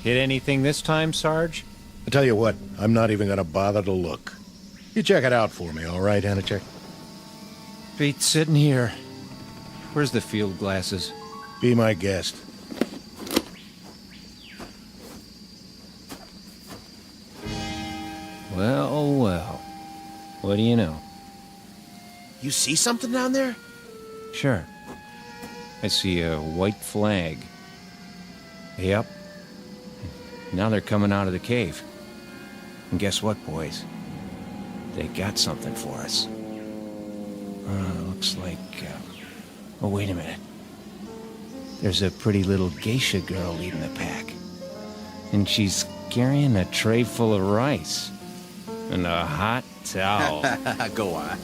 Hit anything this time, Sarge? I tell you what, I'm not even gonna bother to look. You check it out for me, all right, Anachek? Beat sitting here. Where's the field glasses? Be my guest. Well, well. What do you know? You see something down there? Sure. I see a white flag. Yep. Now they're coming out of the cave. And guess what, boys? They got something for us. Looks like... Oh, wait a minute. There's a pretty little geisha girl leading the pack. And she's carrying a tray full of rice. And a hot towel. Go on.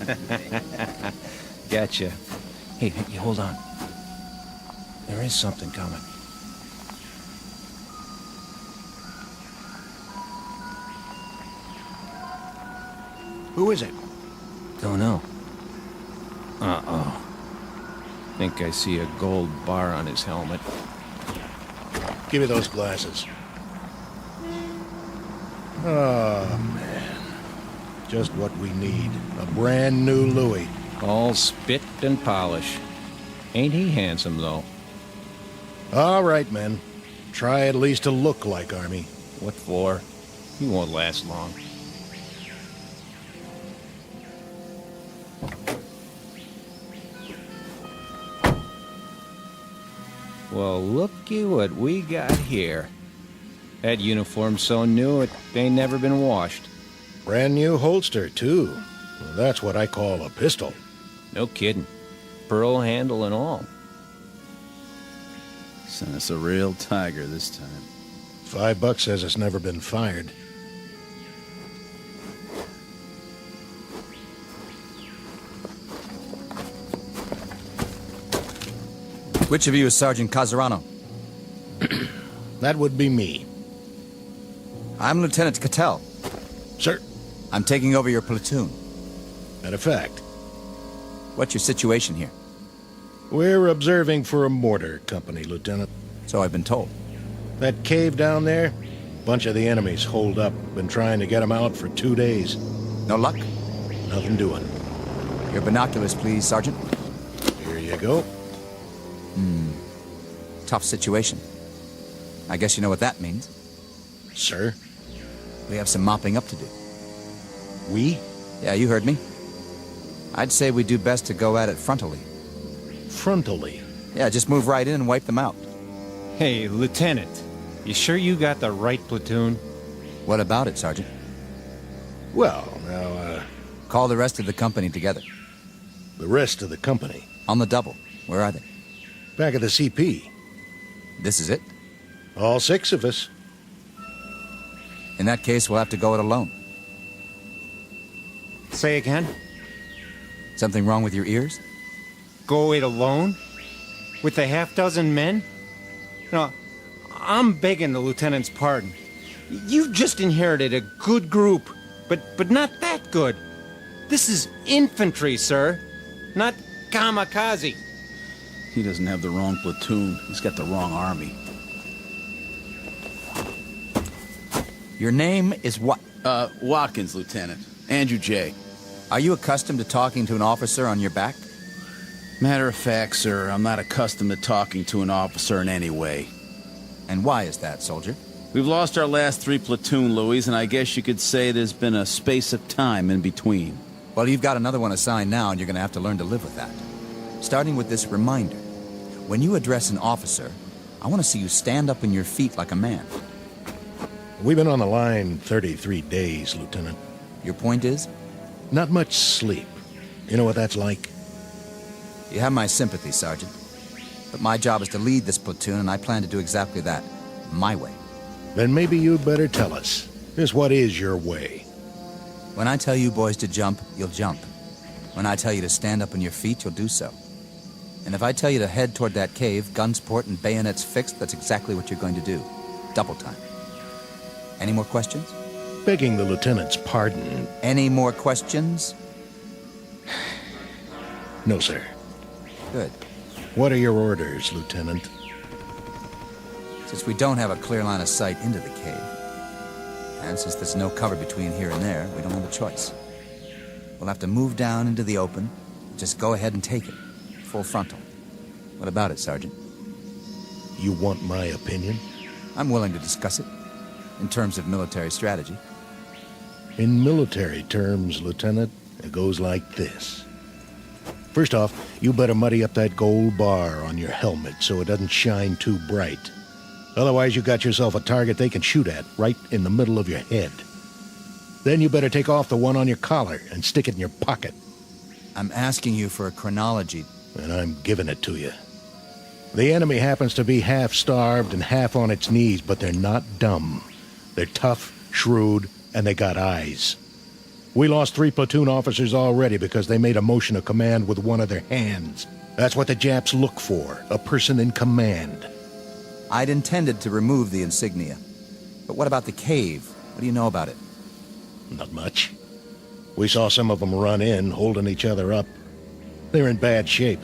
Gotcha. Hey, hold on. There is something coming. Who is it? Don't know. Uh-oh. Think I see a gold bar on his helmet. Give me those glasses. Oh, man. Just what we need. A brand new Louis. All spit and polish. Ain't he handsome, though? All right, men. Try at least to look like Army. What for? He won't last long. Well, looky what we got here. That uniform's so new it ain't never been washed. Brand new holster, too. Well, that's what I call a pistol. No kidding. Pearl handle and all. Sent us a real tiger this time. $5 says it's never been fired. Which of you is Sergeant Casarano? That would be me. I'm Lieutenant Cattell. Sir? I'm taking over your platoon. Matter of fact. What's your situation here? We're observing for a mortar company, Lieutenant. So I've been told. That cave down there, bunch of the enemies holed up. Been trying to get them out for 2 days. No luck? Nothing doing. Your binoculars, please, Sergeant. Here you go. Tough situation. I guess you know what that means. Sir? We have some mopping up to do. We? Yeah, you heard me. I'd say we do best to go at it frontally. Frontally? Yeah, just move right in and wipe them out. Hey, Lieutenant, you sure you got the right platoon? What about it, Sergeant? Well, now, Call the rest of the company together. The rest of the company? On the double. Where are they? Back at the CP. This is it? All 6 of us. In that case, we'll have to go it alone. Say again? Something wrong with your ears? Go it alone? With a half-dozen men? No, I'm begging the lieutenant's pardon. You've just inherited a good group, but not that good. This is infantry, sir, not kamikaze. He doesn't have the wrong platoon. He's got the wrong army. Your name is what? Watkins, Lieutenant. Andrew J. Are you accustomed to talking to an officer on your back? Matter of fact, sir, I'm not accustomed to talking to an officer in any way. And why is that, soldier? We've lost our last 3 platoon, Louis, and I guess you could say there's been a space of time in between. Well, you've got another one assigned now, and you're going to have to learn to live with that. Starting with this reminder. When you address an officer, I want to see you stand up on your feet like a man. We've been on the line 33 days, Lieutenant. Your point is? Not much sleep. You know what that's like? You have my sympathy, Sergeant. But my job is to lead this platoon, and I plan to do exactly that. My way. Then maybe you'd better tell us. Just what is your way? When I tell you boys to jump, you'll jump. When I tell you to stand up on your feet, you'll do so. And if I tell you to head toward that cave, guns port and bayonets fixed, that's exactly what you're going to do. Double time. Any more questions? Begging the lieutenant's pardon. Any more questions? No, sir. Good. What are your orders, Lieutenant? Since we don't have a clear line of sight into the cave, and since there's no cover between here and there, we don't have a choice. We'll have to move down into the open. Just go ahead and take it. Full frontal. What about it, Sergeant? You want my opinion? I'm willing to discuss it. In terms of military strategy. In military terms, Lieutenant, it goes like this. First off, you better muddy up that gold bar on your helmet so it doesn't shine too bright. Otherwise, you got yourself a target they can shoot at right in the middle of your head. Then you better take off the one on your collar and stick it in your pocket. I'm asking you for a chronology. And I'm giving it to you. The enemy happens to be half starved and half on its knees, but they're not dumb. They're tough, shrewd, and they got eyes. We lost 3 platoon officers already because they made a motion of command with one of their hands. That's what the Japs look for, a person in command. I'd intended to remove the insignia. But what about the cave? What do you know about it? Not much. We saw some of them run in, holding each other up. They're in bad shape.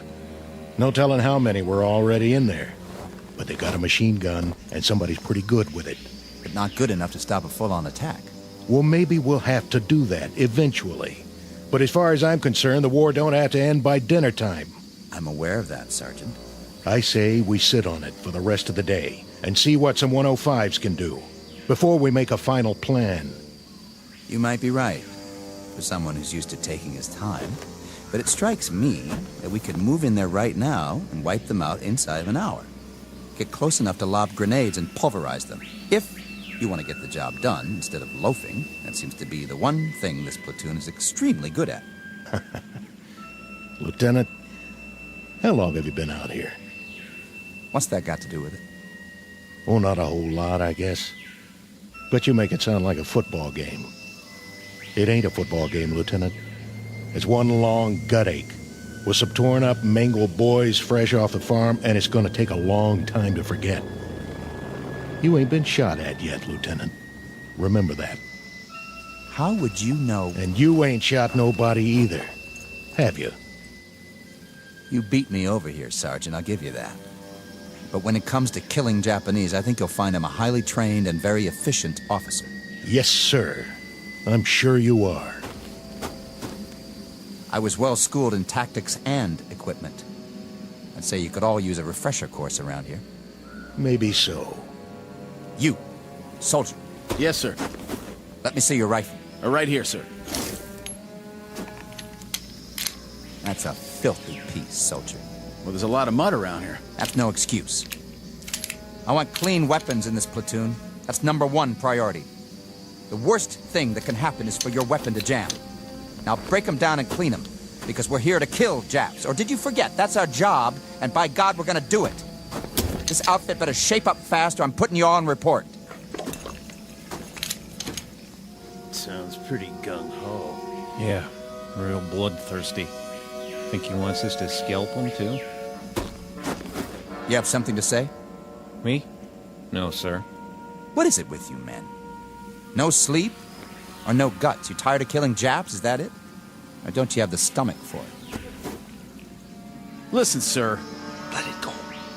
No telling how many were already in there. But they got a machine gun, and somebody's pretty good with it. But not good enough to stop a full-on attack. Well, maybe we'll have to do that, eventually. But as far as I'm concerned, the war don't have to end by dinner time. I'm aware of that, Sergeant. I say we sit on it for the rest of the day, and see what some 105s can do, before we make a final plan. You might be right, for someone who's used to taking his time. But it strikes me that we could move in there right now and wipe them out inside of an hour. Get close enough to lob grenades and pulverize them. If you want to get the job done instead of loafing, that seems to be the one thing this platoon is extremely good at. Lieutenant, how long have you been out here? What's that got to do with it? Oh, not a whole lot, I guess. But you make it sound like a football game. It ain't a football game, Lieutenant. It's one long gut ache with some torn up, mangled boys fresh off the farm, and it's going to take a long time to forget. You ain't been shot at yet, Lieutenant. Remember that. How would you know? And you ain't shot nobody either, have you? You beat me over here, Sergeant, I'll give you that. But when it comes to killing Japanese, I think you'll find I'm a highly trained and very efficient officer. Yes, sir. I'm sure you are. I was well schooled in tactics and equipment. I'd say you could all use a refresher course around here. Maybe so. You, soldier. Yes, sir. Let me see your rifle. Right here, sir. That's a filthy piece, soldier. Well, there's a lot of mud around here. That's no excuse. I want clean weapons in this platoon. That's #1 priority. The worst thing that can happen is for your weapon to jam. Now break them down and clean them, because we're here to kill Japs. Or did you forget? That's our job, and by God, we're gonna do it. This outfit better shape up fast, or I'm putting you all on report. Sounds pretty gung-ho. Yeah, real bloodthirsty. Think he wants us to scalp him, too? You have something to say? Me? No, sir. What is it with you, men? No sleep? Or no guts? You tired of killing Japs, is that it? Or don't you have the stomach for it? Listen, sir. Let it go.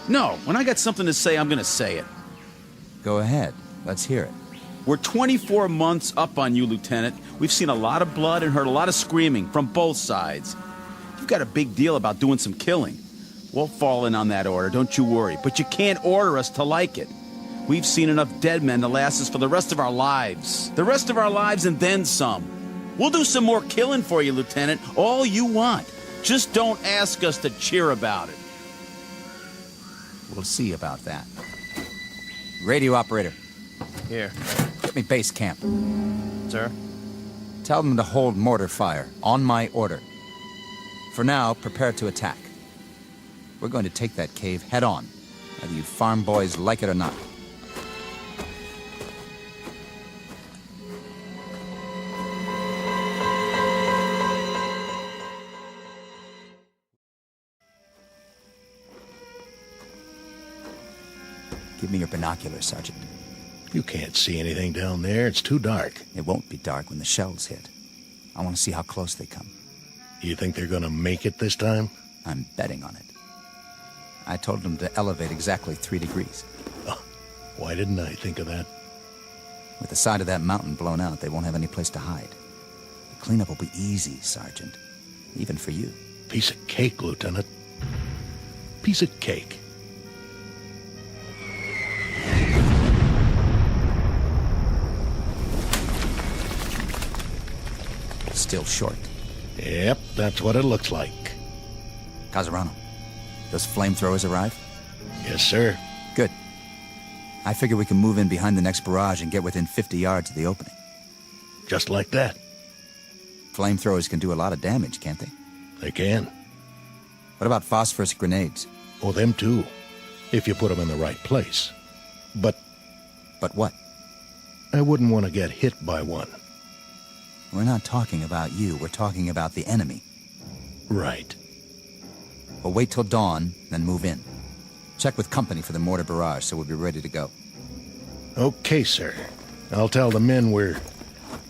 No, when I got something to say, I'm gonna say it. Go ahead. Let's hear it. We're 24 months up on you, Lieutenant. We've seen a lot of blood and heard a lot of screaming from both sides. You've got a big deal about doing some killing. We'll fall in on that order, don't you worry. But you can't order us to like it. We've seen enough dead men to last us for the rest of our lives. The rest of our lives and then some. We'll do some more killing for you, Lieutenant. All you want. Just don't ask us to cheer about it. We'll see about that. Radio operator. Here. Get me base camp. Sir? Tell them to hold mortar fire, on my order. For now, prepare to attack. We're going to take that cave head on, whether you farm boys like it or not. Give me your binoculars, Sergeant. You can't see anything down there. It's too dark. It won't be dark when the shells hit. I want to see how close they come. You think they're gonna make it this time? I'm betting on it. I told them to elevate exactly 3 degrees. Oh, why didn't I think of that? With the side of that mountain blown out, they won't have any place to hide. The cleanup will be easy, Sergeant. Even for you. Piece of cake, Lieutenant. Piece of cake. Still short. Yep, that's what it looks like. Casarano, those flamethrowers arrive? Yes, sir. Good. I figure we can move in behind the next barrage and get within 50 yards of the opening. Just like that. Flamethrowers can do a lot of damage, can't they? They can. What about phosphorus grenades? Oh, them too. If you put them in the right place. But... But what? I wouldn't want to get hit by one. We're not talking about you. We're talking about the enemy. Right. We'll wait till dawn, then move in. Check with company for the mortar barrage so we'll be ready to go. Okay, sir. I'll tell the men we're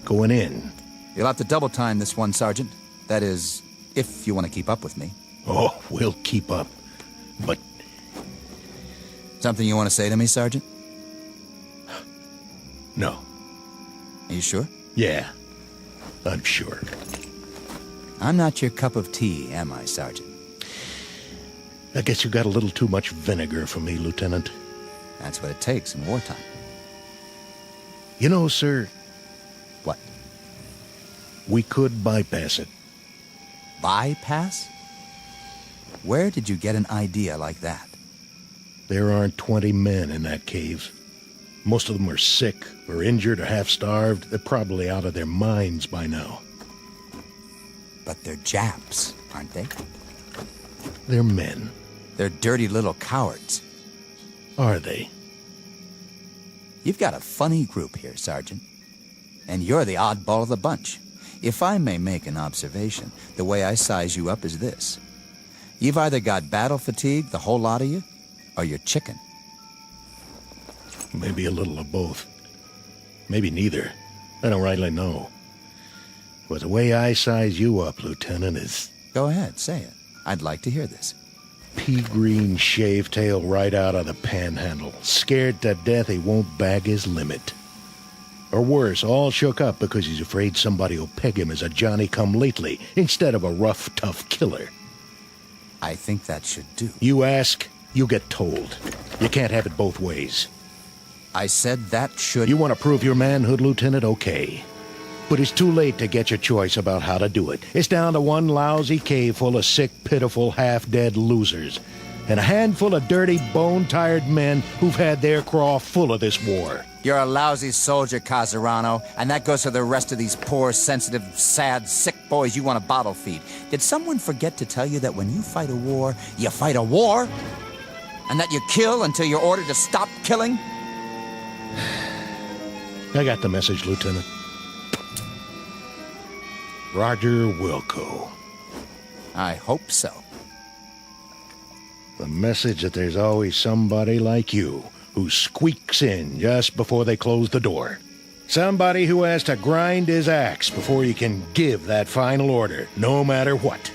going in. You'll have to double time this one, Sergeant. That is, if you want to keep up with me. Oh, we'll keep up. But... Something you want to say to me, Sergeant? No. Are you sure? Yeah, I'm sure. I'm not your cup of tea, am I, Sergeant? I guess you got a little too much vinegar for me, Lieutenant. That's what it takes in wartime. You know, sir... What? We could bypass it. Bypass? Where did you get an idea like that? There aren't 20 men in that cave. Most of them are sick, or injured, or half-starved. They're probably out of their minds by now. But they're Japs, aren't they? They're men. They're dirty little cowards. Are they? You've got a funny group here, Sergeant. And you're the oddball of the bunch. If I may make an observation, the way I size you up is this. You've either got battle fatigue, the whole lot of you, or you're chicken. Maybe a little of both. Maybe neither. I don't rightly know. But the way I size you up, Lieutenant, is... Go ahead, say it. I'd like to hear this. Pea-green shave tail right out of the panhandle. Scared to death he won't bag his limit. Or worse, all shook up because he's afraid somebody will peg him as a Johnny-come-lately instead of a rough, tough killer. I think that should do. You ask, you get told. You can't have it both ways. I said that should... You want to prove your manhood, Lieutenant? Okay. But it's too late to get your choice about how to do it. It's down to one lousy cave full of sick, pitiful, half-dead losers. And a handful of dirty, bone-tired men who've had their craw full of this war. You're a lousy soldier, Casarano, and that goes for the rest of these poor, sensitive, sad, sick boys you want to bottle feed. Did someone forget to tell you that when you fight a war, you fight a war? And that you kill until you're ordered to stop killing? I got the message, Lieutenant. Roger Wilco. I hope so. The message that there's always somebody like you who squeaks in just before they close the door. Somebody who has to grind his axe before he can give that final order, no matter what.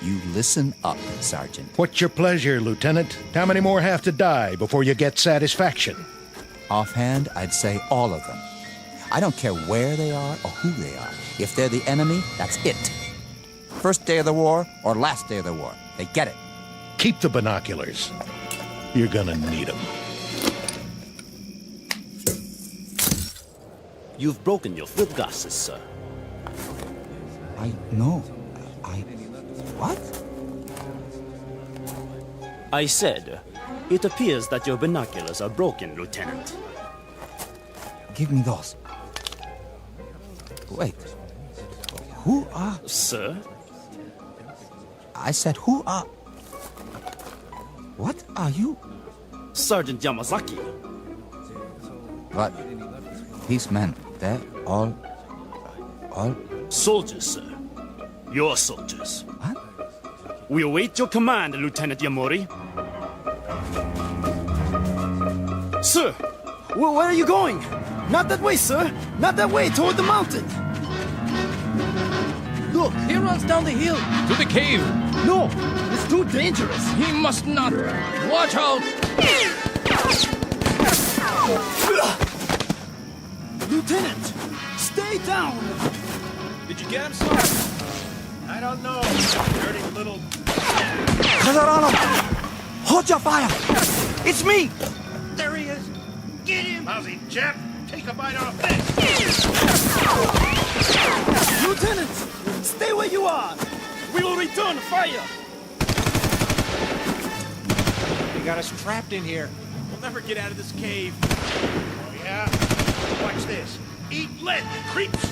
You listen up, Sergeant. What's your pleasure, Lieutenant? How many more have to die before you get satisfaction? Offhand, I'd say all of them. I don't care where they are or who they are. If they're the enemy, that's it. First day of the war or last day of the war. They get it. Keep the binoculars. You're gonna need them. You've broken your field glasses, sir. What? I said, it appears that your binoculars are broken, Lieutenant. Give me those. Wait. Who are... Sir? I said, who are... What are you? Sergeant Yamazaki. But these men, they're all... Soldiers, sir. Your soldiers. What? We await your command, Lieutenant Yamori. Sir, where are you going? Not that way, sir. Not that way, toward the mountain. Look, he runs down the hill. To the cave! No, it's too dangerous. He must not! Watch out! Lieutenant, stay down! Did you get him, sir? I don't know, dirty little... Casarano! Hold your fire! It's me! There he is! Get him! Lousy chap! Take a bite off this! Lieutenant, stay where you are! We will return fire! They got us trapped in here. We'll never get out of this cave. Oh, yeah? Watch this. Eat lead, creeps!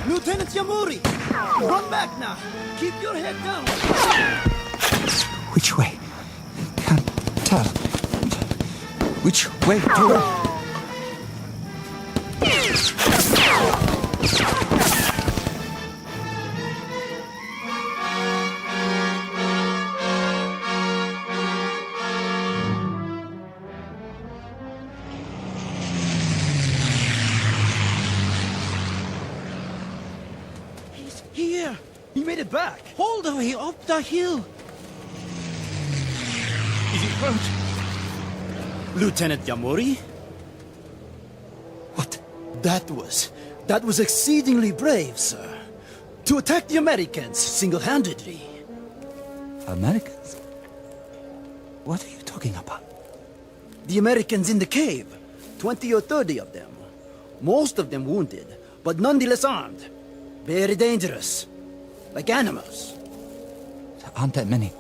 Lieutenant Yamori! Run back now! Keep your head down! Which way? Can't tell. Which way to... He's here! He made it back! All the way up the hill! Is he hurt? Lieutenant Yamori? What? That was exceedingly brave, sir. To attack the Americans single-handedly. Americans? What are you talking about? The Americans in the cave. 20 or 30 of them. Most of them wounded, but nonetheless armed. Very dangerous. Like animals. There aren't that many.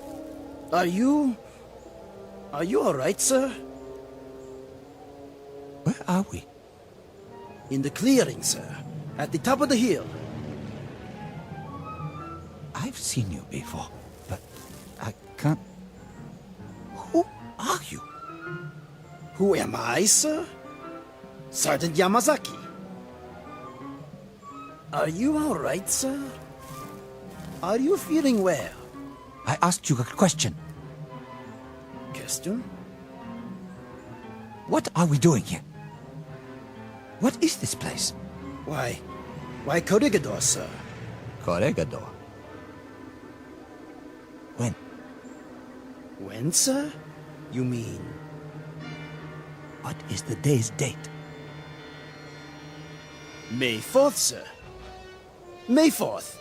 Are you all right, sir? Where are we? In the clearing, sir. At the top of the hill. I've seen you before, but I can't... Who are you? Who am I, sir? Sergeant Yamazaki. Are you all right, sir? Are you feeling well? I asked you a question. Question? What are we doing here? What is this place? Why, Corregidor, sir. Corregidor? When? When, sir? You mean? What is the day's date? May 4th, sir. May 4th.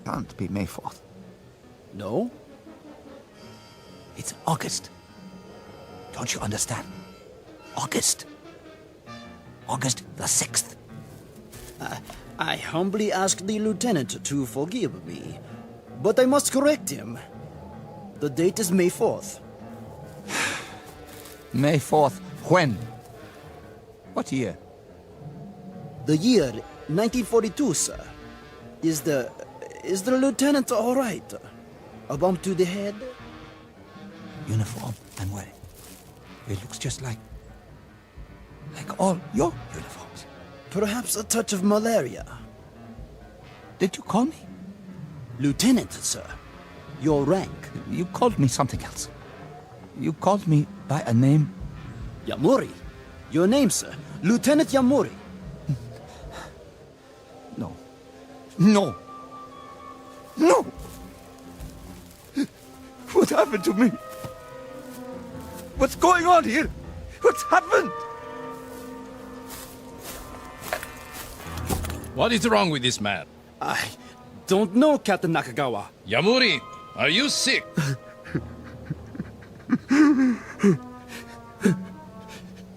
Can't be May 4th. No? It's August. Don't you understand? August. August the 6th. I humbly ask the lieutenant to forgive me, but I must correct him. The date is May 4th. May 4th. When? What year? The year 1942, sir. Is the lieutenant all right? A bump to the head? Uniform I'm wearing. It looks just like all your uniforms. Perhaps a touch of malaria. Did you call me? Lieutenant, sir. Your rank. You called me something else. You called me by a name. Yamuri. Your name, sir. Lieutenant Yamuri. No. No. No! What happened to me? What's going on here? What's happened? What is wrong with this man? I don't know, Captain Nakagawa. Yamuri, are you sick?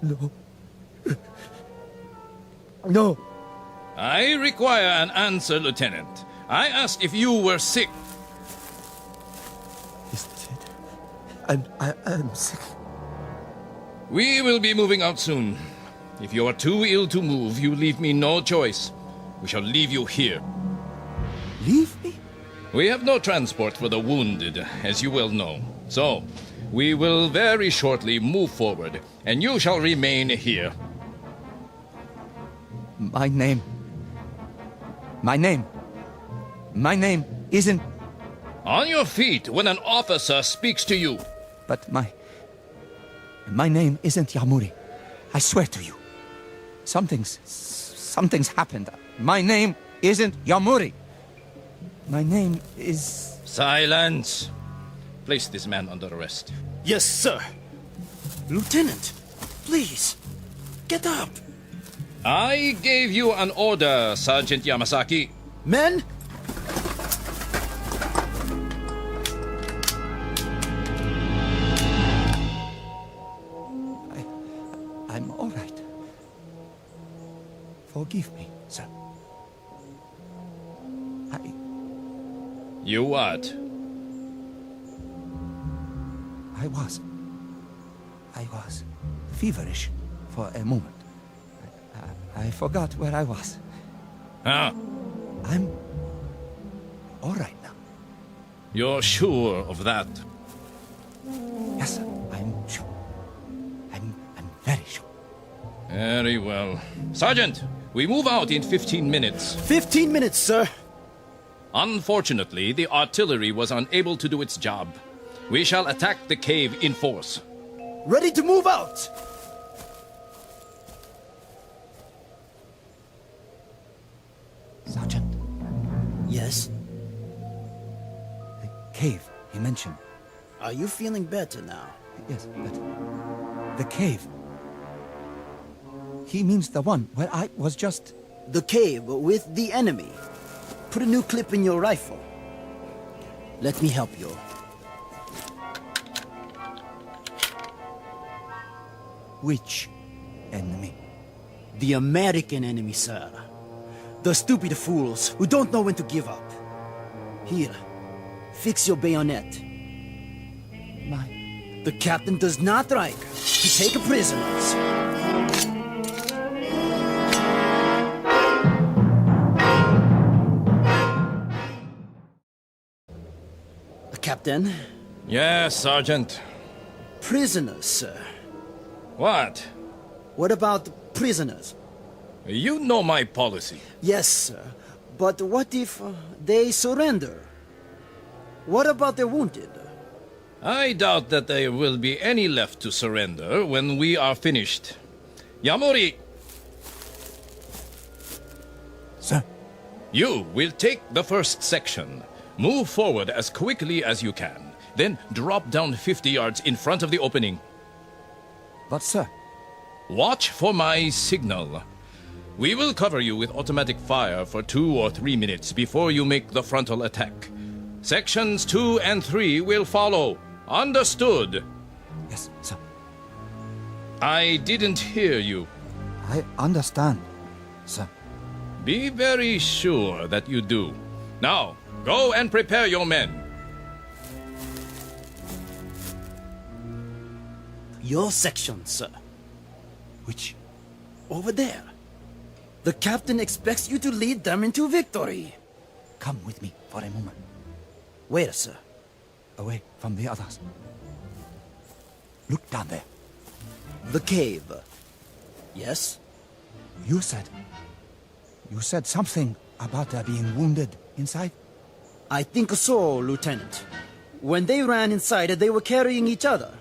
No. No. I require an answer, Lieutenant. I asked if you were sick. Yes, Lieutenant. I'm sick. We will be moving out soon. If you are too ill to move, you leave me no choice. We shall leave you here. Leave me? We have no transport for the wounded, as you well know. So, we will very shortly move forward, and you shall remain here. My name isn't... On your feet when an officer speaks to you. But my name isn't Yamuri. I swear to you. Something's happened. My name isn't Yamuri. My name is... Silence. Place this man under arrest. Yes, sir. Lieutenant, please, get up. I gave you an order, Sergeant Yamasaki. Men! I'm all right. Forgive me, sir. You what? I was feverish for a moment. I forgot where I was. Huh? I'm all right now. You're sure of that? Yes, sir. I'm sure. I'm very sure. Very well. Sergeant, we move out in 15 minutes. 15 minutes, sir. Unfortunately, the artillery was unable to do its job. We shall attack the cave in force. Ready to move out! Sergeant. Yes? The cave he mentioned. Are you feeling better now? Yes, but the cave. He means the one where I was just... The cave with the enemy. Put a new clip in your rifle. Let me help you. Which enemy? The American enemy, sir. The stupid fools who don't know when to give up. Here, fix your bayonet. The captain does not like to take prisoners. Captain? Yes, Sergeant. Prisoners, sir. What? What about prisoners? You know my policy. Yes, sir. But what if they surrender? What about the wounded? I doubt that there will be any left to surrender when we are finished. Yamori! Sir? You will take the first section. Move forward as quickly as you can. Then drop down 50 yards in front of the opening. But, sir... Watch for my signal. We will cover you with automatic fire for 2 or 3 minutes before you make the frontal attack. Sections 2 and 3 will follow. Understood? Yes, sir. I didn't hear you. I understand, sir. Be very sure that you do. Now, go and prepare your men. Your section, sir. Which? Over there. The captain expects you to lead them into victory. Come with me for a moment. Where, sir? Away from the others. Look down there. The cave. Yes? You said something about there being wounded inside? I think so, Lieutenant. When they ran inside, they were carrying each other.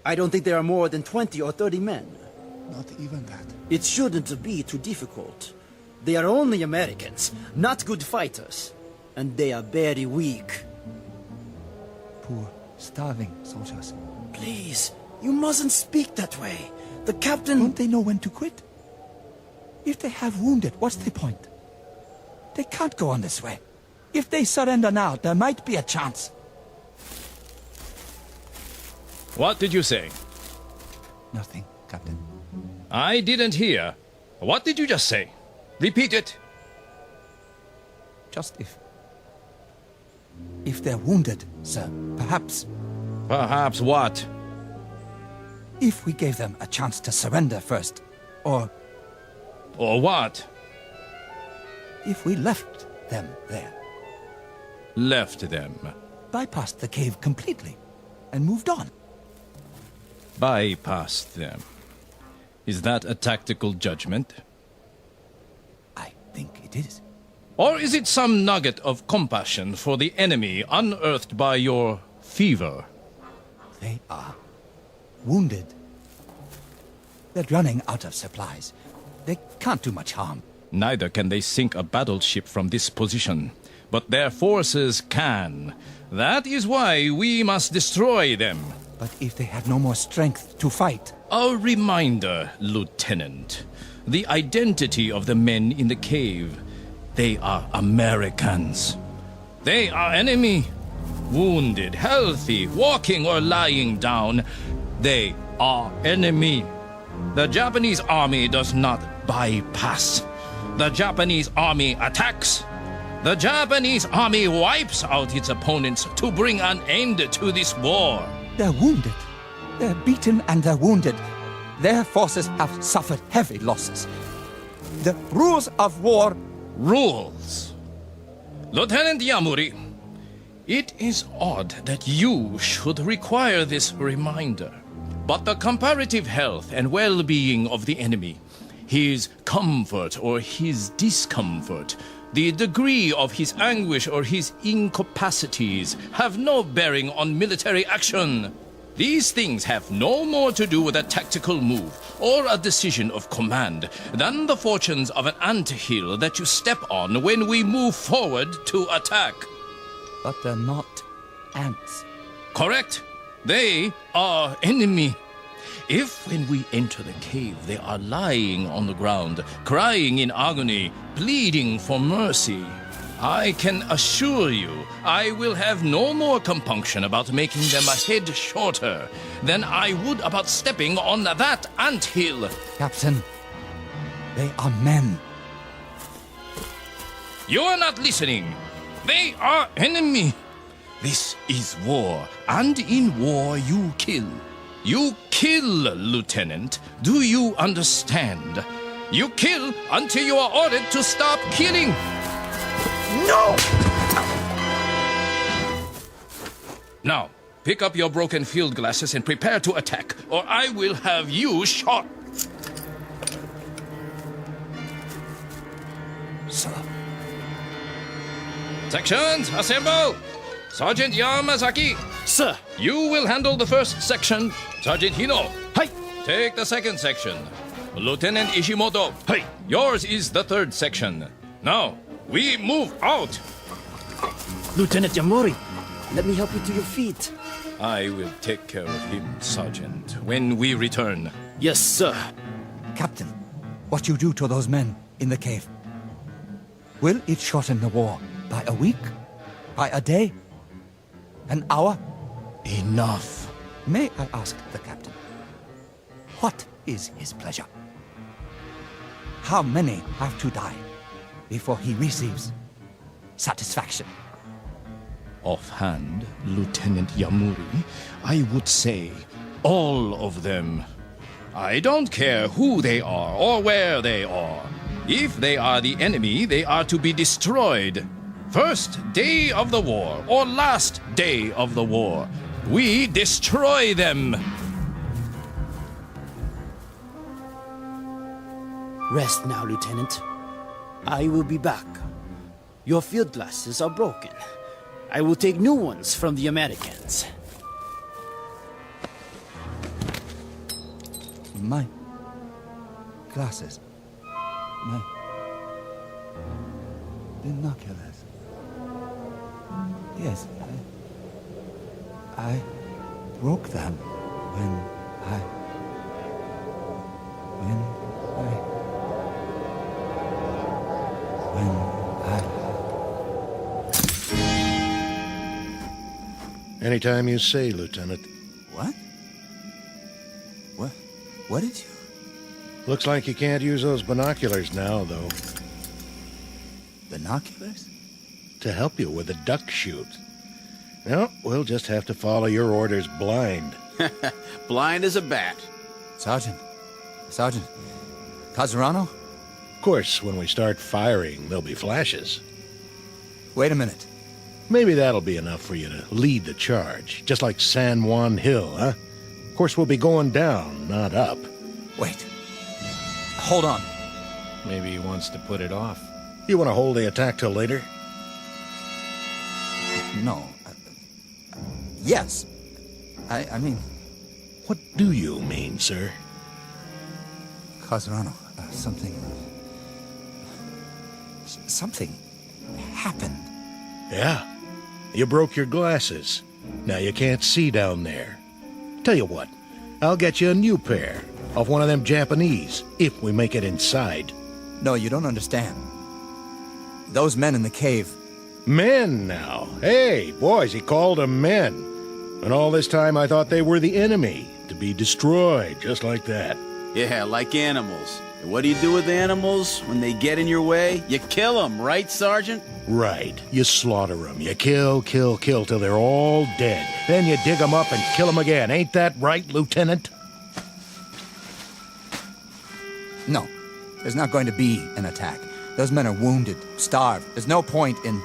I don't think there are more than 20 or 30 men. Not even that. It shouldn't be too difficult. They are only Americans, not good fighters. And they are very weak. Poor, starving soldiers. Please, you mustn't speak that way. The captain... Don't they know when to quit? If they have wounded, what's the point? They can't go on this way. If they surrender now, there might be a chance. What did you say? Nothing, Captain. I didn't hear. What did you just say? Repeat it. Just if. If they're wounded, sir, perhaps. Perhaps what? If we gave them a chance to surrender first, or... Or what? If we left them there. Left them? Bypassed the cave completely, and moved on. Bypassed them. Is that a tactical judgment? I think it is. Or is it some nugget of compassion for the enemy unearthed by your fever? They are wounded. They're running out of supplies. They can't do much harm. Neither can they sink a battleship from this position. But their forces can. That is why we must destroy them. But if they have no more strength to fight... A reminder, Lieutenant. The identity of the men in the cave. They are Americans. They are enemy. Wounded, healthy, walking or lying down. They are enemy. The Japanese army does not bypass. The Japanese army attacks. The Japanese army wipes out its opponents to bring an end to this war. They're wounded. They're beaten and they're wounded. Their forces have suffered heavy losses. The rules of war... Rules? Lieutenant Yamuri, it is odd that you should require this reminder. But the comparative health and well-being of the enemy, his comfort or his discomfort, the degree of his anguish or his incapacities have no bearing on military action. These things have no more to do with a tactical move or a decision of command than the fortunes of an anthill that you step on when we move forward to attack. But they're not ants. Correct. They are enemy. If when we enter the cave they are lying on the ground, crying in agony, pleading for mercy, I can assure you I will have no more compunction about making them a head shorter than I would about stepping on that anthill. Captain, they are men. You are not listening. They are enemy. This is war, and in war you kill. You kill, Lieutenant. Do you understand? You kill until you are ordered to stop killing. No! Now, pick up your broken field glasses and prepare to attack, or I will have you shot. Sir. Sections, assemble! Sergeant Yamazaki. sir. You will handle the first section. Sergeant Hino. Hi. Take the second section. Lieutenant Ishimoto. Hi. Yours is the third section. Now, we move out. Lieutenant Yamori, let me help you to your feet. I will take care of him, Sergeant, when we return. Yes, sir. Captain, what you do to those men in the cave, will it shorten the war by a week? By a day? An hour? Enough. May I ask the captain, what is his pleasure? How many have to die before he receives satisfaction? Offhand, Lieutenant Yamuri, I would say all of them. I don't care who they are or where they are. If they are the enemy, they are to be destroyed. First day of the war or last day of the war, we destroy them. Rest now, Lieutenant. I will be back. Your field glasses are broken. I will take new ones from the Americans. My glasses. My binoculars. Yes, I broke them when I Anytime you say, Lieutenant. What? What did you... Looks like you can't use those binoculars now, though. Binoculars? To help you with the duck shoot. No, we'll just have to follow your orders blind. Blind as a bat. Sergeant, Kazurano? Of course, when we start firing, there'll be flashes. Wait a minute. Maybe that'll be enough for you to lead the charge, just like San Juan Hill, huh? Of course, we'll be going down, not up. Wait. Hold on. Maybe he wants to put it off. You want to hold the attack till later? No. Yes. I mean... What do you mean, sir? Kazurano, something happened. Yeah. You broke your glasses. Now you can't see down there. Tell you what, I'll get you a new pair of one of them Japanese, if we make it inside. No, you don't understand. Those men in the cave... Men now? Hey, boys, he called them men. And all this time I thought they were the enemy, to be destroyed, just like that. Yeah, like animals. And what do you do with animals when they get in your way? You kill them, right, Sergeant? Right. You slaughter them. You kill till they're all dead. Then you dig them up and kill them again. Ain't that right, Lieutenant? No. There's not going to be an attack. Those men are wounded, starved. There's no point in...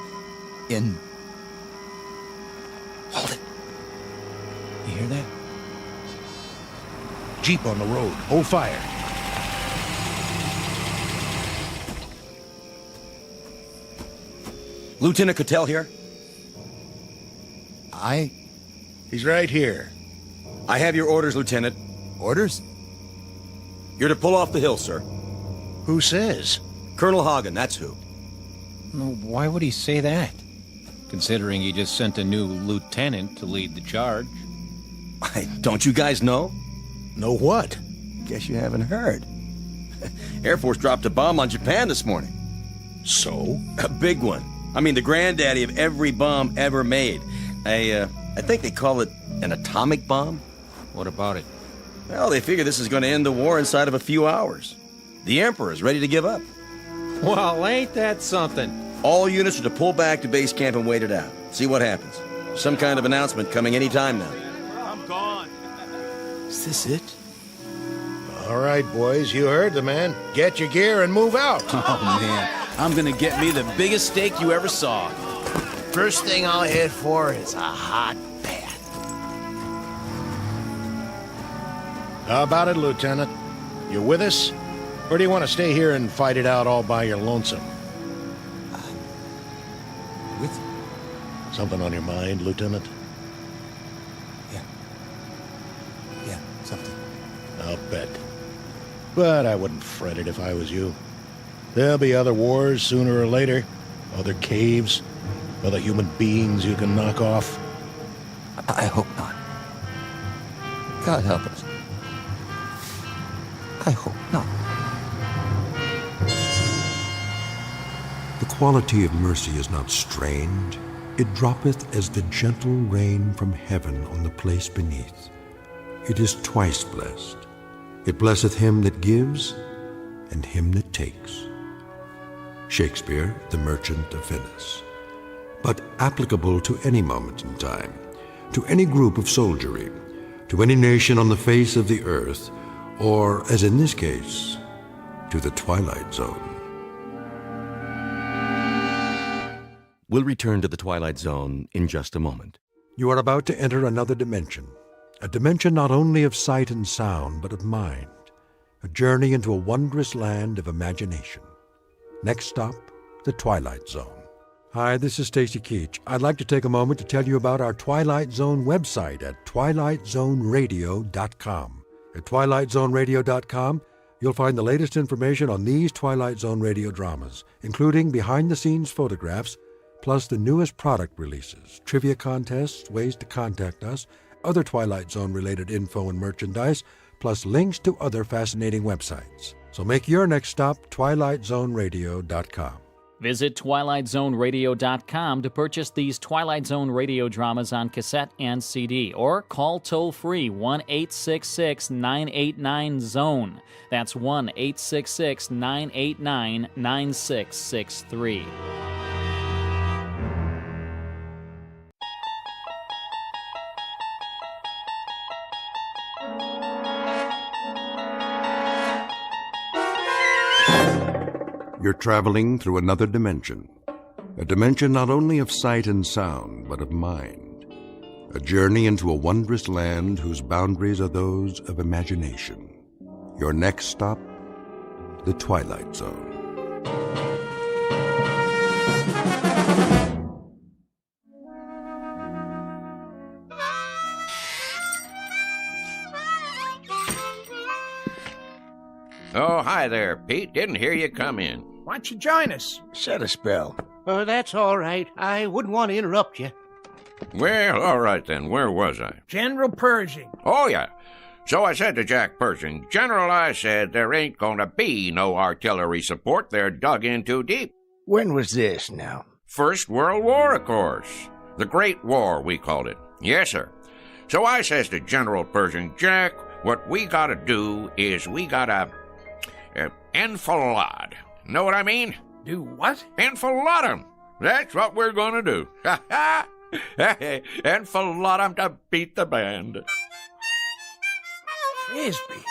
Hold it. You hear that? Jeep on the road. Hold fire. Lieutenant Cattell here? He's right here. I have your orders, Lieutenant. Orders? You're to pull off the hill, sir. Who says? Colonel Hagen, that's who. Well, why would he say that? Considering he just sent a new lieutenant to lead the charge. Don't you guys know? Know what? Guess you haven't heard. Air Force dropped a bomb on Japan this morning. So? A big one. I mean, the granddaddy of every bomb ever made. I think they call it an atomic bomb. What about it? Well, they figure this is going to end the war inside of a few hours. The Emperor's ready to give up. Well, ain't that something? All units are to pull back to base camp and wait it out. See what happens. Some kind of announcement coming any time now. I'm gone. Is this it? All right, boys, you heard the man. Get your gear and move out. Oh, man. I'm gonna get me the biggest steak you ever saw. First thing I'll head for is a hot bath. How about it, Lieutenant? You with us? Or do you want to stay here and fight it out all by your lonesome? With... Something on your mind, Lieutenant? I'll bet. But I wouldn't fret it if I was you. There'll be other wars sooner or later. Other caves. Other human beings you can knock off. I hope not. God help us. I hope not. The quality of mercy is not strained. It droppeth as the gentle rain from heaven on the place beneath. It is twice blessed. It blesseth him that gives and him that takes. Shakespeare, The Merchant of Venice. But applicable to any moment in time, to any group of soldiery, to any nation on the face of the earth, or, as in this case, to the Twilight Zone. We'll return to the Twilight Zone in just a moment. You are about to enter another dimension, a dimension not only of sight and sound, but of mind, a journey into a wondrous land of imagination. Next stop, the Twilight Zone. Hi, this is Stacy Keach. I'd like to take a moment to tell you about our Twilight Zone website at twilightzoneradio.com. At twilightzoneradio.com, you'll find the latest information on these Twilight Zone radio dramas, including behind-the-scenes photographs, plus the newest product releases, trivia contests, ways to contact us, other Twilight Zone-related info and merchandise, plus links to other fascinating websites. So make your next stop twilightzoneradio.com. Visit twilightzoneradio.com to purchase these Twilight Zone radio dramas on cassette and CD, or call toll-free 1-866-989-ZONE. That's 1-866-989-9663. You're traveling through another dimension, a dimension not only of sight and sound, but of mind, a journey into a wondrous land whose boundaries are those of imagination. Your next stop, the Twilight Zone. Oh, hi there, Pete. Didn't hear you come in. Why don't you join us? Set a spell. Oh, that's all right. I wouldn't want to interrupt you. Well, all right then. Where was I? General Pershing. Oh, yeah. So I said to Jack Pershing, General, I said, there ain't gonna be no artillery support. They're dug in too deep. When was this now? First World War, of course. The Great War, we called it. Yes, sir. So I says to General Pershing, Jack, what we gotta do is we gotta enfilade. Know what I mean? Do what? Enfilade 'em. That's what we're gonna do. Ha ha! Enfilade 'em to beat the band. Frisby,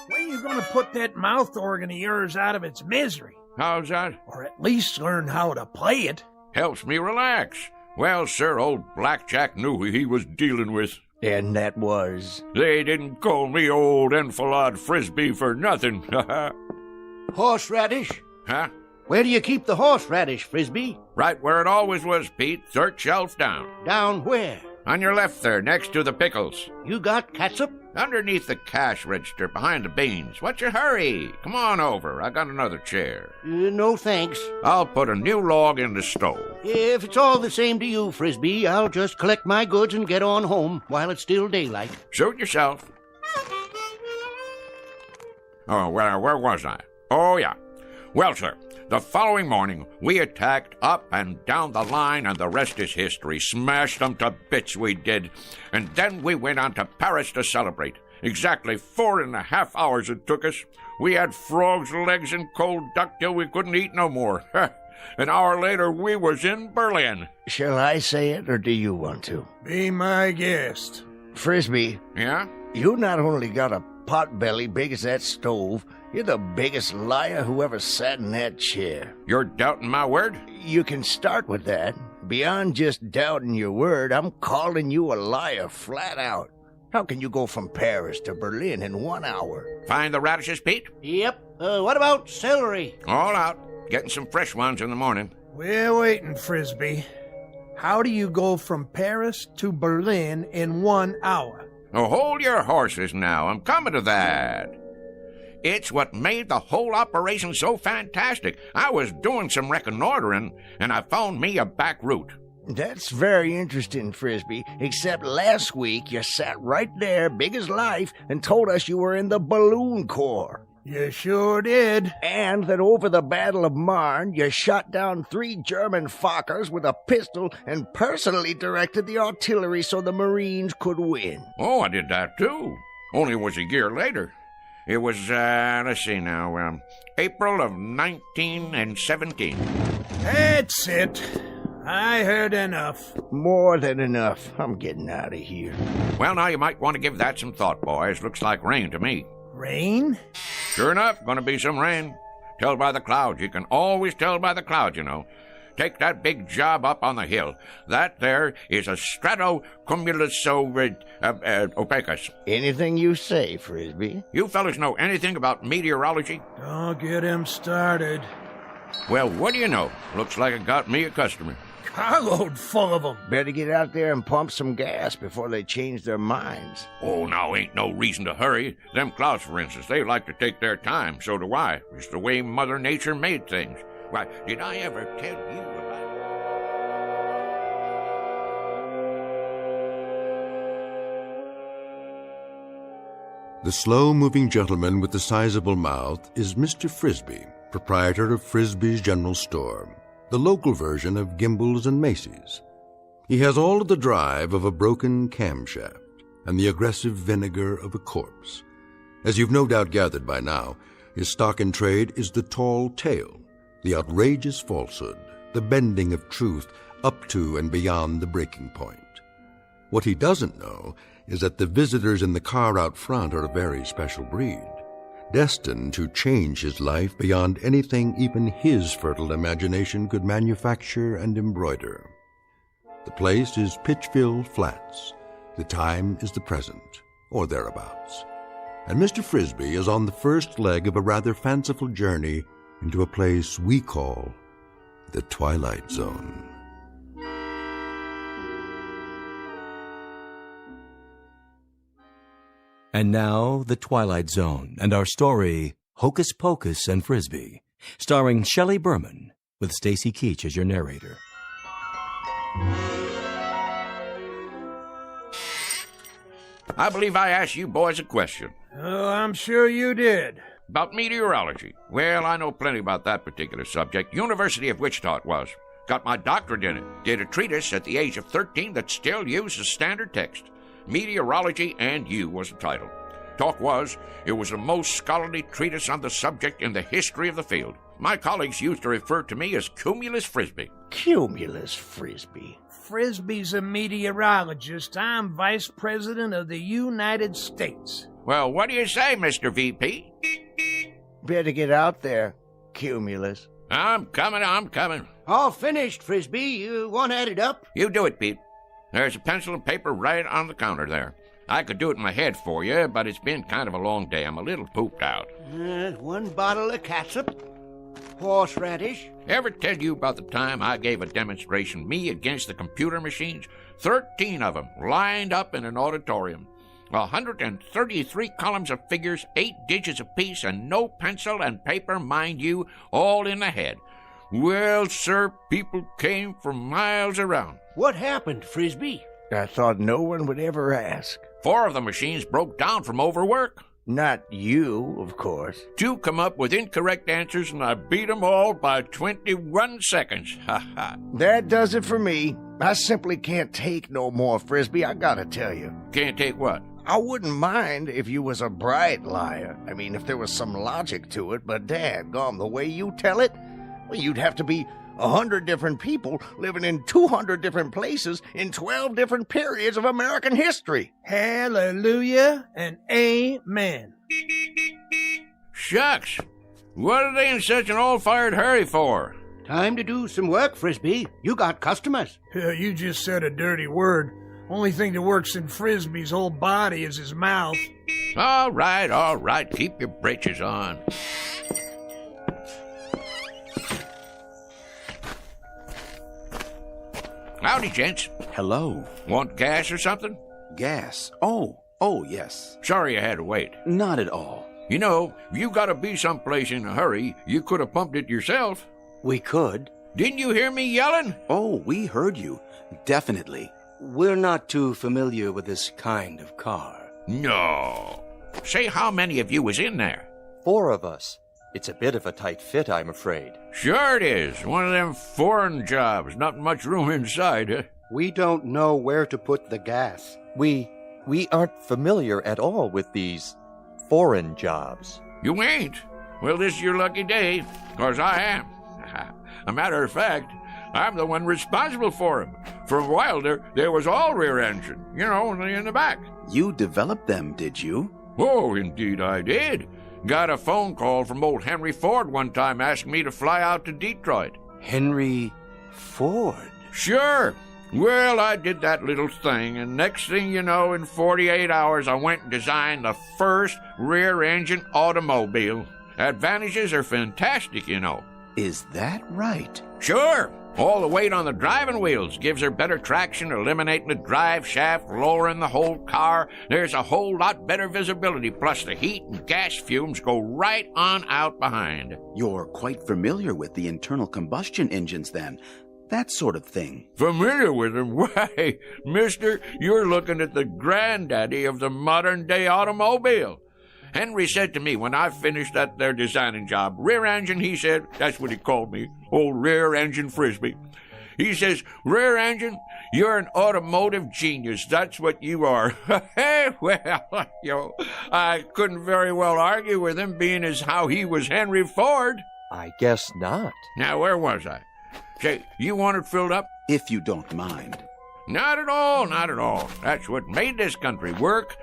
when are you going to put that mouth organ of yours out of its misery? How's that? Or at least learn how to play it. Helps me relax. Well, sir, old Blackjack knew who he was dealing with. And that was? They didn't call me old Enfilade Frisby for nothing. Horseradish? Huh? Where do you keep the horseradish, Frisby? Right where it always was, Pete. Third shelf down. Down where? On your left there, next to the pickles. You got catsup? Underneath the cash register, behind the beans. What's your hurry? Come on over. I got another chair. No, thanks. I'll put a new log in the stove. If it's all the same to you, Frisby, I'll just collect my goods and get on home while it's still daylight. Suit yourself. Oh, well, where was I? Oh, yeah. Well, sir, the following morning, we attacked up and down the line, and the rest is history. Smashed them to bits, we did. And then we went on to Paris to celebrate. Exactly 4.5 hours it took us. We had frogs' legs and cold duck till we couldn't eat no more. An hour later, we was in Berlin. Shall I say it, or do you want to? Be my guest. Frisby. Yeah? You not only got a pot belly big as that stove, you're the biggest liar who ever sat in that chair. You're doubting my word? You can start with that. Beyond just doubting your word, I'm calling you a liar flat out. How can you go from Paris to Berlin in 1 hour? Find the radishes, Pete? Yep. What about celery? All out. Getting some fresh ones in the morning. We're waiting, Frisby. How do you go from Paris to Berlin in 1 hour? Oh, hold your horses now. I'm coming to that. It's what made the whole operation so fantastic. I was doing some reconnoitering, and I found me a back route. That's very interesting, Frisby, except last week you sat right there, big as life, and told us you were in the Balloon Corps. You sure did. And that over the Battle of Marne, you shot down 3 German Fokkers with a pistol and personally directed the artillery so the Marines could win. Oh, I did that too. Only it was a year later. It was, let's see now, April of 1917. That's it. I heard enough. More than enough. I'm getting out of here. Well, now you might want to give that some thought, boys. Looks like rain to me. Rain? Sure enough, gonna be some rain. Tell by the clouds. You can always tell by the clouds, you know. Take that big job up on the hill. That there is a stratocumulus opacus. Anything you say, Frisby. You fellas know anything about meteorology? Don't get him started. Well, what do you know? Looks like it got me a customer. Carload full of them. Better get out there and pump some gas before they change their minds. Oh, now ain't no reason to hurry. Them clouds, for instance, they like to take their time. So do I. It's the way Mother Nature made things. Why, did I ever tell you about... The slow-moving gentleman with the sizable mouth is Mr. Frisby, proprietor of Frisby's General Store, the local version of Gimbel's and Macy's. He has all of the drive of a broken camshaft and the aggressive vinegar of a corpse. As you've no doubt gathered by now, his stock in trade is the tall tale, the outrageous falsehood, the bending of truth up to and beyond the breaking point. What he doesn't know is that the visitors in the car out front are a very special breed, destined to change his life beyond anything even his fertile imagination could manufacture and embroider. The place is Pitchfield Flats. The time is the present, or thereabouts. And Mr. Frisby is on the first leg of a rather fanciful journey into a place we call the Twilight Zone. And now, The Twilight Zone, and our story, Hocus Pocus and Frisby, starring Shelley Berman, with Stacy Keach as your narrator. I believe I asked you boys a question. Oh, I'm sure you did. About meteorology. Well, I know plenty about that particular subject. University of Wichita it was. Got my doctorate in it. Did a treatise at the age of 13 that still uses standard text. Meteorology and You was the title. Talk was, it was the most scholarly treatise on the subject in the history of the field. My colleagues used to refer to me as Cumulus Frisby. Cumulus Frisby? Frisby's a meteorologist. I'm Vice President of the United States. Well, what do you say, Mr. VP? Better get out there, Cumulus. I'm coming. All finished, Frisby. You want to add it up? You do it, Pete. There's a pencil and paper right on the counter there. I could do it in my head for you, but it's been kind of a long day. I'm a little pooped out. 1 bottle of catsup, horseradish. Ever tell you about the time I gave a demonstration, me against the computer machines? 13 of them, lined up in an auditorium. 133 columns of figures, 8 digits apiece, and no pencil and paper, mind you, all in the head. Well, sir, people came from miles around. What happened, Frisby? I thought no one would ever ask. 4 of the machines broke down from overwork. Not you, of course. 2 come up with incorrect answers, and I beat them all by 21 seconds. Ha ha. That does it for me. I simply can't take no more, Frisby, I gotta tell you. Can't take what? I wouldn't mind if you was a bright liar. I mean, if there was some logic to it, but dadgum, the way you tell it, well, you'd have to be 100 different people living in 200 different places in 12 different periods of American history. Hallelujah and amen. Shucks. What are they in such an all-fired hurry for? Time to do some work, Frisby. You got customers. You just said a dirty word. Only thing that works in Frisby's whole body is his mouth. All right. Keep your britches on. Howdy, gents. Hello. Want gas or something? Gas? Oh, Oh, yes. Sorry I had to wait. Not at all. You know, if you gotta be someplace in a hurry, you could have pumped it yourself. We could. Didn't you hear me yelling? Oh, we heard you. Definitely. We're not too familiar with this kind of car. No. Say, how many of you was in there? 4 of us. It's a bit of a tight fit, I'm afraid. Sure it is. One of them foreign jobs. Not much room inside, huh? We don't know where to put the gas. We aren't familiar at all with these foreign jobs. You ain't? Well, this is your lucky day, 'cause I am. A matter of fact, I'm the one responsible for 'em. For a while there was all rear engine, you know, in the back. You developed them, did you? Oh, indeed I did. Got a phone call from old Henry Ford one time asking me to fly out to Detroit. Henry Ford? Sure. Well, I did that little thing, and next thing you know, in 48 hours, I went and designed the first rear-engine automobile. Advantages are fantastic, you know. Is that right? Sure. All the weight on the driving wheels gives her better traction, eliminating the drive shaft, lowering the whole car. There's a whole lot better visibility, plus the heat and gas fumes go right on out behind. You're quite familiar with the internal combustion engines, then. That sort of thing. Familiar with them? Why, mister, you're looking at the granddaddy of the modern-day automobile. Henry said to me when I finished that there designing job, rear engine, he said, that's what he called me, old rear engine Frisby. He says, rear engine, you're an automotive genius. That's what you are. Hey, well, I couldn't very well argue with him, being as how he was Henry Ford. I guess not. Now, where was I? Say, you want it filled up? If you don't mind. Not at all, not at all. That's what made this country work,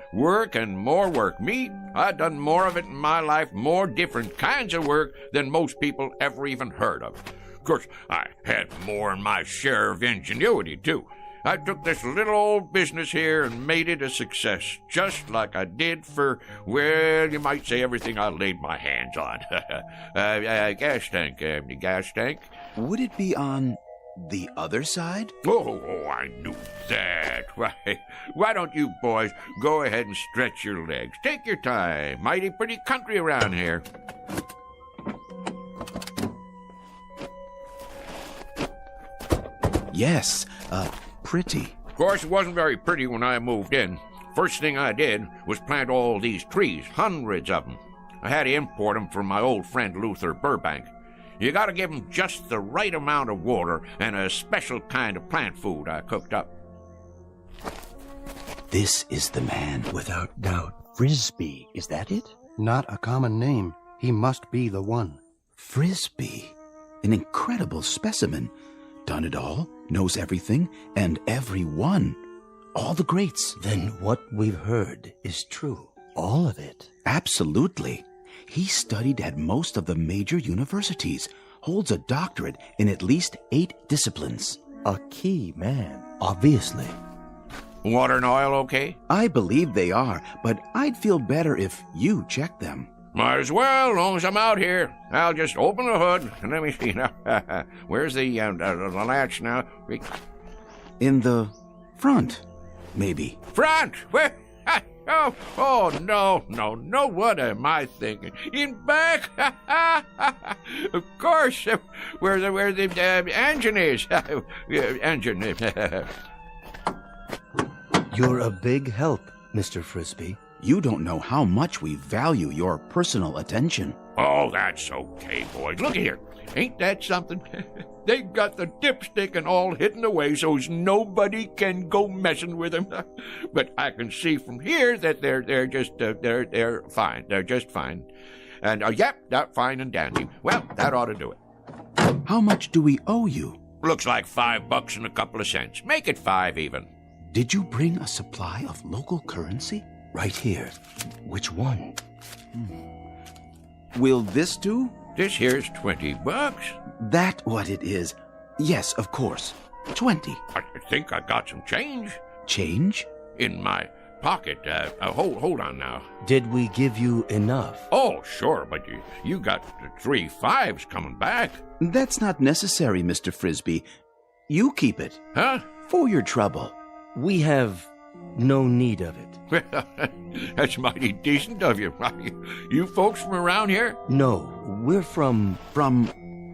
and more work. Me, I done more of it in my life, more different kinds of work than most people ever even heard of. Of course, I had more than my share of ingenuity, too. I took this little old business here and made it a success, just like I did for, well, you might say everything I laid my hands on. Gas tank. Would it be on the other side? Oh, I knew that. Why don't you boys go ahead and stretch your legs? Take your time. Mighty pretty country around here. Yes, pretty. Of course, it wasn't very pretty when I moved in. First thing I did was plant all these trees, hundreds of them. I had to import them from my old friend Luther Burbank. You gotta give them just the right amount of water and a special kind of plant food I cooked up. This is the man. Without doubt. Frisby, is that it? Not a common name. He must be the one. Frisby. An incredible specimen. Done it all, knows everything, and everyone. All the greats. Then what we've heard is true. All of it. Absolutely. He studied at most of the major universities, holds a doctorate in at least 8 disciplines. A key man. Obviously. Water and oil okay? I believe they are, but I'd feel better if you checked them. Might as well, as long as I'm out here. I'll just open the hood, and let me see now. Where's the latch now? In the front, maybe. Front? Where? Oh, no, what am I thinking? In back? Of course, where the engine is. Engine. You're a big help, Mr. Frisby. You don't know how much we value your personal attention. Oh, that's okay, boys. Look here. Ain't that something? They got the dipstick and all hidden away so's nobody can go messing with them. But I can see from here that they're just fine. They're just fine. And yep, they're fine and dandy. Well, that ought to do it. How much do we owe you? Looks like $5 and a couple of cents. Make it 5 even. Did you bring a supply of local currency? Right here. Which one? Will this do? This here's $20. That what it is? Yes, of course. 20. I think I got some change. Change? In my pocket. Hold on now. Did we give you enough? Oh, sure, but you got 3 5s coming back. That's not necessary, Mr. Frisby. You keep it. Huh? For your trouble. We have No need of it. Well, that's mighty decent of you. You folks from around here? No, we're from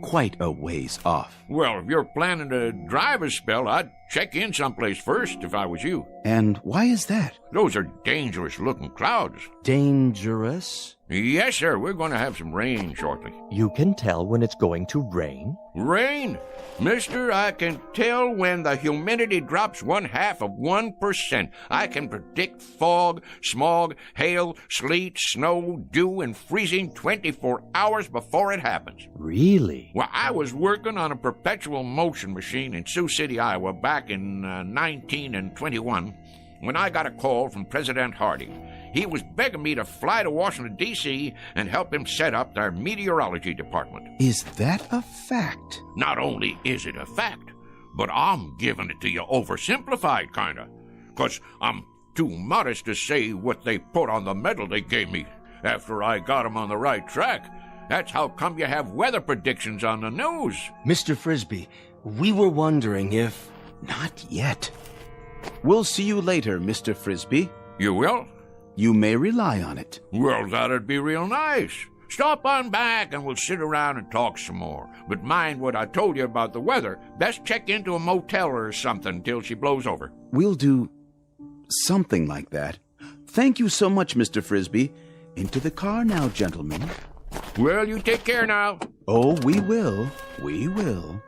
quite a ways off. Well, if you're planning to drive a spell, I'd check in someplace first if I was you. And why is that? Those are dangerous-looking clouds. Dangerous? Yes, sir. We're going to have some rain shortly. You can tell when it's going to rain? Rain? Mister, I can tell when the humidity drops 0.5%. I can predict fog, smog, hail, sleet, snow, dew, and freezing 24 hours before it happens. Really? Well, I was working on a perpetual motion machine in Sioux City, Iowa, back in 1921, when I got a call from President Harding. He was begging me to fly to Washington, D.C. and help him set up their meteorology department. Is that a fact? Not only is it a fact, but I'm giving it to you oversimplified, kinda. 'Cause I'm too modest to say what they put on the medal they gave me after I got 'em on the right track. That's how come you have weather predictions on the news. Mr. Frisby, we were wondering if... Not yet. We'll see you later, Mr. Frisby. You will? You may rely on it. Well, that'd be real nice. Stop on back and we'll sit around and talk some more. But mind what I told you about the weather. Best check into a motel or something till she blows over. We'll do something like that. Thank you so much, Mr. Frisby. Into the car now, gentlemen. Well, you take care now. Oh, we will. We will.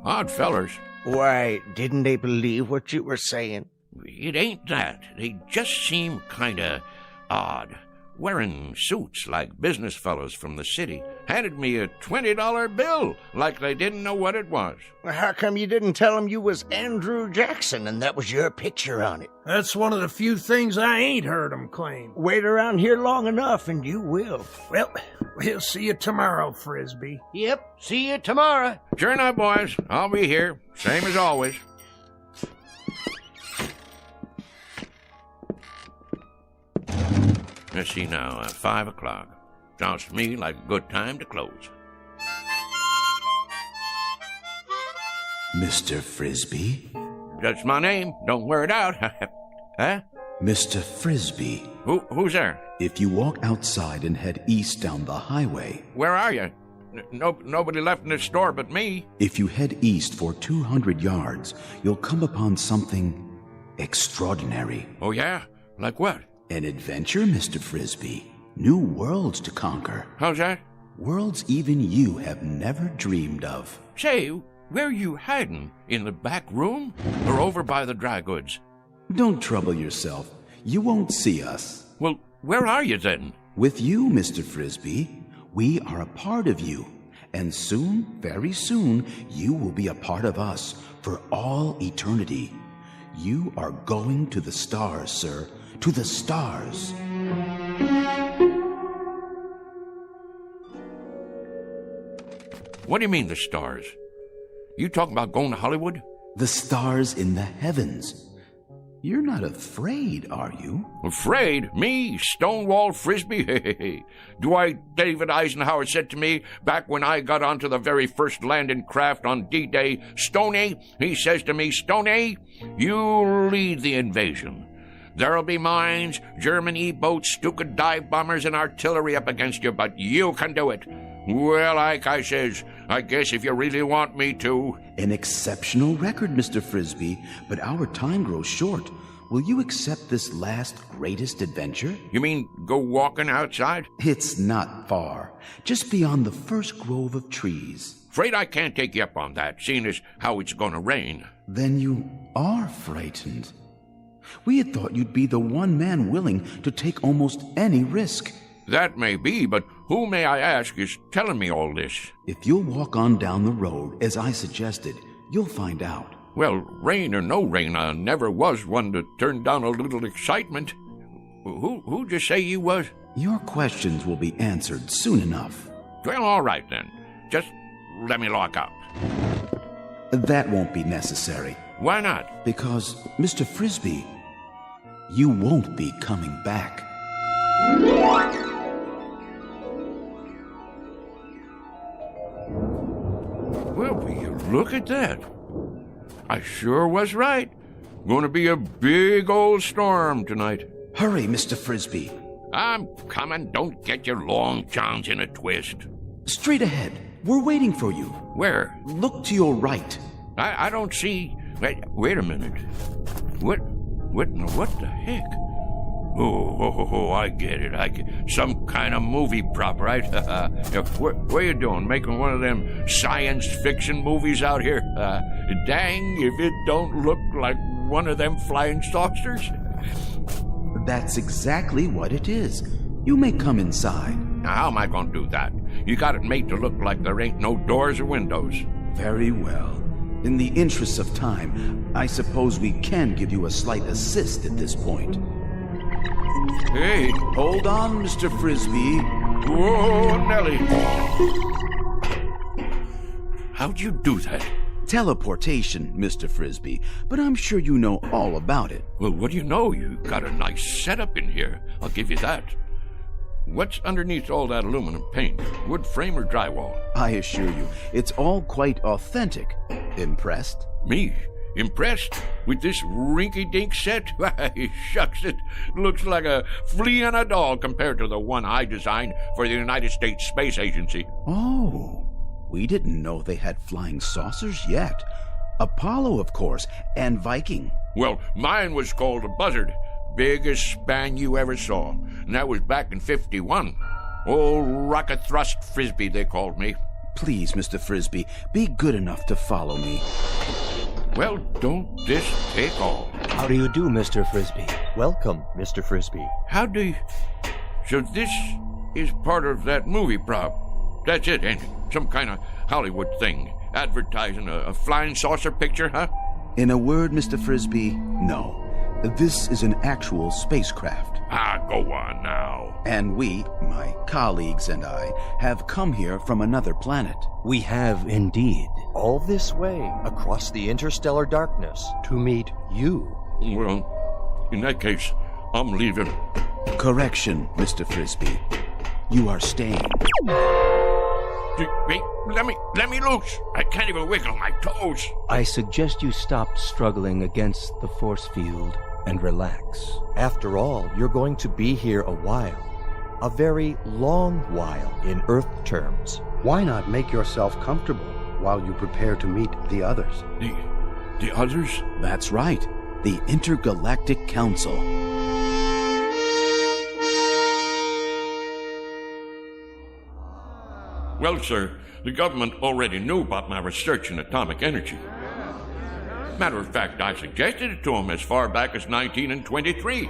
Odd fellers. Why, didn't they believe what you were saying? It ain't that. They just seem kinda odd. Wearing suits like business fellows from the city. Handed me a $20 bill like they didn't know what it was. Well, how come you didn't tell them you was Andrew Jackson and that was your picture on it? That's one of the few things I ain't heard 'em claim. Wait around here long enough and you will. Well, we'll see you tomorrow, Frisby. Yep, see you tomorrow. Sure enough, boys. I'll be here. Same as always. Let's see now, 5 o'clock. Sounds to me like a good time to close. Mr. Frisby? That's my name. Don't wear it out. Huh? Mr. Frisby. Who's there? If you walk outside and head east down the highway... Where are you? Nobody left in this store but me. If you head east for 200 yards, you'll come upon something extraordinary. Oh, yeah? Like what? An adventure, Mr. Frisby. New worlds to conquer. How's that? Worlds even you have never dreamed of. Say, where are you hiding? In the back room? Or over by the dry goods? Don't trouble yourself. You won't see us. Well, where are you then? With you, Mr. Frisby. We are a part of you. And soon, very soon, you will be a part of us for all eternity. You are going to the stars, sir. To the stars. What do you mean, the stars? You talking about going to Hollywood? The stars in the heavens. You're not afraid, are you? Afraid? Me? Stonewall Frisby? Do I, David Eisenhower said to me back when I got onto the very first landing craft on D-Day, Stoney, he says to me, Stoney, you lead the invasion. There'll be mines, German E-boats, Stuka dive bombers, and artillery up against you, but you can do it. Well, like I says, I guess if you really want me to. An exceptional record, Mr. Frisby, but our time grows short. Will you accept this last greatest adventure? You mean go walking outside? It's not far. Just beyond the first grove of trees. Afraid I can't take you up on that, seeing as how it's gonna rain. Then you are frightened. We had thought you'd be the one man willing to take almost any risk. That may be, but who, may I ask, is telling me all this? If you'll walk on down the road, as I suggested, you'll find out. Well, rain or no rain, I never was one to turn down a little excitement. Who'd you say you was? Your questions will be answered soon enough. Well, all right then. Just let me lock up. That won't be necessary. Why not? Because, Mr. Frisby, you won't be coming back. Well, will you look at that? I sure was right. Going to be a big old storm tonight. Hurry, Mr. Frisby. I'm coming. Don't get your long johns in a twist. Straight ahead. We're waiting for you. Where? Look to your right. I don't see... Wait a minute. What the heck? Oh, I get it. Some kind of movie prop, right? What you doing? Making one of them science fiction movies out here? Dang if it don't look like one of them flying saucers. That's exactly what it is. You may come inside. Now, how am I going to do that? You got it made to look like there ain't no doors or windows. Very well. In the interest of time, I suppose we can give you a slight assist at this point. Hey. Hold on, Mr. Frisby. Whoa, Nellie. How'd you do that? Teleportation, Mr. Frisby, but I'm sure you know all about it. Well, what do you know? You got a nice setup in here. I'll give you that. What's underneath all that aluminum paint? Wood frame or drywall? I assure you, it's all quite authentic. Impressed? Me? Impressed? With this rinky-dink set? Why, shucks, it looks like a flea on a doll compared to the one I designed for the United States Space Agency. Oh, we didn't know they had flying saucers yet. Apollo, of course, and Viking. Well, mine was called a Buzzard. Biggest span you ever saw. And that was back in 51. Old Rocket Thrust Frisbee, they called me. Please, Mr. Frisby, be good enough to follow me. Well, don't this take all? How do you do, Mr. Frisby? Welcome, Mr. Frisby. How do you... So this is part of that movie prop. That's it, ain't it? Some kind of Hollywood thing. Advertising a flying saucer picture, huh? In a word, Mr. Frisby, no. This is an actual spacecraft. Go on now. And we, my colleagues and I, have come here from another planet. We have indeed. All this way, across the interstellar darkness, to meet you. Well, in that case, I'm leaving. Correction, Mr. Frisby. You are staying. Wait, let me loose. I can't even wiggle my toes. I suggest you stop struggling against the force field and relax. After all, you're going to be here a while. A very long while in Earth terms. Why not make yourself comfortable while you prepare to meet the others? The others? That's right. The Intergalactic Council. Well, sir, the government already knew about my research in atomic energy. Matter of fact, I suggested it to them as far back as 1923.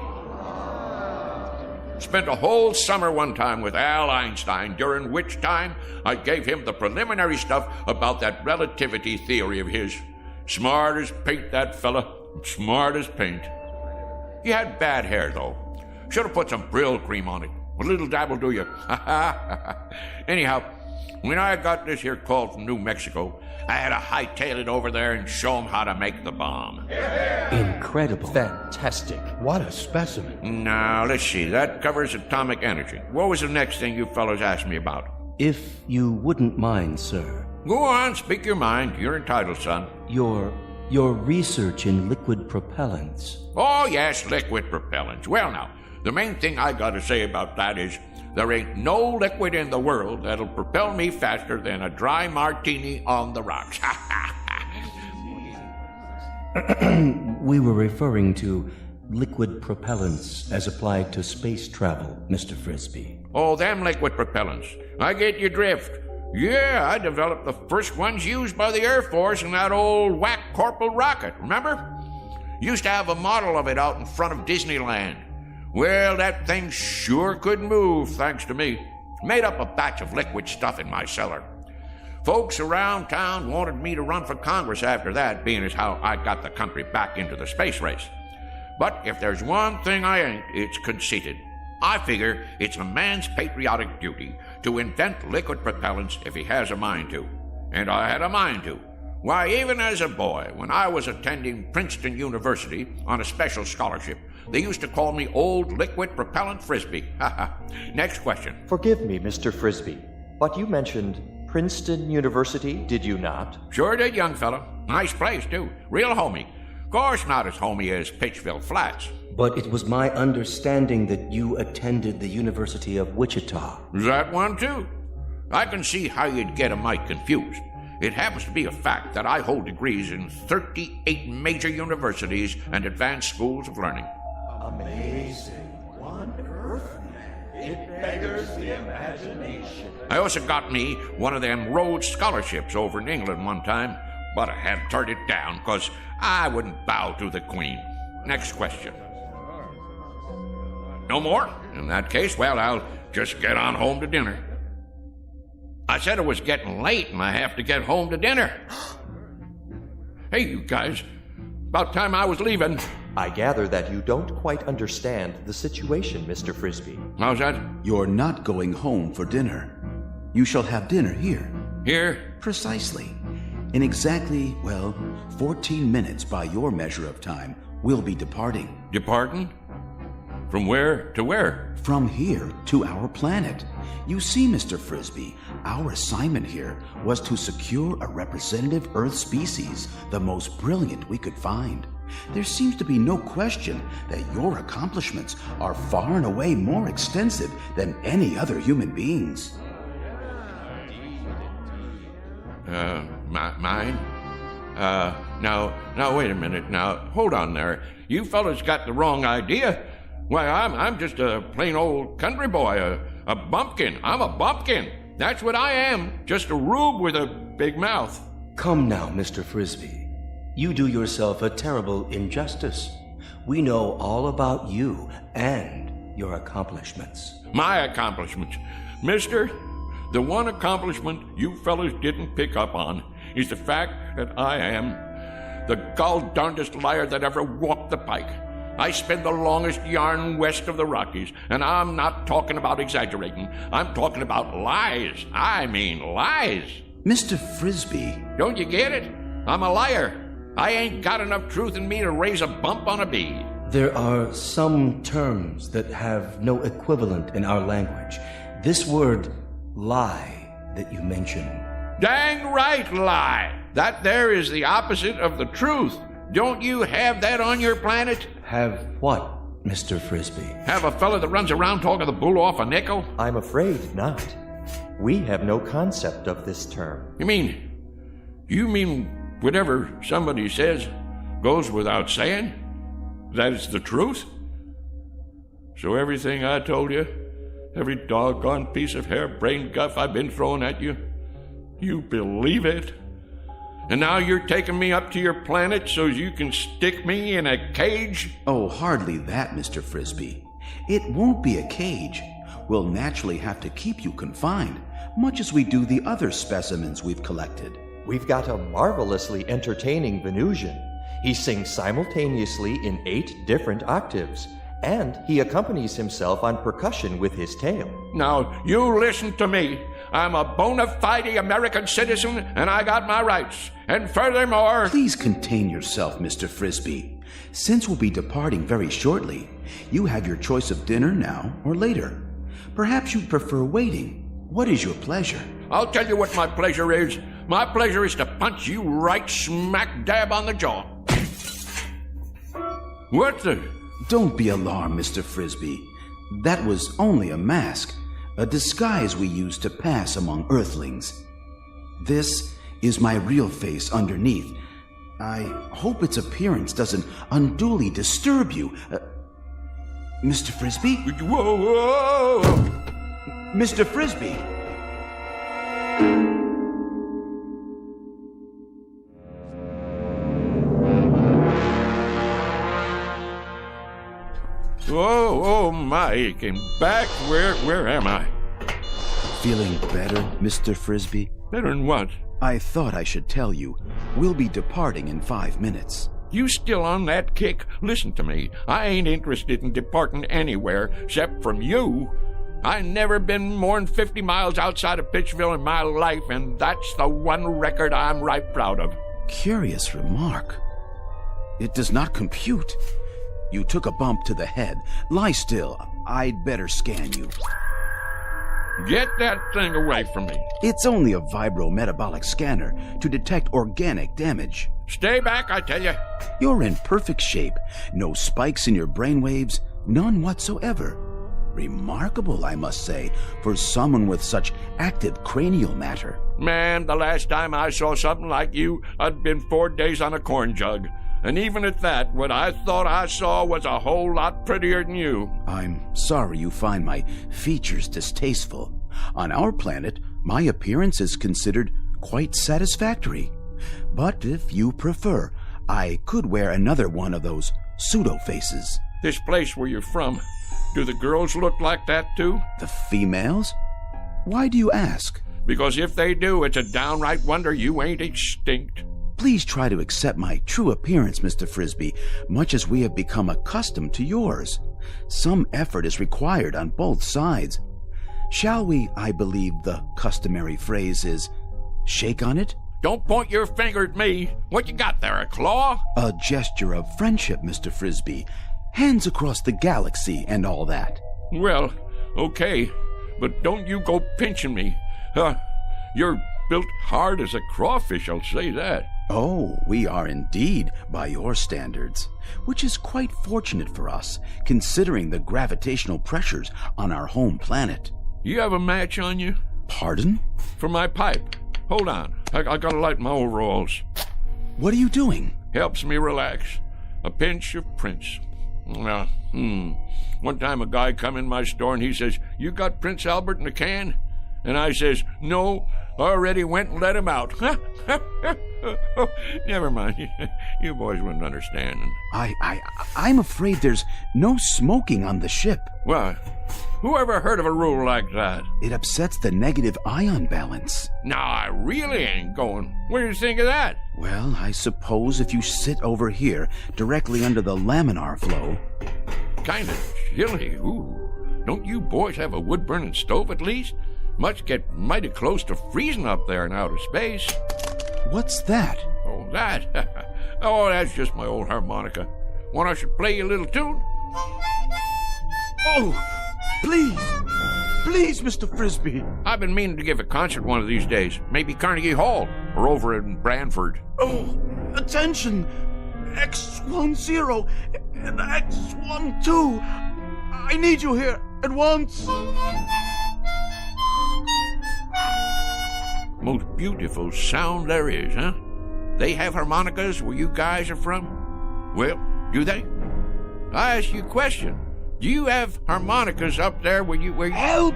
Spent a whole summer one time with Al Einstein, during which time I gave him the preliminary stuff about that relativity theory of his. Smart as paint, that fella. Smart as paint. He had bad hair, though. Should have put some Brill cream on it. A little dab will do you. Anyhow, when I got this here call from New Mexico, I had to hightail it over there and show them how to make the bomb. Incredible. Fantastic. What a specimen. Now, let's see. That covers atomic energy. What was the next thing you fellows asked me about? If you wouldn't mind, sir. Go on, speak your mind. You're entitled, son. Your research in liquid propellants. Oh, yes, liquid propellants. Well, now, the main thing I gotta say about that is there ain't no liquid in the world that'll propel me faster than a dry martini on the rocks. We were referring to liquid propellants as applied to space travel, Mr. Frisby. Oh, them liquid propellants. I get your drift. Yeah, I developed the first ones used by the Air Force in that old whack Corporal rocket, remember? Used to have a model of it out in front of Disneyland. Well, that thing sure could move, thanks to me. Made up a batch of liquid stuff in my cellar. Folks around town wanted me to run for Congress after that, being as how I got the country back into the space race. But if there's one thing I ain't, it's conceited. I figure it's a man's patriotic duty to invent liquid propellants if he has a mind to. And I had a mind to. Why, even as a boy, when I was attending Princeton University on a special scholarship, they used to call me Old Liquid Propellant Frisby. Next question. Forgive me, Mr. Frisby, but you mentioned Princeton University, did you not? Sure did, young fella. Nice place, too. Real homey. Of course not as homey as Pitchville Flats. But it was my understanding that you attended the University of Wichita. That one, too. I can see how you'd get a mite confused. It happens to be a fact that I hold degrees in 38 major universities and advanced schools of learning. Amazing. One earth man. It beggars the imagination. I also got me one of them Rhodes scholarships over in England one time, but I had to turn it down because I wouldn't bow to the Queen. Next question. No more? In that case, well, I'll just get on home to dinner. I said it was getting late and I have to get home to dinner. Hey, you guys. About time I was leaving. I gather that you don't quite understand the situation, Mr. Frisby. How's that? You're not going home for dinner. You shall have dinner here. Here? Precisely. In exactly, 14 minutes by your measure of time, we'll be departing. Departing? From where to where? From here to our planet. You see, Mr. Frisby, our assignment here was to secure a representative Earth species, the most brilliant we could find. There seems to be no question that your accomplishments are far and away more extensive than any other human beings. Mine? Now, wait a minute. Now, hold on there. You fellas got the wrong idea. Why, I'm just a plain old country boy, a bumpkin. I'm a bumpkin. That's what I am. Just a rube with a big mouth. Come now, Mr. Frisby. You do yourself a terrible injustice. We know all about you and your accomplishments. My accomplishments. Mister, the one accomplishment you fellas didn't pick up on is the fact that I am the gall-darndest liar that ever walked the pike. I spin the longest yarn west of the Rockies, and I'm not talking about exaggerating. I'm talking about lies. I mean lies. Mr. Frisby. Don't you get it? I'm a liar. I ain't got enough truth in me to raise a bump on a bee. There are some terms that have no equivalent in our language. This word, lie, that you mentioned. Dang right, lie. That there is the opposite of the truth. Don't you have that on your planet? Have what, Mr. Frisby? Have a fella that runs around talking the bull off a nickel? I'm afraid not. We have no concept of this term. You mean whatever somebody says goes without saying? That is the truth? So everything I told you, every doggone piece of harebrained guff I've been throwing at you, you believe it? And now you're taking me up to your planet so you can stick me in a cage? Oh, hardly that, Mr. Frisby. It won't be a cage. We'll naturally have to keep you confined, much as we do the other specimens we've collected. We've got a marvelously entertaining Venusian. He sings simultaneously in 8 different octaves, and he accompanies himself on percussion with his tail. Now, you listen to me. I'm a bona fide American citizen, and I got my rights. And furthermore... Please contain yourself, Mr. Frisby. Since we'll be departing very shortly, you have your choice of dinner now or later. Perhaps you'd prefer waiting. What is your pleasure? I'll tell you what my pleasure is. My pleasure is to punch you right smack dab on the jaw. What the... Don't be alarmed, Mr. Frisby. That was only a mask, a disguise we use to pass among Earthlings. This is my real face underneath. I hope its appearance doesn't unduly disturb you. Mr. Frisby? Whoa, whoa, whoa. Mr. Frisby! Oh my, came back. Where am I? Feeling better, Mr. Frisby? Better than what? I thought I should tell you. We'll be departing in 5 minutes. You still on that kick? Listen to me. I ain't interested in departing anywhere except from you. I never been more than 50 miles outside of Pitchville in my life, and that's the one record I'm right proud of. Curious remark. It does not compute. You took a bump to the head. Lie still. I'd better scan you. Get that thing away from me. It's only a vibrometabolic scanner to detect organic damage. Stay back, I tell you. You're in perfect shape. No spikes in your brainwaves, none whatsoever. Remarkable, I must say, for someone with such active cranial matter. Man, the last time I saw something like you, I'd been 4 days on a corn jug. And even at that, what I thought I saw was a whole lot prettier than you. I'm sorry you find my features distasteful. On our planet, my appearance is considered quite satisfactory. But if you prefer, I could wear another one of those pseudo-faces. This place where you're from, do the girls look like that too? The females? Why do you ask? Because if they do, it's a downright wonder you ain't extinct. Please try to accept my true appearance, Mr. Frisby, much as we have become accustomed to yours. Some effort is required on both sides. Shall we, I believe the customary phrase is, shake on it? Don't point your finger at me. What you got there, a claw? A gesture of friendship, Mr. Frisby. Hands across the galaxy and all that. Well, okay, but don't you go pinching me. You're built hard as a crawfish, I'll say that. Oh, we are indeed, by your standards, which is quite fortunate for us, considering the gravitational pressures on our home planet. You have a match on you? Pardon? For my pipe. Hold on, I gotta light my overalls. What are you doing? Helps me relax. A pinch of Prince. One time a guy come in my store and he says, "You got Prince Albert in a can?" And I says, "No, already went and let him out." Never mind. You boys wouldn't understand. I'm afraid there's no smoking on the ship. Well, who ever heard of a rule like that? It upsets the negative ion balance. No, I really ain't going. What do you think of that? Well, I suppose if you sit over here, directly under the laminar flow. Kind of chilly. Ooh. Don't you boys have a wood-burning stove at least? Must get mighty close to freezing up there in outer space. What's that? Oh, that? Oh, that's just my old harmonica. Want I should play you a little tune? Oh, please. Please, Mr. Frisby. I've been meaning to give a concert one of these days. Maybe Carnegie Hall or over in Branford. Oh, attention. X10 and X12. I need you here at once. Most beautiful sound there is, huh? They have harmonicas where you guys are from? Well, do they? I ask you a question. Do you have harmonicas up there where you Help!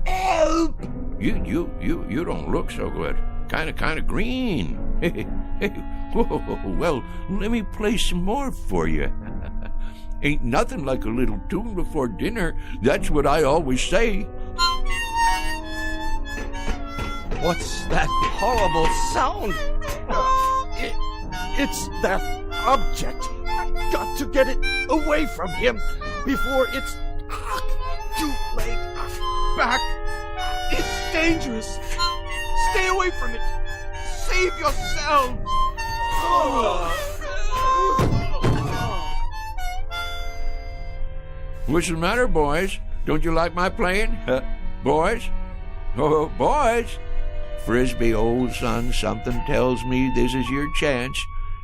Help! You don't look so good. Kinda green. Whoa, well, let me play some more for you. Ain't nothing like a little tune before dinner. That's what I always say. What's that horrible sound? It's that object. I've got to get it away from him before it's too late. Back. It's dangerous. Stay away from it. Save yourselves. What's the matter, boys? Don't you like my playing? Boys? Oh, boys! Frisby, old son, something tells me this is your chance.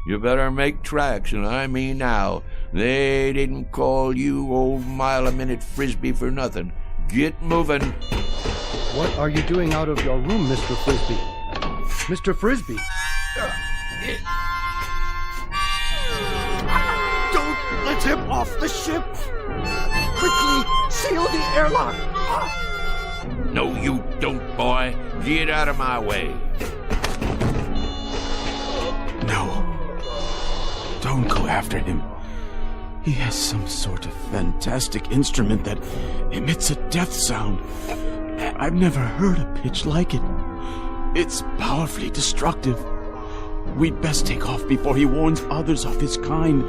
You better make tracks, and I mean now. They didn't call you old mile-a-minute Frisby for nothing. Get moving. What are you doing out of your room, Mr. Frisby? Mr. Frisby! Don't let him off the ship! Quickly, seal the airlock! No, you don't, boy. Get out of my way. No. Don't go after him. He has some sort of fantastic instrument that emits a death sound. I've never heard a pitch like it. It's powerfully destructive. We'd best take off before he warns others of his kind.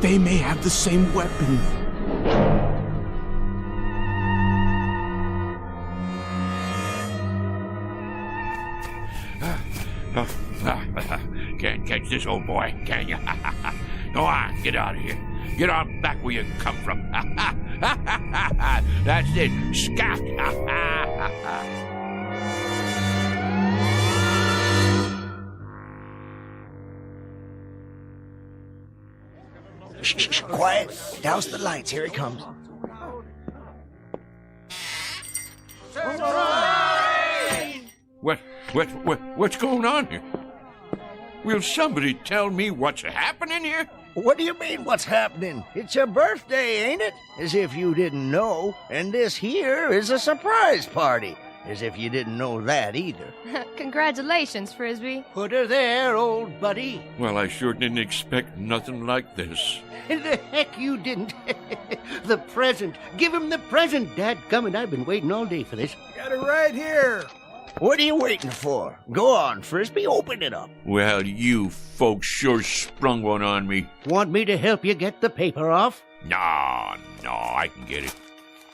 They may have the same weapon. Can't catch this old boy, can you? Go on, get out of here. Get on back where you come from. That's it. Scat. Shh, quiet. Douse the lights. Here he comes. What's going on here? Will somebody tell me what's happening here? What do you mean, what's happening? It's your birthday, ain't it? As if you didn't know. And this here is a surprise party. As if you didn't know that either. Congratulations, Frisby. Put her there, old buddy. Well, I sure didn't expect nothing like this. The heck you didn't. The present. Give him the present, dadgummit. I've been waiting all day for this. Got it right here. What are you waiting for? Go on, Frisby, open it up. Well, you folks sure sprung one on me. Want me to help you get the paper off? No, I can get it.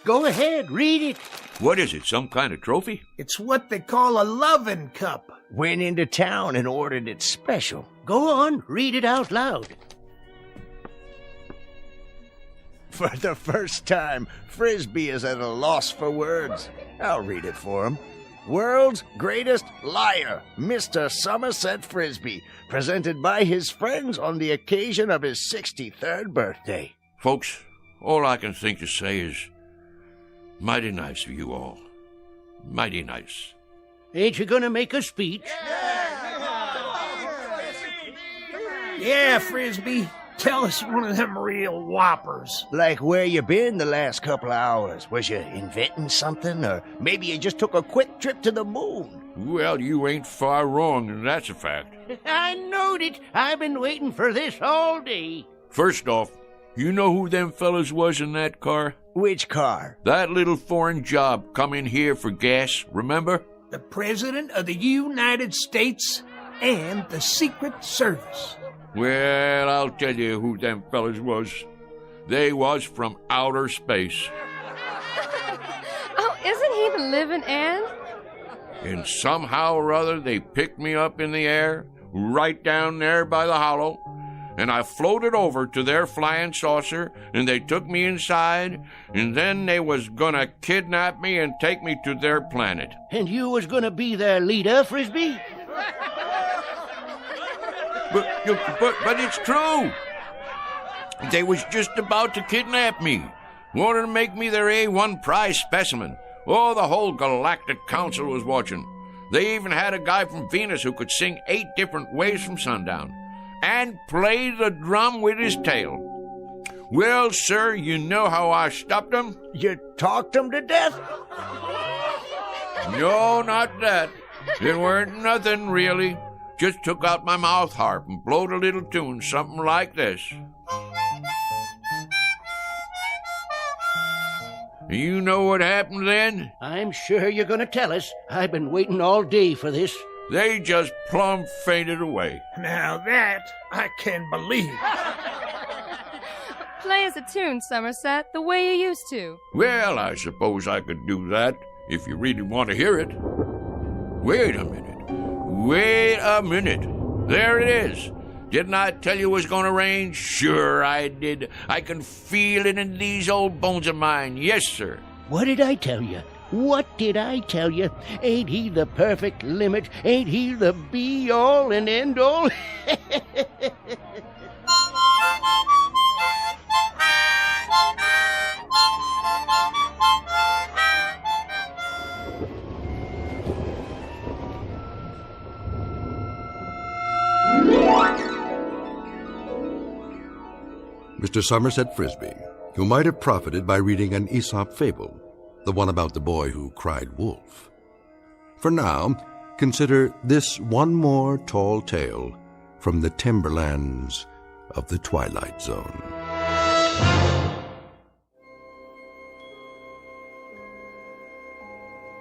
Go ahead, read it. What is it, some kind of trophy? It's what they call a lovin' cup. Went into town and ordered it special. Go on, read it out loud. For the first time, Frisby is at a loss for words. I'll read it for him. World's greatest liar, Mr. Somerset Frisby, presented by his friends on the occasion of his 63rd birthday. Folks, all I can think to say is, mighty nice of you all. Mighty nice. Ain't you gonna make a speech? Yeah, Frisby. Tell us one of them real whoppers. Like where you been the last couple of hours? Was you inventing something? Or maybe you just took a quick trip to the moon? Well, you ain't far wrong, and that's a fact. I knowed it. I've been waiting for this all day. First off, you know who them fellas was in that car? Which car? That little foreign job come in here for gas, remember? The President of the United States and the Secret Service. Well, I'll tell you who them fellas was. They was from outer space. Oh, isn't he the living end? And somehow or other they picked me up in the air, right down there by the hollow, and I floated over to their flying saucer, and they took me inside, and then they was gonna kidnap me and take me to their planet. And you was gonna be their leader, Frisby? But it's true. They was just about to kidnap me. Wanted to make me their A1 prize specimen. Oh, the whole Galactic Council was watching. They even had a guy from Venus who could sing 8 different ways from sundown. And play the drum with his tail. Well, sir, you know how I stopped them? You talked them to death? No, not that. It weren't nothing, really. Just took out my mouth harp and blowed a little tune, something like this. You know what happened then? I'm sure you're going to tell us. I've been waiting all day for this. They just plumb fainted away. Now that I can believe. Play us a tune, Somerset, the way you used to. Well, I suppose I could do that, if you really want to hear it. Wait a minute. There it is. Didn't I tell you it was going to rain? Sure I did. I can feel it in these old bones of mine. Yes, sir. What did I tell you? What did I tell you? Ain't he the perfect limit? Ain't he the be-all and end-all? Mr. Somerset Frisby, you might have profited by reading an Aesop fable, the one about the boy who cried wolf. For now, consider this one more tall tale from the timberlands of the Twilight Zone.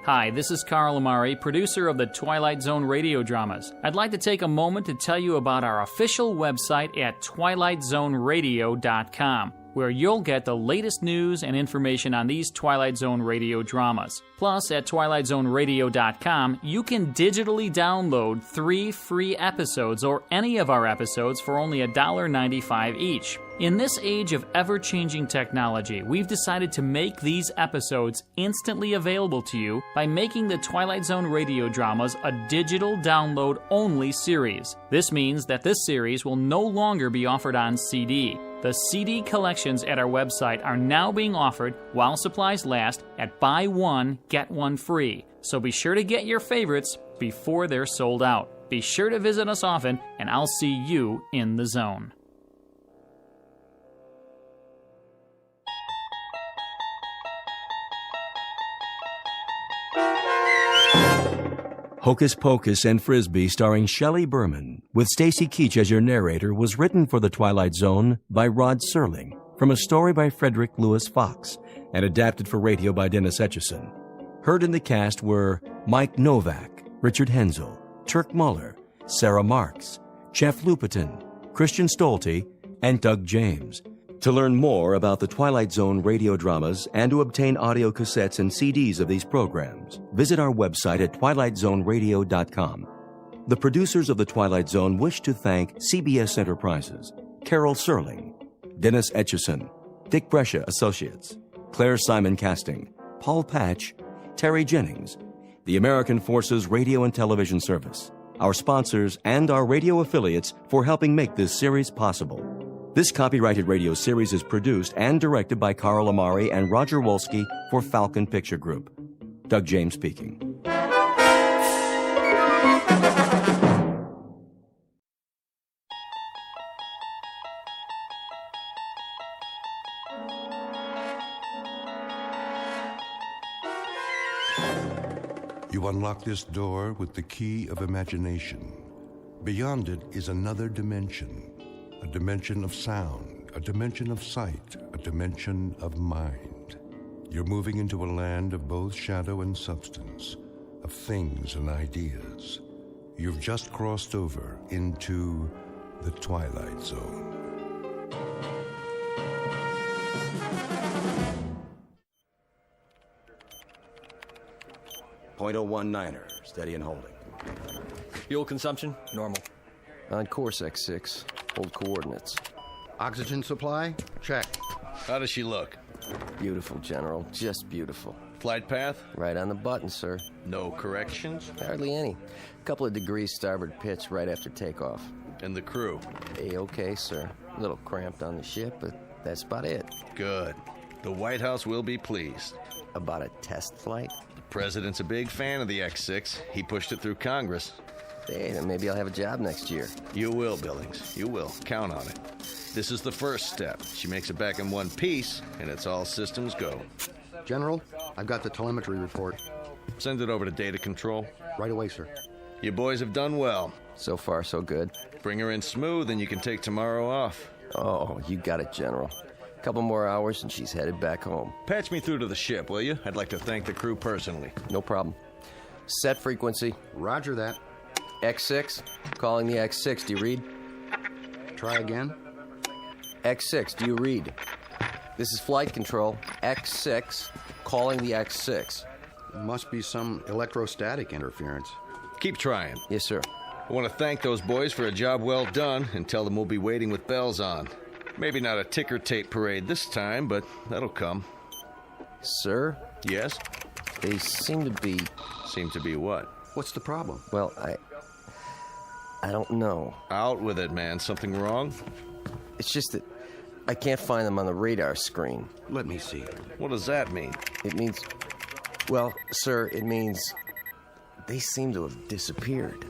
Hi, this is Carl Amari, producer of the Twilight Zone Radio Dramas. I'd like to take a moment to tell you about our official website at twilightzoneradio.com. where you'll get the latest news and information on these Twilight Zone radio dramas. Plus, at twilightzoneradio.com, you can digitally download 3 free episodes or any of our episodes for only $1.95 each. In this age of ever-changing technology, we've decided to make these episodes instantly available to you by making the Twilight Zone radio dramas a digital download-only series. This means that this series will no longer be offered on CD. The CD collections at our website are now being offered while supplies last at buy one, get one free. So be sure to get your favorites before they're sold out. Be sure to visit us often, and I'll see you in the zone. Hocus Pocus and Frisby, starring Shelley Berman, with Stacy Keach as your narrator, was written for the Twilight Zone by Rod Serling, from a story by Frederick Lewis Fox, and adapted for radio by Dennis Etchison. Heard in the cast were Mike Novak, Richard Hensel, Turk Muller, Sarah Marks, Jeff Lupetin, Christian Stolte, and Doug James. To learn more about the Twilight Zone radio dramas and to obtain audio cassettes and CDs of these programs, visit our website at twilightzoneradio.com. The producers of The Twilight Zone wish to thank CBS Enterprises, Carol Serling, Dennis Etchison, Dick Brescia Associates, Claire Simon Casting, Paul Patch, Terry Jennings, the American Forces Radio and Television Service, our sponsors, and our radio affiliates for helping make this series possible. This copyrighted radio series is produced and directed by Carl Amari and Roger Wolski for Falcon Picture Group. Doug James speaking. You unlock this door with the key of imagination. Beyond it is another dimension. A dimension of sound, a dimension of sight, a dimension of mind. You're moving into a land of both shadow and substance, of things and ideas. You've just crossed over into the Twilight Zone. .019er, steady and holding. Fuel consumption, normal. On course, X6. Hold coordinates. Oxygen supply? Check. How does she look? Beautiful, General. Just beautiful. Flight path? Right on the button, sir. No corrections? Hardly any. Couple of degrees starboard pitch right after takeoff. And the crew? A-okay, sir. A little cramped on the ship, but that's about it. Good. The White House will be pleased. About a test flight? The president's a big fan of the X6. He pushed it through Congress. Hey, then maybe I'll have a job next year. You will, Billings. You will. Count on it. This is the first step. She makes it back in one piece, and it's all systems go. General, I've got the telemetry report. Send it over to data control. Right away, sir. You boys have done well. So far, so good. Bring her in smooth, and you can take tomorrow off. Oh, you got it, General. Couple more hours, and she's headed back home. Patch me through to the ship, will you? I'd like to thank the crew personally. No problem. Set frequency. Roger that. X6, calling the X6. Do you read? Try again. X6, do you read? This is flight control. X6, calling the X6. Must be some electrostatic interference. Keep trying. Yes, sir. I want to thank those boys for a job well done and tell them we'll be waiting with bells on. Maybe not a ticker tape parade this time, but that'll come. Sir? Yes? They seem to be... Seem to be what? What's the problem? Well, I don't know. Out with it, man. Something wrong? It's just that I can't find them on the radar screen. Let me see. What does that mean? It means... Well, sir, it means they seem to have disappeared.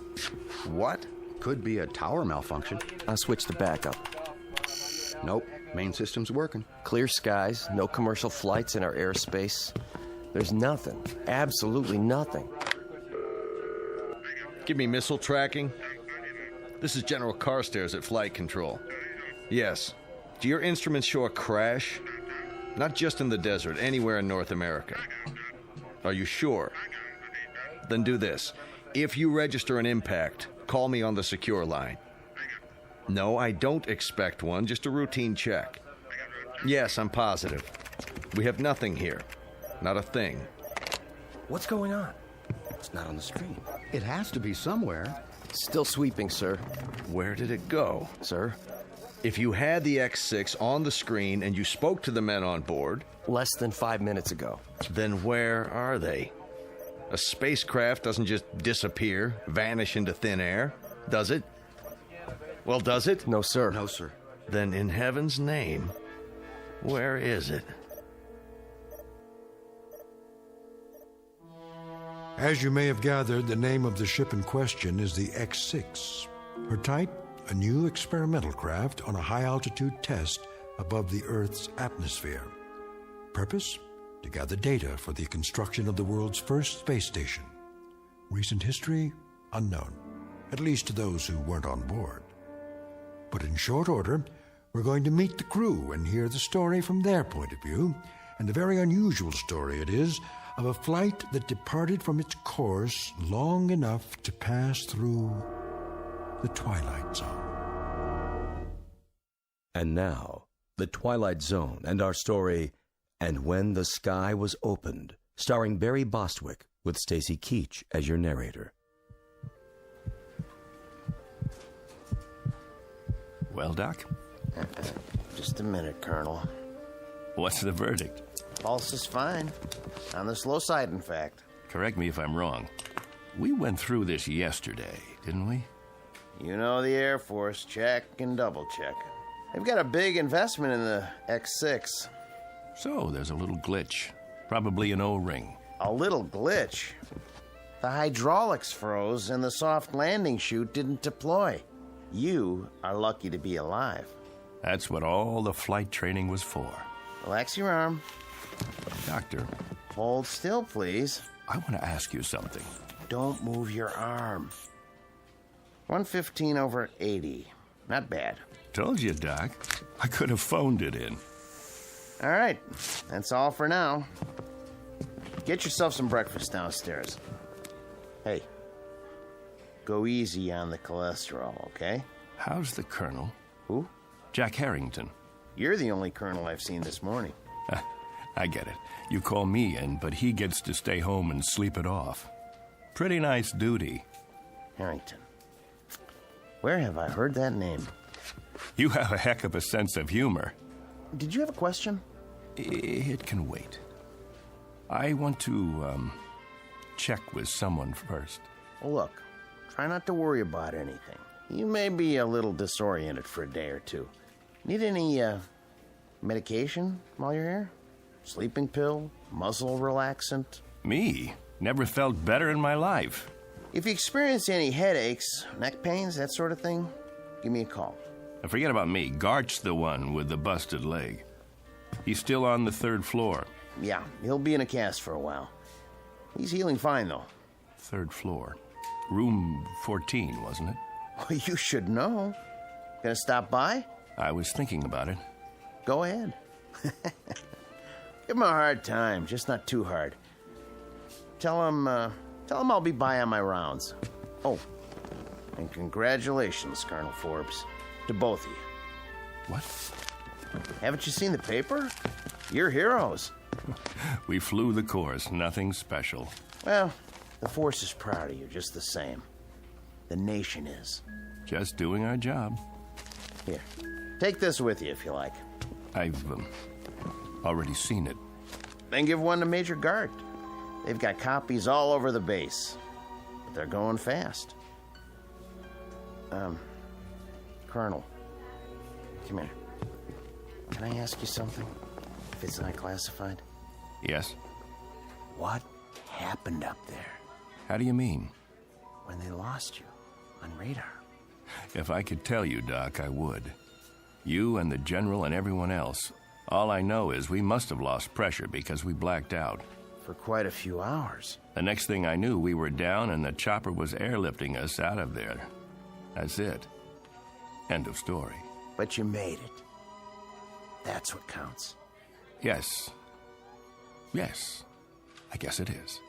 What? Could be a tower malfunction. I'll switch to backup. Nope. Main system's working. Clear skies, no commercial flights in our airspace. There's nothing. Absolutely nothing. Give me missile tracking. This is General Carstairs at Flight Control. Yes. Do your instruments show a crash? Not just in the desert, anywhere in North America. Are you sure? Then do this. If you register an impact, call me on the secure line. No, I don't expect one, just a routine check. Yes, I'm positive. We have nothing here. Not a thing. What's going on? It's not on the screen. It has to be somewhere. Still sweeping, sir. Where did it go? Sir? If you had the X6 on the screen and you spoke to the men on board... Less than 5 minutes ago. Then where are they? A spacecraft doesn't just disappear, vanish into thin air, does it? Well, does it? No, sir. No, sir. Then in heaven's name, where is it? As you may have gathered, the name of the ship in question is the X6. Her type, a new experimental craft on a high-altitude test above the Earth's atmosphere. Purpose? To gather data for the construction of the world's first space station. Recent history? Unknown, at least to those who weren't on board. But in short order, we're going to meet the crew and hear the story from their point of view, and a very unusual story it is, of a flight that departed from its course long enough to pass through the Twilight Zone. And now, the Twilight Zone and our story, And When the Sky Was Opened, starring Barry Bostwick with Stacy Keach as your narrator. Well, Doc? Just a minute, Colonel. What's the verdict? Pulse is fine. On the slow side, in fact. Correct me if I'm wrong. We went through this yesterday, didn't we? You know the Air Force. Check and double check. They've got a big investment in the X6. So there's a little glitch. Probably an O-ring. A little glitch? The hydraulics froze and the soft landing chute didn't deploy. You are lucky to be alive. That's what all the flight training was for. Relax your arm. Doctor. Hold still, please. I want to ask you something. Don't move your arm. 115/80. Not bad. Told you, Doc. I could have phoned it in. All right. That's all for now. Get yourself some breakfast downstairs. Hey, go easy on the cholesterol, okay? How's the Colonel? Who? Jack Harrington. You're the only Colonel I've seen this morning. I get it. You call me in, but he gets to stay home and sleep it off. Pretty nice duty. Harrington. Where have I heard that name? You have a heck of a sense of humor. Did you have a question? It can wait. I want to, check with someone first. Well, look, try not to worry about anything. You may be a little disoriented for a day or two. Need any, medication while you're here? Sleeping pill? Muscle relaxant? Me? Never felt better in my life. If you experience any headaches, neck pains, that sort of thing, give me a call. And forget about me. Gart's the one with the busted leg. He's still on the 3rd floor. Yeah, he'll be in a cast for a while. He's healing fine, though. 3rd floor. Room 14, wasn't it? Well, you should know. Gonna stop by? I was thinking about it. Go ahead. Give him a hard time, just not too hard. Tell him I'll be by on my rounds. Oh, and congratulations, Colonel Forbes, to both of you. What? Haven't you seen the paper? You're heroes. We flew the course, nothing special. Well, the force is proud of you just the same. The nation is. Just doing our job. Here, take this with you if you like. I've already seen it. Then give one to Major Gart. They've got copies all over the base. But they're going fast. Colonel, come here. Can I ask you something? If it's not classified? Yes? What happened up there? How do you mean? When they lost you on radar. If I could tell you, Doc, I would. You and the General and everyone else. All I know is we must have lost pressure because we blacked out. For quite a few hours. The next thing I knew, we were down and the chopper was airlifting us out of there. That's it. End of story. But you made it. That's what counts. Yes. Yes. I guess it is.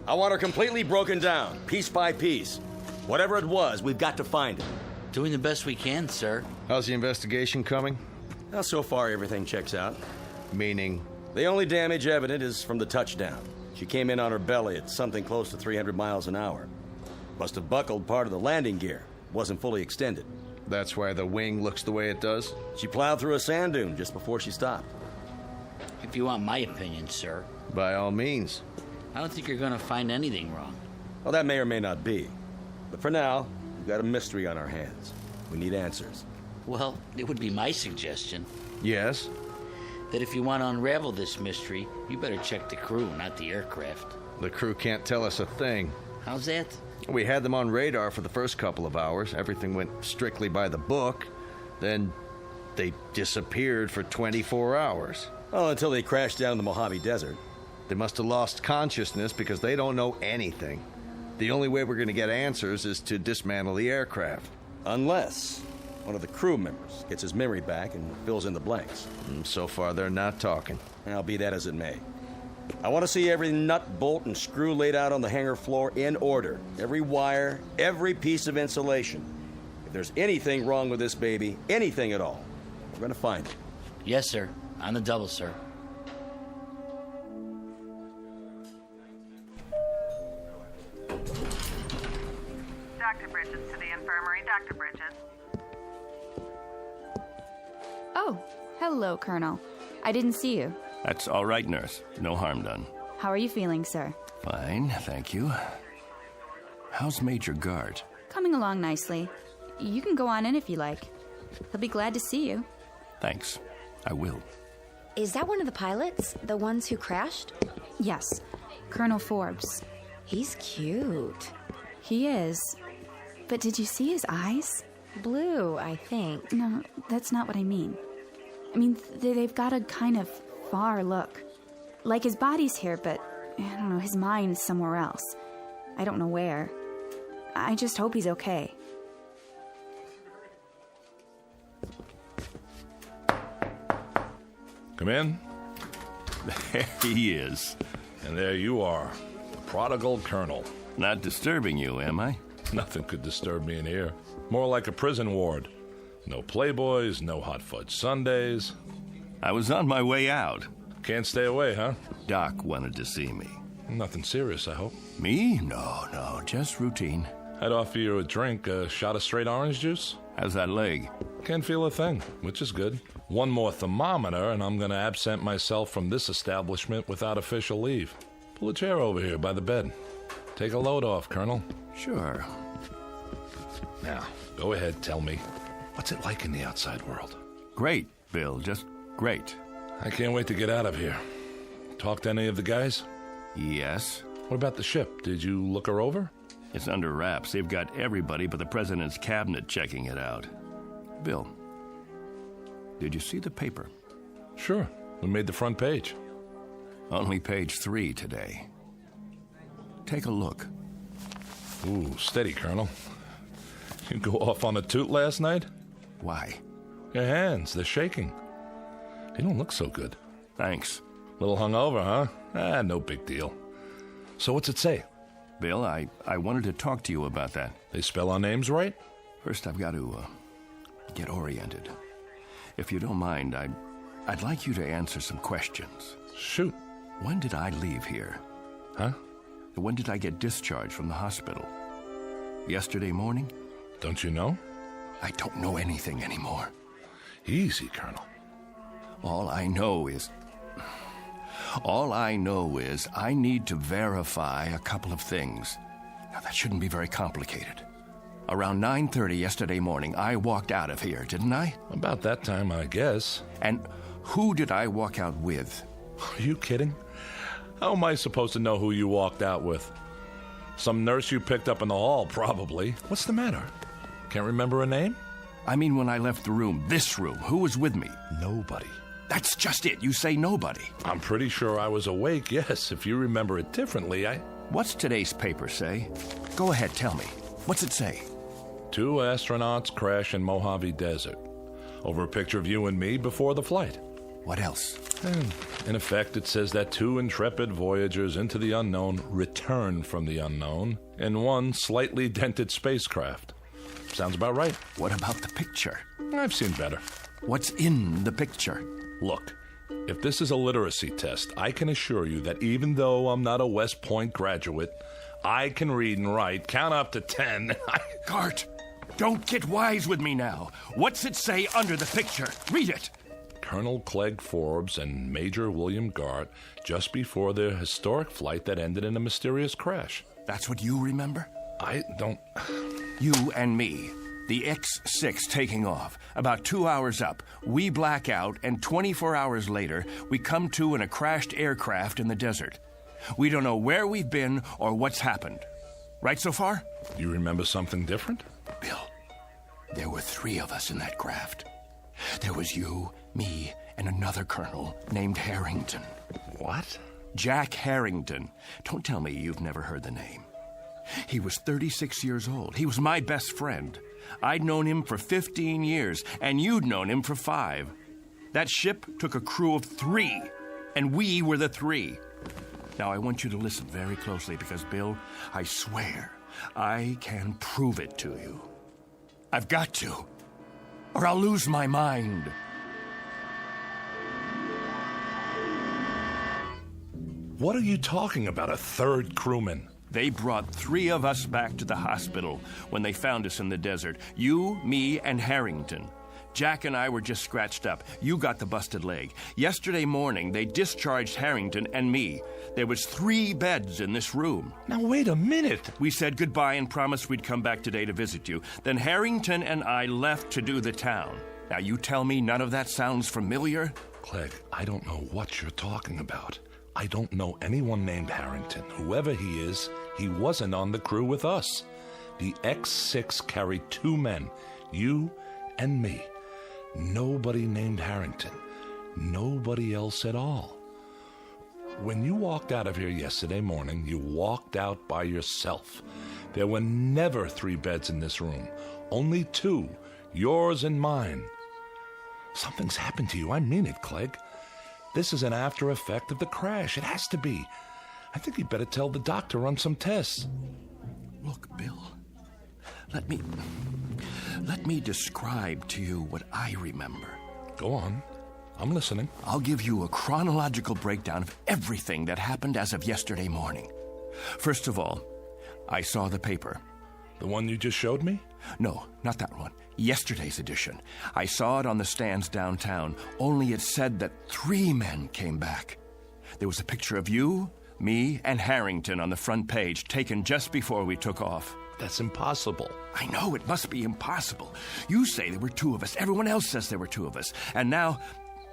I want her completely broken down, piece by piece. Whatever it was, we've got to find it. Doing the best we can, sir. How's the investigation coming? Now, so far, everything checks out. Meaning? The only damage evident is from the touchdown. She came in on her belly at something close to 300 miles an hour. Must have buckled part of the landing gear. Wasn't fully extended. That's why the wing looks the way it does? She plowed through a sand dune just before she stopped. If you want my opinion, sir. By all means. I don't think you're going to find anything wrong. Well, that may or may not be. But for now, we've got a mystery on our hands. We need answers. Well, it would be my suggestion. Yes? That if you want to unravel this mystery, you better check the crew, not the aircraft. The crew can't tell us a thing. How's that? We had them on radar for the first couple of hours. Everything went strictly by the book. Then they disappeared for 24 hours. Oh, until they crashed down in the Mojave Desert. They must have lost consciousness because they don't know anything. The only way we're going to get answers is to dismantle the aircraft. Unless one of the crew members gets his memory back and fills in the blanks. So far, they're not talking. Now, be that as it may. I want to see every nut, bolt, and screw laid out on the hangar floor in order. Every wire, every piece of insulation. If there's anything wrong with this baby, anything at all, we're going to find it. Yes, sir. On the double, sir. Dr. Bridges to the infirmary. Dr. Bridges. Oh, hello, Colonel. I didn't see you. That's all right, nurse. No harm done. How are you feeling, sir? Fine, thank you. How's Major Guard? Coming along nicely. You can go on in if you like. He'll be glad to see you. Thanks. I will. Is that one of the pilots? The ones who crashed? Yes, Colonel Forbes. He's cute. He is. But did you see his eyes? Blue, I think. No, that's not what I mean. I mean, they've got a kind of far look. Like his body's here, but, I don't know, his mind's somewhere else. I don't know where. I just hope he's okay. Come in. There he is. And there you are, the prodigal colonel. Not disturbing you, am I? Nothing could disturb me in here. More like a prison ward. No playboys, no hot fudge sundaes. I was on my way out. Can't stay away, huh? Doc wanted to see me. Nothing serious, I hope. Me? No, just routine. I'd offer you a drink, a shot of straight orange juice. How's that leg? Can't feel a thing, which is good. One more thermometer, and I'm going to absent myself from this establishment without official leave. Pull a chair over here by the bed. Take a load off, Colonel. Sure. Now, go ahead, tell me. What's it like in the outside world? Great, Bill, just great. I can't wait to get out of here. Talk to any of the guys? Yes. What about the ship? Did you look her over? It's under wraps. They've got everybody but the president's cabinet checking it out. Bill, did you see the paper? Sure. We made the front page. Only page 3 today. Take a look. Ooh, steady, Colonel. You go off on a toot last night? Why? Your hands, they're shaking. You don't look so good. Thanks. Little hungover, huh? No big deal. So what's it say? Bill, I wanted to talk to you about that. They spell our names right? First, I've got to get oriented. If you don't mind, I'd like you to answer some questions. Shoot. When did I leave here? Huh? When did I get discharged from the hospital? Yesterday morning? Don't you know? I don't know anything anymore. Easy, Colonel. All I know is I need to verify a couple of things. Now, that shouldn't be very complicated. Around 9:30 yesterday morning, I walked out of here, didn't I? About that time, I guess. And who did I walk out with? Are you kidding? How am I supposed to know who you walked out with? Some nurse you picked up in the hall, probably. What's the matter? Can't remember her name? I mean, when I left the room, this room, who was with me? Nobody. That's just it. You say nobody. I'm pretty sure I was awake, yes. If you remember it differently, What's today's paper say? Go ahead, tell me. What's it say? 2 astronauts crash in Mojave Desert. Over a picture of you and me before the flight. What else? In effect, it says that 2 intrepid voyagers into the unknown returned from the unknown in one slightly dented spacecraft. Sounds about right. What about the picture? I've seen better. What's in the picture? Look, if this is a literacy test, I can assure you that even though I'm not a West Point graduate, I can read and write, count up to 10. Gart, don't get wise with me now. What's it say under the picture? Read it. Colonel Clegg Forbes and Major William Gart just before their historic flight that ended in a mysterious crash. That's what you remember? I don't... You and me. The X6 taking off. About 2 hours up. We black out, and 24 hours later, we come to in a crashed aircraft in the desert. We don't know where we've been or what's happened. Right so far? You remember something different? Bill, there were 3 of us in that craft. There was you, me, and another colonel named Harrington. What? Jack Harrington. Don't tell me you've never heard the name. He was 36 years old. He was my best friend. I'd known him for 15 years, and you'd known him for 5. That ship took a crew of 3, and we were the 3. Now, I want you to listen very closely because, Bill, I swear I can prove it to you. I've got to, or I'll lose my mind. What are you talking about, a 3rd crewman? They brought 3 of us back to the hospital when they found us in the desert. You, me, and Harrington. Jack and I were just scratched up. You got the busted leg. Yesterday morning, they discharged Harrington and me. There was 3 beds in this room. Now, wait a minute. We said goodbye and promised we'd come back today to visit you. Then Harrington and I left to do the town. Now, you tell me none of that sounds familiar? Clegg, I don't know what you're talking about. I don't know anyone named Harrington. Whoever he is, he wasn't on the crew with us. The X6 carried 2 men, you and me. Nobody named Harrington. Nobody else at all. When you walked out of here yesterday morning, you walked out by yourself. There were never 3 beds in this room. Only 2, yours and mine. Something's happened to you. I mean it, Clegg. This is an after effect of the crash. It has to be. I think you'd better tell the doctor run some tests. Look, Bill, let me describe to you what I remember. Go on. I'm listening. I'll give you a chronological breakdown of everything that happened as of yesterday morning. First of all, I saw the paper. The one you just showed me? No, not that one. Yesterday's edition. I saw it on the stands downtown, only it said that 3 men came back. There was a picture of you, me, and Harrington on the front page, taken just before we took off. That's impossible. I know, it must be impossible. You say there were 2 of us. Everyone else says there were 2 of us. And now,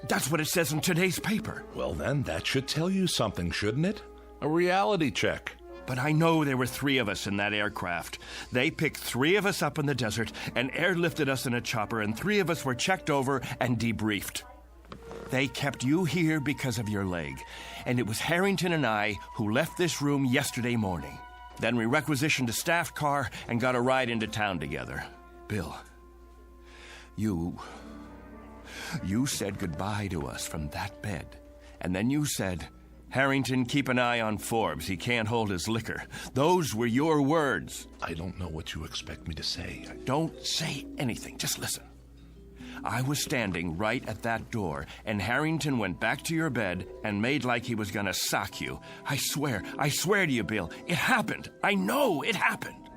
that's what it says in today's paper. Well, then, that should tell you something, shouldn't it? A reality check. But I know there were 3 of us in that aircraft. They picked 3 of us up in the desert and airlifted us in a chopper, and 3 of us were checked over and debriefed. They kept you here because of your leg, and it was Harrington and I who left this room yesterday morning. Then we requisitioned a staff car and got a ride into town together. Bill, you said goodbye to us from that bed, and then you said, Harrington, keep an eye on Forbes. He can't hold his liquor. Those were your words. I don't know what you expect me to say. Don't say anything. Just listen. I was standing right at that door, and Harrington went back to your bed and made like he was gonna sock you. I swear to you, Bill, it happened. I know it happened.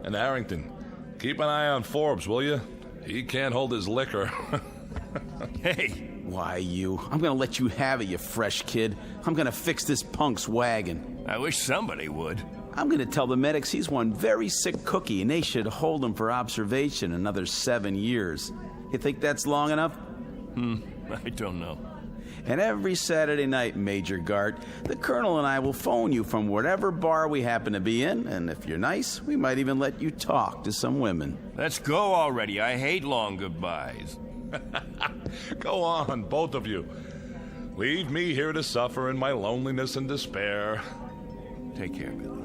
And Harrington, keep an eye on Forbes, will you? He can't hold his liquor. Hey, why you? I'm gonna let you have it, you fresh kid. I'm gonna fix this punk's wagon. I wish somebody would. I'm gonna tell the medics he's one very sick cookie and they should hold him for observation another 7 years. You think that's long enough? I don't know. And every Saturday night, Major Gart, the Colonel and I will phone you from whatever bar we happen to be in, and if you're nice, we might even let you talk to some women. Let's go already. I hate long goodbyes. Go on, both of you. Leave me here to suffer in my loneliness and despair. Take care, Billy.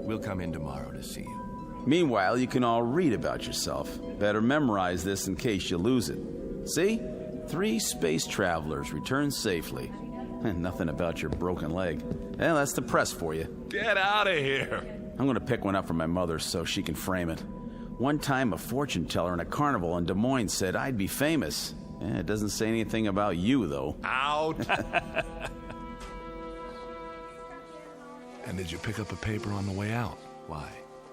We'll come in tomorrow to see you. Meanwhile, you can all read about yourself. Better memorize this in case you lose it. See? 3 space travelers return safely. And nothing about your broken leg. Well, that's the press for you. Get out of here. I'm going to pick one up for my mother so she can frame it. One time, a fortune teller in a carnival in Des Moines said I'd be famous. It doesn't say anything about you, though. Out. And did you pick up a paper on the way out? Why?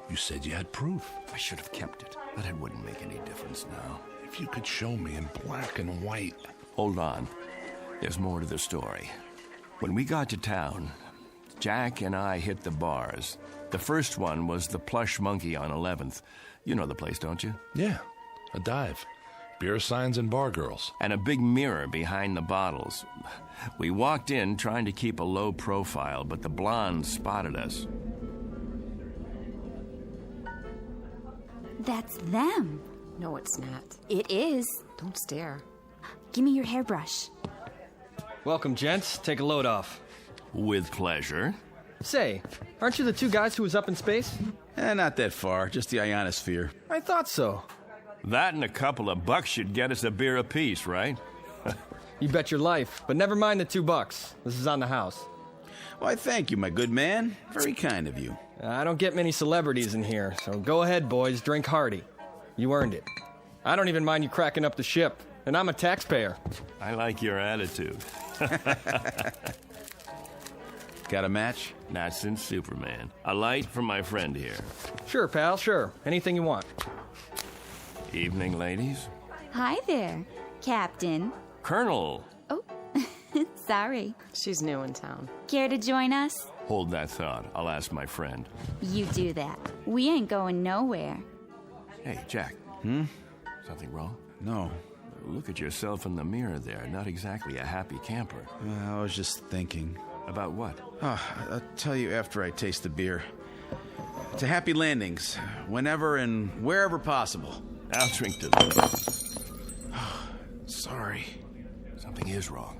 You said you had proof. I should have kept it, but it wouldn't make any difference now. If you could show me in black and white. Hold on. There's more to the story. When we got to town, Jack and I hit the bars. The first one was the Plush Monkey on 11th. You know the place, don't you? Yeah, a dive. Beer signs and bar girls. And a big mirror behind the bottles. We walked in trying to keep a low profile, but the blonde spotted us. That's them. No, it's not. It is. Don't stare. Give me your hairbrush. Welcome, gents. Take a load off. With pleasure. Say, aren't you the 2 guys who was up in space? Not that far, just the ionosphere. I thought so. That and a couple of bucks should get us a beer apiece, right? You bet your life, but never mind the $2. This is on the house. Why, thank you, my good man. Very kind of you. I don't get many celebrities in here, so go ahead, boys, drink hearty. You earned it. I don't even mind you cracking up the ship, and I'm a taxpayer. I like your attitude. Got a match? Not since Superman. A light from my friend here. Sure, pal, sure. Anything you want. Evening, ladies. Hi there, Captain. Colonel. Oh, sorry. She's new in town. Care to join us? Hold that thought. I'll ask my friend. You do that. We ain't going nowhere. Hey, Jack. Something wrong? No. Look at yourself in the mirror there. Not exactly a happy camper. I was just thinking. About what? I'll tell you after I taste the beer. To happy landings, whenever and wherever possible. I'll drink to them. Sorry. Something is wrong.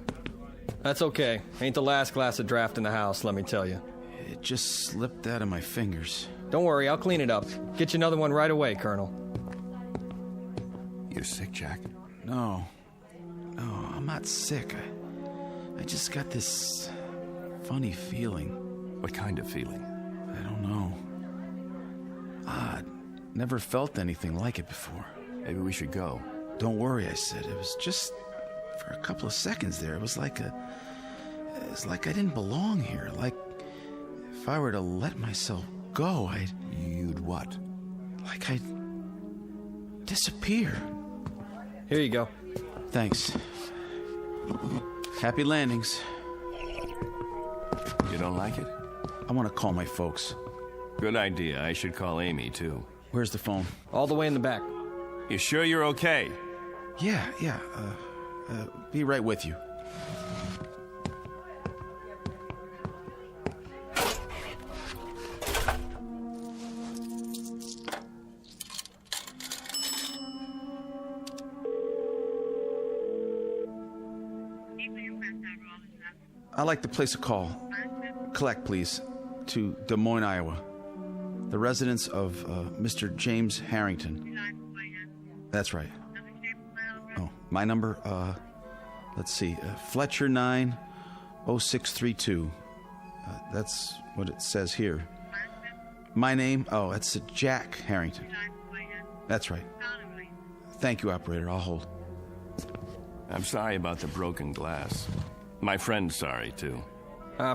That's okay. Ain't the last glass of draft in the house, let me tell you. It just slipped out of my fingers. Don't worry, I'll clean it up. Get you another one right away, Colonel. You're sick, Jack? No, I'm not sick. I just got this funny feeling. What kind of feeling? I don't know. Odd. Never felt anything like it before. Maybe we should go. Don't worry, I said. It was just for a couple of seconds there. It was like I didn't belong here. Like if I were to let myself go, You'd what? Like I'd disappear. Here you go. Thanks. Happy landings. You don't like it? I want to call my folks. Good idea. I should call Amy, too. Where's the phone? All the way in the back. You sure you're okay? Yeah. Be right with you. I'd like to place a call. Collect, please, to Des Moines, Iowa. The residence of Mr. James Harrington. That's right. Oh, my number, let's see, Fletcher 90632. That's what it says here. My name, it's Jack Harrington. That's right. Thank you, operator. I'll hold. I'm sorry about the broken glass. My friend's sorry, too.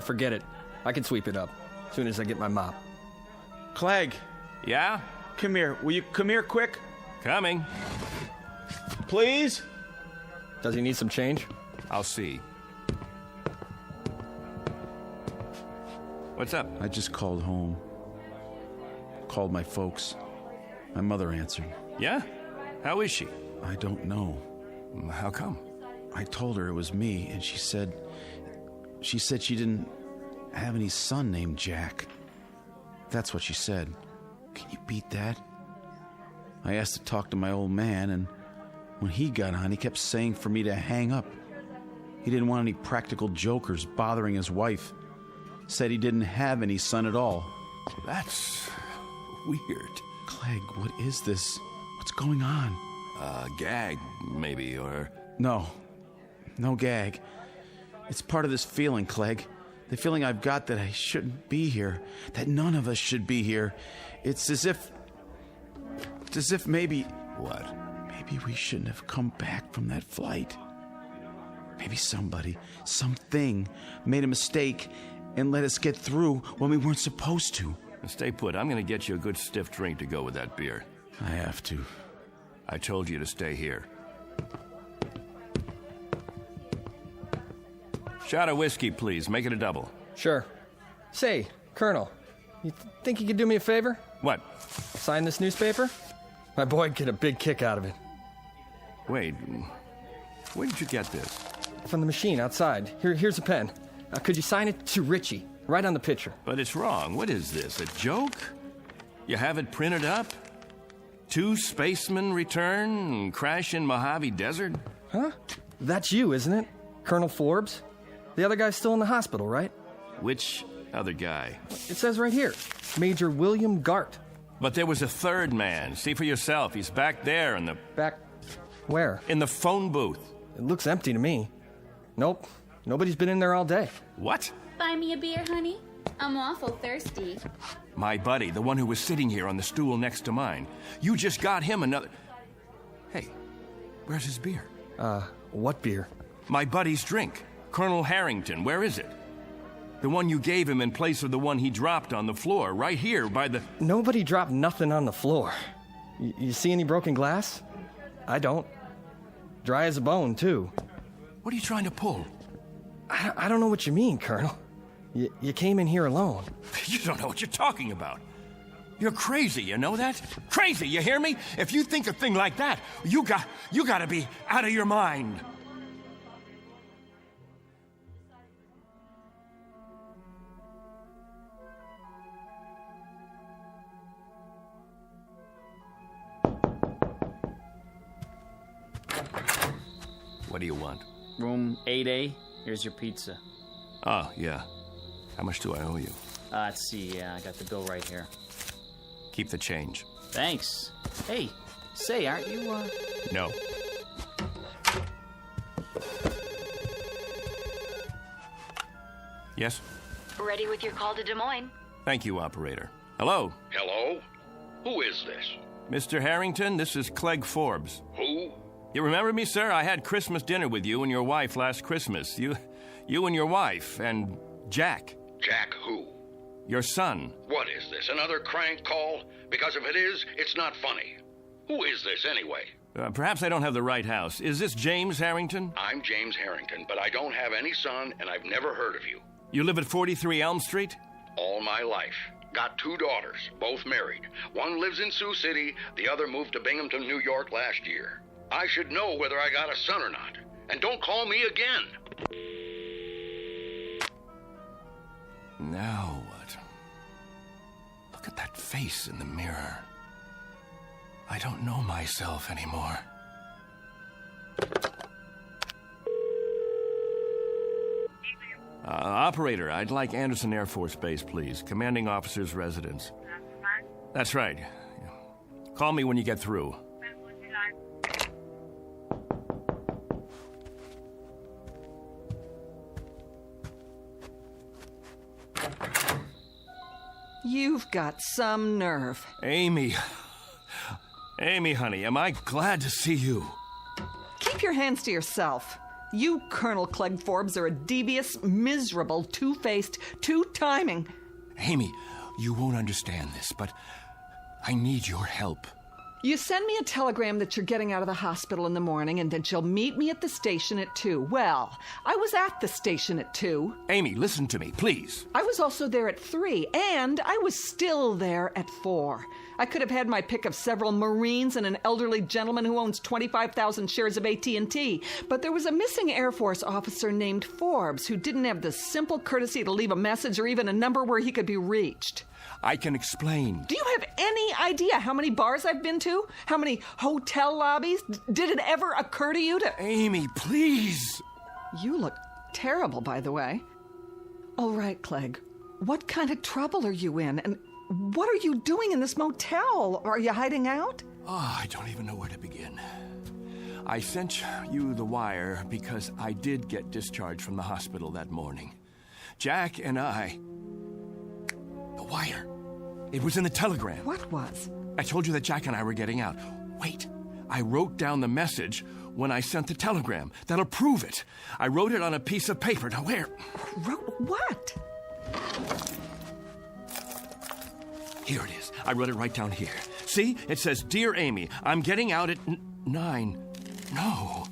Forget it. I can sweep it up as soon as I get my mop. Clegg. Yeah? Come here. Will you come here quick? Coming. Please? Does he need some change? I'll see. What's up? I just called home. Called my folks. My mother answered. Yeah? How is she? I don't know. How come? I told her it was me, and she said she didn't have any son named Jack. That's what she said. Can you beat that? I asked to talk to my old man, and when he got on, he kept saying for me to hang up. He didn't want any practical jokers bothering his wife. Said he didn't have any son at all. That's weird. Clegg, what is this? What's going on? Gag, maybe, or... No gag. It's part of this feeling, Clegg. The feeling I've got that I shouldn't be here, that none of us should be here. It's as if maybe... What? Maybe we shouldn't have come back from that flight. Maybe somebody, something, made a mistake and let us get through when we weren't supposed to. Stay put. I'm going to get you a good stiff drink to go with that beer. I have to. I told you to stay here. Shot of whiskey, please. Make it a double. Sure. Say, Colonel, you think you could do me a favor? What? Sign this newspaper? My boy'd get a big kick out of it. Wait, where did you get this? From the machine outside. Here's a pen. Could you sign it to Richie? Right on the picture. But it's wrong. What is this, a joke? You have it printed up? 2 spacemen return and crash in Mojave Desert? Huh? That's you, isn't it? Colonel Forbes? The other guy's still in the hospital, right? Which other guy? It says right here, Major William Gart. But there was a third man. See for yourself. He's back there in the... Back where? In the phone booth. It looks empty to me. Nope. Nobody's been in there all day. What? Buy me a beer, honey? I'm awful thirsty. My buddy, the one who was sitting here on the stool next to mine. You just got him another... Hey, where's his beer? What beer? My buddy's drink. Colonel Harrington, where is it? The one you gave him in place of the one he dropped on the floor, right here by the... Nobody dropped nothing on the floor. You see any broken glass? I don't. Dry as a bone, too. What are you trying to pull? I don't know what you mean, Colonel. You came in here alone. You don't know what you're talking about. You're crazy, you know that? Crazy, you hear me? If you think a thing like that, you gotta be out of your mind. What do you want? Room 8A. Here's your pizza. Oh, yeah. How much do I owe you? Let's see. Yeah, I got the bill right here. Keep the change. Thanks. Hey, say, aren't you, No. Yes? Ready with your call to Des Moines. Thank you, operator. Hello? Hello? Who is this? Mr. Harrington, this is Clegg Forbes. Who? You remember me, sir? I had Christmas dinner with you and your wife last Christmas. You and your wife, and Jack. Jack who? Your son. What is this, another crank call? Because if it is, it's not funny. Who is this anyway? Perhaps I don't have the right house. Is this James Harrington? I'm James Harrington, but I don't have any son, and I've never heard of you. You live at 43 Elm Street? All my life. Got 2 daughters, both married. One lives in Sioux City, the other moved to Binghamton, New York last year. I should know whether I got a son or not. And don't call me again. Now what? Look at that face in the mirror. I don't know myself anymore. Operator, I'd like Anderson Air Force Base, please. Commanding officer's residence. That's right. Call me when you get through. You've got some nerve. Amy. Amy, honey, am I glad to see you. Keep your hands to yourself. You, Colonel Clegg Forbes, are a devious, miserable, two-faced, two-timing... Amy, you won't understand this, but I need your help. You send me a telegram that you're getting out of the hospital in the morning and that you'll meet me at the station at 2. Well, I was at the station at 2. Amy, listen to me, please. I was also there at 3, and I was still there at 4. I could have had my pick of several Marines and an elderly gentleman who owns 25,000 shares of AT&T, but there was a missing Air Force officer named Forbes who didn't have the simple courtesy to leave a message or even a number where he could be reached. I can explain. Do you have any idea how many bars I've been to? How many hotel lobbies? Did it ever occur to you to... Amy, please! You look terrible, by the way. All right, Clegg. What kind of trouble are you in? And What are you doing in this motel? Are you hiding out? Oh, I don't even know where to begin. I sent you the wire because I did get discharged from the hospital that morning. Jack and I... The wire. It was in the telegram. What was? I told you that Jack and I were getting out. Wait. I wrote down the message when I sent the telegram. That'll prove it. I wrote it on a piece of paper. Now, where? Wrote what? Here it is. I wrote it right down here. See? It says, Dear Amy, I'm getting out at 9. No.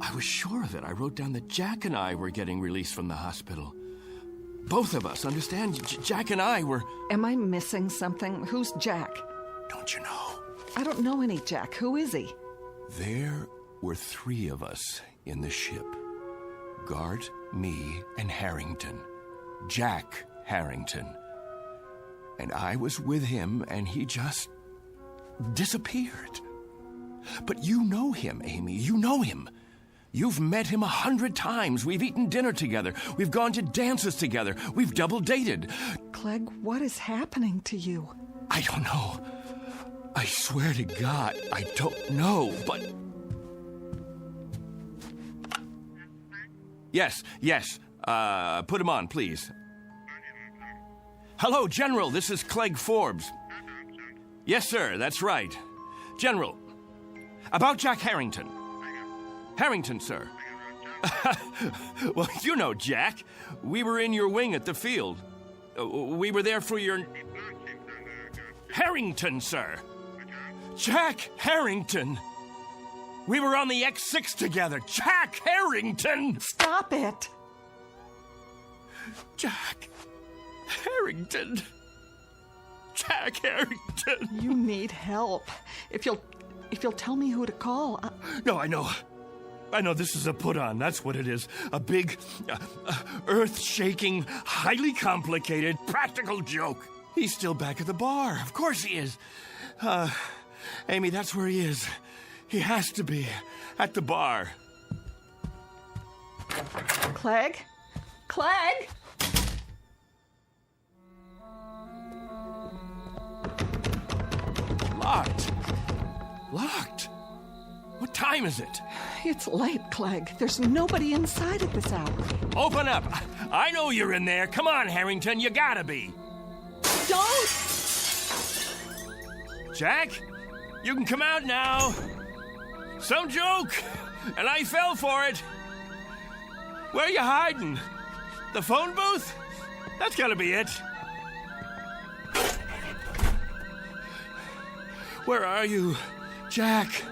I was sure of it. I wrote down that Jack and I were getting released from the hospital. Both of us, understand? Jack and I were... Am I missing something? Who's Jack? Don't you know? I don't know any Jack. Who is he? There were 3 of us in the ship. Gart, me, and Harrington. Jack Harrington. And I was with him, and he just disappeared. But you know him, Amy. You know him. You've met him 100 times. We've eaten dinner together. We've gone to dances together. We've double-dated. Clegg, what is happening to you? I don't know. I swear to God, I don't know, but... Yes. Put him on, please. Hello, General. This is Clegg Forbes. Yes, sir. That's right. General, about Jack Harrington. Harrington, sir. Well, you know Jack. We were in your wing at the field. We were there for your... Harrington, sir. Jack Harrington. We were on the X6 together. Jack Harrington. Stop it. Jack Harrington. Jack Harrington. You need help. If you'll tell me who to call. No, I know. This is a put-on. That's what it is. A big, earth-shaking, highly complicated, practical joke. He's still back at the bar. Of course he is. Amy, that's where he is. He has to be. At the bar. Clegg? Clegg? Locked? What time is it? It's late, Clegg. There's nobody inside at this hour. Open up. I know you're in there. Come on, Harrington. You gotta be. Don't! Jack, you can come out now. Some joke, and I fell for it. Where are you hiding? The phone booth? That's gotta be it. Where are you, Jack?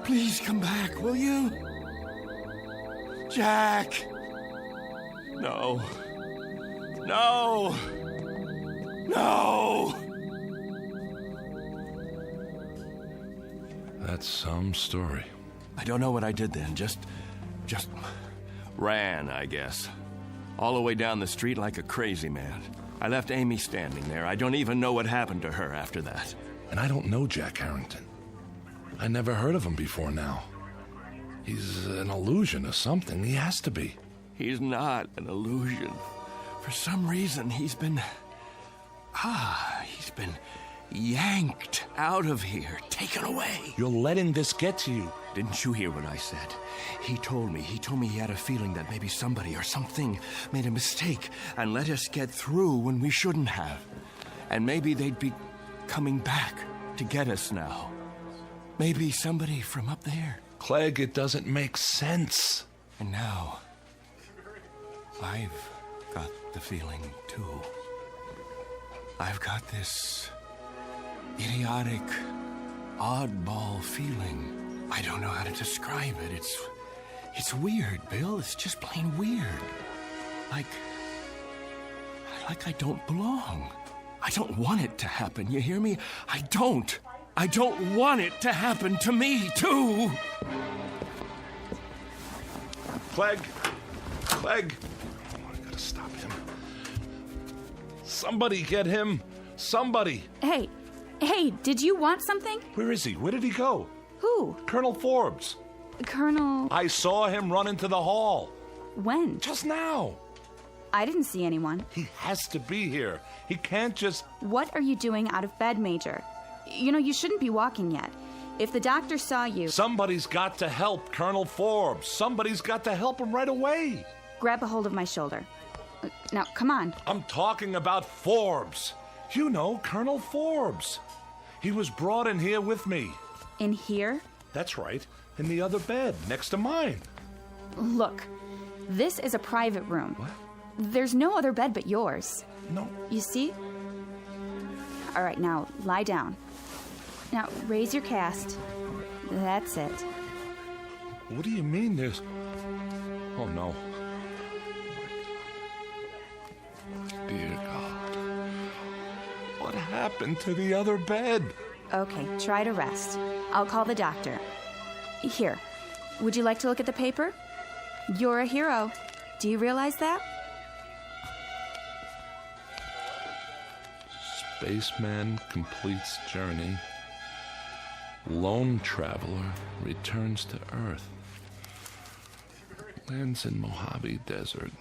Please come back, will you? Jack! No. That's some story. I don't know what I did then. Just ran, I guess. All the way down the street like a crazy man. I left Amy standing there. I don't even know what happened to her after that. And I don't know Jack Harrington. I never heard of him before now. He's an illusion or something. He has to be. He's not an illusion. For some reason, he's been yanked out of here, taken away. You're letting this get to you. Didn't you hear what I said? He told me he had a feeling that maybe somebody or something made a mistake and let us get through when we shouldn't have. And maybe they'd be coming back to get us now. Maybe somebody from up there. Clegg, it doesn't make sense. And now, I've got the feeling, too. I've got this idiotic, oddball feeling. I don't know how to describe it. It's weird, Bill. It's just plain weird. Like I don't belong. I don't want it to happen, you hear me? I don't want it to happen to me, too. Clegg! Oh, I gotta stop him. Somebody get him! Somebody! Hey, did you want something? Where is he? Where did he go? Who? Colonel Forbes. Colonel... I saw him run into the hall. When? Just now. I didn't see anyone. He has to be here. He can't just... What are you doing out of bed, Major? You know, you shouldn't be walking yet. If the doctor saw you... Somebody's got to help Colonel Forbes. Somebody's got to help him right away. Grab a hold of my shoulder. Now, come on. I'm talking about Forbes. You know, Colonel Forbes. He was brought in here with me. In here? That's right. In the other bed, next to mine. Look, this is a private room. What? There's no other bed but yours. No. You see? All right, now, lie down. Now, raise your cast. That's it. What do you mean there's... Oh, no. Dear God. What happened to the other bed? Okay, try to rest. I'll call the doctor. Here, would you like to look at the paper? You're a hero. Do you realize that? Spaceman completes journey. Lone traveler returns to Earth. Lands in Mojave Desert.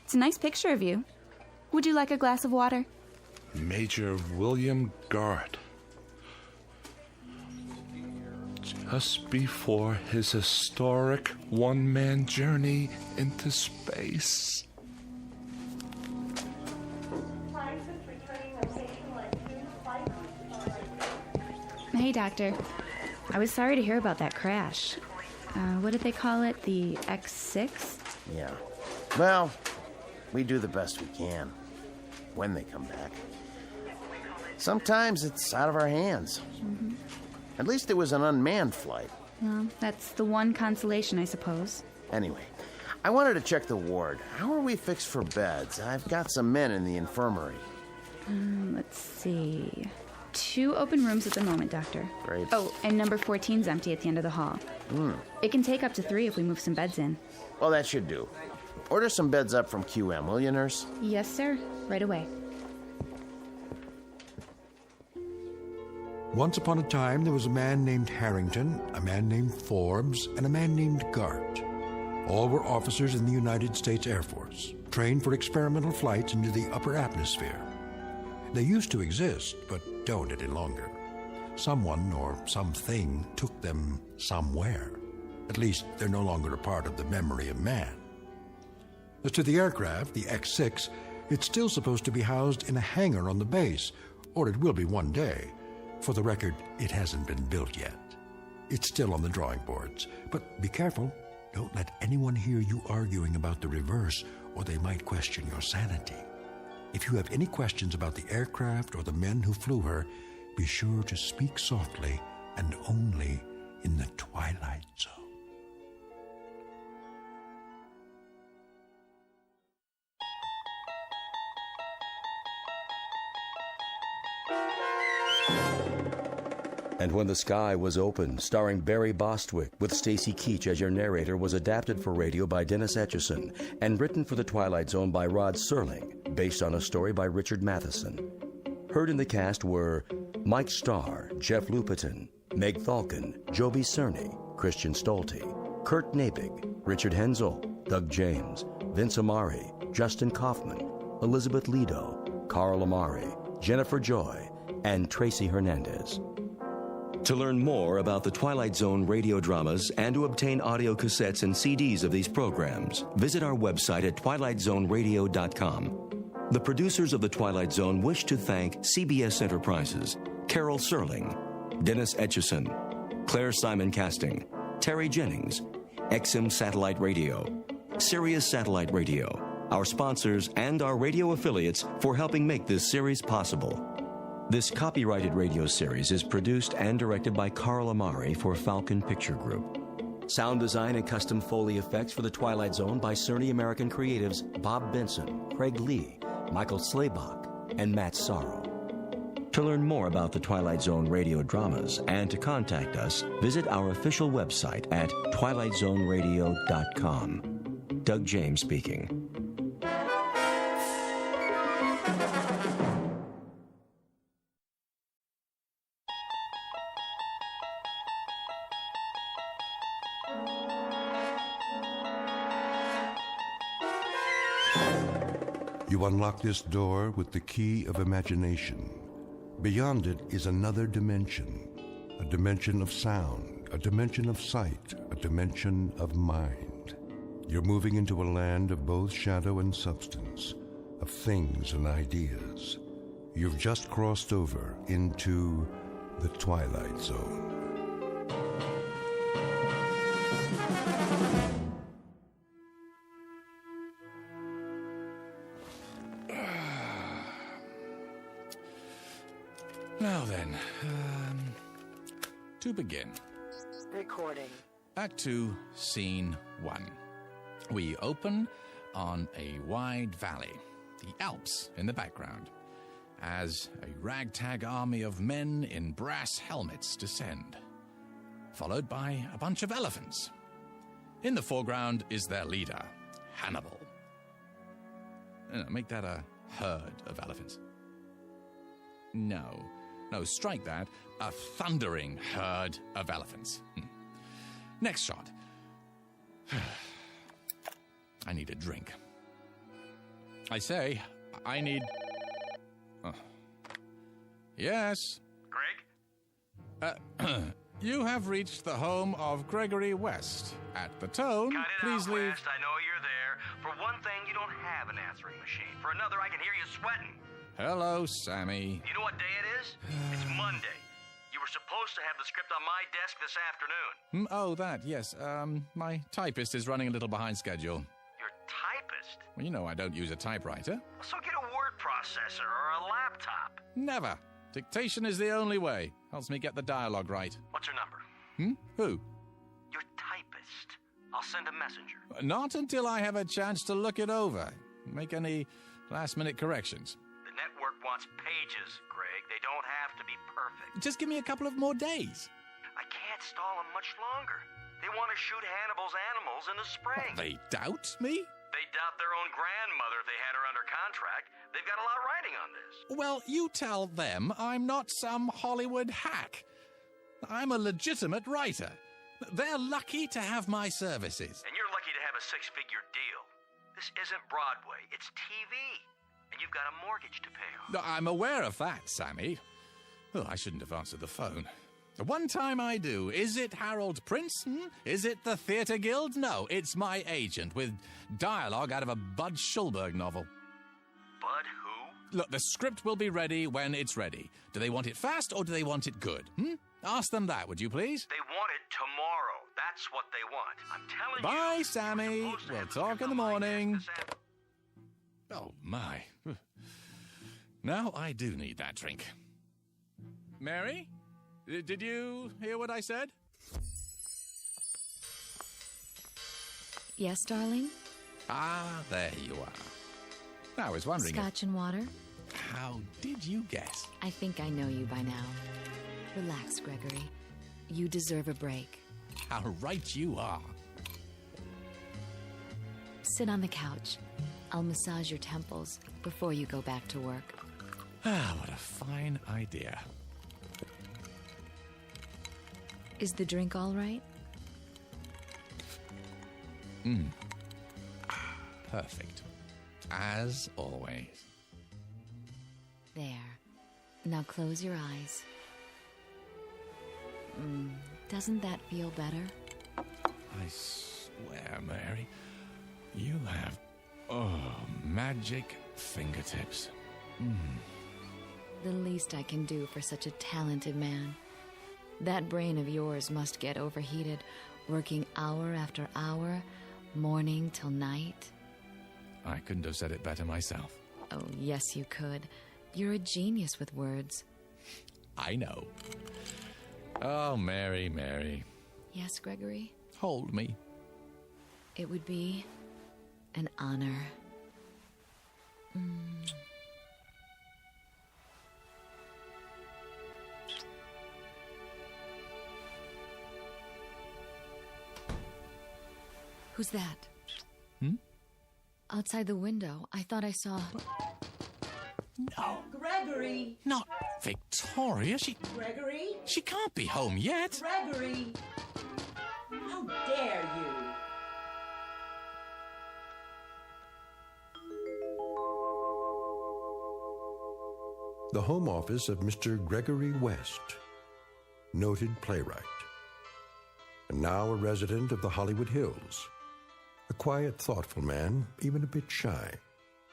It's a nice picture of you. Would you like a glass of water? Major William Gart. Just before his historic one-man journey into space. Hey, Doctor. I was sorry to hear about that crash. What did they call it? The X6? Yeah. Well, we do the best we can. When they come back. Sometimes it's out of our hands. Mm-hmm. At least it was an unmanned flight. Well, that's the one consolation, I suppose. Anyway, I wanted to check the ward. How are we fixed for beds? I've got some men in the infirmary. Let's see. 2 open rooms at the moment, Doctor. Great. Oh, and number 14's empty at the end of the hall. It can take up to 3 if we move some beds in. Well, that should do. Order some beds up from QM, will you, nurse? Yes, sir. Right away. Once upon a time, there was a man named Harrington, a man named Forbes, and a man named Gart. All were officers in the United States Air Force, trained for experimental flights into the upper atmosphere. They used to exist, but don't any longer. Someone or something took them somewhere. At least they're no longer a part of the memory of man. As to the aircraft, the X6, it's still supposed to be housed in a hangar on the base, or it will be one day. For the record, it hasn't been built yet. It's still on the drawing boards. But be careful. Don't let anyone hear you arguing about the reverse, or they might question your sanity. If you have any questions about the aircraft or the men who flew her, be sure to speak softly and only in the Twilight Zone. And When the Sky Was Open, starring Barry Bostwick, with Stacy Keach as your narrator, was adapted for radio by Dennis Etchison and written for The Twilight Zone by Rod Serling, based on a story by Richard Matheson. Heard in the cast were Mike Starr, Jeff Lupetin, Meg Thalken, Joby Cerny, Christian Stolte, Kurt Nabig, Richard Hensel, Doug James, Vince Amari, Justin Kaufman, Elizabeth Lido, Carl Amari, Jennifer Joy, and Tracy Hernandez. To learn more about the Twilight Zone radio dramas and to obtain audio cassettes and CDs of these programs, visit our website at twilightzoneradio.com. The producers of The Twilight Zone wish to thank CBS Enterprises, Carol Serling, Dennis Etchison, Claire Simon Casting, Terry Jennings, XM Satellite Radio, Sirius Satellite Radio, our sponsors, and our radio affiliates for helping make this series possible. This copyrighted radio series is produced and directed by Carl Amari for Falcon Picture Group. Sound design and custom Foley effects for The Twilight Zone by Cerny American creatives Bob Benson, Craig Lee, Michael Slaybach, and Matt Sorrow. To learn more about the Twilight Zone radio dramas and to contact us, visit our official website at twilightzoneradio.com. Doug James speaking. You unlock this door with the key of imagination. Beyond it is another dimension, a dimension of sound, a dimension of sight, a dimension of mind. You're moving into a land of both shadow and substance, of things and ideas. You've just crossed over into the Twilight Zone. Now then, to begin. Recording. Act 2, Scene 1. We open on a wide valley, the Alps in the background, as a ragtag army of men in brass helmets descend, followed by a bunch of elephants. In the foreground is their leader, Hannibal. Make that a herd of elephants. No, strike that. A thundering herd of elephants. Next shot. I need a drink. I say, I need... Yes? Greg? You have reached the home of Gregory West. At the tone, please leave... West, I know you're there. For one thing, you don't have an answering machine. For another, I can hear you sweating. Hello, Sammy. You know what day it is? It's Monday. You were supposed to have the script on my desk this afternoon. Oh, that, yes. My typist is running a little behind schedule. Your typist? Well, you know I don't use a typewriter. So get a word processor or a laptop. Never. Dictation is the only way. Helps me get the dialogue right. What's her number? Who? Your typist. I'll send a messenger. Not until I have a chance to look it over. Make any last-minute corrections. The network wants pages, Greg. They don't have to be perfect. Just give me a couple of more days. I can't stall them much longer. They want to shoot Hannibal's animals in the spring. They doubt me? They doubt their own grandmother if they had her under contract. They've got a lot riding on this. Well, you tell them I'm not some Hollywood hack. I'm a legitimate writer. They're lucky to have my services. And you're lucky to have a six-figure deal. This isn't Broadway, it's TV. And you've got a mortgage to pay off. I'm aware of that, Sammy. Oh, I shouldn't have answered the phone. The one time I do. Is it Harold Prince? Is it the Theatre Guild? No, it's my agent with dialogue out of a Bud Schulberg novel. Bud who? Look, the script will be ready when it's ready. Do they want it fast or do they want it good? Ask them that, would you please? They want it tomorrow. That's what they want. I'm telling you. Bye, Sammy. We'll talk in the morning. Oh, my. Now I do need that drink. Mary? Did you hear what I said? Yes, darling? Ah, there you are. I was wondering... Scotch and water? How did you guess? I think I know you by now. Relax, Gregory. You deserve a break. How right you are. Sit on the couch. I'll massage your temples before you go back to work. Ah, what a fine idea. Is the drink all right? Perfect. As always. There. Now close your eyes. Doesn't that feel better? I swear, Mary, you have, magic fingertips. The least I can do for such a talented man. That brain of yours must get overheated, working hour after hour, morning till night. I couldn't have said it better myself. Oh, yes, you could. You're a genius with words. I know. Oh, Mary, Mary. Yes, Gregory? Hold me. It would be an honor. Who's that? Outside the window. I thought I saw... No. Gregory! Not Victoria. Gregory? She can't be home yet. Gregory! How dare you! the home office of Mr. Gregory West, noted playwright, and now a resident of the Hollywood Hills. A quiet, thoughtful man, even a bit shy,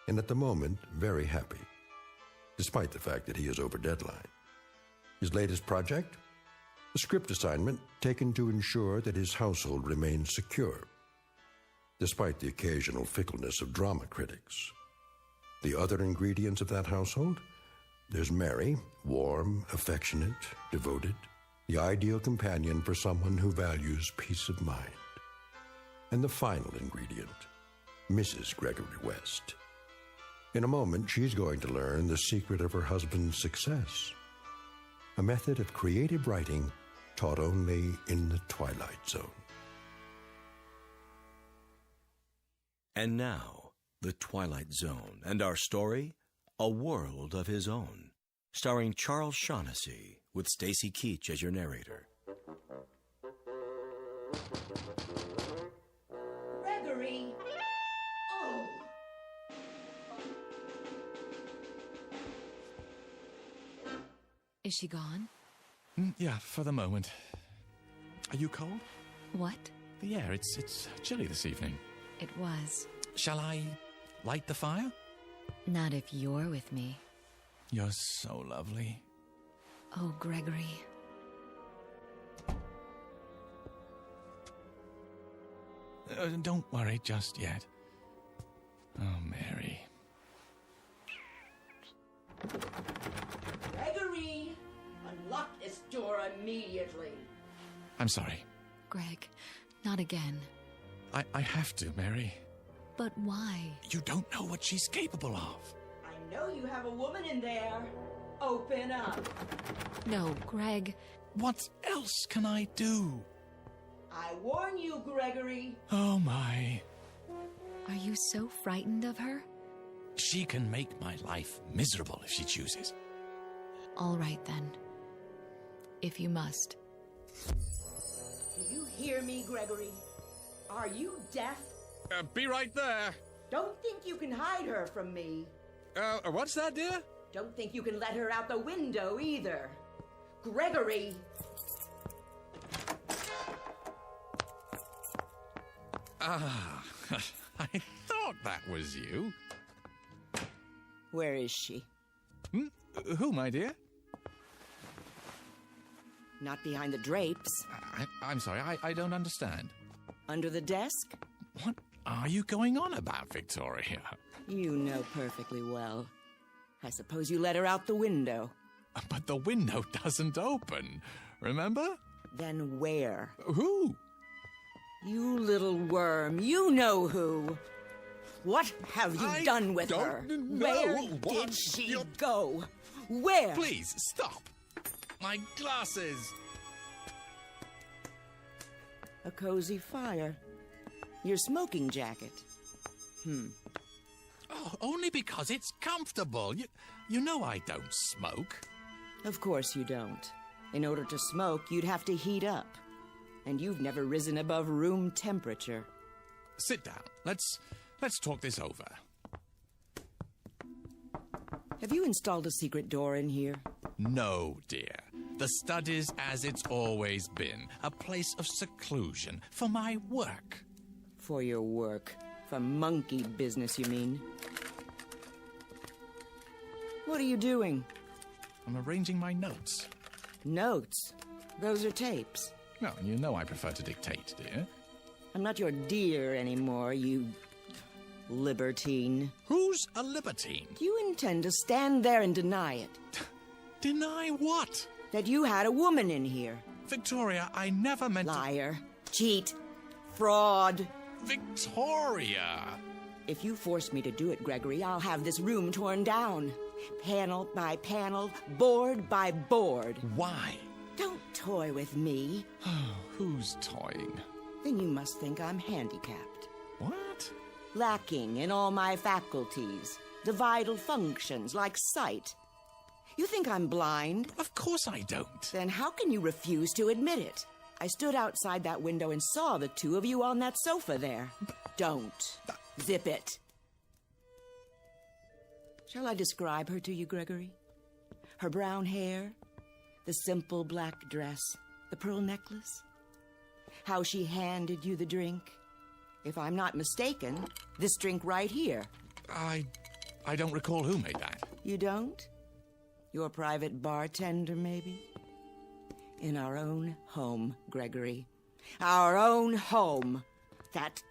and at the moment very happy, despite the fact that he is over deadline. His latest project? A script assignment taken to ensure that his household remains secure, despite the occasional fickleness of drama critics. The other ingredients of that household? There's Mary, warm, affectionate, devoted, the ideal companion for someone who values peace of mind. And the final ingredient, Mrs. Gregory West. In a moment, she's going to learn the secret of her husband's success, a method of creative writing taught only in the Twilight Zone. And now, The Twilight Zone, and our story, A World of His Own, starring Charles Shaughnessy, with Stacy Keach as your narrator. Gregory! Oh! Is she gone? Yeah, for the moment. Are you cold? What? The air, it's chilly this evening. It was. Shall I light the fire? Not if you're with me. You're so lovely. Oh, Gregory. Don't worry just yet. Oh, Mary. Gregory! Unlock this door immediately. I'm sorry. Greg, not again. I have to, Mary. But why? You don't know what she's capable of. I know you have a woman in there. Open up. No, Greg. What else can I do? I warn you, Gregory. Oh, my. Are you so frightened of her? She can make my life miserable if she chooses. All right, then. If you must. Do you hear me, Gregory? Are you deaf? Be right there. Don't think you can hide her from me. What's that, dear? Don't think you can let her out the window either. Gregory! Ah, I thought that was you. Where is she? Who, my dear? Not behind the drapes. I'm sorry, I don't understand. Under the desk? What are you going on about, Victoria? You know perfectly well. I suppose you let her out the window. But the window doesn't open, remember? Then where? Who? You little worm, you know who. What have you done with her? Where did she go? Where? Please, stop. My glasses. A cozy fire. Your smoking jacket. Oh, only because it's comfortable. You know I don't smoke. Of course you don't. In order to smoke, you'd have to heat up. And you've never risen above room temperature. Sit down. Let's talk this over. Have you installed a secret door in here? No, dear. The study's as it's always been. A place of seclusion for my work. For your work. For monkey business, you mean? What are you doing? I'm arranging my notes. Notes? Those are tapes. Well, you know I prefer to dictate, dear. I'm not your dear anymore, you libertine. Who's a libertine? Do you intend to stand there and deny it? Deny what? That you had a woman in here. Victoria, I never meant Liar. Cheat. Fraud. Victoria! If you force me to do it, Gregory, I'll have this room torn down. Panel by panel, board by board. Why? Don't toy with me. Who's toying? Then you must think I'm handicapped. What? Lacking in all my faculties. The vital functions, like sight. You think I'm blind? Of course I don't. Then how can you refuse to admit it? I stood outside that window and saw the two of you on that sofa there. Don't. Zip it. Shall I describe her to you, Gregory? Her brown hair, the simple black dress, the pearl necklace. How she handed you the drink. If I'm not mistaken, this drink right here. I don't recall who made that. You don't? Your private bartender, maybe? In our own home, Gregory. Our own home. That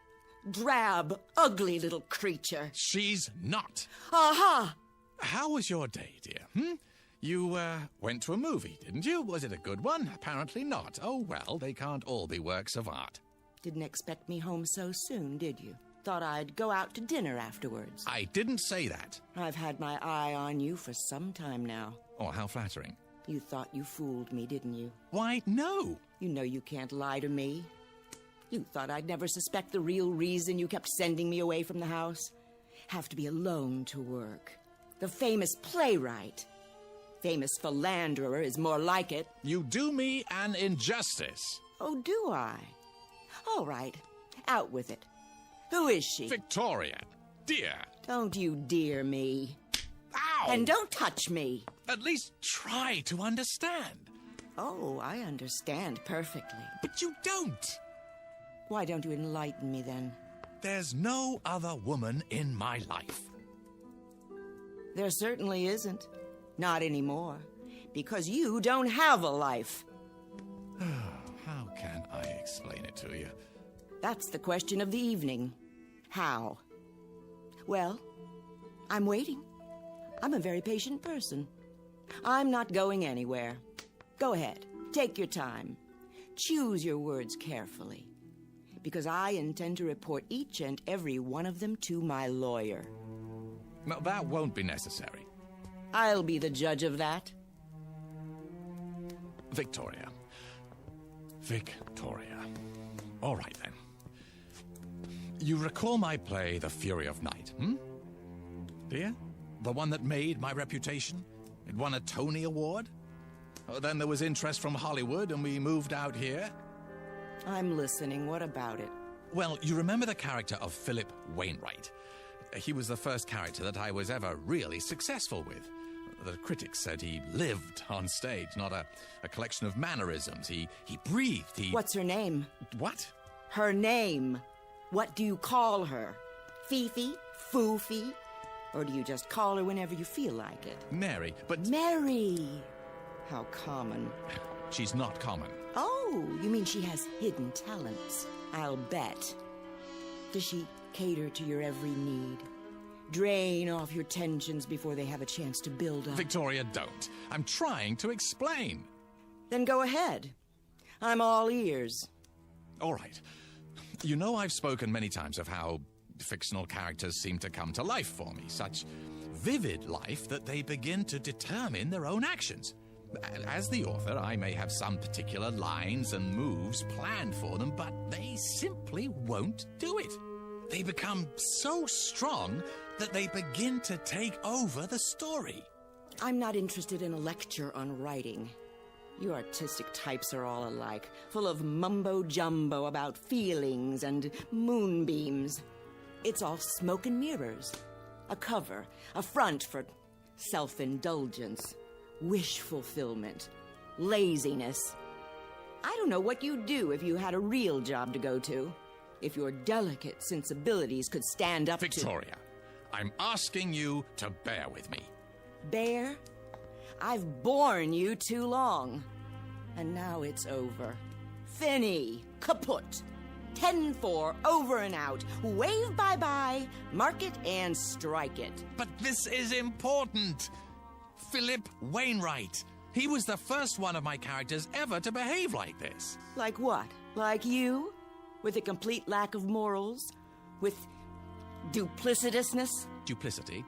drab, ugly little creature. She's not. Aha! How was your day, dear? You, went to a movie, didn't you? Was it a good one? Apparently not. Oh, well, they can't all be works of art. Didn't expect me home so soon, did you? Thought I'd go out to dinner afterwards. I didn't say that. I've had my eye on you for some time now. Oh, how flattering. You thought you fooled me, didn't you? Why, no. You know you can't lie to me. You thought I'd never suspect the real reason you kept sending me away from the house. Have to be alone to work. The famous playwright. Famous philanderer is more like it. You do me an injustice. Oh, do I? All right, out with it. Who is she? Victoria, dear. Don't you dear me. Ow! And don't touch me. At least try to understand. Oh, I understand perfectly. But you don't. Why don't you enlighten me then? There's no other woman in my life. There certainly isn't. Not anymore. Because you don't have a life. How can I explain it to you? That's the question of the evening. How? Well, I'm waiting. I'm a very patient person. I'm not going anywhere. Go ahead. Take your time. Choose your words carefully. Because I intend to report each and every one of them to my lawyer. No, that won't be necessary. I'll be the judge of that. Victoria. All right, then. You recall my play, The Fury of Night, Do you? The one that made my reputation? It won a Tony Award? Oh, then there was interest from Hollywood, and we moved out here. I'm listening. What about it? Well, you remember the character of Philip Wainwright. He was the first character that I was ever really successful with. The critics said he lived on stage, not a collection of mannerisms. He breathed, What's her name? What? Her name. What do you call her? Fifi? Foofy? Or do you just call her whenever you feel like it? Mary, but... Mary! How common. She's not common. Oh, you mean she has hidden talents? I'll bet. Does she cater to your every need? Drain off your tensions before they have a chance to build up? Victoria, don't. I'm trying to explain. Then go ahead. I'm all ears. All right. You know I've spoken many times of how fictional characters seem to come to life for me. Such vivid life that they begin to determine their own actions. As the author, I may have some particular lines and moves planned for them, but they simply won't do it. They become so strong that they begin to take over the story. I'm not interested in a lecture on writing. You artistic types are all alike, full of mumbo-jumbo about feelings and moonbeams. It's all smoke and mirrors. A cover, a front for self-indulgence, wish fulfillment, laziness. I don't know what you'd do if you had a real job to go to. If your delicate sensibilities could stand up Victoria, I'm asking you to bear with me. Bear? I've borne you too long. And now it's over. Finny, kaput. 10-4, over and out. Wave bye-bye, mark it and strike it. But this is important. Philip Wainwright. He was the first one of my characters ever to behave like this. Like what? Like you? With a complete lack of morals? With duplicitousness? Duplicity?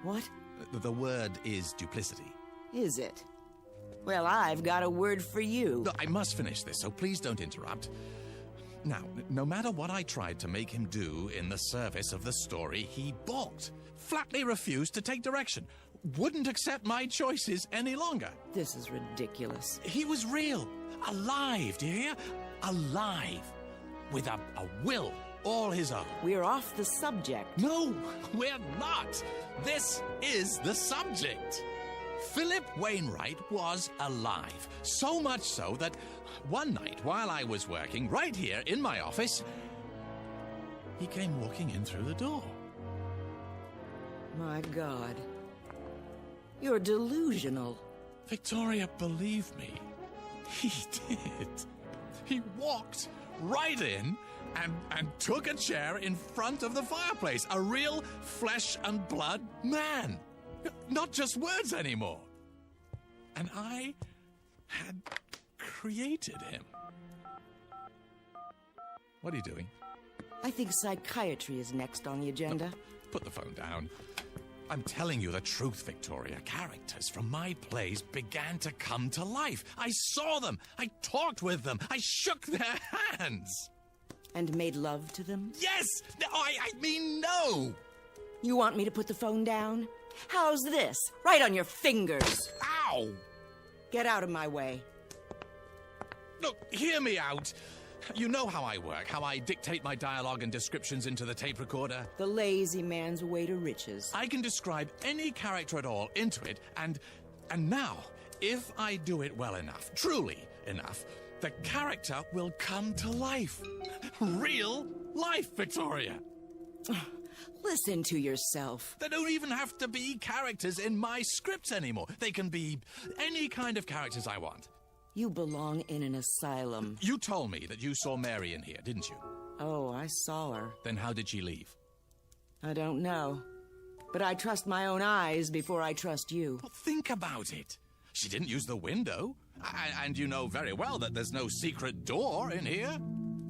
What? The word is duplicity. Is it? Well, I've got a word for you. I must finish this, so please don't interrupt. Now, no matter what I tried to make him do in the service of the story, he balked. Flatly refused to take direction. Wouldn't accept my choices any longer. This is ridiculous. He was real. Alive, do you hear? Alive. With a will all his own. We're off the subject. No, we're not. This is the subject. Philip Wainwright was alive. So much so that one night, while I was working right here in my office, he came walking in through the door. My God. You're delusional. Victoria, believe me, he did. He walked right in and took a chair in front of the fireplace. A real flesh and blood man. Not just words anymore. And I had created him. What are you doing? I think psychiatry is next on the agenda. No, put the phone down. I'm telling you the truth, Victoria. Characters from my plays began to come to life. I saw them. I talked with them. I shook their hands. And made love to them? Yes! No, I mean no! You want me to put the phone down? How's this? Right on your fingers. Ow! Get out of my way. Look, hear me out. You know how I work, how I dictate my dialogue and descriptions into the tape recorder. The lazy man's way to riches. I can describe any character at all into it, and now, if I do it well enough, truly enough, the character will come to life. Real life, Victoria. Listen to yourself. They don't even have to be characters in my scripts anymore. They can be any kind of characters I want. You belong in an asylum. You told me that you saw Mary in here, didn't you? Oh, I saw her. Then how did she leave? I don't know. But I trust my own eyes before I trust you. Well, think about it. She didn't use the window. And you know very well that there's no secret door in here.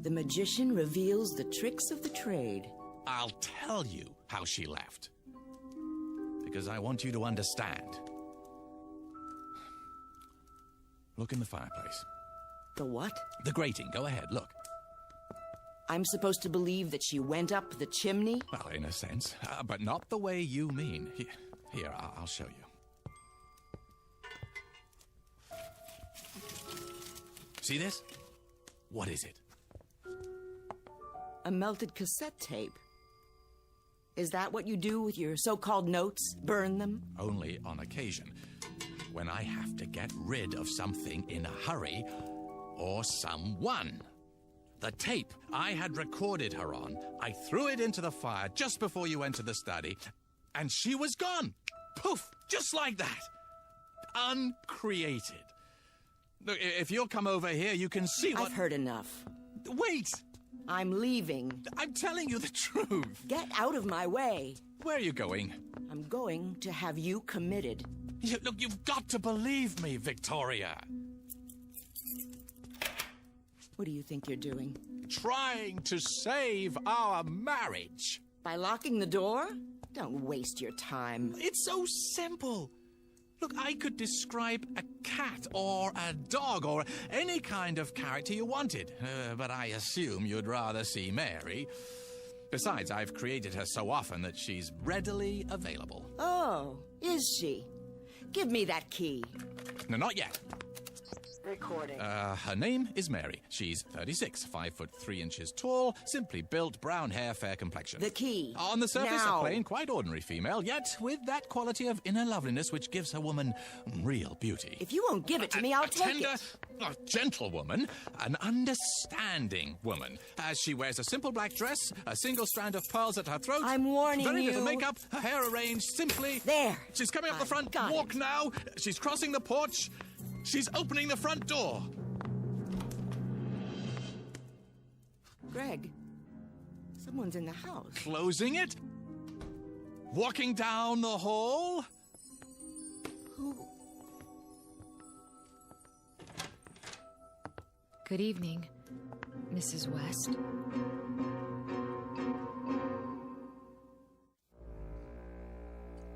The magician reveals the tricks of the trade. I'll tell you how she left. Because I want you to understand. Look in the fireplace. The what? The grating. Go ahead, look. I'm supposed to believe that she went up the chimney? Well, in a sense, but not the way you mean. Here, I'll show you. See this? What is it? A melted cassette tape. Is that what you do with your so-called notes? Burn them? Only on occasion. When I have to get rid of something in a hurry, or someone. The tape I had recorded her on, I threw it into the fire just before you entered the study, and she was gone. Poof! Just like that. Uncreated. Look, if you'll come over here, you can see what... I've heard enough. Wait! I'm leaving. I'm telling you the truth. Get out of my way. Where are you going? I'm going to have you committed. Look, you've got to believe me, Victoria. What do you think you're doing? Trying to save our marriage. By locking the door? Don't waste your time. It's so simple. Look, I could describe a cat or a dog or any kind of character you wanted, but I assume you'd rather see Mary. Besides, I've created her so often that she's readily available. Oh, is she? Give me that key. No, not yet. Recording. Her name is Mary. She's 36, 5'3" tall, simply built, brown hair, fair complexion. The key. On the surface, now. A plain, quite ordinary female, yet with that quality of inner loveliness which gives her woman real beauty. If you won't give it to me, I'll take it. A gentle woman, an understanding woman. As she wears a simple black dress, a single strand of pearls at her throat. I'm warning very you. Very little makeup, her hair arranged simply. There. She's coming up the front walk now. She's crossing the porch. She's opening the front door. Greg, someone's in the house. Closing it. Walking down the hall. Who? Good evening, Mrs. West.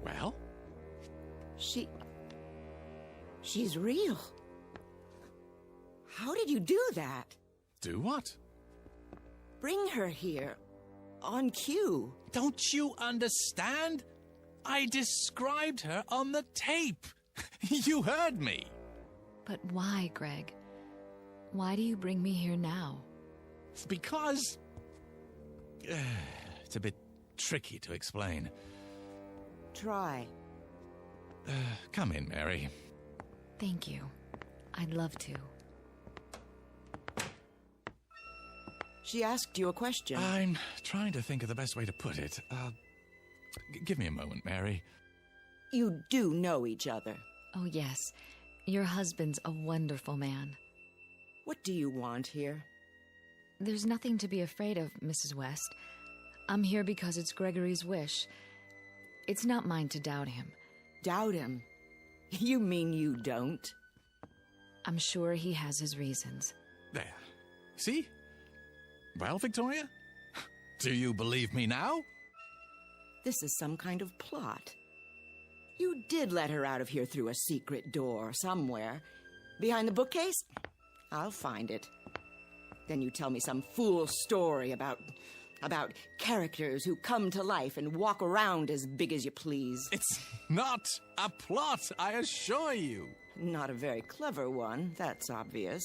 Well? She's real. How did you do that? Do what? Bring her here. On cue. Don't you understand? I described her on the tape. You heard me. But why, Greg? Why do you bring me here now? Because... it's a bit tricky to explain. Try. Come in, Mary. Thank you. I'd love to. She asked you a question. I'm trying to think of the best way to put it. Give me a moment, Mary. You do know each other. Oh, yes. Your husband's a wonderful man. What do you want here? There's nothing to be afraid of, Mrs. West. I'm here because it's Gregory's wish. It's not mine to doubt him. Doubt him? You mean you don't? I'm sure he has his reasons. There. See? Well, Victoria? Do you believe me now? This is some kind of plot. You did let her out of here through a secret door somewhere. Behind the bookcase? I'll find it. Then you tell me some fool story about characters who come to life and walk around as big as you please. It's not a plot, I assure you. Not a very clever one, that's obvious.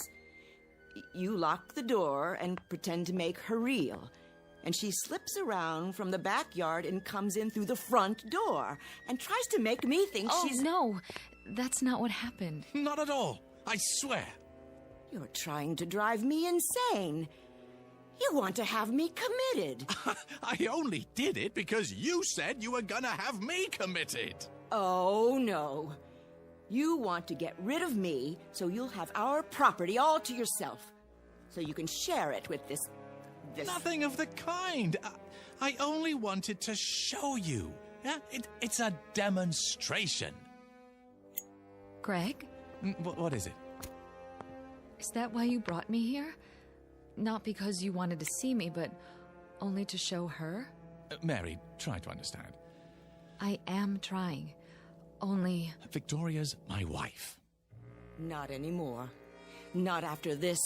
You lock the door and pretend to make her real. And she slips around from the backyard and comes in through the front door and tries to make me think she's... Oh, no. That's not what happened. Not at all. I swear. You're trying to drive me insane. You want to have me committed. I only did it because you said you were gonna have me committed. Oh, no. You want to get rid of me so you'll have our property all to yourself. So you can share it with this... Nothing of the kind. I only wanted to show you. Yeah? It's a demonstration. Greg? What is it? Is that why you brought me here? Not because you wanted to see me, but only to show her? Mary, try to understand. I am trying. Only... Victoria's my wife. Not anymore. Not after this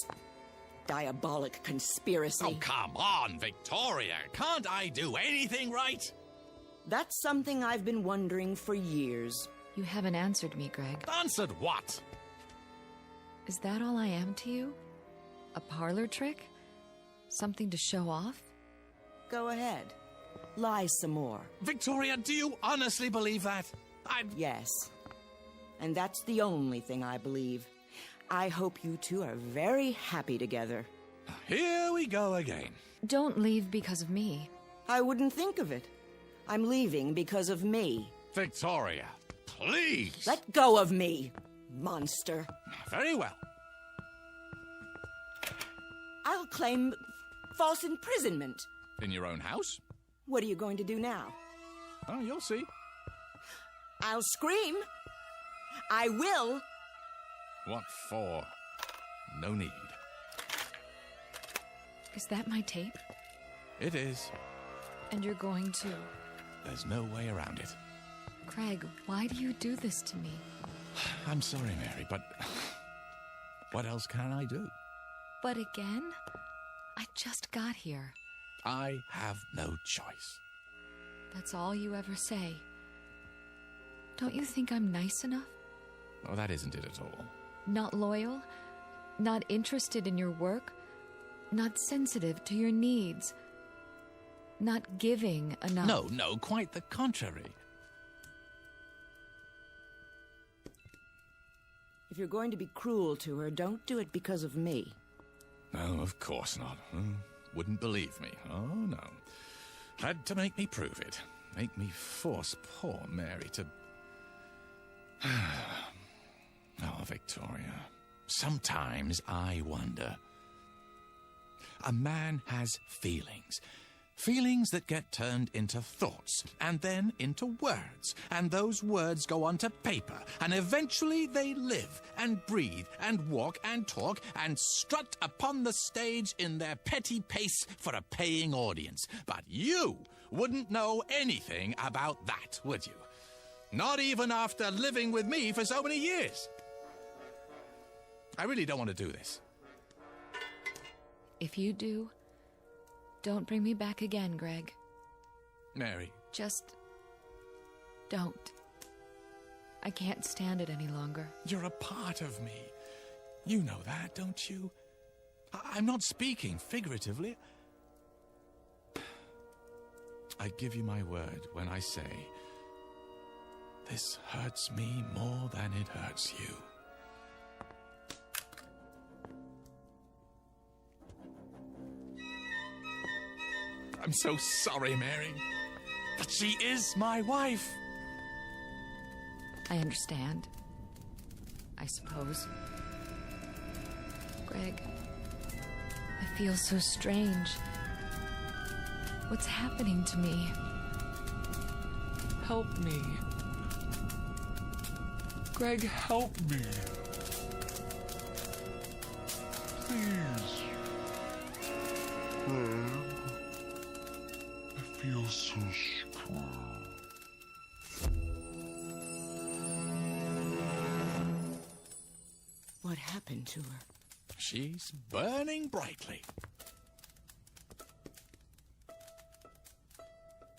diabolic conspiracy. Oh, come on, Victoria. Can't I do anything right? That's something I've been wondering for years. You haven't answered me, Greg. Answered what? Is that all I am to you? A parlor trick? Something to show off? Go ahead. Lie some more. Victoria, do you honestly believe that? Yes. And that's the only thing I believe. I hope you two are very happy together. Here we go again. Don't leave because of me. I wouldn't think of it. I'm leaving because of me. Victoria, please. Let go of me, monster. Very well. I'll claim false imprisonment. In your own house? What are you going to do now? Oh, you'll see. I'll scream. I will. What for? No need. Is that my tape? It is. And you're going to... There's no way around it. Craig, why do you do this to me? I'm sorry, Mary, but what else can I do? But again? I just got here. I have no choice. That's all you ever say. Don't you think I'm nice enough? Oh, that isn't it at all. Not loyal? Not interested in your work? Not sensitive to your needs? Not giving enough? No, quite the contrary. If you're going to be cruel to her, don't do it because of me. No, of course not. Wouldn't believe me. Oh, no. Had to make me prove it. Make me force poor Mary to... Oh, Victoria. Sometimes I wonder. A man has feelings. Feelings that get turned into thoughts, and then into words. And those words go onto paper, and eventually they live, and breathe, and walk, and talk, and strut upon the stage in their petty pace for a paying audience. But you wouldn't know anything about that, would you? Not even after living with me for so many years. I really don't want to do this. If you do, don't bring me back again, Greg. Mary. Just don't. I can't stand it any longer. You're a part of me. You know that, don't you? I'm not speaking figuratively. I give you my word when I say This hurts me more than it hurts you. I'm so sorry, Mary. But she is my wife. I understand. I suppose. Greg, I feel so strange. What's happening to me? Help me. Greg, help me. Please. Greg, I feel so strong. What happened to her? She's burning brightly.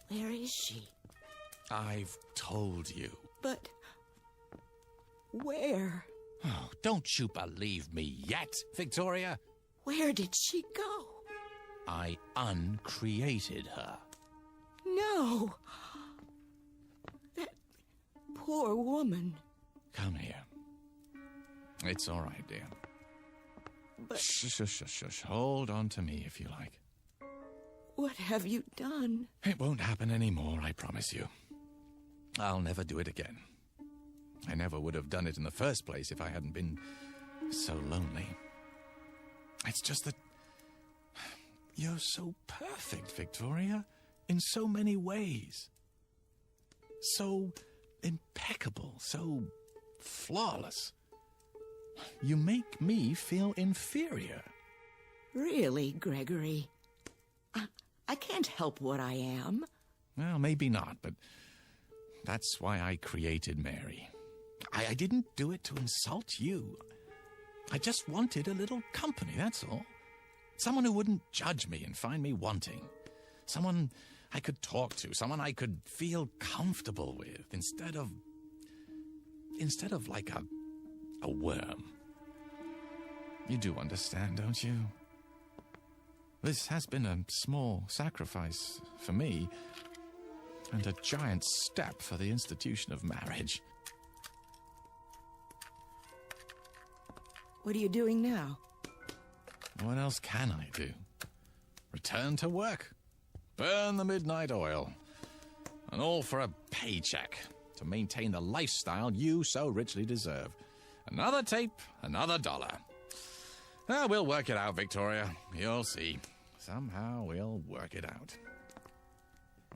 Where is she? I've told you. But where? Oh, don't you believe me yet, Victoria? Where did she go? I uncreated her. No. That poor woman. Come here. It's all right, dear. But Shush. Hold on to me if you like. what have you done? It won't happen anymore, I promise you. I'll never do it again. I never would have done it in the first place if I hadn't been so lonely. It's just that you're so perfect, Victoria, in so many ways. So impeccable, so flawless. You make me feel inferior. Really, Gregory? I can't help what I am. Well, maybe not, but that's why I created Mary. I didn't do it to insult you. I just wanted a little company, that's all. Someone who wouldn't judge me and find me wanting. Someone I could talk to, someone I could feel comfortable with, instead of like a worm. You do understand, don't you? This has been a small sacrifice for me, and a giant step for the institution of marriage. What are you doing now? What else can I do? Return to work, burn the midnight oil, and all for a paycheck to maintain the lifestyle you so richly deserve. Another tape, another dollar. We'll work it out, Victoria. You'll see. Somehow we'll work it out.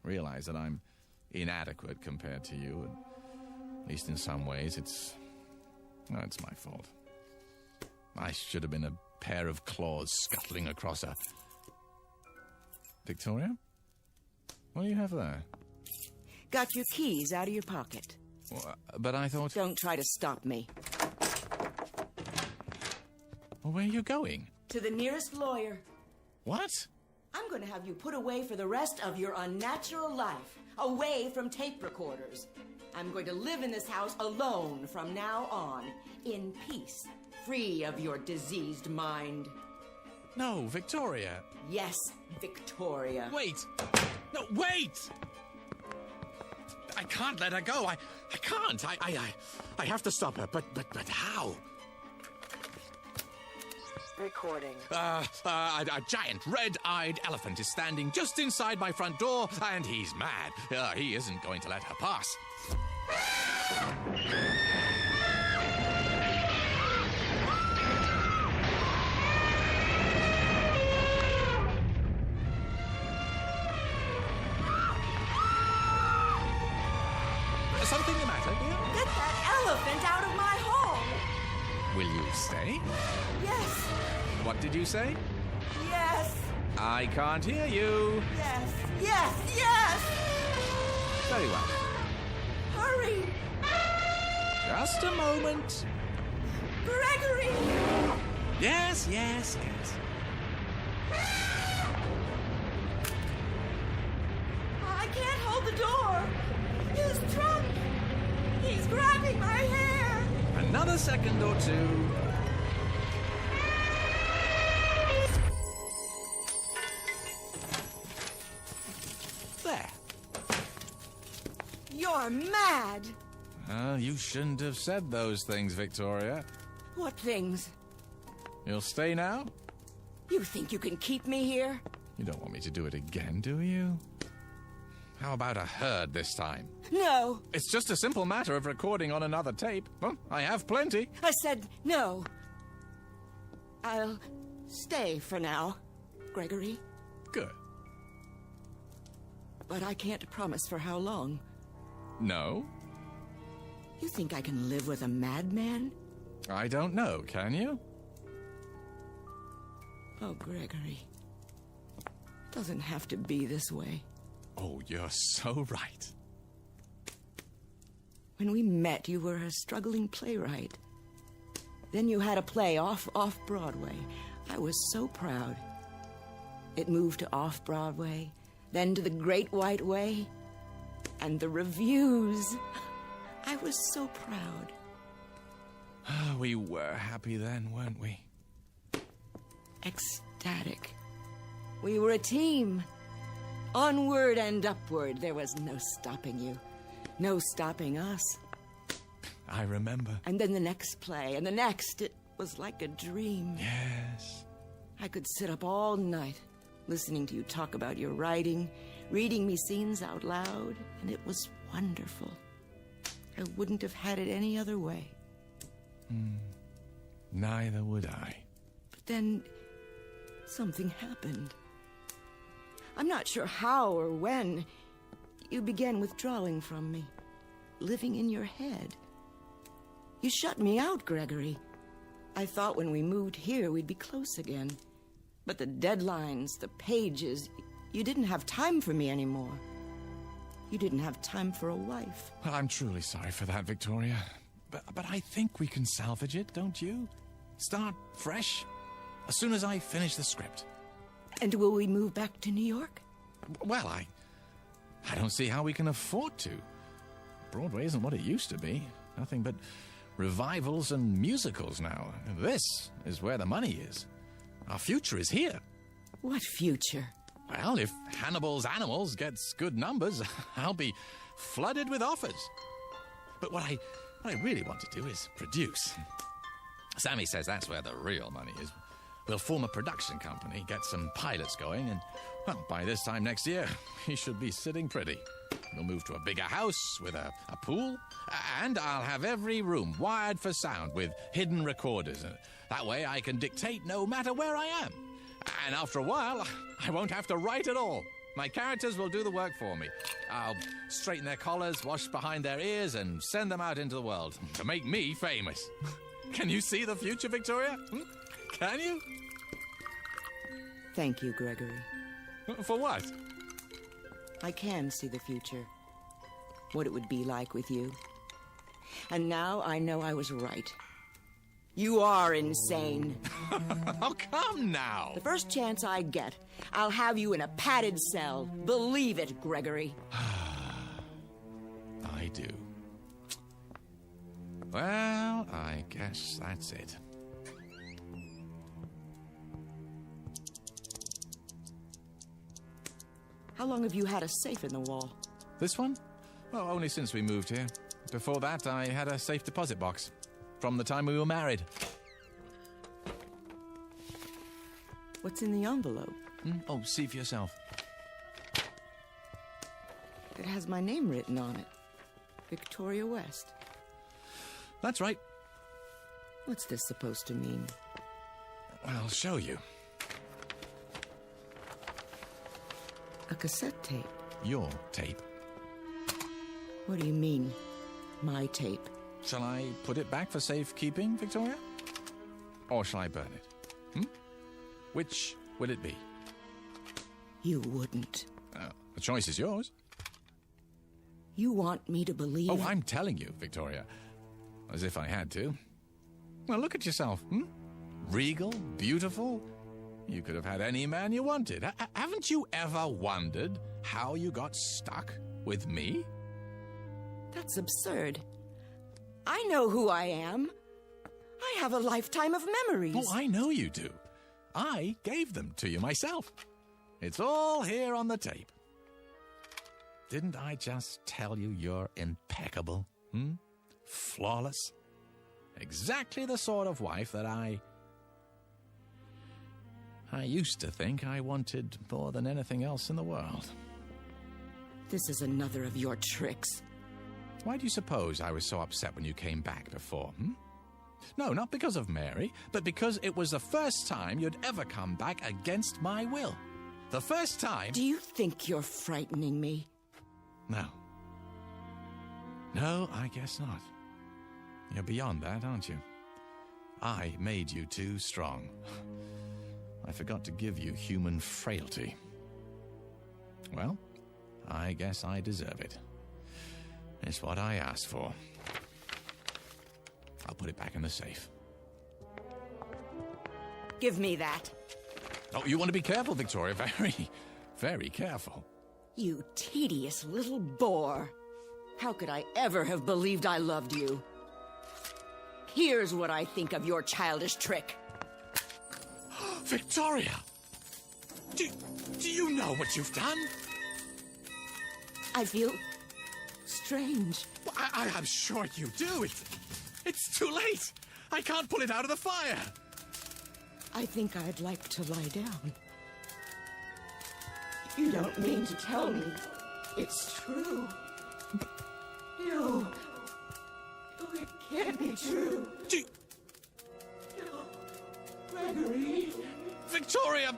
Realize that I'm inadequate compared to you, and at least in some ways it's my fault. I should have been a pair of claws scuttling across a... Victoria? What do you have there? Got your keys out of your pocket. Well, but I thought... Don't try to stop me. Well, where are you going? To the nearest lawyer. What? I'm going to have you put away for the rest of your unnatural life. Away from tape recorders. I'm going to live in this house alone from now on. In peace. Free of your diseased mind. No, Victoria. Yes, Victoria. Wait! No, wait! I can't let her go. I can't. I have to stop her. But how? Recording. A giant red-eyed elephant is standing just inside my front door, and he's mad. He isn't going to let her pass. Something the matter, dear? Get that elephant out of my hall! Will you stay? Yes. What did you say? Yes. I can't hear you. Yes. Yes. Yes. Very well. Hurry. Just a moment. Gregory! Yes. I can't hold the door. He's drunk. He's grabbing my hair. Another second or two. There. You're mad. You shouldn't have said those things, Victoria. What things? You'll stay now? You think you can keep me here? You don't want me to do it again, do you? How about a herd this time? No. It's just a simple matter of recording on another tape. Well, I have plenty. I said no. I'll stay for now, Gregory. Good. But I can't promise for how long. No? You think I can live with a madman? I don't know, can you? Oh, Gregory. It doesn't have to be this way. Oh, you're so right. When we met, you were a struggling playwright. Then you had a play off-Broadway. I was so proud. It moved to off-Broadway, then to the Great White Way, and the reviews. I was so proud. We were happy then, weren't we? Ecstatic. We were a team. Onward and upward. There was no stopping you. No stopping us. I remember. And then the next play, and the next. It was like a dream. Yes. I could sit up all night, listening to you talk about your writing, reading me scenes out loud, and it was wonderful. I wouldn't have had it any other way. Neither would I. But then, something happened. I'm not sure how or when. You began withdrawing from me, living in your head. You shut me out, Gregory. I thought when we moved here we'd be close again. But the deadlines, the pages, you didn't have time for me anymore. You didn't have time for a wife. Well, I'm truly sorry for that, Victoria. But I think we can salvage it, don't you? Start fresh, as soon as I finish the script. And will we move back to New York? Well, I don't see how we can afford to. Broadway isn't what it used to be. Nothing but revivals and musicals now. This is where the money is. Our future is here. What future? Well, if Hannibal's Animals gets good numbers, I'll be flooded with offers. But what I really want to do is produce. Sammy says that's where the real money is. We'll form a production company, get some pilots going, and, well, by this time next year, we should be sitting pretty. We'll move to a bigger house with a pool, and I'll have every room wired for sound with hidden recorders. That way I can dictate no matter where I am. And after a while, I won't have to write at all. My characters will do the work for me. I'll straighten their collars, wash behind their ears, and send them out into the world to make me famous. Can you see the future, Victoria? Can you? Thank you, Gregory. For what? I can see the future. What it would be like with you. And now I know I was right. You are insane. Oh, come now. The first chance I get, I'll have you in a padded cell. Believe it, Gregory. I do. Well, I guess that's it. How long have you had a safe in the wall? This one? Oh, only since we moved here. Before that, I had a safe deposit box. From the time we were married. What's in the envelope? Oh, see for yourself. It has my name written on it. Victoria West. That's right. What's this supposed to mean? I'll show you. A cassette tape. Your tape. What do you mean, my tape? Shall I put it back for safekeeping, Victoria? Or shall I burn it? Which will it be? You wouldn't. The choice is yours. You want me to believe... Oh, I'm telling you, Victoria. As if I had to. Well, look at yourself, Regal, beautiful. You could have had any man you wanted. Haven't you ever wondered how you got stuck with me? That's absurd. I know who I am. I have a lifetime of memories. Oh, I know you do. I gave them to you myself. It's all here on the tape. Didn't I just tell you you're impeccable? flawless. Exactly the sort of wife that I used to think I wanted more than anything else in the world. This is another of your tricks. Why do you suppose I was so upset when you came back before, No, not because of Mary, but because it was the first time you'd ever come back against my will. The first time... Do you think you're frightening me? No. No, I guess not. You're beyond that, aren't you? I made you too strong. I forgot to give you human frailty. Well, I guess I deserve it. It's what I asked for. I'll put it back in the safe. Give me that. Oh, you want to be careful, Victoria. Very, very careful. You tedious little bore. How could I ever have believed I loved you? Here's what I think of your childish trick. Victoria! Do you know what you've done? I feel strange. I'm sure you do. It's too late. I can't pull it out of the fire. I think I'd like to lie down. You don't mean to tell me it's true. No. Oh, it can't be true. No. Gregory. Victoria!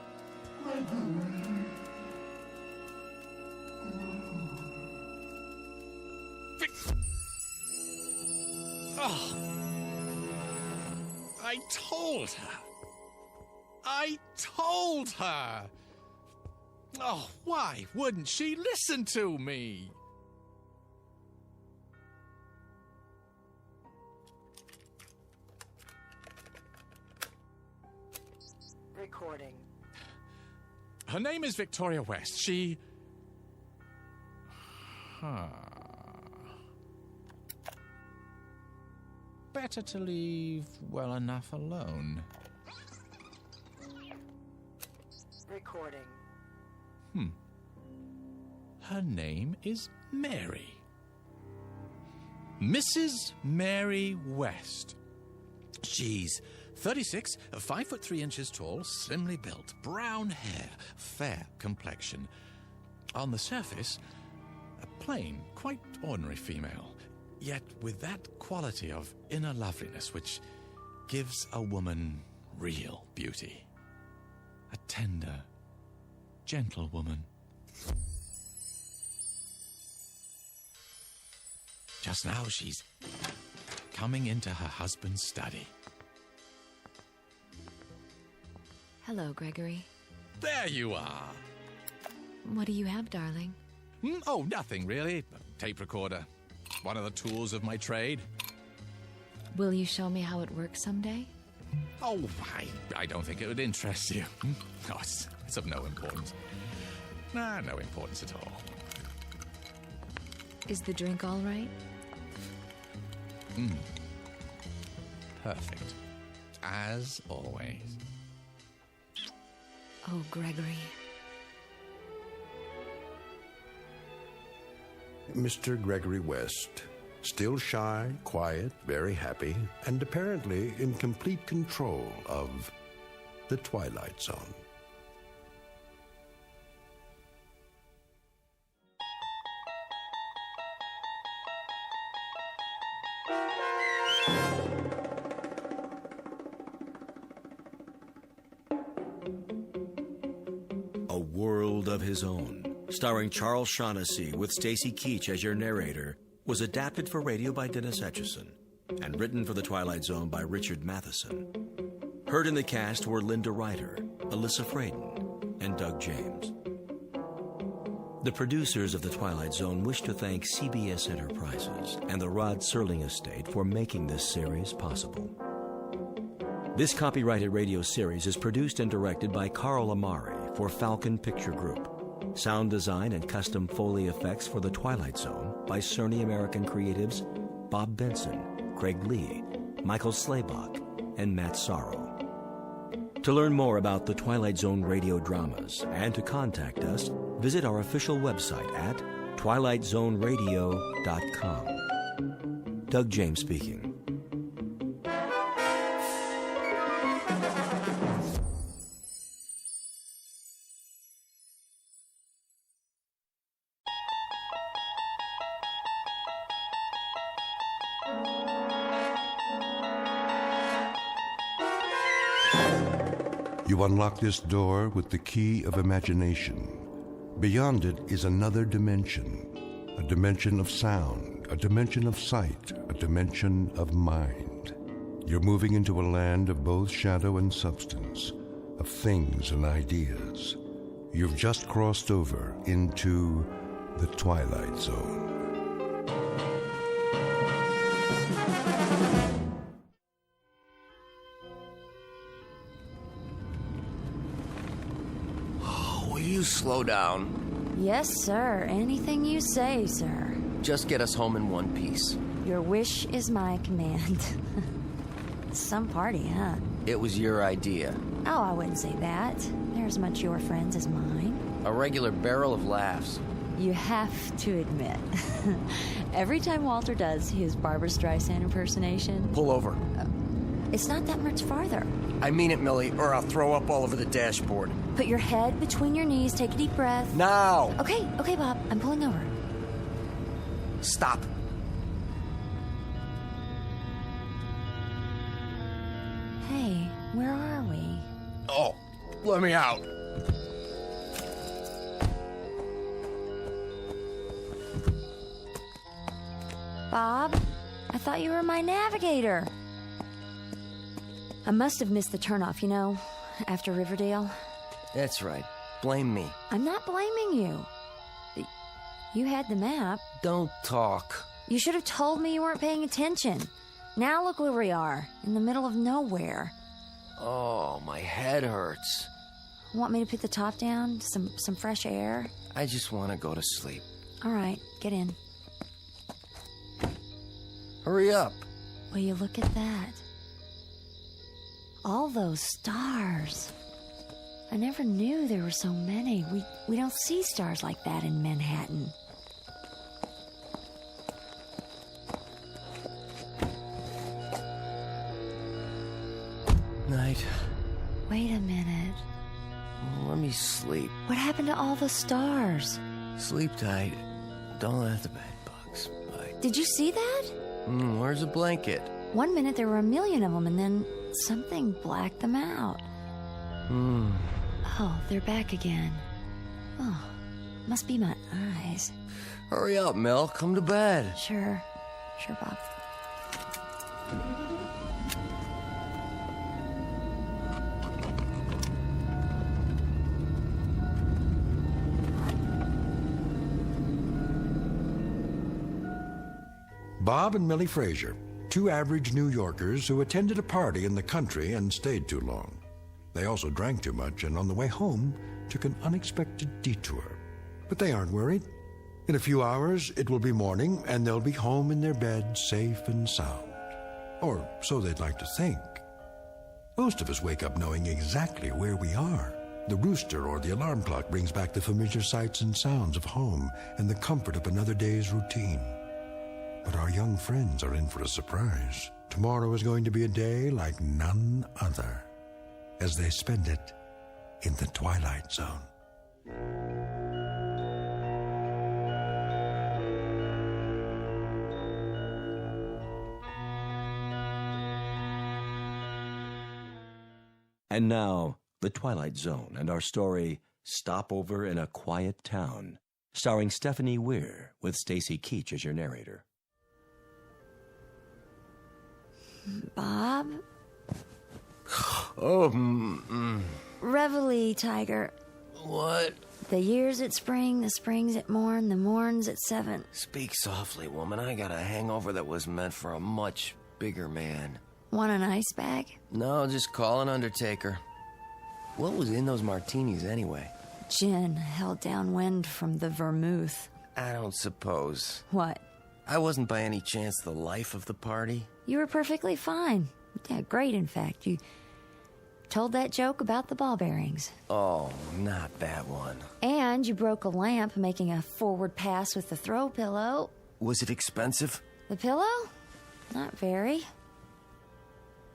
Oh. I told her. I told her. Oh, why wouldn't she listen to me? Recording. Her name is Victoria West. She... Better to leave well enough alone. Recording. Her name is Mary. Mrs. Mary West. She's 36, 5'3" tall, slimly built, brown hair, fair complexion. On the surface, a plain, quite ordinary female, yet with that quality of inner loveliness which gives a woman real beauty. A tender, gentle woman. Just now she's coming into her husband's study. Hello, Gregory. There you are. What do you have, darling? Oh, nothing really. A tape recorder. One of the tools of my trade. Will you show me how it works someday? Oh, I don't think it would interest you. Oh, it's of no importance. Nah, no importance at all. Is the drink all right? Perfect. As always. Oh, Gregory. Mr. Gregory West, still shy, quiet, very happy, and apparently in complete control of the Twilight Zone. A World of His Own, starring Charles Shaughnessy with Stacy Keach as your narrator, was adapted for radio by Dennis Etchison and written for The Twilight Zone by Richard Matheson. Heard in the cast were Linda Ryder, Alyssa Fraden, and Doug James. The producers of The Twilight Zone wish to thank CBS Enterprises and the Rod Serling Estate for making this series possible. This copyrighted radio series is produced and directed by Carl Amari for Falcon Picture Group. Sound design and custom Foley effects for The Twilight Zone by Cerny American creatives Bob Benson, Craig Lee, Michael Slaybach, and Matt Sorrow. To learn more about The Twilight Zone Radio Dramas and to contact us, visit our official website at twilightzoneradio.com. Doug James speaking. You unlock this door with the key of imagination. Beyond it is another dimension, a dimension of sound, a dimension of sight, a dimension of mind. You're moving into a land of both shadow and substance, of things and ideas. You've just crossed over into the Twilight Zone. Will you slow down? Yes, sir. Anything you say, sir. Just get us home in one piece. Your wish is my command. Some party, huh? It was your idea. Oh, I wouldn't say that. They're as much your friends as mine. A regular barrel of laughs. You have to admit, every time Walter does his Barbra Streisand impersonation... Pull over. It's not that much farther. I mean it, Millie, or I'll throw up all over the dashboard. Put your head between your knees, take a deep breath. Now! Okay, Bob, I'm pulling over. Stop. Hey, where are we? Oh, let me out. Bob, I thought you were my navigator. I must have missed the turnoff, after Riverdale. That's right. Blame me. I'm not blaming you. You had the map. Don't talk. You should have told me you weren't paying attention. Now look where we are, in the middle of nowhere. Oh, my head hurts. Want me to put the top down? Some fresh air? I just want to go to sleep. All right, get in. Hurry up. Will you look at that? All those stars. I never knew there were so many. We don't see stars like that in Manhattan. Night. Wait a minute. Let me sleep. What happened to all the stars? Sleep tight. Don't let the bed bugs bite. Did you see that? Where's the blanket? 1 minute there were a million of them, and then something blacked them out. Oh, they're back again. Oh, must be my eyes. Hurry up, Mel. Come to bed. Sure, Bob. Bob and Millie Frazier, two average New Yorkers who attended a party in the country and stayed too long. They also drank too much and on the way home took an unexpected detour. But they aren't worried. In a few hours, it will be morning and they'll be home in their bed, safe and sound. Or so they'd like to think. Most of us wake up knowing exactly where we are. The rooster or the alarm clock brings back the familiar sights and sounds of home and the comfort of another day's routine. But our young friends are in for a surprise. Tomorrow is going to be a day like none other, as they spend it in the Twilight Zone. And now, The Twilight Zone and our story, Stopover in a Quiet Town, starring Stephanie Weir with Stacy Keach as your narrator. Bob? Reveille, Tiger. What? The year's at spring, the spring's at morn, the morn's at 7. Speak softly, woman. I got a hangover that was meant for a much bigger man. Want an ice bag? No, just call an undertaker. What was in those martinis anyway? Gin held downwind from the vermouth. I don't suppose. What? I wasn't by any chance the life of the party. You were perfectly fine. Yeah, great, in fact. You told that joke about the ball bearings. Oh, not that one. And you broke a lamp making a forward pass with the throw pillow. Was it expensive? The pillow? Not very.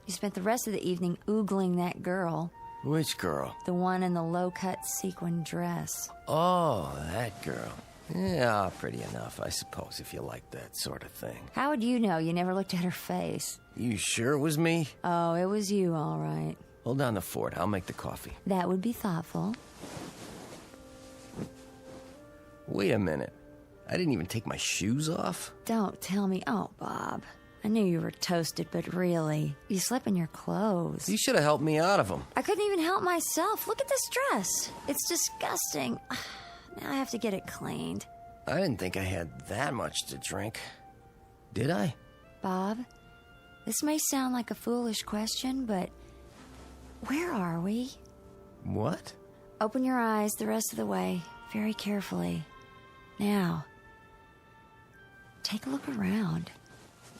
You spent the rest of the evening oogling that girl. Which girl? The one in the low-cut sequin dress. Oh, that girl. Yeah, pretty enough, I suppose, if you like that sort of thing. How would you know? You never looked at her face. You sure it was me? Oh, it was you, all right. Hold down the fort. I'll make the coffee. That would be thoughtful. Wait a minute. I didn't even take my shoes off? Don't tell me. Oh, Bob. I knew you were toasted, but really, you slept in your clothes. You should have helped me out of them. I couldn't even help myself. Look at this dress. It's disgusting. Now I have to get it cleaned. I didn't think I had that much to drink. Did I? Bob, this may sound like a foolish question, but where are we? What? Open your eyes the rest of the way, very carefully. Now, take a look around.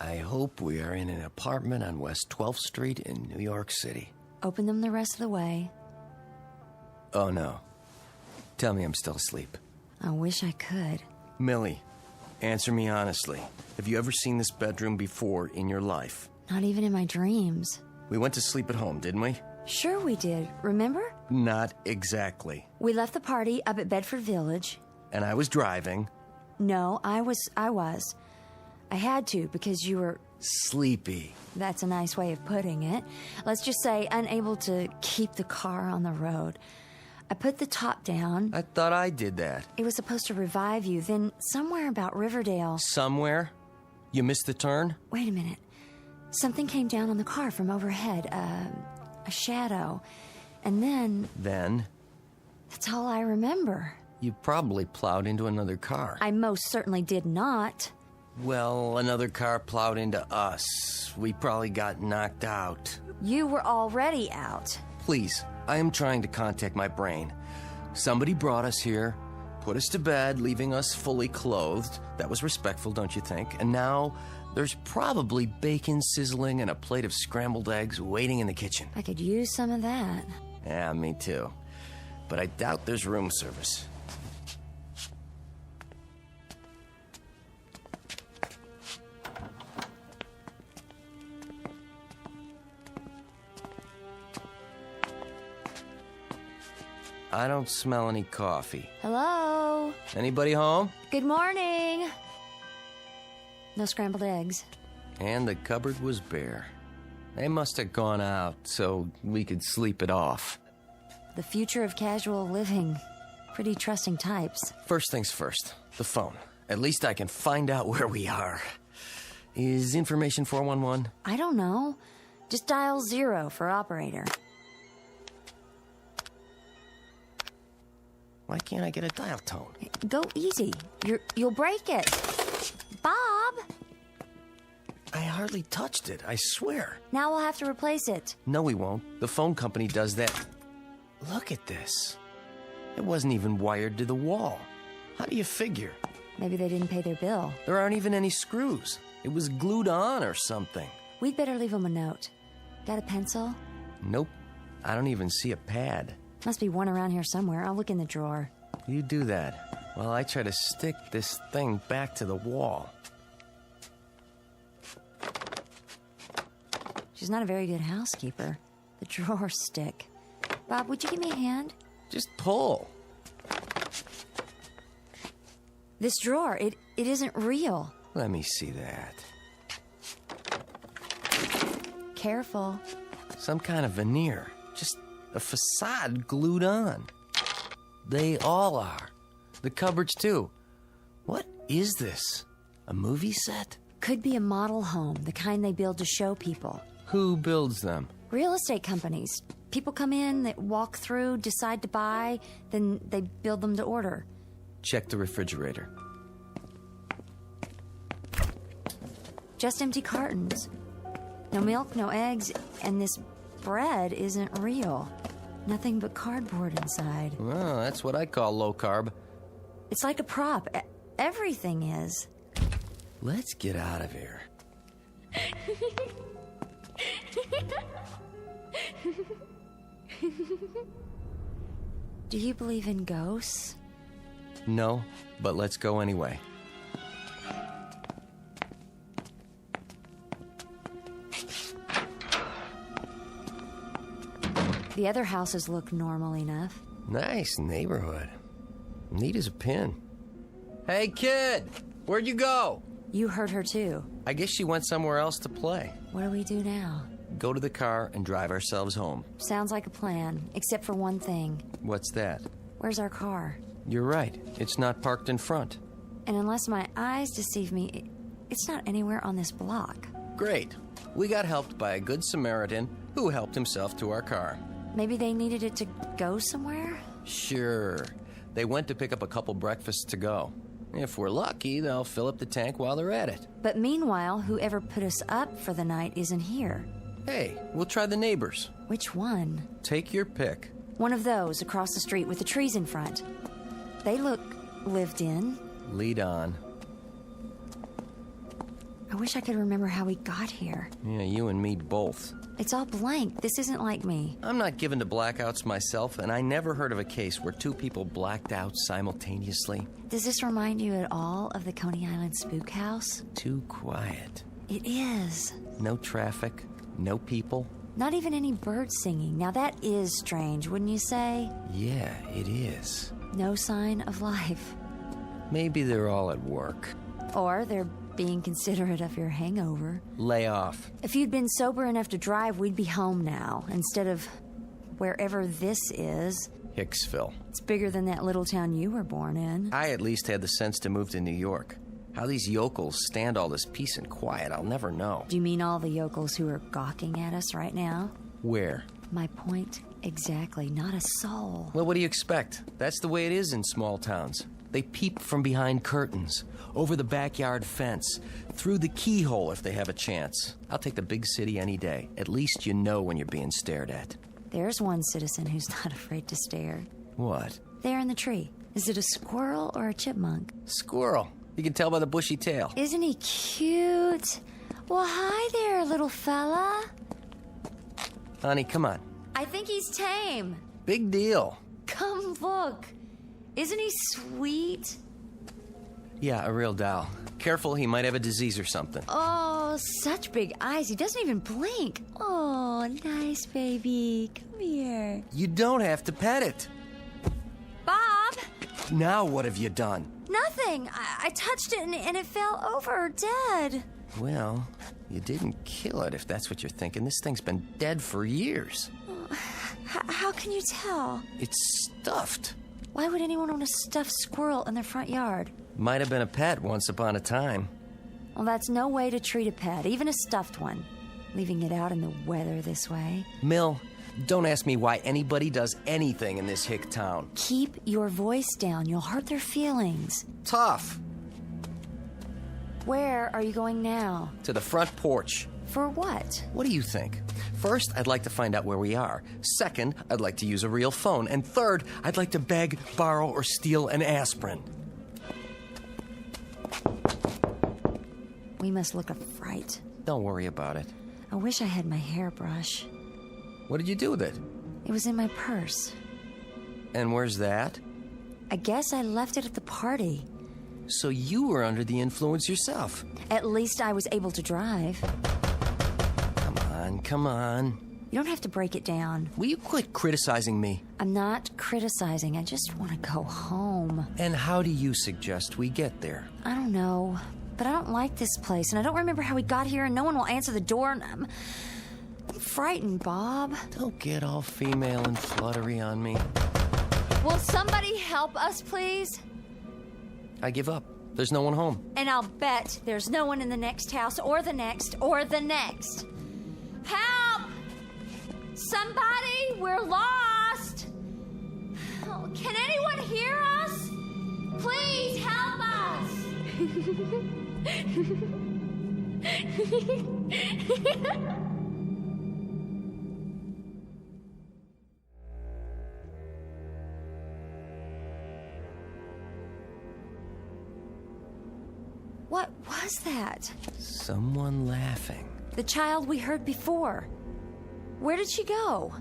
I hope we are in an apartment on West 12th Street in New York City. Open them the rest of the way. Oh, no. Tell me I'm still asleep. I wish I could. Millie, answer me honestly. Have you ever seen this bedroom before in your life? Not even in my dreams. We went to sleep at home, didn't we? Sure we did. Remember? Not exactly. We left the party up at Bedford Village. And I was driving. No, I was. I had to because you were... Sleepy. That's a nice way of putting it. Let's just say unable to keep the car on the road. I put the top down. I thought I did that. It was supposed to revive you. Then somewhere about Riverdale... Somewhere? You missed the turn? Wait a minute. Something came down on the car from overhead. A shadow. And then... Then? That's all I remember. You probably plowed into another car. I most certainly did not. Well, another car plowed into us. We probably got knocked out. You were already out. Please, I am trying to contact my brain. Somebody brought us here, put us to bed, leaving us fully clothed. That was respectful, don't you think? And now there's probably bacon sizzling and a plate of scrambled eggs waiting in the kitchen. I could use some of that. Yeah, me too. But I doubt there's room service. I don't smell any coffee. Hello? Anybody home? Good morning. No scrambled eggs. And the cupboard was bare. They must have gone out so we could sleep it off. The future of casual living. Pretty trusting types. First things first, the phone. At least I can find out where we are. Is information 411? I don't know. Just dial 0 for operator. Why can't I get a dial tone? Go easy. You'll break it. Bob! I hardly touched it, I swear. Now we'll have to replace it. No, we won't. The phone company does that. Look at this. It wasn't even wired to the wall. How do you figure? Maybe they didn't pay their bill. There aren't even any screws. It was glued on or something. We'd better leave them a note. Got a pencil? Nope. I don't even see a pad. Must be one around here somewhere. I'll look in the drawer. You do that while I try to stick this thing back to the wall. She's not a very good housekeeper. The drawers stick. Bob, would you give me a hand? Just pull. This drawer, it isn't real. Let me see that. Careful. Some kind of veneer. Just a facade glued on. They all are. The cupboards, too. What is this? A movie set? Could be a model home, the kind they build to show people. Who builds them? Real estate companies. People come in, they walk through, decide to buy, then they build them to order. Check the refrigerator. Just empty cartons. No milk, no eggs, and this bread isn't real. Nothing but cardboard inside. Well, that's what I call low carb. It's like a prop. Everything is. Let's get out of here. Do you believe in ghosts? No, but let's go anyway. The other houses look normal enough. Nice neighborhood. Neat as a pin. Hey, kid! Where'd you go? You heard her too. I guess she went somewhere else to play. What do we do now? Go to the car and drive ourselves home. Sounds like a plan, except for one thing. What's that? Where's our car? You're right. It's not parked in front. And unless my eyes deceive me, it's not anywhere on this block. Great. We got helped by a good Samaritan who helped himself to our car. Maybe they needed it to go somewhere? Sure. They went to pick up a couple breakfasts to go. If we're lucky, they'll fill up the tank while they're at it. But meanwhile, whoever put us up for the night isn't here. Hey, we'll try the neighbors. Which one? Take your pick. One of those across the street with the trees in front. They look lived in. Lead on. I wish I could remember how we got here. Yeah, you and me both. It's all blank. This isn't like me. I'm not given to blackouts myself, and I never heard of a case where two people blacked out simultaneously. Does this remind you at all of the Coney Island Spook House? Too quiet. It is. No traffic, no people. Not even any birds singing. Now that is strange, wouldn't you say? Yeah, it is. No sign of life. Maybe they're all at work. Or they're being considerate of your hangover. Lay off. If you'd been sober enough to drive, we'd be home now, instead of wherever this is. Hicksville. It's bigger than that little town you were born in. I at least had the sense to move to New York. How these yokels stand all this peace and quiet, I'll never know. Do you mean all the yokels who are gawking at us right now? Where? My point exactly. Not a soul. Well, what do you expect? That's the way it is in small towns. They peep from behind curtains, over the backyard fence, through the keyhole if they have a chance. I'll take the big city any day. At least you know when you're being stared at. There's one citizen who's not afraid to stare. What? There in the tree. Is it a squirrel or a chipmunk? Squirrel. You can tell by the bushy tail. Isn't he cute? Well, hi there, little fella. Honey, come on. I think he's tame. Big deal. Come look. Isn't he sweet? Yeah, a real doll. Careful, he might have a disease or something. Oh, such big eyes. He doesn't even blink. Oh, nice baby. Come here. You don't have to pet it. Bob! Now what have you done? Nothing. I touched it and it fell over dead. Well, you didn't kill it if that's what you're thinking. This thing's been dead for years. How can you tell? It's stuffed. Why would anyone own a stuffed squirrel in their front yard? Might have been a pet once upon a time. Well, that's no way to treat a pet, even a stuffed one. Leaving it out in the weather this way. Mill, don't ask me why anybody does anything in this hick town. Keep your voice down. You'll hurt their feelings. Tough. Where are you going now? To the front porch. For what? What do you think? First, I'd like to find out where we are. Second, I'd like to use a real phone. And third, I'd like to beg, borrow, or steal an aspirin. We must look a fright. Don't worry about it. I wish I had my hairbrush. What did you do with it? It was in my purse. And where's that? I guess I left it at the party. So you were under the influence yourself. At least I was able to drive. Come on. You don't have to break it down. Will you quit criticizing me? I'm not criticizing. I just want to go home. And how do you suggest we get there? I don't know. But I don't like this place, and I don't remember how we got here, and no one will answer the door, and I'm frightened, Bob. Don't get all female and fluttery on me. Will somebody help us, please? I give up. There's no one home. And I'll bet there's no one in the next house, or the next, or the next. Help! Somebody, we're lost! Oh, can anyone hear us? Please help us! What was that? Someone laughing. The child we heard before. Where did she go?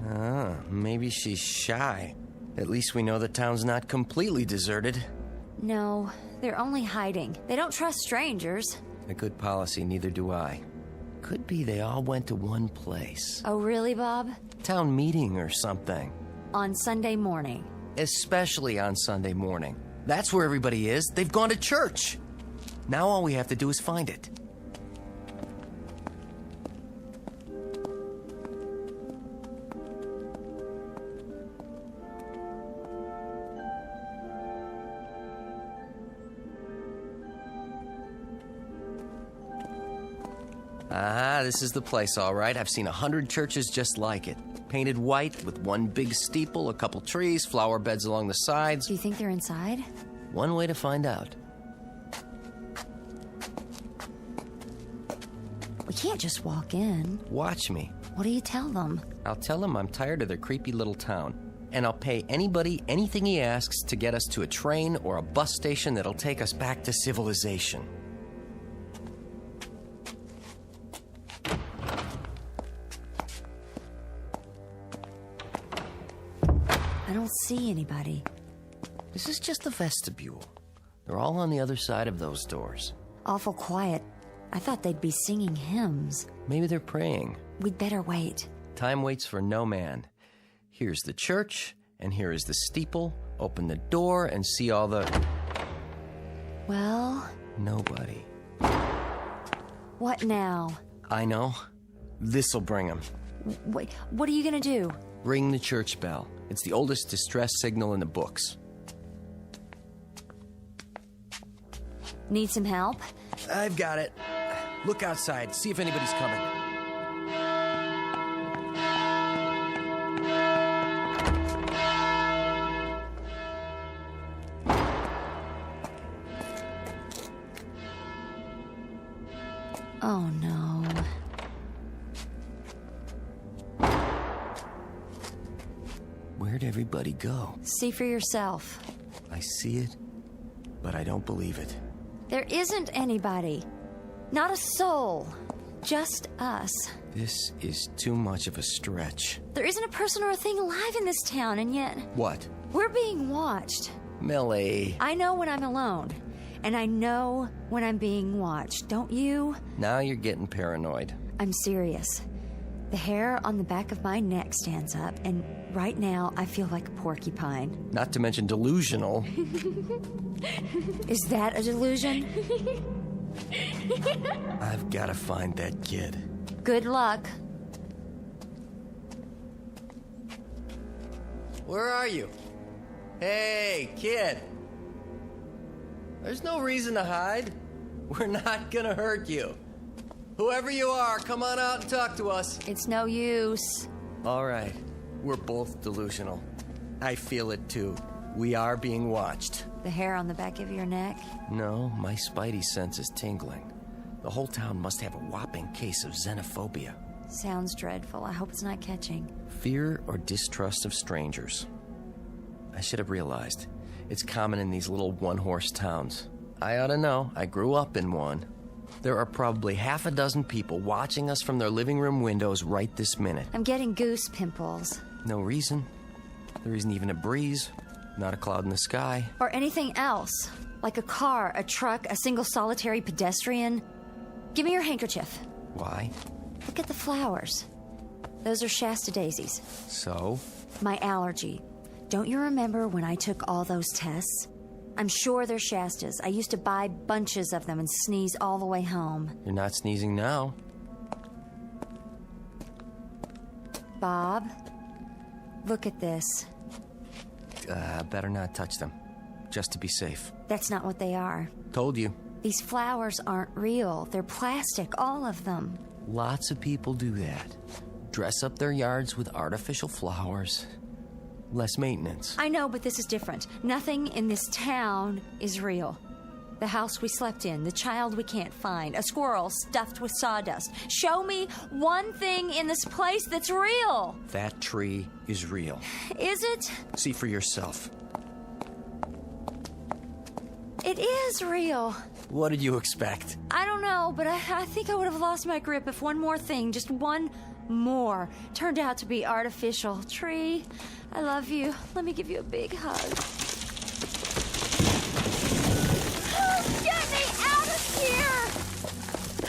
Maybe she's shy. At least we know the town's not completely deserted. No, they're only hiding. They don't trust strangers. A good policy, neither do I. Could be they all went to one place. Oh, really, Bob? town meeting or something. On Sunday morning. Especially on Sunday morning. That's where everybody is. They've gone to church. Now all we have to do is find it. Ah, this is the place, all right. I've seen 100 churches just like it. Painted white with one big steeple, a couple trees, flower beds along the sides. Do you think they're inside? One way to find out. We can't just walk in. Watch me. What do you tell them? I'll tell him I'm tired of their creepy little town. And I'll pay anybody anything he asks to get us to a train or a bus station that'll take us back to civilization. I don't see anybody. This is just the vestibule. They're all on the other side of those doors. Awful quiet. I thought they'd be singing hymns. Maybe they're praying. We'd better wait. Time waits for no man. Here's the church, and here is the steeple. Open the door and see all the... Well? Nobody. What now? I know. This'll bring them. Wait, what are you gonna do? Ring the church bell. It's the oldest distress signal in the books. Need some help? I've got it. Look outside. See if anybody's coming. Oh, no. Where'd everybody go? See for yourself. I see it, but I don't believe it. There isn't anybody. Not a soul. Just us. This is too much of a stretch. There isn't a person or a thing alive in this town, and yet... What? We're being watched. Millie. I know when I'm alone. And I know when I'm being watched. Don't you? Now you're getting paranoid. I'm serious. The hair on the back of my neck stands up, and right now I feel like a porcupine. Not to mention delusional. Is that a delusion? I've got to find that kid. Good luck. Where are you? Hey, kid. There's no reason to hide. We're not gonna hurt you. Whoever you are, come on out and talk to us. It's no use. All right. We're both delusional. I feel it too. We are being watched. The hair on the back of your neck? No, my spidey sense is tingling. The whole town must have a whopping case of xenophobia. Sounds dreadful. I hope it's not catching. Fear or distrust of strangers. I should have realized. It's common in these little one-horse towns. I ought to know. I grew up in one. There are probably half a dozen people watching us from their living room windows right this minute. I'm getting goose pimples. No reason. There isn't even a breeze. Not a cloud in the sky. Or anything else. Like a car, a truck, a single solitary pedestrian. Give me your handkerchief. Why? Look at the flowers. Those are Shasta daisies. So? My allergy. Don't you remember when I took all those tests? I'm sure they're Shastas. I used to buy bunches of them and sneeze all the way home. You're not sneezing now. Bob, look at this. Better not touch them. Just to be safe. That's not what they are. Told you. These flowers aren't real. They're plastic, all of them. Lots of people do that. Dress up their yards with artificial flowers. Less maintenance. I know, but this is different. Nothing in this town is real. The house we slept in, the child we can't find, a squirrel stuffed with sawdust. Show me one thing in this place that's real. That tree is real. Is it? See for yourself. It is real. What did you expect? I don't know, but I think I would have lost my grip if one more thing, just one more, turned out to be artificial. Tree, I love you. Let me give you a big hug. Get me out of here!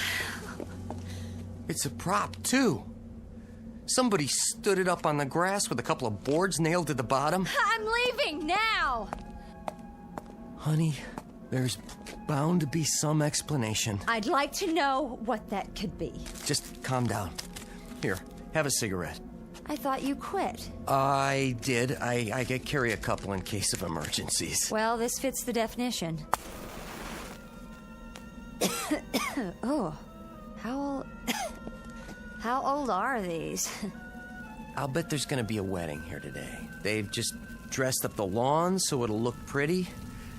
It's a prop, too. Somebody stood it up on the grass with a couple of boards nailed to the bottom. I'm leaving now! Honey, there's bound to be some explanation. I'd like to know what that could be. Just calm down. Here, have a cigarette. I thought you quit. I did. I carry a couple in case of emergencies. Well, this fits the definition. Oh, how old are these? I'll bet there's gonna be a wedding here today. They've just dressed up the lawn so it'll look pretty.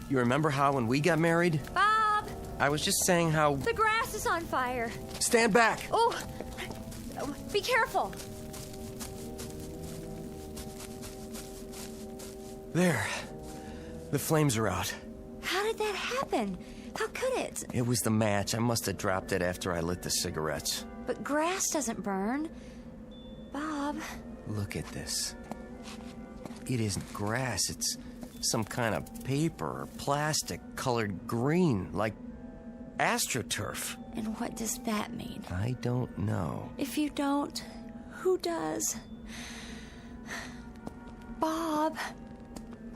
You remember how when we got married? Bob! I was just saying how... The grass is on fire. Stand back! Oh, be careful. There. The flames are out. How did that happen? How could it? It was the match. I must have dropped it after I lit the cigarettes. But grass doesn't burn. Bob. Look at this. It isn't grass. It's some kind of paper or plastic colored green, like astroturf. And what does that mean? I don't know. If you don't, who does? Bob,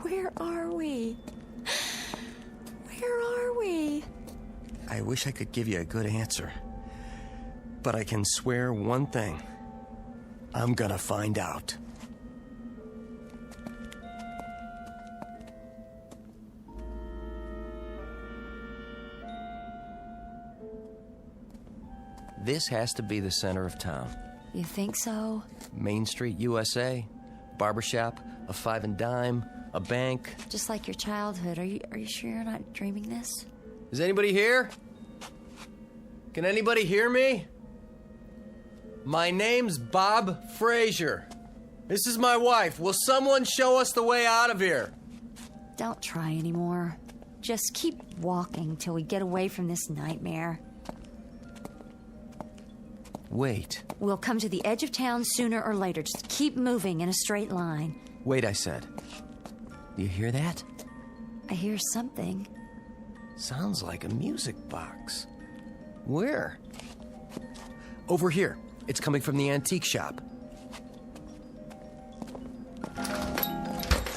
where are we? Where are we? I wish I could give you a good answer. But I can swear one thing. I'm gonna find out. This has to be the center of town. You think so? Main Street, USA, barbershop, a 5 and dime, a bank. Just like your childhood. Are you sure you're not dreaming this? Is anybody here? Can anybody hear me? My name's Bob Frazier. This is my wife. Will someone show us the way out of here? Don't try anymore. Just keep walking till we get away from this nightmare. Wait. We'll come to the edge of town sooner or later. Just keep moving in a straight line. Wait, I said. Do you hear that? I hear something. Sounds like a music box. Where? Over here. It's coming from the antique shop.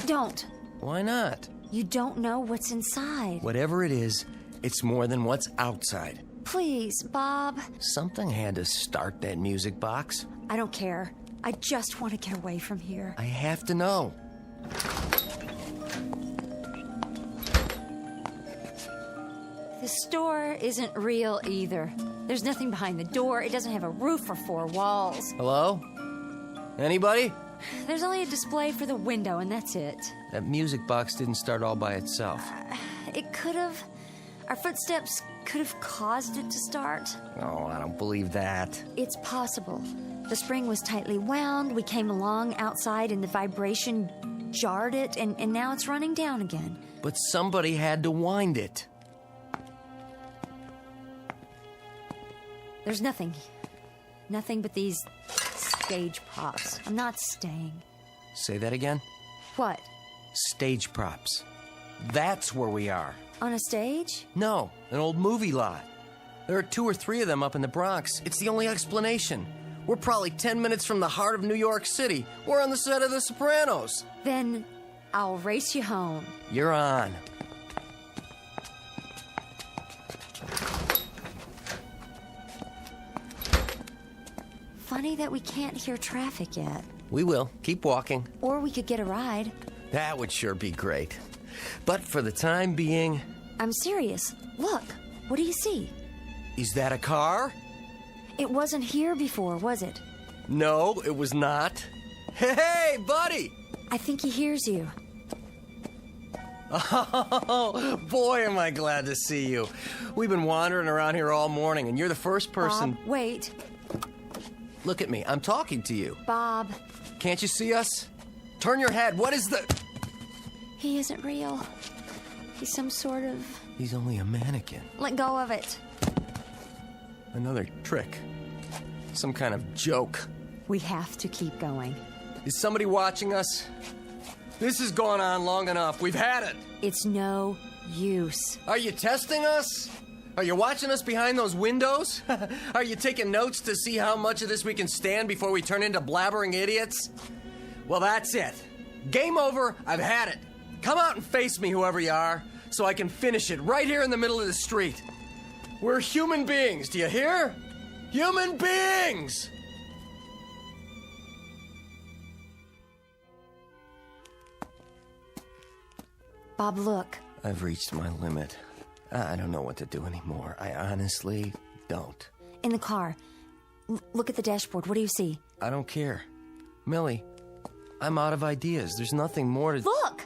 Don't. Why not? You don't know what's inside. Whatever it is, it's more than what's outside. Please, Bob. Something had to start that music box. I don't care. I just want to get away from here. I have to know. The store isn't real either. There's nothing behind the door. It doesn't have a roof or 4 walls. Hello? Anybody? There's only a display for the window, and that's it. That music box didn't start all by itself. It could have. Our footsteps could have caused it to start. Oh, I don't believe that. It's possible. The spring was tightly wound. We came along outside, and the vibration jarred it, and now it's running down again. But somebody had to wind it. There's nothing. Nothing but these stage props. I'm not staying. Say that again? What? Stage props. That's where we are. On a stage? No, an old movie lot. There are 2 or 3 of them up in the Bronx. It's the only explanation. We're probably 10 minutes from the heart of New York City. We're on the set of The Sopranos. Then I'll race you home. You're on. Funny that we can't hear traffic yet. We will. Keep walking. Or we could get a ride. That would sure be great. But for the time being... I'm serious. Look, what do you see? Is that a car? It wasn't here before, was it? No, it was not. Hey, buddy! I think he hears you. Oh, boy, am I glad to see you. We've been wandering around here all morning, and you're the first person... Bob, wait. Look at me. I'm talking to you. Bob. Can't you see us? Turn your head. What is the... He isn't real. He's some sort of... He's only a mannequin. Let go of it. Another trick. Some kind of joke. We have to keep going. Is somebody watching us? This has gone on long enough. We've had it. It's no use. Are you testing us? Are you watching us behind those windows? Are you taking notes to see how much of this we can stand before we turn into blabbering idiots? Well, that's it. Game over. I've had it. Come out and face me, whoever you are, so I can finish it right here in the middle of the street. We're human beings, do you hear? Human beings! Bob, look. I've reached my limit. I don't know what to do anymore. I honestly don't. In the car. Look at the dashboard. What do you see? I don't care. Millie, I'm out of ideas. There's nothing more to... Look!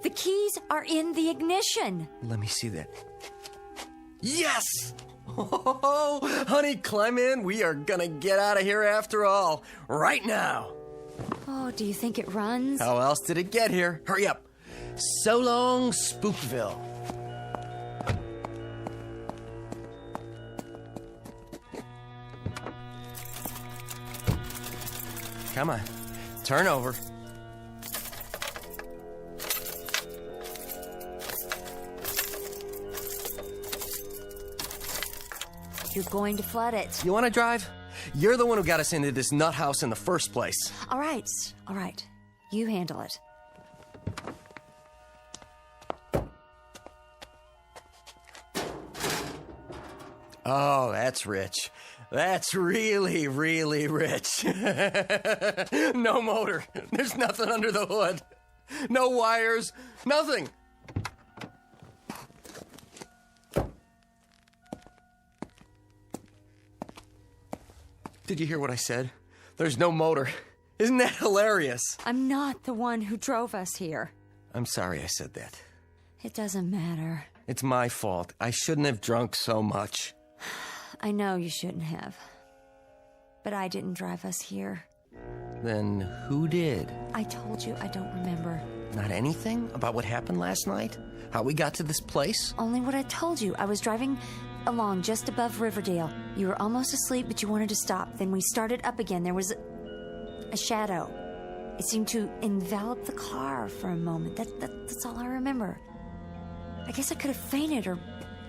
The keys are in the ignition. Let me see that. Yes! Oh, honey, climb in. We are gonna get out of here after all. Right now. Oh, do you think it runs? How else did it get here? Hurry up. So long, Spookville. Come on. Turn over. You're going to flood it. You want to drive? You're the one who got us into this nut house in the first place. All right. All right. You handle it. Oh, that's rich. That's really, really rich. No motor. There's nothing under the hood. No wires. Nothing. Did you hear what I said? There's no motor. Isn't that hilarious? I'm not the one who drove us here. I'm sorry I said that. It doesn't matter. It's my fault. I shouldn't have drunk so much. I know you shouldn't have. But I didn't drive us here. Then who did? I told you I don't remember. Not anything about what happened last night? How we got to this place? Only what I told you. I was driving along just above Riverdale. You were almost asleep, but you wanted to stop. Then we started up again. There was a shadow. It seemed to envelop the car for a moment. That's all I remember. I guess I could have fainted or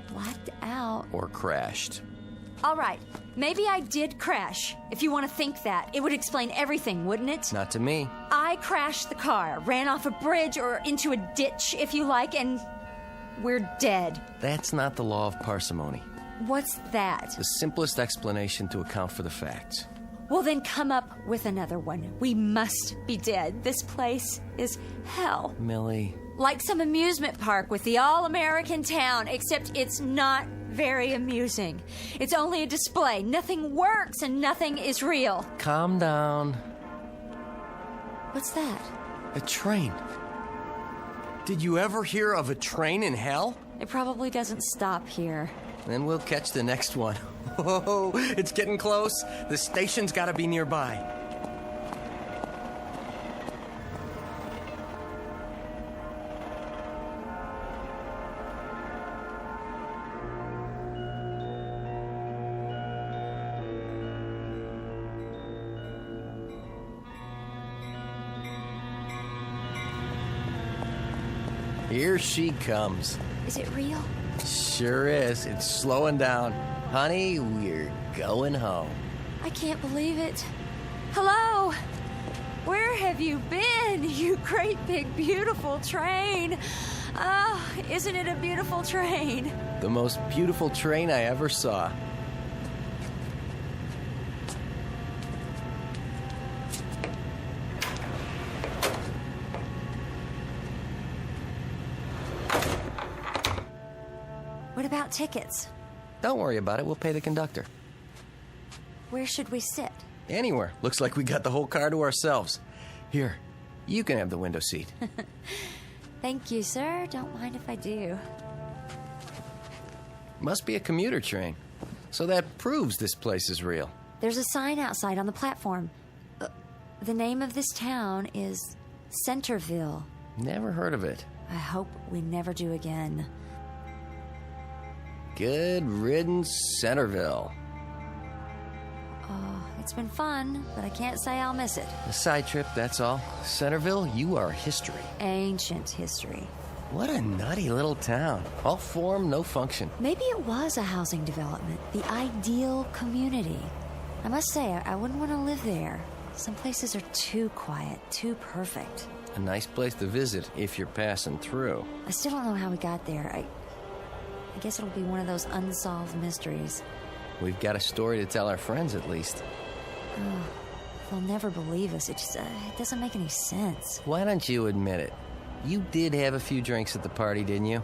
blacked out. Or crashed. All right. Maybe I did crash. If you want to think that, it would explain everything, wouldn't it? Not to me. I crashed the car, ran off a bridge or into a ditch, if you like, and we're dead. That's not the law of parsimony. What's that? The simplest explanation to account for the facts. Well, then come up with another one. We must be dead. This place is hell. Millie. Like some amusement park with the all-American town, except it's not very amusing. It's only a display. Nothing works and nothing is real. Calm down. What's that? A train. Did you ever hear of a train in hell? It probably doesn't stop here. Then we'll catch the next one. Oh, it's getting close. The station's got to be nearby. Here she comes. Is it real? Sure is. It's slowing down. Honey, we're going home. I can't believe it. Hello? Where have you been, you great big beautiful train? Oh, isn't it a beautiful train? The most beautiful train I ever saw. What about tickets? Don't worry about it. We'll pay the conductor. Where should we sit? Anywhere. Looks like we got the whole car to ourselves. Here, you can have the window seat. Thank you, sir. Don't mind if I do. Must be a commuter train. So that proves this place is real. There's a sign outside on the platform. The name of this town is Centerville. Never heard of it. I hope we never do again. Good riddance, Centerville. Oh, it's been fun, but I can't say I'll miss it. A side trip, that's all. Centerville, you are history. Ancient history. What a nutty little town. All form, no function. Maybe it was a housing development, the ideal community. I must say, I wouldn't want to live there. Some places are too quiet, too perfect. A nice place to visit if you're passing through. I still don't know how we got there. I guess it'll be one of those unsolved mysteries. We've got a story to tell our friends, at least. Oh, they'll never believe us. It just it doesn't make any sense. Why don't you admit it? You did have a few drinks at the party, didn't you?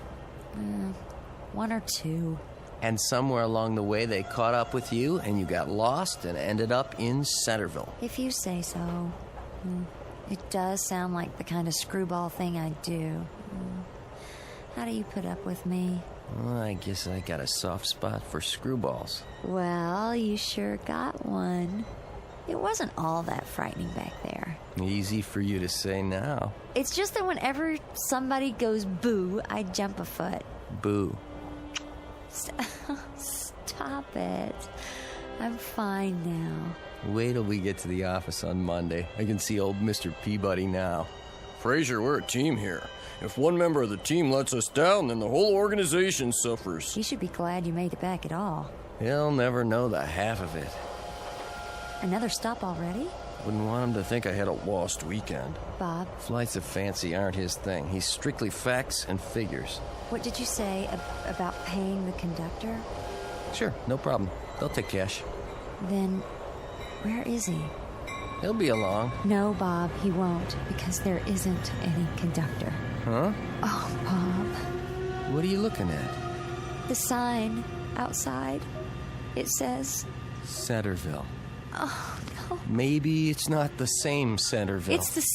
One or two. And somewhere along the way they caught up with you and you got lost and ended up in Centerville. If you say so. It does sound like the kind of screwball thing I'd do. How do you put up with me? Well, I guess I got a soft spot for screwballs. Well, you sure got one. It wasn't all that frightening back there. Easy for you to say now. It's just that whenever somebody goes boo, I jump a foot. Boo. Stop it. I'm fine now. Wait till we get to the office on Monday. I can see old Mr. Peabody now. Fraser, we're a team here. If one member of the team lets us down, then the whole organization suffers. You should be glad you made it back at all. He'll never know the half of it. Another stop already? Wouldn't want him to think I had a lost weekend. Bob? Flights of fancy aren't his thing. He's strictly facts and figures. What did you say about paying the conductor? Sure, no problem. They'll take cash. Then, where is he? He'll be along. No, Bob, he won't, because there isn't any conductor. Huh? Oh, Bob. What are you looking at? The sign outside. It says... Centerville. Oh, no. Maybe it's not the same Centerville. It's the same.